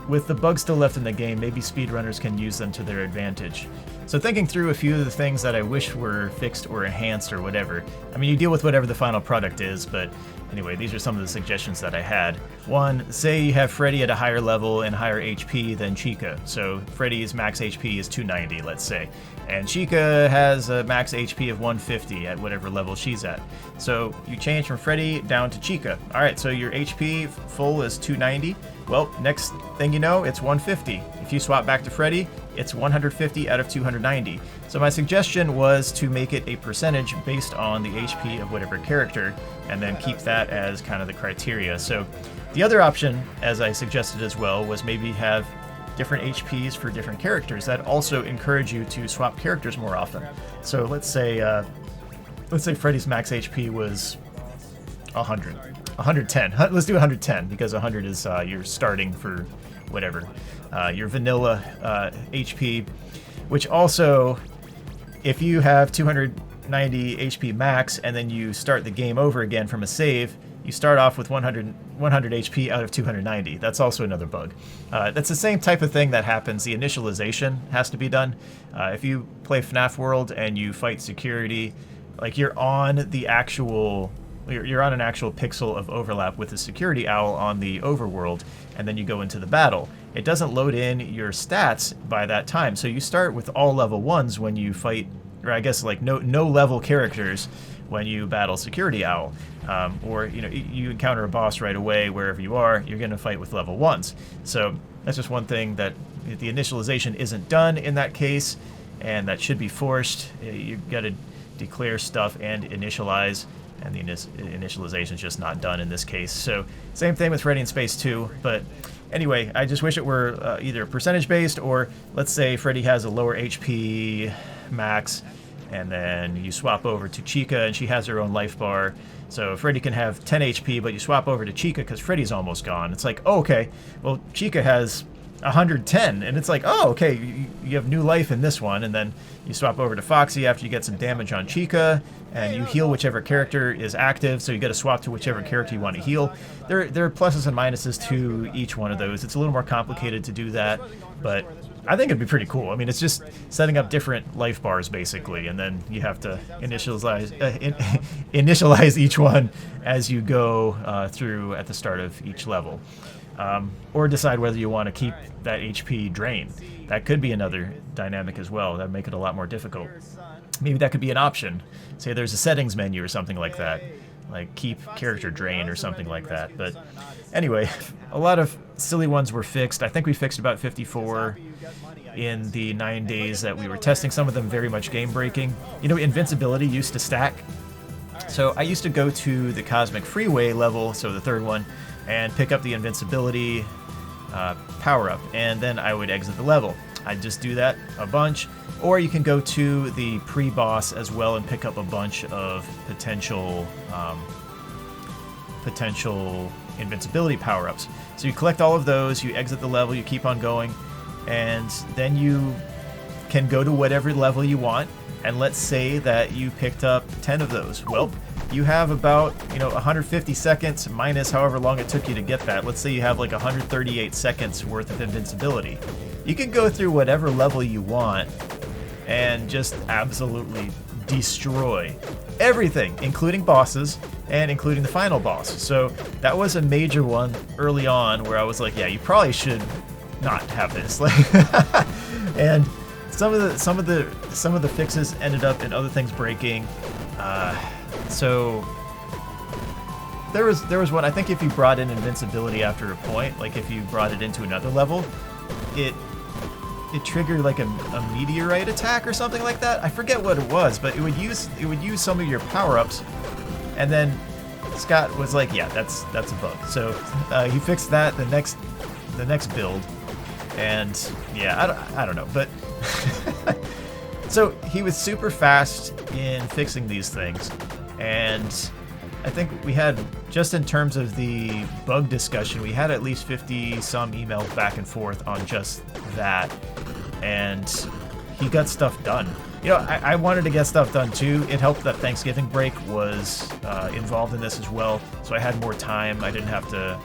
S1: with the bugs still left in the game, maybe speedrunners can use them to their advantage. So thinking through a few of the things that I wish were fixed or enhanced or whatever. I mean, you deal with whatever the final product is, but anyway, these are some of the suggestions that I had. One, say you have Freddy at a higher level and higher HP than Chica. So Freddy's max HP is 290, let's say. And Chica has a max HP of 150 at whatever level she's at. So you change from Freddy down to Chica. Alright, so your HP full is 290. Well, next thing you know, it's 150. If you swap back to Freddy, it's 150 out of 290. So my suggestion was to make it a percentage based on the HP of whatever character, and then keep that as kind of the criteria. So the other option, as I suggested as well, was maybe have different HPs for different characters. That also encourage you to swap characters more often. So let's say Freddy's max HP was 100. 110. Let's do 110 because 100 is your starting for whatever. Your vanilla HP, which also, if you have 290 HP max and then you start the game over again from a save, you start off with 100 HP out of 290. That's also another bug. That's the same type of thing that happens. The initialization has to be done. If you play FNAF World and you fight security, like you're on an actual pixel of overlap with the security owl on the overworld, and then you go into the battle. It doesn't load in your stats by that time, so you start with all level 1s when you fight, or I guess like no level characters when you battle security owl. Or you encounter a boss right away wherever you are, you're going to fight with level 1s. So that's just one thing that the initialization isn't done in that case, and that should be forced. You've got to declare stuff and initialize, and the initialization is just not done in this case. So same thing with Freddy in Space 2, but anyway, I just wish it were either percentage based, or let's say Freddy has a lower HP max, and then you swap over to Chica and she has her own life bar. So Freddy can have 10 HP, but you swap over to Chica because Freddy's almost gone. It's like, oh, okay, well, Chica has 110, and it's like, oh, okay, you have new life in this one, and then you swap over to Foxy after you get some damage on Chica, and you heal whichever character is active, so you got to swap to whichever character you want to heal. There are pluses and minuses to each one of those. It's a little more complicated to do that, but I think it'd be pretty cool. I mean, it's just setting up different life bars basically, and then you have to initialize each one as you go through at the start of each level, or decide whether you want to keep that HP drain. That could be another dynamic as well. That'd make it a lot more difficult. Maybe that could be an option. Say there's a settings menu or something like that, like keep character drain or something like that. But anyway, a lot of silly ones were fixed. I think we fixed about 54 in the 9 days that we were testing. Some of them very much game breaking. You know, invincibility used to stack. So I used to go to the Cosmic Freeway level, so the third one, and pick up the invincibility power up, and then I would exit the level. I'd just do that a bunch. Or you can go to the pre-boss as well and pick up a bunch of potential invincibility power-ups. So you collect all of those, you exit the level, you keep on going, and then you can go to whatever level you want. And let's say that you picked up 10 of those. Well, you have about 150 seconds minus however long it took you to get that. Let's say you have like 138 seconds worth of invincibility. You can go through whatever level you want and just absolutely destroy everything, including bosses and including the final boss. So that was a major one early on where I was like, yeah, you probably should not have this. And some of the fixes ended up in other things breaking. So there was one. I think if you brought in invincibility after a point, like if you brought it into another level, it triggered like a meteorite attack or something like that. I forget what it was, but it would use some of your power-ups, and then Scott was like, yeah, that's a bug. So he fixed that the next build, and yeah, I don't know, but so he was super fast in fixing these things, and I think we had, just in terms of the bug discussion, we had at least 50 some emails back and forth on just that, and he got stuff done. I wanted to get stuff done too. It helped that Thanksgiving break was involved in this as well, so I had more time. I didn't have to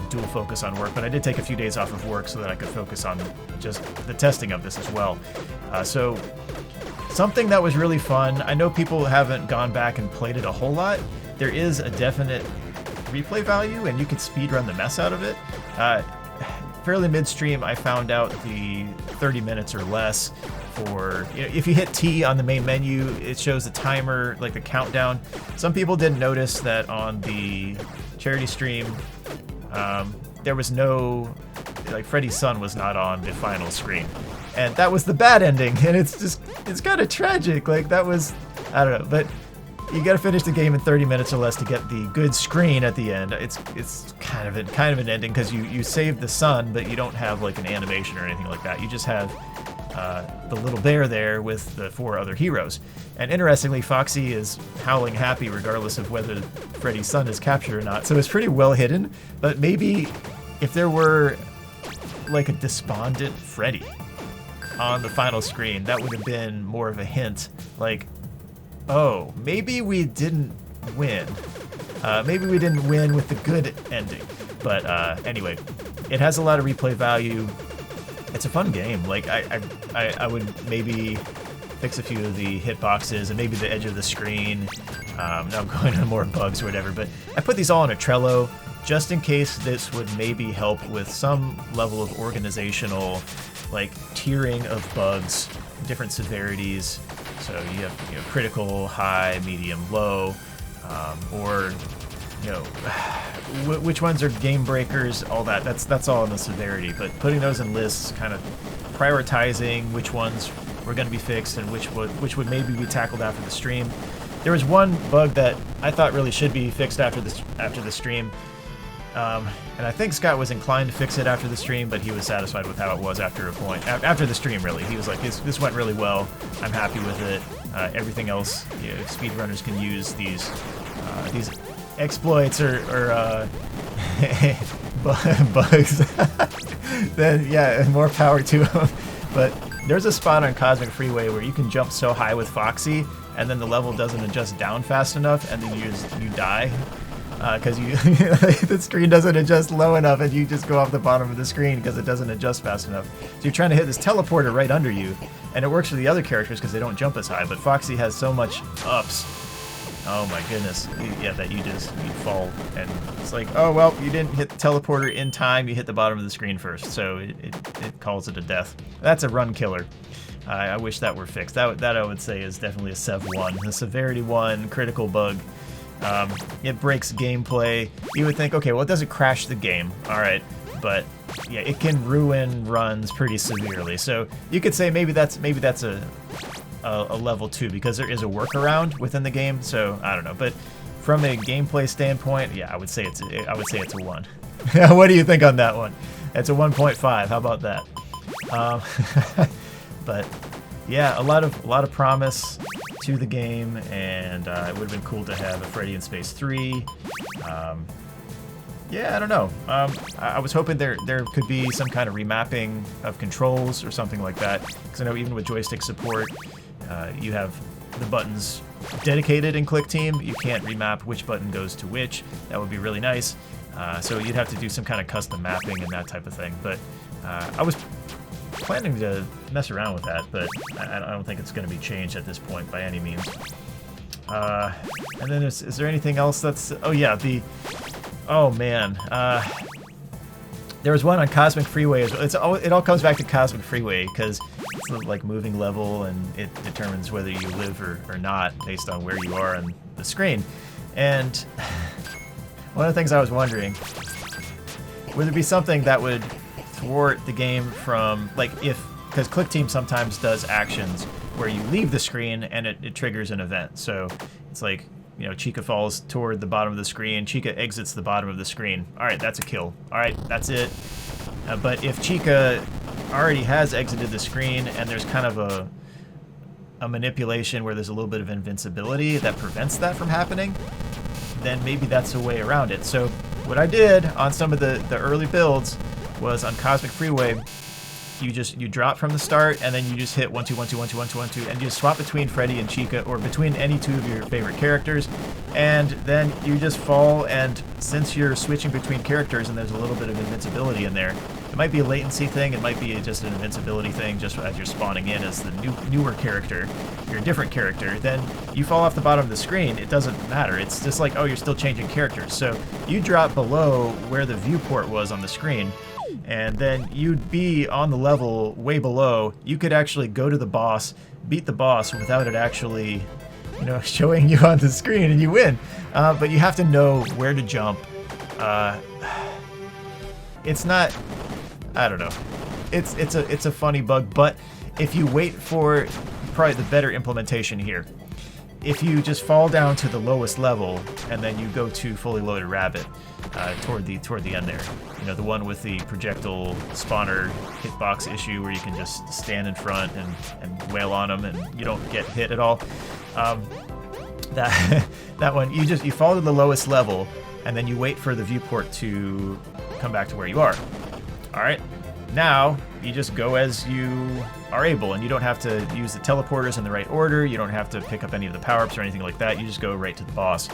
S1: dual focus on work, but I did take a few days off of work so that I could focus on just the testing of this as well. So something that was really fun. I know people haven't gone back and played it a whole lot. There is a definite replay value, and you could speedrun the mess out of it. Fairly midstream, I found out the 30 minutes or less for, if you hit T on the main menu, it shows the timer, like the countdown. Some people didn't notice that on the charity stream, there was no, like Freddy's son was not on the final screen. And that was the bad ending, and it's kind of tragic. Like that was, I don't know, but you got to finish the game in 30 minutes or less to get the good screen at the end. It's kind of an ending because you save the sun, but you don't have like an animation or anything like that. You just have the little bear there with the 4 other heroes. And interestingly, Foxy is howling happy regardless of whether Freddy's son is captured or not. So it's pretty well hidden. But maybe if there were like a despondent Freddy on the final screen, that would have been more of a hint. Like, oh, maybe we didn't win. Maybe we didn't win with the good ending. But anyway, it has a lot of replay value. It's a fun game. Like I would maybe fix a few of the hitboxes and maybe the edge of the screen. Now I'm going on more bugs or whatever. But I put these all in a Trello just in case this would maybe help with some level of organizational, like tiering of bugs, different severities. So you have critical, high, medium, low, or which ones are game breakers, all that. That's all in the severity. But putting those in lists, kind of prioritizing which ones were going to be fixed and which would maybe be tackled after the stream. There was one bug that I thought really should be fixed after the stream. And I think Scott was inclined to fix it after the stream, but he was satisfied with how it was after a point. After the stream, really. He was like, this went really well. I'm happy with it. Everything else, speedrunners can use these exploits or bugs. Then, yeah, more power to them. But there's a spot on Cosmic Freeway where you can jump so high with Foxy, and then the level doesn't adjust down fast enough, and then you die. because you the screen doesn't adjust low enough and you just go off the bottom of the screen because it doesn't adjust fast enough. So you're trying to hit this teleporter right under you, and it works for the other characters because they don't jump as high, but Foxy has so much ups. Oh my goodness. Yeah, that you fall, and it's like, oh well, you didn't hit the teleporter in time, you hit the bottom of the screen first, so it calls it a death. That's a run killer. I wish that were fixed. That I would say is definitely a Sev 1, a Severity 1 critical bug. It breaks gameplay. You would think, okay, well, it doesn't crash the game, alright, but yeah, it can ruin runs pretty severely. So you could say maybe that's a level 2 because there is a workaround within the game. So I don't know, but from a gameplay standpoint, yeah, I would say it's a 1. What do you think on that one? It's a 1.5. How about that? But yeah, a lot of promise to the game, and it would have been cool to have a Freddy in Space 3. Yeah, I don't know. I was hoping there could be some kind of remapping of controls or something like that, because I know even with joystick support, you have the buttons dedicated in Click Team. You can't remap which button goes to which. That would be really nice. So you'd have to do some kind of custom mapping and that type of thing. But I was planning to mess around with that, but I don't think it's going to be changed at this point by any means. And then is there anything else that's... Oh yeah, oh man. There was one on Cosmic Freeway as well. It all comes back to Cosmic Freeway because it's like moving level, and it determines whether you live or not based on where you are on the screen. And one of the things I was wondering, would there be something that would thwart the game from, like, because Click Team sometimes does actions where you leave the screen and it triggers an event. So it's like, you know, Chica falls toward the bottom of the screen, Chica exits the bottom of the screen. Alright, that's a kill. Alright, that's it. But if Chica already has exited the screen and there's kind of a manipulation where there's a little bit of invincibility that prevents that from happening, then maybe that's a way around it. So what I did on some of the early builds was on Cosmic Freeway, you drop from the start, and then you just hit 1 2 1 2 1 2 1 2 1 2, and you just swap between Freddy and Chica, or between any two of your favorite characters, and then you just fall. And since you're switching between characters and there's a little bit of invincibility in there, it might be a latency thing, it might be just an invincibility thing, just as you're spawning in as the newer character, you're a different character, then you fall off the bottom of the screen. It doesn't matter. It's just like, oh, you're still changing characters. So you drop below where the viewport was on the screen, and then you'd be on the level way below. You could actually go to the boss, beat the boss without it actually, you know, showing you on the screen, and you win. But you have to know where to jump. It's not, I don't know. It's a funny bug, but if you wait for probably the better implementation here, if you just fall down to the lowest level and then you go to Fully Loaded Rabbit toward the end there, you know, the one with the projectile spawner hitbox issue where you can just stand in front and wail on them and you don't get hit at all. That one, you fall to the lowest level and then you wait for the viewport to come back to where you are. All right. Now, you just go as you are able, and you don't have to use the teleporters in the right order, you don't have to pick up any of the power-ups or anything like that, you just go right to the boss.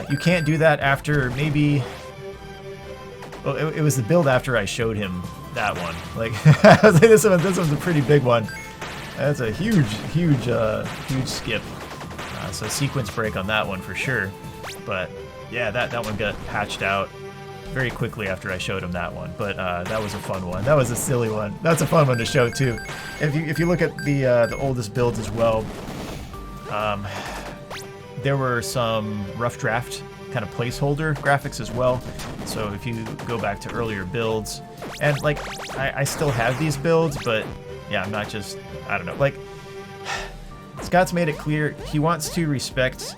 S1: You can't do that after maybe... Well, it was the build after I showed him that one. Like, I was like, this one's a pretty big one. That's a huge skip. So sequence break on that one for sure. But yeah, that one got patched out very quickly after I showed him that one, but that was a fun one. That was a silly one. That's a fun one to show too. If you look at the oldest builds as well, there were some rough draft kind of placeholder graphics as well. So if you go back to earlier builds, and like I still have these builds, but yeah, I'm not just, I don't know. Like, Scott's made it clear he wants to respect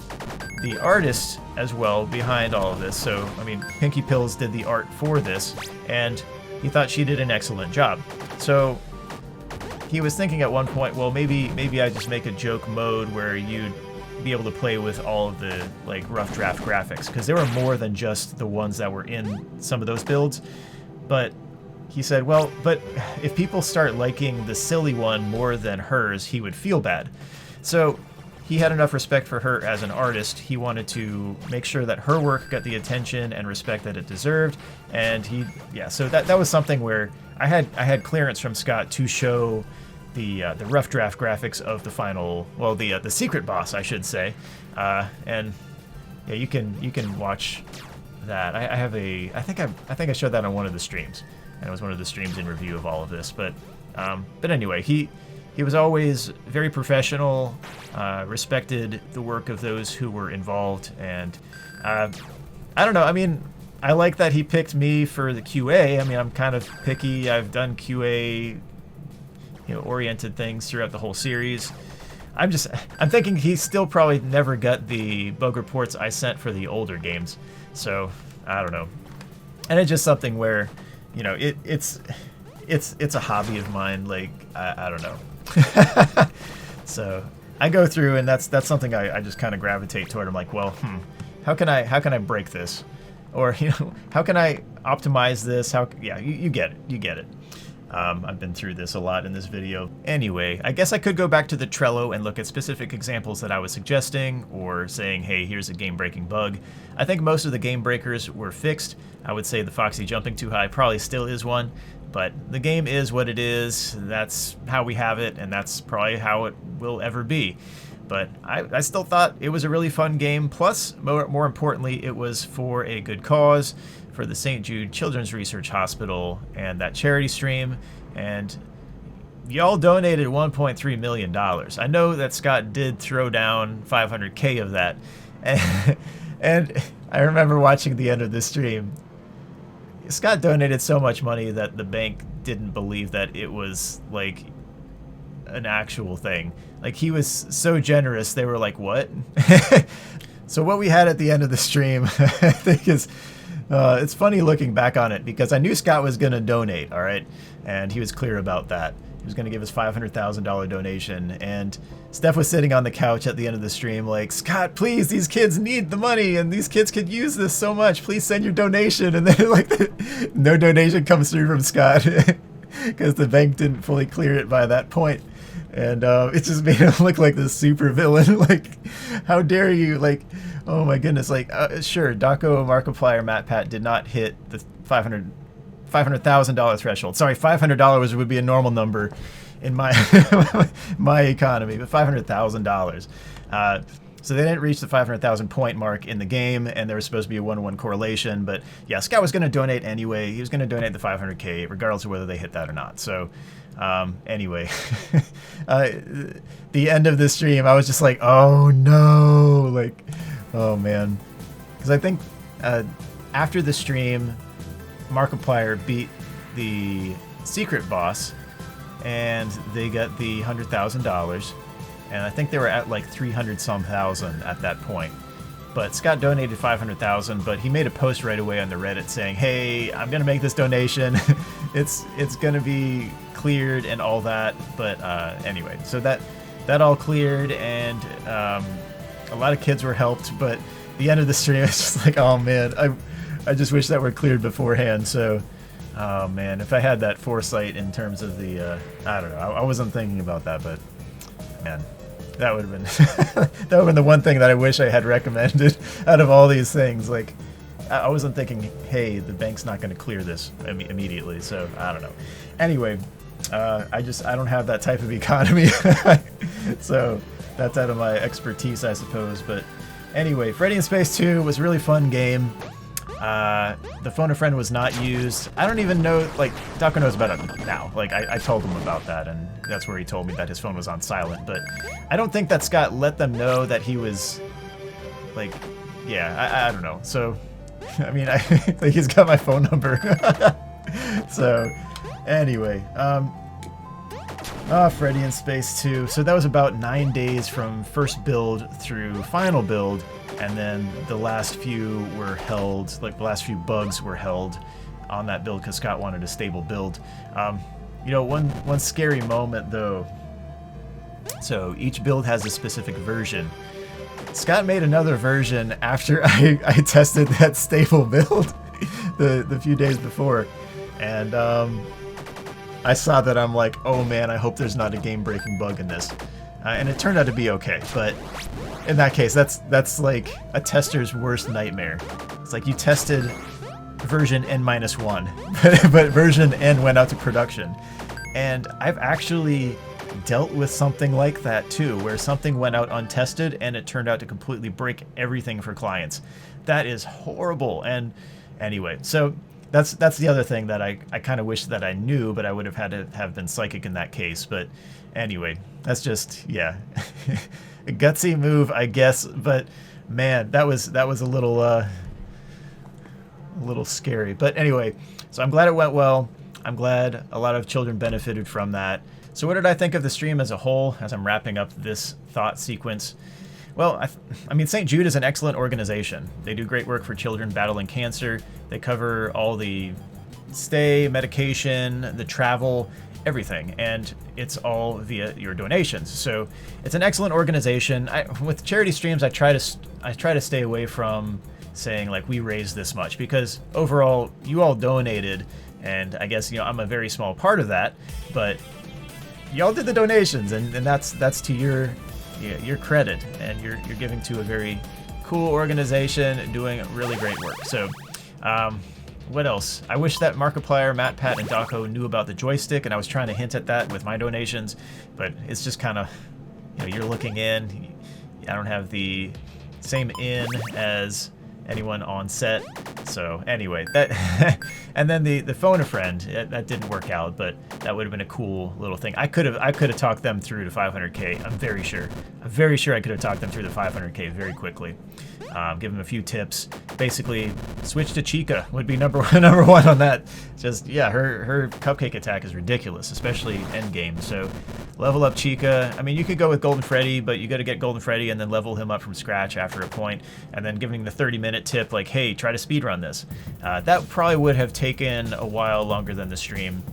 S1: the artist as well behind all of this. So, I mean, Pinky Pills did the art for this, and he thought she did an excellent job. So, he was thinking at one point, well, maybe I just make a joke mode where you'd be able to play with all of the, like, rough draft graphics, because there were more than just the ones that were in some of those builds. But he said, well, but if people start liking the silly one more than hers, he would feel bad. So, he had enough respect for her as an artist. He wanted to make sure that her work got the attention and respect that it deserved. And so that was something where I had clearance from Scott to show the rough draft graphics of the final, well, the secret boss, I should say. And yeah, you can watch that. I think I showed that on one of the streams, and it was one of the streams in review of all of this. But anyway, he was always very professional, respected the work of those who were involved, and I don't know. I mean, I like that he picked me for the QA. I mean, I'm kind of picky. I've done QA, oriented things throughout the whole series. I'm thinking he still probably never got the bug reports I sent for the older games. So I don't know. And it's just something where, it's a hobby of mine. Like, I don't know. So I go through, and that's something I just kind of gravitate toward. I'm like, well, how can I break this? Or, how can I optimize this? You get it. I've been through this a lot in this video. Anyway, I guess I could go back to the Trello and look at specific examples that I was suggesting, or saying, hey, here's a game-breaking bug. I think most of the game breakers were fixed. I would say the Foxy jumping too high probably still is one, but the game is what it is. That's how we have it, and that's probably how it will ever be. But I still thought it was a really fun game, plus, more importantly, it was for a good cause, for the St. Jude Children's Research Hospital and that charity stream, and y'all donated $1.3 million. I know that Scott did throw down $500K of that, and I remember watching the end of the stream. Scott donated so much money that the bank didn't believe that it was like an actual thing. Like, he was so generous, they were like, what? So what we had at the end of the stream, I think is, it's funny looking back on it, because I knew Scott was going to donate, all right? And he was clear about that. He was going to give his $500,000 donation, and Steph was sitting on the couch at the end of the stream like, Scott, please, these kids need the money, and these kids could use this so much. Please send your donation. And then, like, no donation comes through from Scott, because the bank didn't fully clear it by that point. And it just made him look like this super villain. Like, how dare you? Like, oh my goodness. Like, sure, Daco, Markiplier, MatPat did not hit the $500,000 threshold. Sorry, $500 would be a normal number in my my economy, but $500,000. So they didn't reach the 500,000 point mark in the game, and there was supposed to be a 1-to-1 correlation. But yeah, Scott was going to donate anyway. He was going to donate the 500K regardless of whether they hit that or not. So anyway, the end of the stream, I was just like, oh no, like, oh man. Because I think after the stream, Markiplier beat the secret boss, and they got the $100,000. And I think they were at like 300-some thousand at that point. But Scott donated $500,000, but he made a post right away on the Reddit saying, hey, I'm going to make this donation. it's going to be cleared and all that. But anyway, so that all cleared, and a lot of kids were helped. But the end of the stream, it's just like, oh man, I just wish that were cleared beforehand. So, oh man, if I had that foresight in terms of the, I don't know, I wasn't thinking about that, but man, that would have been that would have been the one thing that I wish I had recommended out of all these things. Like, I wasn't thinking, hey, the bank's not going to clear this immediately. So I don't know. Anyway, I don't have that type of economy, so that's out of my expertise, I suppose. But anyway, Freddy in Space 2 was a really fun game. The phone a friend was not used. I don't even know, like, Daco knows about it now. Like, I told him about that, and that's where he told me that his phone was on silent. But I don't think that Scott let them know that he was, like, yeah, I don't know. So, I mean, I think he's got my phone number. So, anyway, Freddy in Space 2. So that was about 9 days from first build through final build. And then the last few were held, like the last few bugs were held on that build because Scott wanted a stable build. You know, one scary moment though. So each build has a specific version. Scott made another version after I tested that stable build the few days before. And I saw that, I'm like, oh man, I hope there's not a game-breaking bug in this. and it turned out to be okay. But in that case, that's like a tester's worst nightmare. It's like you tested version N-1, but version N went out to production. And I've actually dealt with something like that too, where something went out untested and it turned out to completely break everything for clients. That is horrible. And anyway, so that's the other thing that I kind of wish that I knew, but I would have had to have been psychic in that case. But anyway, that's just, yeah, a gutsy move, I guess. But man, that was a little scary. But anyway, so I'm glad it went well. I'm glad a lot of children benefited from that. So what did I think of the stream as a whole as I'm wrapping up this thought sequence? Well, I mean, St. Jude is an excellent organization. They do great work for children battling cancer. They cover all the stay, medication, the travel, everything, and it's all via your donations. So it's an excellent organization. With charity streams, I try to stay away from saying like we raised this much, because overall you all donated, and I guess, you know, I'm a very small part of that, but y'all did the donations, and that's to your credit, and you're giving to a very cool organization doing really great work. So what else? I wish that Markiplier, Matt, Pat, and Daco knew about the joystick, and I was trying to hint at that with my donations, but it's just kind of, you know, you're looking in. I don't have the same in as anyone on set. So anyway, that and then the phone a friend, that didn't work out, but that would have been a cool little thing. I could have talked them through to 500K. I'm very sure I could have talked them through the 500K very quickly. Give them a few tips. Basically, switch to Chica would be number one on that. Just, yeah, her cupcake attack is ridiculous, especially endgame. So level up Chica. I mean, you could go with Golden Freddy, but you got to get Golden Freddy and then level him up from scratch after a point, and then giving the 30-minute tip like, hey, try to speedrun this. That probably would have taken a while longer than the stream.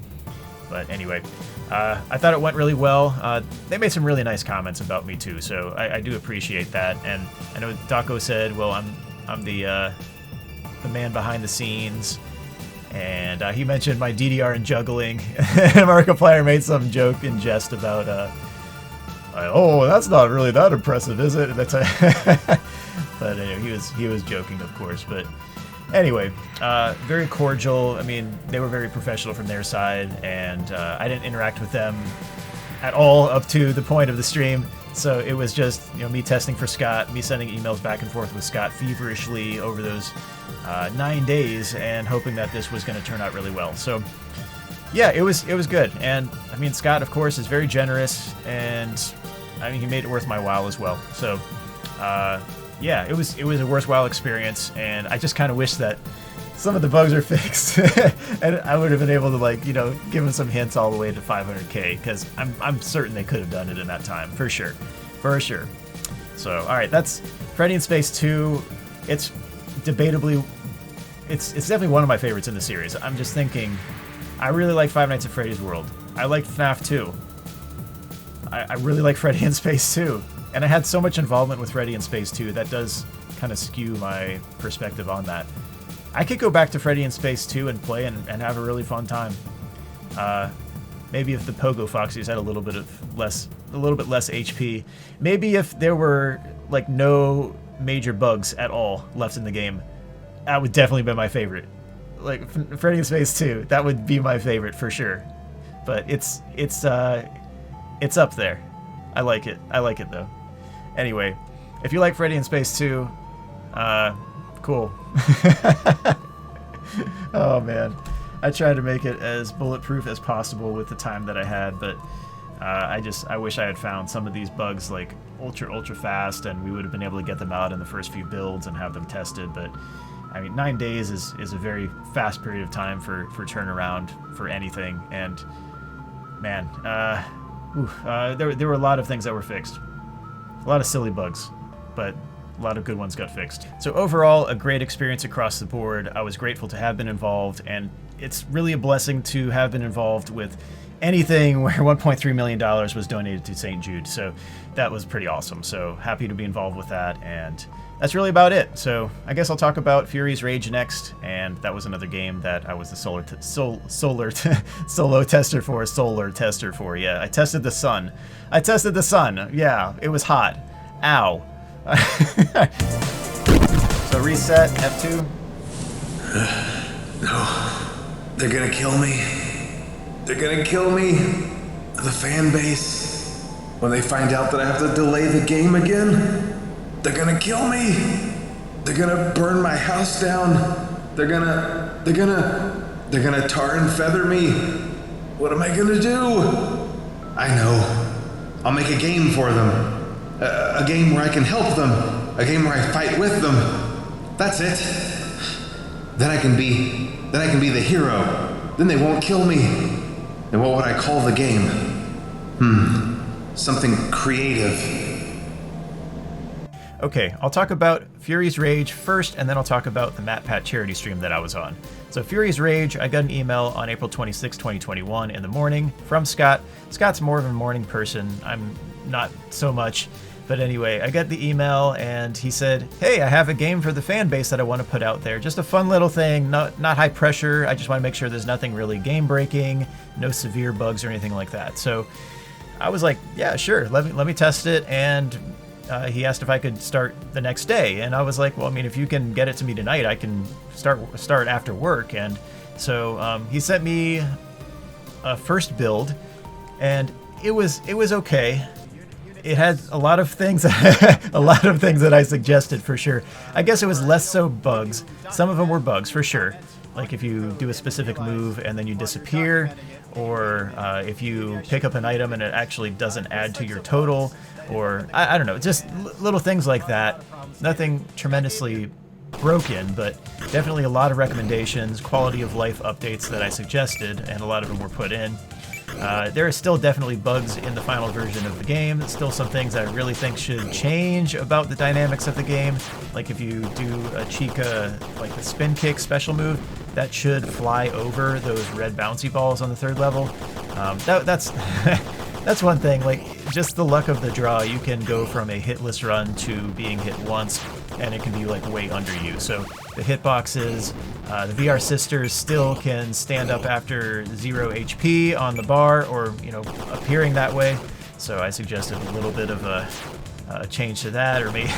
S1: But anyway, I thought it went really well. They made some really nice comments about me too, so I do appreciate that. And I know Daco said, well, I'm the man behind the scenes, and he mentioned my DDR and juggling. Markiplier made some joke in jest about, oh, that's not really that impressive, is it? That's but anyway, he was joking, of course. But anyway, very cordial. I mean, they were very professional from their side, and I didn't interact with them at all up to the point of the stream. So it was just, you know, me testing for Scott, me sending emails back and forth with Scott feverishly over those 9 days, and hoping that this was going to turn out really well. So yeah, it was good. And I mean, Scott, of course, is very generous, and I mean, he made it worth my while as well. So yeah, it was a worthwhile experience, and I just kind of wish that some of the bugs are fixed, and I would have been able to, like, you know, give them some hints all the way to 500K, because I'm certain they could have done it in that time, for sure. So, all right, that's Freddy in Space 2. It's debatably, it's definitely one of my favorites in the series. I'm just thinking, I really like Five Nights at Freddy's World. I liked FNaF 2. I really like Freddy in Space 2. And I had so much involvement with Freddy in Space 2, that does kind of skew my perspective on that. I could go back to Freddy in Space 2 and play and have a really fun time. Maybe if the Pogo Foxies had a little bit less HP. Maybe if there were like no major bugs at all left in the game, that would definitely be my favorite. Like Freddy in Space 2, that would be my favorite for sure. But it's up there. I like it though. Anyway, if you like Freddy in Space 2, cool. Oh man, I tried to make it as bulletproof as possible with the time that I had, but I wish I had found some of these bugs like ultra fast, and we would have been able to get them out in the first few builds and have them tested. But I mean, 9 days is a very fast period of time for turnaround for anything, and man, there were a lot of things that were fixed. A lot of silly bugs, but a lot of good ones got fixed. So overall, a great experience across the board. I was grateful to have been involved, and it's really a blessing to have been involved with anything where $1.3 million was donated to St. Jude. So that was pretty awesome. So happy to be involved with that. And that's really about it. So I guess I'll talk about Fury's Rage next. And that was another game that I was the solo tester for. Yeah, I tested the sun. Yeah, it was hot. Ow. So reset, F2.
S7: No. They're gonna kill me. They're gonna kill me. The fan base. When they find out that I have to delay the game again, they're gonna kill me. They're gonna burn my house down. They're gonna tar and feather me. What am I gonna do? I know. I'll make a game for them. A game where I can help them. A game where I fight with them. That's it. Then I can be the hero. Then they won't kill me. And what would I call the game? Something creative.
S1: Okay, I'll talk about Fury's Rage first, and then I'll talk about the MatPat charity stream that I was on. So Fury's Rage, I got an email on April 26, 2021 in the morning from Scott. Scott's more of a morning person. I'm not so much. But anyway, I got the email and he said, hey, I have a game for the fan base that I want to put out there. Just a fun little thing, not high pressure. I just want to make sure there's nothing really game breaking, no severe bugs or anything like that. So I was like, yeah, sure, let me test it. And he asked if I could start the next day. And I was like, well, I mean, if you can get it to me tonight, I can start after work. And so he sent me a first build and it was okay. It had a lot of things that I suggested for sure. I guess it was less so bugs. Some of them were bugs for sure. Like if you do a specific move and then you disappear, or if you pick up an item and it actually doesn't add to your total, or I don't know, just little things like that. Nothing tremendously broken, but definitely a lot of recommendations, quality of life updates that I suggested, and a lot of them were put in. There are still definitely bugs in the final version of the game. Still some things that I really think should change about the dynamics of the game. Like if you do a Chica, like the spin kick special move, that should fly over those red bouncy balls on the third level. That's that's one thing. Like just the luck of the draw, you can go from a hitless run to being hit once, and it can be like way under you. So the hitboxes, the VR sisters still can stand up after 0 HP on the bar, or appearing that way. So I suggested a little bit of a change to that, or maybe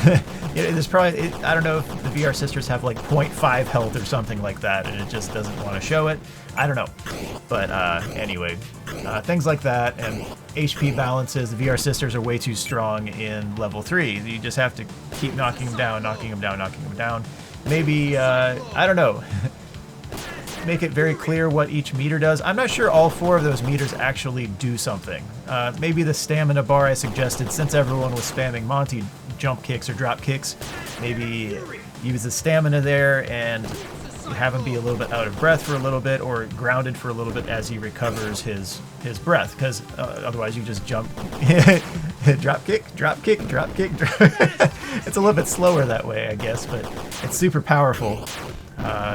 S1: there's probably I don't know if the VR sisters have like 0.5 health or something like that, and it just doesn't want to show it. I don't know, but anyway, things like that, and HP balances. The VR sisters are way too strong in level 3. You just have to keep knocking them down. Maybe I don't know. Make it very clear what each meter does. I'm not sure all 4 of those meters actually do something. Maybe the stamina bar I suggested, since everyone was spamming Monty jump kicks or drop kicks, maybe use the stamina there and have him be a little bit out of breath for a little bit, or grounded for a little bit as he recovers his breath, because otherwise you just jump, drop kick. It's a little bit slower that way, I guess, but it's super powerful.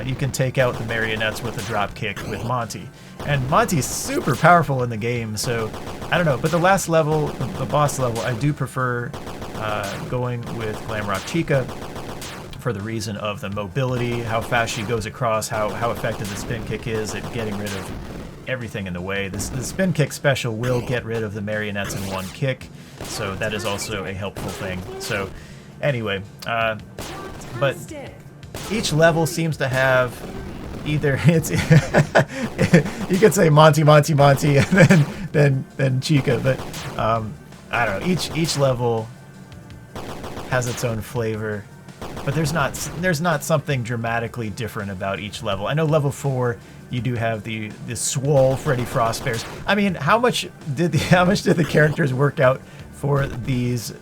S1: You can take out the marionettes with a drop kick with Monty. And Monty's super powerful in the game, so I don't know. But the last level, the boss level, I do prefer going with Glamrock Chica for the reason of the mobility, how fast she goes across, how effective the spin kick is at getting rid of everything in the way. The spin kick special will get rid of the marionettes in one kick, so that is also a helpful thing. So anyway, but each level seems to have either it's you could say Monty and then Chica, but I don't know. Each level has its own flavor, but there's not something dramatically different about each level. I know level 4 you do have the swole Freddy Frostbears. I mean, how much did the characters work out for these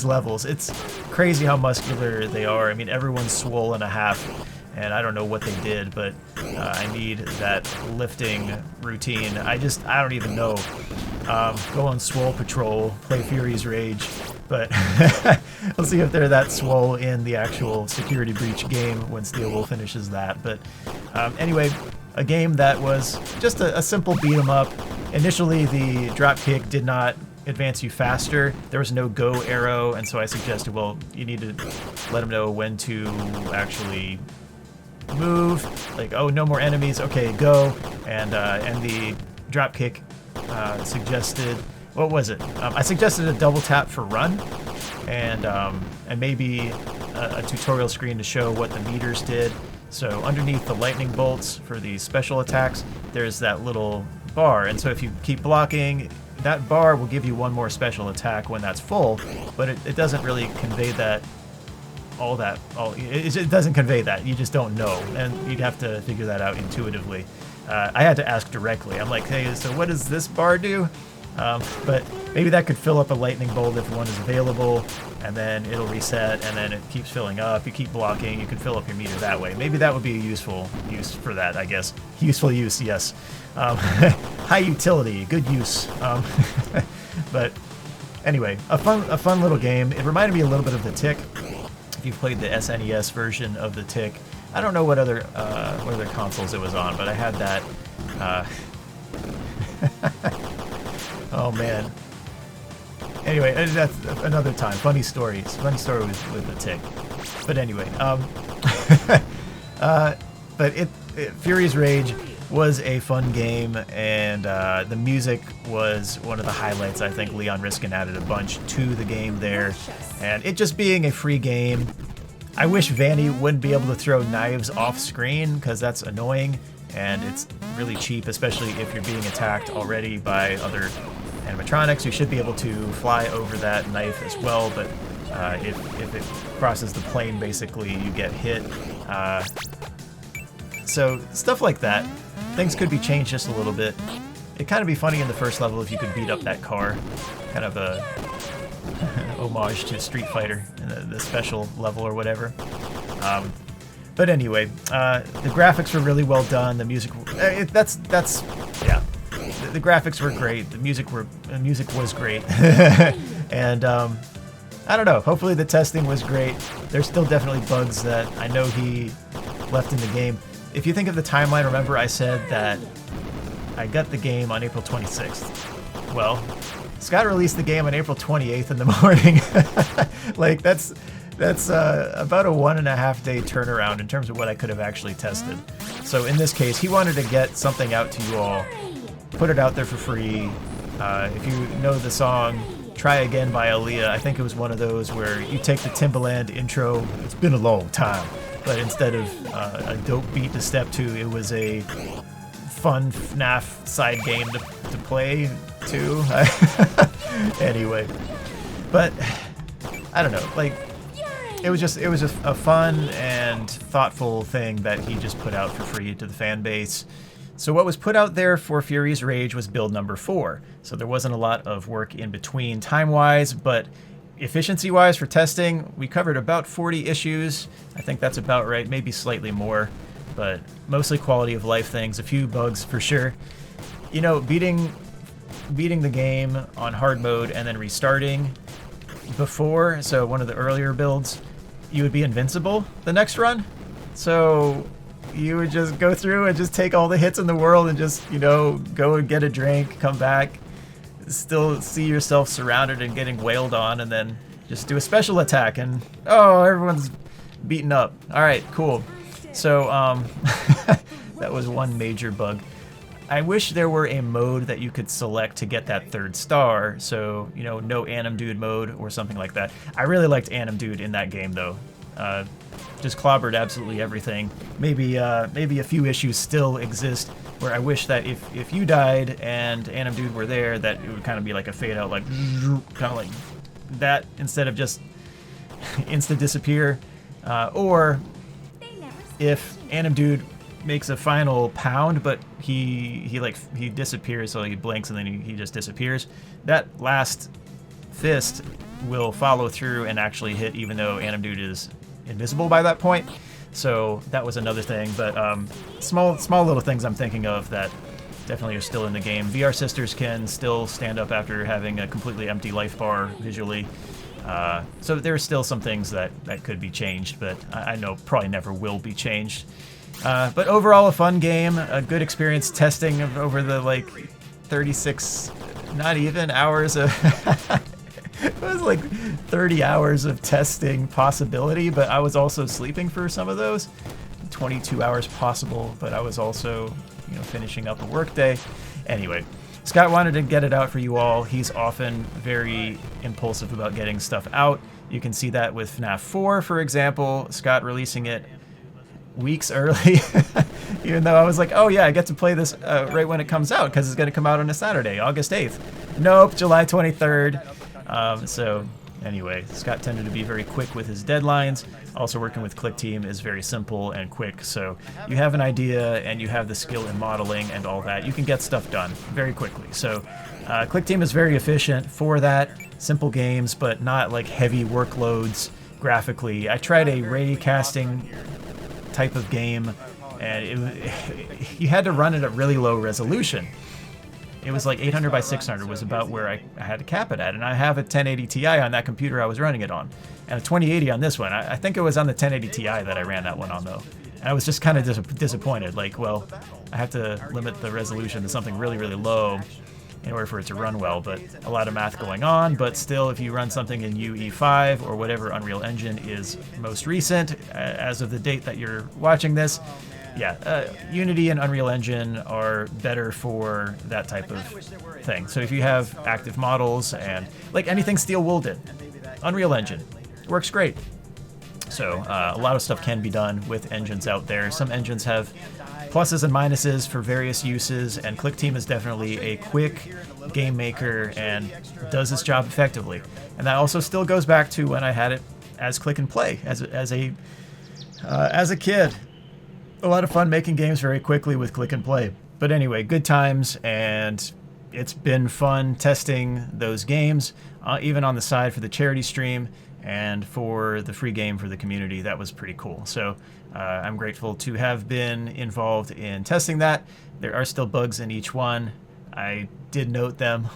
S1: levels? It's crazy how muscular they are. I mean, everyone's swole and a half, and I don't know what they did, but I need that lifting routine. I don't even know. Go on Swole Patrol, play Fury's Rage, but we'll see if they're that swole in the actual Security Breach game when Steel Wolf finishes that. But anyway, a game that was just a simple beat 'em up. Initially, the dropkick did not advance you faster. There was no go arrow, and so I suggested, well, you need to let them know when to actually move. Like, oh, no more enemies. Okay, go. And the dropkick suggested, what was it? I suggested a double tap for run, and maybe a tutorial screen to show what the meters did. So underneath the lightning bolts for the special attacks, there's that little bar, and so if you keep blocking, that bar will give you one more special attack when that's full, but it doesn't really convey that. It doesn't convey that. You just don't know, and you'd have to figure that out intuitively. I had to ask directly. I'm like, hey, so what does this bar do? But maybe that could fill up a lightning bolt if one is available, and then it'll reset, and then it keeps filling up. You keep blocking, you can fill up your meter that way. Maybe that would be a useful use for that, I guess. Useful use, yes. High utility, good use. But anyway, a fun little game. It reminded me a little bit of The Tick. If you've played the SNES version of The Tick, I don't know what other consoles it was on, but I had that. Oh man. Anyway, that's another time. Funny stories. Funny story with The Tick. But anyway, but Fury's Rage was a fun game, and the music was one of the highlights. I think Leon Riskin added a bunch to the game there, and it just being a free game. I wish Vanny wouldn't be able to throw knives off screen, because that's annoying, and it's really cheap, especially if you're being attacked already by other animatronics. You should be able to fly over that knife as well, but if it crosses the plane, basically you get hit. So stuff like that. Things could be changed just a little bit. It'd kind of be funny in the first level if you could beat up that car. Kind of a homage to Street Fighter, the special level or whatever. But anyway, the graphics were really well done. The music, yeah. The graphics were great. The music was great. And I don't know. Hopefully the testing was great. There's still definitely bugs that I know he left in the game. If you think of the timeline, remember I said that I got the game on April 26th. Well, Scott released the game on April 28th in the morning. Like, that's about a 1.5 day turnaround in terms of what I could have actually tested. So in this case, he wanted to get something out to you all, put it out there for free. If you know the song Try Again by Aaliyah, I think it was one of those where you take the Timbaland intro, it's been a long time, but instead of a dope beat to step to, it was a fun FNaF side game to play too. Anyway, but I don't know, like, it was just a fun and thoughtful thing that he just put out for free to the fan base. So what was put out there for Fury's Rage was build number 4. So there wasn't a lot of work in between time-wise, but efficiency-wise for testing, we covered about 40 issues. I think that's about right, maybe slightly more, but mostly quality of life things, a few bugs for sure. You know, beating the game on hard mode and then restarting before, so one of the earlier builds, you would be invincible the next run. So you would just go through and just take all the hits in the world and just, you know, go and get a drink, come back, still see yourself surrounded and getting wailed on, and then just do a special attack and, oh, everyone's beaten up. All right, cool. So that was one major bug. I wish there were a mode that you could select to get that 3rd star, so, you know, no Anim Dude mode or something like that. I really liked Anim Dude in that game, though. Just clobbered absolutely everything. Maybe a few issues still exist where I wish that if you died and Anim Dude were there, that it would kind of be like a fade out, like kind of like that, instead of just insta disappear. Or if Anim Dude makes a final pound, but he disappears, so he blinks and then he just disappears. That last fist will follow through and actually hit, even though Anim Dude is invisible by that point. So that was another thing, but small little things I'm thinking of that definitely are still in the game. VR Sisters can still stand up after having a completely empty life bar visually. So there are still some things that could be changed, but I know probably never will be changed. But overall, a fun game, a good experience testing over the 36, not even hours of. It was 30 hours of testing possibility, but I was also sleeping for some of those. 22 hours possible, but I was also, finishing up a work day. Anyway, Scott wanted to get it out for you all. He's often very impulsive about getting stuff out. You can see that with FNAF 4, for example. Scott releasing it weeks early, even though I was like, oh yeah, I get to play this right when it comes out because it's going to come out on a Saturday, August 8th. Nope, July 23rd. So anyway, Scott tended to be very quick with his deadlines. Also working with Click Team is very simple and quick, so you have an idea and you have the skill in modeling and all that. You can get stuff done very quickly. So Click Team is very efficient for that. Simple games, but not heavy workloads graphically. I tried a ray casting type of game, and you had to run it at really low resolution. It was 800 by 600 was about where I had to cap it at, and I have a 1080 Ti on that computer I was running it on, and a 2080 on this one. I think it was on the 1080 Ti that I ran that one on, though. And I was just kind of disappointed. Well, I have to limit the resolution to something really, really low in order for it to run well, but a lot of math going on. But still, if you run something in UE5 or whatever Unreal Engine is most recent, as of the date that you're watching this, yeah, Unity and Unreal Engine are better for that type of thing. So if you have active models and anything Steel Wool did, Unreal Engine works great. So a lot of stuff can be done with engines out there. Some engines have pluses and minuses for various uses, and Click Team is definitely a quick game maker and does its job effectively. And that also still goes back to when I had it as Click and Play as a kid. A lot of fun making games very quickly with Click and Play. But anyway, good times, and it's been fun testing those games, even on the side for the charity stream and for the free game for the community. That was pretty cool. So I'm grateful to have been involved in testing that. There are still bugs in each one. I did note them.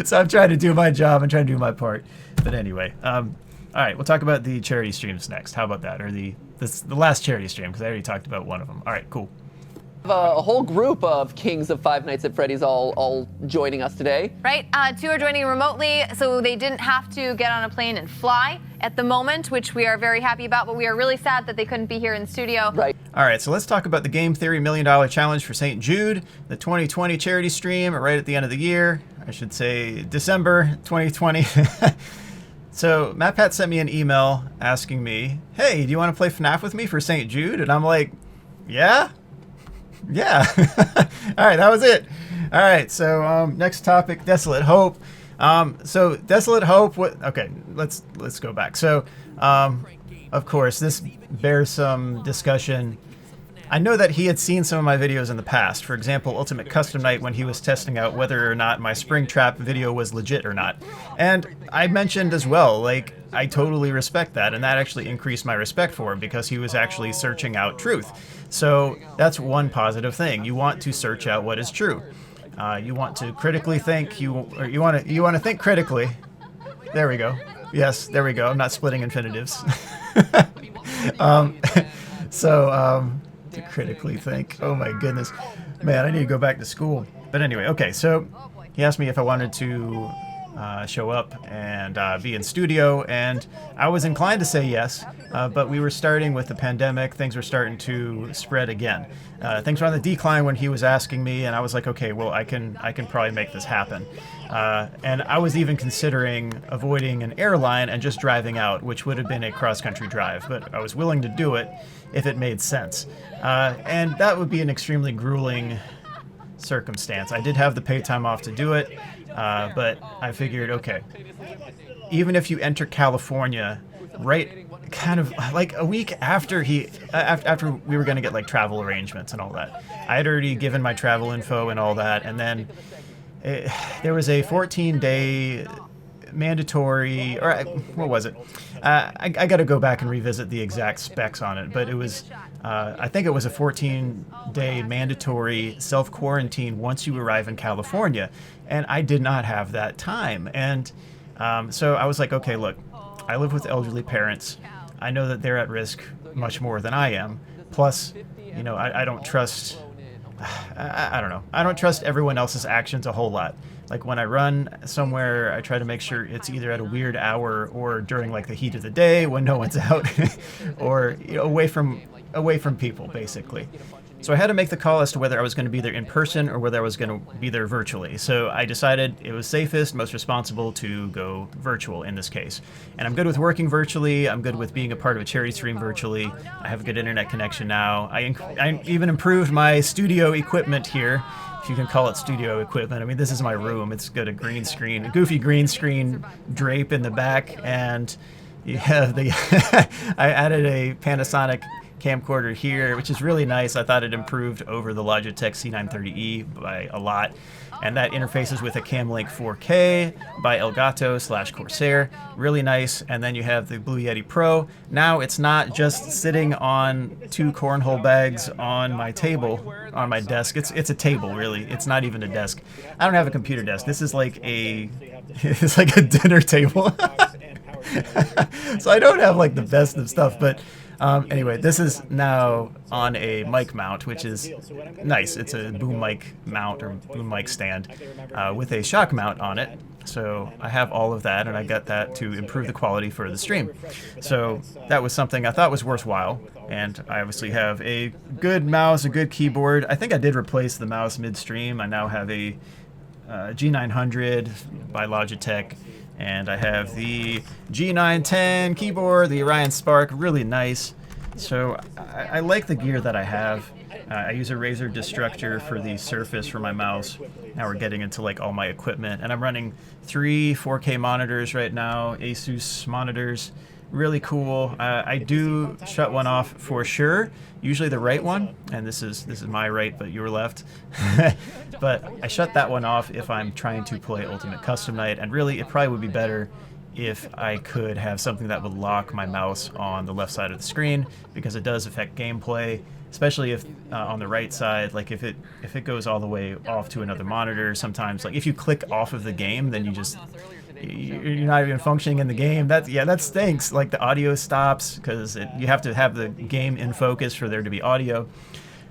S1: So I'm trying to do my job and trying to do my part. But anyway, all right, we'll talk about the charity streams next. How about that? Or the last charity stream, because I already talked about one of them. All right, cool.
S3: A whole group of kings of Five Nights at Freddy's all joining us today.
S8: Right, 2 are joining remotely, so they didn't have to get on a plane and fly at the moment, which we are very happy about, but we are really sad that they couldn't be here in studio.
S3: Right.
S1: All right, so let's talk about the Game Theory $1 Million Challenge for St. Jude, the 2020 charity stream right at the end of the year. I should say December 2020. So MatPat sent me an email asking me, hey, do you want to play FNAF with me for St. Jude? And I'm like, yeah. All right, that was it. All right, so next topic, Desolate Hope. So Desolate Hope, okay, let's go back. So of course, this bears some discussion. I know that he had seen some of my videos in the past. For example, Ultimate Custom Night, when he was testing out whether or not my Springtrap video was legit or not. And I mentioned as well, I totally respect that, and that actually increased my respect for him because he was actually searching out truth. So that's one positive thing. You want to search out what is true. You want to critically think. You want to think critically. There we go. Yes, there we go. I'm not splitting infinitives. To critically think. Oh my goodness. Man, I need to go back to school. But anyway, okay, so he asked me if I wanted to show up and be in studio, and I was inclined to say yes, but we were starting with the pandemic. Things were starting to spread again. Things were on the decline when he was asking me, and I was like, okay, well, I can probably make this happen. And I was even considering avoiding an airline and just driving out, which would have been a cross-country drive, but I was willing to do it if it made sense. And that would be an extremely grueling circumstance. I did have the pay time off to do it, but I figured, okay, even if you enter California, right, kind of like a week after after we were going to get travel arrangements and all that, I had already given my travel info and all that, and then there was a 14-day mandatory, or what was it? I got to go back and revisit the exact specs on it, but it was, I think it was a 14-day mandatory self-quarantine once you arrive in California, and I did not have that time. And so I was like, okay, look, I live with elderly parents. I know that they're at risk much more than I am, Plus, you know, I don't trust, I don't know. I don't trust everyone else's actions a whole lot. Like when I run somewhere, I try to make sure it's either at a weird hour or during like the heat of the day when no one's out, or you know, away from people, basically. So I had to make the call as to whether I was going to be there in person or whether I was going to be there virtually. So I decided it was safest, most responsible to go virtual in this case. And I'm good with working virtually. I'm good with being a part of a charity stream virtually. I have a good internet connection now. I even improved my studio equipment here, if you can call it studio equipment. I mean, this is my room. It's got a green screen, a goofy green screen drape in the back, and you have the I added a Panasonic camcorder here, which is really nice. I thought it improved over the Logitech C930E by a lot. And that interfaces with a Camlink 4K by Elgato/Corsair. Really nice. And then you have the Blue Yeti Pro. Now it's not just sitting on 2 cornhole bags on my table, on my desk. It's a table, really. It's not even a desk. I don't have a computer desk. This is like it's like a dinner table. So I don't have like the best of stuff, but anyway, this is now on a mic mount, which is nice. It's a boom mic mount or boom mic stand with a shock mount on it. So I have all of that, and I got that to improve the quality for the stream. So that was something I thought was worthwhile. And I obviously have a good mouse, a good keyboard. I think I did replace the mouse midstream. I now have a G900 by Logitech. And I have the G910 keyboard, the Orion Spark, really nice. So I like the gear that I have. I use a Razer Destructor for the Surface for my mouse. Now we're getting into like all my equipment. And I'm running 3 4K monitors right now, Asus monitors. Really cool. I do shut one off for sure, usually the right one, and this is my right, but your left. But I shut that one off if I'm trying to play Ultimate Custom Night, and really it probably would be better if I could have something that would lock my mouse on the left side of the screen, because it does affect gameplay, especially if on the right side, like if it goes all the way off to another monitor. Sometimes, like if you click off of the game, then you're not even functioning in the game. That stinks. Like the audio stops because you have to have the game in focus for there to be audio.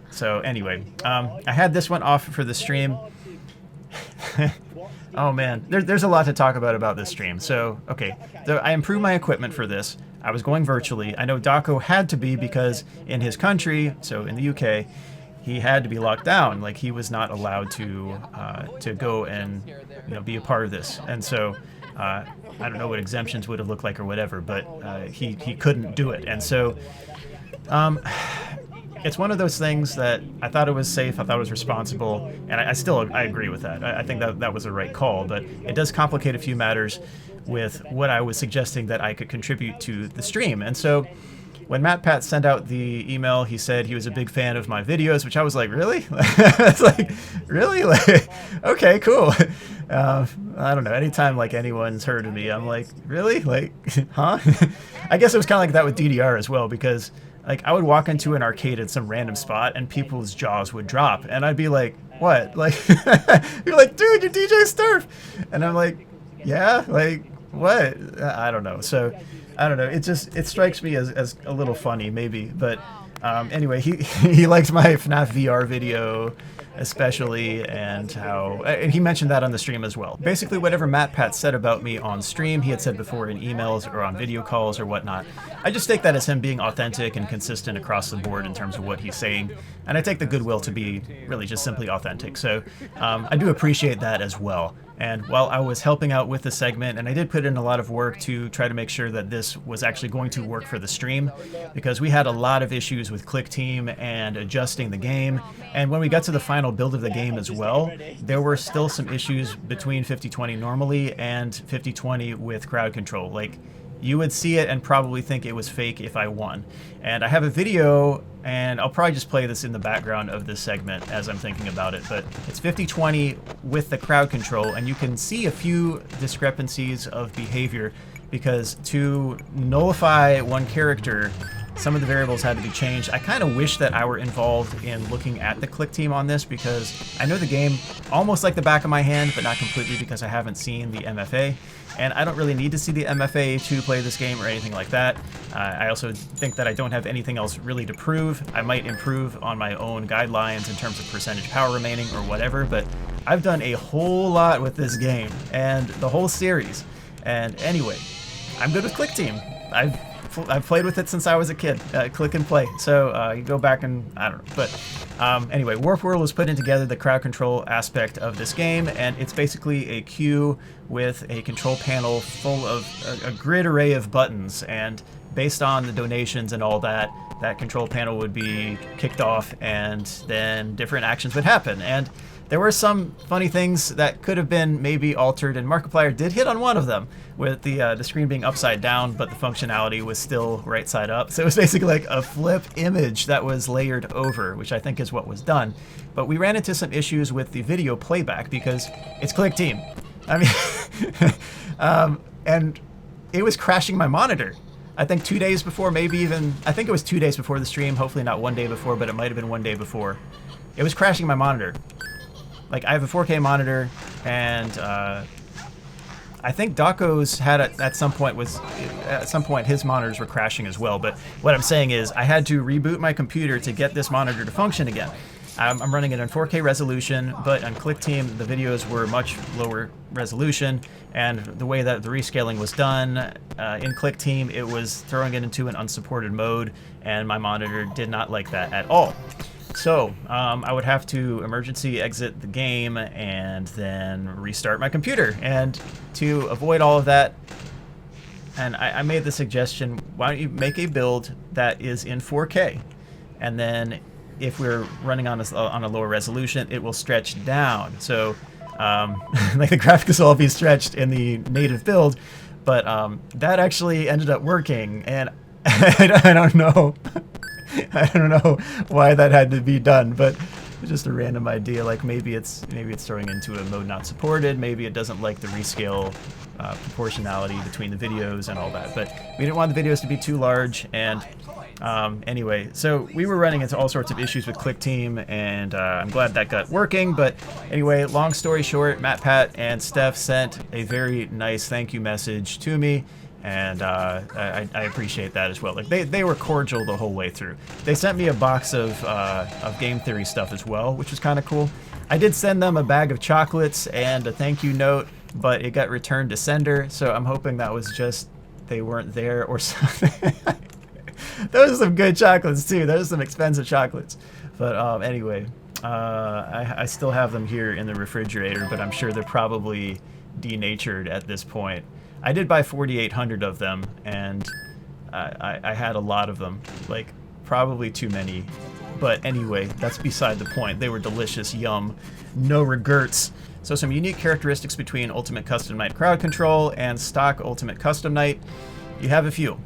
S1: So anyway, I had this one off for the stream. Oh man, there's a lot to talk about this stream. So okay, I improved my equipment for this. I was going virtually. I know Daco had to be because in his country, so in the UK, he had to be locked down. Like he was not allowed to go and be a part of this. And so I don't know what exemptions would have looked like or whatever, but he couldn't do it. And so it's one of those things that I thought it was safe, I thought it was responsible, and I agree with that. I think that was the right call, but it does complicate a few matters with what I was suggesting that I could contribute to the stream. And so when MattPat sent out the email, he said he was a big fan of my videos, which I was like, really? It's like, really? Like, okay, cool. I don't know. Anytime like anyone's heard of me, I'm like, really? Like, huh? I guess it was kind of like that with DDR as well, because like I would walk into an arcade at some random spot and people's jaws would drop, and I'd be like, what? Like, you're like, dude, you're DJ Sturf, and I'm like, yeah, like what? I don't know. So I don't know. It strikes me as a little funny maybe, but anyway, he liked my FNaF VR video especially, and how he mentioned that on the stream as well. Basically, whatever MattPat said about me on stream, he had said before in emails or on video calls or whatnot. I just take that as him being authentic and consistent across the board in terms of what he's saying, and I take the goodwill to be really just simply authentic. So I do appreciate that as well. And while I was helping out with the segment, and I did put in a lot of work to try to make sure that this was actually going to work for the stream, because we had a lot of issues with Click Team and adjusting the game. And when we got to the final build of the game as well, there were still some issues between 5020 normally and 5020 with crowd control. Like, you would see it and probably think it was fake if I won. And I have a video, and I'll probably just play this in the background of this segment as I'm thinking about it, but it's 5020 with the crowd control, and you can see a few discrepancies of behavior, because to nullify one character some of the variables had to be changed. I kind of wish that I were involved in looking at the click team on this, because I know the game almost like the back of my hand, but not completely, because I haven't seen the MFA. And I don't really need to see the MFA to play this game or anything like that. I also think that I don't have anything else really to prove. I might improve on my own guidelines in terms of percentage power remaining or whatever, but I've done a whole lot with this game and the whole series. And anyway, I'm good with Click Team. I've played with it since I was a kid, click and play. So you go back and, I don't know. But anyway, Warp World was putting together the crowd control aspect of this game, and it's basically a queue with a control panel full of a grid array of buttons, and based on the donations and all that, that control panel would be kicked off, and then different actions would happen. And there were some funny things that could have been maybe altered, and Markiplier did hit on one of them, with the screen being upside down, but the functionality was still right side up. So it was basically like a flip image that was layered over, which I think is what was done. But we ran into some issues with the video playback because it's Click Team. I mean, and it was crashing my monitor. I think 2 days before, maybe even, I think it was 2 days before the stream, hopefully not 1 day before, but it might have been 1 day before. It was crashing my monitor. Like, I have a 4K monitor, and I think Daco's had it at some point his monitors were crashing as well. But what I'm saying is I had to reboot my computer to get this monitor to function again. I'm running it in 4K resolution, but on Click Team the videos were much lower resolution, and the way that the rescaling was done in Click Team, it was throwing it into an unsupported mode, and my monitor did not like that at all. So I would have to emergency exit the game and then restart my computer. And to avoid all of that, and I made the suggestion, why don't you make a build that is in 4K, and then if we're running on a lower resolution, it will stretch down. So like the graphics will all be stretched in the native build, but that actually ended up working, and I don't know. I don't know why that had to be done, but it's just a random idea. Like maybe it's throwing into a mode not supported. Maybe it doesn't like the rescale proportionality between the videos and all that. But we didn't want the videos to be too large. And anyway, so we were running into all sorts of issues with Click Team, and I'm glad that got working. But anyway, long story short, Matt, Pat, and Steph sent a very nice thank you message to me. And I appreciate that as well. Like they were cordial the whole way through. They sent me a box of game theory stuff as well, which was kind of cool. I did send them a bag of chocolates and a thank you note, but it got returned to sender. So I'm hoping that was just they weren't there or something. Those are some good chocolates too. Those are some expensive chocolates. But anyway, I still have them here in the refrigerator, but I'm sure they're probably denatured at this point. I did buy 4,800 of them, and I had a lot of them, like probably too many. But anyway, that's beside the point. They were delicious, yum, no regrets. So some unique characteristics between Ultimate Custom Night Crowd Control and stock Ultimate Custom Night. You have a few.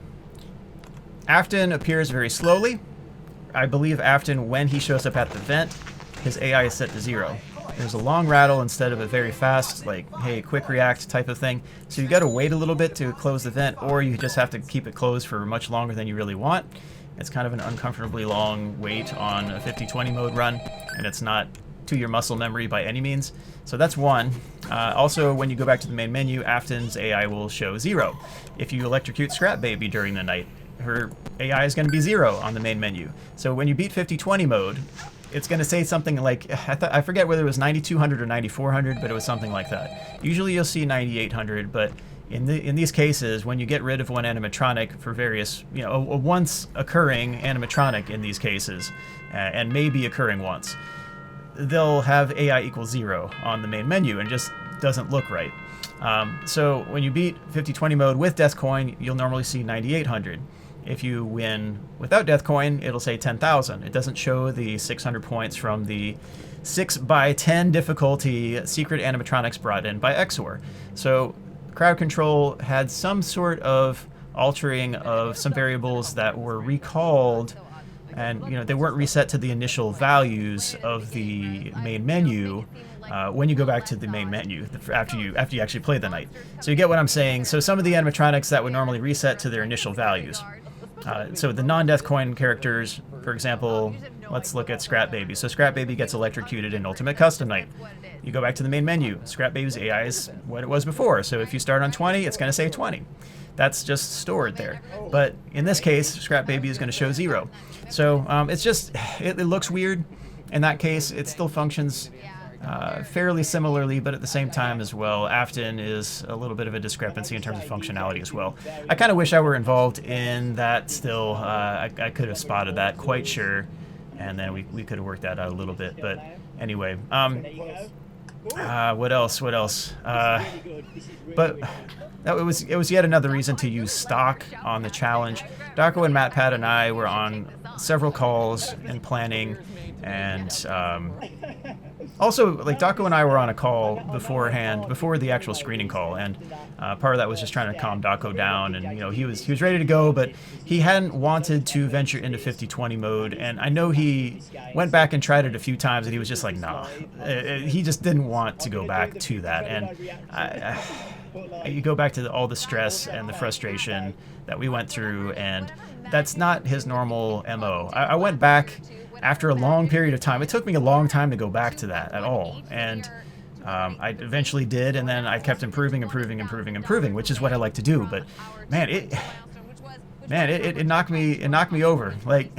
S1: Afton appears very slowly. I believe Afton, when he shows up at the vent, his AI is set to 0. There's a long rattle instead of a very fast, like, hey, quick react type of thing. So you got to wait a little bit to close the vent, or you just have to keep it closed for much longer than you really want. It's kind of an uncomfortably long wait on a 50-20 mode run, and it's not to your muscle memory by any means. So that's one. Also, when you go back to the main menu, Afton's AI will show 0. If you electrocute Scrap Baby during the night, her AI is going to be 0 on the main menu. So when you beat 50-20 mode, it's going to say something like, I forget whether it was 9200 or 9400, but it was something like that. Usually you'll see 9800, but in these cases, when you get rid of one animatronic for various, a once occurring animatronic in these cases, and maybe occurring once, they'll have AI equals 0 on the main menu, and just doesn't look right. So when you beat 50-20 mode with Death Coin, you'll normally see 9800. If you win without Death Coin, it'll say 10,000. It doesn't show the 600 points from the 6x10 difficulty secret animatronics brought in by XOR. So Crowd Control had some sort of altering of some variables that were recalled, and they weren't reset to the initial values of the main menu when you go back to the main menu after you actually play the night. So you get what I'm saying. So some of the animatronics that would normally reset to their initial values, So the non-death coin characters, for example, let's look at Scrap Baby. So Scrap Baby gets electrocuted in Ultimate Custom Night. You go back to the main menu. Scrap Baby's AI is what it was before. So if you start on 20, it's going to say 20. That's just stored there. But in this case, Scrap Baby is going to show 0. So it's just, it looks weird. In that case, it still functions fairly similarly, but at the same time as well, Afton is a little bit of a discrepancy in terms of functionality as well. I kind of wish I were involved in that still. I could have spotted that, quite sure, and then we could have worked that out a little bit. But anyway, what else? But it was yet another reason to use stock on the challenge. Darko and MatPat and I were on several calls and planning, and also, like, Darko and I were on a call beforehand, before the actual screening call, and part of that was just trying to calm Darko down, and he was ready to go, but he hadn't wanted to venture into 50-20 mode, and I know he went back and tried it a few times, and he was just like, nah, he just didn't want to go back to that, and you go back to all the stress and the frustration that we went through, and that's not his normal MO. I went back after a long period of time. It took me a long time to go back to that at all, and I eventually did, and then I kept improving, which is what I like to do. But man, it knocked me over. Like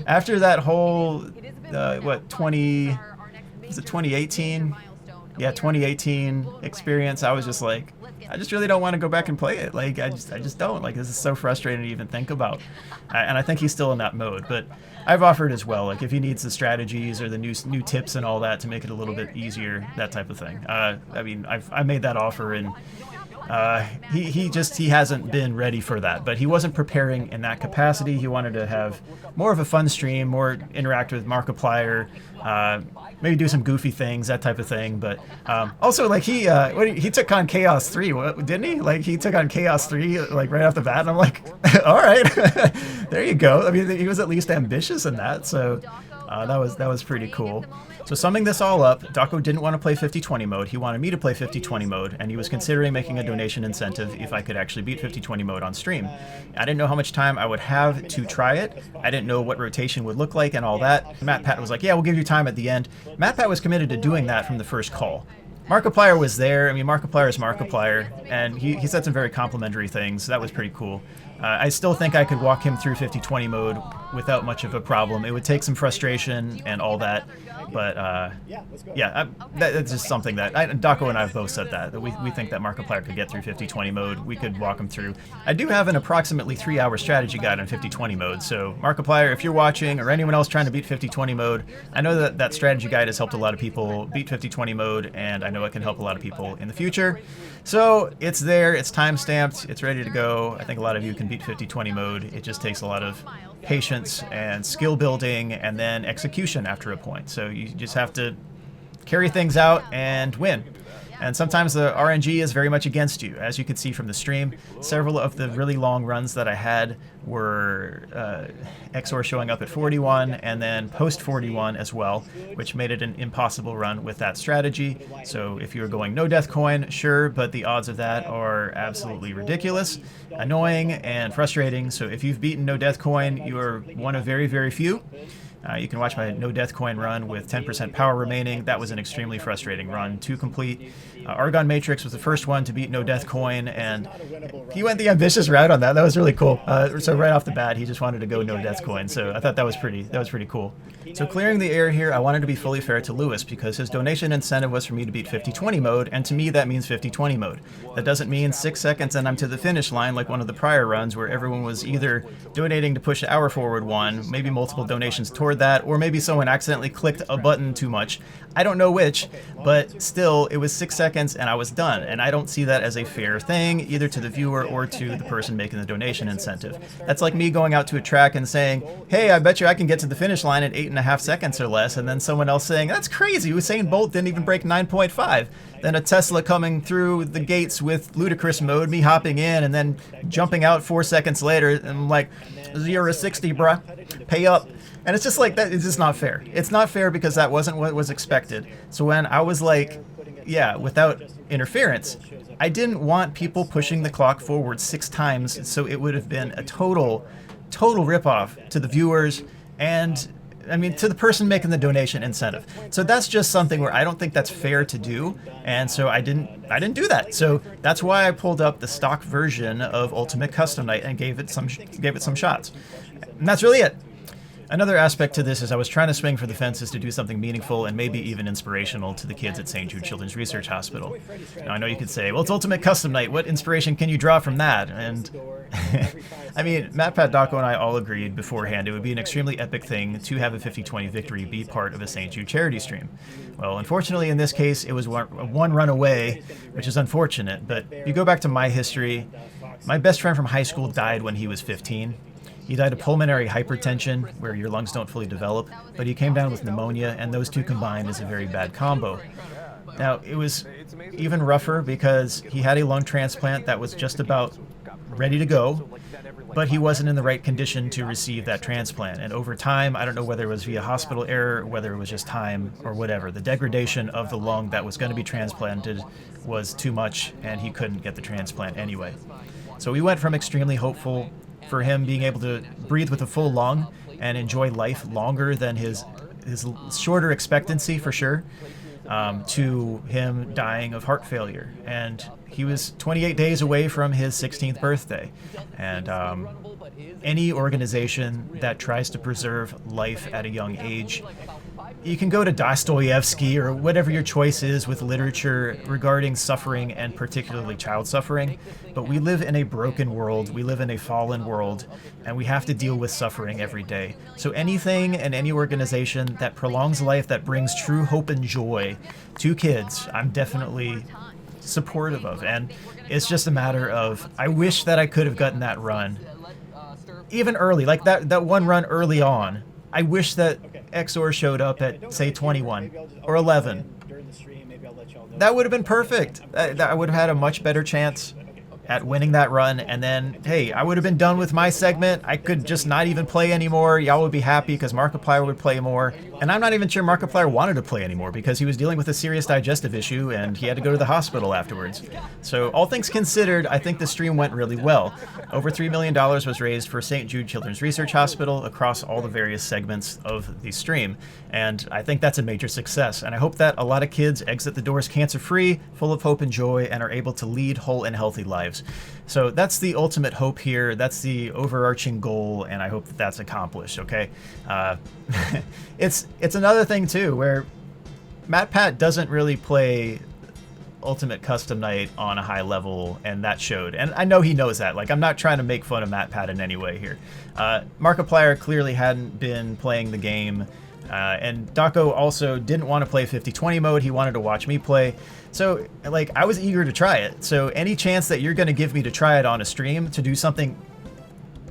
S1: after that whole 2018? Yeah, 2018 experience. I was just like, I just really don't want to go back and play it. Like I just don't. Like, this is so frustrating to even think about. And I think he's still in that mode, but I've offered as well, like if he needs the strategies or the new tips and all that to make it a little bit easier, that type of thing. I mean, I made that offer, and he hasn't been ready for that, but he wasn't preparing in that capacity. He wanted to have more of a fun stream, more interact with Markiplier, maybe do some goofy things, that type of thing. But also, like, he took on Chaos 3, didn't he? Like, he took on Chaos 3 like right off the bat, and I'm like, all right, there you go. I mean, he was at least ambitious in that, so that was pretty cool. So summing this all up, Darko didn't want to play 50-20 mode. He wanted me to play 50-20 mode, and he was considering making a donation incentive if I could actually beat 50-20 mode on stream. I didn't know how much time I would have to try it. I didn't know what rotation would look like and all that. MatPat was like, yeah, we'll give you time at the end. MatPat was committed to doing that from the first call. Markiplier was there. I mean, Markiplier is Markiplier, and he said some very complimentary things. That was pretty cool. I still think I could walk him through 50-20 mode without much of a problem. It would take some frustration and all that, but yeah, that's just something that Darko and I have both said that we think that Markiplier could get through 50-20 mode. We could walk him through. I do have an approximately 3-hour strategy guide on 50-20 mode, so Markiplier, if you're watching, or anyone else trying to beat 50-20 mode, I know that strategy guide has helped a lot of people beat 50-20 mode, and I know it can help a lot of people in the future. So it's there, it's time-stamped, it's ready to go. I think a lot of you can beat 50-20 mode. It just takes a lot of patience and skill building and then execution after a point. So you just have to carry things out and win. And sometimes the RNG is very much against you. As you can see from the stream, several of the really long runs that I had were XOR showing up at 41 and then post 41 as well, which made it an impossible run with that strategy. So if you're going no death coin, sure, but the odds of that are absolutely ridiculous, annoying, and frustrating. So if you've beaten no death coin, you are one of very, very few. You can watch my no death coin run with 10% power remaining. That was an extremely frustrating run to complete. Argon Matrix was the first one to beat no death coin, and he went the ambitious route on that. That was really cool. So right off the bat, he just wanted to go no death coin. So I thought that was pretty cool. So clearing the air here, I wanted to be fully fair to Lewis because his donation incentive was for me to beat 50-20 mode, and to me that means 50-20 mode. That doesn't mean 6 seconds and I'm to the finish line like one of the prior runs where everyone was either donating to push the hour forward one, maybe multiple donations toward that, or maybe someone accidentally clicked a button too much. I don't know which, but still, it was 6 seconds and I was done, and I don't see that as a fair thing, either to the viewer or to the person making the donation incentive. That's like me going out to a track and saying, hey, I bet you I can get to the finish line in 8.5 seconds or less, and then someone else saying, that's crazy, Usain Bolt didn't even break 9.5. Then a Tesla coming through the gates with ludicrous mode, me hopping in and then jumping out 4 seconds later, and I'm like, 0-60, bruh, pay up. And it's just like, that. It's just not fair. It's not fair because that wasn't what was expected. So when I was like yeah, without interference. I didn't want people pushing the clock forward 6 times, so it would have been a total ripoff to the viewers and, I mean, to the person making the donation incentive. So that's just something where I don't think that's fair to do, and so I didn't do that. So that's why I pulled up the stock version of Ultimate Custom Night and gave it some shots. And that's really it. Another aspect to this is I was trying to swing for the fences to do something meaningful and maybe even inspirational to the kids at St. Jude Children's Research Hospital. Now, I know you could say, well, it's Ultimate Custom Night. What inspiration can you draw from that? And I mean, Matt, Pat, Daco, and I all agreed beforehand it would be an extremely epic thing to have a 50-20 victory be part of a St. Jude charity stream. Well, unfortunately, in this case, it was one run away, which is unfortunate. But you go back to my history, my best friend from high school died when he was 15. He died of pulmonary hypertension, where your lungs don't fully develop, but he came down with pneumonia, and those two combined is a very bad combo. Now, it was even rougher because he had a lung transplant that was just about ready to go, but he wasn't in the right condition to receive that transplant. And over time, I don't know whether it was via hospital error, whether it was just time or whatever, the degradation of the lung that was going to be transplanted was too much, and he couldn't get the transplant anyway. So we went from extremely hopeful for him being able to breathe with a full lung and enjoy life longer than his shorter expectancy for sure, to him dying of heart failure. And he was 28 days away from his 16th birthday. And any organization that tries to preserve life at a young age, you can go to Dostoevsky or whatever your choice is with literature regarding suffering and particularly child suffering, but we live in a broken world, we live in a fallen world, and we have to deal with suffering every day. So anything and any organization that prolongs life, that brings true hope and joy to kids, I'm definitely supportive of. And it's just a matter of, I wish that I could have gotten that run even early, like that one run early on. I wish that XOR showed up at, say, 21 or 11. That would have been perfect. I would have had a much better chance at winning that run, and then, hey, I would have been done with my segment. I could just not even play anymore. Y'all would be happy because Markiplier would play more. And I'm not even sure Markiplier wanted to play anymore because he was dealing with a serious digestive issue and he had to go to the hospital afterwards. So all things considered, I think the stream went really well. Over $3 million was raised for St. Jude Children's Research Hospital across all the various segments of the stream. And I think that's a major success. And I hope that a lot of kids exit the doors cancer-free, full of hope and joy, and are able to lead whole and healthy lives. So that's the ultimate hope here. That's the overarching goal, and I hope that that's accomplished, okay? It's another thing, too, where Matt Pat doesn't really play Ultimate Custom Night on a high level, and that showed. And I know he knows that. Like, I'm not trying to make fun of Matt Pat in any way here. Markiplier clearly hadn't been playing the game, and Daco also didn't want to play 50-20 mode. He wanted to watch me play. So, like, I was eager to try it. So any chance that you're going to give me to try it on a stream to do something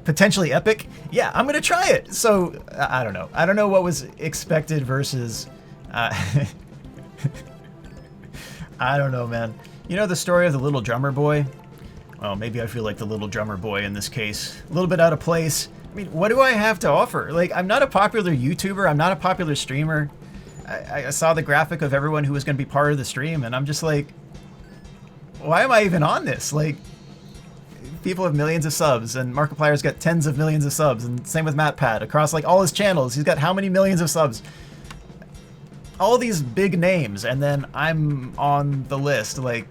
S1: potentially epic, yeah, I'm going to try it. So, I don't know. I don't know what was expected versus... I don't know, man. You know the story of the little drummer boy? Well, maybe I feel like the little drummer boy in this case. A little bit out of place. I mean, what do I have to offer? Like, I'm not a popular YouTuber. I'm not a popular streamer. I saw the graphic of everyone who was going to be part of the stream, and I'm just like, why am I even on this? Like, people have millions of subs, and Markiplier's got tens of millions of subs, and same with Matt Pat. Across, like, all his channels, he's got how many millions of subs? All these big names, and then I'm on the list. Like,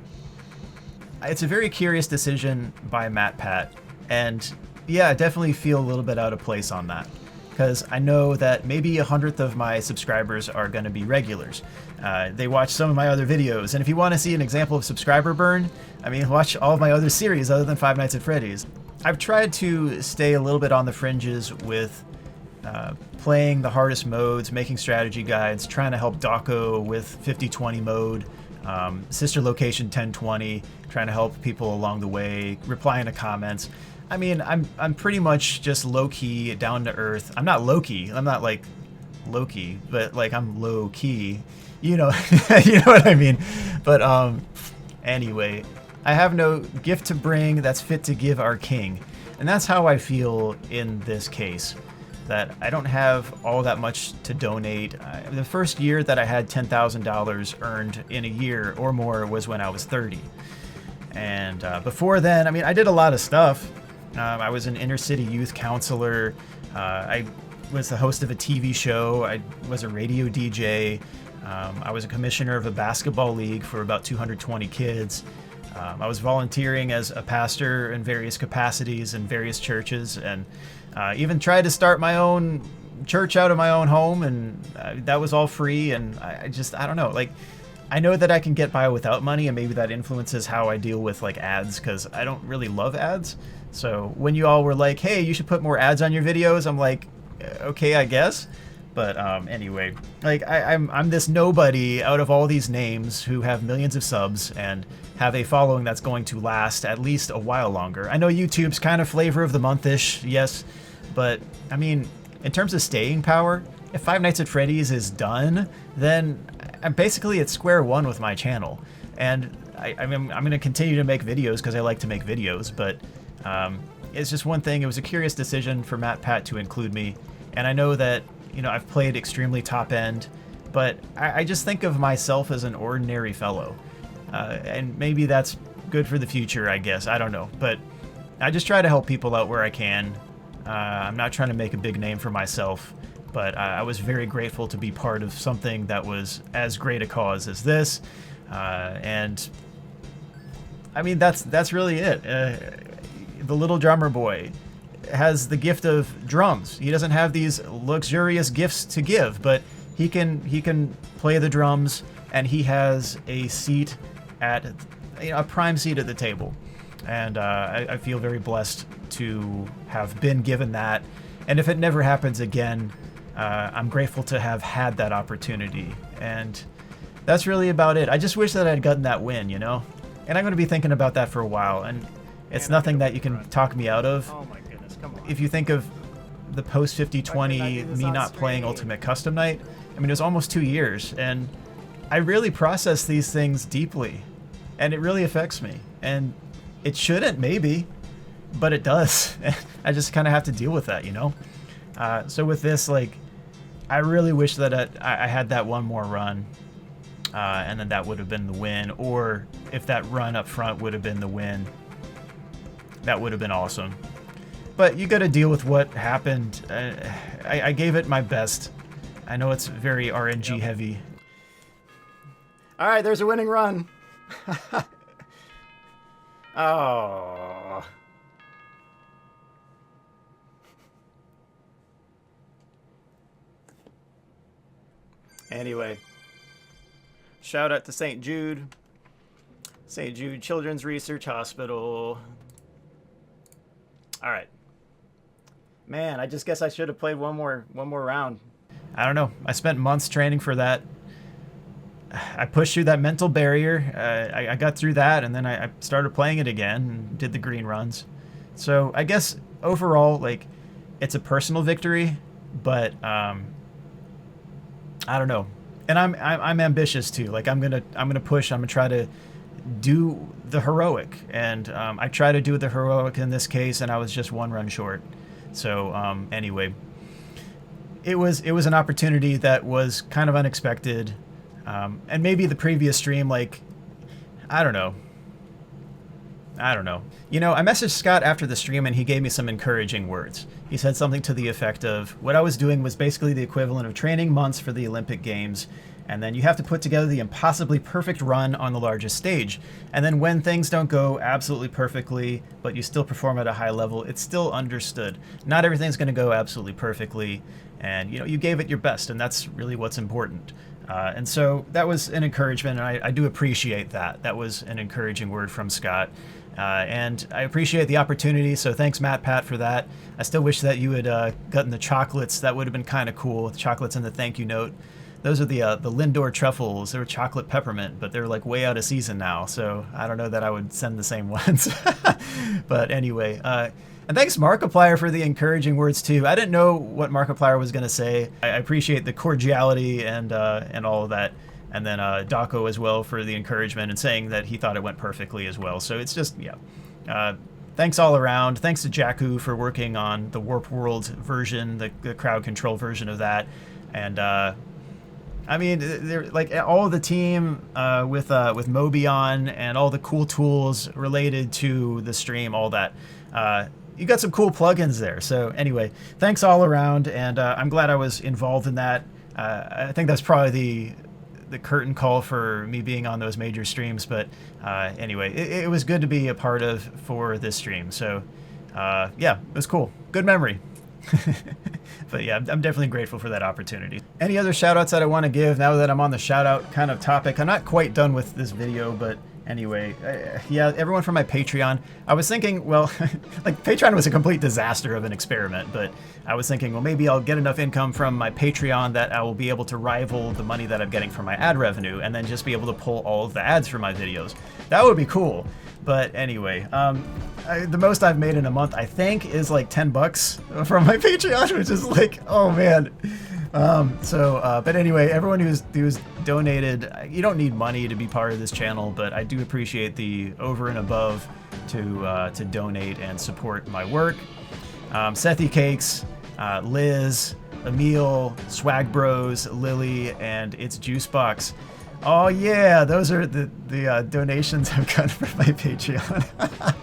S1: it's a very curious decision by Matt Pat, and yeah, I definitely feel a little bit out of place on that. Because I know that maybe 100th of my subscribers are going to be regulars. They watch some of my other videos, and if you want to see an example of subscriber burn, I mean, watch all of my other series other than Five Nights at Freddy's. I've tried to stay a little bit on the fringes with playing the hardest modes, making strategy guides, trying to help Daco with 50-20 mode, Sister Location 1020, trying to help people along the way, replying to comments. I mean, I'm pretty much just low-key, down to earth. I'm not low-key. I'm not like Loki, but like I'm low-key. You know, you know what I mean. But anyway, I have no gift to bring that's fit to give our king, and that's how I feel in this case. that I don't have all that much to donate. The first year that I had $10,000 earned in a year or more was when I was 30. And before then, I mean, I did a lot of stuff. I was an inner city youth counselor. I was the host of a TV show. I was a radio DJ. I was a commissioner of a basketball league for about 220 kids. I was volunteering as a pastor in various capacities in various churches, and even tried to start my own church out of my own home, and that was all free. And I don't know, like, I know that I can get by without money, and maybe that influences how I deal with like ads, because I don't really love ads. So when you all were like, hey, you should put more ads on your videos, I'm like, okay, I guess. But anyway, like I'm this nobody out of all these names who have millions of subs and have a following that's going to last at least a while longer. I know YouTube's kind of flavor of the month-ish, yes, but I mean, in terms of staying power, if Five Nights at Freddy's is done, then I'm basically at square one with my channel. And I'm going to continue to make videos because I like to make videos, but it's just one thing. It was a curious decision for MatPat to include me, and I know that, you know, I've played extremely top end, but I just think of myself as an ordinary fellow. And maybe that's good for the future, I guess. I don't know. But I just try to help people out where I can. I'm not trying to make a big name for myself, but I was very grateful to be part of something that was as great a cause as this. And I mean, that's really it. The little drummer boy has the gift of drums. He doesn't have these luxurious gifts to give, but he can play the drums, and he has a seat at, you know, a prime seat at the table. And I feel very blessed to have been given that. And if it never happens again, I'm grateful to have had that opportunity. And that's really about it. I just wish that I'd gotten that win, you know? And I'm going to be thinking about that for a while. And it's nothing that you can talk me out of.
S2: Oh my goodness, come on.
S1: If you think of the post 5020, me not playing Ultimate Custom Night, I mean, it was almost 2 years. And I really process these things deeply. And it really affects me. And it shouldn't, maybe, but it does. I just kind of have to deal with that, you know? So with this, like, I really wish that I had that one more run, and then that would have been the win. Or if that run up front would have been the win, that would have been awesome. But you got to deal with what happened. I gave it my best. I know it's very RNG heavy. All right, there's a winning run. Oh. Anyway, shout out to St. Jude Children's Research Hospital. All right. Man, I just guess I should have played one more round. I don't know. I spent months training for that. I pushed through that mental barrier. I got through that, and then I started playing it again and did the green runs. So I guess overall, like, it's a personal victory, but I don't know. And I'm ambitious too. Like, I'm gonna push. I'm gonna try to do the heroic, and I try to do the heroic in this case, and I was just one run short. So anyway, it was an opportunity that was kind of unexpected. And maybe the previous stream, like, I don't know. You know, I messaged Scott after the stream, and he gave me some encouraging words. He said something to the effect of, what I was doing was basically the equivalent of training months for the Olympic Games, and then you have to put together the impossibly perfect run on the largest stage. And then when things don't go absolutely perfectly, but you still perform at a high level, it's still understood. Not everything's going to go absolutely perfectly, and, you know, you gave it your best, and that's really what's important. And so that was an encouragement, and I do appreciate that. That was an encouraging word from Scott. And I appreciate the opportunity, so thanks, MatPat, for that. I still wish that you had gotten the chocolates. That would have been kind of cool, the chocolates and the thank you note. Those are the Lindor truffles. They were chocolate peppermint, but they're like way out of season now, so I don't know that I would send the same ones. But anyway, and thanks, Markiplier, for the encouraging words too. I didn't know what Markiplier was going to say. I appreciate the cordiality and all of that. And then Daco as well for the encouragement and saying that he thought it went perfectly as well. So it's just, yeah. thanks all around. Thanks to Jakku for working on the Warp World version, the crowd control version of that. And I mean, they're like all of the team with Moby on and all the cool tools related to the stream, all that. You got some cool plugins there. So anyway, thanks all around, and I'm glad I was involved in that. I think that's probably the curtain call for me being on those major streams, but anyway, it was good to be a part of for this stream. So yeah, it was cool. Good memory. But yeah, I'm definitely grateful for that opportunity. Any other shout outs that I want to give now that I'm on the shout out kind of topic? I'm not quite done with this video, but anyway, yeah, everyone from my Patreon. I was thinking, well, like Patreon was a complete disaster of an experiment, but I was thinking, well, maybe I'll get enough income from my Patreon that I will be able to rival the money that I'm getting from my ad revenue, and then just be able to pull all of the ads for my videos. That would be cool. But anyway, the most I've made in a month, I think, is like $10 from my Patreon, which is like, oh man. But anyway, everyone who's donated, you don't need money to be part of this channel, but I do appreciate the over and above to donate and support my work. Sethy Cakes, Liz, Emil, Swag Bros, Lily, and It's Juicebox. Oh yeah, those are the donations I've got for my Patreon.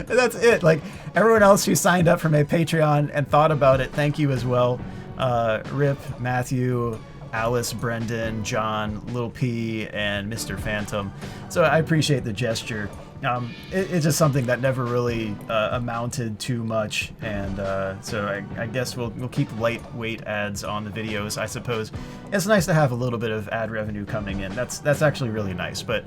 S1: That's it. Like everyone else who signed up for my Patreon and thought about it, thank you as well. Rip, Matthew, Alice, Brendan, John, Lil P, and Mr. Phantom. So I appreciate the gesture. It's just something that never really amounted to much, and so I guess we'll keep lightweight ads on the videos. I suppose it's nice to have a little bit of ad revenue coming in. That's actually really nice, but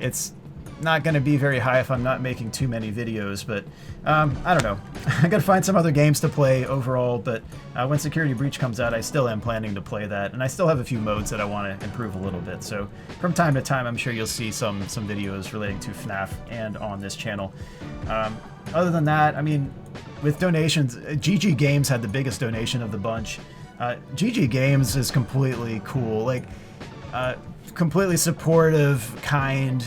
S1: it's not going to be very high if I'm not making too many videos. But I don't know. I got to find some other games to play overall. But when Security Breach comes out, I still am planning to play that, and I still have a few modes that I want to improve a little bit. So from time to time, I'm sure you'll see some videos relating to FNaF and on this channel. Other than that, I mean, with donations, GG Games had the biggest donation of the bunch. GG Games is completely cool. Like. Completely supportive, kind,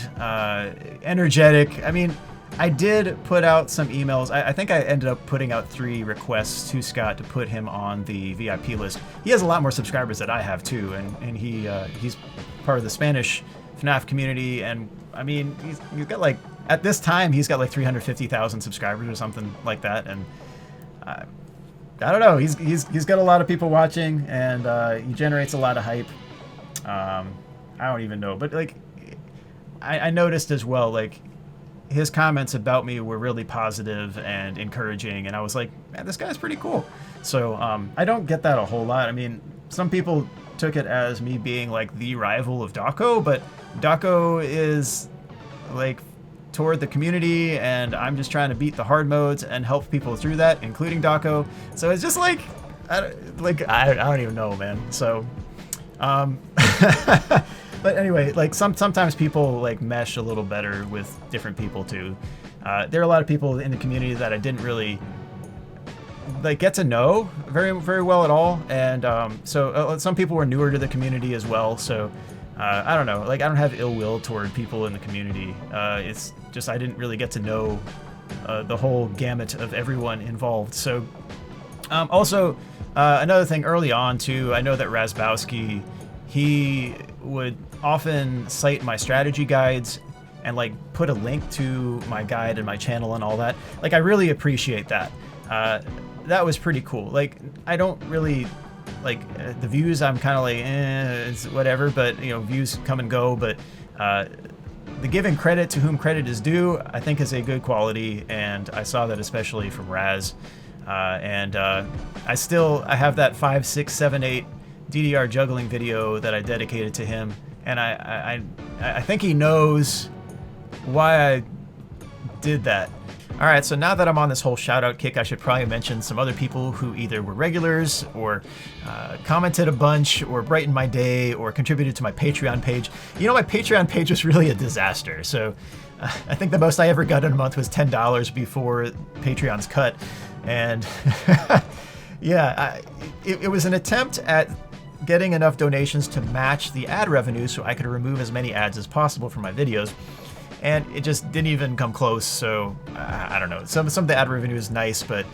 S1: energetic. I mean, I did put out some emails. I think I ended up putting out 3 requests to Scott to put him on the VIP list. He has a lot more subscribers than I have too, and he's part of the Spanish FNaF community. And I mean, he's got like, at this time, he's got like 350,000 subscribers or something like that. And I don't know. He's got a lot of people watching, and he generates a lot of hype. I don't even know, but like I noticed as well, like his comments about me were really positive and encouraging, and I was like, man, this guy's pretty cool. So I don't get that a whole lot. I mean, some people took it as me being like the rival of Dako, but Dako is like toward the community, and I'm just trying to beat the hard modes and help people through that, including Dako. So it's just like I don't even know, man. So but anyway, like sometimes people like mesh a little better with different people too. There are a lot of people in the community that I didn't really like get to know very well at all, and so some people were newer to the community as well. So I don't know, like I don't have ill will toward people in the community. It's just I didn't really get to know the whole gamut of everyone involved. So also another thing early on too, I know that Razbowski, he would often cite my strategy guides and like put a link to my guide and my channel and all that. Like I really appreciate that. That was pretty cool. Like I don't really like the views. I'm kind of like it's whatever, but you know, views come and go. But the giving credit to whom credit is due, I think, is a good quality, and I saw that especially from Raz. And I have that 5, 6, 7, 8 DDR juggling video that I dedicated to him, and I think he knows why I did that. All right, so now that I'm on this whole shout-out kick, I should probably mention some other people who either were regulars or commented a bunch or brightened my day or contributed to my Patreon page. You know, my Patreon page was really a disaster, so I think the most I ever got in a month was $10 before Patreon's cut. And yeah, it was an attempt at getting enough donations to match the ad revenue so I could remove as many ads as possible from my videos. and it just didn't even come close. So I don't know. Some of the ad revenue is nice, but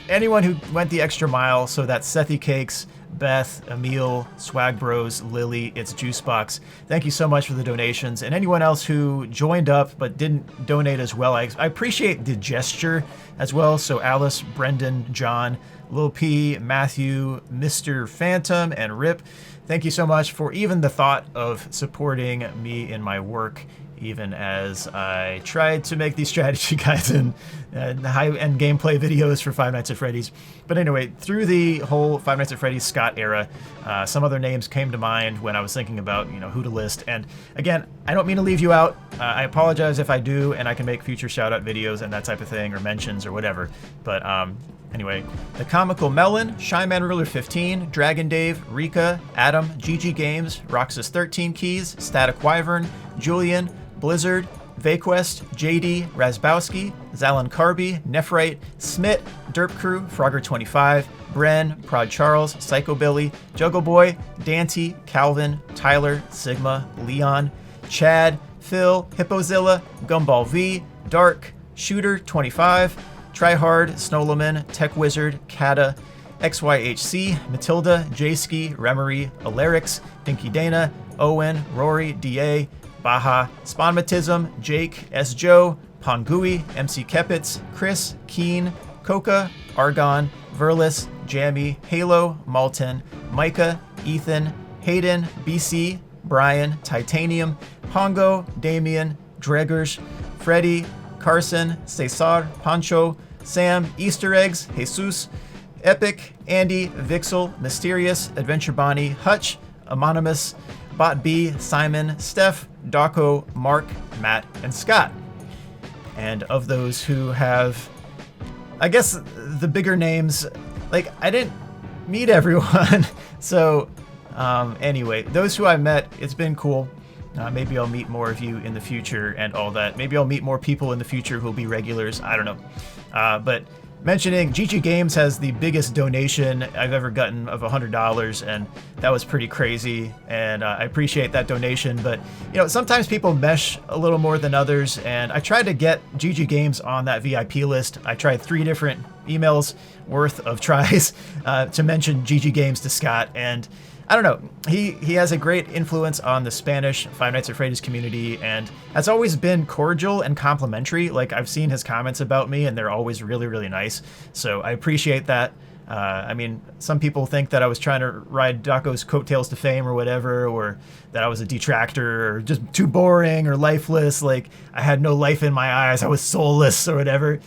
S1: anyone who went the extra mile, so that's Sethy Cakes, Beth, Emil, Swag Bros, Lily, It's Juicebox. Thank you so much for the donations. And anyone else who joined up but didn't donate as well, I appreciate the gesture as well. So Alice, Brendan, John, Lil P, Matthew, Mr. Phantom, and Rip. Thank you so much for even the thought of supporting me in my work, even as I tried to make these strategy guides and high-end gameplay videos for Five Nights at Freddy's. But anyway, through the whole Five Nights at Freddy's Scott era, some other names came to mind when I was thinking about, who to list. And again, I don't mean to leave you out. I apologize if I do, and I can make future shout-out videos and that type of thing, or mentions or whatever. But anyway, The Comical Melon, Shyman Ruler 15, Dragon Dave, Rika, Adam, GG Games, Roxas 13 Keys, Static Wyvern, Julian, Blizzard, Vaquest, JD, Razbowski, Zalan Carby, Nephrite, Smit, Derp Crew, Frogger25, Bren, Prod Charles, Psycho Billy, Juggle Boy, Dante, Calvin, Tyler, Sigma, Leon, Chad, Phil, Hippozilla, Gumball V, Dark, Shooter25, Tryhard, Snowleman, Tech Wizard, Kata, XYHC, Matilda, Jayski, Remery, Alarix, Dinky Dana, Owen, Rory, DA, Baja, Sponmatism, Jake, S. Joe, Pongui, MC Kepitz, Chris, Keen, Coca, Argon, Verlis, Jammy, Halo, Malton, Micah, Ethan, Hayden, BC, Brian, Titanium, Pongo, Damien, Dregers, Freddy, Carson, Cesar, Pancho, Sam, Easter Eggs, Jesus, Epic, Andy, Vixel, Mysterious, Adventure Bonnie, Hutch, Anonymous, Bot B, Simon, Steph, Daco, Mark, Matt, and Scott. And of those who have, I guess, the bigger names, like, I didn't meet everyone. So anyway, those who I met, it's been cool. Maybe I'll meet more of you in the future and all that. Maybe I'll meet more people in the future who'll be regulars. I don't know. But mentioning GG Games has the biggest donation I've ever gotten of $100, and that was pretty crazy, and I appreciate that donation. But sometimes people mesh a little more than others, and I tried to get GG Games on that VIP list. I tried 3 different emails worth of tries to mention GG Games to Scott, and I don't know. He has a great influence on the Spanish Five Nights at Freddy's community, and has always been cordial and complimentary. Like, I've seen his comments about me, and they're always really, really nice. So I appreciate that. I mean, some people think that I was trying to ride Daco's coattails to fame or whatever, or that I was a detractor, or just too boring or lifeless. Like, I had no life in my eyes. I was soulless or whatever.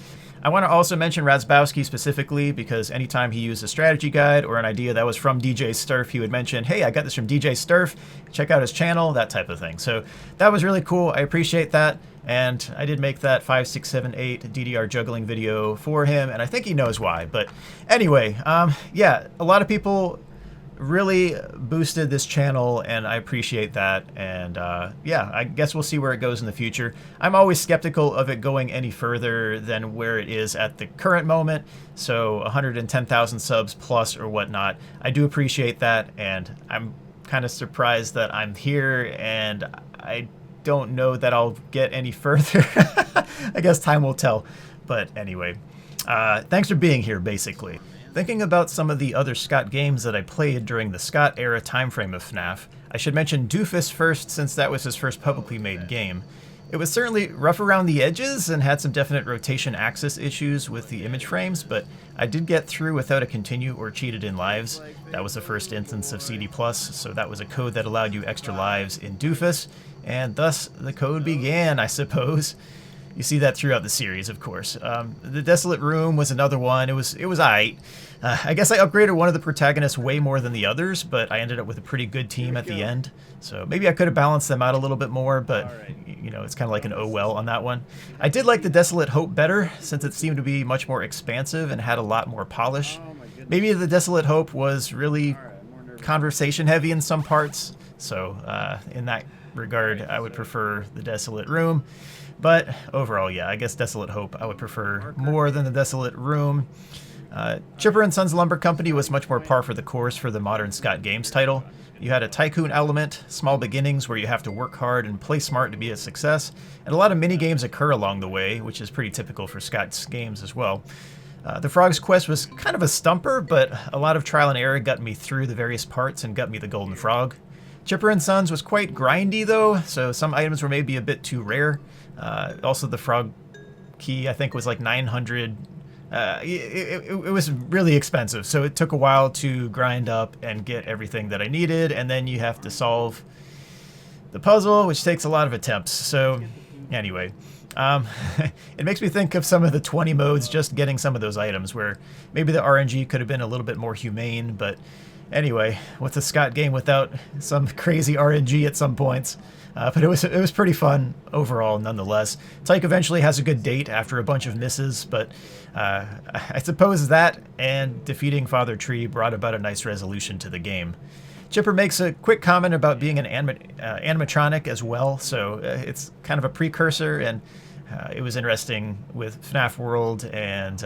S1: I want to also mention Razbowski specifically, because anytime he used a strategy guide or an idea that was from DJ Sturf, he would mention, hey, I got this from DJ Sturf, check out his channel, that type of thing. So that was really cool. I appreciate that. And I did make that 5, 6, 7, 8 DDR juggling video for him, and I think he knows why. But anyway, yeah, a lot of people really boosted this channel, and I appreciate that. And yeah, I guess we'll see where it goes in the future. I'm always skeptical of it going any further than where it is at the current moment. So 110,000 subs plus or whatnot. I do appreciate that, and I'm kind of surprised that I'm here, and I don't know that I'll get any further. I guess time will tell. But anyway, thanks for being here, basically. Thinking about some of the other Scott games that I played during the Scott era timeframe of FNaF, I should mention Doofus first, since that was his first publicly made game. It was certainly rough around the edges and had some definite rotation axis issues with the image frames, but I did get through without a continue or cheated in lives. That was the first instance of CD+, so that was a code that allowed you extra lives in Doofus, and thus the code began, I suppose. You see that throughout the series, of course. The Desolate Room was another one. It was aight. I guess I upgraded one of the protagonists way more than the others, but I ended up with a pretty good team at the end. So maybe I could have balanced them out a little bit more, but it's kind of like an oh well on that one. I did like the Desolate Hope better, since it seemed to be much more expansive and had a lot more polish. Maybe the Desolate Hope was really conversation heavy in some parts, so in that regard, I would prefer the Desolate Room. But overall, yeah, I guess Desolate Hope I would prefer more than the Desolate Room. Chipper and Sons Lumber Company was much more par for the course for the modern Scott Games title. You had a tycoon element, small beginnings where you have to work hard and play smart to be a success, and a lot of mini-games occur along the way, which is pretty typical for Scott's games as well. The Frog's Quest was kind of a stumper, but a lot of trial and error got me through the various parts and got me the Golden Frog. Chipper and Sons was quite grindy though, so some items were maybe a bit too rare. Also the Frog key, I think, was like 900. It was really expensive, so it took a while to grind up and get everything that I needed, and then you have to solve the puzzle, which takes a lot of attempts. So anyway, it makes me think of some of the 20 modes just getting some of those items, where maybe the RNG could have been a little bit more humane, but anyway, what's a Scott game without some crazy RNG at some points? But it was pretty fun overall, nonetheless. Tyke eventually has a good date after a bunch of misses, but I suppose that and defeating Father Tree brought about a nice resolution to the game. Chipper makes a quick comment about being an animatronic as well, so it's kind of a precursor, and it was interesting with FNAF World and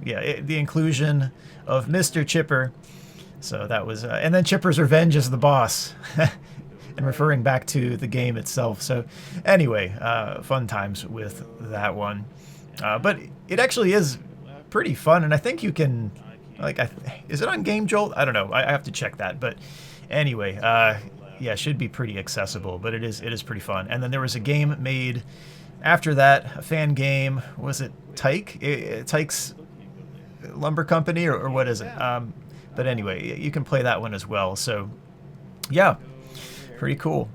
S1: the inclusion of Mr. Chipper. So that was, and then Chipper's revenge as the boss. And referring back to the game itself. So anyway, fun times with that one. But it actually is pretty fun, and I think you can, like, is it on Game Jolt? I don't know. I have to check that. But anyway, yeah, it should be pretty accessible, but it is pretty fun. And then there was a game made after that, a fan game. Was it Tyke? Tyke's Lumber Company, or what is it? But anyway, you can play that one as well. So yeah. Pretty cool.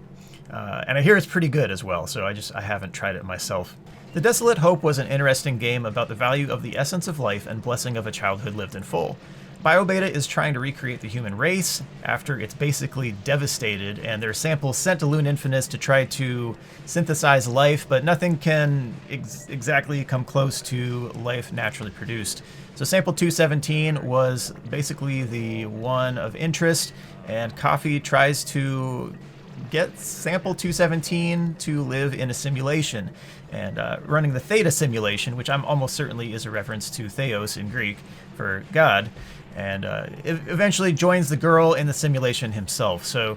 S1: And I hear it's pretty good as well, so I haven't tried it myself. The Desolate Hope was an interesting game about the value of the essence of life and blessing of a childhood lived in full. BioBeta is trying to recreate the human race after it's basically devastated, and there are samples sent to Loon Infinite to try to synthesize life, but nothing can exactly come close to life naturally produced. So sample 217 was basically the one of interest, and Coffee tries to get sample 217 to live in a simulation, and running the Theta simulation, which I'm almost certainly is a reference to Theos in Greek for God, and eventually joins the girl in the simulation himself. So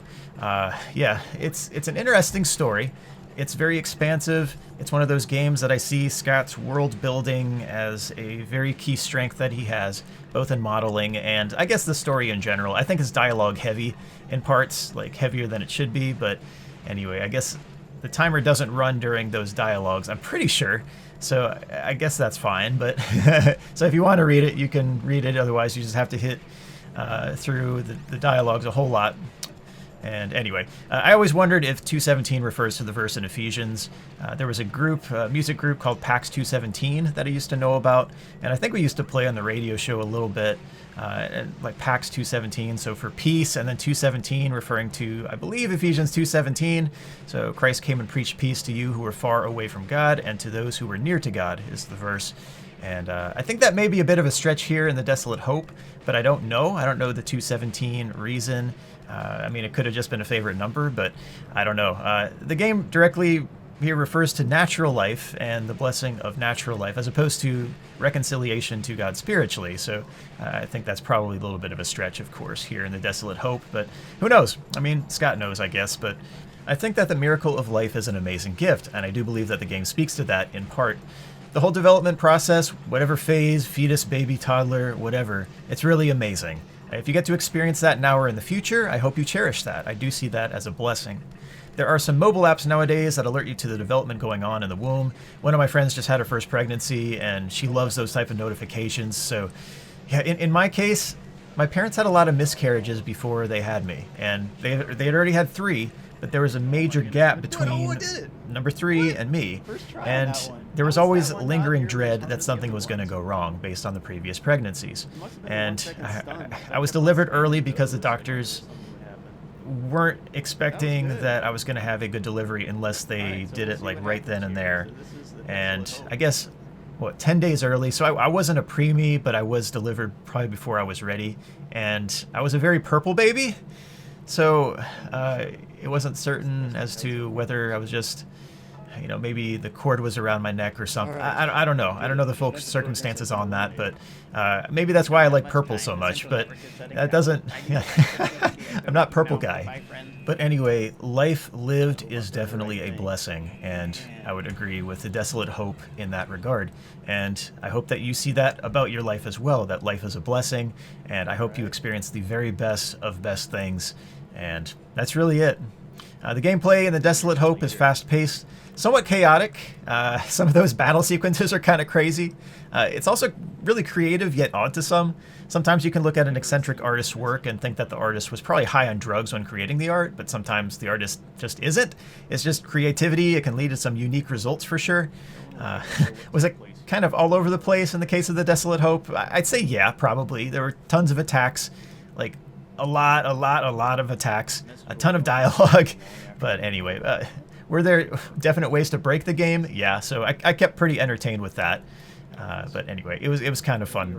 S1: yeah, it's an interesting story. It's very expansive. It's one of those games that I see Scott's world building as a very key strength that he has, both in modeling and I guess the story in general. I think it's dialogue heavy in parts, like heavier than it should be, but anyway, I guess the timer doesn't run during those dialogues, I'm pretty sure. So I guess that's fine, but so if you want to read it, you can read it. Otherwise, you just have to hit through the dialogues a whole lot. And anyway, I always wondered if 217 refers to the verse in Ephesians. There was a group, a music group called PAX 217 that I used to know about, and I think we used to play on the radio show a little bit, like PAX 217, so for peace, and then 217 referring to, I believe, Ephesians 2:17. So Christ came and preached peace to you who were far away from God, and to those who were near to God is the verse. And I think that may be a bit of a stretch here in the Desolate Hope, but I don't know. I don't know the 217 reason. I mean, it could have just been a favorite number, but I don't know. The game directly here refers to natural life and the blessing of natural life, as opposed to reconciliation to God spiritually. So I think that's probably a little bit of a stretch, of course, here in the Desolate Hope, but who knows? I mean, Scott knows, I guess, but I think that the miracle of life is an amazing gift, and I do believe that the game speaks to that in part. The whole development process, whatever phase, fetus, baby, toddler, whatever, it's really amazing. If you get to experience that now or in the future, I hope you cherish that. I do see that as a blessing. There are some mobile apps nowadays that alert you to the development going on in the womb. One of my friends just had her first pregnancy, and she loves those type of notifications. So yeah, in my case, my parents had a lot of miscarriages before they had me, and they had already had 3, but there was a major gap between number 3 and me, and there was always lingering dread that something was going to go wrong based on the previous pregnancies. And I was delivered early because the doctors weren't expecting that I was going to have a good delivery unless they did it like right then and there. And I guess, 10 days early, so I wasn't a preemie, but I was delivered probably before I was ready, and I was a very purple baby, so it wasn't certain as to whether I was just maybe the cord was around my neck or something. I don't know. I don't know the full circumstances on that, but maybe that's why I like purple so much. But that doesn't. I'm not purple guy. But anyway, life lived is definitely a blessing, and I would agree with the Desolate Hope in that regard. And I hope that you see that about your life as well, that life is a blessing, and I hope you experience the very best of best things. And that's really it. The gameplay in the Desolate Hope is fast-paced, somewhat chaotic. Some of those battle sequences are kind of crazy. It's also really creative, yet odd to some. Sometimes you can look at an eccentric artist's work and think that the artist was probably high on drugs when creating the art, but sometimes the artist just isn't. It's just creativity. It can lead to some unique results for sure. Was it kind of all over the place in the case of the Desolate Hope? I'd say yeah, probably. There were tons of attacks, like a lot of attacks, a ton of dialogue. But anyway, were there definite ways to break the game? Yeah, so I kept pretty entertained with that. But anyway, it was kind of fun.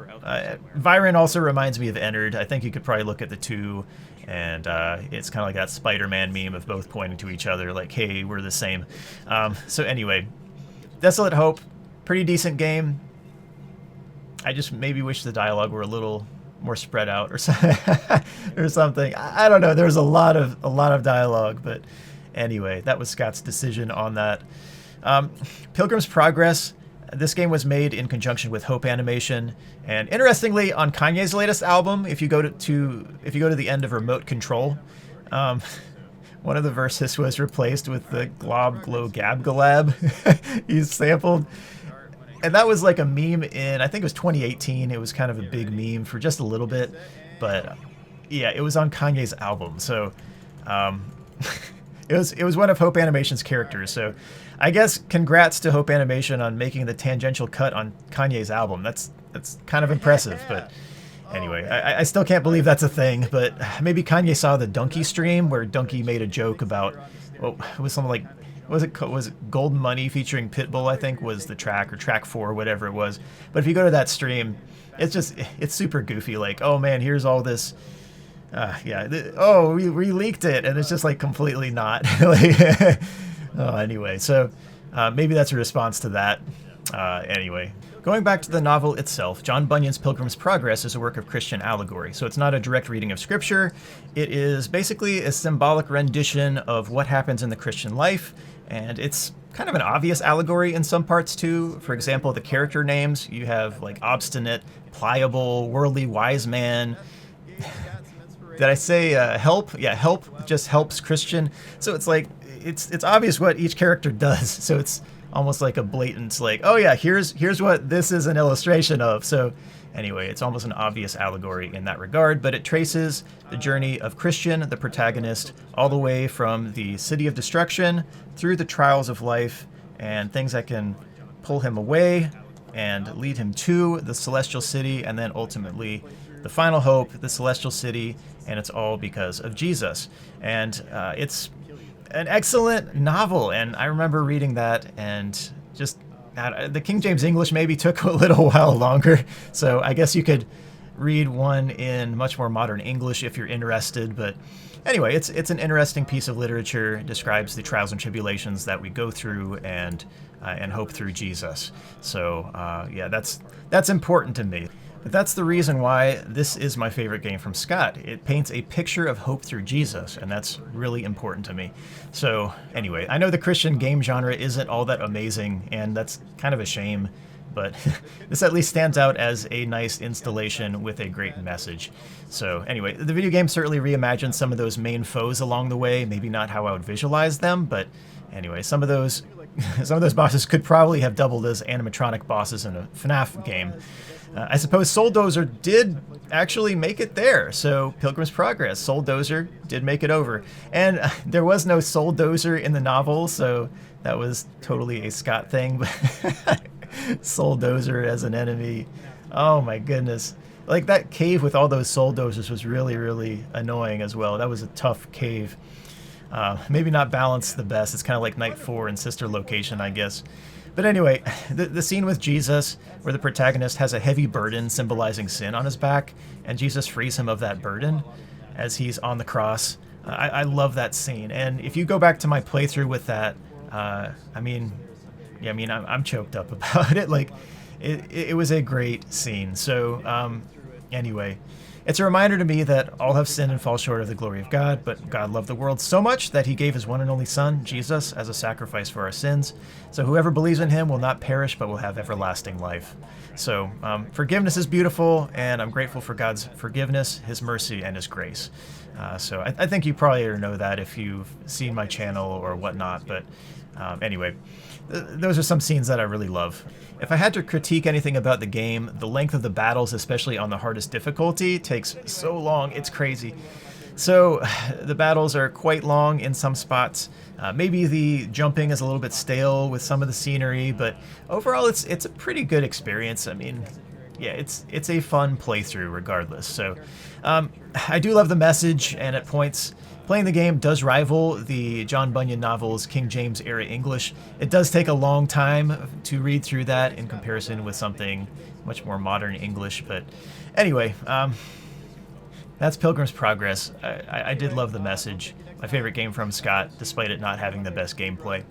S1: Viren also reminds me of Ennard. I think you could probably look at the two, and it's kind of like that Spider-Man meme of both pointing to each other like, hey, we're the same. So anyway, Desolate Hope, pretty decent game. I just maybe wish the dialogue were a little more spread out or something. I don't know. There's a lot of dialogue, but anyway, that was Scott's decision on that. Pilgrim's Progress. This game was made in conjunction with Hope Animation, and interestingly, on Kanye's latest album, if you go to the end of Remote Control, one of the verses was replaced with the Glob Glow Gab Galab. He's sampled, and that was like a meme in, I think it was 2018. It was kind of a big meme for just a little bit, but yeah, it was on Kanye's album, so it was one of Hope Animation's characters. So I guess congrats to Hope Animation on making the tangential cut on Kanye's album. That's kind of impressive, but anyway, I still can't believe that's a thing, but maybe Kanye saw the Donkey stream where Donkey made a joke about, well, it was something like, was it Golden Money featuring Pitbull, I think was the track, or track 4, whatever it was. But if you go to that stream, it's super goofy, like, oh man, here's all this, we leaked it, and it's just like completely not. Anyway, so maybe that's a response to that. Anyway, going back to the novel itself, John Bunyan's Pilgrim's Progress is a work of Christian allegory. So it's not a direct reading of scripture. It is basically a symbolic rendition of what happens in the Christian life, and it's kind of an obvious allegory in some parts too. For example, the character names, you have like obstinate, pliable, worldly wise man. Did I say help? Yeah, help just helps Christian. So it's like, it's obvious what each character does. So it's almost like a blatant, like, oh yeah, here's what this is an illustration of. So anyway, it's almost an obvious allegory in that regard, but it traces the journey of Christian, the protagonist, all the way from the city of destruction through the trials of life and things that can pull him away and lead him to the celestial city, and then ultimately the final hope, the celestial city, and it's all because of Jesus. And it's an excellent novel, and I remember reading that, and just the King James English maybe took a little while longer, so I guess you could read one in much more modern English if you're interested. But anyway, it's an interesting piece of literature. It describes the trials and tribulations that we go through and hope through Jesus. So yeah, that's important to me. But that's the reason why this is my favorite game from Scott. It paints a picture of hope through Jesus, and that's really important to me. So anyway, I know the Christian game genre isn't all that amazing, and that's kind of a shame, but this at least stands out as a nice installation with a great message. So anyway, the video game certainly reimagined some of those main foes along the way, maybe not how I would visualize them, but anyway, some of those bosses could probably have doubled as animatronic bosses in a FNaF game. I suppose Soul Dozer did actually make it there, so Pilgrim's Progress, Soul Dozer did make it over. And there was no Soul Dozer in the novel, so that was totally a Scott thing. Soul Dozer as an enemy, oh my goodness. Like that cave with all those Soul Dozers was really, really annoying as well. That was a tough cave. Maybe not balanced the best. It's kind of like Night 4 and Sister Location, I guess. But anyway, the scene with Jesus, where the protagonist has a heavy burden symbolizing sin on his back, and Jesus frees him of that burden as he's on the cross. I love that scene. And if you go back to my playthrough with that, I'm choked up about it. Like, it was a great scene. So, anyway, it's a reminder to me that all have sinned and fall short of the glory of God, but God loved the world so much that he gave his one and only Son, Jesus, as a sacrifice for our sins. So whoever believes in him will not perish, but will have everlasting life. So forgiveness is beautiful, and I'm grateful for God's forgiveness, his mercy, and his grace. So I think you probably already know that if you've seen my channel or whatnot, but anyway, those are some scenes that I really love. If I had to critique anything about the game, the length of the battles, especially on the hardest difficulty, takes so long, it's crazy. So the battles are quite long in some spots. Maybe the jumping is a little bit stale with some of the scenery, but overall it's a pretty good experience. I mean, yeah, it's a fun playthrough regardless. So I do love the message, and at points playing the game does rival the John Bunyan novels King James Era English. It does take a long time to read through that in comparison with something much more modern English. But anyway, that's Pilgrim's Progress. I did love the message. My favorite game from Scott, despite it not having the best gameplay.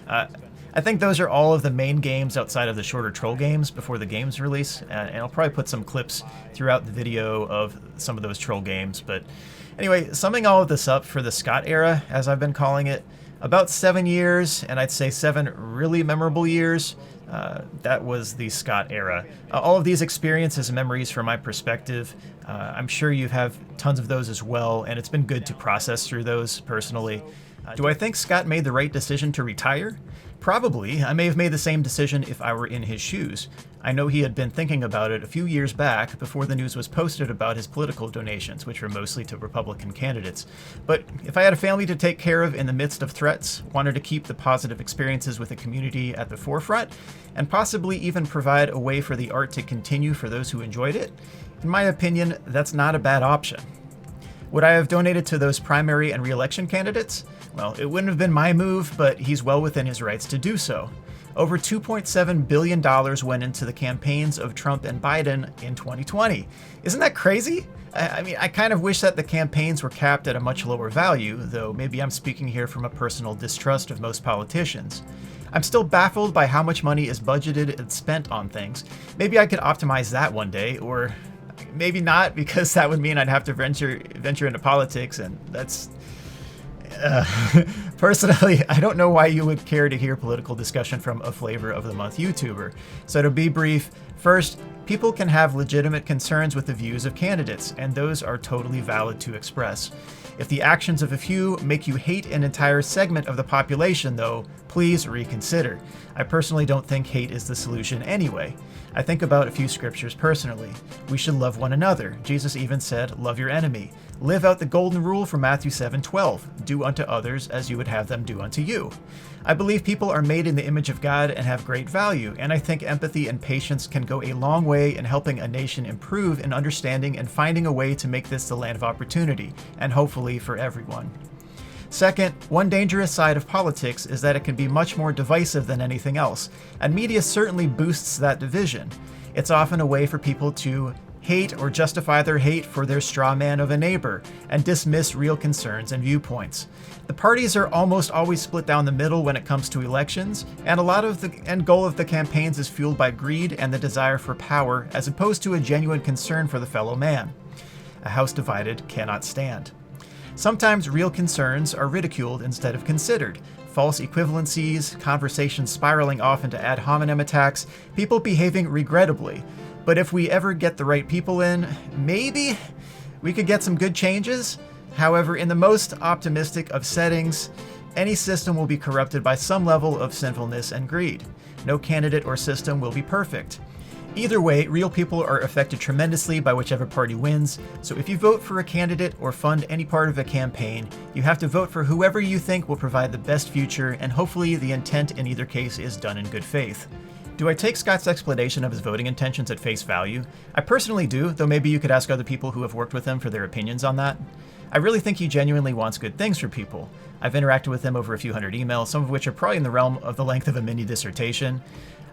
S1: I think those are all of the main games outside of the shorter troll games before the game's release, and I'll probably put some clips throughout the video of some of those troll games. But anyway, summing all of this up for the Scott era, as I've been calling it, about 7 years, and I'd say 7 really memorable years. That was the Scott era. All of these experiences and memories from my perspective, I'm sure you have tons of those as well, and it's been good to process through those personally. Do I think Scott made the right decision to retire? Probably. I may have made the same decision if I were in his shoes. I know he had been thinking about it a few years back before the news was posted about his political donations, which were mostly to Republican candidates. But if I had a family to take care of in the midst of threats, wanted to keep the positive experiences with the community at the forefront, and possibly even provide a way for the art to continue for those who enjoyed it, in my opinion, that's not a bad option. Would I have donated to those primary and re-election candidates? Well, it wouldn't have been my move, but he's well within his rights to do so. Over $2.7 billion went into the campaigns of Trump and Biden in 2020. Isn't that crazy? I mean, I kind of wish that the campaigns were capped at a much lower value, though maybe I'm speaking here from a personal distrust of most politicians. I'm still baffled by how much money is budgeted and spent on things. Maybe I could optimize that one day, or maybe not, because that would mean I'd have to venture into politics, and that's... Personally, I don't know why you would care to hear political discussion from a Flavor of the Month YouTuber. So to be brief, first, people can have legitimate concerns with the views of candidates, and those are totally valid to express. If the actions of a few make you hate an entire segment of the population, though, please reconsider. I personally don't think hate is the solution anyway. I think about a few scriptures personally. We should love one another. Jesus even said, love your enemy. Live out the golden rule from Matthew 7:12. Do unto others as you would have them do unto you. I believe people are made in the image of God and have great value, and I think empathy and patience can go a long way in helping a nation improve in understanding and finding a way to make this the land of opportunity, and hopefully for everyone. Second, one dangerous side of politics is that it can be much more divisive than anything else, and media certainly boosts that division. It's often a way for people to hate or justify their hate for their straw man of a neighbor, and dismiss real concerns and viewpoints. The parties are almost always split down the middle when it comes to elections, and a lot of the end goal of the campaigns is fueled by greed and the desire for power, as opposed to a genuine concern for the fellow man. A house divided cannot stand. Sometimes real concerns are ridiculed instead of considered. False equivalencies, conversations spiraling off into ad hominem attacks, people behaving regrettably. But if we ever get the right people in, maybe we could get some good changes. However, in the most optimistic of settings, any system will be corrupted by some level of sinfulness and greed. No candidate or system will be perfect. Either way, real people are affected tremendously by whichever party wins, so if you vote for a candidate or fund any part of a campaign, you have to vote for whoever you think will provide the best future, and hopefully the intent in either case is done in good faith. Do I take Scott's explanation of his voting intentions at face value? I personally do, though maybe you could ask other people who have worked with him for their opinions on that. I really think he genuinely wants good things for people. I've interacted with him over a few hundred emails, some of which are probably in the realm of the length of a mini dissertation.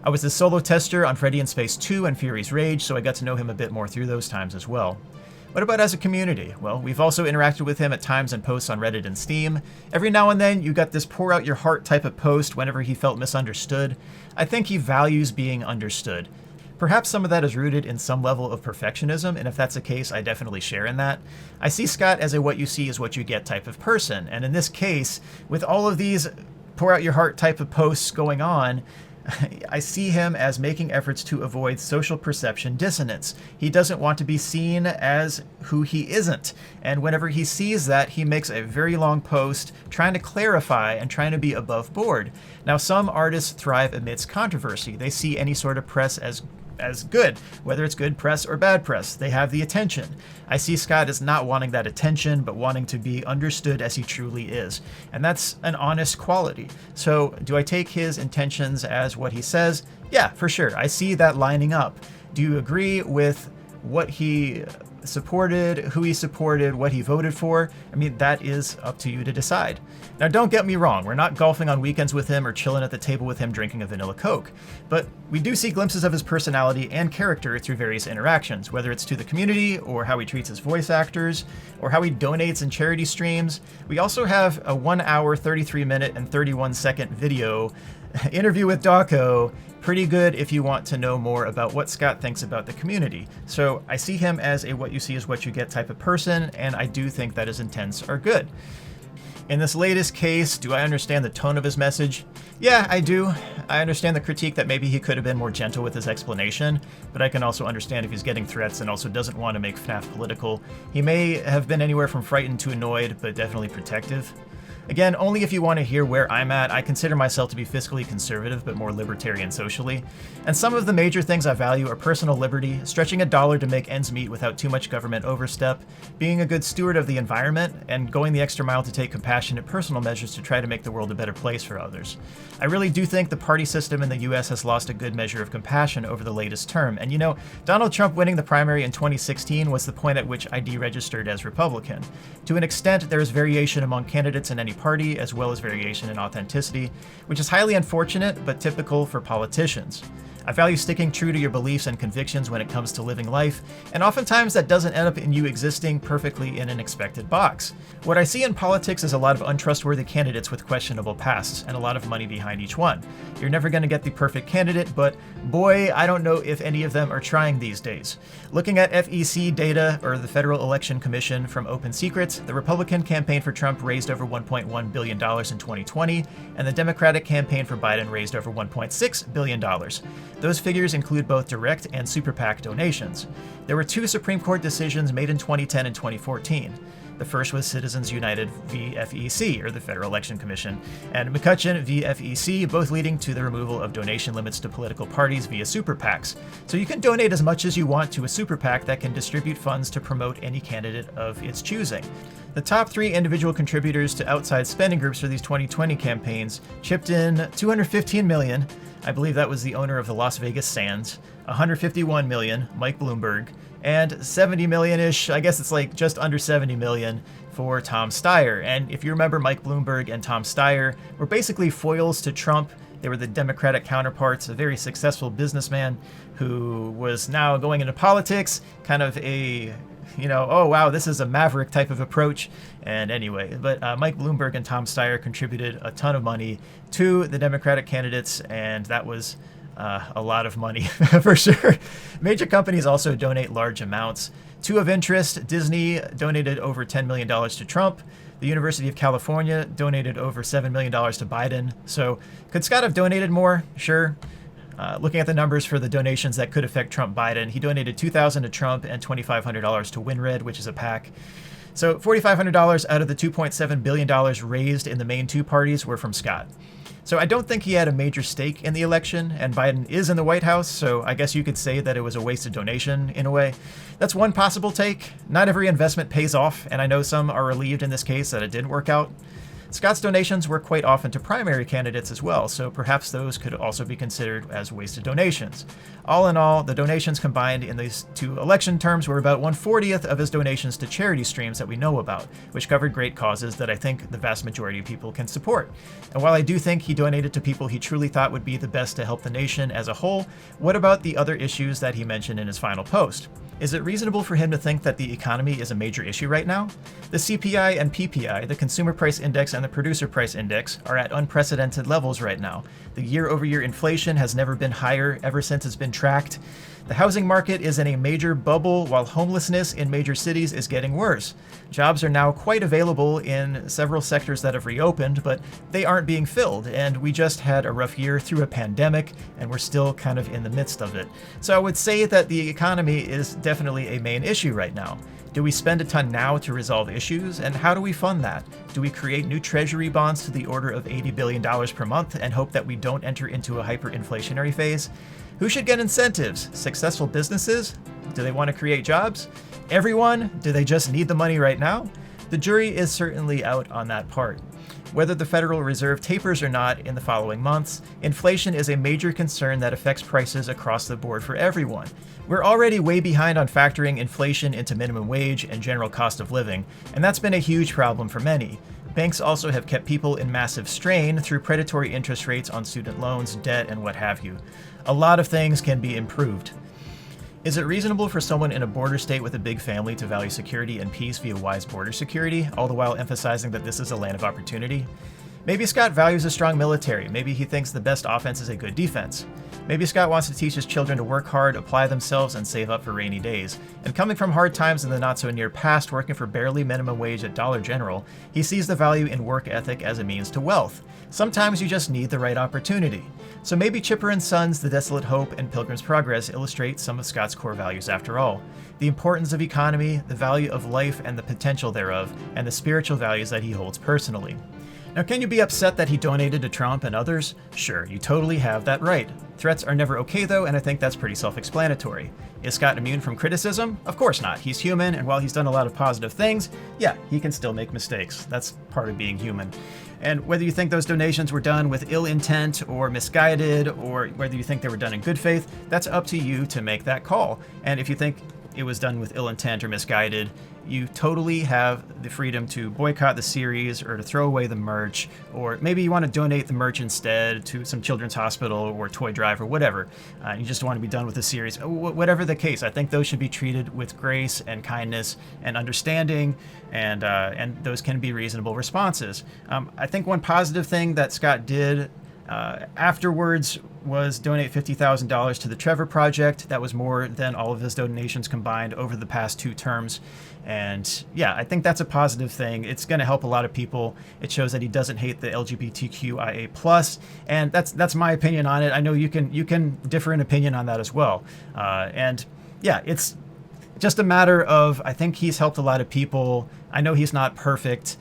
S1: I was the solo tester on Freddy in Space 2 and Fury's Rage, so I got to know him a bit more through those times as well. What about as a community? Well, we've also interacted with him at times in posts on Reddit and Steam. Every now and then, you got this pour out your heart type of post whenever he felt misunderstood. I think he values being understood. Perhaps some of that is rooted in some level of perfectionism, and if that's the case, I definitely share in that. I see Scott as a what you see is what you get type of person, and in this case, with all of these pour out your heart type of posts going on, I see him as making efforts to avoid social perception dissonance. He doesn't want to be seen as who he isn't. And whenever he sees that, he makes a very long post trying to clarify and trying to be above board. Now, some artists thrive amidst controversy. They see any sort of press as good, whether it's good press or bad press. They have the attention. I see Scott as not wanting that attention, but wanting to be understood as he truly is. And that's an honest quality. So do I take his intentions as what he says? Yeah, for sure. I see that lining up. Do you agree with what he supported, who he supported, what he voted for? I mean, that is up to you to decide. Now, don't get me wrong, we're not golfing on weekends with him or chilling at the table with him drinking a vanilla Coke, but we do see glimpses of his personality and character through various interactions, whether it's to the community or how he treats his voice actors or how he donates in charity streams. We also have a 1 hour, 33 minute, and 31 second video interview with Dawko. Pretty good if you want to know more about what Scott thinks about the community. So I see him as a what you see is what you get type of person, and I do think that his intents are good. In this latest case, do I understand the tone of his message? Yeah, I do. I understand the critique that maybe he could have been more gentle with his explanation, but I can also understand if he's getting threats and also doesn't want to make FNaF political. He may have been anywhere from frightened to annoyed, but definitely protective. Again, only if you want to hear where I'm at. I consider myself to be fiscally conservative, but more libertarian socially. And some of the major things I value are personal liberty, stretching a dollar to make ends meet without too much government overstep, being a good steward of the environment, and going the extra mile to take compassionate personal measures to try to make the world a better place for others. I really do think the party system in the US has lost a good measure of compassion over the latest term. And you know, Donald Trump winning the primary in 2016 was the point at which I deregistered as Republican. To an extent, there is variation among candidates in any party, as well as variation in authenticity, which is highly unfortunate but typical for politicians. I value sticking true to your beliefs and convictions when it comes to living life, and oftentimes that doesn't end up in you existing perfectly in an expected box. What I see in politics is a lot of untrustworthy candidates with questionable pasts, and a lot of money behind each one. You're never going to get the perfect candidate, but boy, I don't know if any of them are trying these days. Looking at FEC data, or the Federal Election Commission, from Open Secrets, the Republican campaign for Trump raised over $1.1 billion in 2020, and the Democratic campaign for Biden raised over $1.6 billion. Those figures include both direct and super PAC donations. There were two Supreme Court decisions made in 2010 and 2014. The first was Citizens United v. FEC, or the Federal Election Commission, and McCutcheon v. FEC, both leading to the removal of donation limits to political parties via super PACs. So you can donate as much as you want to a super PAC that can distribute funds to promote any candidate of its choosing. The top three individual contributors to outside spending groups for these 2020 campaigns chipped in $215 million. I believe that was the owner of the Las Vegas Sands, $151 million, Mike Bloomberg, and $70 million-ish, I guess it's like just under $70 million for Tom Steyer. And if you remember, Mike Bloomberg and Tom Steyer were basically foils to Trump. They were the Democratic counterparts, a very successful businessman who was now going into politics, kind of a, you know, oh wow, this is a maverick type of approach. And anyway, but Mike Bloomberg and Tom Steyer contributed a ton of money to the Democratic candidates, and that was a lot of money for sure. Major companies also donate large amounts. Two of interest, Disney donated over $10 million to Trump. The University of California donated over $7 million to Biden. So could Scott have donated more? Sure. Looking at the numbers for the donations that could affect Trump-Biden, he donated $2,000 to Trump and $2,500 to WinRed, which is a PAC. So $4,500 out of the $2.7 billion raised in the main two parties were from Scott. So I don't think he had a major stake in the election, and Biden is in the White House, so I guess you could say that it was a wasted donation in a way. That's one possible take. Not every investment pays off, and I know some are relieved in this case that it didn't work out. Scott's donations were quite often to primary candidates as well, so perhaps those could also be considered as wasted donations. All in all, the donations combined in these two election terms were about 1/40th of his donations to charity streams that we know about, which covered great causes that I think the vast majority of people can support. And while I do think he donated to people he truly thought would be the best to help the nation as a whole, what about the other issues that he mentioned in his final post? Is it reasonable for him to think that the economy is a major issue right now? The CPI and PPI, the Consumer Price Index and the Producer Price Index, are at unprecedented levels right now. The year-over-year inflation has never been higher ever since it's been tracked. The housing market is in a major bubble, while homelessness in major cities is getting worse. Jobs are now quite available in several sectors that have reopened, but they aren't being filled, and we just had a rough year through a pandemic, and we're still kind of in the midst of it. So I would say that the economy is definitely a main issue right now. Do we spend a ton now to resolve issues, and how do we fund that? Do we create new treasury bonds to the order of $80 billion per month and hope that we don't enter into a hyperinflationary phase? Who should get incentives? Successful businesses? Do they want to create jobs? Everyone? Do they just need the money right now? The jury is certainly out on that part. Whether the Federal Reserve tapers or not in the following months, inflation is a major concern that affects prices across the board for everyone. We're already way behind on factoring inflation into minimum wage and general cost of living, and that's been a huge problem for many. Banks also have kept people in massive strain through predatory interest rates on student loans, debt, and what have you. A lot of things can be improved. Is it reasonable for someone in a border state with a big family to value security and peace via wise border security, all the while emphasizing that this is a land of opportunity? Maybe Scott values a strong military. Maybe he thinks the best offense is a good defense. Maybe Scott wants to teach his children to work hard, apply themselves, and save up for rainy days. And coming from hard times in the not-so-near past, working for barely minimum wage at Dollar General, he sees the value in work ethic as a means to wealth. Sometimes you just need the right opportunity. So maybe Chipper & Sons, The Desolate Hope, and Pilgrim's Progress illustrate some of Scott's core values after all. The importance of economy, the value of life and the potential thereof, and the spiritual values that he holds personally. Now, can you be upset that he donated to Trump and others? Sure, you totally have that right. Threats are never okay though, and I think that's pretty self-explanatory. Is Scott immune from criticism? Of course not. He's human, and while he's done a lot of positive things, yeah, he can still make mistakes. That's part of being human. And whether you think those donations were done with ill intent or misguided, or whether you think they were done in good faith, that's up to you to make that call. And if you think it was done with ill intent or misguided, you totally have the freedom to boycott the series or to throw away the merch, or maybe you want to donate the merch instead to some children's hospital or toy drive or whatever. You just want to be done with the series. Whatever the case, I think those should be treated with grace and kindness and understanding, and those can be reasonable responses. I think one positive thing that Scott did afterwards was donate $50,000 to the Trevor Project. That was more than all of his donations combined over the past 2 terms. And yeah, I think that's a positive thing. It's going to help a lot of people. It shows that he doesn't hate the LGBTQIA+, and that's my opinion on it. I know you can differ in opinion on that as well. And yeah, it's just a matter of, I think he's helped a lot of people. I know he's not perfect.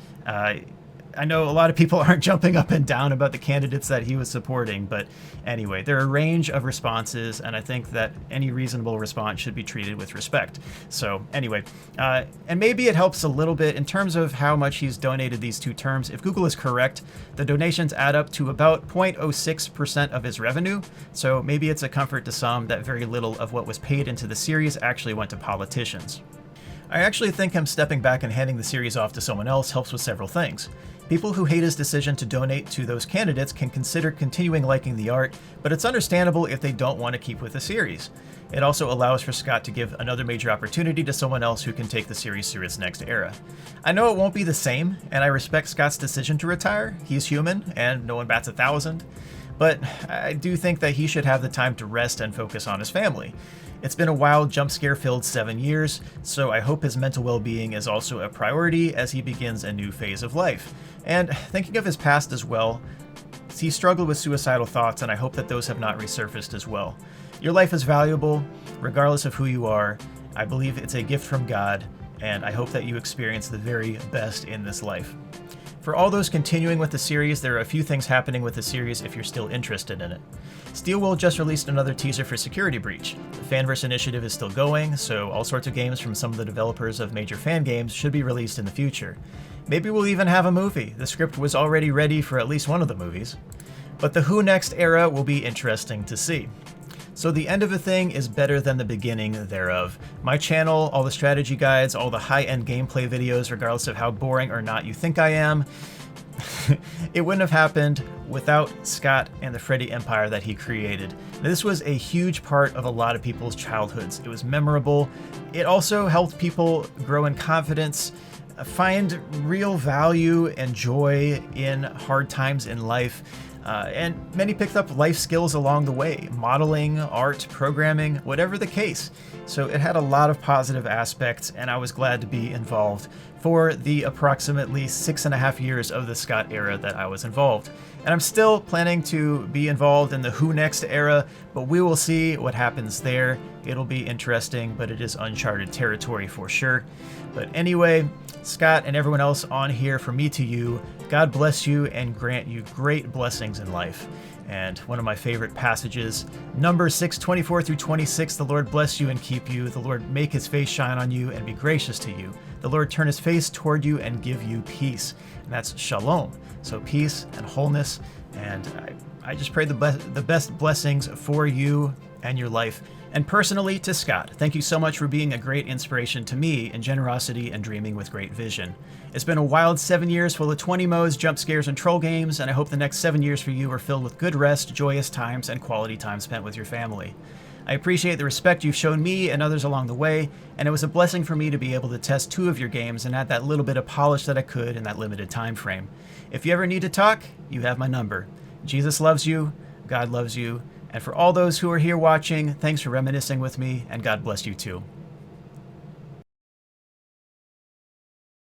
S1: I know a lot of people aren't jumping up and down about the candidates that he was supporting, but anyway, there are a range of responses, and I think that any reasonable response should be treated with respect. So anyway, and maybe it helps a little bit in terms of how much he's donated these 2 terms. If Google is correct, the donations add up to about 0.06% of his revenue, so maybe it's a comfort to some that very little of what was paid into the series actually went to politicians. I actually think him stepping back and handing the series off to someone else helps with several things. People who hate his decision to donate to those candidates can consider continuing liking the art, but it's understandable if they don't want to keep with the series. It also allows for Scott to give another major opportunity to someone else who can take the series through its next era. I know it won't be the same, and I respect Scott's decision to retire. He's human, and no one bats 1,000. But I do think that he should have the time to rest and focus on his family. It's been a wild, jump scare-filled 7 years, so I hope his mental well-being is also a priority as he begins a new phase of life. And thinking of his past as well, he struggled with suicidal thoughts, and I hope that those have not resurfaced as well. Your life is valuable, regardless of who you are. I believe it's a gift from God, and I hope that you experience the very best in this life. For all those continuing with the series, there are a few things happening with the series if you're still interested in it. Steelwool just released another teaser for Security Breach. The Fanverse initiative is still going, so all sorts of games from some of the developers of major fan games should be released in the future. Maybe we'll even have a movie. The script was already ready for at least one of the movies. But the Whonext Era will be interesting to see. So the end of a thing is better than the beginning thereof. My channel, all the strategy guides, all the high-end gameplay videos, regardless of how boring or not you think I am, It wouldn't have happened without Scott and the Freddy empire that he created. Now, this was a huge part of a lot of people's childhoods. It was memorable. It also helped people grow in confidence, find real value and joy in hard times in life. And many picked up life skills along the way, modeling, art, programming, whatever the case. So it had a lot of positive aspects, and I was glad to be involved for the approximately 6.5 years of the Scott era that I was involved. And I'm still planning to be involved in the Whonext era, but we will see what happens there. It'll be interesting, but it is uncharted territory for sure. But anyway, Scott and everyone else on here, from me to you, God bless you and grant you great blessings in life. And one of my favorite passages, Numbers 6:24 through 26, the Lord bless you and keep you. The Lord make his face shine on you and be gracious to you. The Lord turn his face toward you and give you peace. And that's shalom. So peace and wholeness. And I just pray the best blessings for you and your life. And personally to Scott, thank you so much for being a great inspiration to me in generosity and dreaming with great vision. It's been a wild 7 years full of 20 modes, jump scares, and troll games, and I hope the next 7 years for you are filled with good rest, joyous times, and quality time spent with your family. I appreciate the respect you've shown me and others along the way, and it was a blessing for me to be able to test 2 of your games and add that little bit of polish that I could in that limited time frame. If you ever need to talk, you have my number. Jesus loves you, God loves you, and for all those who are here watching, thanks for reminiscing with me, and God bless you too.